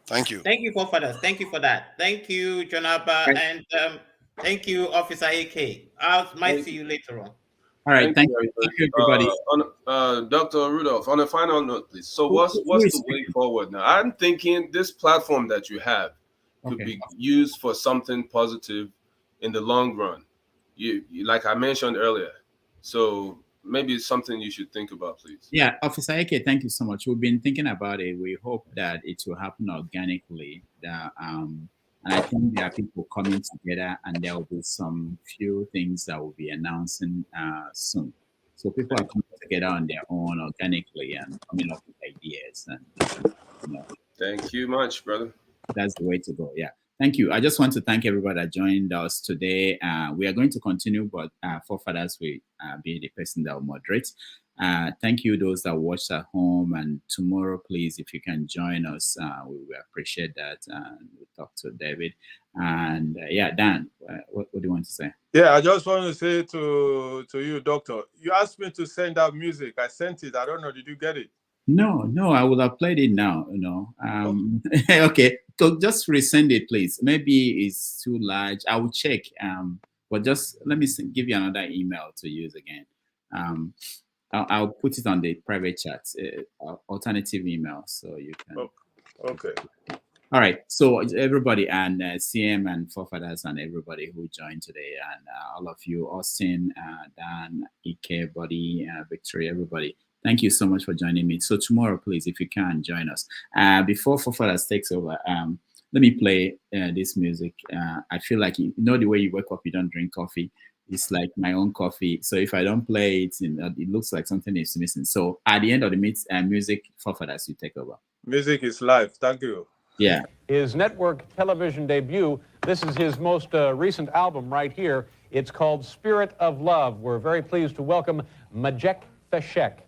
Thank you. Thank you, forefathers. Thank you for that. Thank you, Jonaba, and thank you, Officer AK. I might see you later on. All right, thank you everybody. Dr. Rudolph, on a final note, please. So what's the way forward now? I'm thinking this platform that you have could be used for something positive in the long run. You like I mentioned earlier. So maybe it's something you should think about, please. Yeah, Officer Eke, thank you so much. We've been thinking about it. We hope that it will happen organically. And I think there are people coming together, and there will be some few things that will be announcing soon. So people are coming together on their own organically and coming up with ideas. And Thank you much, brother. That's the way to go. Yeah. Thank you. I just want to thank everybody that joined us today. We are going to continue, but forefathers will be the person that will moderate. Thank you, those that watched at home. And tomorrow, please, if you can join us, we will appreciate that. We'll talk to David. And Dan, what do you want to say? Yeah, I just want to say to you, Doctor, you asked me to send out music. I sent it. I don't know. Did you get it? No, I will have played it now, Okay, so just resend it, please. Maybe it's too large. I will check. But just let me give you another email to use again. I'll put it on the private chat, alternative email, so you can. Okay. All right. So everybody, and CM and forefathers and everybody who joined today, and all of you, Austin, Dan, Ike, Buddy, Victory, everybody. Thank you so much for joining me. So tomorrow, please, if you can, join us. Before forefathers takes over, let me play this music. I feel like, the way you wake up, you don't drink coffee. It's like my own coffee. So if I don't play it, it looks like something is missing. So at the end of the music, forefathers, you take over. Music is live. Thank you. Yeah. His network television debut. This is his most recent album right here. It's called Spirit of Love. We're very pleased to welcome Majek Feshek.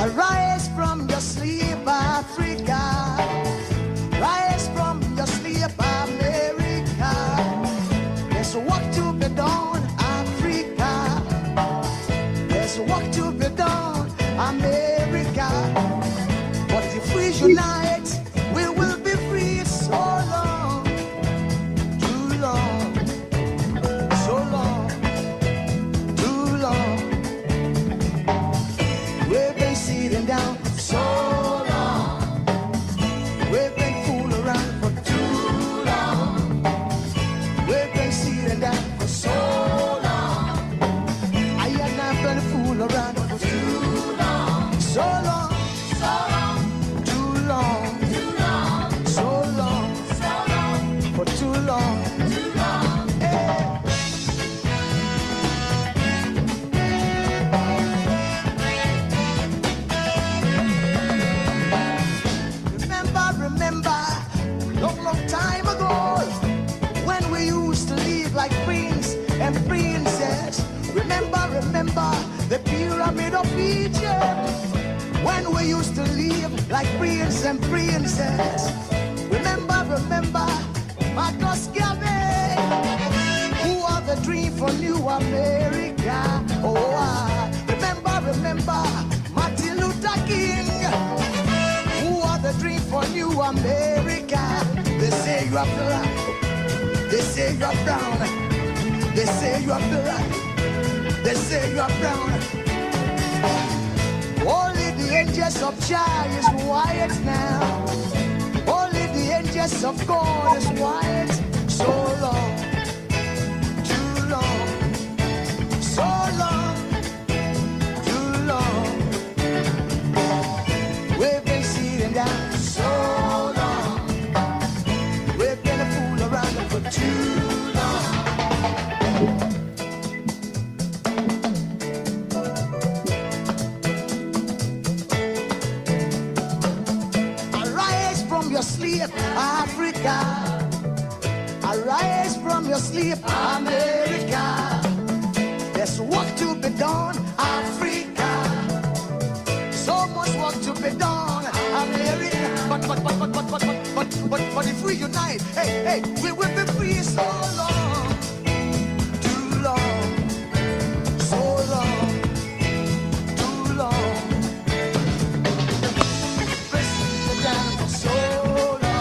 Arise from your sleep, Africa. Rise from your sleep, America. Egypt, when we used to live like prince and princess. Remember, Marcus Garvey, who are the dream for New America. Oh, remember, Martin Luther King, who are the dream for New America. They say you are black, they say you are brown, they say you are black, they say you are brown. Only the angels of Jah is white now. Only the angels of God is white. So long, too long, so long, too long. We've been sitting down so long. We've been a fool around for too long. Arise from your sleep, Africa. Arise from your sleep, America. There's work to be done, Africa. So much work to be done, America. But if we unite, hey, we will be free. So long, too long, so long, too long. Press down for so long.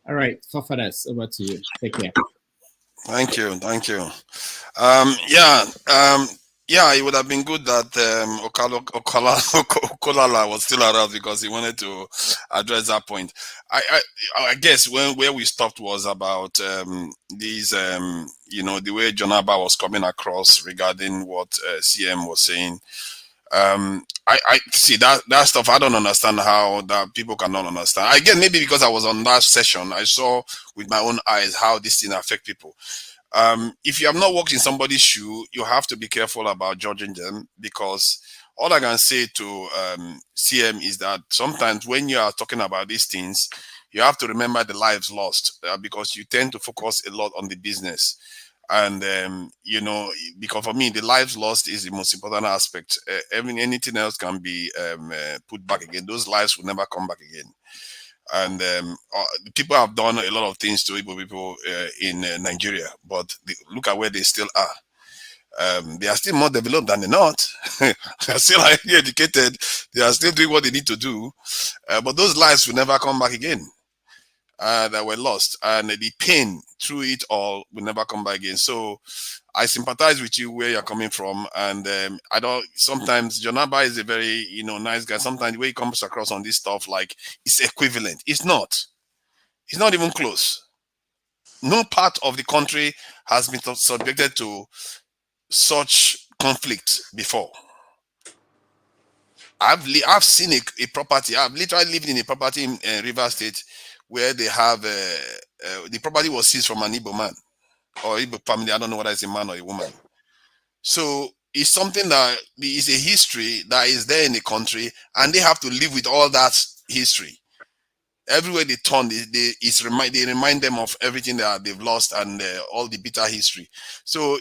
All right, Fafadas, over to you. Take care. Thank you. Yeah, it would have been good that Okolala was still around because he wanted to address that point. I guess where we stopped was about these, the way Jonaba was coming across regarding what CM was saying. I see that stuff. I don't understand how that people cannot understand. Again, maybe because I was on that session, I saw with my own eyes how this thing affect people. If you have not walked in somebody's shoe, you have to be careful about judging them, because all I can say to CM is that sometimes when you are talking about these things, you have to remember the lives lost, because you tend to focus a lot on the business. And because for me, the lives lost is the most important aspect. Anything else can be put back again. Those lives will never come back again. And people have done a lot of things to Igbo people in Nigeria, but look at where they still are. They are still more developed than the North. They are still highly educated. They are still doing what they need to do. But those lives will never come back again. That were lost, and the pain through it all will never come back again. So I sympathize with you where you're coming from, and I don't. Sometimes Jonaba is a very nice guy. Sometimes the way he comes across on this stuff, like it's equivalent. It's not. It's not even close. No part of the country has been subjected to such conflict before. I've seen a property. I've literally lived in a property in River State where they have the property was seized from an Igbo man or Igbo family. I don't know whether it's a man or a woman. So it's something that is a history that is there in the country, and they have to live with all that history. Everywhere they turn, they remind them of everything that they've lost and all the bitter history. So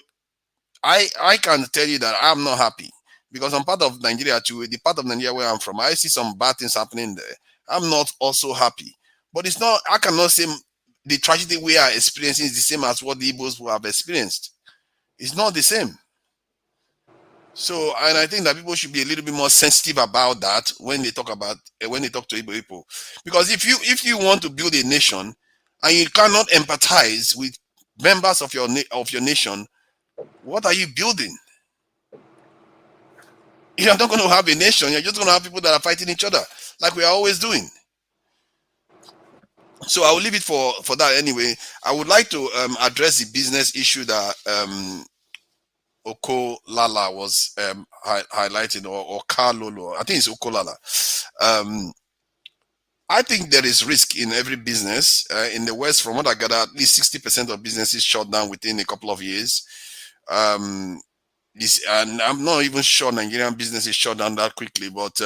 I can tell you that I'm not happy, because I'm part of Nigeria too. The part of Nigeria where I'm from, I see some bad things happening there. I'm not also happy. But it's not, I cannot say the tragedy we are experiencing is the same as what the Igbos will have experienced. It's not the same. So, and I think that people should be a little bit more sensitive about that when they talk to Igbo people. Because if you want to build a nation and you cannot empathize with members of your nation, what are you building? You're not going to have a nation. You're just going to have people that are fighting each other, like we are always doing. So I will leave it for that anyway. I would like to address the business issue that Oko Lala was highlighting, or Kalolo. I think it's Oko Lala. I think there is risk in every business. In the West, from what I gather, at least 60% of businesses shut down within a couple of years. And I'm not even sure Nigerian businesses shut down that quickly, but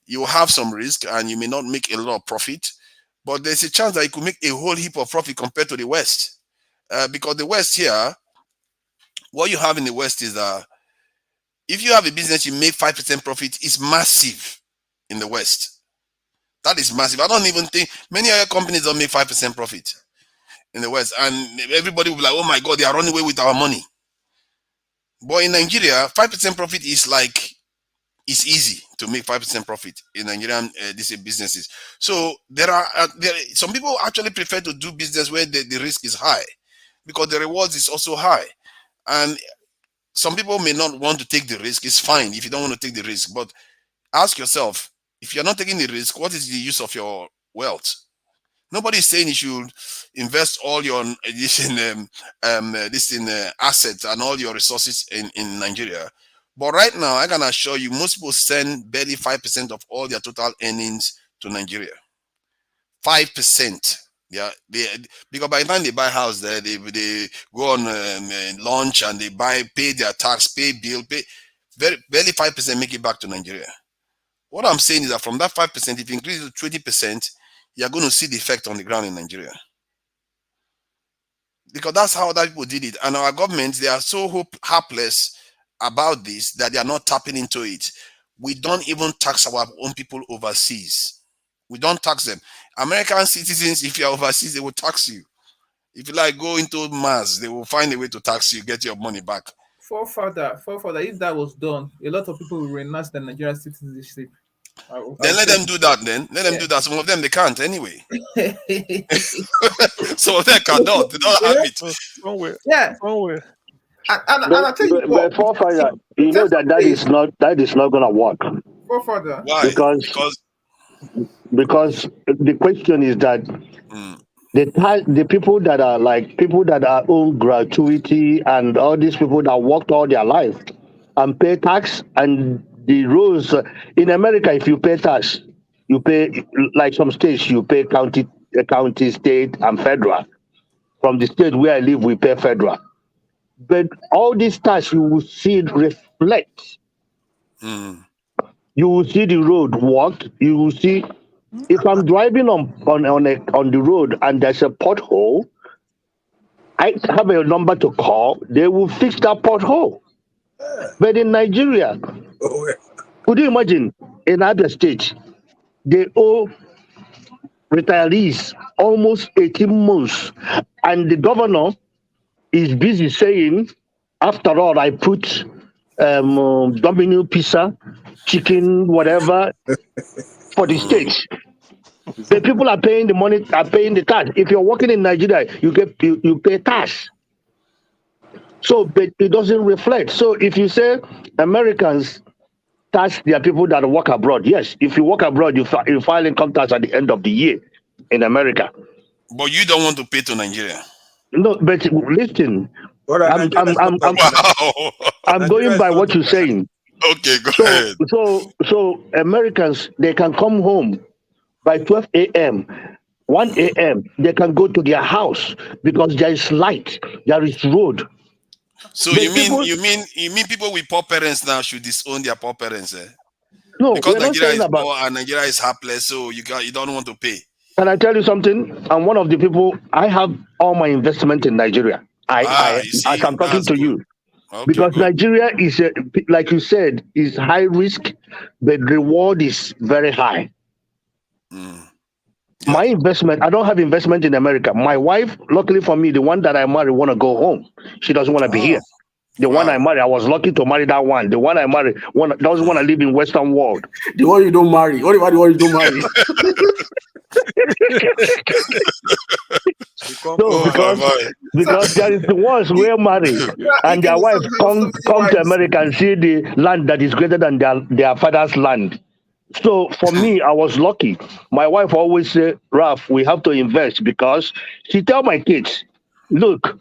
you have some risk and you may not make a lot of profit. But there's a chance that you could make a whole heap of profit compared to the West. Because the West here, what you have in the West is that if you have a business, you make 5% profit, it's massive in the West. That is massive. I don't even think many other companies don't make 5% profit in the West. And everybody will be like, oh my God, they are running away with our money. But in Nigeria, 5% profit is like, it's easy to make 5% profit in Nigerian these businesses. So there are some people actually prefer to do business where the risk is high because the rewards is also high. And some people may not want to take the risk. It's fine if you don't want to take the risk. But ask yourself, if you're not taking the risk, what is the use of your wealth? Nobody is saying you should invest all your assets and all your resources in Nigeria. But right now, I can assure you, most people send barely 5% of all their total earnings to Nigeria. 5%. Yeah, because by the time they buy house there, they go on lunch and they pay their tax, pay bill, barely 5% make it back to Nigeria. What I'm saying is that from that 5%, if you increase it to 20%, you're going to see the effect on the ground in Nigeria. Because that's how other people did it. And our governments, they are so helpless about this that they are not tapping into it. We don't even tax our own people overseas. We don't tax them. American citizens, if you're overseas, they will tax you. If you like go into Mars, they will find a way to tax you, get your money back. Forefather, if that was done, a lot of people will renounce the Nigerian citizenship. Then let them do that then. Let them do that. Some of them, they can't anyway. Some of them cannot. They don't have it. Somewhere. Yeah. Somewhere. And I tell you what, Forefather, you know that is not going to work. Forefather. Why? Because the question is that the people that are own gratuity and all these people that worked all their life and pay tax, and the rules in America, if you pay tax, you pay, like some states, you pay county, state, and federal. From the state where I live, we pay federal. But all these tax, you will see it reflect. You will see the road walk. You will see, if I'm driving on the road and there's a pothole, I have a number to call. They will fix that pothole. But in Nigeria, could you imagine in other states, they owe retirees almost 18 months, and the governor is busy saying, after all, I put Domino pizza, chicken, whatever, for the state. The people are paying the money, are paying the tax. If you're working in Nigeria, you pay tax. So, but it doesn't reflect. So if you say Americans tax their people that work abroad, yes, if you work abroad, you file income tax at the end of the year in America. But you don't want to pay to Nigeria. No, but listen, I'm going by what you're saying. Okay, go ahead. So Americans, they can come home by 12 a.m., 1 a.m., they can go to their house because there is light, there is road. So you mean people with poor parents now should disown their poor parents? No, because we're not Nigeria saying is about, poor and Nigeria is helpless, so you don't want to pay. Can I tell you something? I'm one of the people, I have all my investment in Nigeria. As I'm talking to you. Okay, because good. Nigeria is, like you said, is high risk, but reward is very high. My investment, I don't have investment in America. My wife, luckily for me, the one that I married want to go home. She doesn't want to be here. The one I married, I was lucky to marry that one. The one I married doesn't want to live in Western world. The one you don't marry. What about the one you don't marry? Because there is the ones who are married and their wife come to America and see the land that is greater than their father's land. So for me, I was lucky. My wife always say, Ralph, we have to invest, because she tell my kids, look,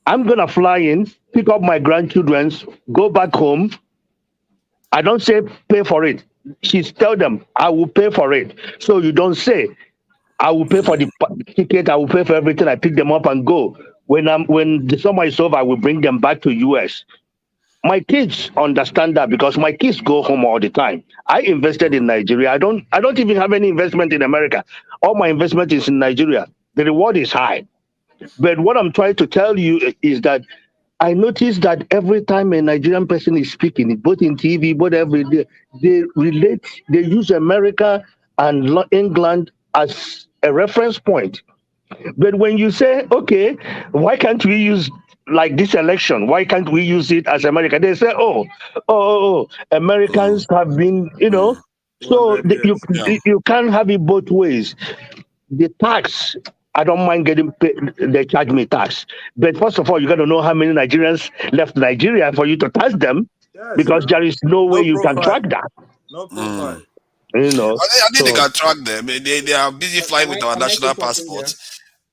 I'm gonna fly in, pick up my grandchildren, go back home. I don't say pay for it. She's tell them I will pay for it. So you don't say I will pay for the ticket. I will pay for everything. I pick them up and go. When the summer is over, I will bring them back to US. My kids understand that because my kids go home all the time. I invested in Nigeria. I don't even have any investment in America. All my investment is in Nigeria. The reward is high. But what I'm trying to tell you is that I noticed that every time a Nigerian person is speaking, both in TV, both every day, they use America and England as a reference point. But when you say, okay, why can't we use like this election? Why can't we use it as America? They say, Americans have been, so you can't have it both ways. The tax, I don't mind getting paid, they charge me tax. But first of all, you got to know how many Nigerians left Nigeria for you to tax them, because there is no way you can track that. No profile. You know, I think they can track them. They are busy flying with our national passport.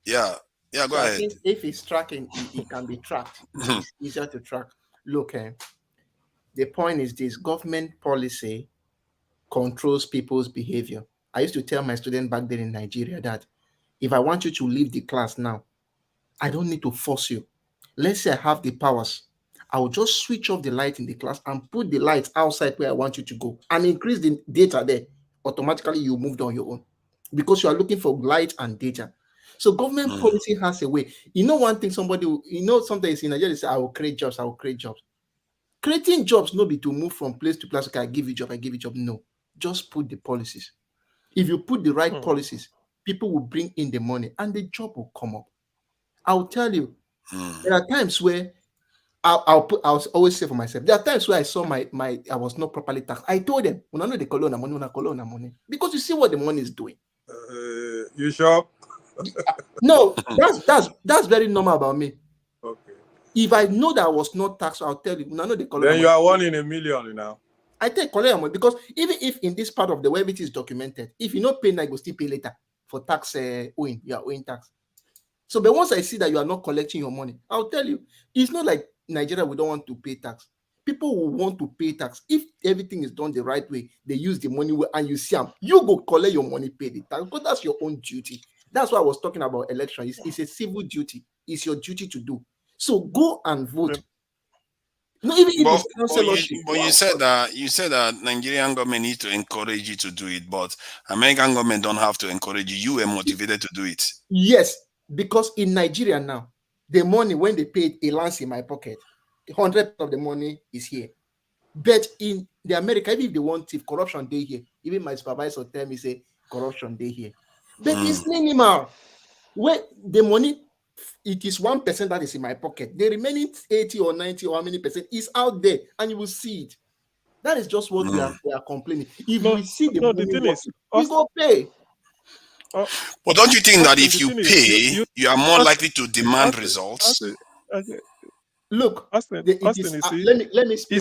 Yeah, go So I ahead. think if it's tracking, it can be tracked. It's easier to track. Look, the point is this: government policy controls people's behavior. I used to tell my student back then in Nigeria that if I want you to leave the class now, I don't need to force you. Let's say I have the powers. I will just switch off the light in the class and put the lights outside where I want you to go and increase the data there. Automatically, you moved on your own because you are looking for light and data. So government policy has a way. One thing sometimes in Nigeria, they say, I will create jobs. Creating jobs no be to move from place to place. Okay, I give you job. No, just put the policies. If you put the right policies, people will bring in the money and the job will come up. I'll tell you, there are times where I'll always say for myself, there are times where I saw I was not properly taxed. I told them, when I know the color money, because you see what the money is doing. You sure? No, that's very normal about me. Okay. If I know that I was not taxed, I'll tell you. I know the color. Then you are 1 in a million now. I take color money because even if in this part of the web it is documented, if you not pay now, you will still pay later for tax owing. You are owing tax. So, but once I see that you are not collecting your money, I'll tell you, it's not like Nigeria, we don't want to pay tax. People will want to pay tax. If everything is done the right way, they use the money and you see them, you go collect your money, pay the tax, because that's your own duty. That's why I was talking about election. It's a civil duty. It's your duty to do. So go and vote. No, even if it's councillorship. But you said that Nigerian government needs to encourage you to do it, but American government don't have to encourage you. You were motivated to do it. Yes, because in Nigeria now, the money when they paid, it lands in my pocket. 100% of the money is here. But in the America, even if they want corruption, they here. Even my supervisor tell me say corruption, they here. But it's minimal. Where the money, it is 1% that is in my pocket. The remaining 80 or 90 or how many percent is out there, and you will see it. That is just what we are complaining. If we see the money, we go pay. But don't you think that if you pay, you are more likely to demand results? Look, let me speak.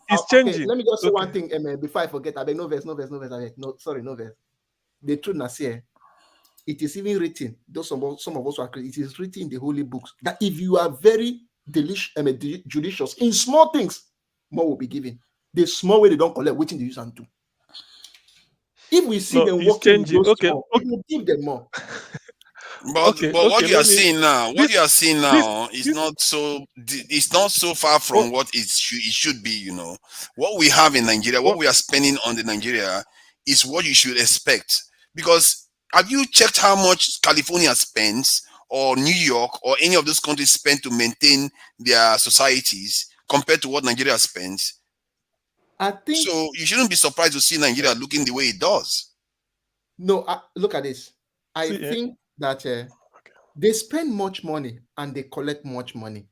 It's changing. Let me just say one thing, before I forget. I beg no verse. No verse. The truth is here. It is even written. Though some of us are Christians, it is written in the holy books that if you are very judicious in small things, more will be given. The small way they don't collect, waiting to use and do. If we see them working, we will give them more. But what you are seeing now is not so far from what it should be. What we have in Nigeria, what we are spending on the Nigeria is what you should expect. Because have you checked how much California spends, or New York, or any of those countries spend to maintain their societies compared to what Nigeria spends? I think so. You shouldn't be surprised to see Nigeria looking the way it does. No, look at this. I think that they spend much money and they collect much money.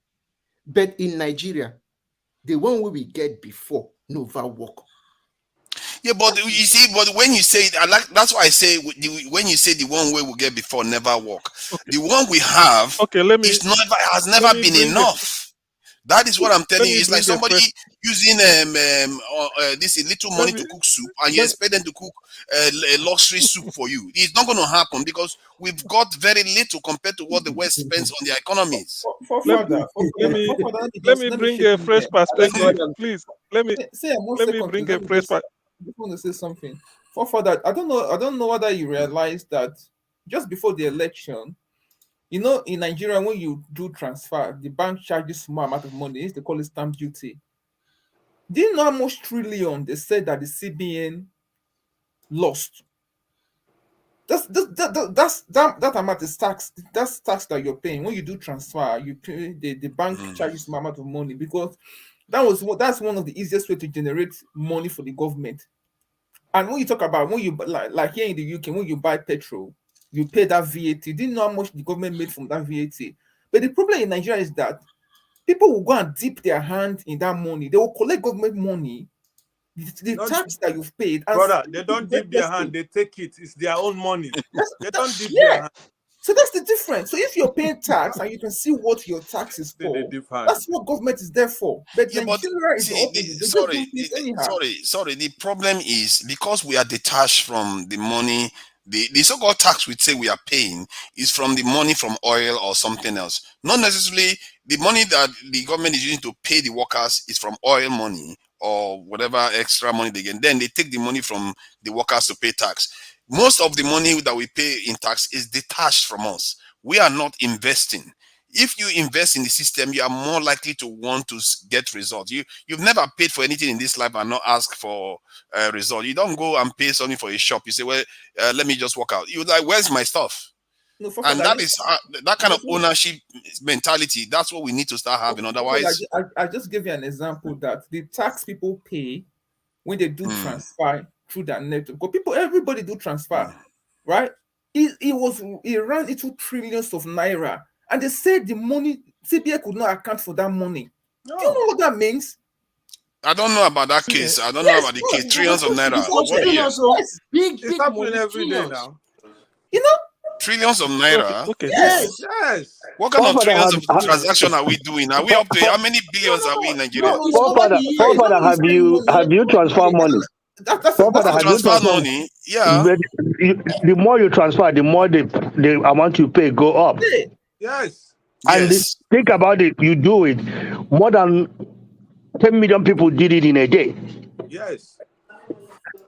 But in Nigeria, the one we get before never work. Yeah, but you see, but when you say it, that's why I say when you say the one way we get before never work, the one we have has never been enough. That is what I'm telling Let you. me It's like bring a somebody fresh. using this little money Let me to cook soup, and you let, expect them to cook a luxury soup for you. It's not going to happen because we've got very little compared to what the West spends on their economies. let, let me bring a fresh perspective, please. Let me bring a fresh. I just want to say something. For that, I don't know whether you realize that just before the election, you know, in Nigeria, when you do transfer, the bank charges small amount of money. They call it stamp duty. Do you know how much trillion they said that the CBN lost? That amount is tax. That's tax that you're paying when you do transfer. You pay the bank charges small amount of money because that's one of the easiest way to generate money for the government. And when you talk about when you like here in the UK, when you buy petrol, you pay that VAT. Didn't know how much the government made from that VAT. But the problem in Nigeria is that people will go and dip their hand in that money. They will collect government money, the tax that you've paid. And brother, they don't dip their hand, they take it. It's their own money. They don't dip their hand. So that's the difference. So if you're paying tax and you can see what your tax is for, that's what government is there for. But Nigeria is the opposite. Sorry. The problem is because we are detached from the money. The so-called tax we say we are paying is from the money from oil or something else. Not necessarily the money that the government is using to pay the workers is from oil money or whatever extra money they get. Then they take the money from the workers to pay tax. Most of the money that we pay in tax is detached from us. We are not investing. If you invest in the system, you are more likely to want to get results. You've never paid for anything in this life and not ask for a result. You don't go and pay something for a shop. You say, well, let me just walk out. You're like, where's my stuff? No, and that is that kind of ownership mentality. That's what we need to start having. Otherwise, I just give you an example that the tax people pay when they do transfer through that network. Because everybody do transfer, right? It ran into trillions of naira, and they said the money CBN could not account for that money. No. Do you know what that means? I don't know about that case. I don't know about the case. Trillions of naira. Big happening every day now. You know, trillions of naira. Okay. Yes. What kind of trillions of transaction are we doing? Are we up to how many billions are we in Nigeria? Forefather, have you transferred money? Transfer money, yeah. The more you transfer, the more the amount you pay go up. Yes. And think about it. You do it. More than 10 million people did it in a day. Yes.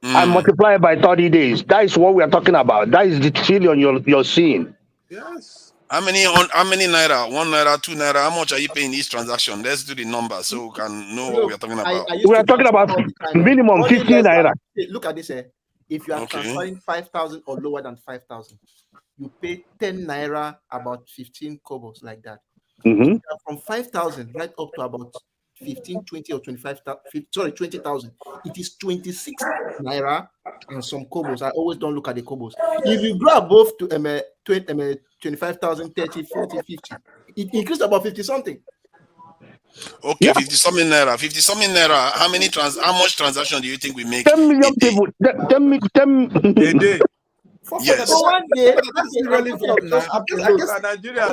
And multiply it by 30 days. That is what we are talking about. That is the trillion you're seeing. Yes. How many naira? 1 naira, 2 naira? How much are you paying each transaction? Let's do the number so we can know what we are talking about. We are talking about minimum 50 naira. Look at this. If you are transferring 5,000 or lower than 5,000, you pay 10 naira, about 15 kobos, like that. From 5,000 right up to about 15, 20 or 20,000. It is 26 naira and some kobos. I always don't look at the kobos. If you go above to 25,000, 30, 40, 50, it increased about 50 something. Okay, 50 something naira. 50 something naira. How much transaction do you think we make? 10 million people. 10 a day. Yes. So one day, that's irrelevant now. Nigeria.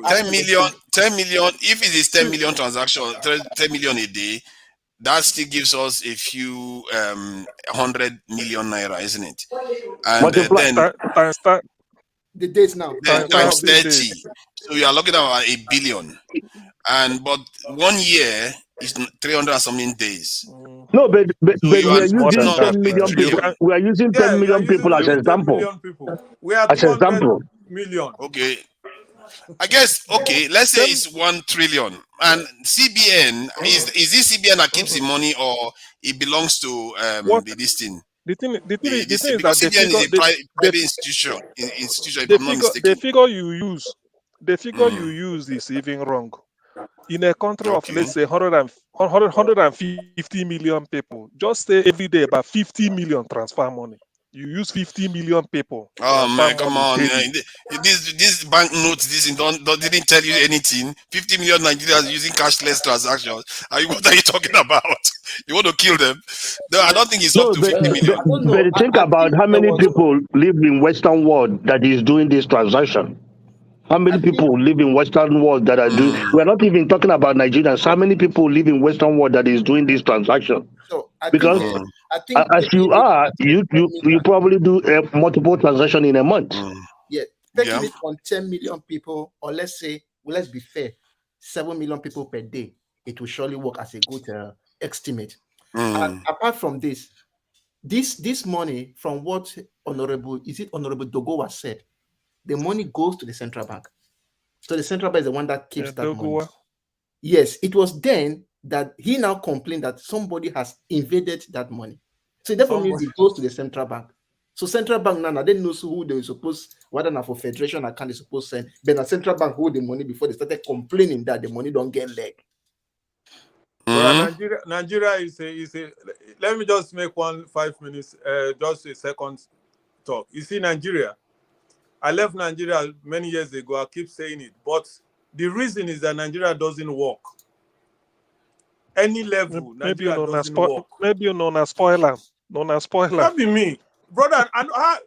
10 million. If it is 10 million transaction, 10 million a day, that still gives us a few 100 million naira, isn't it? And then the days now times 30. So you are looking at about 1 billion. But 1 year is 300 and something days. No, but we are using 10 million people. We are using 10 million people as an example. We are as an example. Million. Okay. I guess, let's say it's 1 trillion. And CBN, is this CBN that keeps the money or it belongs to this thing? The thing is that CBN is a private institution. The figure you use is even wrong. In a country of, let's say, 150 million people, just say every day about 50 million transfer money. You use 50 million people. Oh man, come on. This bank notes, didn't tell you anything. 50 million Nigerians using cashless transactions. What are you talking about? You want to kill them? No, I don't think it's up to 50 million. But think about how many people live in Western world that is doing this transaction. How many people live in Western world that are doing? We're not even talking about Nigerians. How many people live in Western world that is doing this transaction? So Because as you are, you probably do multiple transactions in a month. Yeah, taking it on 10 million people, or let's say, well, let's be fair, 7 million people per day, it will surely work as a good estimate. And apart from this money, from what Honorable Dogowa said, the money goes to the central bank. So the central bank is the one that keeps that money. Yes, it was then that he now complained that somebody has invaded that money. So therefore means it goes to the central bank. So central bank now they know who they supposed, whether not for federation account they supposed send, but the central bank hold the money before they started complaining that the money don't get leg. Well, Nigeria is a. Let me just make 5 minutes, just a second talk. You see, Nigeria. I left Nigeria many years ago. I keep saying it, but the reason is that Nigeria doesn't work. Any level, Nigeria doesn't work. Maybe you know na spoiler. Not be me, brother.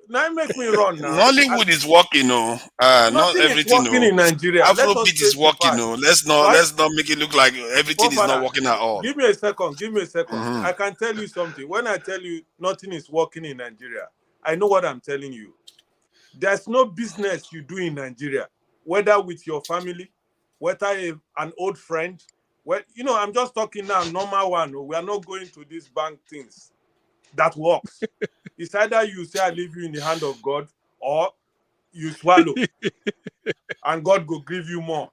Now make me run now. Nollywood is working, no. Not everything. Is working in Nigeria. Afrobeat is working, no. Let's not make it look like everything is not working at all. Give me a second. I can tell you something. When I tell you nothing is working in Nigeria, I know what I'm telling you. There's no business you do in Nigeria, whether with your family, whether an old friend. Well, I'm just talking now, normal one. We are not going to these bank things. That works. It's either you say I leave you in the hand of God, or you swallow, and God will give you more.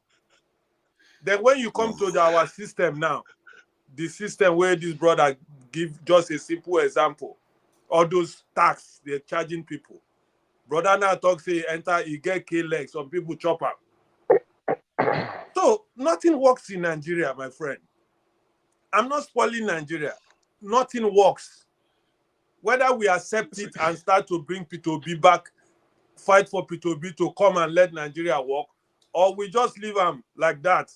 Then when you come to our system now, the system where this brother give just a simple example, all those tax they're charging people. Brother now talk say enter, he get K legs, some people chop up. So nothing works in Nigeria, my friend. I'm not spoiling Nigeria. Nothing works. Whether we accept it and start to bring Peter Obi back, fight for Peter Obi to come and let Nigeria work, or we just leave them like that.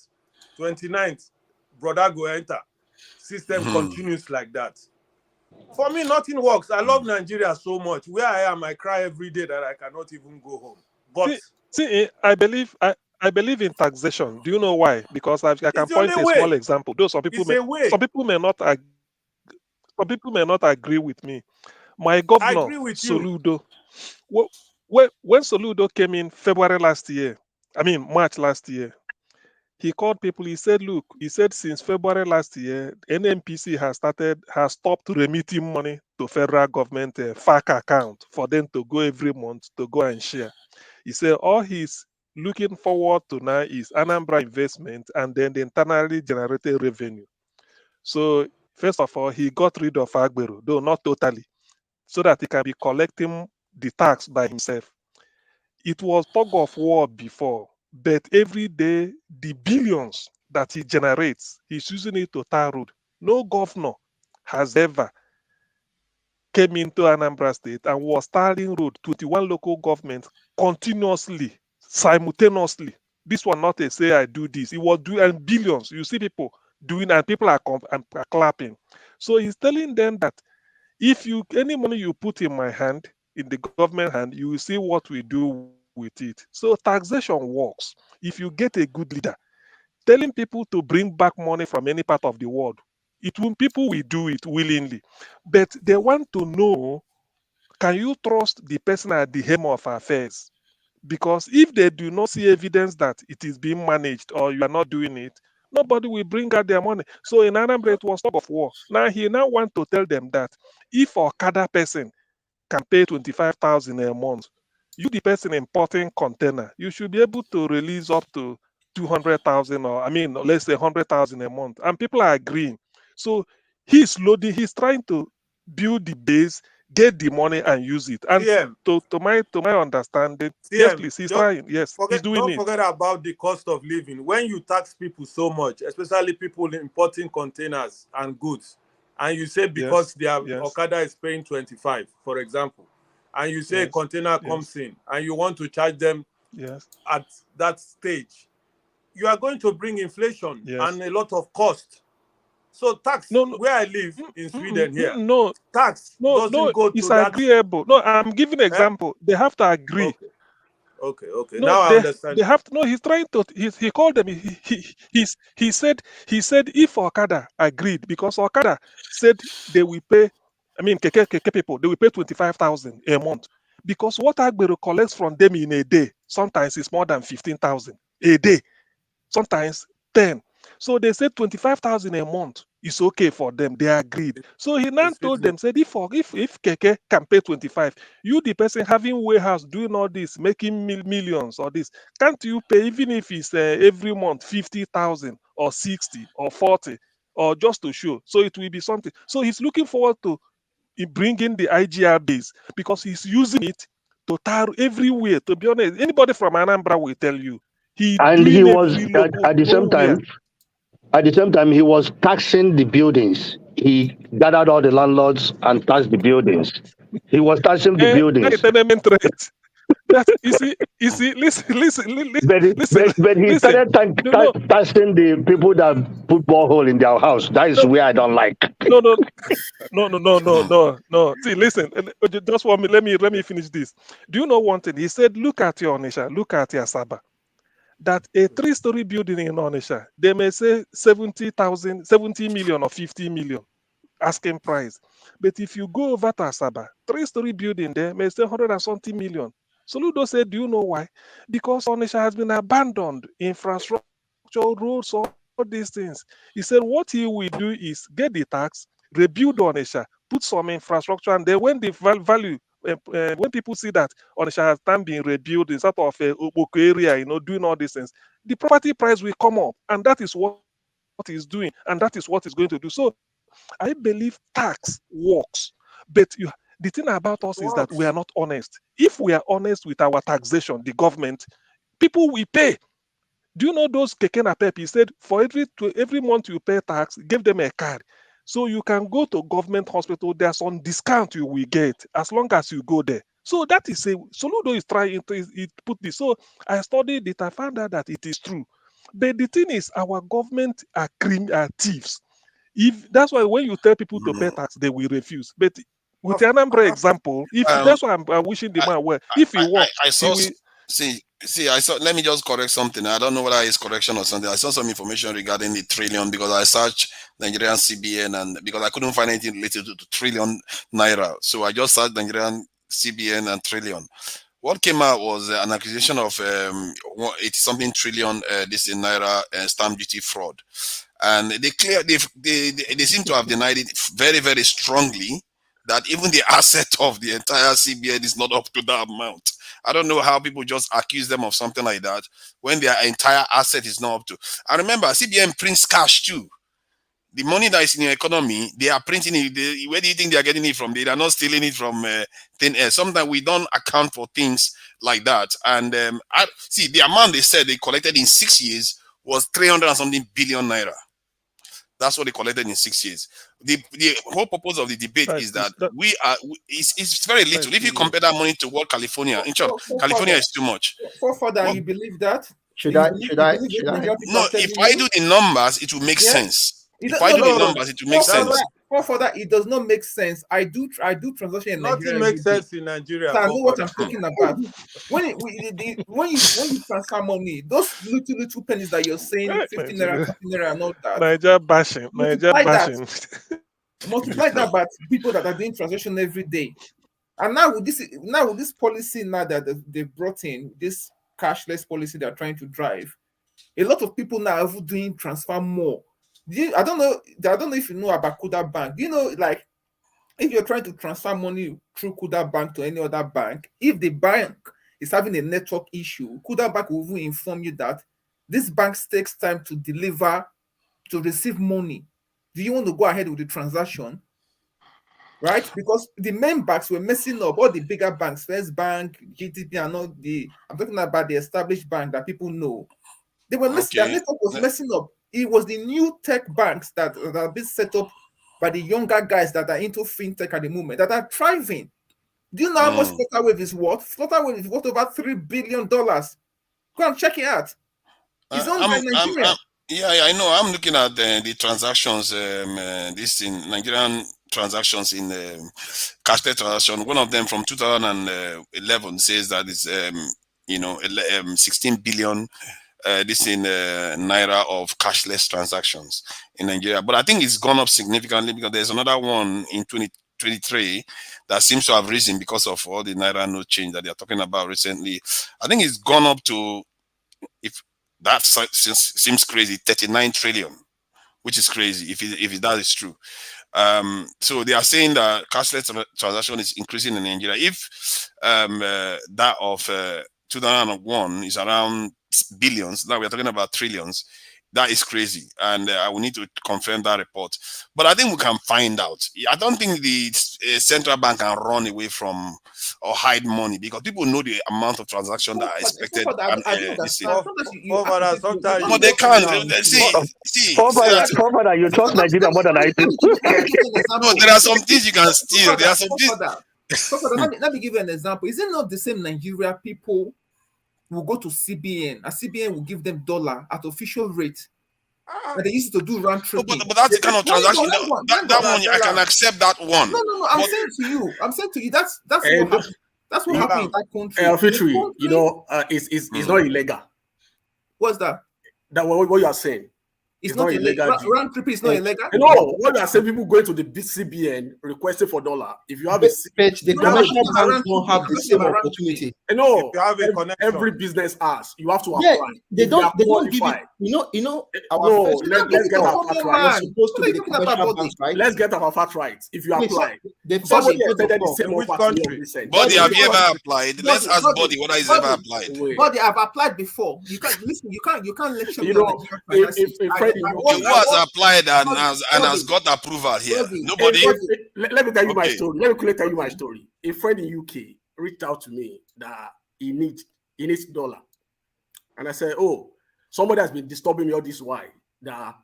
29th, brother go enter. System continues like that. For me, nothing works. I love Nigeria so much. Where I am, I cry every day that I cannot even go home. But see, I believe in taxation. Do you know why? Because I can point a small example. Though some people may not agree with me. My governor Soludo, when Soludo came in March last year, he called people. He said, "Look," he said, since February last year, NNPC has stopped remitting money to federal government FAC account for them to go every month to go and share. He said all he's looking forward to now is Anambra investment and then the internally generated revenue. So first of all, he got rid of Agbero, though not totally, so that he can be collecting the tax by himself. It was tug of war before, but every day the billions that he generates, he's using it to tar road. No governor has ever came into Anambra State and was tarring road 21 local governments continuously, simultaneously. This one not a say I do this. He was doing billions. You see people doing, and people are clapping. So he's telling them that if any money you put in my hand, in the government hand, you will see what we do with it. So taxation works. If you get a good leader, telling people to bring back money from any part of the world, people will do it willingly. But they want to know, can you trust the person at the helm of affairs? Because if they do not see evidence that it is being managed or you are not doing it, nobody will bring out their money. So in Anambra, it was tug of war. Now he want to tell them that if a Okada person can pay 25,000 a month, you, the person importing container, you should be able to release up to 200,000, or let's say 100,000 a month. And people are agreeing. So he's trying to build the base, get the money and use it. And to my understanding, yes, please, he's trying. Yes, he's doing don't it. forget about the cost of living. When you tax people so much, especially people importing containers and goods, and you say because their Okada is paying 25, for example, and you say a container comes in and you want to charge them at that stage, you are going to bring inflation and a lot of cost. So tax, where I live in Sweden here, tax doesn't go to it's that. agreeable. No, I'm giving an example. They have to agree. Okay. No, Now I understand. they have to know. He's trying to. He called them. He said if Okada agreed, because Okada said they will pay. I mean, keke people, they will pay 25,000 a month, because what Agbero collects from them in a day sometimes is more than 15,000 a day, sometimes 10. So they said 25,000 a month is okay for them. They agreed. So he now told them, said, if Keke can pay 25, you the person having warehouse doing all this, making millions or this, can't you pay, even if it's every month 50,000 or 60 or 40 or just to show? So it will be something. So he's looking forward to bringing the IGR base, because he's using it to tar everywhere. To be honest, anybody from Anambra will tell you he And he doing was every logo at the same nowhere. time. At the same time, he was taxing the buildings. He gathered all the landlords and taxed the buildings. He was taxing the That buildings. is tenement rate. That you see, But he listen. started No, taxing the people that put borehole in their house. That is where I don't like. no, no, no. See, listen. Just for me. Let me finish this. Do you know one thing? He said, "Look at your Onisha. Look at your Saba. That a 3-story building in Onisha, they may say 70 million or 50 million asking price. But if you go over to Asaba, 3-story building there may say 100 and something million. Soludo said, do you know why? Because Onisha has been abandoned, infrastructure, roads, all these things. He said what he will do is get the tax, rebuild Onisha, put some infrastructure, and then when the value, when people see that Onisha has time being rebuilt in sort of a Oboko area, doing all these things, the property price will come up, and that is what he's doing, and that is what he's going to do. So I believe tax works, but the thing about us is that we are not honest. If we are honest with our taxation, the government, people will pay. Do you know those keke napep? He said for every month you pay tax, give them a card. So you can go to government hospital, there's some discount you will get as long as you go there. So that is a Soludo is trying to put this. So I studied it, I found out that it is true. But the thing is, our government are thieves. If that's why when you tell people to pay tax, they will refuse. But with the Anambra example, if Um, that's why I'm wishing the man well. If he works, I he saw. will. See, I saw. Let me just correct something. I don't know whether it's correction or something. I saw some information regarding the trillion because I searched Nigerian CBN and because I couldn't find anything related to trillion naira. So I just searched Nigerian CBN and trillion. What came out was an accusation of 80 something trillion this in naira stamp duty fraud, and they seem to have denied it very very strongly. That even the asset of the entire CBN is not up to that amount. I don't know how people just accuse them of something like that when their entire asset is not up to. I remember CBN prints cash too. The money that is in your economy, they are printing it. Where do you think they are getting it from? They are not stealing it from thin air. Sometimes we don't account for things like that. And I see the amount they said they collected in 6 years was 300 and something billion naira. That's what they collected in 6 years. The whole purpose of the debate is that it's very little. If you compare that money to what California, in short, California is too much. For further, you believe that? Should You I? believe- Should you I? believe Should what I? Nigerian people No, are telling if I you? do the numbers, it will make Yeah. sense. It If does- I do the no. numbers, it will make sense. For that, it does not make sense. I do transaction in Nothing Nigeria. makes sense in Nigeria. So I know what I'm Further. talking about. When you transfer money, those little pennies that you're saying, 15 naira, 20 naira, and all that, Niger bashing. multiply that by people that are doing transaction every day. And now with this policy now that they brought in, this cashless policy they're trying to drive, a lot of people now are doing transfer more. I don't know if you know about Kuda Bank. Do you know, like, if you're trying to transfer money through Kuda Bank to any other bank, if the bank is having a network issue, Kuda Bank will even inform you that this bank takes time to deliver, to receive money. Do you want to go ahead with the transaction? Right? Because the main banks were messing up, all the bigger banks, First Bank, GTP, and all I'm talking about the established bank that people know. They were messing, their network was messing up. It was the new tech banks that have been set up by the younger guys that are into fintech at the moment that are thriving. Do you know how much Flutterwave is worth? Flutterwave is worth over $3 billion. Go and check it out. It's owned by Nigeria. I know. I'm looking at the transactions. This in Nigerian transactions in cashless transaction. One of them from 2011 says that it's 16 billion this in naira of cashless transactions in Nigeria. But I think it's gone up significantly because there's another one in 2023 that seems to have risen because of all the naira note change that they're talking about recently. I think it's gone up to, if that seems crazy, 39 trillion, which is crazy if that is true. So they are saying that cashless transaction is increasing in Nigeria. If that of 2001 is around billions, now we are talking about trillions. That is crazy, and I will need to confirm that report. But I think we can find out. I don't think the central bank can run away from or hide money because people know the amount of transaction that are expected. But they can't. Father, you trust Nigeria more than I do. No, there are some things you can steal. There are some things. Let me give you an example. Is it not the same Nigeria people will go to CBN, and CBN will give them dollar at official rate? And they used to do round trip. But that's the kind of transaction that one I can accept that one. No. I'm saying to you, that's what happened. That's what happened in that country. It's not illegal. What's that? That what you are saying. It's not illegal. Round trip is not illegal. No, what you are saying, people going to the CBN requesting for dollar. If you have a the commercial banks don't have the same opportunity. No, if you have a connection, every business has. You have to apply. They don't give it. Let's get our fact right. If you apply, Body, have you ever applied? Let's ask Body whether he's ever applied. Body, I've applied before. You can't listen. You can't lecture me. Who has applied and has got approval here? Nobody. Let me tell you my story. Let me quickly tell you my story. A friend in UK reached out to me that he needs dollar, and I said, "Oh, somebody has been disturbing me all this while. That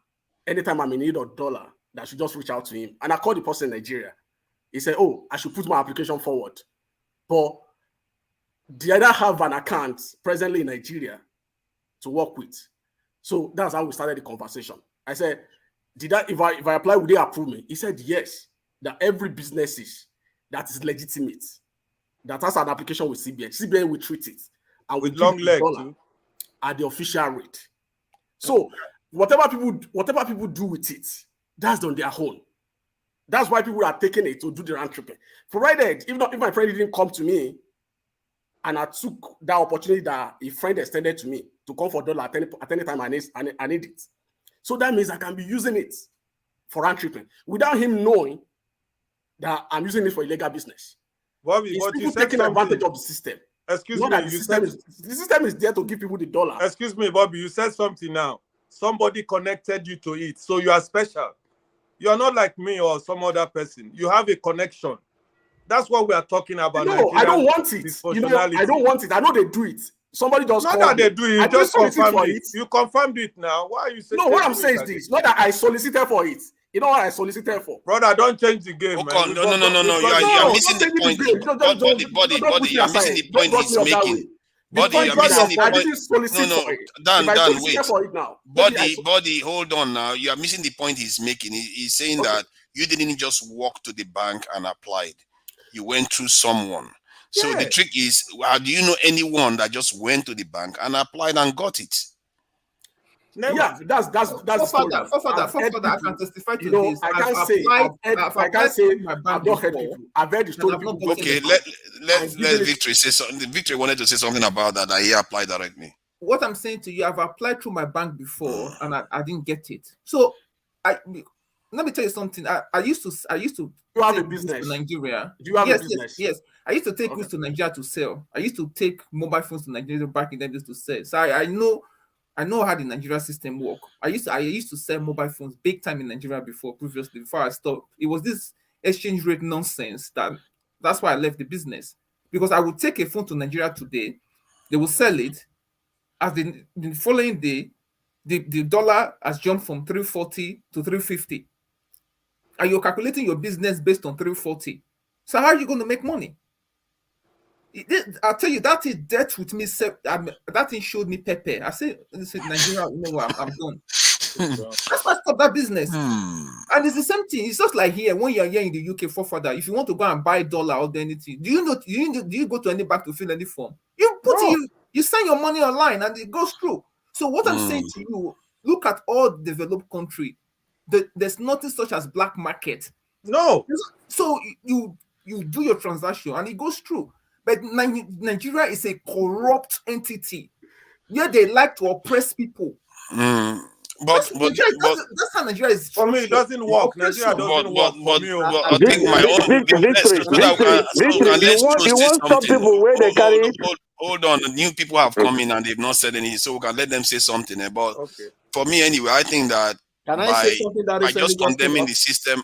anytime I'm in need of dollar, that I should just reach out to him." And I called the person in Nigeria. He said, "Oh, I should put my application forward, but do I have an account presently in Nigeria to work with?" So that's how we started the conversation. I said, if I apply, would they approve me? He said, yes, that every business that is legitimate, that has an application with CBN, CBN will treat it. And with long leg at the official rate. So whatever people do with it, that's on their own. That's why people are taking it to do the round trip. Provided, if my friend didn't come to me and I took that opportunity that a friend extended to me to come for dollar at any time I need it. So that means I can be using it for round tripping without him knowing that I'm using it for illegal business. Bobby, it's but people you said taking advantage of the system. Excuse me, the system is there to give people the dollar. Excuse me, Bobby, you said something now. Somebody connected you to it, so you are special. You are not like me or some other person. You have a connection. That's what we are talking about. No, I don't want it. I don't want it. I know they do it. Somebody just not that they do it. You just confirmed it. You confirmed it now. Why are you saying? No, what I'm saying is this. Not that I solicited for it. You know what I solicited for? Brother, don't change the game, man. No. You are missing the point. Body, you are missing the point he's making. Body, you are missing the point. Dan, wait. Body, hold on now. You are missing the point he's making. He's saying that you didn't just walk to the bank and applied. You went through someone. So the trick is, do you know anyone that just went to the bank and applied and got it? Never. Yeah, that's father, I can testify to this. I can't say I've not heard people. I've heard the story. Okay, let Victory say something. Victory wanted to say something about that he applied directly. What I'm saying to you, I've applied through my bank before and I didn't get it. So let me tell you something. I used to you have a business to Nigeria. Do you have a business? Yes. I used to take goods to Nigeria to sell. I used to take mobile phones to Nigeria back in them just to sell. So I know how the Nigeria system work. I used to sell mobile phones big time in Nigeria before I stopped. It was this exchange rate nonsense that's why I left the business. Because I would take a phone to Nigeria today, they will sell it. As the following day, the dollar has jumped from 340 to 350. And you're calculating your business based on 340. So how are you going to make money? I'll tell you, that is debt with me. That thing showed me Pepe. I said Nigeria, you know what? I'm done. That's why I stopped that business. And it's the same thing. It's just like here, when you're here in the UK, further, if you want to go and buy dollar or anything, do you go to any bank to fill any form? You put You send your money online and it goes through. So what I'm saying to you, look at all developed country. There's nothing such as black market. No. So you do your transaction and it goes through. But Nigeria is a corrupt entity. Yeah, they like to oppress people. But that's how Nigeria is. For me, it doesn't work. Nigeria doesn't work for me. I think my own you want some people where they carry. Hold on, new people have come in and they've not said anything, so we can let them say something about. For me, anyway, I think that by just condemning the system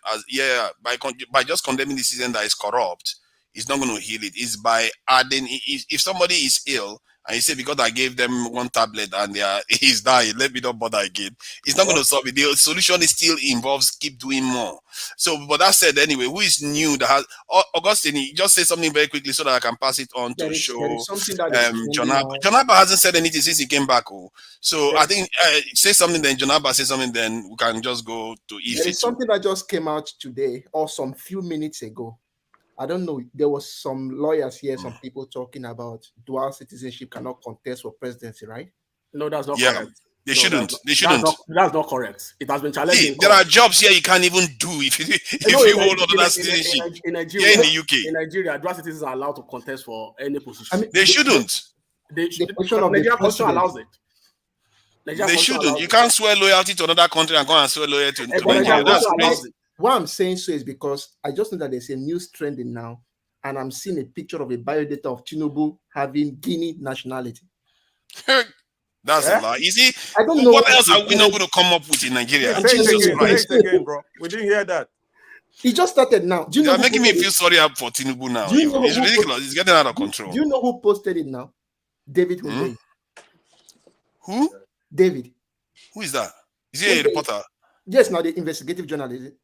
by just condemning the system that is corrupt, it's not going to heal it. It's by adding. If somebody is ill and you say because I gave them one tablet and he's dying, let me not bother again. It's not going to solve it. The solution is still involves keep doing more. So, but that said, anyway, who is new that has Augustine? Just say something very quickly so that I can pass it on to show. Jonaba hasn't said anything since he came back. So I think say something, then Jonaba say something, then we can just go to if There is something that just came out today or some few minutes ago. I don't know. There was some lawyers here, some people talking about dual citizenship cannot contest for presidency, right? No, that's not correct. They shouldn't. That's not correct. It has been challenged. See, there are jobs here you can't even do if you hold on to that citizenship. In Nigeria, in the UK. In Nigeria, dual citizens are allowed to contest for any position. I mean, they shouldn't. Nigeria Constitution allows it. They shouldn't. You can't swear loyalty to another country and go and swear loyalty to Nigeria. That's crazy. What I'm saying so is because I just know that there's a news trending now, and I'm seeing a picture of a biodata of Tinubu having Guinea nationality. That's a lie. You see, I don't know what else are we not going to come up with in Nigeria? Say it again, bro. We didn't hear that. He just started now. Do you know making me feel sorry for Tinubu now. It's ridiculous. It's getting out of control. Do you know who posted it now? David Hunde. Who? David. Who is that? Is he a reporter? Yes, now the investigative journalist.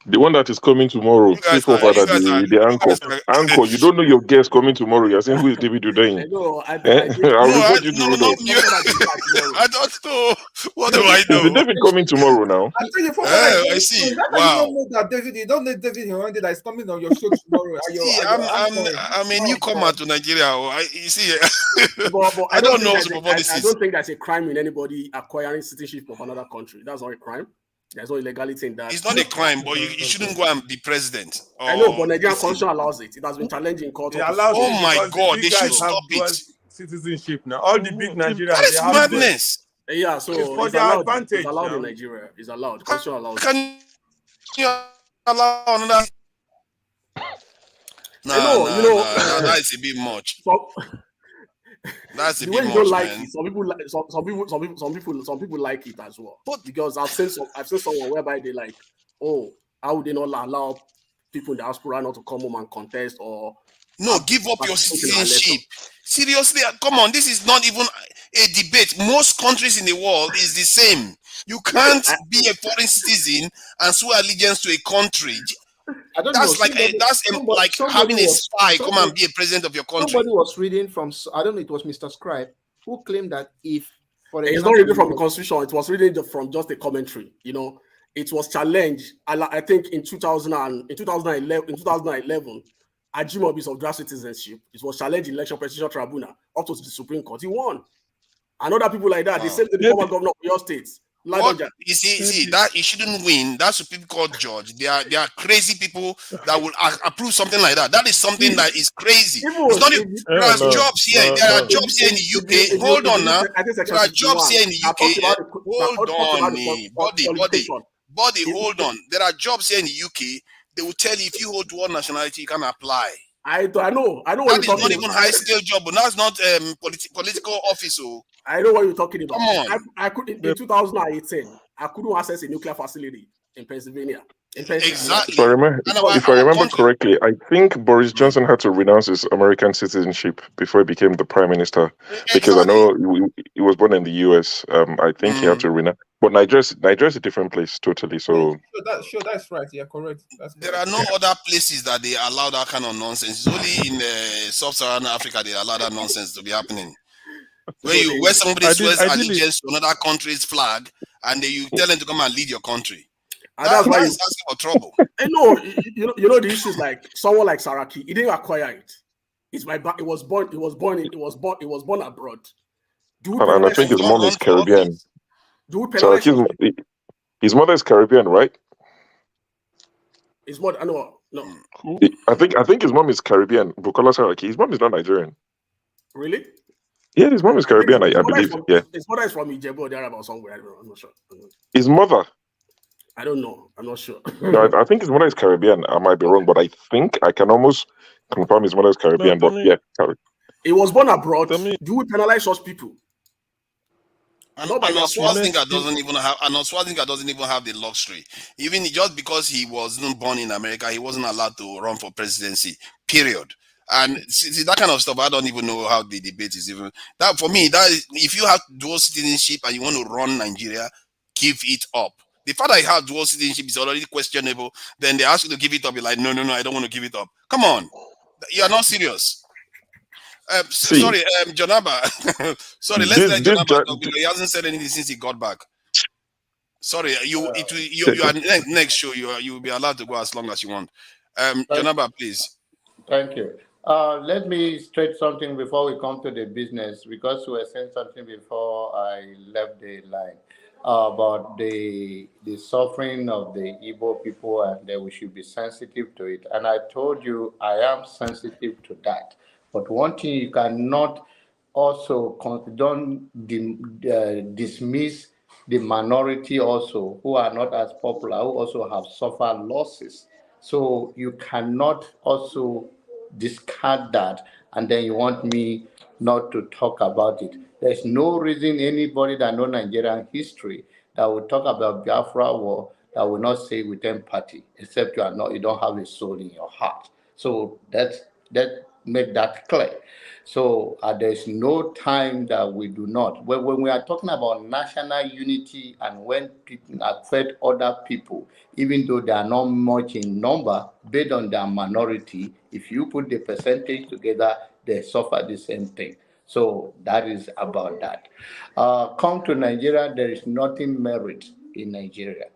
The one that is coming tomorrow. The anchor. You don't know your guest coming tomorrow. You're saying who is David Udain? I don't know. What do I know? Is David coming tomorrow now? I see. Wow. You don't know that David. You don't know David Hirande that is coming on your show tomorrow. I'm a newcomer to Nigeria. You see, but I don't know. I don't think that's a crime in anybody acquiring citizenship of another country. That's not a crime. There's no illegality in that. It's not a crime, but you shouldn't go and be president. I know, but Nigerian constitution allows it. It has been challenged in court. Oh my God, they should stop it. Citizenship now. All the big Nigerians. That is madness. Yeah, so it's for their advantage. It's allowed in Nigeria. It's allowed. The constitution allows. Can you allow another? That is a bit much. That's a bit much, like man. it. Some people like it as well. But because I've seen someone whereby they like, oh, how would they not allow people in the diaspora not to come home and contest or give up your citizenship? Seriously, come on, this is not even a debate. Most countries in the world is the same. You can't be a foreign citizen and swear allegiance to a country. That's like having a spy come and be a president of your country. Somebody was reading from, I don't know, it was Mr. Scribe, who claimed that if, for example, it's not reading from the constitution, it was reading from just a commentary. It was challenged. I think in 2011, Ajimobis of draft citizenship, it was challenged in election presidential tribunal up to the Supreme Court. He won. And other people like that, they said to the former governor of your states. You see that he shouldn't win. That's what people call judge. They are crazy people that will approve something like that. That is something that is crazy. It's not there are jobs here. There are jobs here in the UK. Hold on now. There are jobs here in the UK. Hold on, body. Hold on. There are jobs here in the UK. They will tell you if you hold one nationality, you can apply. I know. That is not even high scale job, but that's not political office. I know what you're talking about. Come on. I could in 2018. I couldn't access a nuclear facility in Pennsylvania. Exactly. If I remember correctly, I think Boris Johnson had to renounce his American citizenship before he became the prime minister, because I know he was born in the US. I think he had to renounce. But Nigeria's a different place totally. So that's right. Yeah, correct. There are no other places that they allow that kind of nonsense. It's only in sub-Saharan Africa they allow that nonsense to be happening. Where somebody swears allegiance to another country's flag, and then you tell them to come and lead your country. And that's why asking for trouble. You know the issues like someone like Saraki, he didn't acquire it. It was born abroad. Do we And I penalize think his him? mom is Caribbean. Do we So like penalize him? his mother is Caribbean, right? His mother, no. I think his mom is Caribbean. Bukola Saraki. His mom is not Nigerian. Really? Yeah, his mom is Caribbean, I believe. Yeah. His mother is from Ijebu or thereabout somewhere. I don't know. I'm not sure. His mother. I don't know. I'm not sure. No, I think his mother is Caribbean. I might be wrong, but I think I can almost confirm his mother is Caribbean. But yeah, he was born abroad. Do we penalize such people? And Schwarzenegger doesn't even have. And Schwarzenegger doesn't even have the luxury. Even just because he wasn't born in America, he wasn't allowed to run for presidency. Period. And see, that kind of stuff, I don't even know how the debate is even. That for me, that is, if you have dual citizenship and you want to run Nigeria, give it up. The fact that you have dual citizenship is already questionable. Then they ask you to give it up. You're like, no, I don't want to give it up. Come on, you are not serious. Sorry, Jonaba. Sorry, let's let Jonaba talk because he hasn't said anything since he got back. Sorry, you are next show. You will be allowed to go as long as you want. Jonaba, please. Thank you. Let me straight something before we come to the business, because we were saying something before I left the line about the suffering of the Igbo people, and that we should be sensitive to it. And I told you I am sensitive to that. But one thing you cannot also don't dismiss the minority also who are not as popular, who also have suffered losses. So you cannot also discard that, and then you want me not to talk about it. There's no reason anybody that knows Nigerian history that will talk about Biafra war that will not say with empathy, except you don't have a soul in your heart. So that make that clear. So there's no time that we do not. When we are talking about national unity and when people affect other people, even though they are not much in number, based on their minority, if you put the percentage together, they suffer the same thing. So that is about that. Come to Nigeria, there is nothing merit in Nigeria.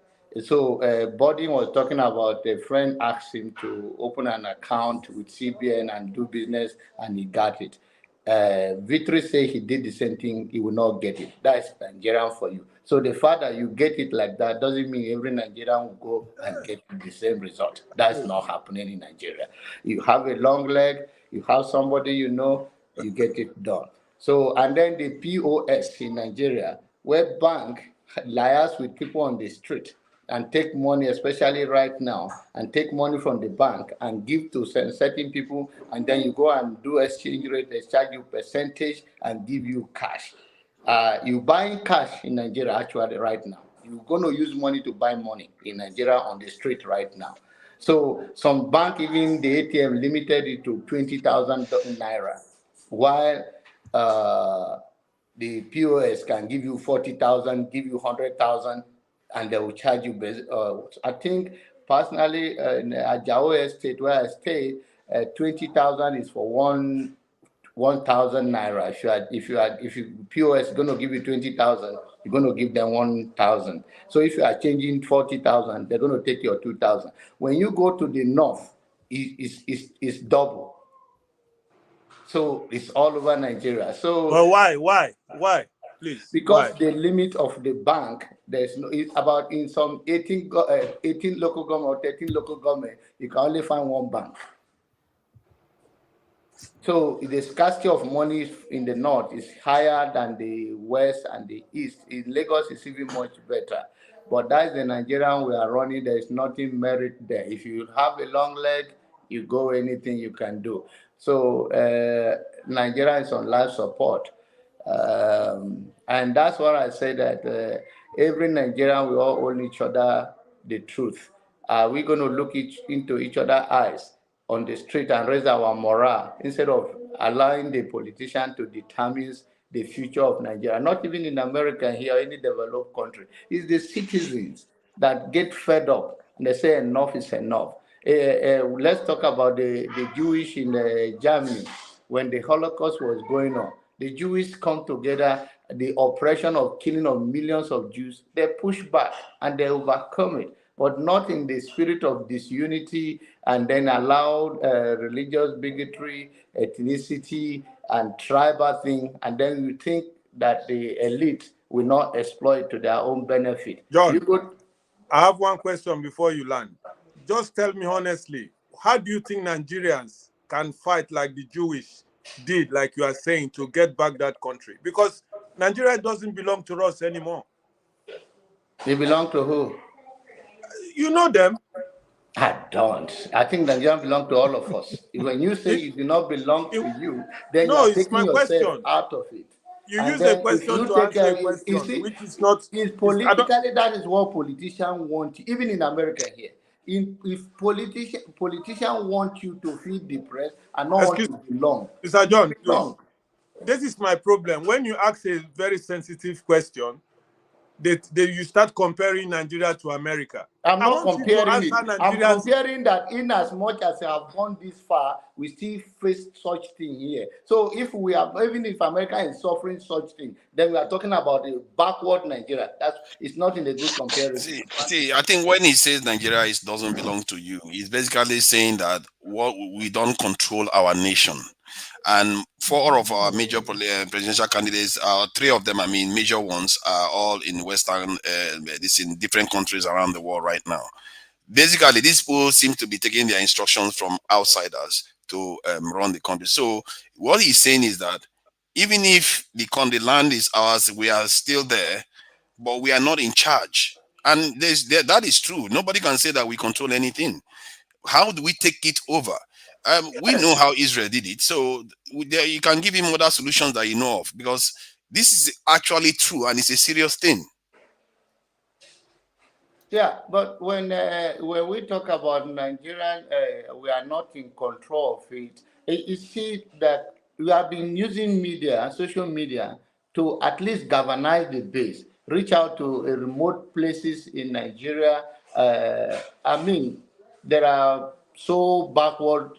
So Bodin was talking about a friend asked him to open an account with CBN and do business, and he got it. Victory said he did the same thing, he will not get it. That's Nigerian for you. So the fact that you get it like that doesn't mean every Nigerian will go and get the same result. That's not happening in Nigeria. You have a long leg, you have somebody you know, you get it done. So, and then the POS in Nigeria, where bank liars with people on the street and take money, especially right now, and take money from the bank and give to certain people, and then you go and do exchange rate, they charge you percentage and give you cash. You buying cash in Nigeria actually right now. You're going to use money to buy money in Nigeria on the street right now. So some bank, even the ATM, limited it to 20,000 naira, while the POS can give you 40,000, give you 100,000, and they will charge you. I think personally, in Adamawa State, where I stay, 20,000 is for 1,000 naira. If you POS is going to give you 20,000, you're going to give them 1,000. So if you are changing 40,000, they're going to take your 2,000. When you go to the north, it's double. So it's all over Nigeria. So why? Please. Because the limit of the bank, there's no. It's about in some 18 local government or 13 local government, you can only find one bank. So the scarcity of money in the north is higher than the west and the east. In Lagos, it's even much better. But that's the Nigerian we are running. There is nothing merit there. If you have a long leg, you go anything you can do. So Nigeria is on life support. And that's what I say that every Nigerian, we all owe each other the truth. Are we going to look into each other's eyes on the street and raise our morale instead of allowing the politician to determine the future of Nigeria? Not even in America here, any developed country. It's the citizens that get fed up and they say enough is enough. Let's talk about the Jewish in Germany when the Holocaust was going on. The Jews come together, the oppression of killing of millions of Jews, they push back and they overcome it. but not in the spirit of disunity, and then allowed religious bigotry, ethnicity, and tribal thing, and then you think that the elite will not exploit to their own benefit. John, I have one question before you land. Just tell me honestly, how do you think Nigerians can fight like the Jewish did, like you are saying, to get back that country? Because Nigeria doesn't belong to us anymore. They belong to who? You know them. I don't. I think Nigeria belongs to all of us. When you say it do not belong to you, then you are taking yourself out of it. You use a question to answer a question, which is not... Politically, that is what politicians want, even in America here. If politicians want you to feel depressed and not want to belong. Mr. John, please. This is my problem. When you ask a very sensitive question, you start comparing Nigeria to America. I'm not comparing it. I'm comparing that in as much as I have gone this far, we still face such thing here. So if we are, even if America is suffering such thing, then we are talking about a backward Nigeria. It's not in a good comparison. See, I think when he says Nigeria doesn't belong to you, he's basically saying that we don't control our nation. And 4 of our major presidential candidates, 3 of them, major ones, are all in in different countries around the world right now. Basically, these people seem to be taking their instructions from outsiders to run the country. So what he's saying is that even if the land is ours, we are still there, but we are not in charge. And that is true. Nobody can say that we control anything. How do we take it over? We know how Israel did it, so you can give him other solutions that you know of, because this is actually true and it's a serious thing. Yeah, but when we talk about Nigerian, we are not in control of it. You see that we have been using media and social media to at least galvanize the base, reach out to remote places in Nigeria. There are so backward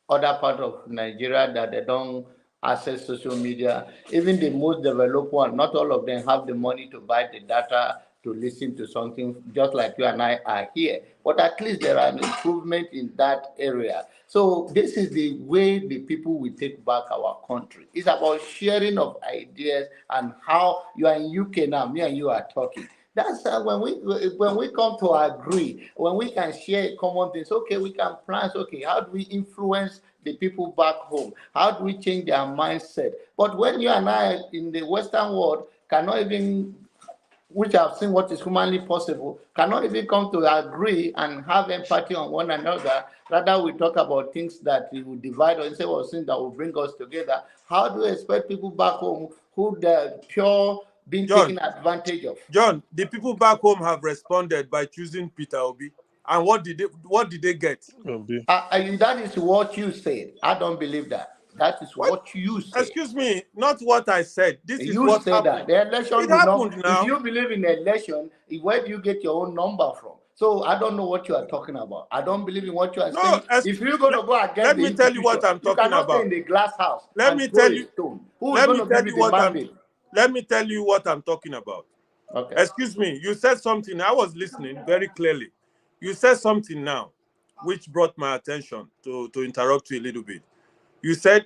other part of Nigeria that they don't access social media. Even the most developed one, not all of them have the money to buy the data to listen to something just like you and I are here. But at least there are an improvement in that area. So this is the way the people will take back our country. It's about sharing of ideas and how you are in UK now, me and you are talking. That's when we come to agree, when we can share common things. Okay, we can plan. Okay, how do we influence the people back home? How do we change their mindset? But when you and I in the Western world cannot even, which have seen what is humanly possible, cannot even come to agree and have empathy on one another. Rather, we talk about things that will divide us instead of things that will bring us together. How do we expect people back home who the pure being taken advantage of? John, the people back home have responded by choosing Peter Obi. And what did they get? That is what you said. I don't believe that. That is what you said. Excuse me, not what I said. This is you what said happened. That. The election it happened now. If you believe in election, where do you get your own number from? So I don't know what you are talking about. I don't believe in what you are saying. If you're going to go against let me tell you what I'm talking about. You cannot stay in the glass house. Let me tell you. Let me tell you what I'm talking about. Okay. Excuse me. You said something. I was listening very clearly. You said something now, which brought my attention to interrupt you a little bit. You said,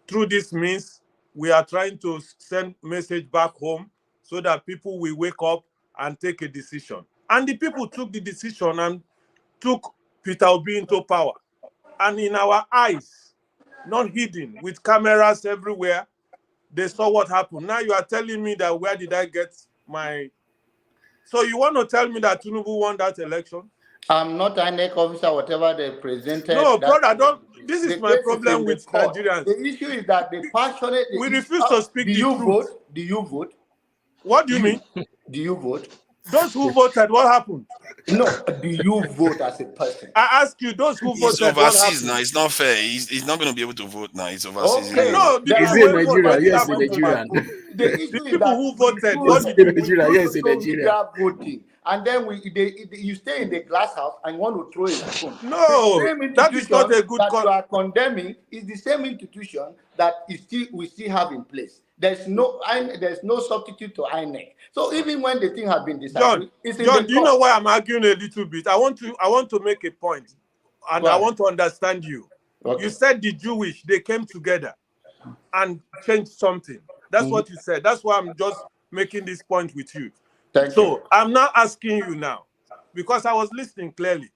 through this means, we are trying to send message back home so that people will wake up and take a decision. And the people took the decision and took Peter Obi into power. And in our eyes, not hidden, with cameras everywhere, they saw what happened. Now you are telling me that where did I get my... So you want to tell me that Tinubu won that election? I'm not an INEC officer, whatever they presented. No, brother, this is my problem with Nigerians. The issue is that the passionate... We refuse to speak the truth. Do you vote? What do you mean? Do you vote? Those who voted, what happened? No, do you vote as a person? I ask you, those who voted, overseas now. It's not fair. He's not going to be able to vote now. He's overseas. Okay. No, is it Nigeria? Yes, in Nigerian. The people who voted, what did Nigeria? Yes, in Nigeria. Voting. And then you stay in the glass house and want to throw a stone. No, that is not a good that you are condemning is the same institution that we still have in place. There's no substitute to INEC. So even when the thing has been John, disagreed, it's in John, the do you know court. why I'm arguing a little bit? I want to make a point, and I want to understand you. Okay. You said the Jewish, they came together and changed something. That's what you said. That's why I'm just making this point with you. Thank you. I'm now asking you now, because I was listening clearly.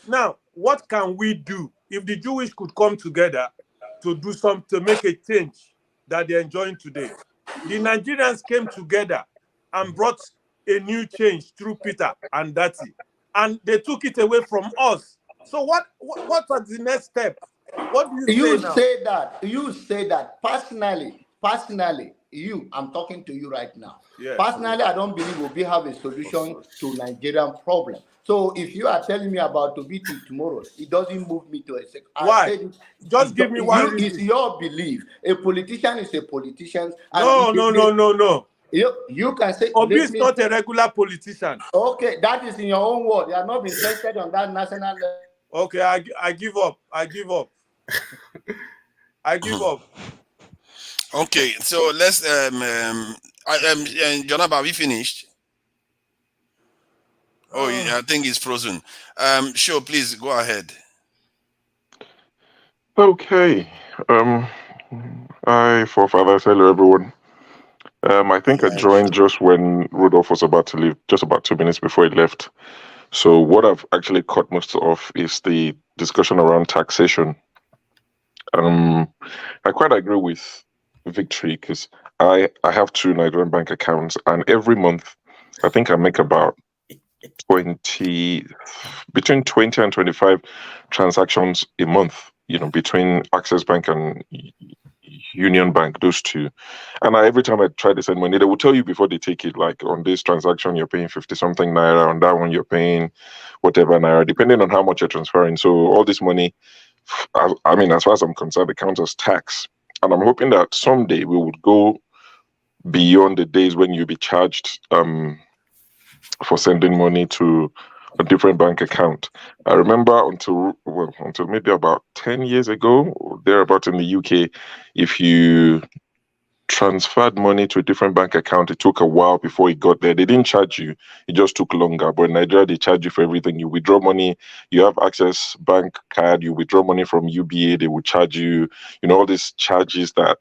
Now, what can we do if the Jewish could come together to do something, to make a change that they're enjoying today? The Nigerians came together and brought a new change through Peter and Dati, and they took it away from us. So what was the next step? What do you say now? You say that personally, I'm talking to you right now. Yes. Personally, I don't believe we have a solution to Nigerian problem. So if you are telling me about Obi tomorrow, it doesn't move me to a second. Why? Just give me one reason. It's your belief. A politician is a politician. No. You can say Obi is not a regular politician. Okay, that is in your own word. You are not been tested on that national level. Okay, I give up. I give up. Okay, so let's Jonathan, have you finished? Oh, yeah, I think it's frozen. Sure, please go ahead. Okay. Hi, forefathers. Hello, everyone. I think I joined just when Rudolph was about to leave, just about 2 minutes before he left. So what I've actually caught most of is the discussion around taxation. I quite agree with Victory because I have 2 Nigerian bank accounts, and every month I think I make about between 20 and 25 transactions a month, between Access Bank and Union Bank, those two. And every time I try to send money, they will tell you before they take it, like on this transaction, you're paying 50 something naira, on that one, you're paying whatever naira, depending on how much you're transferring. So all this money, I mean, as far as I'm concerned, it counts as tax. And I'm hoping that someday we would go beyond the days when you'll be charged for sending money to a different bank account. I remember until maybe about 10 years ago, thereabout in the UK, if you transferred money to a different bank account, it took a while before it got there. They didn't charge you, it just took longer. But in Nigeria, they charge you for everything. You withdraw money, you have Access Bank card, you withdraw money from UBA, they will charge you, all these charges that.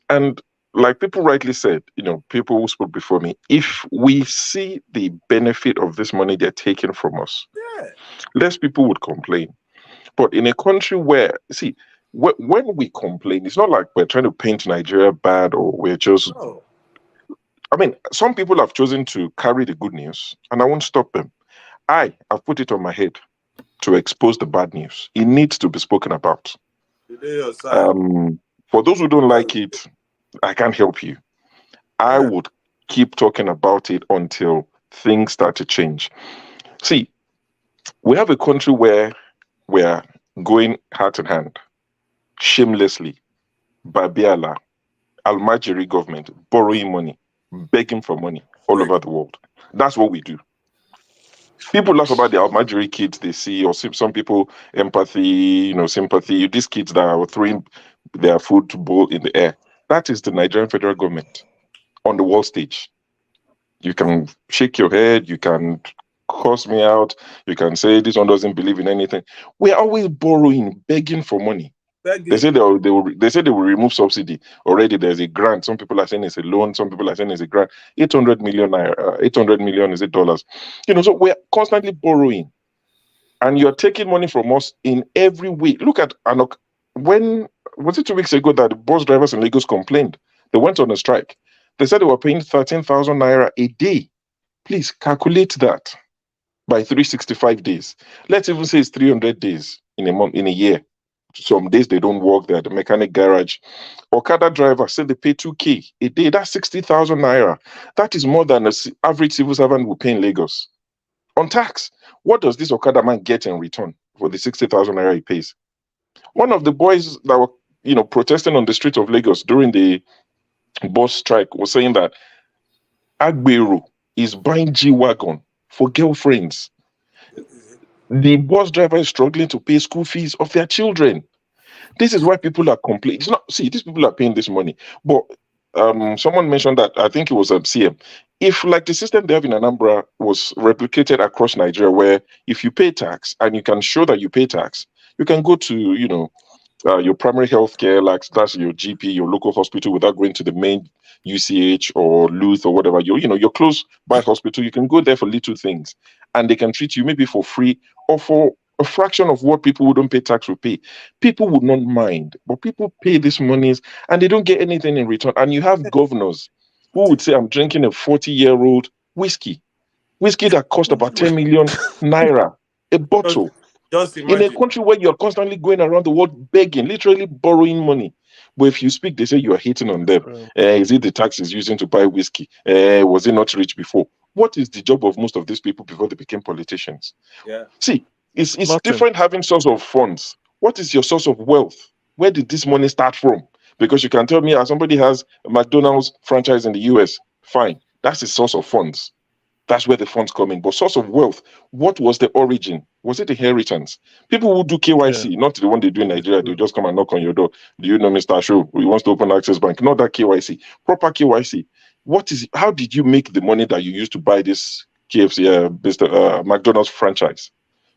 And like people rightly said, people who spoke before me, if we see the benefit of this money they're taking from us, less people would complain. But in a country where, when we complain, it's not like we're trying to paint Nigeria bad or we're just... No. I mean, some people have chosen to carry the good news, and I won't stop them. I've put it on my head to expose the bad news. It needs to be spoken about. For those who don't like it, I can't help you. I would keep talking about it until things start to change. See, we have a country where we're going hand in hand, shamelessly, Babiala, Almajiri government, borrowing money, begging for money all over the world. That's what we do. People laugh about the Almajiri kids they see, or some people empathy, sympathy. These kids that are throwing their food bowl in the air. That is the Nigerian federal government on the world stage. You can shake your head, you can curse me out, you can say this one doesn't believe in anything. We're always borrowing, begging for money. They say they will remove subsidy. Already there's a grant. Some people are saying it's a loan, some people are saying it's a grant. 800 million is it dollars. So we're constantly borrowing. And you're taking money from us in every way. Look at Anok. When was it 2 weeks ago that the bus drivers in Lagos complained? They went on a strike. They said they were paying 13,000 naira a day. Please calculate that by 365 days. Let's even say it's 300 days in a month, in a year. Some days they don't work, they're at the mechanic garage. Okada driver said they pay 2K a day. That's 60,000 naira. That is more than an average civil servant will pay in Lagos. On tax, what does this Okada man get in return for the 60,000 naira he pays? One of the boys that were, protesting on the streets of Lagos during the bus strike was saying that Agbero is buying G-Wagon for girlfriends. The bus driver is struggling to pay school fees of their children. This is why people are complaining. It's not, these people are paying this money, but someone mentioned that, I think it was CM. If like the system they have in Anambra was replicated across Nigeria, where if you pay tax and you can show that you pay tax, you can go to, your primary health care, like that's your GP, your local hospital, without going to the main UCH or Luth or whatever. You're close by hospital. You can go there for little things, and they can treat you maybe for free or for a fraction of what people who don't pay tax will pay. People would not mind, but people pay these monies and they don't get anything in return. And you have governors who would say, "I'm drinking a 40-year-old whiskey that cost about 10 million naira a bottle." Just In a imagine. country where you're constantly going around the world begging, literally borrowing money. But if you speak, they say you are hating on them. Is it the taxes using to buy whiskey? Was it not rich before? What is the job of most of these people before they became politicians? Yeah. See, it's different having source of funds. What is your source of wealth? Where did this money start from? Because you can tell me, somebody has a McDonald's franchise in the US, fine. That's the source of funds. That's where the funds come in. But source of wealth, what was the origin? Was it inheritance? People who do KYC, not the one they do in Nigeria, they just come and knock on your door. Do you know Mr. Show? We want to open Access Bank. Not that KYC. Proper KYC. How did you make the money that you used to buy this KFC, McDonald's franchise?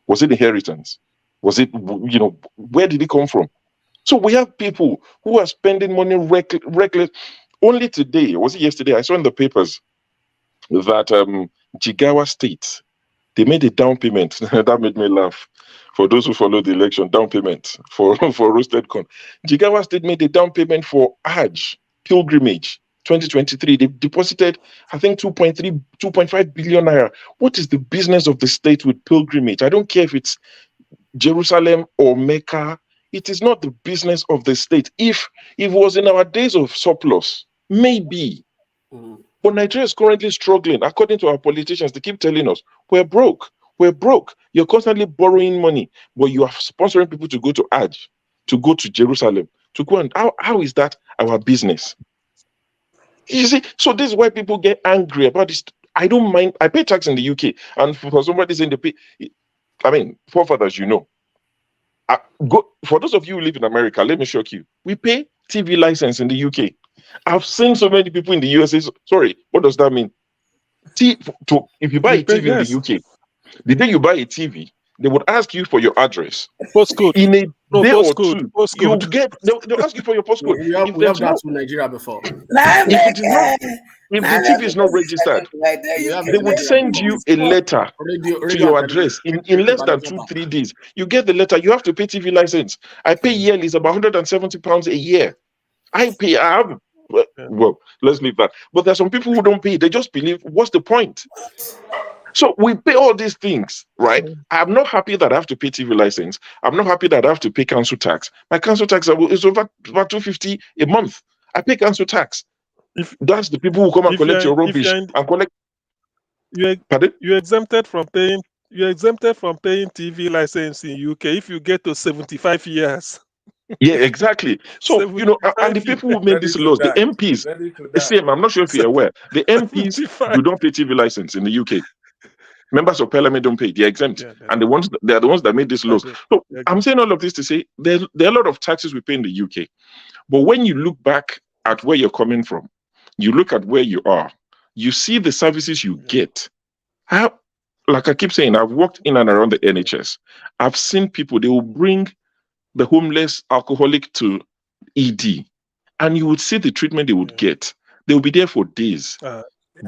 Was it inheritance? Was it, where did it come from? So we have people who are spending money reckless. Only today, was it yesterday? I saw in the papers that Jigawa State, they made a down payment. That made me laugh. For those who follow the election, down payment for roasted corn. Jigawa State made a down payment for Hajj pilgrimage 2023. They deposited, I think, 2.5 billion naira. What is the business of the state with pilgrimage? I don't care if it's Jerusalem or Mecca. It is not the business of the state. If it was in our days of surplus, maybe. But Nigeria is currently struggling. According to our politicians, they keep telling us, we're broke. We're broke. You're constantly borrowing money, but you are sponsoring people to go to Hajj, to go to Jerusalem, to go and how is that our business? You see, so this is why people get angry about this. I don't mind. I pay tax in the UK, and for somebody saying they pay, forefathers, for those of you who live in America, let me shock you. We pay TV license in the UK. I've seen so many people in the US say, sorry, what does that mean? If you buy a TV in the UK, the day you buy a TV, they would ask you for your address. Postcode. In a day or Postcode. two, Postcode. they'll ask you for your postcode. We have that to Nigeria before. If the TV is not registered, they would send you a letter to your address in less than 2-3 days. You get the letter, you have to pay TV license. I pay yearly, it's about £170 a year. Well, let's leave that. But there's some people who don't pay. They just believe, what's the point? So we pay all these things, right? I'm not happy that I have to pay TV license. I'm not happy that I have to pay council tax. My council tax is over about $250 a month. I pay council tax. That's the people who come and collect your rubbish and collect. You're exempted from paying. You're exempted from paying TV license in UK if you get to 75 years. Yeah, exactly. So, and the people who made these laws, the MPs, same, I'm not sure if you're aware, the MPs do not pay TV license in the UK. Members of parliament don't pay, they're exempt. And they're the ones that made these laws. So I'm saying all of this to say there are a lot of taxes we pay in the UK. But when you look back at where you're coming from, you look at where you are, you see the services you get. Like I keep saying, I've worked in and around the NHS. I've seen people, they will bring the homeless alcoholic to ED, and you would see the treatment they would get. They will be there for days.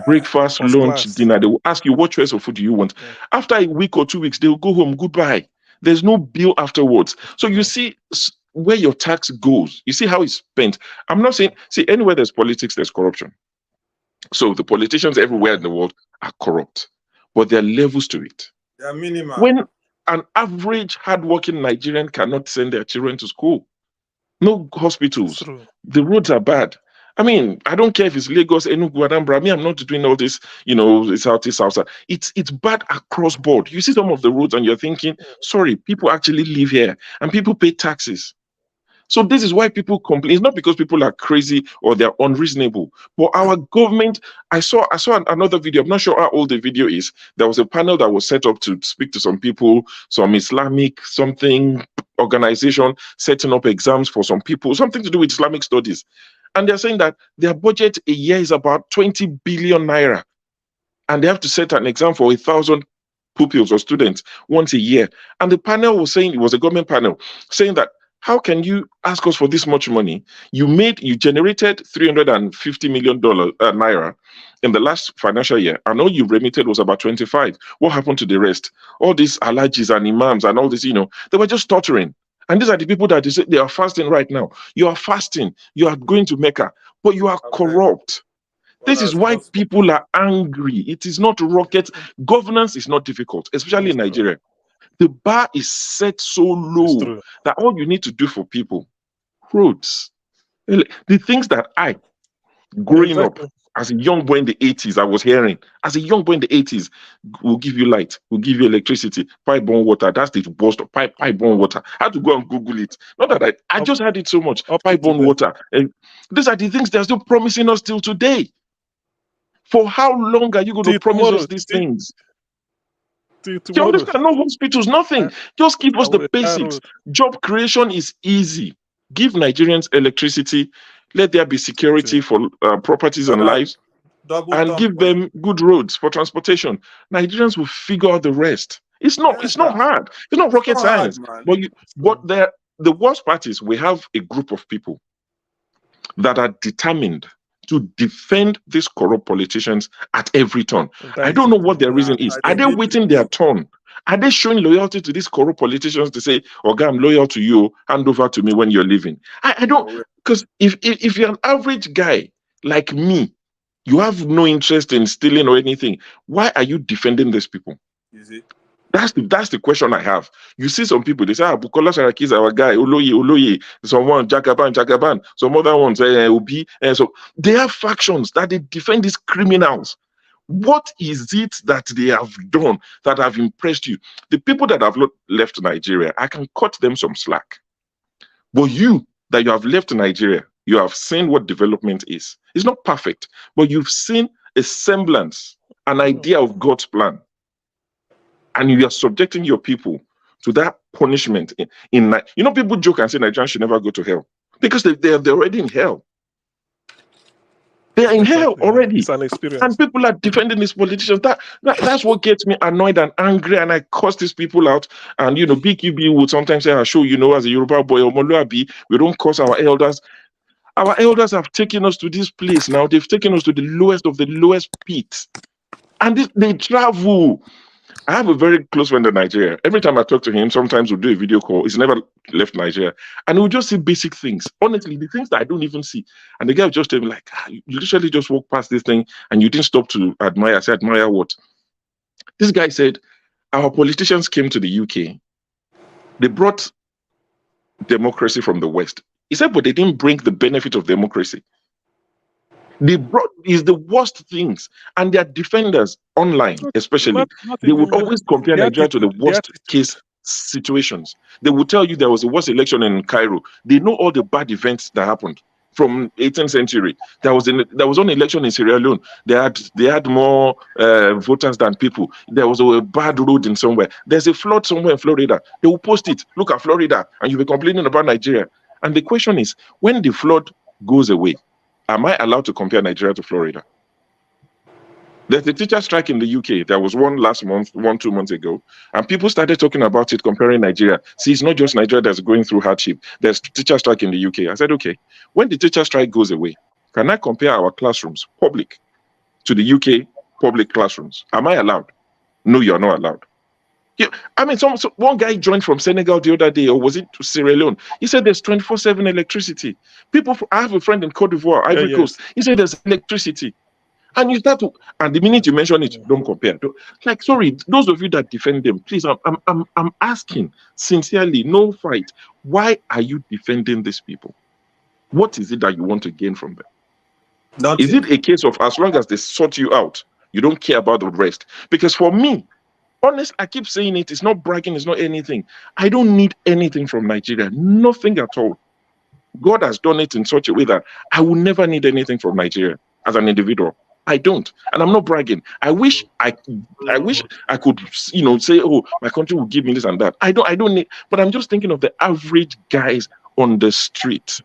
Breakfast, lunch, dinner. They will ask you, what choice of food do you want? After a week or 2 weeks, they will go home, goodbye. There's no bill afterwards. So you see where your tax goes. You see how it's spent. I'm not saying, anywhere there's politics, there's corruption. So the politicians everywhere in the world are corrupt, but there are levels to it. They're minimal. When an average hardworking Nigerian cannot send their children to school, no hospitals, the roads are bad. I mean, I don't care if it's Lagos, Enugu, Anambra. I'm not doing all this, Southeast, South. It's bad across board. You see some of the roads and you're thinking, sorry, people actually live here and people pay taxes. So this is why people complain. It's not because people are crazy or they're unreasonable, but our government, I saw another video. I'm not sure how old the video is. There was a panel that was set up to speak to some people, some Islamic organization setting up exams for some people, something to do with Islamic studies. And they're saying that their budget a year is about 20 billion naira. And they have to set an exam for 1,000 pupils or students once a year. And the panel was saying, it was a government panel, saying that how can you ask us for this much money? You generated $350 million naira in the last financial year, and all you remitted was about 25. What happened to the rest? All these alhajis and imams and all this, they were just stuttering. And these are the people that they are fasting right now. You are fasting, you are going to Mecca, but you are corrupt. This is why people are angry. It is not rocket. Governance is not difficult, especially in Nigeria. The bar is set so low that all you need to do for people, roads, the things that I, growing up as a young boy in the 80s, I was hearing, as a young boy in the 80s, we'll give you light, we'll give you electricity, pipe-borne water. That's the worst of pipe-borne water. I had to go and Google it. Not that I just had it so much, pipe-borne water. And these are the things they're still promising us till today. For how long are you going to promise us these things? You understand? No hospitals, nothing. Just give us the basics. Job creation is easy. Give Nigerians electricity. Let there be security for properties and lives. And give them good roads for transportation. Nigerians will figure out the rest. It's not hard. It's not rocket science. But the worst part is we have a group of people that are determined to defend these corrupt politicians at every turn. I don't know what their reason is. Are they waiting their turn? Are they showing loyalty to these corrupt politicians to say, "Okay, I'm loyal to you, hand over to me when you're leaving"? I don't, because if you're an average guy like me, you have no interest in stealing or anything. Why are you defending these people? Is it? That's the question I have. You see some people, they say, Bukola Saraki is our guy, Oloye, someone, Jagaban, some other ones, Obi. So they have factions that they defend these criminals. What is it that they have done that have impressed you? The people that have left Nigeria, I can cut them some slack. But you that you have left Nigeria, you have seen what development is. It's not perfect, but you've seen a semblance, an idea of God's plan. And you are subjecting your people to that punishment. People joke and say Nigerians should never go to hell because they're already in hell. They are in hell already. It's an experience. And people are defending these politicians. That's what gets me annoyed and angry, and I curse these people out. And BQB would sometimes say, "I'll show as a Yoruba boy, Omoluabi, we don't curse our elders." Our elders have taken us to this place now. They've taken us to the lowest of the lowest pits. And they travel. I have a very close friend in Nigeria. Every time I talk to him, sometimes we'll do a video call. He's never left Nigeria. And we'll just see basic things. Honestly, the things that I don't even see. And the guy will just tell me, like, you literally just walk past this thing and you didn't stop to admire. I said, admire what? This guy said, our politicians came to the UK. They brought democracy from the West. He said, but they didn't bring the benefit of democracy. They brought is the worst things, and their defenders online, especially, they would always compare Nigeria to the worst case situations. They would tell you there was a worst election in Cairo. They know all the bad events that happened from 18th century. There was one election in Sierra Leone. They had more voters than people. There was a bad road in somewhere. There's a flood somewhere in Florida. They will post it. Look at Florida, and you'll be complaining about Nigeria. And the question is, when the flood goes away, am I allowed to compare Nigeria to Florida? There's a teacher strike in the UK. There was one last month, 2 months ago, and people started talking about it, comparing Nigeria. See, it's not just Nigeria that's going through hardship. There's teacher strike in the UK. I said, okay, when the teacher strike goes away, can I compare our classrooms, public, to the UK public classrooms? Am I allowed? No, you're not allowed. Yeah, I mean, one guy joined from Senegal the other day, or was it to Sierra Leone? He said there's 24/7 electricity. I have a friend in Cote d'Ivoire, Ivory Coast. He said there's electricity. And you start to, and the minute you mention it, don't compare. Sorry, those of you that defend them, please, I'm asking sincerely, no fight. Why are you defending these people? What is it that you want to gain from them? Nothing. Is it a case of as long as they sort you out, you don't care about the rest? Because for me, honest, I keep saying it, it's not bragging, it's not anything. I don't need anything from Nigeria, nothing at all. God has done it in such a way that I will never need anything from Nigeria as an individual. I don't, and I'm not bragging. I wish I could, say, oh, my country will give me this and that. I don't need, but I'm just thinking of the average guys on the street.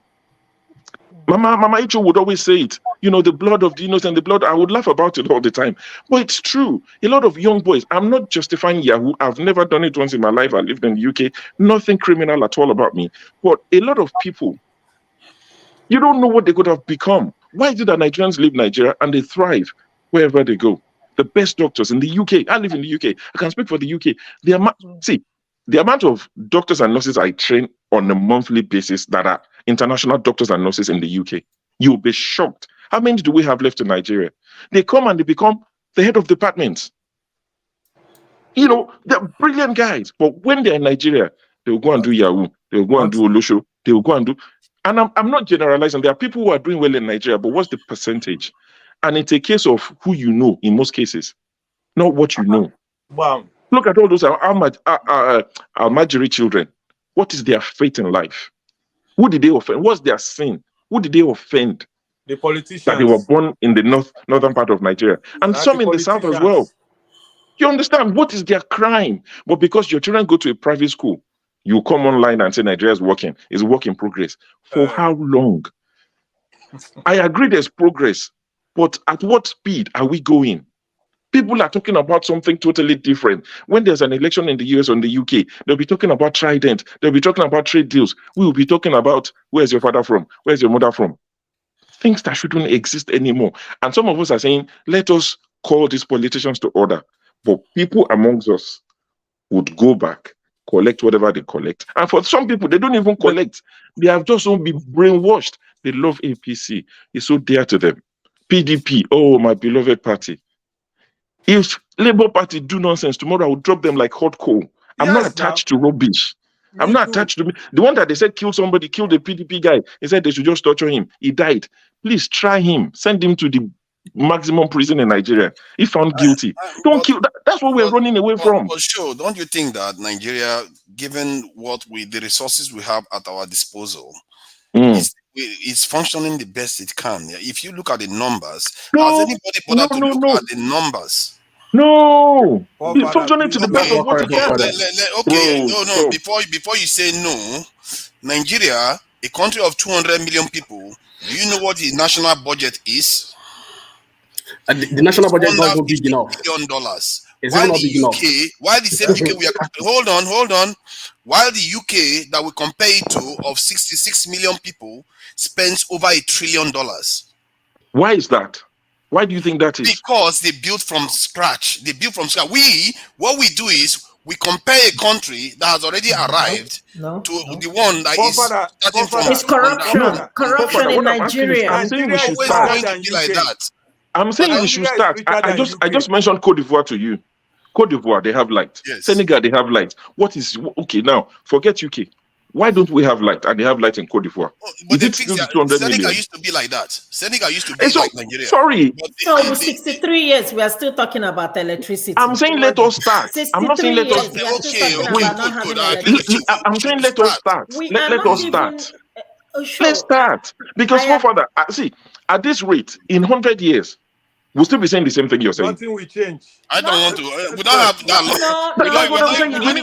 Mama Icho would always say it. The blood of the innocent, the blood. I would laugh about it all the time, but it's true. A lot of young boys. I'm not justifying Yahoo. I've never done it once in my life. I lived in the UK. Nothing criminal at all about me. But a lot of people, you don't know what they could have become. Why is it that Nigerians leave Nigeria and they thrive wherever they go? The best doctors in the UK. I live in the UK. I can speak for the UK. The amount of doctors and nurses I train on a monthly basis that are international doctors and nurses in the UK, you'll be shocked. How many do we have left in Nigeria? They come and they become the head of departments. They're brilliant guys. But when they're in Nigeria, they'll go and do Yahoo. They'll go and do Olosho. They'll go and do... And I'm not generalizing. There are people who are doing well in Nigeria, but what's the percentage? And it's a case of who you know in most cases, not what you know. Wow. Look at all those Almajiri children. What is their fate in life? Who did they offend? What's their sin? Who did they offend? The politicians. That they were born in the northern part of Nigeria. And some in the south as well. You understand? What is their crime? But because your children go to a private school, you come online and say Nigeria is working. It's work in progress. For how long? I agree there's progress. But at what speed are we going? People are talking about something totally different. When there's an election in the US or in the UK, they'll be talking about Trident. They'll be talking about trade deals. We will be talking about where's your father from? Where's your mother from? Things that shouldn't exist anymore. And some of us are saying, let us call these politicians to order. But people amongst us would go back, collect whatever they collect. And for some people, they don't even collect. They have just been brainwashed. They love APC. It's so dear to them. PDP, oh, my beloved party. If Labour Party do nonsense tomorrow, I will drop them like hot coal. I'm not attached to rubbish. I'm not attached to the one that they said kill somebody, kill the PDP guy. They said they should just torture him. He died. Please try him. Send him to the maximum prison in Nigeria. If found guilty, don't kill. That's what we're running away from. But sure, don't you think that Nigeria, given the resources we have at our disposal, is functioning the best it can? If you look at the numbers, has anybody bothered to look at the numbers? No, it's functioning to the best of what it can. No. Before you say no, Nigeria, a country of 200 million people, do you know what the national budget is? The national budget is not big enough. $1 billion. While the UK, while the same UK we are hold on, while the UK that we compare it to of 66 million people spends over $1 trillion. Why is that? Why do you think that is? Because they built from scratch. What we do is we compare a country that has already arrived to the one that is starting from. It's corruption. Corruption in Nigeria. I'm saying we should start. I'm saying we should start. I just mentioned Cote d'Ivoire to you. Cote d'Ivoire, they have light. Yes. Senegal, they have light. Now, forget UK. Why don't we have light? And they have light in Cote d'Ivoire. But Senegal used to be like that. Senegal used to be like Nigeria. Sorry. So 63 years, we are still talking about electricity. I'm saying let us start. I'm not saying let us start. I'm saying let us start. Let us start. Let's start. Because forefather, see, at this rate, in 100 years, we'll still be saying the same thing you're saying. Nothing will change. I don't want to. We don't have that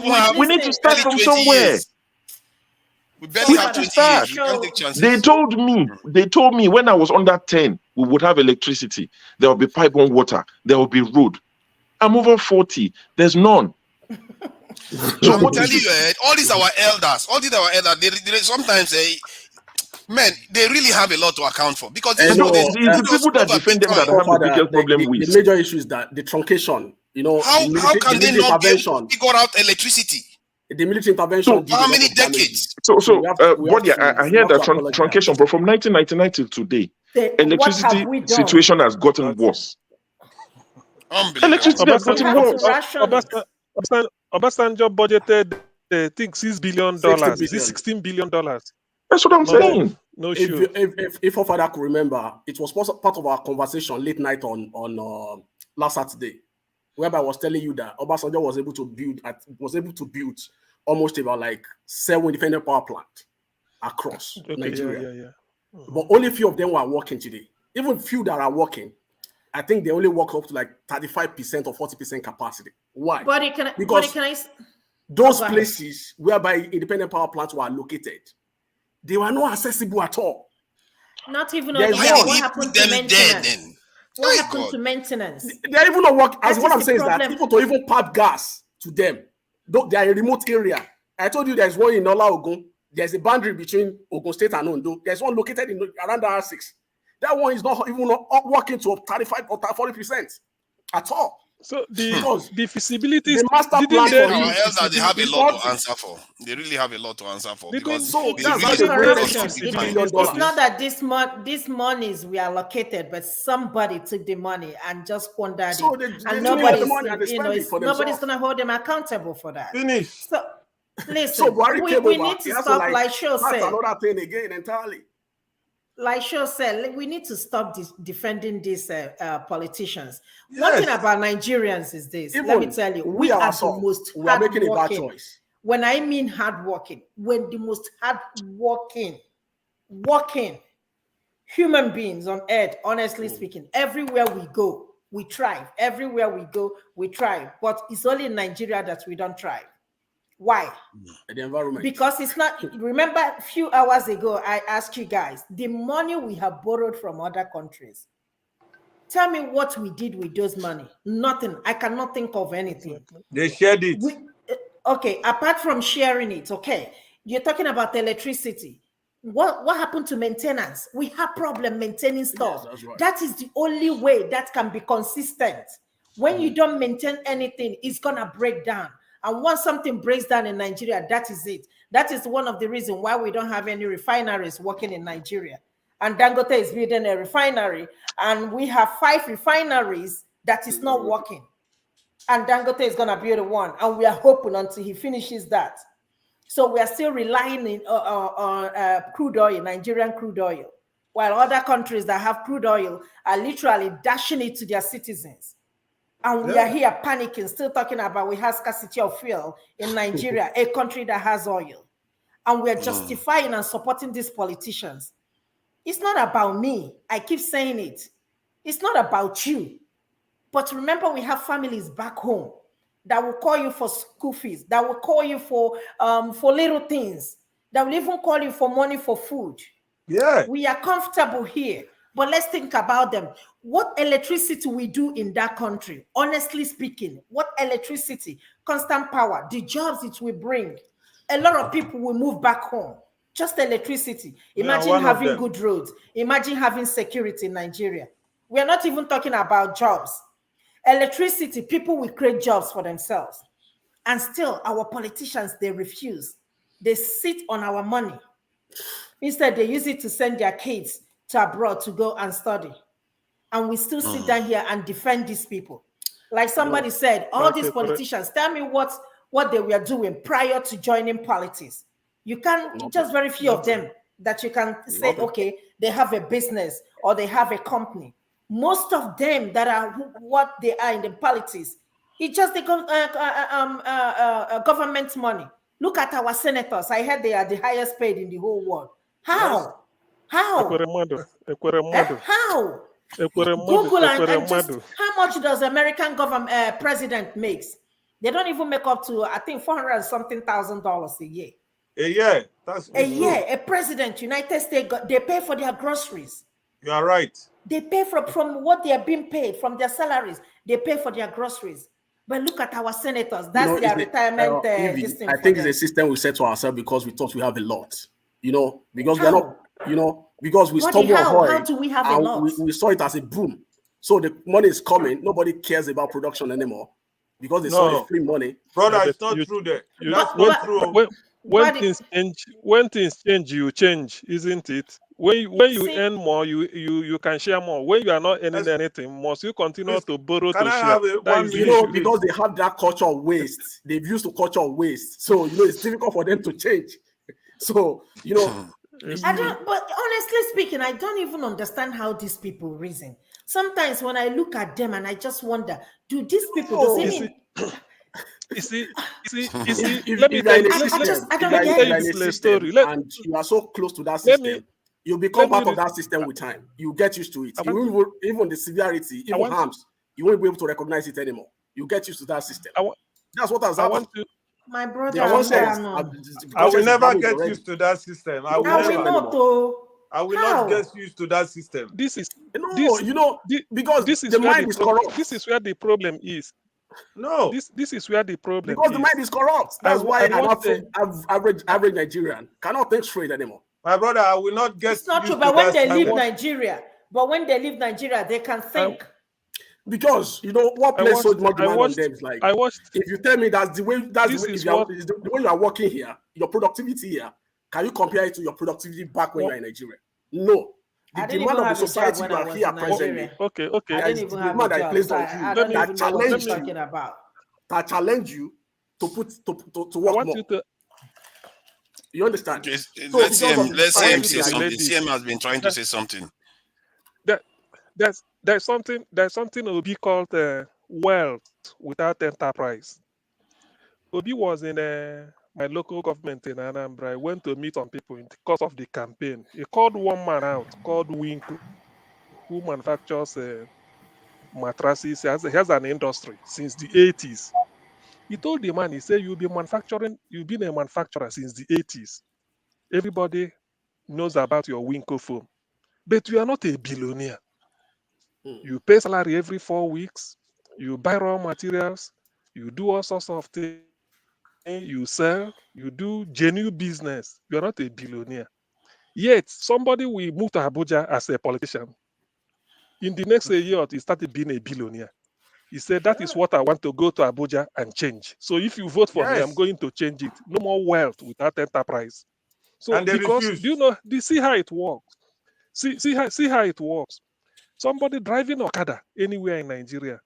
long. We need to start from somewhere. We barely have 20 years. We can't take chances. They told me when I was under 10, we would have electricity. There will be pipe-on water. There will be road. I'm over 40. There's none. So I'm telling you, all these our elders, they sometimes man, they really have a lot to account for because it's the people that defend them that have the biggest problem with. The major issue is that the truncation. How can they not be able to figure out electricity? The military intervention. So how many decades? I hear that truncation, but from 1999 till today, electricity situation has gotten worse. Electricity has gotten worse. Obasanjo budgeted, I think, $6 billion. Is it $16 billion? That's what I'm saying. No sure. If our father could remember, it was part of our conversation late night on last Saturday, whereby I was telling you that Obasanjo was able to build almost about like 7 independent power plants across Nigeria. Yeah. But only few of them were working today. Even few that are working, I think they only work up to like 35% or 40% capacity. Why? Because those places whereby independent power plants were located, they were not accessible at all. Not even There's only that. one. What happened to maintenance? What happened to maintenance? They're even not working. As That what is I'm the saying is that problem. even to even pipe gas to them, though they are a remote area. I told you there's one in Ola Ogun. There's a boundary between Ogun State and Ondo. There's one located in around the R6. That one is not even working to 35 or 40% at all. So Because the feasibility the master didn't plan they for use you Else that they have a is lot not to answer for. They really have a lot to answer for because so they that's really how they wasted Corruption. $60 billion. It's not that these monies were allocated, but somebody took the money and just squandered So it, they and took the nobody's, money and they spend it for nobody's themselves. gonna hold them accountable for that. Finish. So listen, So Buhari came we over. need He to has stop, like, like Sho that's said. another thing again entirely. Like Sho said, we need to stop defending these politicians. Yes. One thing about Nigerians is this. Let me Even tell you, we we are the ourselves, most we are making a bad hardworking. choice. When I mean hardworking, when the most hardworking, working human beings on earth, honestly speaking, everywhere we go, we thrive. Everywhere we go, we thrive. But it's only in Nigeria that we don't thrive. Why? The environment. Because it's not. Remember, a few hours ago, I asked you guys the money we have borrowed from other countries. Tell me what we did with those money. Nothing. I cannot think of anything. They shared it. Okay, apart from sharing it, okay, you're talking about electricity. What happened to maintenance? We have problem maintaining stuff. Yes, that's right. That is the only way that can be consistent. When you don't maintain anything, it's gonna break down. And once something breaks down in Nigeria, that is it. That is one of the reasons why we don't have any refineries working in Nigeria. And Dangote is building a refinery, and we have 5 refineries that is not working. And Dangote is gonna build one, and we are hoping until he finishes that. So we are still relying on crude oil, Nigerian crude oil, while other countries that have crude oil are literally dashing it to their citizens. And we are here panicking, still talking about we have scarcity of fuel in Nigeria, a country that has oil. And we are justifying and supporting these politicians. It's not about me. I keep saying it. It's not about you. But remember, we have families back home that will call you for school fees, that will call you for little things, that will even call you for money for food. Yeah. We are comfortable here, but let's think about them. What electricity we do in that country, honestly speaking, what electricity, constant power, the jobs it will bring. A lot of people will move back home. Just electricity. Imagine having good roads. Imagine having security in Nigeria. We are not even talking about jobs. Electricity, people will create jobs for themselves. And still, our politicians, they refuse. They sit on our money. Instead, they use it to send their kids to abroad to go and study. And we still sit down here and defend these people. Like somebody said, all these politicians, tell me what they were doing prior to joining politics. You can't, just very few of them that you can say, okay, they have a business or they have a company. Most of them that are what they are in the politics, it's just the government money. Look at our senators. I heard they are the highest paid in the whole world. How? Yes. How? How? Google and just how much does American government president makes? They don't even make up to, I think, $400,000 a year. A year. That's a year. A president, United States, they pay for their groceries. You are right. They pay from what they are being paid from their salaries. They pay for their groceries. But look at our senators. That's their retirement. I think it's a system we set to ourselves because we thought we have a lot. Because we're not. Because we stumbled on how do we have a lot? We saw it as a boom. So the money is coming. Nobody cares about production anymore because they saw the free money. Brother, it's not true there. That's not true. When things change, you change, isn't it? When you earn more, you can share more. When you are not earning anything, must you continue to borrow to share? Because they have that culture of waste. They've used the culture of waste. So it's difficult for them to change. So I don't, but honestly speaking, I don't even understand how these people reason. Sometimes when I look at them and I just wonder, do these people You see, let me tell you a story. And you are so close to that system, you become part of that system with time. You get used to it. Even the severity, even harms, you won't be able to recognize it anymore. You get used to that system. That's what has happened. My brother, I will never get used to that system. I will never. I will How? not get used to that system. This is because this is the where mind is corrupt. This is where the problem is. No. This is where the problem Because is. the mind is corrupt. That's why an want average Nigerian cannot think straight anymore. My brother, I will not get It's not true, used but to when that they leave system. Nigeria, they can think. Because you know what place so much demand on them is like. I watched. If you tell me that's the way, This is what the way you are working here, your productivity here, can you compare it to your productivity back when you are in Nigeria? No. The demand of the society you are here presently. Okay. I didn't even have demand a that job, placed so on I you don't that even know what you're challenge talking you. about. That challenge you to work I want more. you to. You understand? Let's So see him. Let's see him say society, something. ladies. CM has been trying to say something. There's something Obi called wealth without enterprise. Obi was in my local government in Anambra. I went to meet some people in the course of the campaign. He called one man out called Winko, who manufactures mattresses. He has an industry since the 80s. He told the man, he said, you've been a manufacturer since the 80s. Everybody knows about your Winko foam, but you are not a billionaire. You pay salary every 4 weeks. You buy raw materials. You do all sorts of things. You sell. You do genuine business. You are not a billionaire. Yet, somebody will move to Abuja as a politician. In the next year, he started being a billionaire. He said, that is what I want to go to Abuja and change. So if you vote for me, I'm going to change it. No more wealth without enterprise. So And they because, refused. do you see how it works? See how it works. Somebody driving Okada anywhere in Nigeria,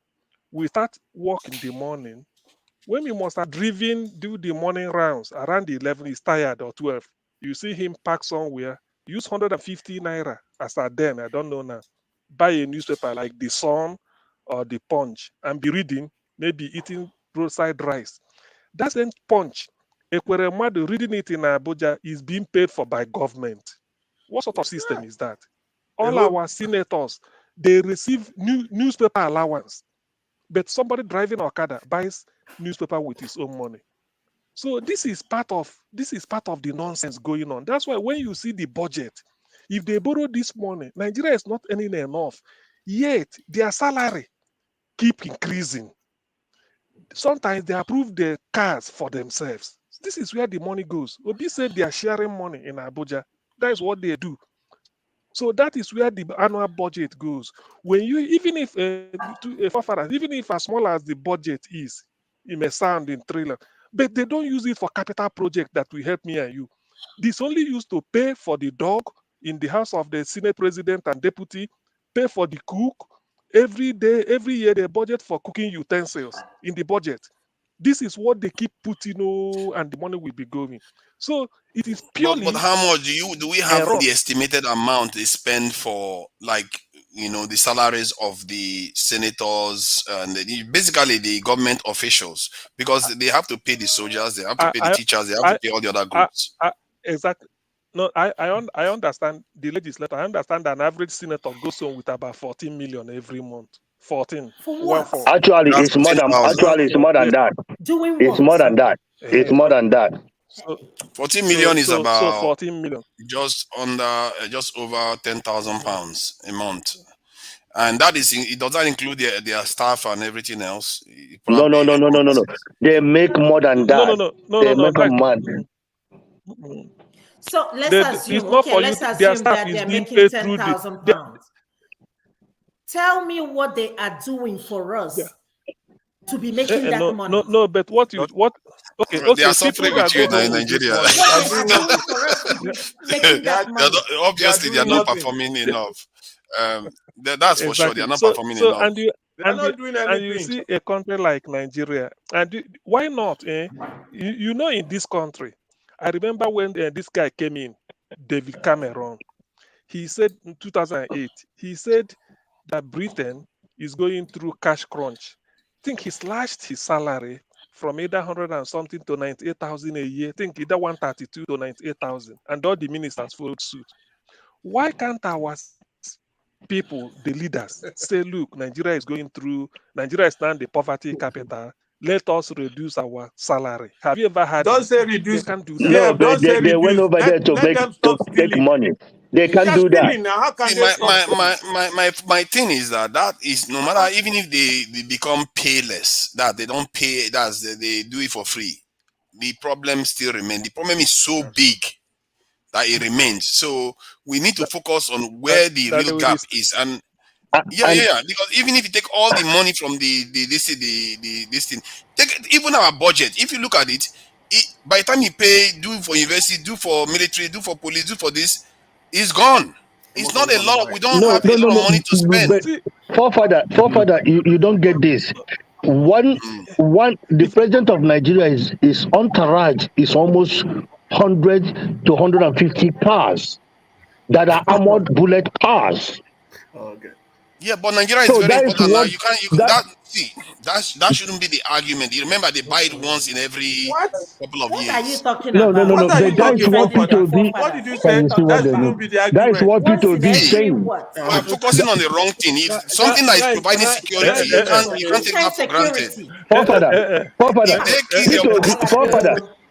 we start work in the morning. When we must have driven, do the morning rounds around 11, he's tired or 12. You see him park somewhere, use 150 naira as at then, I don't know now. Buy a newspaper like The Sun or The Punch and be reading, maybe eating roadside rice. That's then Punch. Ekweremadu reading it in Abuja is being paid for by government. What sort of system is that? All our senators, they receive newspaper allowance, but somebody driving Okada buys newspaper with his own money. So this is part of the nonsense going on. That's why when you see the budget, if they borrow this money, Nigeria is not earning enough. Yet their salary keep increasing. Sometimes they approve the cars for themselves. This is where the money goes. Obi said they are sharing money in Abuja. That is what they do. So that is where the annual budget goes. When you, even if even if as small as the budget is, it may sound in trillion, but they don't use it for capital project that will help me and you. This only used to pay for the dog in the house of the Senate president and deputy, pay for the cook. Every day, every year, they budget for cooking utensils in the budget. This is what they keep putting, and the money will be going. So it is purely. But how much do we have error. the estimated amount they spend for, like, the salaries of the senators and basically the government officials, because they have to pay the soldiers, they have to pay the teachers, they have to pay all the other groups. Exactly. No, I understand the legislator. I understand an average senator goes on with about 14 million every month. 14. For what? Actually, it's more than that. Doing It's what? more than that. It's more than that. So 14 million is about so 14 million. just over 10,000 pounds a month. And that is, it does not include their staff and everything else. No. They make more than that. They make more. So let's assume, let's assume that they're making 10,000 pounds. Tell me what they are doing for us to be making that money. No, but what? Okay, they are suffering with you in Nigeria. Obviously, they are not performing enough. That's for sure. They are not performing enough. And you see a country like Nigeria, and why not? In this country, I remember when this guy came in, David Cameron. He said in 2008, he said that Britain is going through cash crunch. I think he slashed his salary from either 100 and something to 98,000 a year. I think either 132 to 98,000, and all the ministers followed suit. Why can't our people, the leaders, say, look, Nigeria is now the poverty capital. Let us reduce our salary. Have you ever had? Don't say reduce. They can't do that. No, but they went over there to make money. They can't do that. Now, how can See, they stop? my thing is that is no matter, even if they become payless, that they don't pay, they do it for free, the problem still remains. The problem is so big that it remains. So we need to focus on where the real gap is. And because even if you take all the money from this thing, take even our budget. If you look at it, by the time you pay, do for university, do for military, do for police, do for this, it's gone. It's not a lot. We don't have a lot of money to spend. But forefather, you don't get this. The president of Nigeria is entourage is almost 100 to 150 cars that are armored bullet cars. Okay. Yeah, but Nigeria is So very that is important now. what- That shouldn't be the argument. You remember they buy it once in every couple of years. What are you talking No, about? But that is what Peter Obi. What did you Can say? you see what That they shouldn't do? be the That is argument. what Peter Obi is saying. We're focusing on the wrong thing. If something that is providing security, you can't take that for granted.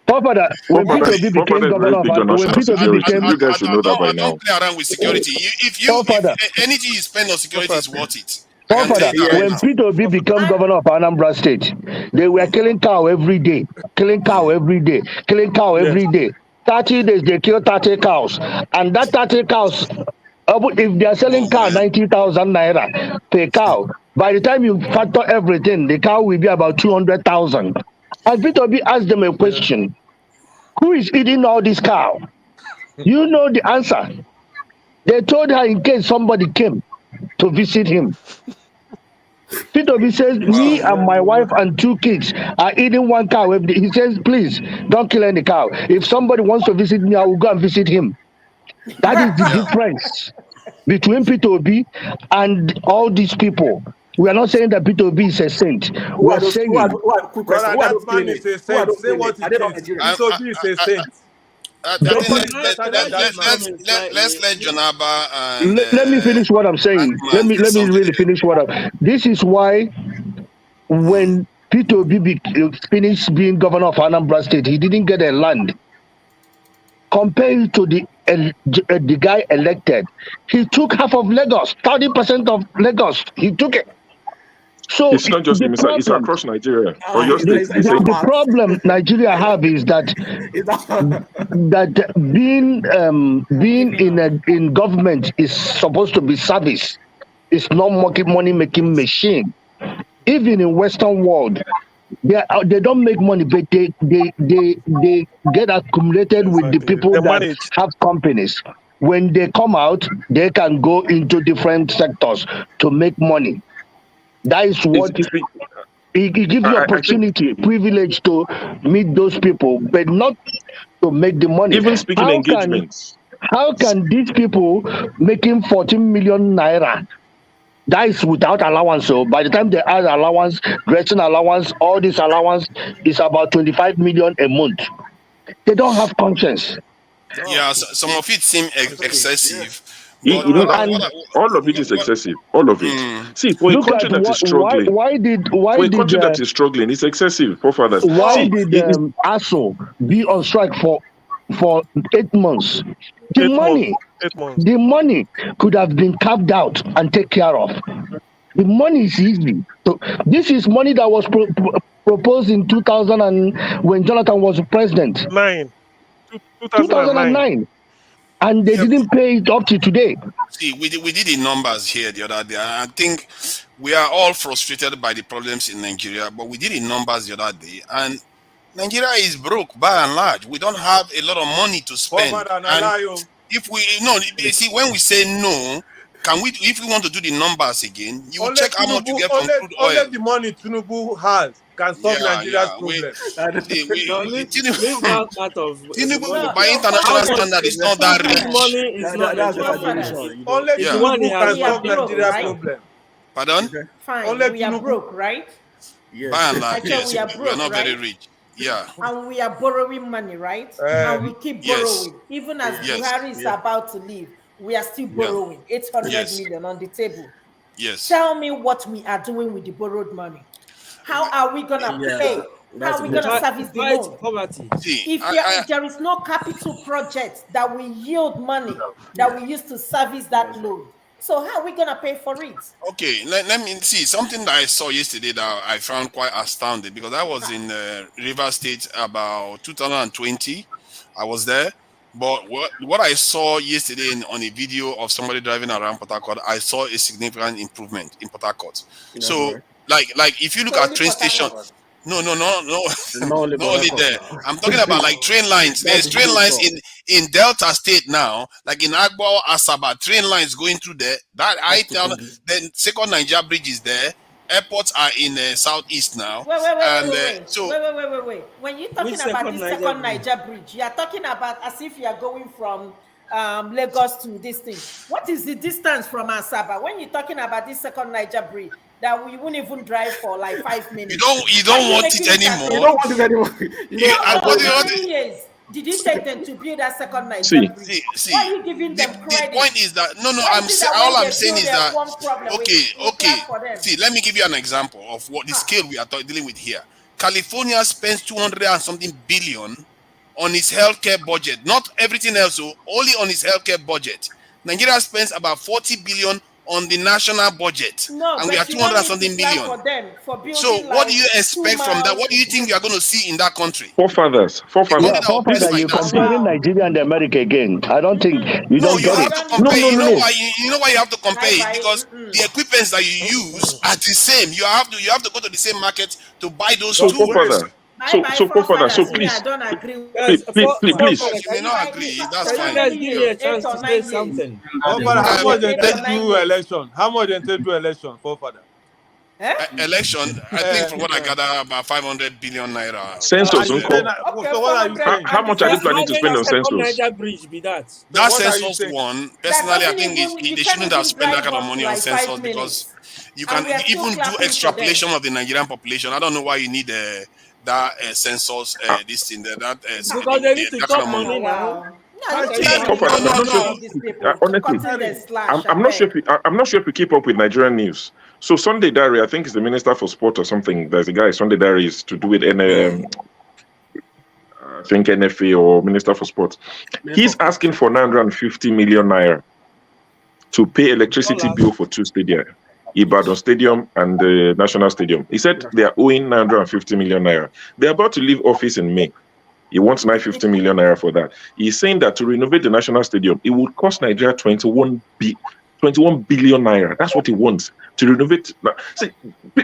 Forefather, when Peter Obi became governor of You guys should know that by now. Don't play around with security. If anything you spend on security is worth it. Forefather, when Peter Obi became governor of Anambra State, they were killing cow every day, killing cow every day, killing cow every day. 30 days they kill 30 cows, and that 30 cows, if they are selling cow 90,000 naira per cow, by the time you factor everything, the cow will be about 200,000. And Peter Obi asked them a question: who is eating all this cow? You know the answer. They told her in case somebody came to visit him. Peter Obi says, me and my wife and 2 kids are eating 1 cow every day. He says, please don't kill any cow. If somebody wants to visit me, I will go and visit him. That is the difference between Peter Obi and all these people. We are not saying that Peter Obi is a saint. We are saying That man is a saint. Say what he is. Peter Obi is a saint. Let's let Jonaba and let me finish what I'm saying. Let me really finish what I'm. This is why when Peter Obi finished being governor of Anambra State, he didn't get a land. Compared to the guy elected, he took half of Lagos, 30% of Lagos. He took it. So it's not just him, it's across Nigeria. Or your state, the problem Nigeria have is that being in government is supposed to be service. It's not money making machine. Even in Western world, they don't make money, but they get accumulated with the people that have companies. When they come out, they can go into different sectors to make money. That is what it gives you opportunity, privilege to meet those people, but not to make the money. Even speaking engagements. How can these people making 14 million naira? That is without allowance. So by the time they add allowance, dressing allowance, all this allowance is about 25 million a month. They don't have conscience. Yeah, some of it seem excessive. All of it is excessive. All of it. See, for a country that is struggling, for a country that is struggling, it's excessive. Why did ASO be on strike for 8 months? The money could have been carved out and taken care of. The money is easy. So this is money that was proposed in 2000 and when Jonathan was president. 2009. And they didn't pay it up to today. See, we did the numbers here the other day. I think we are all frustrated by the problems in Nigeria, but we did the numbers the other day, and Nigeria is broke by and large. We don't have a lot of money to spend. And if when we say no, can we? If we want to do the numbers again, you will check how much you get from crude oil. Only the money Tinubu has can solve Nigeria's problem. Tinubu, by international standard, is not that rich. Money is not Only Tinubu can solve Nigeria's problem. Pardon? Fine. Only We are broke, right? By and large, yes. We are We are broke, not very right? rich. Yeah. And we are borrowing money, right? And we keep borrowing. Even as Buhari is about to leave, we are still borrowing 800 million on the table. Yes. Tell me what we are doing with the borrowed money. How are we gonna pay How are we going to service the loan? Poverty. If there is no capital project that will yield money that we use to service that loan, so how are we going to pay for it? Okay, let me see something that I saw yesterday that I found quite astounding, because I was in Rivers State about 2020. I was there, but what I saw yesterday on a video of somebody driving around Port Harcourt, I saw a significant improvement in Port Harcourt. So, like if you look at train station. No. Not only there. I'm talking about like train lines. There's train lines in Delta State now, like in Agbo, Asaba, train lines going through there. That I tell. Then second Niger Bridge is there. Airports are in southeast now. Wait. When you're talking about this second Niger Bridge, you are talking about as if you are going from Lagos to this thing. What is the distance from Asaba? When you're talking about this second Niger Bridge, that we won't even drive for like 5 minutes. You don't want it anymore. You don't want it anymore. How many years did it take them to build that second Niger Bridge? See, why are you giving them credit? The point is that all I'm saying is that okay. See, let me give you an example of what the scale we are dealing with here. California spends 200 and something billion on its healthcare budget. Not everything else, so only on its healthcare budget. Nigeria spends about 40 billion on the national budget, and we are 200 and something million. So what do you expect from that? What do you think you are going to see in that country? Forefathers. You're comparing Nigeria and America again. I don't think you don't get it. You know why you have to compare it? Because the equipments that you use are the same. You have to go to the same market to buy those tools. So please, I don't agree. Please. You may not agree. That's fine. Guys, give me a chance to say something. How much they take to election? How much they take to election, forefather? Election, I think from what I gather, about 500 billion naira. Census, So what are you saying? How much are they planning to spend on census? That census one, personally, I think they shouldn't have spent that kind of money on census, because you can even do extrapolation of the Nigerian population. I don't know why you need that census, this thing, because they need to chop money now. Honestly, I'm not sure if you keep up with Nigerian news. So Sunday Diary, I think is the Minister for Sport or something. There's a guy, Sunday Diary is to do with I think NFA or Minister for Sport. He's asking for 950 million naira to pay electricity bill for two stadia, Ibadan Stadium and the National Stadium. He said they are owing 950 million naira. They're about to leave office in May. He wants 950 million naira for that. He's saying that to renovate the National Stadium, it would cost Nigeria 21 billion naira. That's what he wants to renovate. See,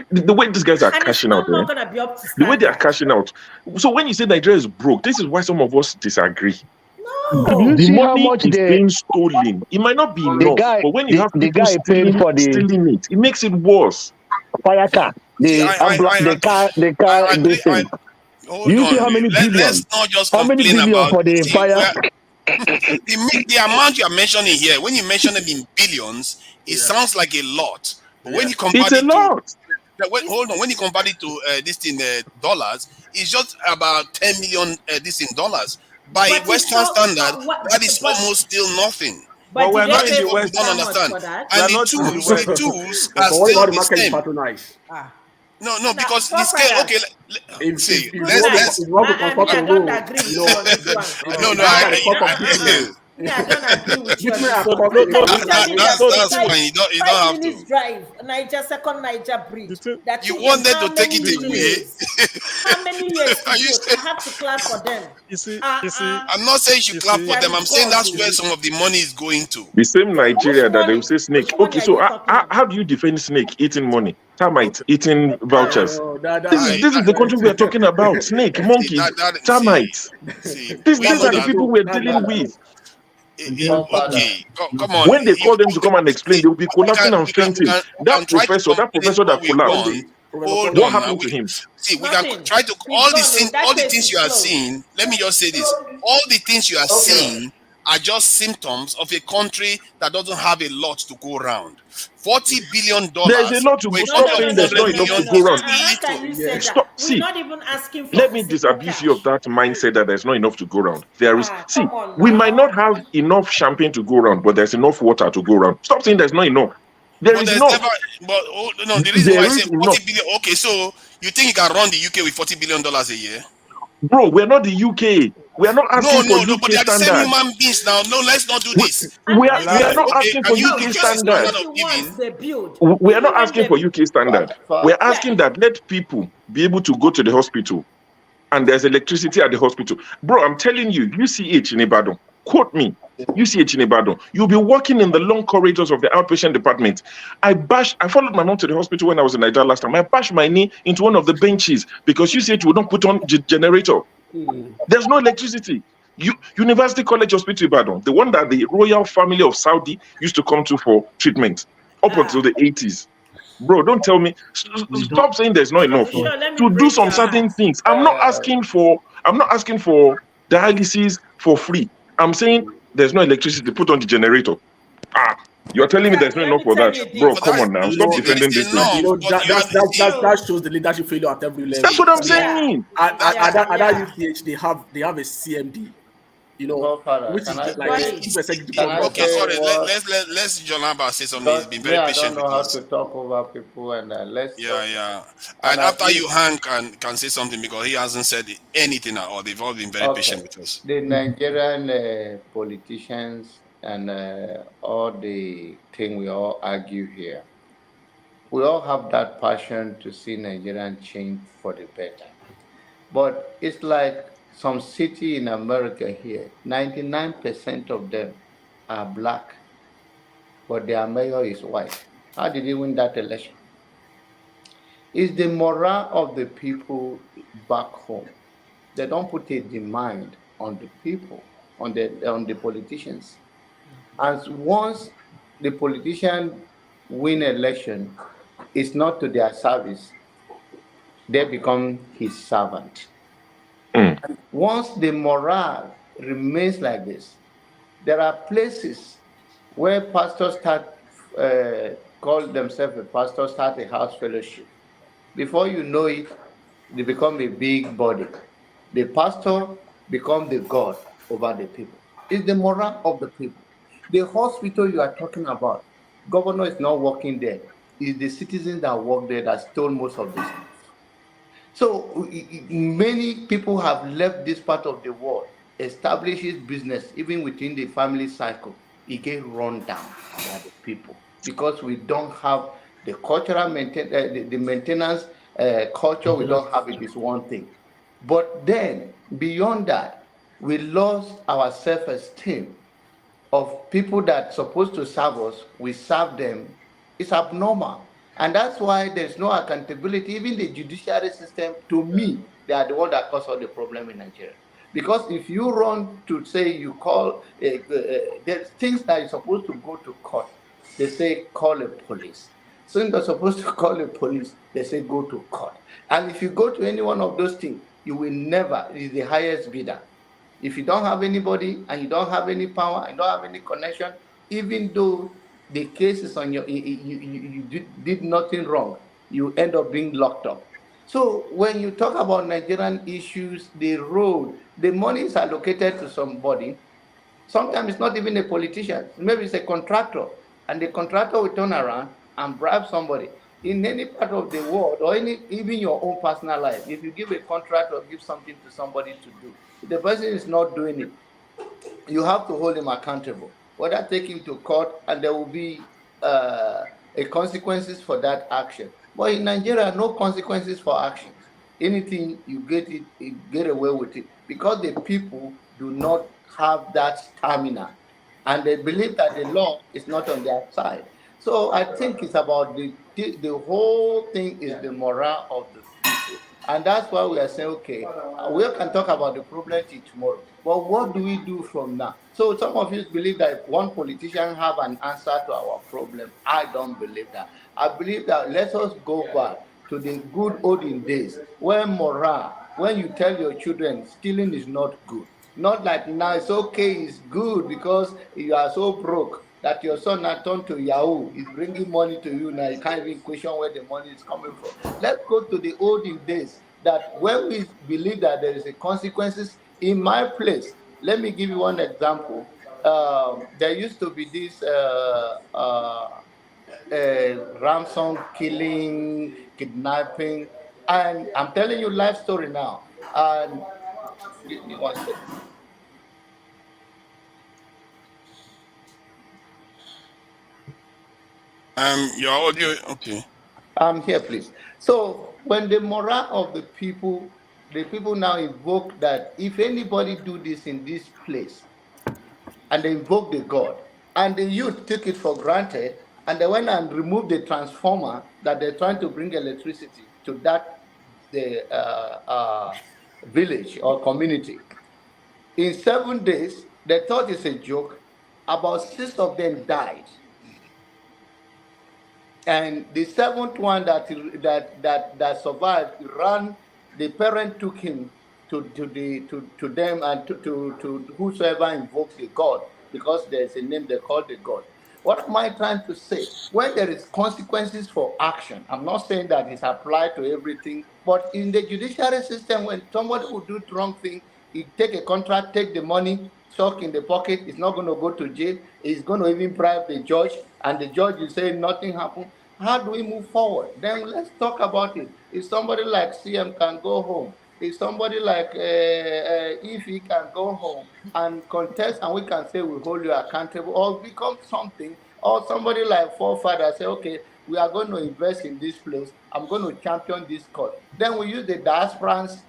the way these guys are cashing out, the way they are cashing out. So when you say Nigeria is broke, this is why some of us disagree. The money is being stolen. It might not be enough, but when you have people stealing it, it makes it worse. Fire car, the car. You see how many billion? Let's not just how many billion about for the fire? The amount you are mentioning here, when you mention them in billions, it sounds like a lot. But when you compare it's a lot. When you compare it to this in dollars, it's just about 10 million this in dollars. By Western standard, that is almost still nothing. But we're not in the West. We don't understand. And the tools are still the same. No, because the scale. Okay, let's. I don't agree with you on this one. I don't agree with you. That's fine. You don't have to. Drive Niger second Niger Bridge. You wanted to take it away. How many years? I have to clap for them. You see. I'm not saying you should clap for them. I'm saying that's where some of the money is going to. The same Nigeria that they will say snake. Okay, so how do you defend snake eating money? Termites eating vouchers. This is the country we are talking about. Snake, monkeys, termites. These are the people we are dealing with. Okay, come on. When they call them to come and explain, they will be collapsing and fainting. That professor that collapsed, what happened to him? See, we can try to all the things you are seeing. Let me just say this: all the things you are seeing are just symptoms of a country that doesn't have a lot to go around. $40 billion. There's a lot to go. Stop saying there's not enough to go around. Stop. See, not even asking for let me disabuse you of that mindset that there's not enough to go around. There is. See, we might not have enough champagne to go around, but there's enough water to go around. Stop saying there's not enough. There is enough. The reason why I say 40 billion. Okay, so You think you can run the UK with $40 billion a year? Bro, we're not the UK. We are not asking for No, but UK they are the same standard. human beings now. No, let's not do this. We are not Okay, asking can for you UK increase the standard. standard of living? They build. We are Even not when asking they for UK standard. We're asking that let people be able to go to the hospital and there's electricity at the hospital. Bro, I'm telling you, UCH in Ibadan, quote me, UCH in Ibadan, you'll be walking in the long corridors of the outpatient department. I followed my mom to the hospital when I was in Nigeria last time. I bashed my knee into one of the benches because UCH would not put on generator. There's no electricity. University College Hospital Ibadan, the one that the royal family of Saudi used to come to for treatment up until the 80s. Bro, don't tell me. Stop saying there's not enough to do some certain things. I'm not asking for dialysis for free. I'm saying there's no electricity. Put on the generator. You're telling me there's not enough for that, bro? Come on now, stop defending this thing. That shows the leadership failure at every level. That's what I'm saying. At UCH, they have a CMD. Which is just like chief executive. Okay, sorry. Let's John Lambert say something. He's been very patient with us. I don't know how to talk over people, and let's. Yeah. And after you, Hank can say something because he hasn't said anything at all. They've all been very patient with us. The Nigerian politicians and all the thing we all argue here, we all have that passion to see Nigerian change for the better. But it's like some city in America here, 99% of them are black, but their mayor is white. How did he win that election? It's the morale of the people back home. They don't put a demand on the people, on the politicians. And once the politician win election, it's not to their service. They become his servant. And once the morale remains like this, there are places where pastors call themselves a pastor, start a house fellowship. Before you know it, they become a big body. The pastor becomes the God over the people. It's the morale of the people. The hospital you are talking about, governor is not working there. It's the citizens that work there that stole most of this stuff. So many people have left this part of the world, establishes business, even within the family cycle. It gets run down by the people because we don't have the cultural the maintenance culture. We don't have it is one thing. But then beyond that, we lost our self-esteem of people that are supposed to serve us. We serve them. It's abnormal. And that's why there's no accountability. Even the judiciary system, to me, they are the one that cause all the problem in Nigeria. Because if you run to say you call, there's things that you're supposed to go to court. They say call a police. So if you're supposed to call a police, they say go to court. And if you go to any one of those things, you will never, is the highest bidder. If you don't have anybody and you don't have any power and don't have any connection, even though the case is on you did nothing wrong, you end up being locked up. So when you talk about Nigerian issues, the road, the money is allocated to somebody. Sometimes it's not even a politician. Maybe it's a contractor, and the contractor will turn around and bribe somebody. In any part of the world, or even your own personal life, if you give a contract or give something to somebody to do, if the person is not doing it, you have to hold him accountable. Whether take him to court, and there will be a consequences for that action. But in Nigeria, no consequences for actions. Anything you get away with it, because the people do not have that stamina, and they believe that the law is not on their side. So I think it's about the whole thing is the morale of the people, and that's why we are saying, okay, we can talk about the problem till tomorrow, but what do we do from now? So some of you believe that if one politician have an answer to our problem. I don't believe that. I believe that let us go back to the good olden days when morale, when you tell your children stealing is not good. Not like now it's okay, it's good because you are so broke that your son now turned to Yahoo, is bringing money to you now. You can't even question where the money is coming from. Let's go to the olden days that when we believe that there is a consequences. In my place, let me give you one example. There used to be this ransom killing, kidnapping, And I'm telling you life story now. And give me 1 second. Your audio, okay. I'm here, please. So when the morale of the people now invoke that if anybody do this in this place, and they invoke the god, and the youth took it for granted, and they went and removed the transformer that they're trying to bring electricity to that the village or community. In 7 days, they thought it's a joke. About 6 of them died. And the 7th one that survived ran. The parent took him to them and to whosoever invokes the god, because there's a name they call the god. What am I trying to say? When there is consequences for action, I'm not saying that it's applied to everything, but in the judiciary system, when somebody will do the wrong thing, he take a contract, take the money, chuck in the pocket, it's not going to go to jail, he's going to even bribe the judge, and the judge is saying nothing happened. How do we move forward? Then let's talk about it. If somebody like CM can go home, if somebody like if he can go home and contest, and we can say we hold you accountable, or become something, or somebody like forefather say, okay, we are going to invest in this place, I'm going to champion this cause. Then we use the diasporan's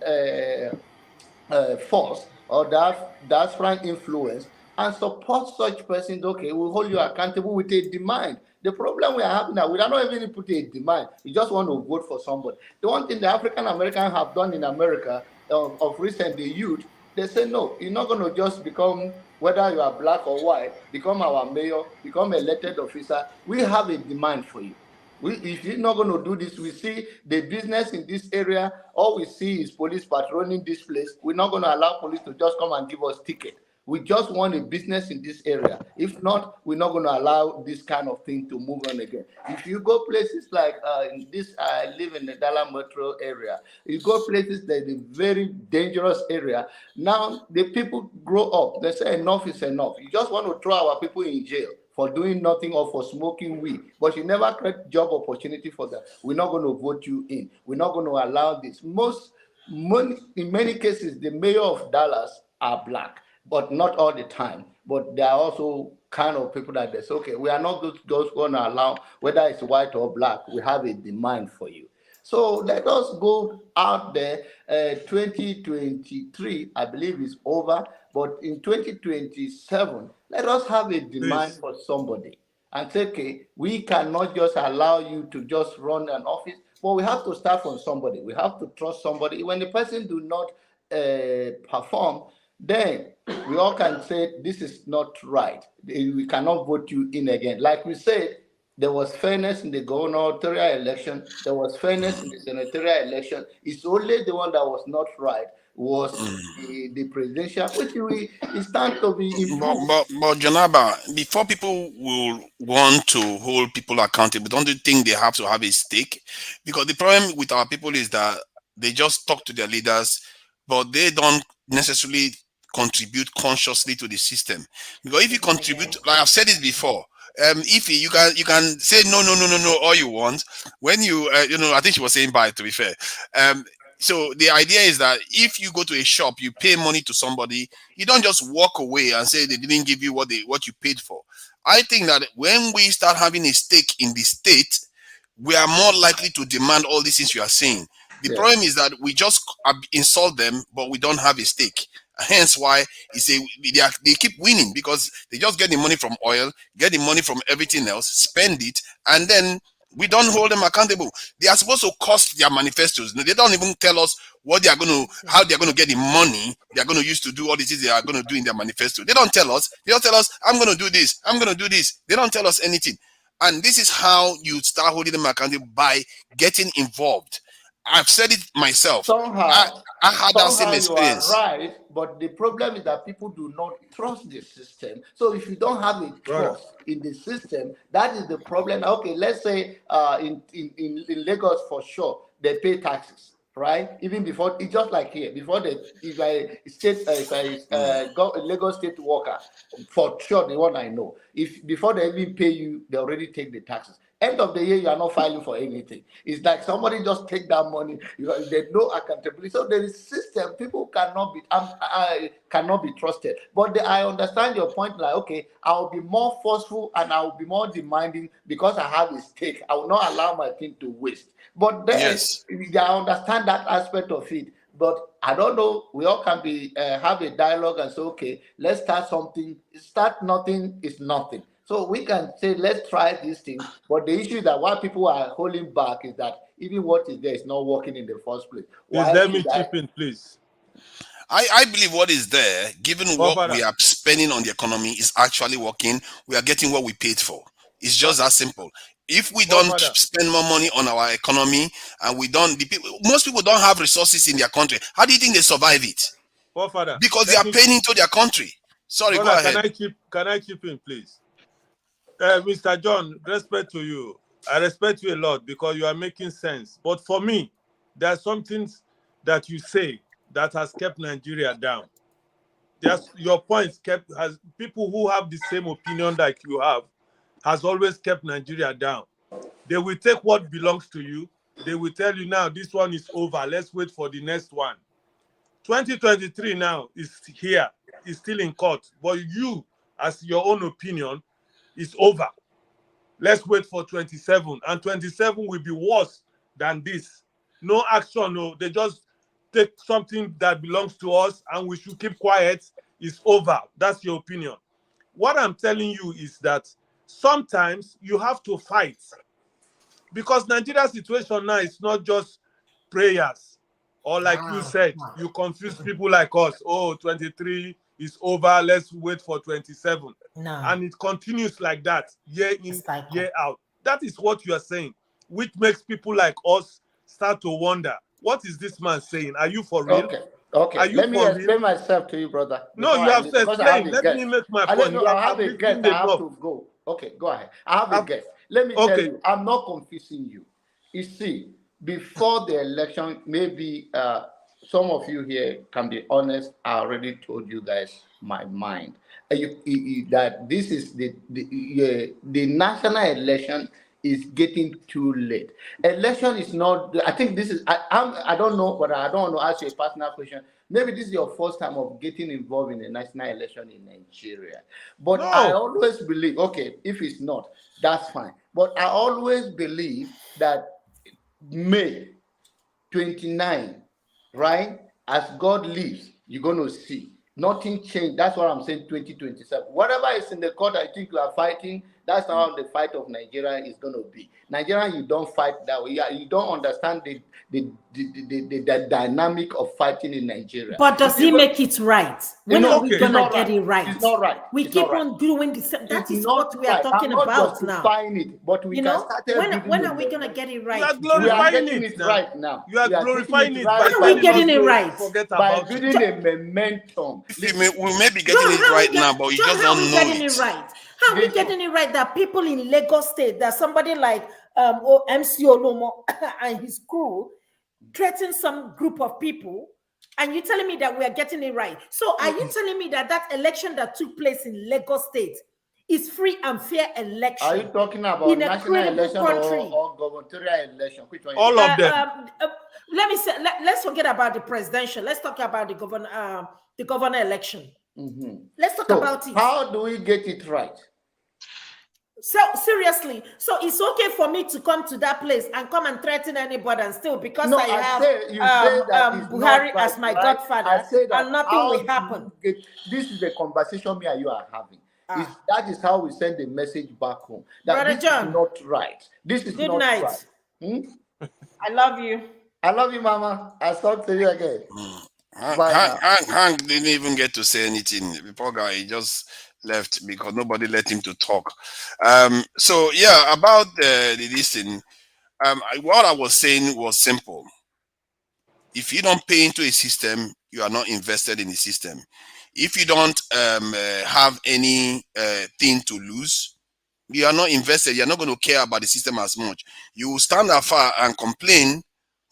force or diasporan influence and support such persons. Okay, we hold you accountable with a demand. The problem we are having now, we are not even put a demand. We just want to vote for somebody. The one thing the African Americans have done in America of recent, the youth, they say, no, you're not going to just become, whether you are black or white, become our mayor, become elected officer. We have a demand for you. If you're not going to do this, we see the business in this area, all we see is police patrolling this place. We're not going to allow police to just come and give us ticket. We just want a business in this area. If not, we're not going to allow this kind of thing to move on again. If you go places like in this, I live in the Dallas metro area. You go places that is a very dangerous area. Now the people grow up. They say enough is enough. You just want to throw our people in jail for doing nothing or for smoking weed, but you never create job opportunity for them. We're not going to vote you in. We're not going to allow this. In many cases, the mayor of Dallas are black, but not all the time. But there are also kind of people that they say, okay, we are not just going to allow, whether it's white or black, we have a demand for you. So let us go out there. 2023, I believe, is over. But in 2027, let us have a demand for somebody and say, okay, we cannot just allow you to just run an office, but we have to start from somebody. We have to trust somebody. When the person do not perform, then we all can say this is not right. We cannot vote you in again. Like we said, there was fairness in the gubernatorial election. There was fairness in the senatorial election. It's only the one that was not right was the presidential, which we stand to be improved. But Janaba, before people will want to hold people accountable, don't you think they have to have a stake? Because the problem with our people is that they just talk to their leaders, but they don't necessarily contribute consciously to the system. Because if you contribute, like I've said it before, if you can say no all you want, when you I think she was saying bye, to be fair. So the idea is that if you go to a shop, you pay money to somebody, you don't just walk away and say they didn't give you what you paid for. I think that when we start having a stake in the state, we are more likely to demand all these things you are saying. The problem is that we just insult them, but we don't have a stake. Hence why they keep winning, because they just get the money from oil, get the money from everything else, spend it, and then we don't hold them accountable. They are supposed to cost their manifestos. They don't even tell us what they are going to, how they are going to get the money they are going to use to do all the things they are going to do in their manifesto. They don't tell us. They don't tell us, I'm going to do this, I'm going to do this. They don't tell us anything. And this is how you start holding them accountable, by getting involved. I've said it myself. Somehow, I had that same experience. You are right, but the problem is that people do not trust the system. So if you don't have a trust in the system, that is the problem. Okay, let's say in Lagos, for sure, they pay taxes, right? Even before, it's just like here. Before if I got a Lagos state worker, for sure, the one I know, if before they even pay you, they already take the taxes. End of the year, you are not filing for anything. It's like somebody just take that money. There's no accountability. So there is system. People cannot be cannot be trusted. But I understand your point. Like, okay, I will be more forceful and I will be more demanding because I have a stake. I will not allow my thing to waste. But then I understand that aspect of it. But I don't know. We all can be have a dialogue and say, okay, let's start something. Start nothing is nothing. So we can say, let's try this thing. But the issue is that why people are holding back is that even what is there is not working in the first place. Please let me chip in, please. I believe what is there, given what we are spending on the economy, is actually working. We are getting what we paid for. It's just that simple. If we don't spend more money on our economy and we don't, most people don't have resources in their country. How do you think they survive it? Because they are paying into their country. Sorry, go ahead. Can I chip in, please? Mr. John, respect to you. I respect you a lot because you are making sense. But for me, there are some things that you say that has kept Nigeria down. Your points has people who have the same opinion like you have has always kept Nigeria down. They will take what belongs to you. They will tell you now this one is over. Let's wait for the next one. 2023 now is here. It's still in court. But you, as your own opinion, it's over. Let's wait for 27. And 27 will be worse than this. No action, no. They just take something that belongs to us and we should keep quiet. It's over. That's your opinion. What I'm telling you is that sometimes you have to fight. Because Nigeria's situation now is not just prayers. Or like you said, you confuse people like us. Oh, 23 is over. Let's wait for 27. No. And it continues like that, year in, year out. That is what you are saying, which makes people like us start to wonder, what is this man saying? Are you for real? Okay. Are you Let me explain real? myself to you, brother. No, you have to explain. Let me make my point. I have a guess. I have to go. Okay, go ahead. I have a guess. Let me tell you, I'm not confusing you. You see, before the election, maybe some of you here can be honest. I already told you guys my mind. That this is the national election is getting too late. Election is not. I think this is. I don't know, but I don't want to ask you a personal question. Maybe this is your first time of getting involved in a national election in Nigeria. But I always believe. Okay, if it's not, that's fine. But I always believe that May 29, right? As God lives, you're going to see. Nothing changed. That's what I'm saying, 2027. Whatever is in the court, I think you are fighting. That's how the fight of Nigeria is going to be. Nigeria, you don't fight that way. You don't understand the dynamic of fighting in Nigeria. But does he make it right? When are we going to get it right? It's not right. We keep on doing the same. That is what we are talking about now. It, but we can start when are we going to get it right? We are getting it right now. You are glorifying it. When are we getting it right? By building a momentum. We may be getting it right now, but you just don't know it. How are we getting it right that people in Lagos State, that somebody like MC Olomo and his crew threaten some group of people, and you're telling me that we are getting it right? So are you telling me that that election that took place in Lagos State is free and fair election? Are you talking about national election or gubernatorial election? Which one? All of them. Let me say. Let's forget about the presidential. Let's talk about the governor election. Let's talk about it. How do we get it right? So seriously, so it's okay for me to come to that place and come and threaten anybody and still because I have Buhari as my godfather and nothing will happen. This is the conversation me and you are having. That is how we send the message back home. That Brother this John, is not right. This is good not night. Right. I love you. I love you, Mama. I'll talk to you again. Hank didn't even get to say anything. The poor guy, he just left because nobody let him to talk. So yeah, about this thing, what I was saying was simple. If you don't pay into a system, you are not invested in the system. If you don't have any thing to lose, you are not invested. You're not going to care about the system as much. You will stand afar and complain,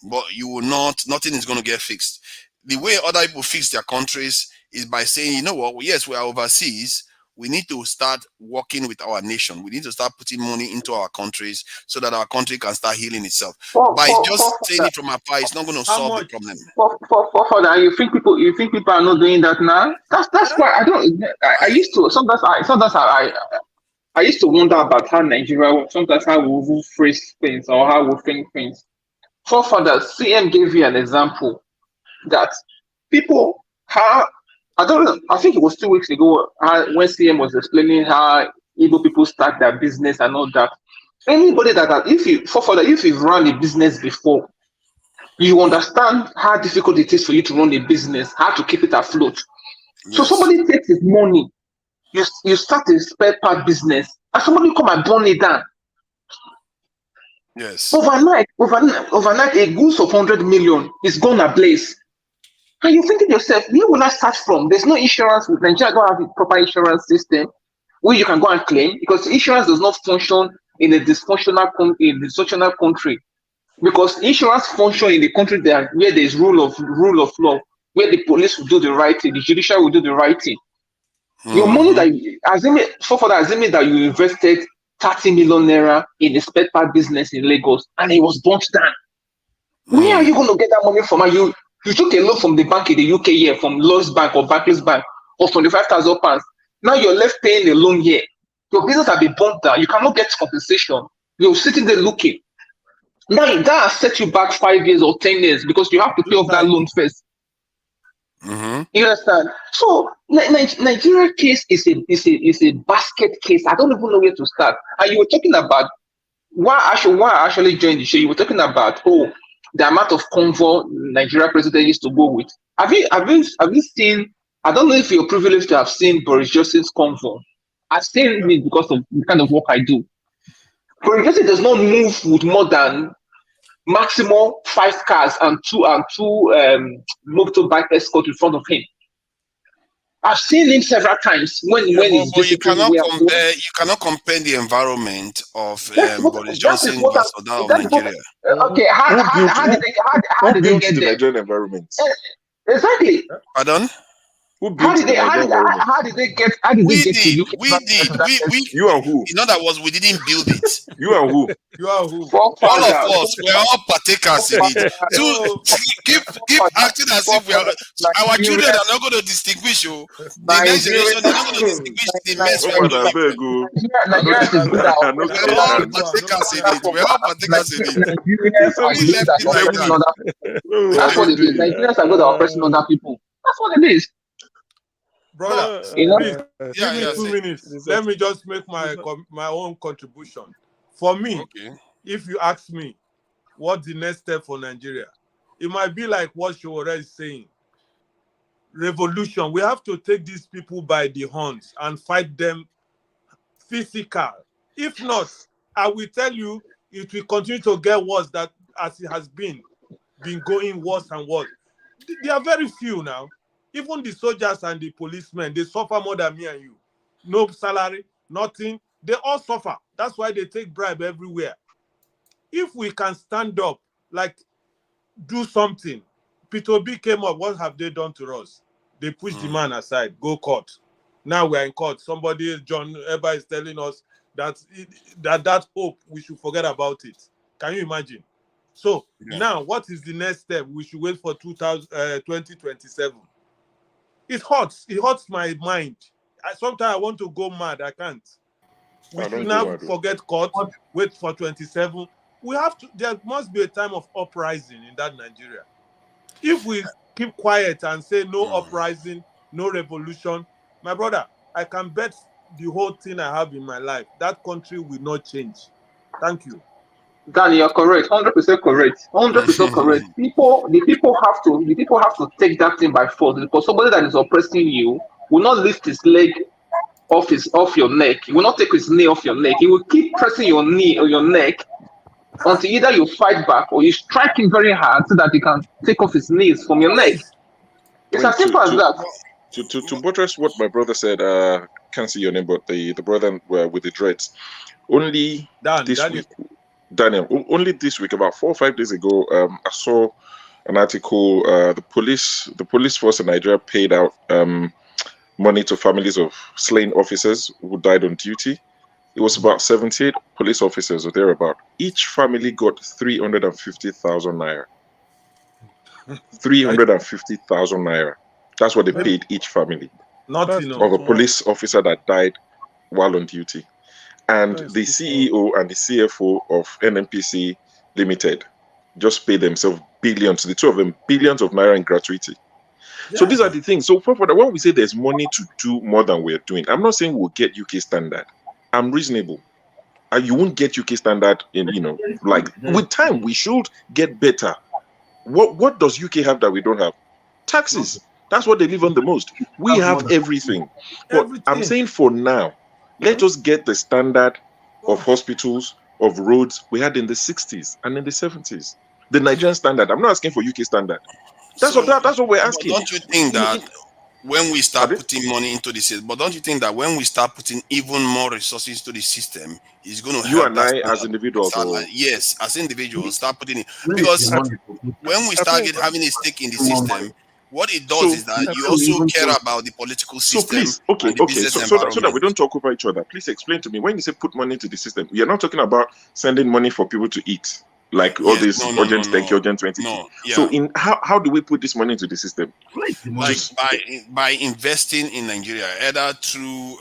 but you will not. Nothing is going to get fixed. The way other people fix their countries is by saying, you know what? Yes, we are overseas. we need to start working with our nation. We need to start putting money into our countries so that our country can start healing itself. By just saying it from afar, it's not going to solve the problem. For that, you think people are not doing that now? That's why I don't. I used to sometimes I used to wonder about how Nigeria, sometimes how we will phrase things or how we think things. For that, CM gave you an example that people how I don't know. I think it was 2 weeks ago when CM was explaining how Igbo people start their business and all that. Anybody if you've run a business before, you understand how difficult it is for you to run a business, how to keep it afloat. Yes. So somebody takes his money, you start a spare part business, and somebody come and burn it down. Yes. Overnight, a goose of 100 million is gone ablaze. And you're thinking to yourself, where will I start from? There's no insurance. With Nigeria, don't have a proper insurance system where you can go and claim, because insurance does not function in a dysfunctional country. Because insurance function in the country where there is rule of law, where the police will do the right thing, the judiciary will do the right thing. Your money assuming that you invested 30 million naira in a spare part business in Lagos and it was burnt down. Where are you going to get that money from? You took a loan from the bank in the UK here, from Lloyds Bank or Barclays Bank, of £25,000. Now you're left paying a loan here. Your business has been burnt down. You cannot get compensation. You're sitting there looking. Now that has set you back 5 years or 10 years because you have to pay off that loan first. You understand? So Nigeria case is a basket case. I don't even know where to start. And you were talking about why I actually joined the show. You were talking about the amount of convoy Nigeria president used to go with. Have you seen? I don't know if you're privileged to have seen Boris Johnson's convoy. I've seen it because of the kind of work I do. Boris Johnson does not move with more than maximum 5 cars and two motorbike escort in front of him. I've seen him several times when he's but you cannot compare the environment of Boris Johnson versus that of Nigeria. Okay, how did they get the there? Nigerian environment? Exactly. Pardon? How did they get to UK? You and who? In other words, we didn't build it. You and who? All of us, we're all partakers in it. So keep acting as if we are. Our children are not going to distinguish you. The next generation, they're not going to distinguish the mess we are doing. We're all partakers in it. We're all partakers in it. So we left it like that. That's what it is. Nigerians are good at oppressing other people. That's what it is. Brother, please give me 2 minutes. Let me just make my own contribution. For me, if you ask me what's the next step for Nigeria, it might be like what Showore is saying. Revolution. We have to take these people by the horns and fight them physical. If not, I will tell you, it will continue to get worse as it has been going worse and worse. They are very few now. Even the soldiers and the policemen, they suffer more than me and you. No salary, nothing. They all suffer. That's why they take bribe everywhere. If we can stand up, do something. Peter Obi came up. What have they done to us? They pushed the man aside. Go court. Now we're in court. John Eba is telling us that hope, we should forget about it. Can you imagine? So now, what is the next step? We should wait for 2027. It hurts my mind. Sometimes I want to go mad. I can't. We should now forget court, wait for 27. There must be a time of uprising in that Nigeria. If we keep quiet and say no uprising, no revolution, my brother, I can bet the whole thing I have in my life, that country will not change. Thank you. Danny, you're correct. 100% correct. 100% correct. The people have to take that thing by force, because somebody that is oppressing you will not lift his leg off your neck. He will not take his knee off your neck. He will keep pressing your knee or your neck until either you fight back or you strike him very hard so that he can take off his knees from your neck. It's as simple as that. To buttress what my brother said, can't see your name, but the brother with the dreads. Only this week. Daniel, only this week, about 4 or 5 days ago, I saw an article. The police force in Nigeria paid out money to families of slain officers who died on duty. It was about 78 police officers or thereabout. Each family got 350,000 naira. 350,000 naira. That's what they paid each family of a police officer that died while on duty. And the CEO and the CFO of NNPC Limited just paid themselves billions, the two of them, billions of naira in gratuity. So these are the things. So when we say there's money to do more than we're doing, I'm not saying we'll get UK standard. I'm reasonable. You won't get UK standard in, like with time, we should get better. What does UK have that we don't have? Taxes. That's what they live on the most. We have everything. But I'm saying for now, let us get the standard of hospitals, of roads we had in the 60s and in the 70s. The Nigerian standard. I'm not asking for UK standard. That's what we're asking. Don't you think that when we start putting money into the system, but don't you think that when we start putting even more resources to the system, it's going to help you and I as individuals? Yes, as individuals, start putting it. Because when we start having a stake in the system, what it does is that you also care about the political system. So please, so that we don't talk over each other, please explain to me, when you say put money into the system, you're not talking about sending money for people to eat, like all this urgent 20. So how do we put this money into the system? Like by investing in Nigeria, either through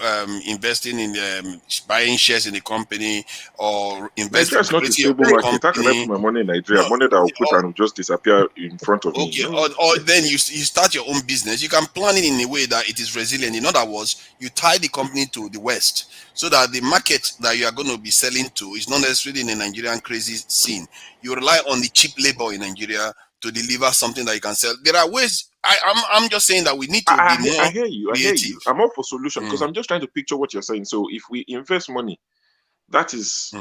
investing in buying shares in the company or investing. Nigeria is not a stable market. How can I put my money in Nigeria? Money that will put and will just disappear in front of me. Or then you start your own business. You can plan it in a way that it is resilient. In other words, you tie the company to the West so that the market that you are going to be selling to is not necessarily in a Nigerian crazy scene. You rely on the cheap labor in Nigeria to deliver something that you can sell. There are ways. I'm just saying that we need to be more I hear you. I'm all for solution because I'm just trying to picture what you're saying. So if we invest money, that is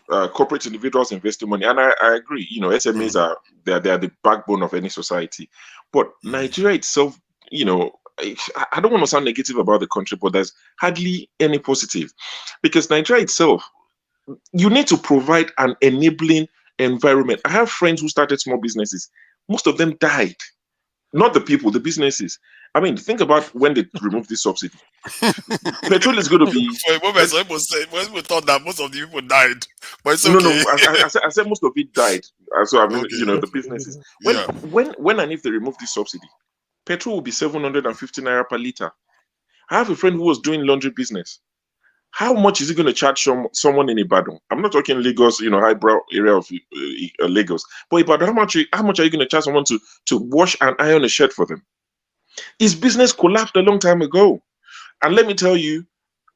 corporate individuals investing money, and I agree. SMEs are they are the backbone of any society. But Nigeria itself, I don't want to sound negative about the country, but there's hardly any positive because Nigeria itself, you need to provide an enabling environment. I have friends who started small businesses. Most of them died. Not the people, the businesses. I mean, think about when they removed this subsidy. Petrol is going to be. For a moment, some people thought that most of the people died, but it's okay. No. I said most of it died. So I mean, the businesses. When and if they remove this subsidy, petrol will be 750 naira per liter. I have a friend who was doing laundry business. How much is he going to charge someone in Ibadan? I'm not talking Lagos, highbrow area of Lagos. But Ibadan, how much are you going to charge someone to wash and iron a shirt for them? His business collapsed a long time ago. And let me tell you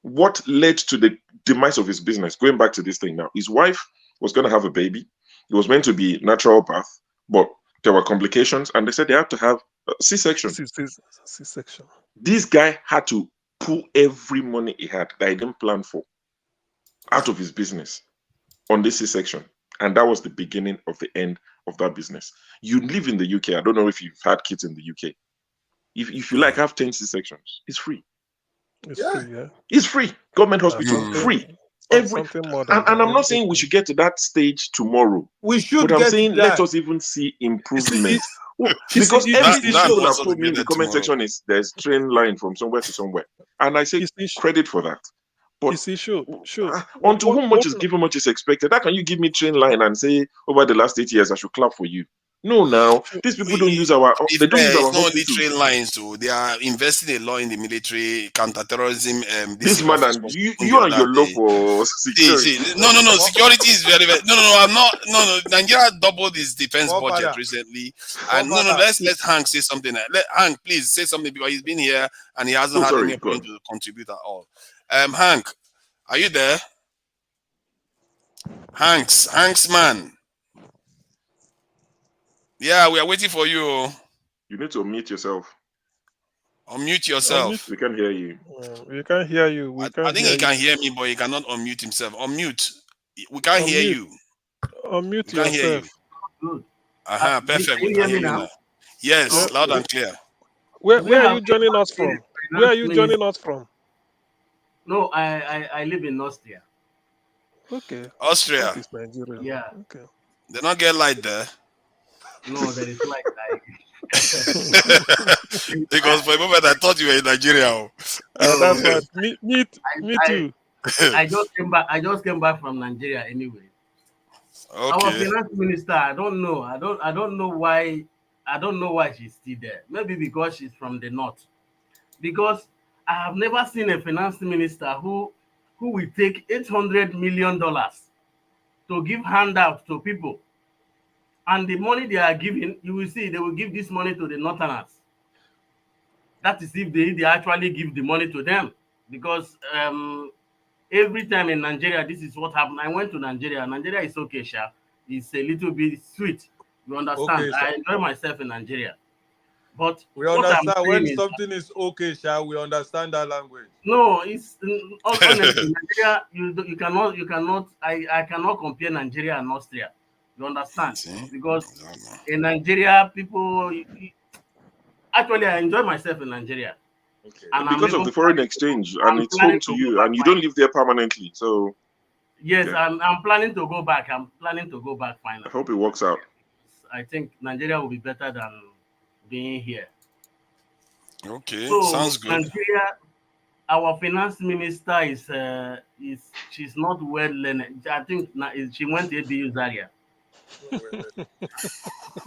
what led to the demise of his business. Going back to this thing now. His wife was going to have a baby. It was meant to be natural birth, but there were complications. And they said they had to have a C-section. C-section. This guy had to pull every money he had that he didn't plan for out of his business on this C-section. And that was the beginning of the end of that business. You live in the UK. I don't know if you've had kids in the UK. If you like, have 10 C-sections. It's free. It's free. Government hospital, free. And I'm not saying we should get to that stage tomorrow. We should. But I'm saying let us even see improvement. Because everything people have told me in the comment section is there's train line from somewhere to somewhere, and I say credit for that. But sure. Unto whom much is given, much is expected. How can you give me train line and say over the last 8 years I should clap for you? No, now these people don't use our. They don't use our. It's not only train lines, so they are investing a lot in the military, counter-terrorism. This man and you are your love for security. No. Security is very. No. I'm not. No. Nigeria doubled its defense budget recently, and Let Hank say something. Let Hank please say something because he's been here and he hasn't had any point to contribute at all. Hank, are you there? Hanks man. Yeah, we are waiting for you. You need to unmute yourself. Unmute yourself. We can't hear you. We can't hear you. I think he can hear me, but he cannot unmute himself. Unmute. We can't hear you. Unmute yourself. Perfect. We can hear you now. Yes, loud and clear. Where are you joining us from? Where are you joining us from? No, I live in Austria. Okay. Austria. Yeah. Okay. They not get light there. No, there is light. Because for a moment I thought you were in Nigeria. That's So what me I, too. I just came back. I just came back from Nigeria anyway. Our Okay. finance minister, I don't know. I don't know why. I don't know why she's still there. Maybe because she's from the north. Because I have never seen a finance minister who will take $800 million to give handout to people, and the money they are giving, you will see they will give this money to the northerners. That is if they actually give the money to them, because every time in Nigeria, this is what happened. I went to Nigeria. Nigeria is okay, Sha. It's a little bit sweet. You understand? Okay, sir. I enjoy myself in Nigeria. But We what I'm understand saying when is, something is okay, shall we understand that language? no, it's honestly Nigeria. You cannot. I cannot compare Nigeria and Austria. You understand? Because in Nigeria, people actually I enjoy myself in Nigeria, and I'm Because of even the foreign planning to go. exchange, and I'm it's home planning to to go you, back and you don't finally. live there permanently. So Yes, yeah, I'm planning to go back. I'm planning to go back I finally. hope it works out. I think Nigeria will be better than being here. Okay, So sounds good. Nigeria, our finance minister is she's not well learned. I think she went to ABU Zaria.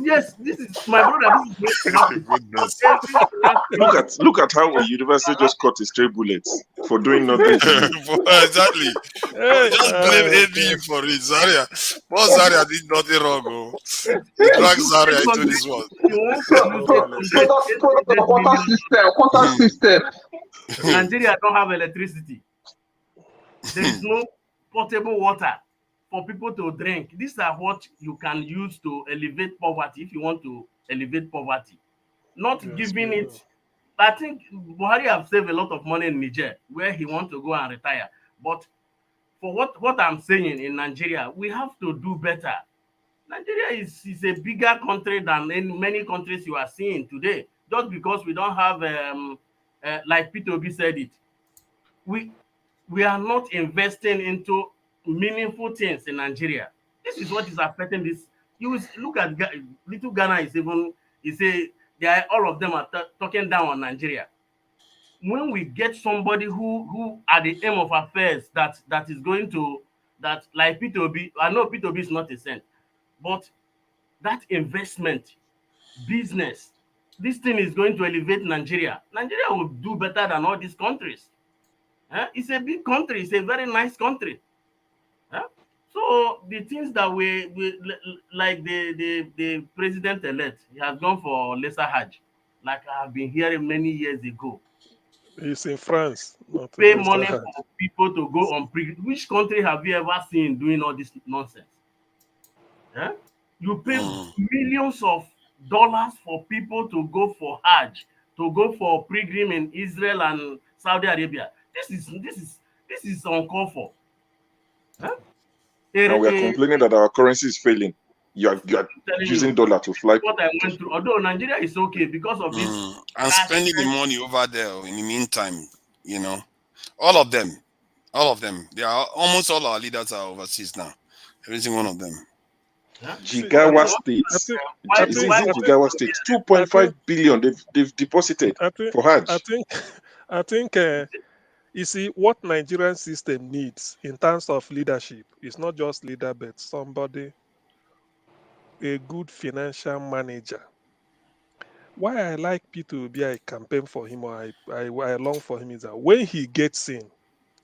Yes, this is my brother. This is going to happen. Goodness. Every finance minister. Look at how a university just cut a stray bullets for doing nothing to you. Exactly. Hey, Just blame ABU God. for it. Zaria. Poor Zaria did nothing wrong. Oh. He dragged Zaria into this one. You want to use 800 million. Quota system. Nigeria don't have electricity. There is no potable water for people to drink. These are what you can use to elevate poverty if you want to elevate poverty. Not Yes, giving we it. I think Buhari have saved a lot of money in Niger where he want to go and retire. But for what I'm saying in Nigeria, we have to do better. Nigeria is a bigger country than in many countries you are seeing today. Just because we don't have, like Peter Obi said it, we we are not investing into meaningful things in Nigeria. This is what is affecting this. You will look at little Ghana is even, he say they are, all of them are talking down on Nigeria. When we get somebody who at the aim of affairs that is going to, that like Peter Obi, I know Peter Obi is not a saint, but that investment business, this thing is going to elevate Nigeria. Nigeria will do better than all these countries. It's a big country. It's a very nice country. So the things that we like the president elect, he has gone for lesser Hajj, like I have been hearing many years ago. It's in France, not in Pay Leicester money Hajj. for people to go on Which country have you ever seen doing all this nonsense? You pay millions of dollars for people to go for Hajj, to go for pilgrim in Israel and Saudi Arabia. This is uncalled for. And we are complaining that our currency is failing. You are Telling using you, dollar to fly. what I went through. Although Nigeria is okay because of this. And spending the money over there in the meantime, all of them, they are almost all our leaders are overseas now. Every single one of them. Jigawa State. Is it Jigawa State? 2.5 billion they've deposited for Hajj. I think you see what Nigerian system needs in terms of leadership is not just leader, but somebody, a good financial manager. Why I like Peter Obi, I campaign for him or I long for him is that when he gets in,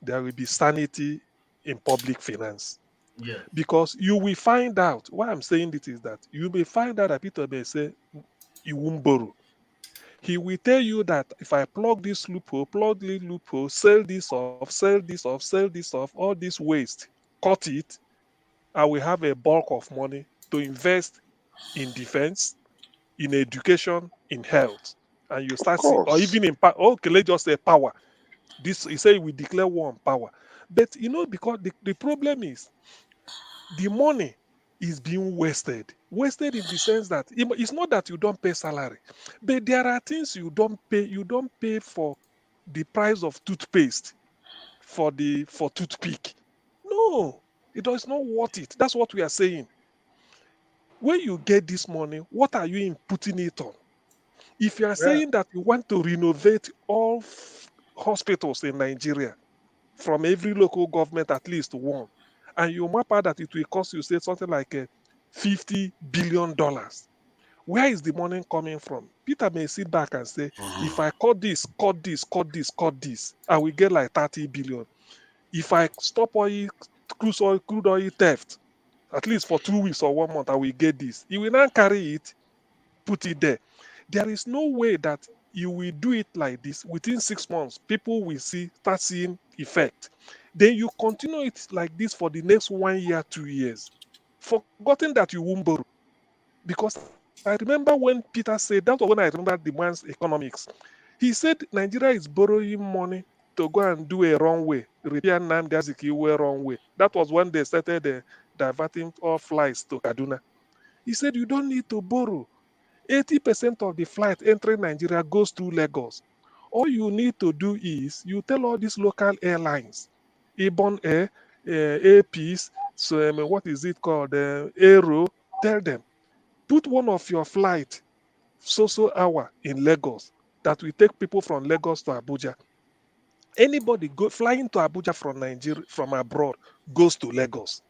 there will be sanity in public finance. Yeah. Because you will find out, why I'm saying this is that you may find out that Peter may say, you won't borrow. He will tell you that if I plug this loophole, sell this off, all this waste, cut it, I will have a bulk of money to invest in defense, in education, in health. And you start seeing, or even in power. Okay, let's just say power. This he said we declare war on power. But because the problem is the money is being wasted. Wasted in the sense that it's not that you don't pay salary, but there are things you don't pay. You don't pay for the price of toothpaste for toothpick. No, it is not worth it. That's what we are saying. When you get this money, what are you putting it on? If you are saying that you want to renovate all hospitals in Nigeria, from every local government at least one, and you map out that it will cost you, say, something like $50 billion. Where is the money coming from? Peter may sit back and say, if I cut this, cut this, cut this, cut this, I will get like 30 billion. If I stop crude oil theft, at least for 2 weeks or 1 month, I will get this. He will not carry it, put it there. There is no way that you will do it like this. Within 6 months, people will start seeing effect. Then you continue it like this for the next 1 year, 2 years, forgetting that you won't borrow. Because I remember when Peter said, that was when I remember the man's economics. He said Nigeria is borrowing money to go and do a runway, repair Nnamdi Azikiwe runway. That was when they started diverting all flights to Kaduna. He said you don't need to borrow. 80% of the flight entering Nigeria goes to Lagos. All you need to do is you tell all these local airlines, Ibon Air, Air Peace, so what is it called, Aero, tell them, put one of your flight so hour in Lagos that will take people from Lagos to Abuja. Anybody flying to Abuja from Nigeria, from abroad, goes to Lagos.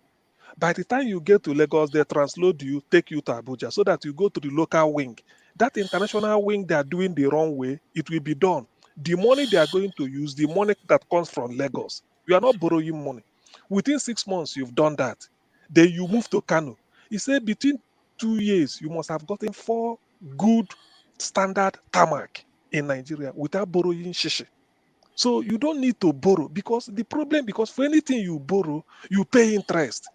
By the time you get to Lagos, they transload you, take you to Abuja, so that you go to the local wing. That international wing they are doing the wrong way, it will be done. The money they are going to use, the money that comes from Lagos, you are not borrowing money. Within 6 months, you've done that. Then you move to Kano. He said between 2 years, you must have gotten 4 good standard tarmac in Nigeria without borrowing shishi. So you don't need to borrow, because for anything you borrow, you pay interest.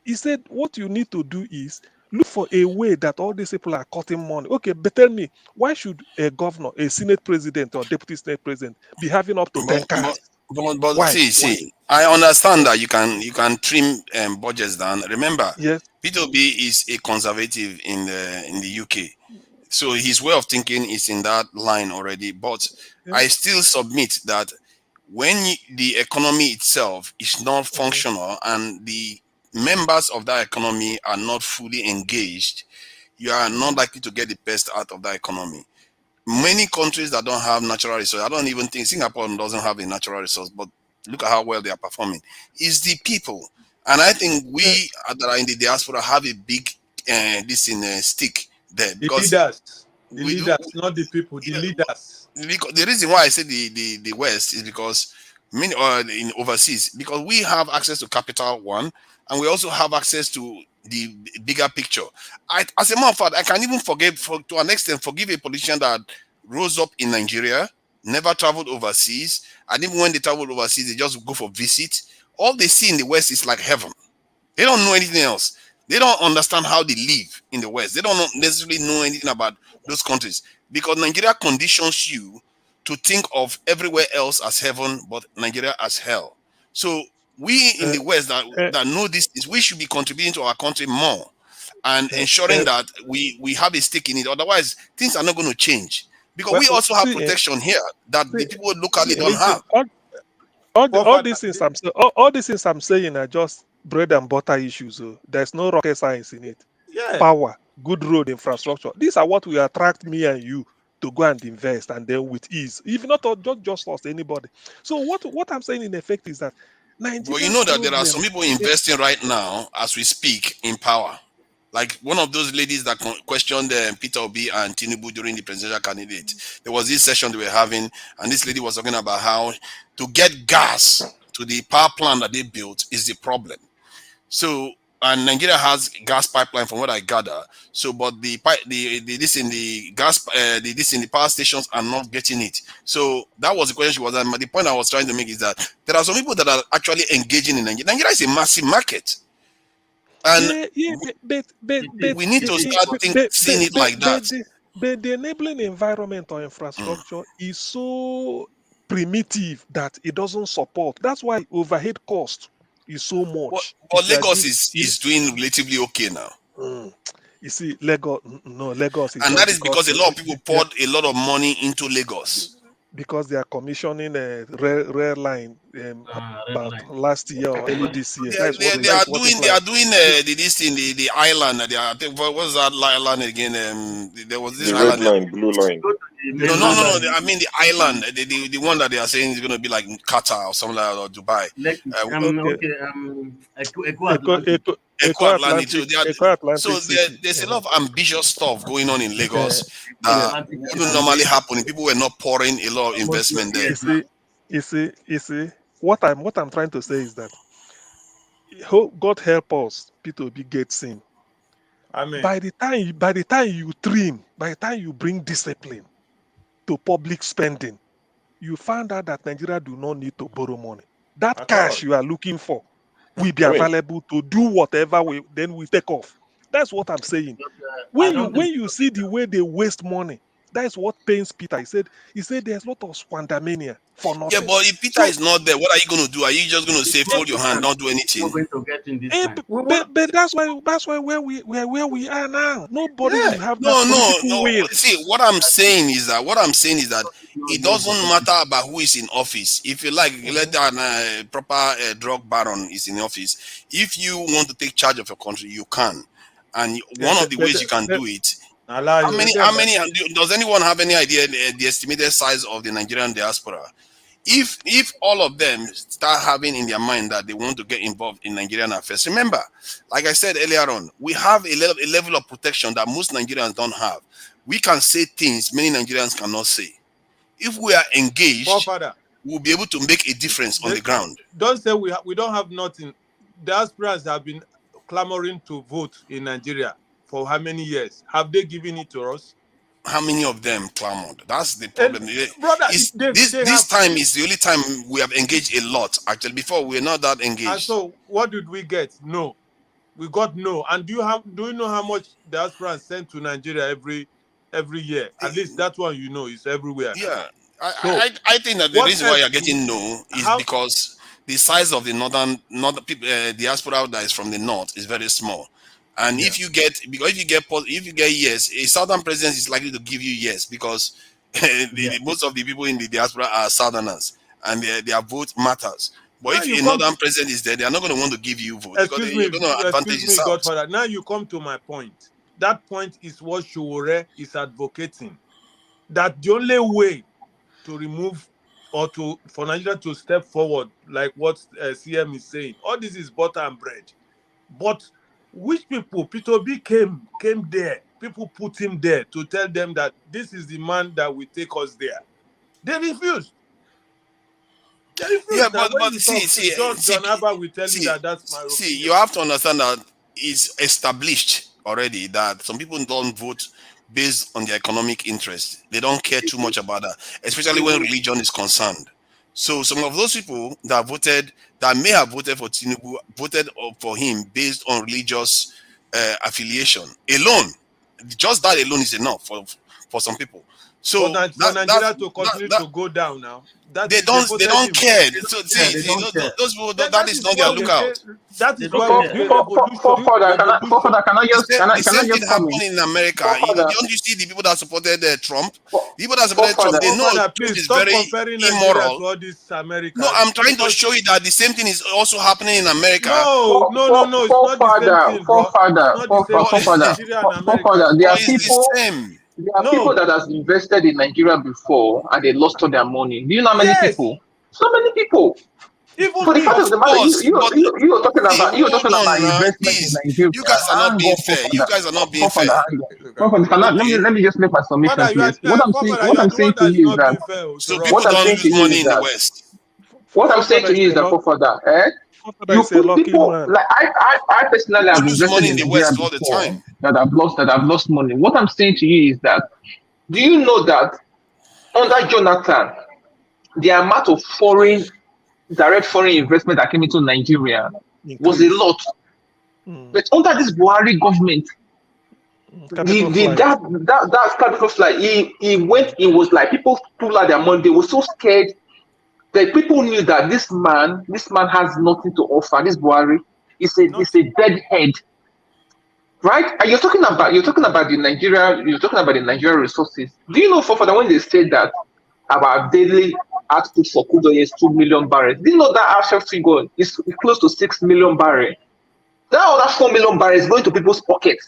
He said what you need to do is look for a way that all these people are cutting money. Okay, but tell me, why should a governor, a senate president or deputy senate president be having up to 10 cars? But Why? see, I understand that you can trim budgets down. Remember, yes, Peter Obi is a conservative in the UK, so his way of thinking is in that line already. But I still submit that when the economy itself is not functional and the members of that economy are not fully engaged, you are not likely to get the best out of that economy. Many countries that don't have natural resources, I don't even think Singapore doesn't have a natural resource, but look at how well they are performing, is the people. And I think we that are in the diaspora have a big stick there. Because the leaders, not the people, the leaders. The reason why I say the West is because many in overseas, because we have access to capital, one, and we also have access to the bigger picture. As a matter of fact, I can even to an extent forgive a politician that rose up in Nigeria, never traveled overseas, and even when they travel overseas, they just go for visit. All they see in the West is like heaven. They don't know anything else. They don't understand how they live in the West. They don't necessarily know anything about those countries, because Nigeria conditions you to think of everywhere else as heaven, but Nigeria as hell. So we in the West that know this is we should be contributing to our country more and ensuring that we have a stake in it. Otherwise, things are not going to change, because we also have protection here that the people locally don't have. All these things I'm saying are just bread and butter issues. There's no rocket science in it. Power, good road infrastructure. These are what will attract me and you to go and invest, and then with ease. If not just us, anybody. So what I'm saying in effect is that Nigeria. Well, you know that there are some people investing right now as we speak in power. Like one of those ladies that questioned Peter Obi and Tinubu during the presidential candidate. There was this session they were having, and this lady was talking about how to get gas to the power plant that they built is the problem. So, and Nigeria has gas pipeline from what I gather. So, but the power stations are not getting it. So that was the question she was. And the point I was trying to make is that there are some people that are actually engaging in Nigeria. Nigeria is a massive market. And we need to start seeing it like that. But the enabling environment or infrastructure is so primitive that it doesn't support. That's why overhead cost is so much. But Lagos is doing relatively okay now. You see, Lagos is, and that is because a lot of people poured a lot of money into Lagos. Because they are commissioning a rail line about last year or early this year. They are doing the island. What was that island again? There was this the island. red line, blue line. No. I mean the island, the one that they are saying is going to be like Qatar or something like that, or Dubai. Eco Atlantic. So there's a lot of ambitious stuff going on in Lagos that wouldn't normally happen if people were not pouring a lot of investment there. You see, what I'm trying to say is that God help us, Peter Obi gets in. Amen. By the time you trim, by the time you bring discipline to public spending, you find out that Nigeria do not need to borrow money. That cash you are looking for will be available to do whatever we take off. That's what I'm saying. When you see the way they waste money, that's what pains Peter. He said there's a lot of squandermania for nothing. Yeah, but if Peter is not there, what are you going to do? Are you just going to say fold your hand, don't do anything? We're going to get in this time. But that's why where we are now. Nobody will have No. will. See, what I'm saying is that it doesn't matter about who is in office. If you like, let that proper drug baron is in office. If you want to take charge of your country, you can. And one of the ways you can do it. How many? Does anyone have any idea the estimated size of the Nigerian diaspora? If all of them start having in their mind that they want to get involved in Nigerian affairs, remember, like I said earlier on, we have a level of protection that most Nigerians don't have. We can say things many Nigerians cannot say. If we are engaged, we'll be able to make a difference on the ground. Don't say we don't have nothing. Diasporas have been clamoring to vote in Nigeria for how many years? Have they given it to us? How many of them clamored? That's the problem. Brother, this time is the only time we have engaged a lot. Actually, before we were not that engaged. And so, what did we get? No, we got no. And do you know how much diaspora sent to Nigeria every year? At least that one you know is everywhere. Yeah, I think that the reason why you're getting no is because the size of the northern diaspora that is from the north is very small. And if you get yes, a southern president is likely to give you yes because most of the people in the diaspora are southerners and their vote matters. But if a northern president is there, they are not going to want to give you vote because you're going to advantage the south. Godfather. Now you come to my point. That point is what Shuwore is advocating. That the only way to remove or for Nigeria to step forward, like what CM is saying, all this is butter and bread. But which people? Peter Obi came there. People put him there to tell them that this is the man that will take us there. They refused. Yeah, but see, John Abba will tell you that that's my opinion. See, you have to understand that it's established already that some people don't vote based on their economic interest. They don't care too much about that, especially when religion is concerned. So some of those people that may have voted for Tinubu voted for him based on religious affiliation alone. Just that alone is enough for some people. So for Nigeria to continue to go down now, they don't care. So those people that is not their lookout. That is why can I just happen in America? Don't you see the people that supported Trump? The people that supported Trump, they know Trump is very immoral. No, I'm trying to show you that the same thing is also happening in America. No, it's not the same thing. There are people. There are people that has invested in Nigeria before and they lost all their money. Do you know how many people? So many people. Even for the fact of the matter, you were talking about investment in Nigeria. You guys are not being fair. You guys are not being fair. Let me just make my submission, please. What I'm saying to you is that so people don't use money in the West. What I'm saying to you is that you put people like I personally have invested in the West all the time that I've lost money. What I'm saying to you is that do you know that under Jonathan the amount of direct foreign investment that came into Nigeria was a lot, but under this Buhari government, that capital flight he was like people pulled out their money. They were so scared. The people knew that this man has nothing to offer. This Buhari is a dead head, right? And you're talking about the Nigeria resources. Do you know for when they said that our daily output for crude oil is 2 million barrels? Do you know that actual figure is close to 6 million barrels? That other 4 million barrels is going to people's pockets.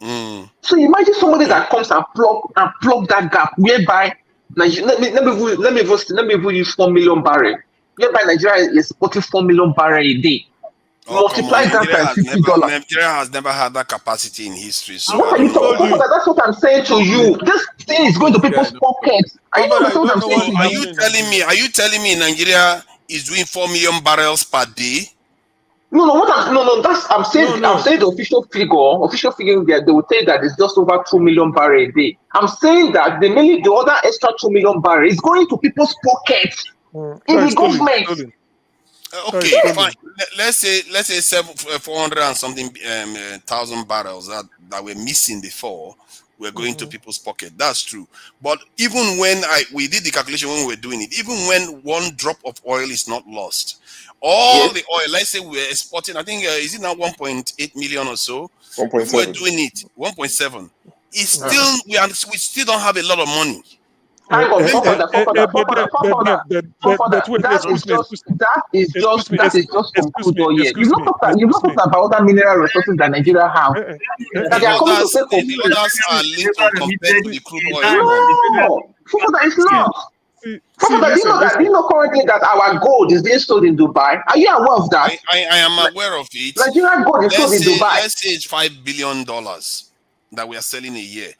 So imagine somebody that comes and plug that gap, whereby Nigeria, let me even use 4 million barrel, whereby Nigeria is exporting 4 million barrel a day. Oh, come on. Multiply that times $50. Nigeria has never had that capacity in history. So What are you talking about? That's what I'm saying to you. This thing is going to people's pockets. Are you understand what I'm saying to you? Are you telling me Nigeria is doing 4 million barrels per day? No, I'm saying the official figure there, they will say that it's just over 2 million barrels a day. I'm saying that the other extra 2 million barrels is going to people's pockets in the government. Okay, fine. Let's say 400 and something thousand barrels that were missing before were going to people's pocket. That's true. But even when we did the calculation when we were doing it, even when one drop of oil is not lost, all the oil, let's say we're exporting, I think is it now 1.8 million or so? If we're doing it 1.7, it's still we still don't have a lot of money. That is just from crude oil. You've not talked about other mineral resources that Nigeria have. The others are linked to compared to the crude oil. No, it's not. Do you know currently that our gold is being sold in Dubai? Are you aware of that? I am aware of it. Nigerian gold is sold in Dubai. Let's say it's $5 billion that we are selling a year.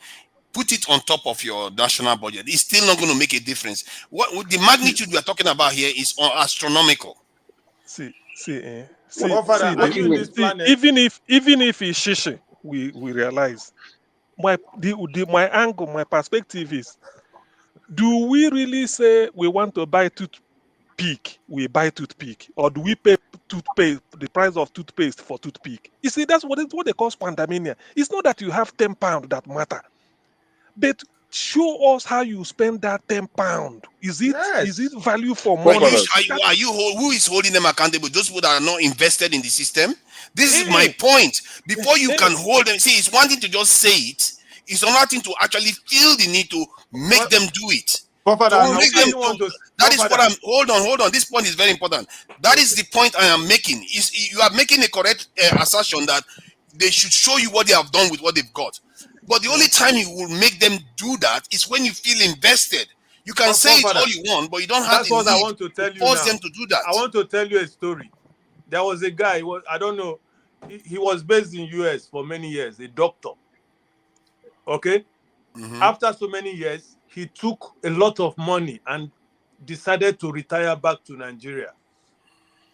Put it on top of your national budget. It's still not going to make a difference. What the magnitude we are talking about here is astronomical. Even if it's shishi, we realize my angle, my perspective is: do we really say we want to buy toothpick? We buy toothpick, or do we pay the price of toothpaste for toothpick? You see, that's what they call pandemia. It's not that you have £10 that matter. But show us how you spend that £10. Is it value for money? Who is holding them accountable? Those people that are not invested in the system. This is my point. Before you can hold them, see, it's one thing to just say it. It's another thing to actually feel the need to make them do it. That is what I'm. Hold on. This point is very important. That is the point I am making. You are making a correct assertion that they should show you what they have done with what they've got. But the only time you will make them do that is when you feel invested. You can say it all you want, but you don't have the need to force them to do that. I want to tell you a story. There was a guy, I don't know, he was based in US for many years, a doctor. Okay? After so many years, he took a lot of money and decided to retire back to Nigeria.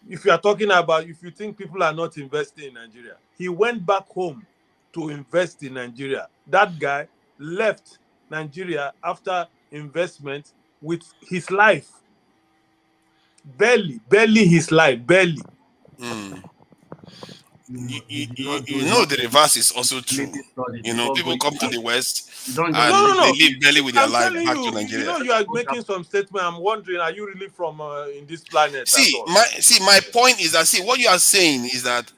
If you are talking about, if you think people are not investing in Nigeria, he went back home to invest in Nigeria. That guy left Nigeria after investment with his life. Barely his life, barely. You know the reverse is also true. You know, people come to the West and they live barely with their life back to Nigeria. You know, you are making some statement. I'm wondering, are you really from in this planet? My point is that what you are saying is that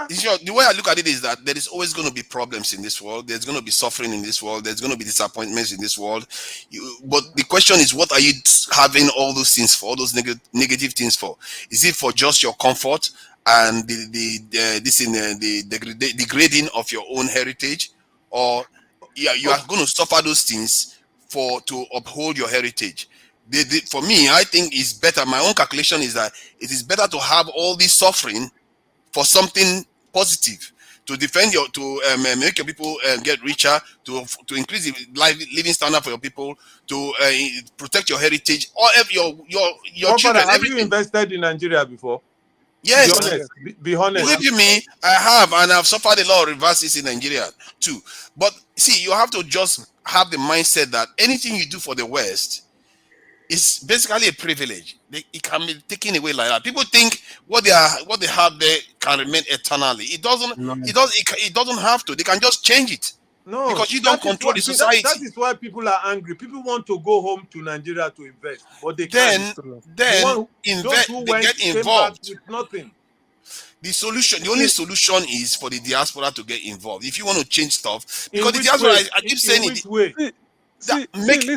the way I look at it is that there is always going to be problems in this world. There's going to be suffering in this world. There's going to be disappointments in this world. But the question is, what are you having all those things for? All those negative things for? Is it for just your comfort and the degrading of your own heritage, or you are going to suffer those things to uphold your heritage? For me, I think it's better. My own calculation is that it is better to have all this suffering for something positive, to defend make your people get richer, to increase the living standard for your people, to protect your heritage, or your children. Have you invested in Nigeria before? Yes. Be honest. Believe you me, I have, and I've suffered a lot of reverses in Nigeria too. But see, you have to just have the mindset that anything you do for the West is basically a privilege. It can be taken away like that. People think what they have there can remain eternally. It doesn't. It doesn't have to. They can just change it. No, because you don't control the society. That is why people are angry. People want to go home to Nigeria to invest, but they can't. Then invest. They get involved with nothing. The only solution is for the diaspora to get involved. If you want to change stuff, because the diaspora, I keep saying it.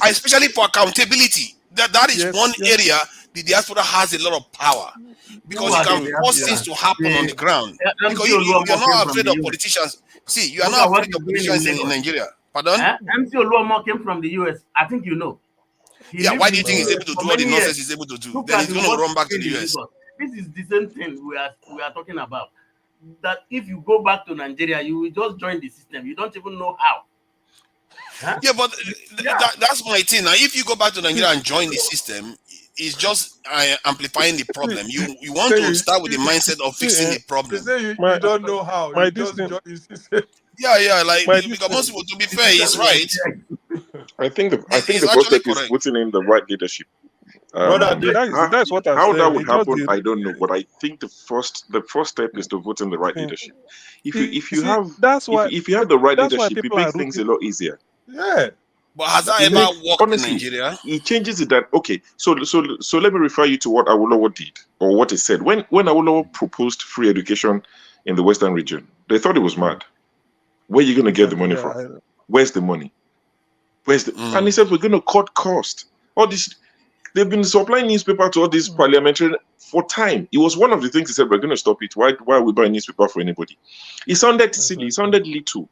Especially for accountability. That is one area the diaspora has a lot of power, because you can force things to happen on the ground. Because you're not afraid of politicians. See, you are Look not at what afraid he's of doing politicians in in Lagos. Nigeria. Pardon? MC Oluomo came from the US. I think you know. He Yeah, lived why in do you the think he's US able to for do all the many nonsense years. he's able to do? Look Then at he's going to what run back to he's the doing in US. Lagos. This is the same thing we are talking about. That if you go back to Nigeria, you will just join the system. You don't even know how. Huh? Yeah, but that's my thing. Now, if you go back to Nigeria and join the system, it's just amplifying the problem. You want to start with the mindset of fixing the problem. You don't know how. My You just distant, Yeah, like my because most people, to be fair, This he's right. I think He's the first actually step is correct. putting in the right leadership. brother. that's what I'm How that saying. would It's just happen, I don't know. But I think the first step is to vote in the right leadership. If you have the right that's why leadership, it people are makes things a rooting. lot easier. Yeah. But has that It ever makes, worked honestly, in Nigeria? it changes it that okay. So let me refer you to what Awolowo did or what he said when Awolowo proposed free education in the Western region. They thought it was mad. Where are you going to get the money from? Where's the money? And he said we're going to cut cost. All this they've been supplying newspaper to all these parliamentary for time. It was one of the things he said we're going to stop it. Why are we buying newspaper for anybody? It sounded silly. It sounded little.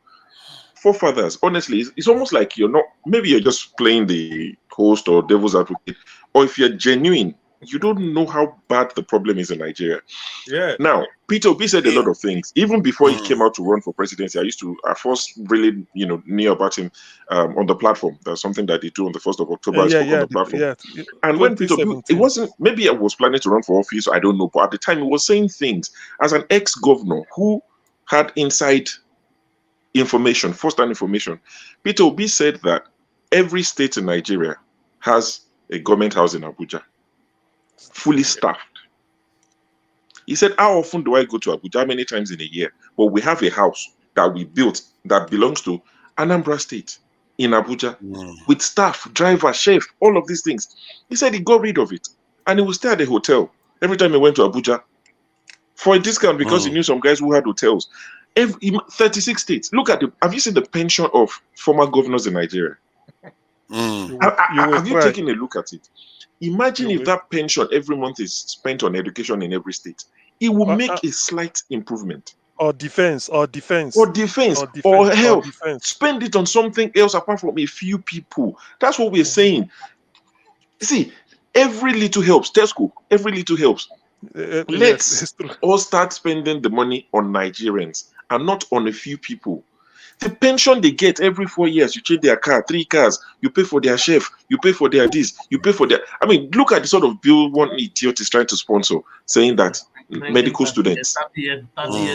Forefathers, honestly, it's almost like maybe you're just playing the host or devil's advocate, or if you're genuine, you don't know how bad the problem is in Nigeria. Yeah. Now, Peter Obi said a lot of things. Even before he came out to run for presidency, I first really, knew about him on the platform. That's something that they do on the 1st of October. I spoke on the platform. And when Peter Obi, it wasn't, maybe I was planning to run for office, I don't know, but at the time he was saying things as an ex-governor who had inside information, first-hand information. Peter Obi said that every state in Nigeria has a government house in Abuja, fully staffed. He said, how often do I go to Abuja? How many times in a year? But we have a house that we built that belongs to Anambra State in Abuja with staff, driver, chef, all of these things. He said he got rid of it and he would stay at the hotel every time he went to Abuja for a discount because he knew some guys who had hotels. 36 states. Look at have you seen the pension of former governors in Nigeria? Have you taken a look at it? Imagine if that pension every month is spent on education in every state. It will make a slight improvement. Or defense. Or health. Spend it on something else apart from a few people. That's what we're saying. See, every little helps. Tesco, every little helps. Let's all start spending the money on Nigerians and not on a few people. The pension they get every 4 years, you change their car, 3 cars, you pay for their chef, you pay for their this, you pay for their. I mean, look at the sort of bill one idiot is trying to sponsor, saying that medical students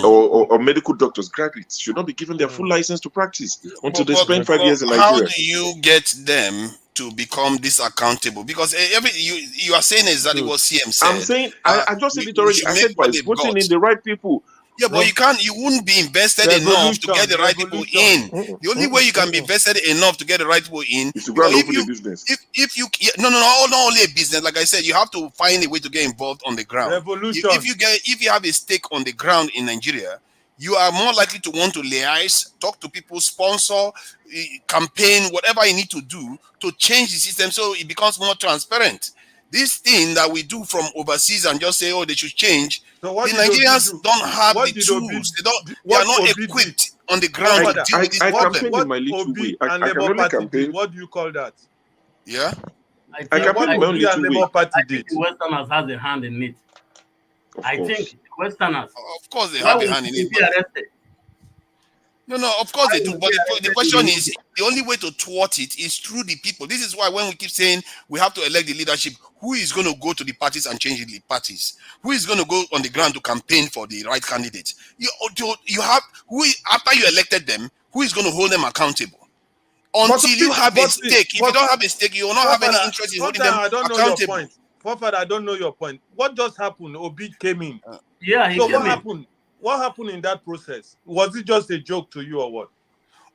or medical doctors, graduates, should not be given their full license to practice until they spend 5 years in Nigeria. How do you get them to become this accountable? Because you are saying exactly what CM said. I'm saying I just said it already. I said by voting in the right people. Yeah, but you wouldn't be invested enough to get the right people in. The only way you can be invested enough to get the right people in is to go and open a business. Not only a business. Like I said, you have to find a way to get involved on the ground. Revolution. If you have a stake on the ground in Nigeria, you are more likely to want to liaise, talk to people, sponsor, campaign, whatever you need to do to change the system so it becomes more transparent. This thing that we do from overseas and just say, they should change. So the Nigerians don't have the tools. They are not equipped on the ground to deal with this problem. Campaign in my little way. I can only campaign. What do you call that? Yeah? I campaign in my own little way. I think the Westerners has a hand in it. I think Westerners. Of course they have a hand in it. No, of course they do. But the question is, the only way to thwart it is through the people. This is why when we keep saying we have to elect the leadership, who is going to go to the parties and change the parties? Who is going to go on the ground to campaign for the right candidate? You have after you elected them, who is going to hold them accountable? Until you have a stake. If you don't have a stake, you will not have any interest in holding them accountable. I don't know your point. What just happened? Obi came in. So what happened? What happened in that process? Was it just a joke to you or what?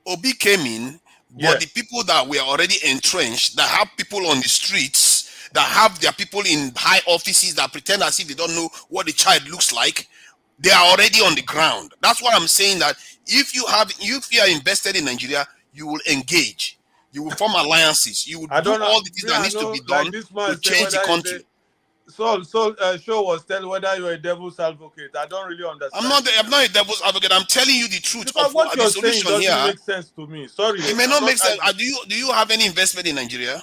Obi came in, but the people that were already entrenched, that have people on the streets, that have their people in high offices that pretend as if they don't know what the child looks like, they are already on the ground. That's why I'm saying that if you are invested in Nigeria, you will engage. You will form alliances. You will do all the things that needs to be done to change the country. Show was telling whether you're a devil's advocate. I don't really understand. I'm not a devil's advocate. I'm telling you the truth Because of what the you're saying solution doesn't here. make sense to me. Sorry. It may not make sense. Do you have any investment in Nigeria?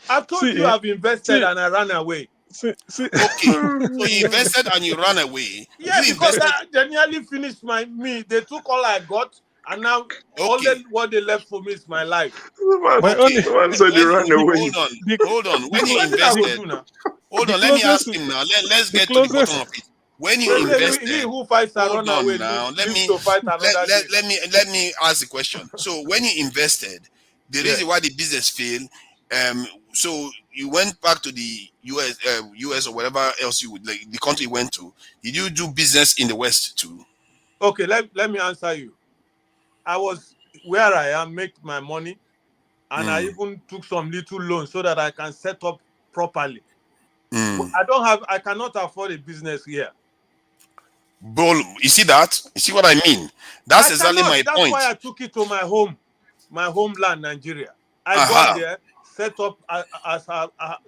I've told you I've invested and I ran away. Okay, so you invested and you ran away. Yeah, you because invested. they nearly finished me. They took all I got, and now only what they left for me is my life. Okay. said you ran away. Hold on. When you invested, hold on. Let me ask him now. Let's get to the bottom of it. When you invested, he who fights and run away now. Let me ask the question. So when you invested, the reason why the business failed, so you went back to the US or whatever else you would like the country you went to. Did you do business in the West too? Okay, let me answer you. I was where I am, make my money, and I even took some little loans so that I can set up properly. I cannot afford a business here. Bol, you see that? You see what I mean? That's exactly my point. That's why I took it to my homeland, Nigeria. I got there, set up as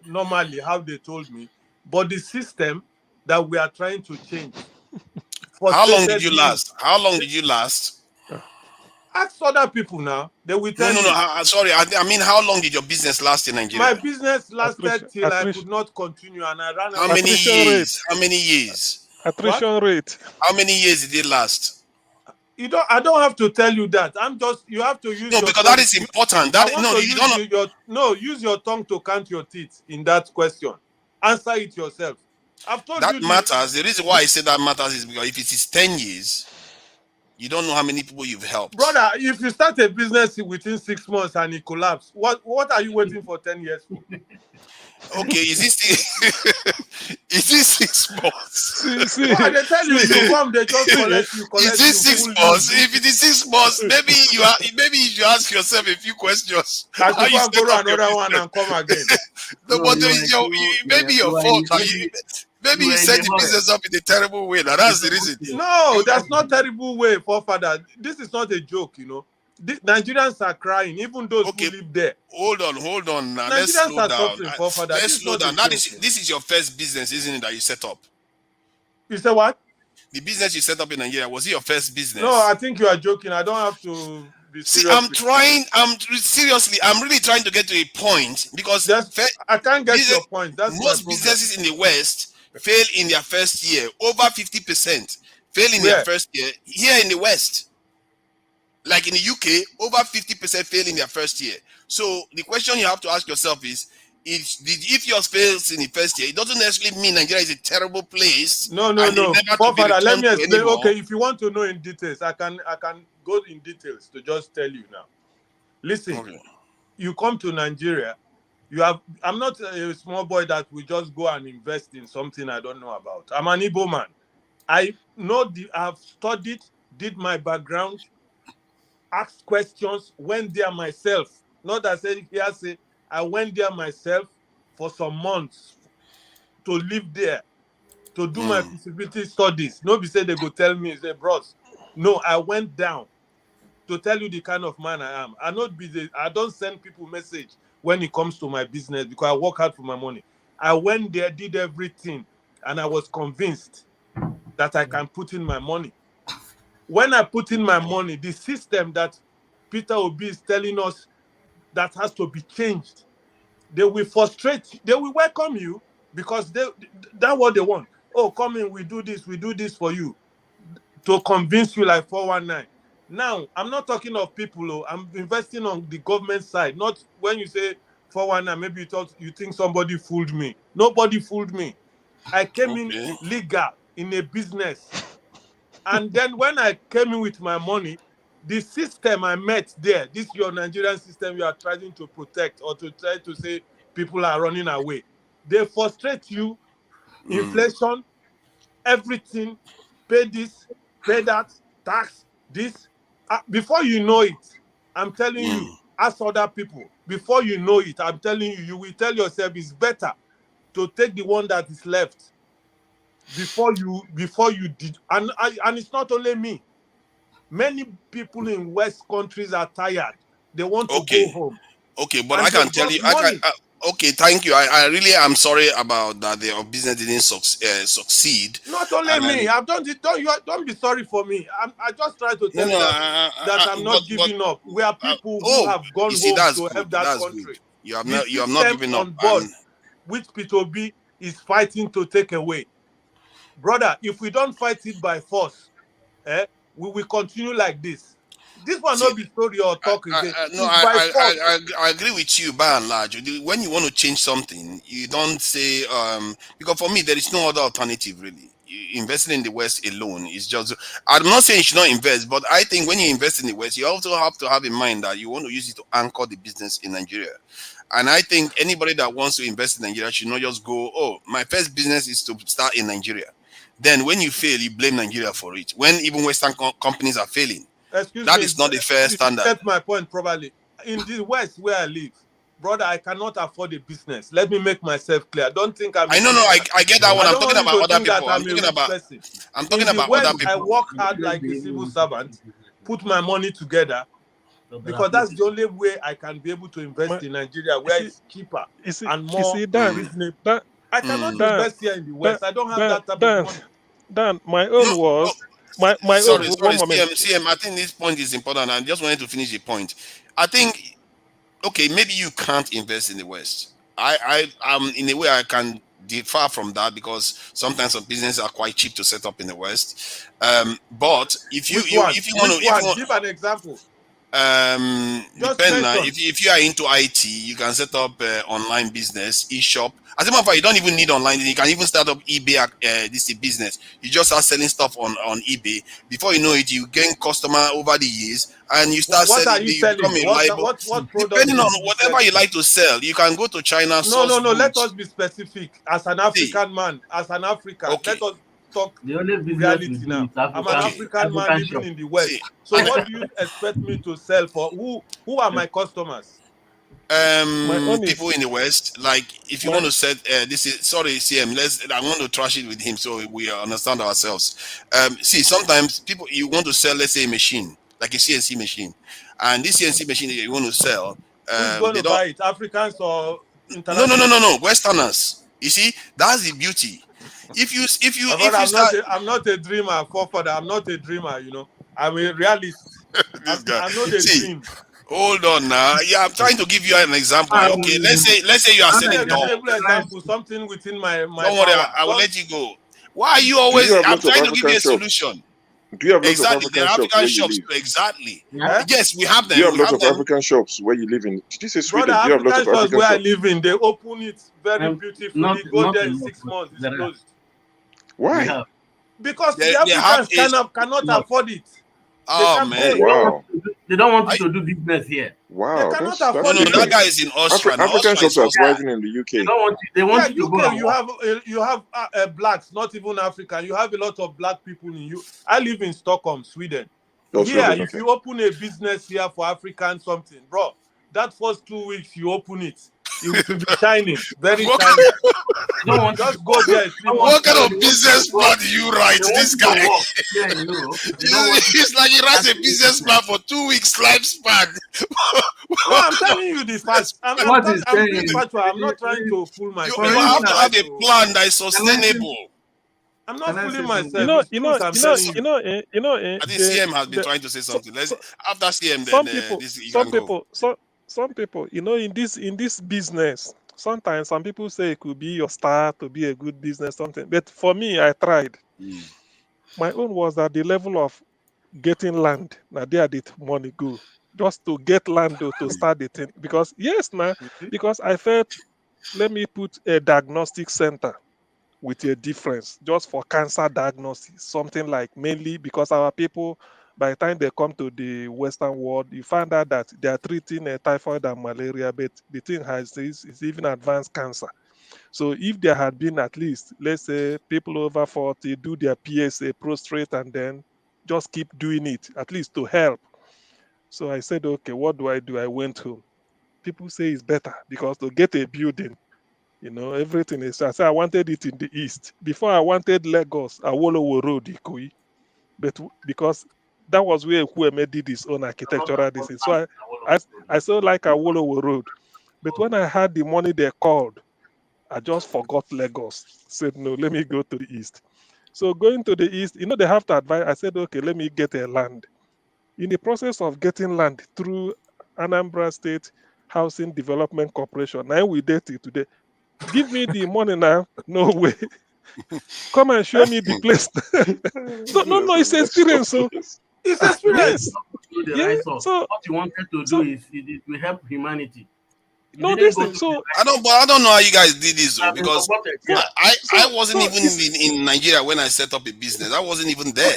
normally how they told me, but the system that we are trying to change. How long did you last? How long did you last? Ask other people now. They will tell you. No. Sorry. I mean, how long did your business last in Nigeria? My business lasted till I could not continue, and I ran. How many years? How many years? Attrition rate. How many years did it last? I don't have to tell you that. You have to use. No, because that is important. Use your tongue to count your teeth in that question. Answer it yourself. I've told you that matters. The reason why I say that matters is because if it is 10 years, you don't know how many people you've helped. Brother, if you start a business within 6 months and it collapses, what are you waiting for 10 years for? Okay, is this 6 months? They tell you come, they just collect you. Is this 6 months? If it is 6 months, maybe you should ask yourself a few questions. I should borrow another one and come again. Maybe your fault. Maybe you set the business up in a terrible way. Now that's the reason. No, that's not terrible way, forefather. This is not a joke, Nigerians are crying, even those who live there. Hold on. Now let's slow down. Let's slow down. This is your first business, isn't it, that you set up? You said what? The business you set up in Nigeria, was it your first business? No, I think you are joking. I don't have to be serious. Seriously, I'm really trying to get to a point because I can't get your point. That's most businesses in the West fail in their first year. Over 50% fail in their first year. Here in the West, like in the UK, over 50% fail in their first year. So the question you have to ask yourself is, if yours fails in the first year, it doesn't necessarily mean Nigeria is a terrible place. No. Let me explain. Okay, if you want to know in details, I can go in details to just tell you now. Listen, you come to Nigeria, I'm not a small boy that will just go and invest in something I don't know about. I'm an Igbo man. I have studied, did my background, asked questions, went there myself. Not that I say I went there myself for some months to live there, to do my feasibility studies. Nobody said they go tell me, say, bros. No, I went down to tell you the kind of man I am. I don't send people message when it comes to my business because I work hard for my money. I went there, did everything, and I was convinced that I can put in my money. When I put in my money, the system that Peter Obi is telling us that has to be changed, they will frustrate you. They will welcome you because that's what they want. Oh, come in, we do this for you to convince you like 419. Now, I'm not talking of people. I'm investing on the government side. Not when you say 419, maybe you think somebody fooled me. Nobody fooled me. I came in legal in a business. And then when I came in with my money, the system I met there, this your Nigerian system you are trying to protect or to try to say people are running away. They frustrate you, inflation, everything, pay this, pay that, tax, this. Before you know it, I'm telling you, ask other people. Before you know it, I'm telling you, you will tell yourself it's better to take the one that is left before you did. And it's not only me. Many people in West countries are tired. They want to go home. Okay, but I can tell you, Okay, thank you. I really am sorry about that. Their business didn't succeed. Not only And me. I've done it. Don't be sorry for me. I just try to no, tell you that I'm not but giving up. We are people who oh, have gone you see, home that's to good. help that That's country. good. You have The not system given up. on board, which Peter Obi is fighting to take away, brother. If we don't fight it by force, we will continue like this. This will not be story or talk again. No, It's by force. I agree with you by and large. When you want to change something, you don't say because for me there is no other alternative really. Investing in the West alone is just. I'm not saying you should not invest, but I think when you invest in the West, you also have to have in mind that you want to use it to anchor the business in Nigeria. And I think anybody that wants to invest in Nigeria should not just go, oh, my first business is to start in Nigeria. Then when you fail, you blame Nigeria for it. When even Western companies are failing, Excuse that me, is not a fair you standard. get my point probably. In the West where I live, brother, I cannot afford a business. Let me make myself clear. Don't think I'm. I get that one. I I'm don't talking want you about to other think that people. I'm a rich person. I'm talking In the about West, other I people. work hard like a civil servant, put my money together, because that's the only way I can be able to invest in Nigeria, where it's cheaper and more reasonable. I cannot invest here in the West. I don't have that type of money. Dan, my own was my Sorry, own. One moment. CM, I think this point is important. I just wanted to finish the point. I think, okay, maybe you can't invest in the West. I'm in a way I can differ from that because sometimes some businesses are quite cheap to set up in the West. But if you want give an example. Depend. If you are into IT, you can set up online business, e-shop. As a matter of fact, you don't even need online. You can even start up eBay. This is business. You just start selling stuff on eBay. Before you know it, you gain customer over the years, and you start what selling. Are you You selling? become reliable. What product? Depending on whatever you like to sell, you can go to China. No. Let us be specific. As an African man, let us talk the only reality now. I'm an African man living in the West. So what do you expect me to sell for? Who are my customers? People in the West, like if you want to set this is sorry CM, I want to trash it with him so we understand ourselves. See, sometimes people, you want to sell, let's say, a machine like a CNC machine, and this CNC machine that you want to sell, who's going to buy it? Africans or international? No, Westerners. You see, that's the beauty. I'm not a dreamer, forefather. I'm not a dreamer, I'm a realist. I know the dream. Hold on now. Yeah, I'm trying to give you an example. Okay, let's say you are selling dog. Example, something within my Don't worry, I will let you go. Why are you always? I'm trying to give you a solution. Do you have lots exactly. of African shops where you live? Exactly. Yes, we have them. Do you have lots of African shops where you live in? Did you say Sweden? Brother, Do you have lots of African where shops? I live in, they open it very beautifully. Go there in 6 months. It's closed. Why? Because the Africans cannot afford it. Oh man! Wow. They don't want you to do business here. Wow, they cannot that's afford that guy is in Austria. African shops are thriving in the UK. They want you to UK, you have blacks, not even African. You have a lot of black people in you. I live in Stockholm, Sweden. If you open a business here for African something, bro, that first 2 weeks you open it, it will be shining, very shining. Just go there. What kind of business plan do you write, this guy? It's like he writes a business plan for 2 weeks lifespan. No, I'm telling you the facts. I'm not trying to fool myself. You have to have a plan that is sustainable. I'm not fooling myself. I think CM has been trying to say something. After CM, some people, in this business, sometimes some people say it could be your start to be a good business, something. But for me, I tried. My own was at the level of getting land. Now there did money go. Just to get land to start the thing. Because because I felt, let me put a diagnostic center with a difference, just for cancer diagnosis, something like, mainly because our people, by the time they come to the Western world, you find out that they are treating typhoid and malaria, but the thing is even advanced cancer. So if there had been at least, let's say, people over 40 do their PSA, prostrate, and then just keep doing it, at least to help. So I said, okay, what do? I went home. People say it's better because to get a building, everything is. I said I wanted it in the east. Before I wanted Lagos, Awolowo Road, Ikoyi. But because that was where Kweme did his own architectural design. So I so like Awolowo Road. But when I had the money they called, I just forgot Lagos. Said, no, let me go to the east. So going to the east, they have to advise. I said, okay, let me get a land. In the process of getting land through Anambra State Housing Development Corporation, now we date it today. Give me the money now. No way. Come and show me the place. no, it's experience. So it's experience. Yes. So what you wanted to do is it will help humanity. No, this is so. I don't know how you guys did this though, because I wasn't even in Nigeria when I set up a business. I wasn't even there.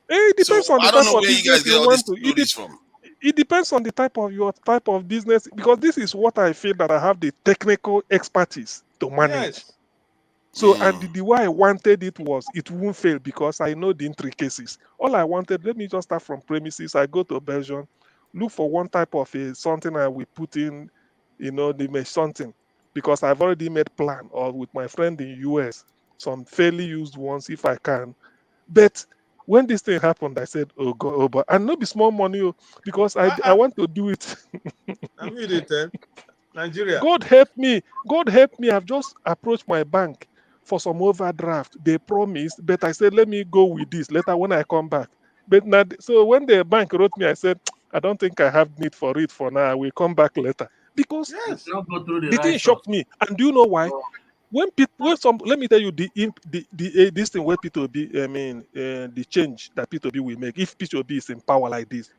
It depends on the I don't type know of where you guys business get you all want these to. stories from. It depends on the your type of business, because this is what I feel that I have the technical expertise to manage. Yes. So and the way I wanted it was it won't fail because I know the intricacies. All I wanted, let me just start from premises. I go to Belgium, look for one type of something I will put in, the mesh something, because I've already made plan, or with my friend in US, some fairly used ones if I can. But when this thing happened, I said, oh God, oh, but and not be small money, because I want to do it. I mean it, Nigeria. God help me. God help me. I've just approached my bank for some overdraft. They promised, but I said, let me go with this later when I come back. But now, so when the bank wrote me, I said, I don't think I have need for it for now. I will come back later. Because Not go through the the thing right shocked source. me. And do you know why? When some, let me tell you this thing where Peter Obi, the change that Peter Obi will make if Peter Obi is in power like this,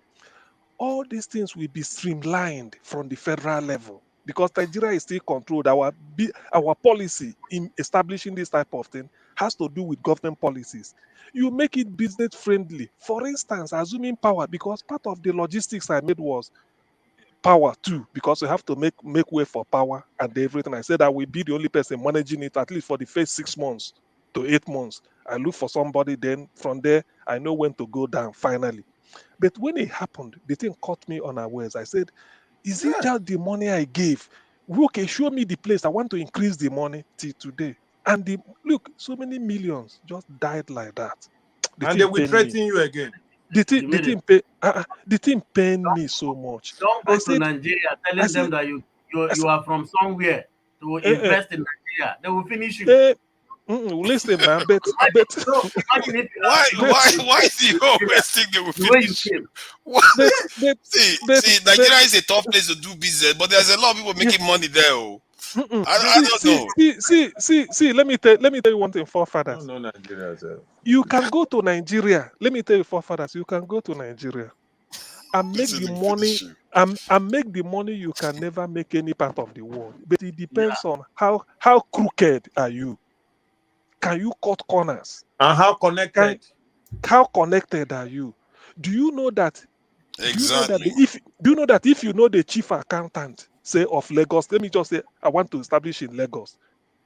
all these things will be streamlined from the federal level, because Nigeria is still controlled. Our policy in establishing this type of thing has to do with government policies. You make it business friendly. For instance, assuming power, because part of the logistics I made was power too, because you have to make way for power and everything. I said I will be the only person managing it at least for the first 6 months to 8 months. I look for somebody, then from there I know when to go down finally. But when it happened, the thing caught me unawares. I said, is it just the money I gave? Okay, show me the place. I want to increase the money till today. And look, so many millions just died like that. And they will threaten you again. The thing pained me so much. Don't go to Nigeria telling them that you are from somewhere to invest in Nigeria. They will finish you. Listen, man, but why do you always think they will finish you? See, Nigeria is a tough place to do business, but there's a lot of people making money there. Oh. I don't know. See, let me tell you one thing, forefathers. No, Nigeria. You can go to Nigeria. Let me tell you, forefathers, you can go to Nigeria and make the money and make the money you can never make any part of the world. But it depends on how crooked are you. Can you cut corners? And how connected? How connected are you? Do you know that? Exactly. Do you know that if you know the chief accountant, say of Lagos, let me just say I want to establish in Lagos.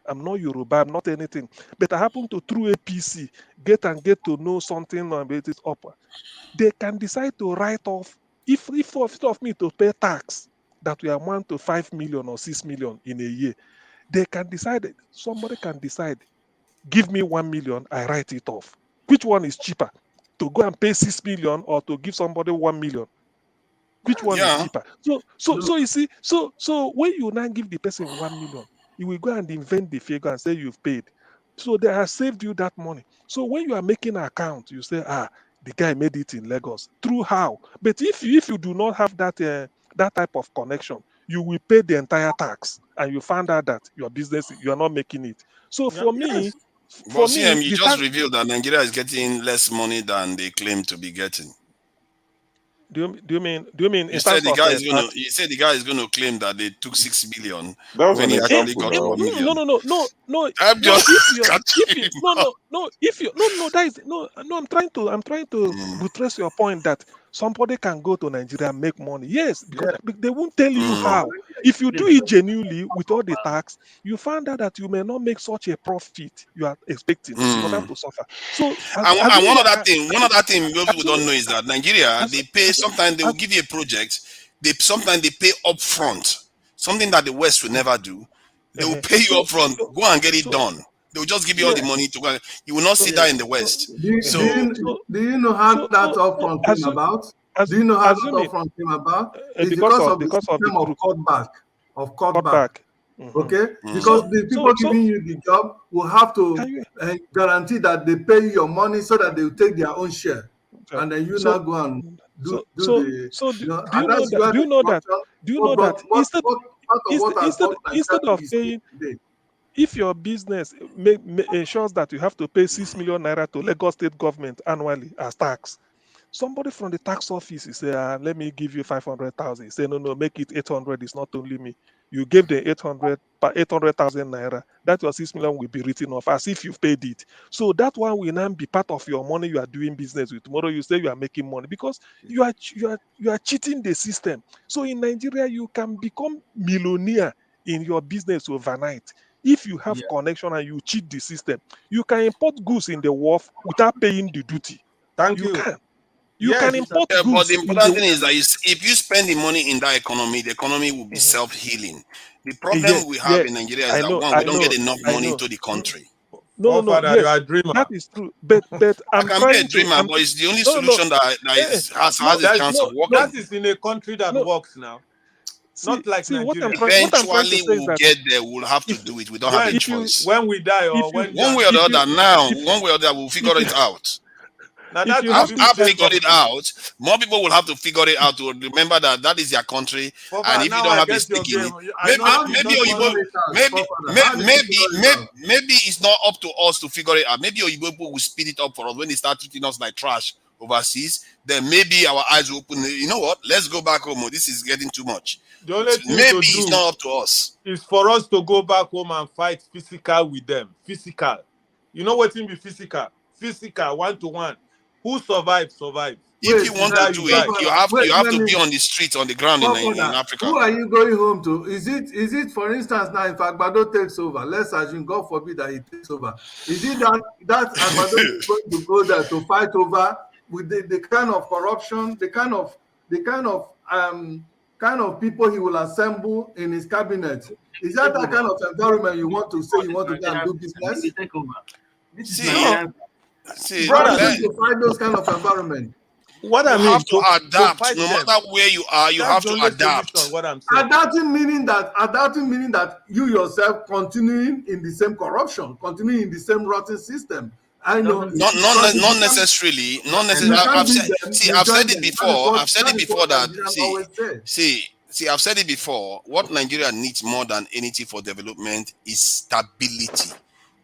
I'm not Yoruba, I'm not anything, but I happen to through APC get to know something about it upper. They can decide to write off if of me to pay tax that we amount to 5 million or 6 million in a year. They can decide. Somebody can decide. Give me 1 million, I write it off. Which one is cheaper? To go and pay 6 million or to give somebody 1 million? Which one is cheaper? So you see, so when you now give the person 1 million, you will go and invent the figure and say you've paid. So they have saved you that money. So when you are making an account, you say, the guy made it in Lagos. Through how? But if you do not have that type of connection, you will pay the entire tax, and you find out that your business, you are not making it. So for me, you just revealed that Nigeria is getting less money than they claim to be getting. Do you mean? You said the guy is going to claim that they took 6 billion when he actually got 1 million. No. I'm just I'm trying to buttress your point that somebody can go to Nigeria and make money. Yes, because they won't tell you how. If you do it genuinely with all the tax, you find out that you may not make such a profit you are expecting. You will have to suffer. So, and one other thing most people don't know is that Nigeria, they pay. Sometimes they will give you a project. Sometimes they pay upfront, something that the West will never do. They will pay you upfront. Go and get it done. They will just give you all the money to go. You will not see that in the West. Do you know how that upfront came about? Do you know how that upfront came about? It's because of the system of cutback. of cutback. Okay, Mm-hmm. because the people giving you the job will have to guarantee that they pay you your money so that they will take their own share, and then you now go and do the. Do you know that? Do you know that? Instead of paying, if your business ensures that you have to pay 6 million naira to Lagos State government annually as tax, somebody from the tax office is say, let me give you 500,000. Say, no, make it 800. It's not only me. You gave the 800,000 naira. That your 6 million will be written off as if you've paid it. So that one will now be part of your money you are doing business with. Tomorrow you say you are making money because you are cheating the system. So in Nigeria, you can become millionaire in your business overnight. If you have connection and you cheat the system, you can import goods in the wharf without paying the duty. Thank you. Can. You can import goods. But the important thing is that if you spend the money in that economy, the economy will be self-healing. The problem we have in Nigeria is that one, we don't get enough money into the country. No, Father, you are a dreamer. That is true. But I can be a dreamer, but it's the only solution that has a chance of working. That is in a country that works now. Not like Nigeria. Eventually, we'll get there. We'll have to do it. We don't have a choice. When we die, or when one way or the other, one way or the other, we'll figure it out. Now I've figured it out. More people will have to figure it out to remember that is their country. And if you don't have a stake in it, maybe it's not up to us to figure it out. Maybe Oyibo will speed it up for us when they start treating us like trash overseas. Then maybe our eyes will open. You know what? Let's go back home. This is getting too much. The only thing maybe it's not up to us. It's for us to go back home and fight physical with them. Physical. You know what in be physical? Physical, 1-to-1. Who survives? If you want to do it, you have to be on the street, on the ground in Africa. Who are you going home to? Is it for instance now if Agbado takes over, let's assume God forbid that he takes over. Is it that Agbado is going to go there to fight over with the kind of corruption, the kind of people he will assemble in his cabinet? Is that kind of environment you want to say you want to go and do business? See, brother, to find those kind of environment. What I mean, have to adapt. No matter where you are, you have to adapt. What I'm saying. Adapting meaning that you yourself continuing in the same corruption, continuing in the same rotten system. I know. Not necessarily. Not necessarily. I've said it before. I've said it before that. I've said it before. What Nigeria needs more than anything for development is stability,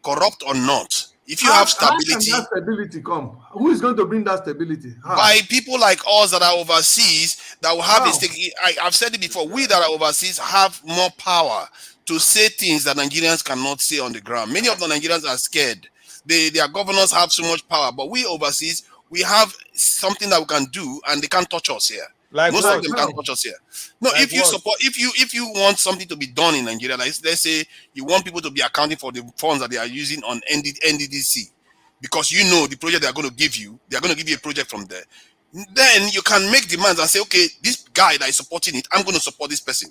corrupt or not. If you have stability, how can that stability come? Who is going to bring that stability? How? By people like us that are overseas that will have a stake. I've said it before. We that are overseas have more power to say things that Nigerians cannot say on the ground. Many of the Nigerians are scared. Their governors have so much power, but we overseas, we have something that we can do, and they can't touch us here. Most of them can't touch us here. No, if you want something to be done in Nigeria, like let's say you want people to be accounting for the funds that they are using on NDDC, because you know the project they are going to give you a project from there. Then you can make demands and say, okay, this guy that is supporting it, I'm going to support this person.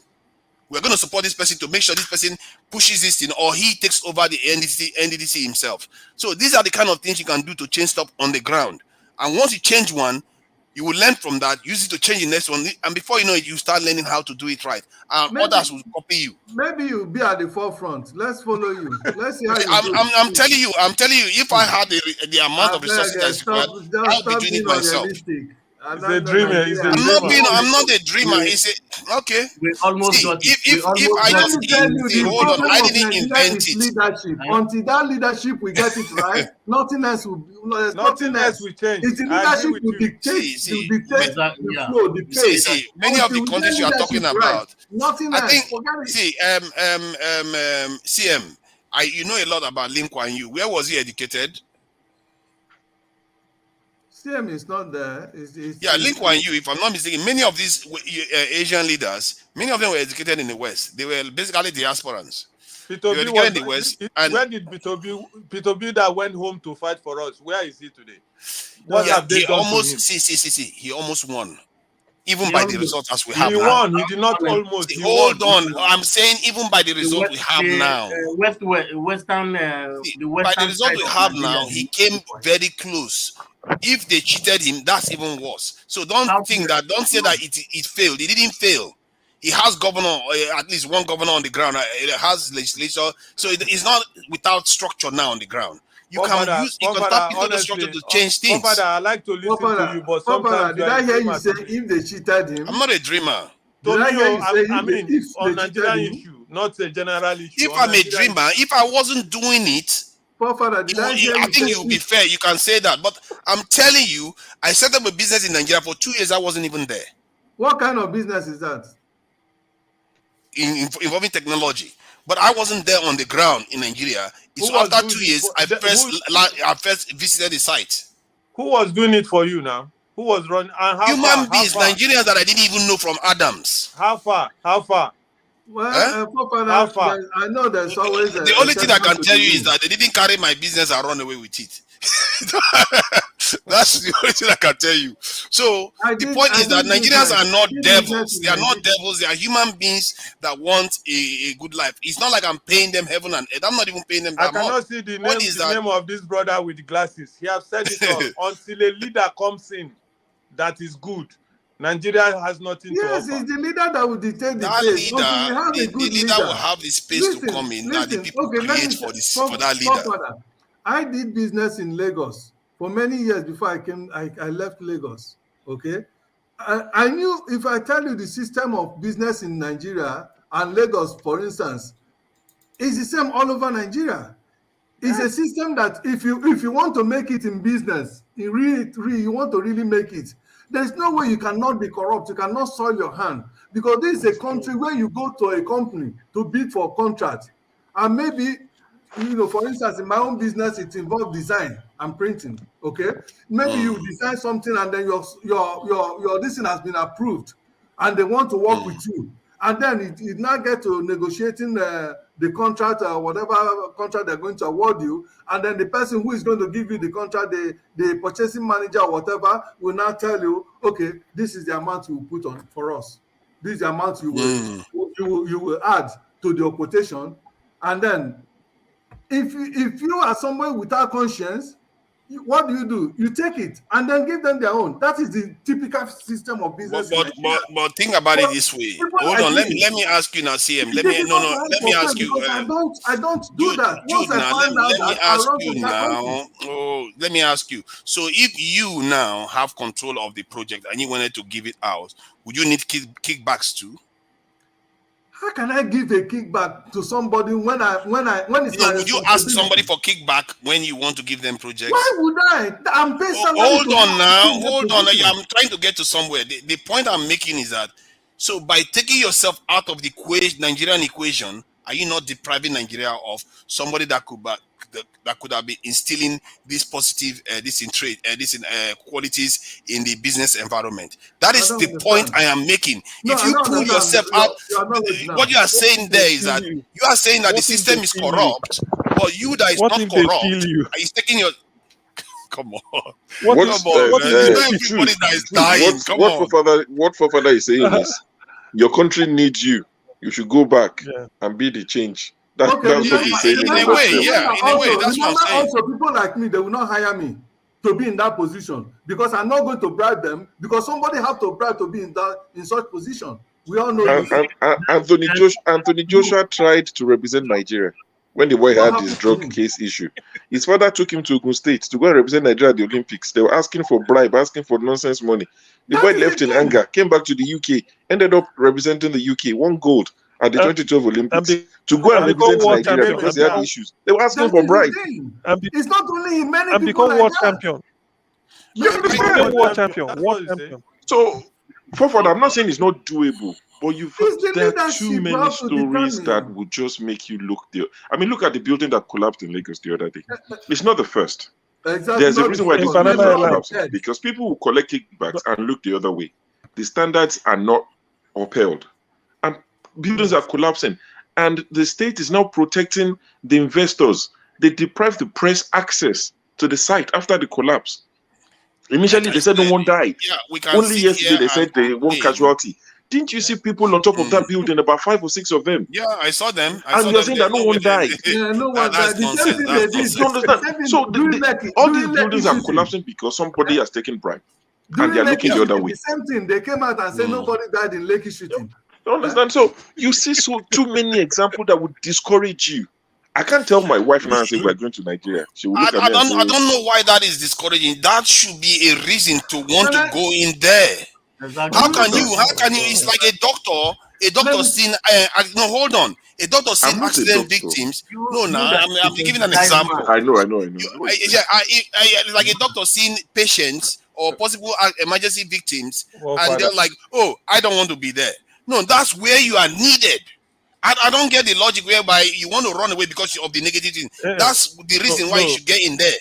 We're going to support this person to make sure this person pushes this thing, or he takes over the NDDC himself. So these are the kind of things you can do to change stuff on the ground. And once you change one, you will learn from that, use it to change the next one, and before you know it, you start learning how to do it right. And others will copy you. Maybe you'll be at the forefront. Let's follow you. Let's see how I'm telling you, if I had the amount of resources that's required, I'll be doing it myself. He's a dreamer. I'm not a dreamer. Okay. We almost got it. Hold on. I didn't invent it. Leadership. Until that leadership we get it right, nothing else will change. It's the leadership will dictate the flow, the pace. Many of the countries you are talking about, nothing else. CM, you know a lot about Lim Kuan Yew. Where was he educated? CM is not there. Lim Kuan Yew, if I'm not mistaken, many of these Asian leaders, many of them were educated in the West. They were basically diasporans. Peter Obi in the West. Where did Peter Obi that went home to fight for us? Where is he today? What have they done to him? He almost won. Even by the results as we have now. He won. He did not almost. Hold on. I'm saying even by the result we have now. By the result we have now, he came very close. If they cheated him, that's even worse. So don't say that it failed. It didn't fail. He has governor, at least one governor on the ground. It has legislature, so it's not without structure now on the ground. You can tap into the structure to change things. Father, I like to listen to you, but sometimes did I hear you say if they cheated him? I'm not a dreamer. I mean, on Nigerian issue, not a general issue. If I'm a dreamer, if I wasn't doing it, I think you'll be fair. You can say that, but I'm telling you, I set up a business in Nigeria for 2 years. I wasn't even there. What kind of business is that? Involving technology, but I wasn't there on the ground in Nigeria. It's after 2 years I first visited the site. Who was doing it for you now? Who was running? Human beings, Nigerians that I didn't even know from Adams. How far? Well, how far? I know there's always the only thing I can tell you is that they didn't carry my business and run away with it. That's the only thing I can tell you. So the point is that Nigerians are not devils. They are not devils. They are human beings that want a good life. It's not like I'm paying them heaven and earth. I'm not even paying them that much. I cannot see the name of this brother with the glasses. He has said it all. Until a leader comes in that is good, Nigeria has nothing to offer. Yes, it's the leader that will dictate the pace. The leader will have the space to come in that the people create for that leader. I did business in Lagos for many years before I left Lagos. Okay, I knew if I tell you the system of business in Nigeria and Lagos, for instance, is the same all over Nigeria. It's a system that if you want to make it in business, you want to really make it, there's no way you cannot be corrupt. You cannot soil your hand, because this is a country where you go to a company to bid for a contract, and maybe, for instance, in my own business, it involves design and printing. Okay, maybe you design something and then your this thing has been approved, and they want to work with you, and then it now get to negotiating the contract or whatever contract they're going to award you, and then the person who is going to give you the contract, the purchasing manager or whatever, will now tell you, okay, this is the amount you will put on for us. This is the amount you will add to the quotation, and then if you are somewhere without conscience, what do? You take it and then give them their own. That is the typical system of business. But think about it this way. Hold on, let me ask you now, CM. Let me ask you. I don't do that. Let me ask you. So if you now have control of the project and you wanted to give it out, would you need kickbacks too? How can I give a kickback to somebody when it's would you ask somebody for kickback when you want to give them projects? Why would I? I'm paying somebody. Hold on. I'm trying to get to somewhere. The point I'm making is that, so by taking yourself out of the Nigerian equation, are you not depriving Nigeria of somebody that could have been instilling this positive qualities in the business environment? That is the point I am making. If you pull yourself out, what you are saying there is that you are saying that the system is corrupt, but you that is not corrupt is taking your. Come on. Everybody that is dying. Come on. What Fofada is saying is, your country needs you. You should go back and be the change. That's what he's saying. In a way, that's what I'm saying. Also, people like me, they will not hire me to be in that position, because I'm not going to bribe them, because somebody have to bribe to be in such position. We all know this. Anthony Joshua tried to represent Nigeria when the boy had his drug case issue. His father took him to Ogun State to go and represent Nigeria at the Olympics. They were asking for bribe, asking for nonsense money. The boy left in anger, came back to the UK, ended up representing the UK, won gold at the 2012 Olympics to go and represent Nigeria because they had issues. They were asking for bribe. It's not only many and people become like world that. champion. You become world champion. So, Foford, I'm not saying it's not doable, but there are too many stories that would just make you look there. I mean, look at the building that collapsed in Lagos the other day. It's not the first. Exactly. There's a reason why this building collapsed, because people will collect kickbacks and look the other way. The standards are not upheld, and buildings are collapsing, and the state is now protecting the investors. They deprive the press access to the site after the collapse. Initially, they said no one died. Only yesterday they said they one casualty. Didn't you see people on top of that building, about 5 or 6 of them? Yeah, I saw them. And you're saying that no one died. Yeah, no one died. So all these buildings are collapsing because somebody has taken bribe. And they're looking the other way. The same thing. They came out and said nobody died in Lekki shooting. You understand? So you see too many examples that would discourage you. I can't tell my wife now and say we're going to Nigeria. She will look at me and say, I don't know why that is discouraging. That should be a reason to want to go in there. Exactly. How can you? It's like a doctor seeing. No, hold on. A doctor seeing accident victims. No, I'm giving an example. I know. It's like a doctor seeing patients or possible emergency victims, and they're like, "Oh, I don't want to be there." No, that's where you are needed. I don't get the logic whereby you want to run away because of the negative thing. That's the reason why you should get in there.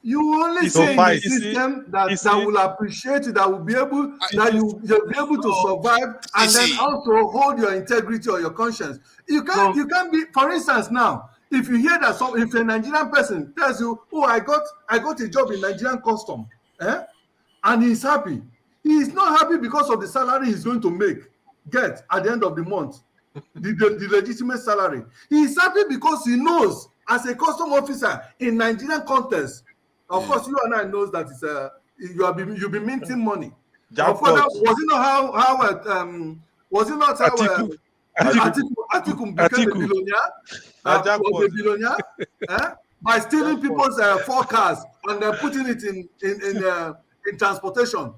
You only say in the system that will appreciate it, that will be able, that you'll be able to survive, and then also hold your integrity or your conscience. You can't be, for instance, now, if you hear that if a Nigerian person tells you, "Oh, I got a job in Nigerian custom," and he's happy. He is not happy because of the salary he's going to get at the end of the month, the legitimate salary. He is happy because he knows, as a custom officer in Nigerian context, of course, you and I knows that it's you'll be minting money. Of course, was it not how Atiku became a billionaire? Was a billionaire by stealing people's 4 cars and putting it in transportation.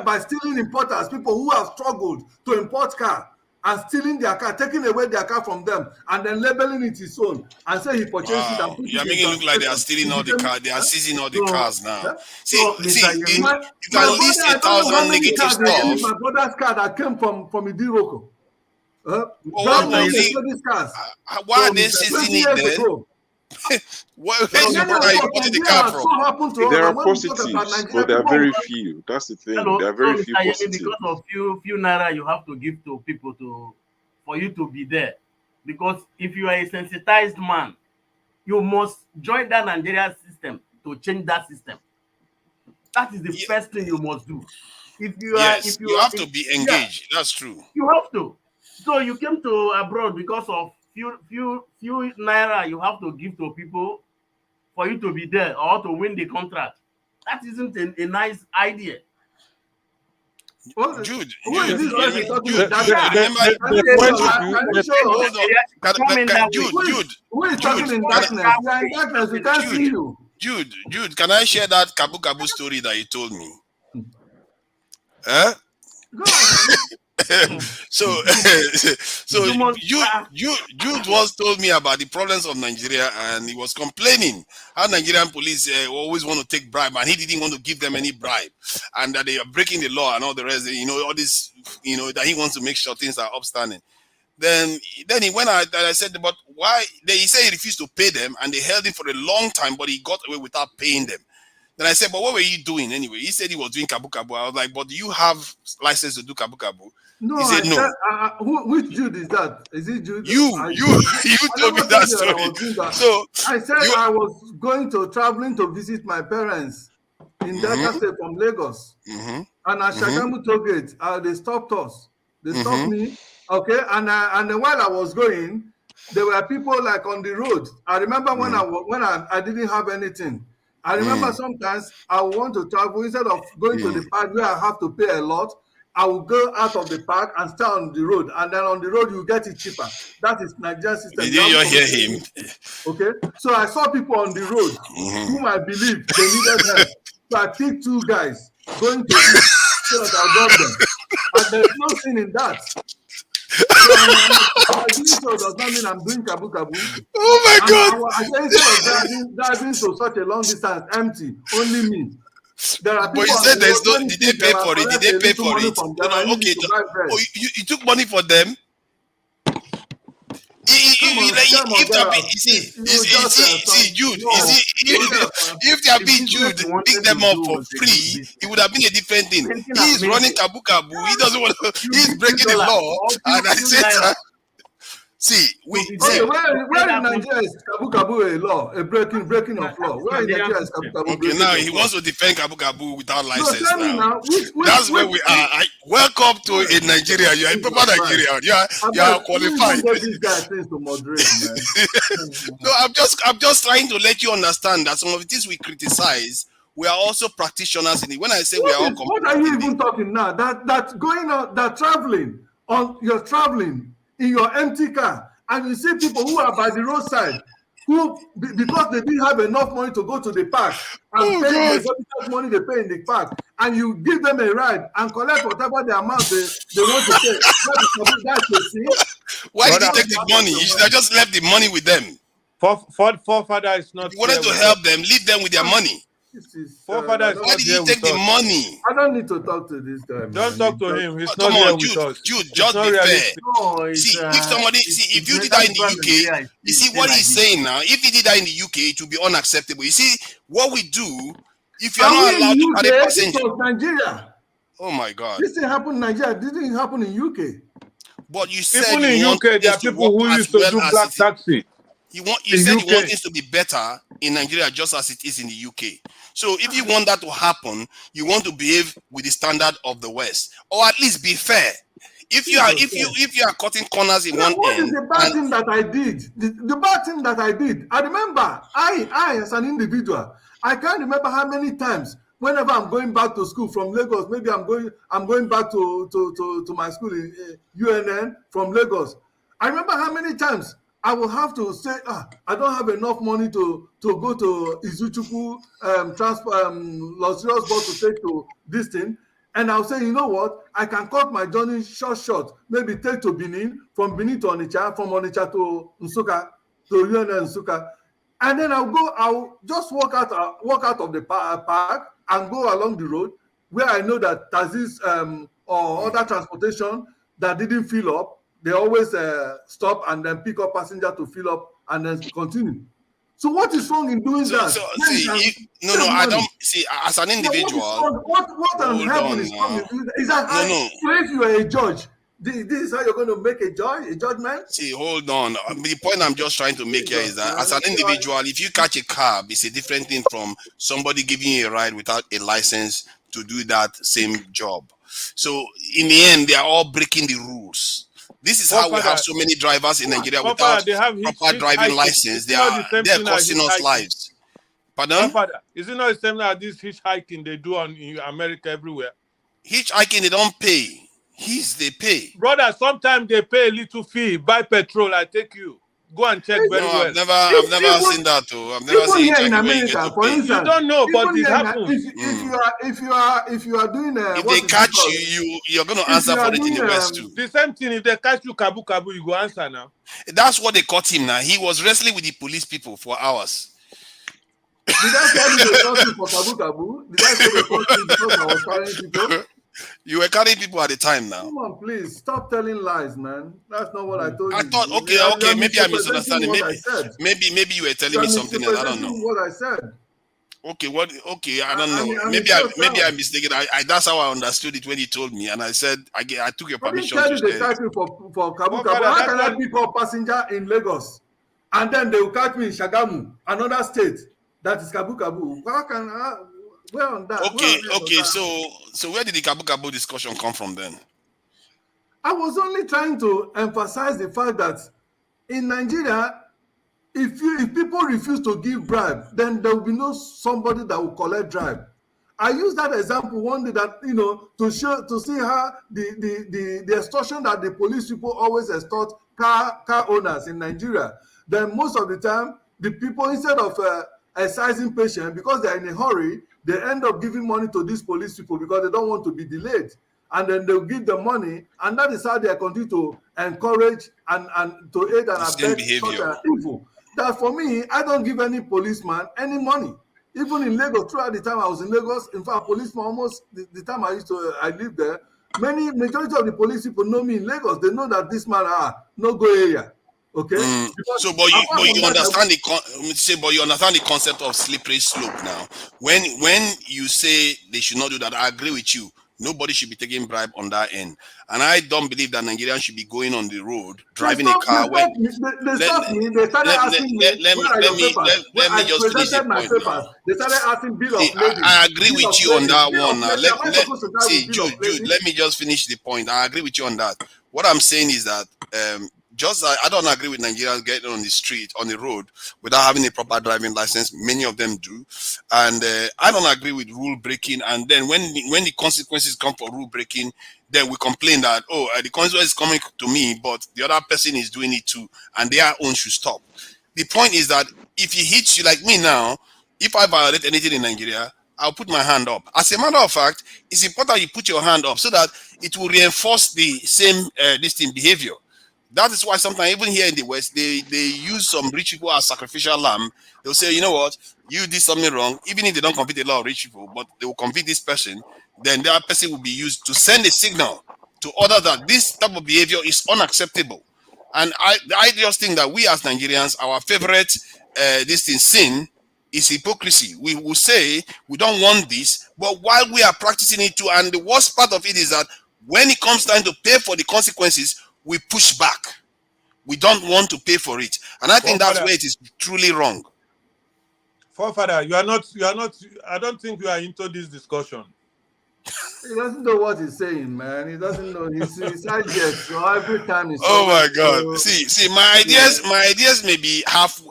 By stealing importers, people who have struggled to import car, and stealing their car, taking away their car from them, and then labeling it his own, and say he purchased it and put it in. You're making it look like they are stealing all the cars. They are seizing all the cars now. See, you my can list 1,000 negative stuff. My brother's car that came from Idiroko. Why are they seizing it then? Where is the car from? There are positives, but there are very few. That's the thing. There are very few positives. Because of few naira you have to give to people for you to be there. Because if you are a sensitized man, you must join that Nigerian system to change that system. That is the first thing you must do. If you have to be engaged. That's true. You have to. So you came to abroad because of few naira you have to give to people for you to be there or to win the contract. That isn't a nice idea. Jude, who is this talking in darkness? We are in darkness. We can't see you. Jude, can I share that Kabu Kabu story that you told me? So Jude once told me about the problems of Nigeria, and he was complaining how Nigerian police always want to take bribe, and he didn't want to give them any bribe, and that they are breaking the law and all the rest. All this, that he wants to make sure things are upstanding. Then he went out and I said, but why? He said he refused to pay them, and they held him for a long time, but he got away without paying them. Then I said, but what were you doing anyway? He said he was doing Kabu Kabu. I was like, but do you have license to do Kabu Kabu? No, he said no. Which Jude is that? Is it Jude? You told me that story. So I said I was traveling to visit my parents in Delta State from Lagos. And at Shagamu toll gate, they stopped us. They stopped me. Okay, and then while I was going, there were people like on the road. I remember when I didn't have anything. I remember sometimes I would want to travel, instead of going to the park where I have to pay a lot, I will go out of the park and stay on the road, and then on the road you get it cheaper. That is Nigerian system. Did you hear him? Okay, so I saw people on the road whom I believed they needed help. So I picked 2 guys going to eat so that I got them, and there's no sin in that. So does not mean I'm doing Kabu Kabu. Oh my God! I said instead of driving to such a long distance empty, only me. There are people. But you said there's no. Did they pay for it? Did they pay for it? Okay. You took money for them. If they have been Jude, pick them up for free, it would have been a different thing. He's running Kabu Kabu. He doesn't want to. He's breaking the law, and I said, where in Nigeria is Kabu Kabu a law, a breaking of law? Where in Nigeria is Kabu Kabu? Okay, now he wants to defend Kabu Kabu without license. That's where we are. Welcome to in Nigeria. You are a proper Nigerian. You are qualified. These guys things to moderate, man. No, I'm just trying to let you understand that some of the things we criticize, we are also practitioners in it. When I say we are all, what are you even talking now? That going out, that traveling. you're traveling in your empty car, and you see people who are by the roadside, who, because they didn't have enough money to go to the park and pay the exorbitant money they pay in the park, and you give them a ride and collect whatever the amount they want to pay. That's the sin. Why did you take the money? You should have just left the money with them. Forefather is not. You wanted to help them, leave them with their money. Forefather is Why not did here you take with the us. money? I don't need to talk to this guy. Don't talk to him. He's Come not here on, with us. Jude, It's just not be fair. realistic. See, if somebody, if you did that in the UK, you see what he's saying now. If he did that in the UK, it would be unacceptable. You see what we do. If you are not allowed to carry passengers, Nigeria. Oh my God! This thing happened in Nigeria. This didn't happen in UK. But you said Even you in want UK, there are things to people work who as used to well do as black it- taxi. You In said you UK. want things to be better in Nigeria just as it is in the UK. So if you want that to happen, you want to behave with the standard of the West, or at least be fair. If you are cutting corners in one What is end, the bad thing that I did? The bad thing that I did. I remember, I as an individual, I can't remember how many times. Whenever I'm going back to school from Lagos, maybe I'm going back to my school in UNN from Lagos. I remember how many times I will have to say, I don't have enough money to go to Izuchukwu luxurious bus to take to this thing. And I'll say, you know what? I can cut my journey short. Maybe take to Benin, from Benin to Onitsha, from Onitsha to Nsukka, to UNN Nsukka. And then I'll just walk out of the park and go along the road where I know that taxis or other transportation that didn't fill up, they always stop and then pick up passenger to fill up and then continue. So what is wrong in doing that? I don't see. As an individual, what I'm helping is wrong in doing that? Is that if you are a judge, this is how you're going to make a judgment? See, hold on. The point I'm just trying to make here is that as an individual, if you catch a cab, it's a different thing from somebody giving you a ride without a license to do that same job. So in the end, they are all breaking the rules. This is how we have so many drivers in Nigeria without proper driving license. They are costing us lives. Pardon? Is it not the same as this hitchhiking they do in America everywhere? Hitchhiking, they don't pay. They pay. Brother, sometimes they pay a little fee. Buy petrol, I take you. Go and check very well. I've never seen that too. I've never seen here in hitchhiking America, for instance, you don't know, but it happens. If you are doing if they catch you're going to answer for it in the West too. The same thing, if they catch you kabu, you go answer now. That's what they caught him now. He was wrestling with the police people for hours. Did I tell you they caught me for kabu? Did I say they caught me because I was carrying people? You were carrying people at the time now. Come on, please stop telling lies, man. That's not what I told you. I thought, okay, maybe I'm misunderstanding. Maybe you were telling me something else. I don't know. What I said. Okay, I don't know. Maybe I'm mistaken. That's how I understood it when you told me, and I said I took your permission to say. They catch me for Kabu. How can I pick up passenger in Lagos, and then they will catch me in Shagamu, another state that is Kabu? How can I? Where on that? Okay. So where did the Kabu discussion come from then? I was only trying to emphasize the fact that in Nigeria, if people refuse to give bribe, then there will be no somebody that will collect bribe. I used that example one day that to see how the extortion that the police people always extort car owners in Nigeria. Then most of the time, the people, instead of excising patience, because they are in a hurry, they end up giving money to these police people because they don't want to be delayed. And then they'll give the money, and that is how they continue to encourage and to aid and abet such evil. That for me, I don't give any policeman any money. Even in Lagos, throughout the time I was in Lagos, in fact, policeman almost the time I lived there, majority of the police people know me in Lagos. They know that this man no go area. Okay. So, but you understand the concept of slippery slope now. When you say they should not do that, I agree with you. Nobody should be taking bribe on that end, and I don't believe that Nigerians should be going on the road driving a car. They stopped me. They started asking me. Let me just finish the point. They started asking bill of lading. I agree with you on that one. Now, Jude, let me just finish the point. I agree with you on that. What I'm saying is that just I don't agree with Nigerians getting on the street, on the road, without having a proper driving license. Many of them do, and I don't agree with rule breaking. And then when the consequences come for rule breaking, then we complain that the consequence is coming to me, but the other person is doing it too, and their own should stop. The point is that if he hits you, like me now, if I violate anything in Nigeria, I'll put my hand up. As a matter of fact, it's important you put your hand up so that it will reinforce the same behavior. That is why sometimes even here in the West, they use some rich people as sacrificial lamb. They'll say, you know what, you did something wrong, even if they don't convict a lot of rich people, but they will convict this person, then that person will be used to send a signal to others that this type of behavior is unacceptable. And I just think that we as Nigerians, our favorite sin is hypocrisy. We will say we don't want this, but while we are practicing it too, and the worst part of it is that when it comes time to pay for the consequences, we push back. We don't want to pay for it, and I think that's where it is truly wrong. Forefather, you are not. I don't think you are into this discussion. He doesn't know what he's saying, man. He doesn't know. He's ideas. So every time he's. Oh my God! See, my ideas may be half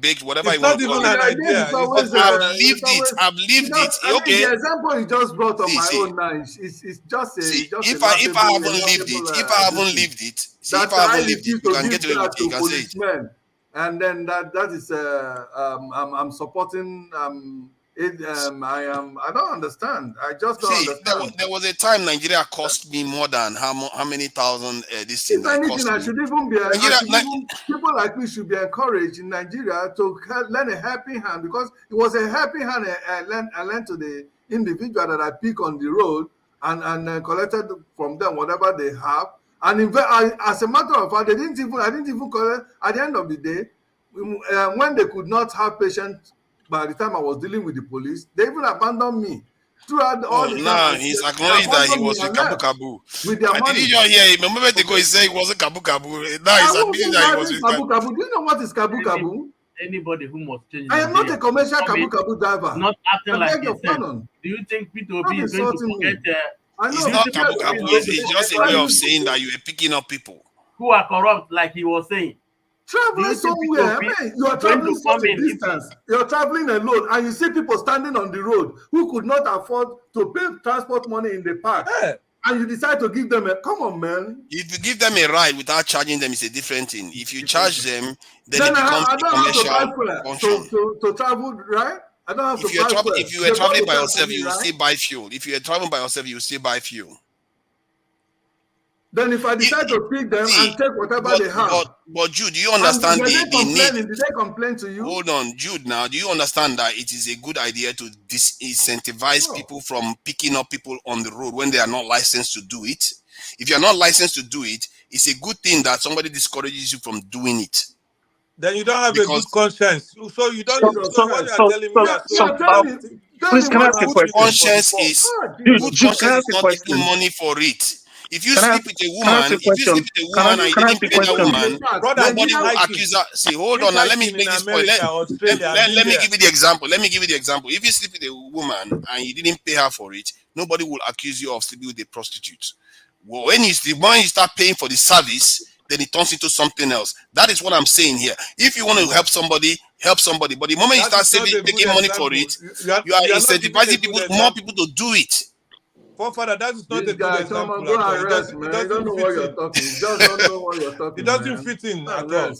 baked, whatever. It's not even an idea. I've lived it. Okay. The example you just brought on my own now is just a. If I haven't lived it, you can get away with it. You can say it. And then that is I'm supporting I don't understand. I just don't understand. There was a time Nigeria cost me more than how many thousand this thing. If anything, I should even be people like me should be encouraged in Nigeria to lend a helping hand, because it was a helping hand I lent to the individual that I pick on the road and collected from them whatever they have. And as a matter of fact, I didn't even collect at the end of the day when they could not have patients. By the time I was dealing with the police, they even abandoned me. Throughout all the time, he's acknowledged that he was with Kabu Kabu. With their money. Did you hear him? A moment ago, he said he wasn't Kabu Kabu. Now he's admitting that he was with Kabu Kabu. Do you know what is Kabu Kabu? Anybody who must change. I am not a commercial Kabu Kabu driver. Not acting like yourself. Do you think Peter Obi is going to forget? It's not Kabu Kabu. It's just a way of saying that you are picking up people who are corrupt, like he was saying. Traveling somewhere, you are traveling such a distance. You're traveling alone, and you see people standing on the road who could not afford to pay transport money in the park, and you decide to give them come on, man. If you give them a ride without charging them, it's a different thing. If you charge them, then it becomes a commercial function. To travel, right? I don't have to buy fuel. If you were traveling by yourself, you will still buy fuel. If you are traveling by yourself, you will still buy fuel. Then if I decide to pick them and take whatever they have. But Jude, do you understand the need? Did they complain to you? Hold on, Jude, now, do you understand that it is a good idea to disincentivize people from picking up people on the road when they are not licensed to do it? If you are not licensed to do it, it's a good thing that somebody discourages you from doing it. Then you don't have a good conscience. So you don't please, can I ask a question? Conscience is good conscience is not taking money for it. If you sleep with a woman, and you didn't pay that woman, nobody will accuse her. See, hold on, now let me make this point. Let me give you the example. If you sleep with a woman and you didn't pay her for it, nobody will accuse you of sleeping with a prostitute. Well, when you start paying for the service, then it turns into something else. That is what I'm saying here. If you want to help somebody, help somebody. But the moment you start taking money for it, you are incentivizing more people to do it. Forefather, that is not a good example. Go arrest, man. You don't know what you're talking. You just don't know what you're talking. It doesn't fit in at all.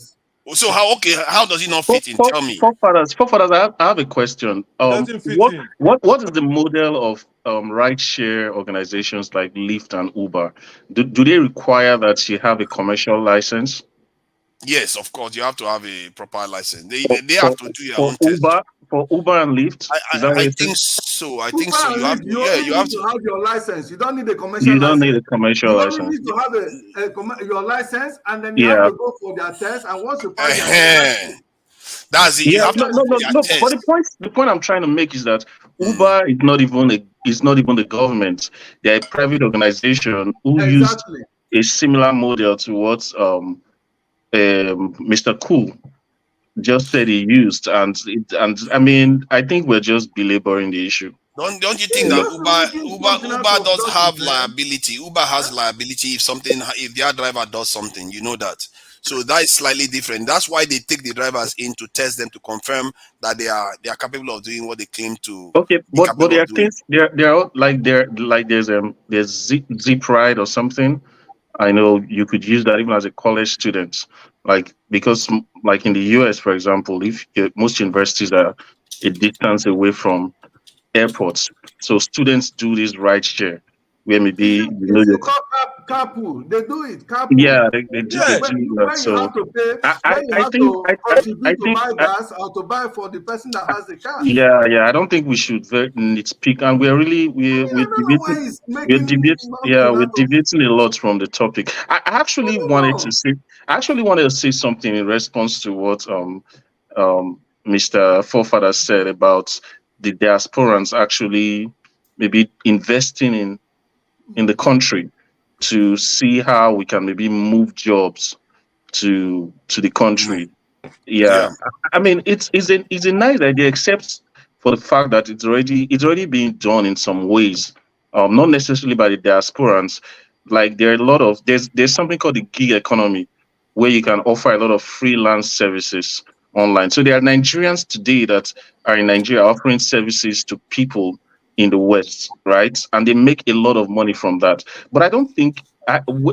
So how does it not fit in? Tell me. Forefathers, I have a question. What is the model of ride-share organizations like Lyft and Uber? Do they require that you have a commercial license? Yes, of course. You have to have a proper license. They have to do their own test. For Uber and Lyft? I think so. I think so. You have to have your license. You don't need a commercial license. You don't need a commercial license. You need to have your license, and then you have to go for their test. And once you pass their that's it. Yeah, no. But the point I'm trying to make is that Uber is not even the government. They're a private organization who used a similar model to what Mr. Cool just said he used, and I mean, I think we're just belaboring the issue. Don't you think that Uber does have liability? Uber has liability if their driver does something, you know that. So that is slightly different. That's why they take the drivers in to test them to confirm that they are capable of doing what they claim to Okay, be capable there of are doing. things there are like there's zip ride or something. I know you could use that even as a college student, like because like in the US, for example, if most universities are a distance away from airports, so students do this ride share where maybe Is your it called carpool? They do it, carpool. yeah they When do you, that. when you So have to pay, I when you I have think to I contribute to think buy gas or to buy for the person that has the car. yeah, I don't think we should nitpick, and we're really I don't know why he's making mountain we're out of. deviating a lot from the topic. I actually wanted to No. say, something in response to what Mr. Forefather said about the diasporans actually maybe investing in the country to see how we can maybe move jobs to the country. Yeah, Yeah. I mean it's a nice idea, except for the fact that it's already being done in some ways, not necessarily by the diasporans. Like there are a lot of there's something called the gig economy, where you can offer a lot of freelance services online. So there are Nigerians today that are in Nigeria offering services to people in the West, right? And they make a lot of money from that. But I don't think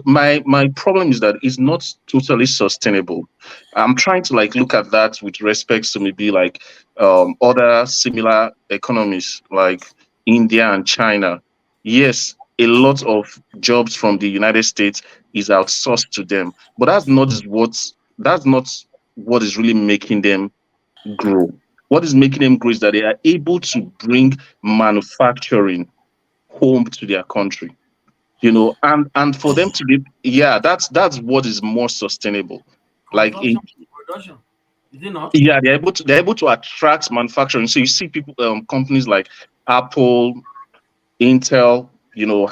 my problem is that it's not totally sustainable. I'm trying to like look at that with respects to maybe like other similar economies like India and China. Yes, a lot of jobs from the United States is outsourced to them, but that's not what is really making them grow. What is making them grow is that they are able to bring manufacturing home to their country, and for them to be, yeah, that's what is more sustainable. Like Consumption, production. Is it not? yeah, they're able to attract manufacturing. So you see people, companies like Apple, Intel,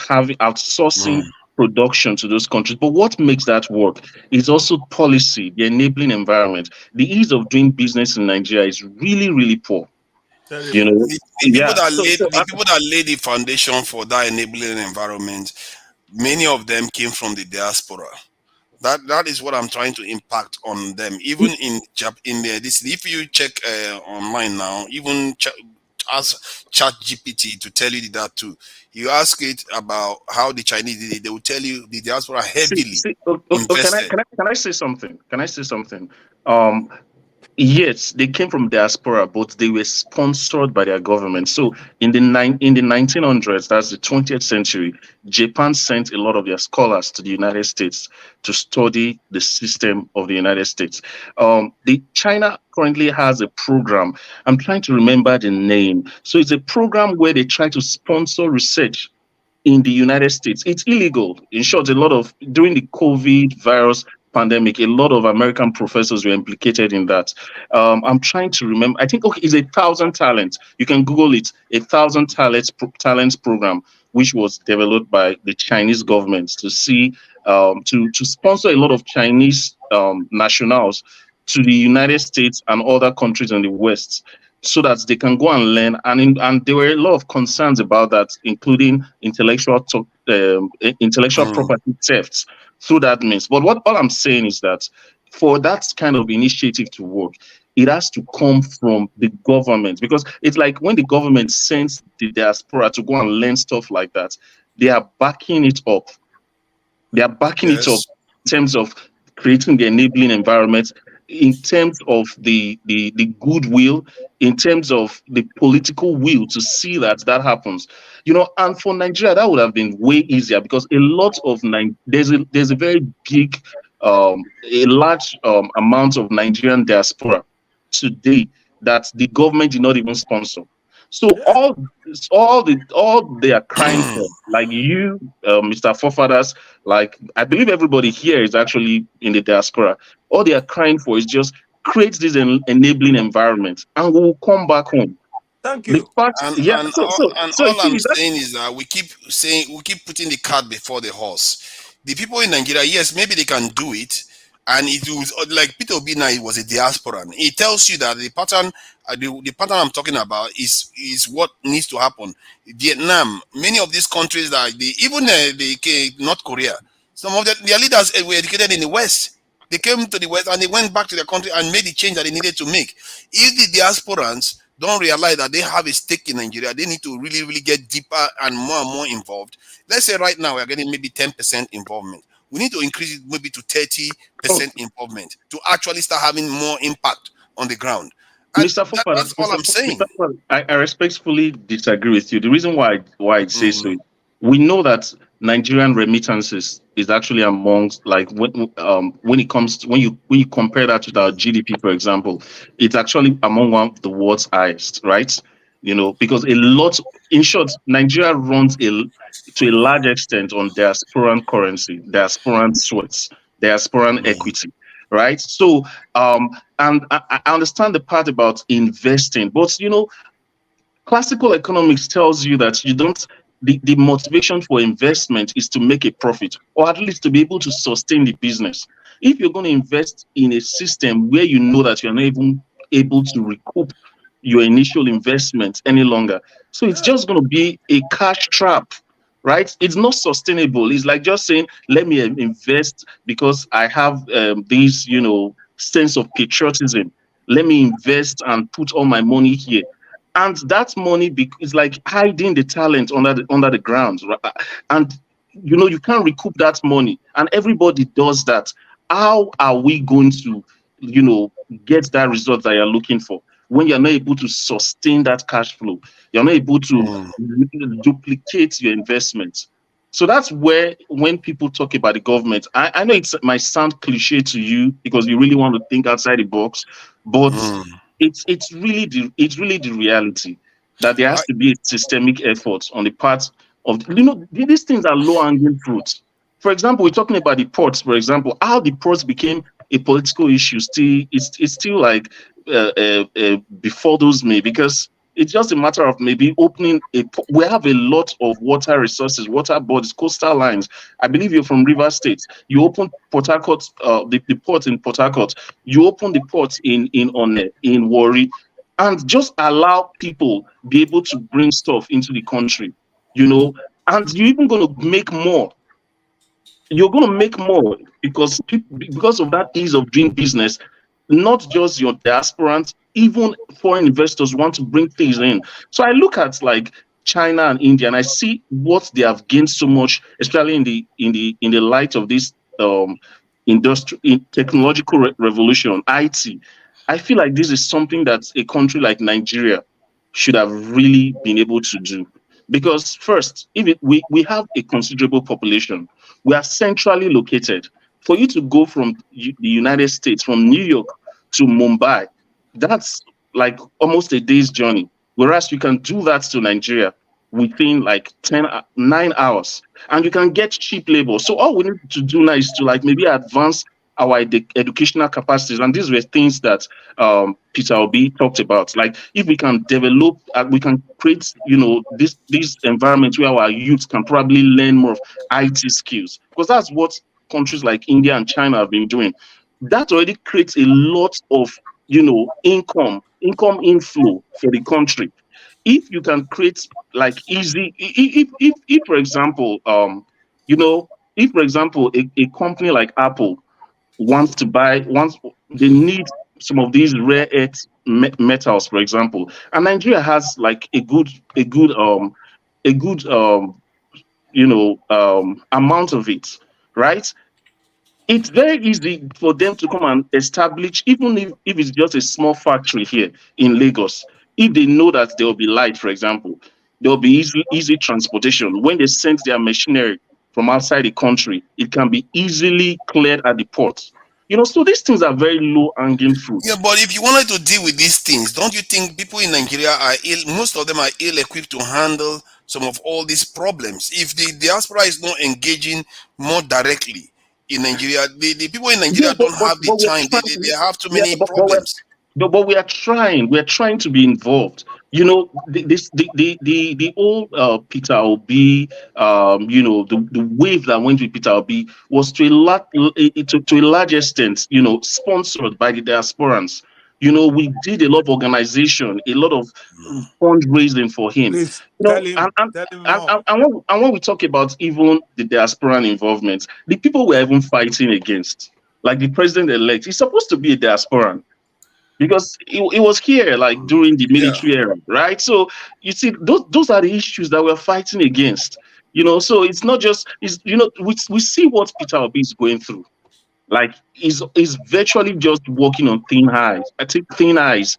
having outsourcing production to those countries. But what makes that work is also policy, the enabling environment. The ease of doing business in Nigeria is really, really poor. Terrible. The people Yeah. that So, laid so the people that laid the foundation for that enabling environment, many of them came from the diaspora. That is what I'm trying to impact on them. Even in this, if you check online now, even ask Chat GPT to tell you that too. You ask it about how the Chinese did it, they will tell you the diaspora heavily can I invested. can I say something? Can I say something? Um, Yes, they came from diaspora, but they were sponsored by their government. So in the 1900s, that's the 20th century, Japan sent a lot of their scholars to the United States to study the system of the United States. The China currently has a program. I'm trying to remember the name. So it's a program where they try to sponsor research in the United States. It's illegal. In short, during the COVID virus pandemic, a lot of American professors were implicated in that. I'm trying to remember. I think it's 1,000 talents. You can Google it. 1,000 talents program, which was developed by the Chinese government to see to sponsor a lot of Chinese nationals to the United States and other countries in the West, so that they can go and learn. And there were a lot of concerns about that, including intellectual property thefts through that means. But what all I'm saying is that for that kind of initiative to work, it has to come from the government, because it's like when the government sends the diaspora to go and learn stuff like that, they are backing it up. They are backing it up Yes. in terms of creating the enabling environment, in terms of the goodwill, in terms of the political will to see that happens. And for Nigeria, that would have been way easier, because a lot of there's a very big, a large amount of Nigerian diaspora today that the government did not even sponsor. So all they are crying for, like you, Mr. Forefathers, like I believe everybody here is actually in the diaspora. All they are crying for is just create this enabling environment, and we will come back home. Thank The you. fact, And yeah. and So all, so and so all it I'm is that. saying is that we keep putting the cart before the horse. The people in Nigeria, yes, maybe they can do it, and it was like Peter Obi now. He was a diasporan. It tells you that the pattern, the pattern I'm talking about is what needs to happen. Vietnam, many of these countries that even North Korea, some of their leaders were educated in the West. They came to the West and they went back to their country and made the change that they needed to make. If the diasporans don't realize that they have a stake in Nigeria, they need to really, really get deeper and more involved. Let's say right now we're getting maybe 10% involvement. We need to increase it maybe to 30% involvement to actually start having more impact on the ground. And Mr. Fofana, that's all I'm saying. I respectfully disagree with you. The reason why I say so, we know that Nigerian remittances is actually amongst, like, when it comes to, when you compare that to our GDP, for example, it's actually among one of the world's highest, right? You know, because in short, Nigeria runs to a large extent on diasporan currency, diasporan sweats, diasporan equity, right? So, and I understand the part about investing, but you know, classical economics tells you that you don't. The motivation for investment is to make a profit, or at least to be able to sustain the business. If you're going to invest in a system where you know that you're not even able to recoup your initial investment any longer, so it's just going to be a cash trap, right? It's not sustainable. It's like just saying, let me invest because I have this, you know, sense of patriotism. Let me invest and put all my money here. And that money is like hiding the talent under the ground, right? And you know, you can't recoup that money, and everybody does that. How are we going to, you know, get that result that you're looking for when you're not able to sustain that cash flow? You're not able to duplicate your investment. So that's where, when people talk about the government, I know it might sound cliche to you because you really want to think outside the box, but it's really the reality that there has to be a systemic effort on the part of, you know, these things are low hanging fruits. For example, we're talking about the ports. For example, how the ports became a political issue it's still like befuddles me, because it's just a matter of maybe opening we have a lot of water resources, water bodies, coastal lines. I believe you're from River State. You open Port Harcourt, the port in Port Harcourt. You open the port in Warri, and just allow people be able to bring stuff into the country, you know, and you're even going to make more. You're going to make more because of that ease of doing business. Not just your diasporans, even foreign investors want to bring things in. So I look at like China and India, and I see what they have gained so much, especially in the light of this technological revolution, IT. I feel like this is something that a country like Nigeria should have really been able to do. Because first, we have a considerable population, we are centrally located. For you to go from the United States, from New York to Mumbai, that's like almost a day's journey. Whereas you can do that to Nigeria within like 9 hours, and you can get cheap labor. So all we need to do now is to like maybe advance our educational capacities. And these were things that Peter Obi talked about. Like if we can develop, we can create, you know, this environment where our youth can probably learn more of IT skills, because that's what countries like India and China have been doing. That already creates a lot of, you know, income inflow for the country. If you can create like easy, if for example, you know, if for example a company like Apple wants they need some of these rare earth metals, for example, and Nigeria has like a good amount of it, right? It's very easy for them to come and establish, even if it's just a small factory here in Lagos. If they know that there will be light, for example, there will be easy transportation. When they send their machinery from outside the country, it can be easily cleared at the port. You know, so these things are very low hanging fruit. Yeah, but if you wanted to deal with these things, don't you think people in Nigeria most of them are ill equipped to handle some of all these problems? If the diaspora is not engaging more directly in Nigeria, the people in Nigeria don't have the time. They have too many problems. But we are trying. We are trying to be involved. You know, the old Peter Obi, you know, the wave that went with Peter Obi was to a large extent, you know, sponsored by the diasporans. You know, we did a lot of organization, a lot of fundraising for him. Please, you know, and when we talk about even the diasporan involvement, the people we're even fighting against, like the president-elect, he's supposed to be a diasporan because it was here like during the military era, right? So you see, those are the issues that we're fighting against. So it's not just we see what Peter Obi is going through. Like he's virtually just walking on thin ice. I think thin ice.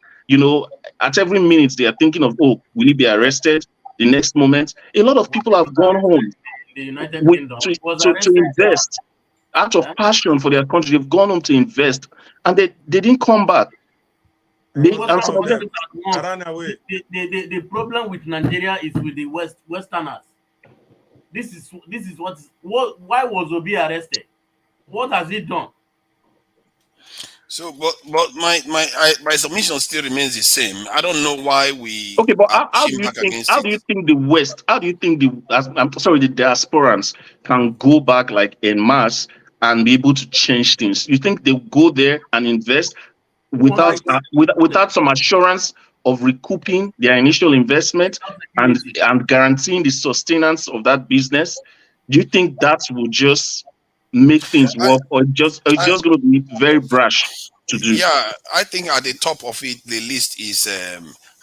At every minute they are thinking of, oh, will he be arrested? The next moment, a lot of people have gone home The United Kingdom was to arrested. invest out of passion for their country. They've gone home to invest, and they didn't come back. And some of them ran away. The problem with Nigeria is with the Westerners. This is what why was Obi arrested? What has he done? So, but my submission still remains the same. I don't know why we okay, but are how do pushing you back think? against How it. do you think the West? How do you think the diasporans can go back like en masse and be able to change things? You think they go there and invest without some assurance of recouping their initial investment and guaranteeing the sustenance of that business? Do you think that will just make things work, or it's just going to be very brash to do? Yeah, I think at the top of it, the list is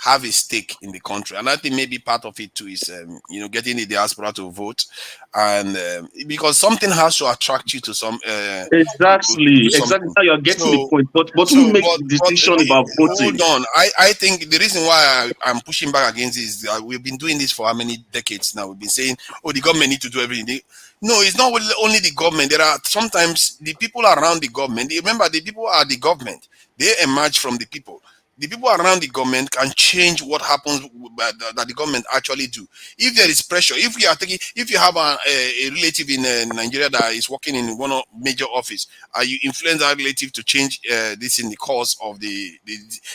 have a stake in the country, and I think maybe part of it too is getting the diaspora to vote, and because something has to attract you to some exactly. Now you're getting the point, but who makes the decision about voting? Hold on, I think the reason why I'm pushing back against this is that we've been doing this for how many decades now? We've been saying, oh, the government need to do everything. No, it's not only the government. There are sometimes the people around the government. Remember, the people are the government. They emerge from the people. The people around the government can change what happens that the government actually do. If there is pressure, if you have a relative in Nigeria that is working in one major office, you influence that relative to change this in the course of the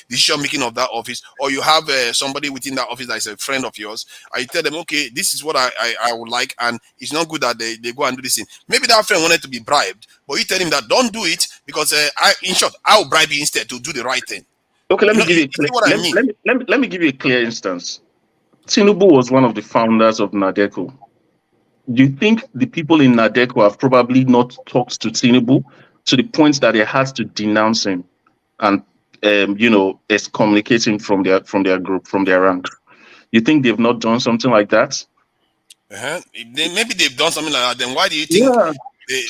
decision making of that office, or you have somebody within that office that is a friend of yours, you tell them, okay, this is what I would like, and it's not good that they go and do this thing. Maybe that friend wanted to be bribed, but you tell him that don't do it because in short, I will bribe you instead to do the right thing. Okay, let me give you a clear instance. Tinubu was one of the founders of NADECO. Do you think the people in NADECO have probably not talked to Tinubu to the point that they had to denounce him and excommunicate him from their group, from their ranks? You think they've not done something like that? Maybe they've done something like that. Then why do you think? Yeah.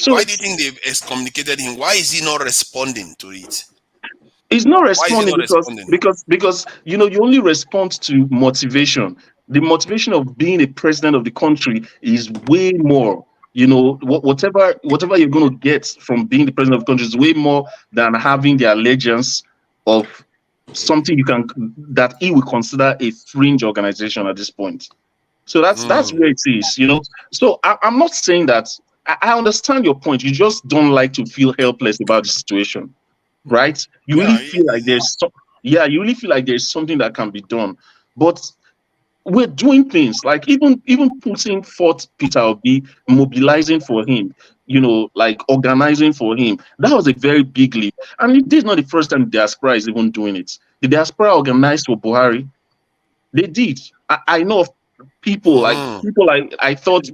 Why do you think they've excommunicated him? Why is he not responding to it? He's not responding because you only respond to motivation. The motivation of being a president of the country is way more. Whatever you're going to get from being the president of the country is way more than having the allegiance of something that he would consider a fringe organization at this point. So that's where it is. So I'm not saying that. I understand your point. You just don't like to feel helpless about the situation. Right? You really feel like there's something that can be done. But we're doing things like even putting forth Peter Obi, mobilizing for him, like organizing for him. That was a very big leap. And this is not the first time the diaspora is even doing it. The diaspora organized for Buhari. They did. I know of people I thought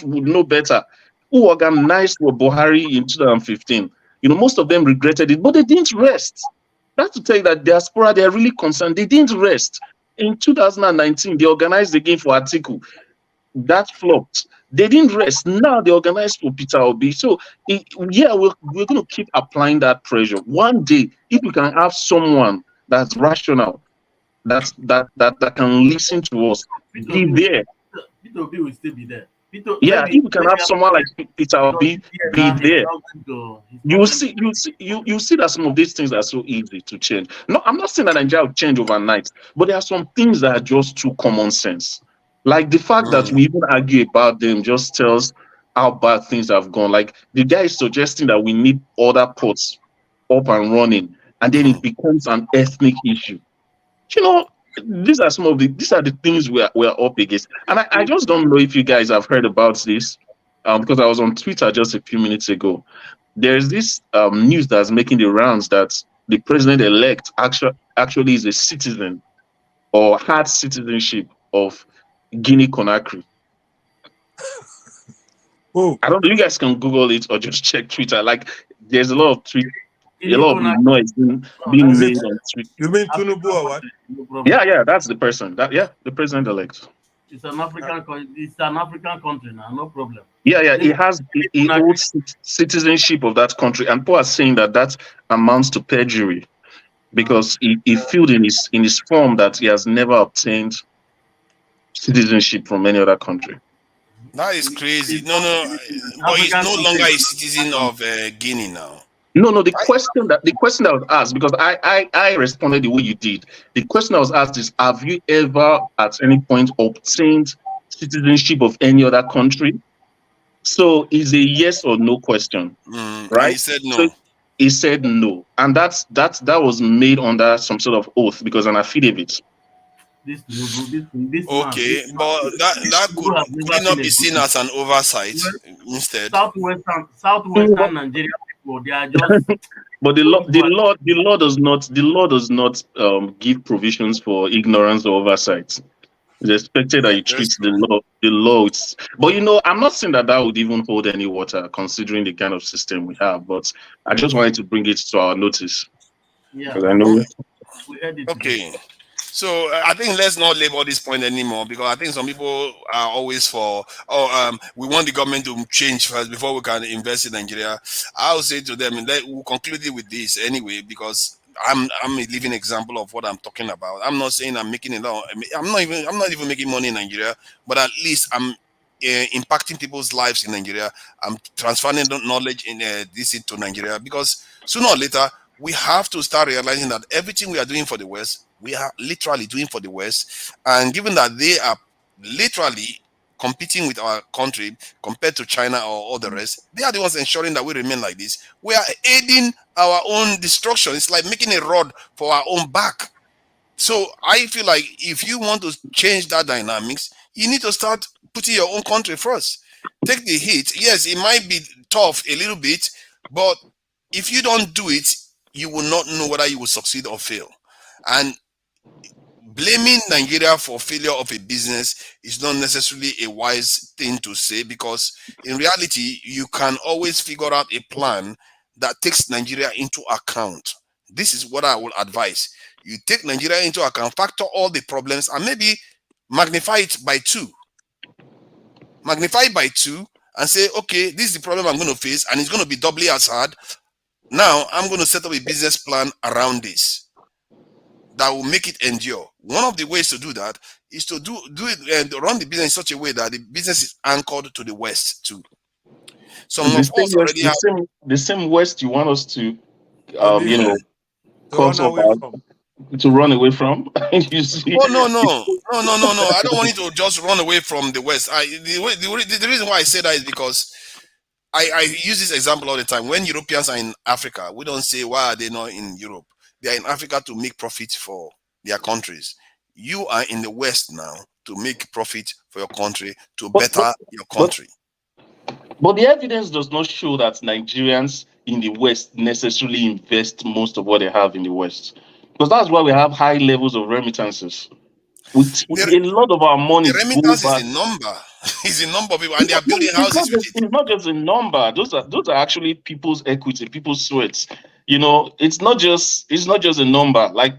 would know better who organized for Buhari in 2015. Most of them regretted it, but they didn't rest. That's to tell you that diaspora, they're really concerned. They didn't rest. In 2019, they organized again for Atiku. That flopped. They didn't rest. Now they organized for Peter Obi. So, we're going to keep applying that pressure. One day, if we can have someone that's rational, that can listen to us, be there. Peter Obi will still be there. If we can have someone like Peter Obi be there, you see that some of these things are so easy to change. No, I'm not saying that Nigeria will change overnight, but there are some things that are just too common sense. Like the fact that we even argue about them just tells how bad things have gone. Like the guy is suggesting that we need other ports up and running, and then it becomes an ethnic issue. These are the things we're up against. And I just don't know if you guys have heard about this, because I was on Twitter just a few minutes ago. There's this news that's making the rounds that the president-elect actually is a citizen or had citizenship of Guinea-Conakry. I don't know, you guys can Google it or just check Twitter. Like, there's a lot of tweet, a lot of noise being made on tweet. You mean Tinubu or what? Yeah, that's the person. The president-elect. It's an African country now, no problem. Yeah, he holds citizenship of that country, and people are saying that amounts to perjury because he filled in his form that he has never obtained citizenship from any other country. That is crazy. No, but he's no longer a citizen of Guinea now. No. The question that was asked, because I responded the way you did. The question that was asked is: have you ever, at any point, obtained citizenship of any other country? So it's a yes or no question, right? He said no. So he said no, and that was made under some sort of oath because an affidavit. Okay, but that could it not be seen as an oversight instead? Southwestern Nigeria people, they are just. But the law does not give provisions for ignorance or oversight. It's expected that you treat the law. But I'm not saying that would even hold any water considering the kind of system we have. But I just wanted to bring it to our notice. Yeah, because I know. Okay. So I think let's not label this point anymore because I think some people are always for, we want the government to change first before we can invest in Nigeria. I'll say to them, we'll conclude it with this anyway because I'm a living example of what I'm talking about. I'm not saying I'm making it all. I'm not even making money in Nigeria, but at least I'm impacting people's lives in Nigeria. I'm transferring knowledge in this into Nigeria because sooner or later we have to start realizing that everything we are doing for the West, we are literally doing for the West. And given that they are literally competing with our country compared to China or all the rest, they are the ones ensuring that we remain like this. We are aiding our own destruction. It's like making a rod for our own back. So I feel like if you want to change that dynamics, you need to start putting your own country first. Take the hit. Yes, it might be tough a little bit, but if you don't do it, you will not know whether you will succeed or fail. And blaming Nigeria for failure of a business is not necessarily a wise thing to say because in reality, you can always figure out a plan that takes Nigeria into account. This is what I will advise. You take Nigeria into account, factor all the problems, and maybe magnify it by 2. Magnify it by 2 and say, okay, this is the problem I'm going to face, and it's going to be doubly as hard. Now, I'm going to set up a business plan around this that will make it endure. One of the ways to do that is to do it and run the business in such a way that the business is anchored to the West too. Some of us already have the same West you want us to, to run away from. You see? Oh no! I don't want you to just run away from the West. The reason why I say that is because I use this example all the time. When Europeans are in Africa, we don't say why are they not in Europe. They are in Africa to make profit for their countries. You are in the West now to make profit for your country, to better your country. But the evidence does not show that Nigerians in the West necessarily invest most of what they have in the West. Because that's why we have high levels of remittances. With a lot of our money. The remittance is a number. It's a number of people, and they are building houses with it. It's not just a number. Those are actually people's equity, people's sweats. It's not just a number. Like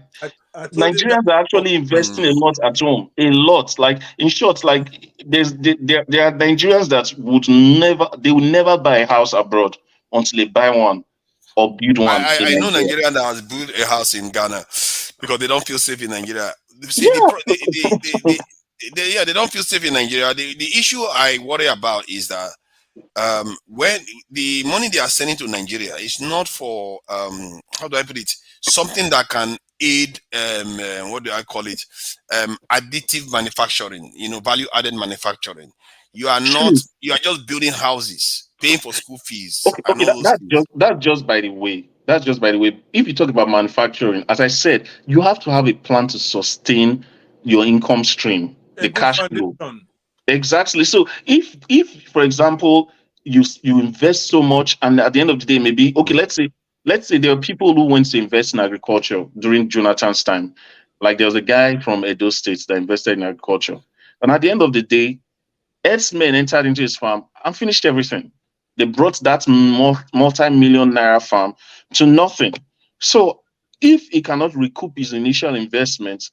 Nigerians are actually investing a lot at home. A lot. Like in short, like there are Nigerians that will never buy a house abroad until they buy one or build one. I know Nigerian that has built a house in Ghana because they don't feel safe in Nigeria. See, they don't feel safe in Nigeria. The issue I worry about is that when the money they are sending to Nigeria is not for how do I put it, something that can aid what do I call it, additive manufacturing, value added manufacturing. You are just building houses, paying for school fees. Okay, that's just by the way. That's just by the way. If you talk about manufacturing, as I said, you have to have a plan to sustain your income stream, the cash flow. Exactly. So if for example you invest so much, and at the end of the day, maybe let's say there are people who went to invest in agriculture during Jonathan's time. Like there was a guy from Edo State that invested in agriculture, and at the end of the day, herdsmen entered into his farm and finished everything. They brought that multi-million naira farm to nothing. So if he cannot recoup his initial investments,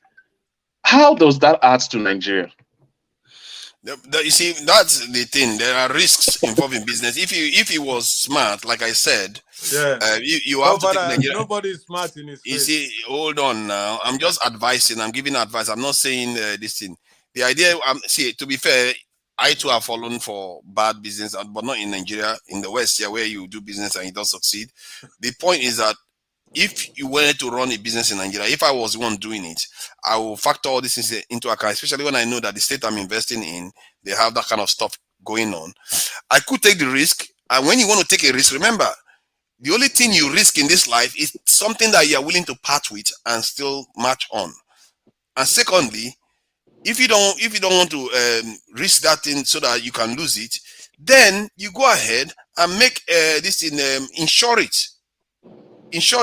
how does that add to Nigeria? You see, that's the thing. There are risks involved in business. If he was smart, like I said, you have to take Nigeria. Nobody is smart in his face. You see, hold on now. I'm just advising. I'm giving advice. I'm not saying this thing. The idea, see, to be fair, I too have fallen for bad business, but not in Nigeria, in the West, where you do business and you don't succeed. The point is that if you wanted to run a business in Nigeria, if I was the one doing it, I will factor all these things into account, especially when I know that the state I'm investing in, they have that kind of stuff going on. I could take the risk. And when you want to take a risk, remember, the only thing you risk in this life is something that you are willing to part with and still march on. And secondly, if you don't want to risk that thing so that you can lose it, then you go ahead and make this thing, insure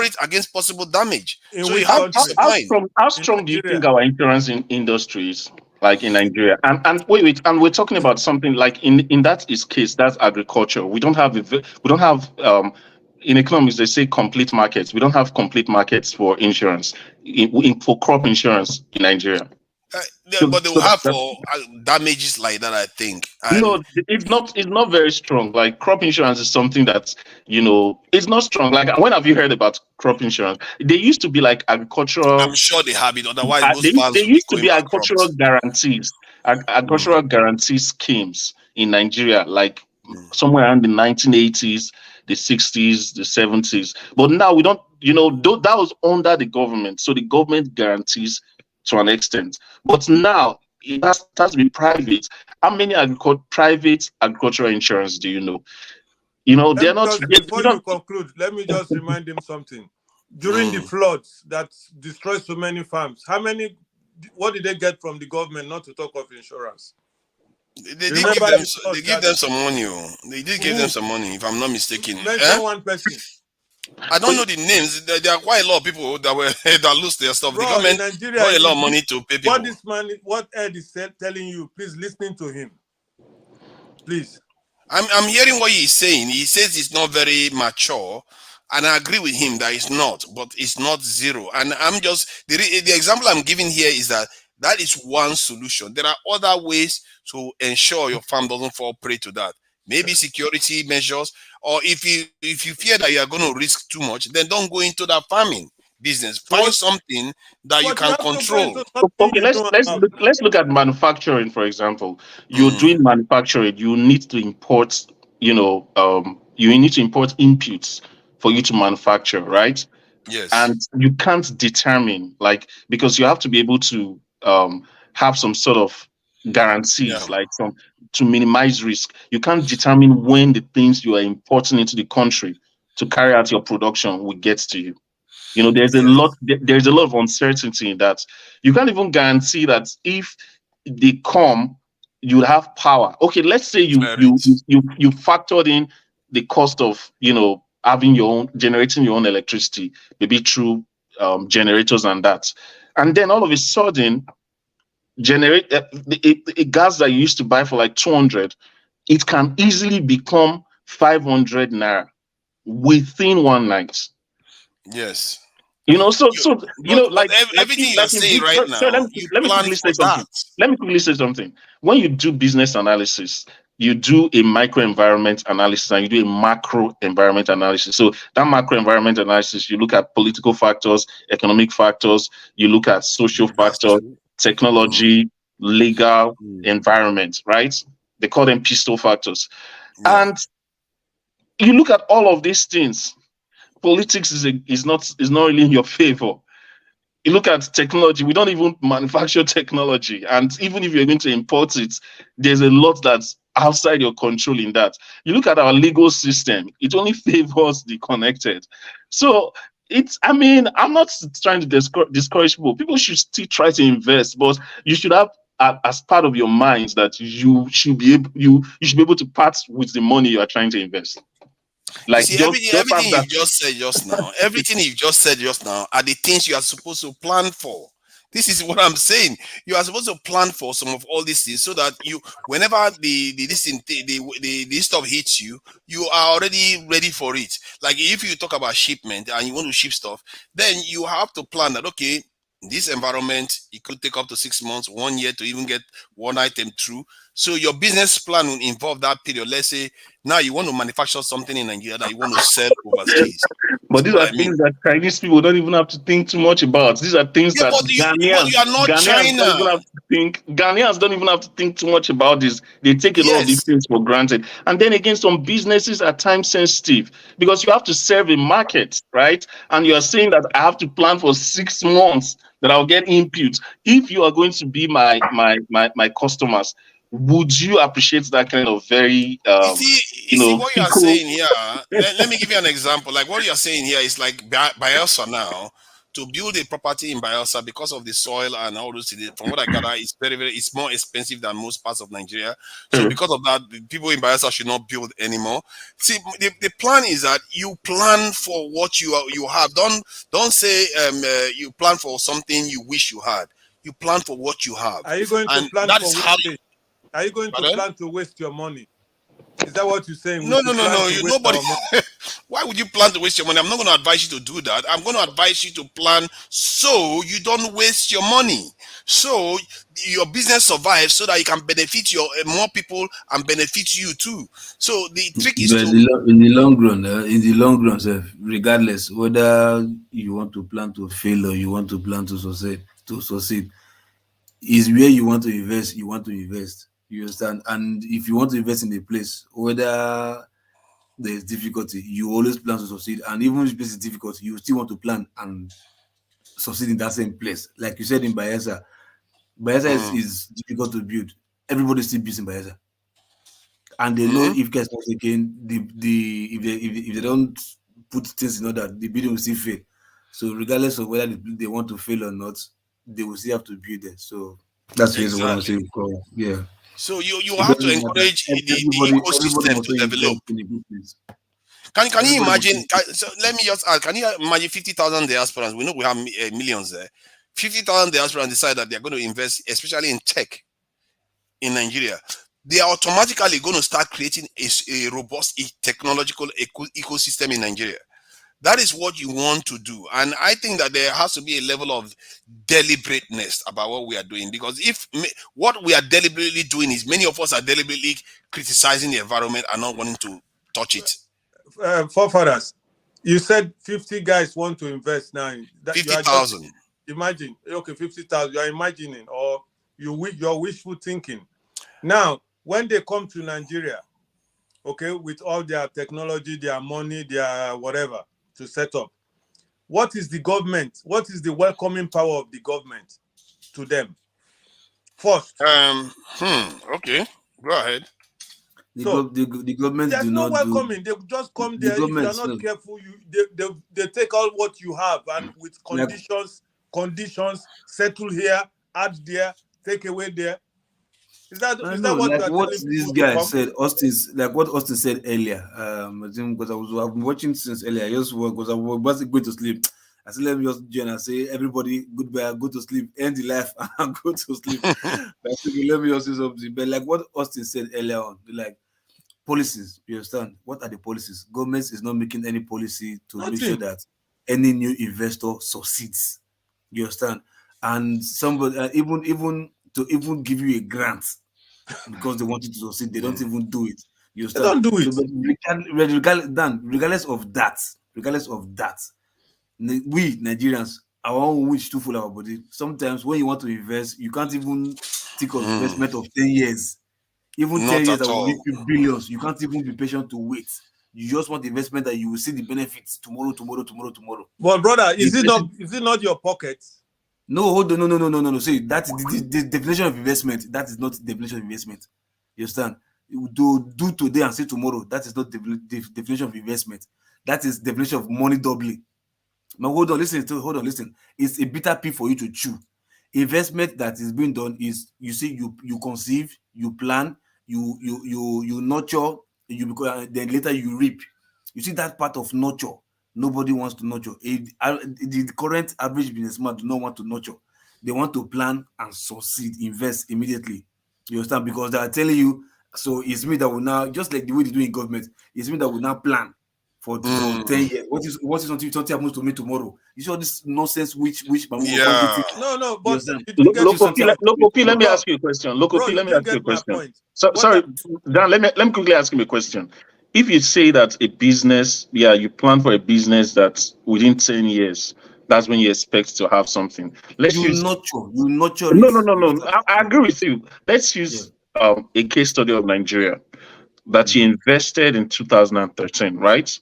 it against possible damage. So you have how strong do you think our insurance industry is, like in Nigeria? And wait, and we're talking about something like in that case, that's agriculture. We don't have in economics they say complete markets. We don't have complete markets for insurance, for crop insurance in Nigeria. But they will have for damages like that, I think. No, it's not very strong. Like crop insurance is something that, it's not strong. Like, when have you heard about crop insurance? They used to be like agricultural. I'm sure they have it. Otherwise, they used to be agricultural guarantees, agricultural guarantee schemes in Nigeria, like somewhere around the 1980s, the 60s, the 70s. But now we don't. That was under the government, so the government guarantees to an extent. But now it has to be private. How many private agricultural insurance do you know? They're not. Before you conclude, let me just remind him something. During the floods that destroyed so many farms, what did they get from the government, not to talk of insurance? They did give them some money. They did give them some money, if I'm not mistaken. Mention one person. I don't know the names. There are quite a lot of people that lose their stuff. Bro, the government got a lot of money to pay people. What Ed is telling you, please listen to him. Please. I'm hearing what he's saying. He says it's not very mature, and I agree with him that it's not, but it's not zero. And I'm just the example I'm giving here is that is one solution. There are other ways to ensure your farm doesn't fall prey to that. Maybe security measures, or if you fear that you are going to risk too much, then don't go into that farming business. Find something that you can control. Okay, let's look at manufacturing, for example. You're doing manufacturing. You need to import. You need to import inputs for you to manufacture, right? Yes. And you can't determine, because you have to be able to have some sort of guarantees, to minimize risk. You can't determine when the things you are importing into the country to carry out your production will get to you. There's a lot of uncertainty in that. You can't even guarantee that if they come, you have power. Okay, let's say you factored in the cost of generating your own electricity, maybe through generators and that, and then all of a sudden generate a gas that you used to buy for like 200, it can easily become 500 naira within one night. Yes. Everything you're saying right now, let me quickly say something. When you do business analysis, you do a micro environment analysis and you do a macro environment analysis. So that macro environment analysis, you look at political factors, economic factors, you look at social factors, technology, legal, environment, right? They call them pistol factors. Yeah. And you look at all of these things. Politics is not really in your favor. You look at technology, we don't even manufacture technology. And even if you're going to import it, there's a lot that's outside your control in that. You look at our legal system, it only favors the connected. So I'm not trying to discourage people. People should still try to invest, but you should have as part of your minds that you should be able to part with the money you are trying to invest. Everything you've just said just now are the things you are supposed to plan for. This is what I'm saying. You are supposed to plan for some of all these things so that you, whenever the stuff hits you, you are already ready for it. Like if you talk about shipment and you want to ship stuff, then you have to plan that, okay, this environment, it could take up to 6 months, 1 year to even get one item through. So your business plan will involve that period. Let's say now you want to manufacture something in Nigeria that you want to sell overseas. But these are things that Chinese people don't even have to think too much about. These are things that but you are not Ghanaians don't even China. have to think. Ghanaians don't even have to think too much about this. They take a lot of these things for granted. And then again, some businesses are time sensitive because you have to serve a market, right? And you are saying that I have to plan for 6 months that I'll get inputs. If you are going to be my customers, would you appreciate that kind of very You see what you are fickle? saying here. Let me give you an example. Like what you are saying here is like Bielsa now. To build a property in Bielsa because of the soil and all those things, from what I gather, it's it's more expensive than most parts of Nigeria. So because of that, the people in Bielsa should not build anymore. See, the plan is that you plan for what you have. Don't say you plan for something you wish you had. You plan for what you have. Are you going to And plan that for is how. wastage? Are you going to Pardon? plan to waste your money? Is that what you're saying? No. Nobody. Why would you plan to waste your money? I'm not going to advise you to do that. I'm going to advise you to plan so you don't waste your money. So your business survives so that you can benefit more people and benefit you too. So the trick is But in the long run, sir, regardless whether you want to plan to fail or you want to plan to succeed, is where you want to invest. You want to invest. You understand? And if you want to invest in a place, whether there's difficulty, you always plan to succeed. And even if the place is difficult, you still want to plan and succeed in that same place. Like you said in Bayelsa, is difficult to build. Everybody still builds in Bayelsa. And they know if guys not again, if they don't put things in order, the building will still fail. So regardless of whether they want to fail or not, they will still have to build it. So that's what I'm saying. Yeah. So you have to encourage the ecosystem to develop. Can you imagine? So let me just ask. Can you imagine 50,000 diasporans? We know we have millions there. 50,000 diasporans decide that they're going to invest, especially in tech, in Nigeria. They are automatically going to start creating a robust technological ecosystem in Nigeria. That is what you want to do. And I think that there has to be a level of deliberateness about what we are doing. Because if what we are deliberately doing is many of us are deliberately criticizing the environment and not wanting to touch it. Forefathers, you said 50 guys want to invest now. 50,000. Imagine, okay, 50,000. You are imagining, or you're wishful thinking. Now, when they come to Nigeria, okay, with all their technology, their money, their whatever to set up, what is the government? What is the welcoming power of the government to them? First. Okay, go ahead. The government there's do no not welcoming. They just come there. If you're not careful, they take all what you have and with conditions, settle here, add there, take away there. Is that what you are what telling this people guy to come? said? What Austin said earlier. Because I've been watching since earlier. Because I was going to sleep. I said, let me just join and say, everybody, goodbye, go to sleep, end the life, and go to sleep. But let me just say something. But like what Austin said earlier on, like policies, you understand? What are the policies? Government is not making any policy to make sure that any new investor succeeds. You understand? And somebody, even to give you a grant because they want you to succeed, they don't even do it. You understand? They don't do it. So, regardless of that, we Nigerians, our own wish too full of our body. Sometimes when you want to invest, you can't even think of investment of 10 years. Even Not 10 years at that will all. give you billions. You can't even be patient to wait. You just want investment that you will see the benefits tomorrow. Well, brother, is it not your pocket? No, hold on, no. See, that's the definition of investment. That is not the definition of investment. You understand? You do today and see tomorrow. That is not the definition of investment. That is definition of money doubling. Now hold on, listen. It's a bitter pill for you to chew. Investment that is being done is you conceive, you plan, you nurture, then later you reap. You see that part of nurture. Nobody wants to nurture. The current average businessman do not want to nurture. they want to plan and succeed, invest immediately. You understand? Because they are telling you, so it's me that will now, just like the way they do in government, it's me that will now plan for 10 years. What is something happens to me tomorrow? You see all this nonsense which No, but Local P, let me ask you a question. Local P, let me ask you a question. Sorry, Dan, let me quickly ask him a question. If you say that a business, you plan for a business that within 10 years, that's when you expect to have something. You nurture. No. I agree with you. Let's use a case study of Nigeria that you invested in 2013, right?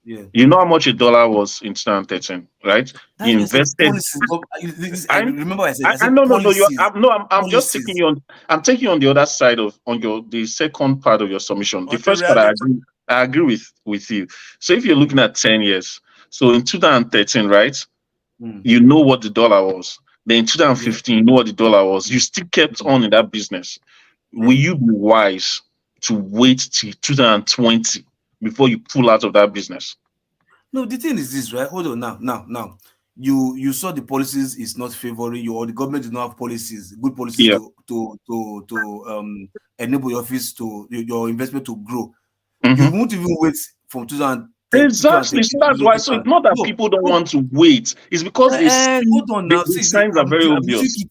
Yeah. You know how much a dollar was in 2013, right? You invested. I remember I said I'm just taking you on. I'm taking you on the other side of the second part of your submission. The first part, I agree with you. So if you're looking at 10 years, so in 2013, right? You know what the dollar was. Then in 2015, you know what the dollar was. You still kept on in that business. Will you be wise to wait till 2020 before you pull out of that business? No, the thing is this, right? Hold on now. You saw the policies is not favoring you, or the government did not have good policies to enable your office to your investment to grow. You won't even wait from 2010. Exactly. So that's why. So it's not that people don't want to wait. It's because hold on now. The signs are very obvious.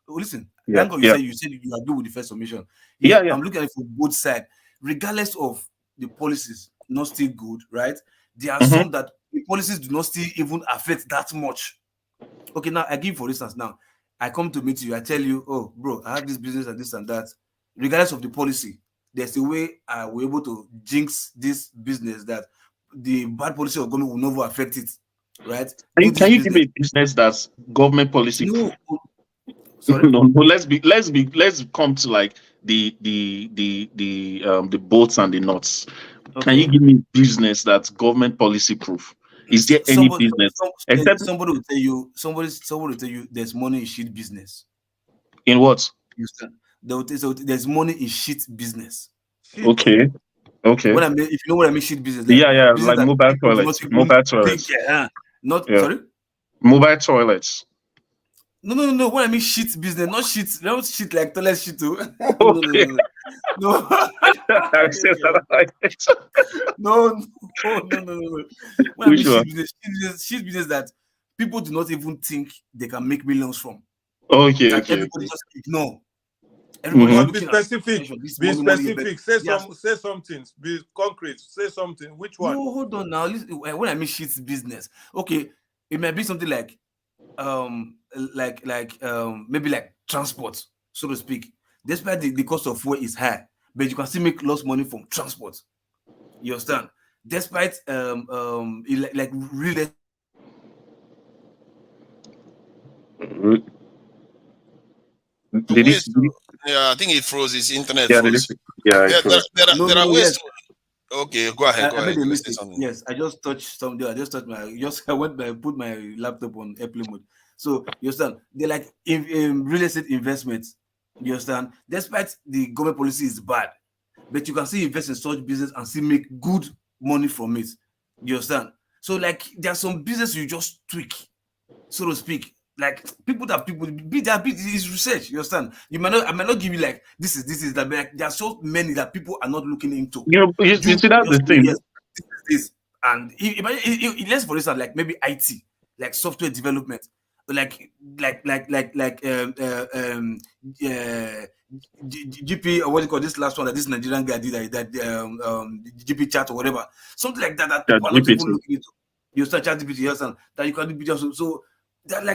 Listen, you said you agree with the first submission. I'm looking at it from both sides. Regardless of the policies not still good, right? There are some that the policies do not still even affect that much. Okay, now I give for instance, now I come to meet you, I tell you, oh bro, I have this business and this and that. Regardless of the policy, there's a way I will able to jinx this business that the bad policy of government will never affect it, right? Can you give me a business that's government policy? No. Sorry? No, let's come to like the bolts and the nuts. Okay. Can you give me business that's government policy proof? Is there any business? Somebody will tell you. Somebody will tell you there's money in shit business. In what? There's money in shit business. Okay. If you know what I mean, shit business. Business like mobile toilets. Sorry. Mobile toilets. No. What I mean, shit business, not shit. Not shit like toilet shit too. Okay. No. I said that like it. No. What I mean, shit business that people do not even think they can make millions from. Okay. Everybody just ignore. Be specific. Be specific. Say something. Be concrete. Say something. Which one? No, hold on now. Listen, when I mean shit business, okay, it might be something like maybe like transport, so to speak. Despite the cost of fuel is high, but you can still make lots of money from transport. You understand? Despite like really. I think it froze. His internet froze. There are ways. Okay, go ahead. I made a mistake. Yes, I just touched something. I put my laptop on airplane mode. So you understand? They're like in real estate investments. You understand? Despite the government policy is bad, but you can still invest in such business and still make good money from it. You understand? So like there are some business you just tweak, so to speak. Like is research. You understand? I might not give you like this is that, but like, there are so many that people are not looking into. You see that's the thing. Yes, this. And let's for instance, like maybe IT, like software development, like GP or what do you call this last one that this Nigerian guy did that GP chat or whatever, something like that people are not even looking into. You start chat GPT, that you can do videos. So that like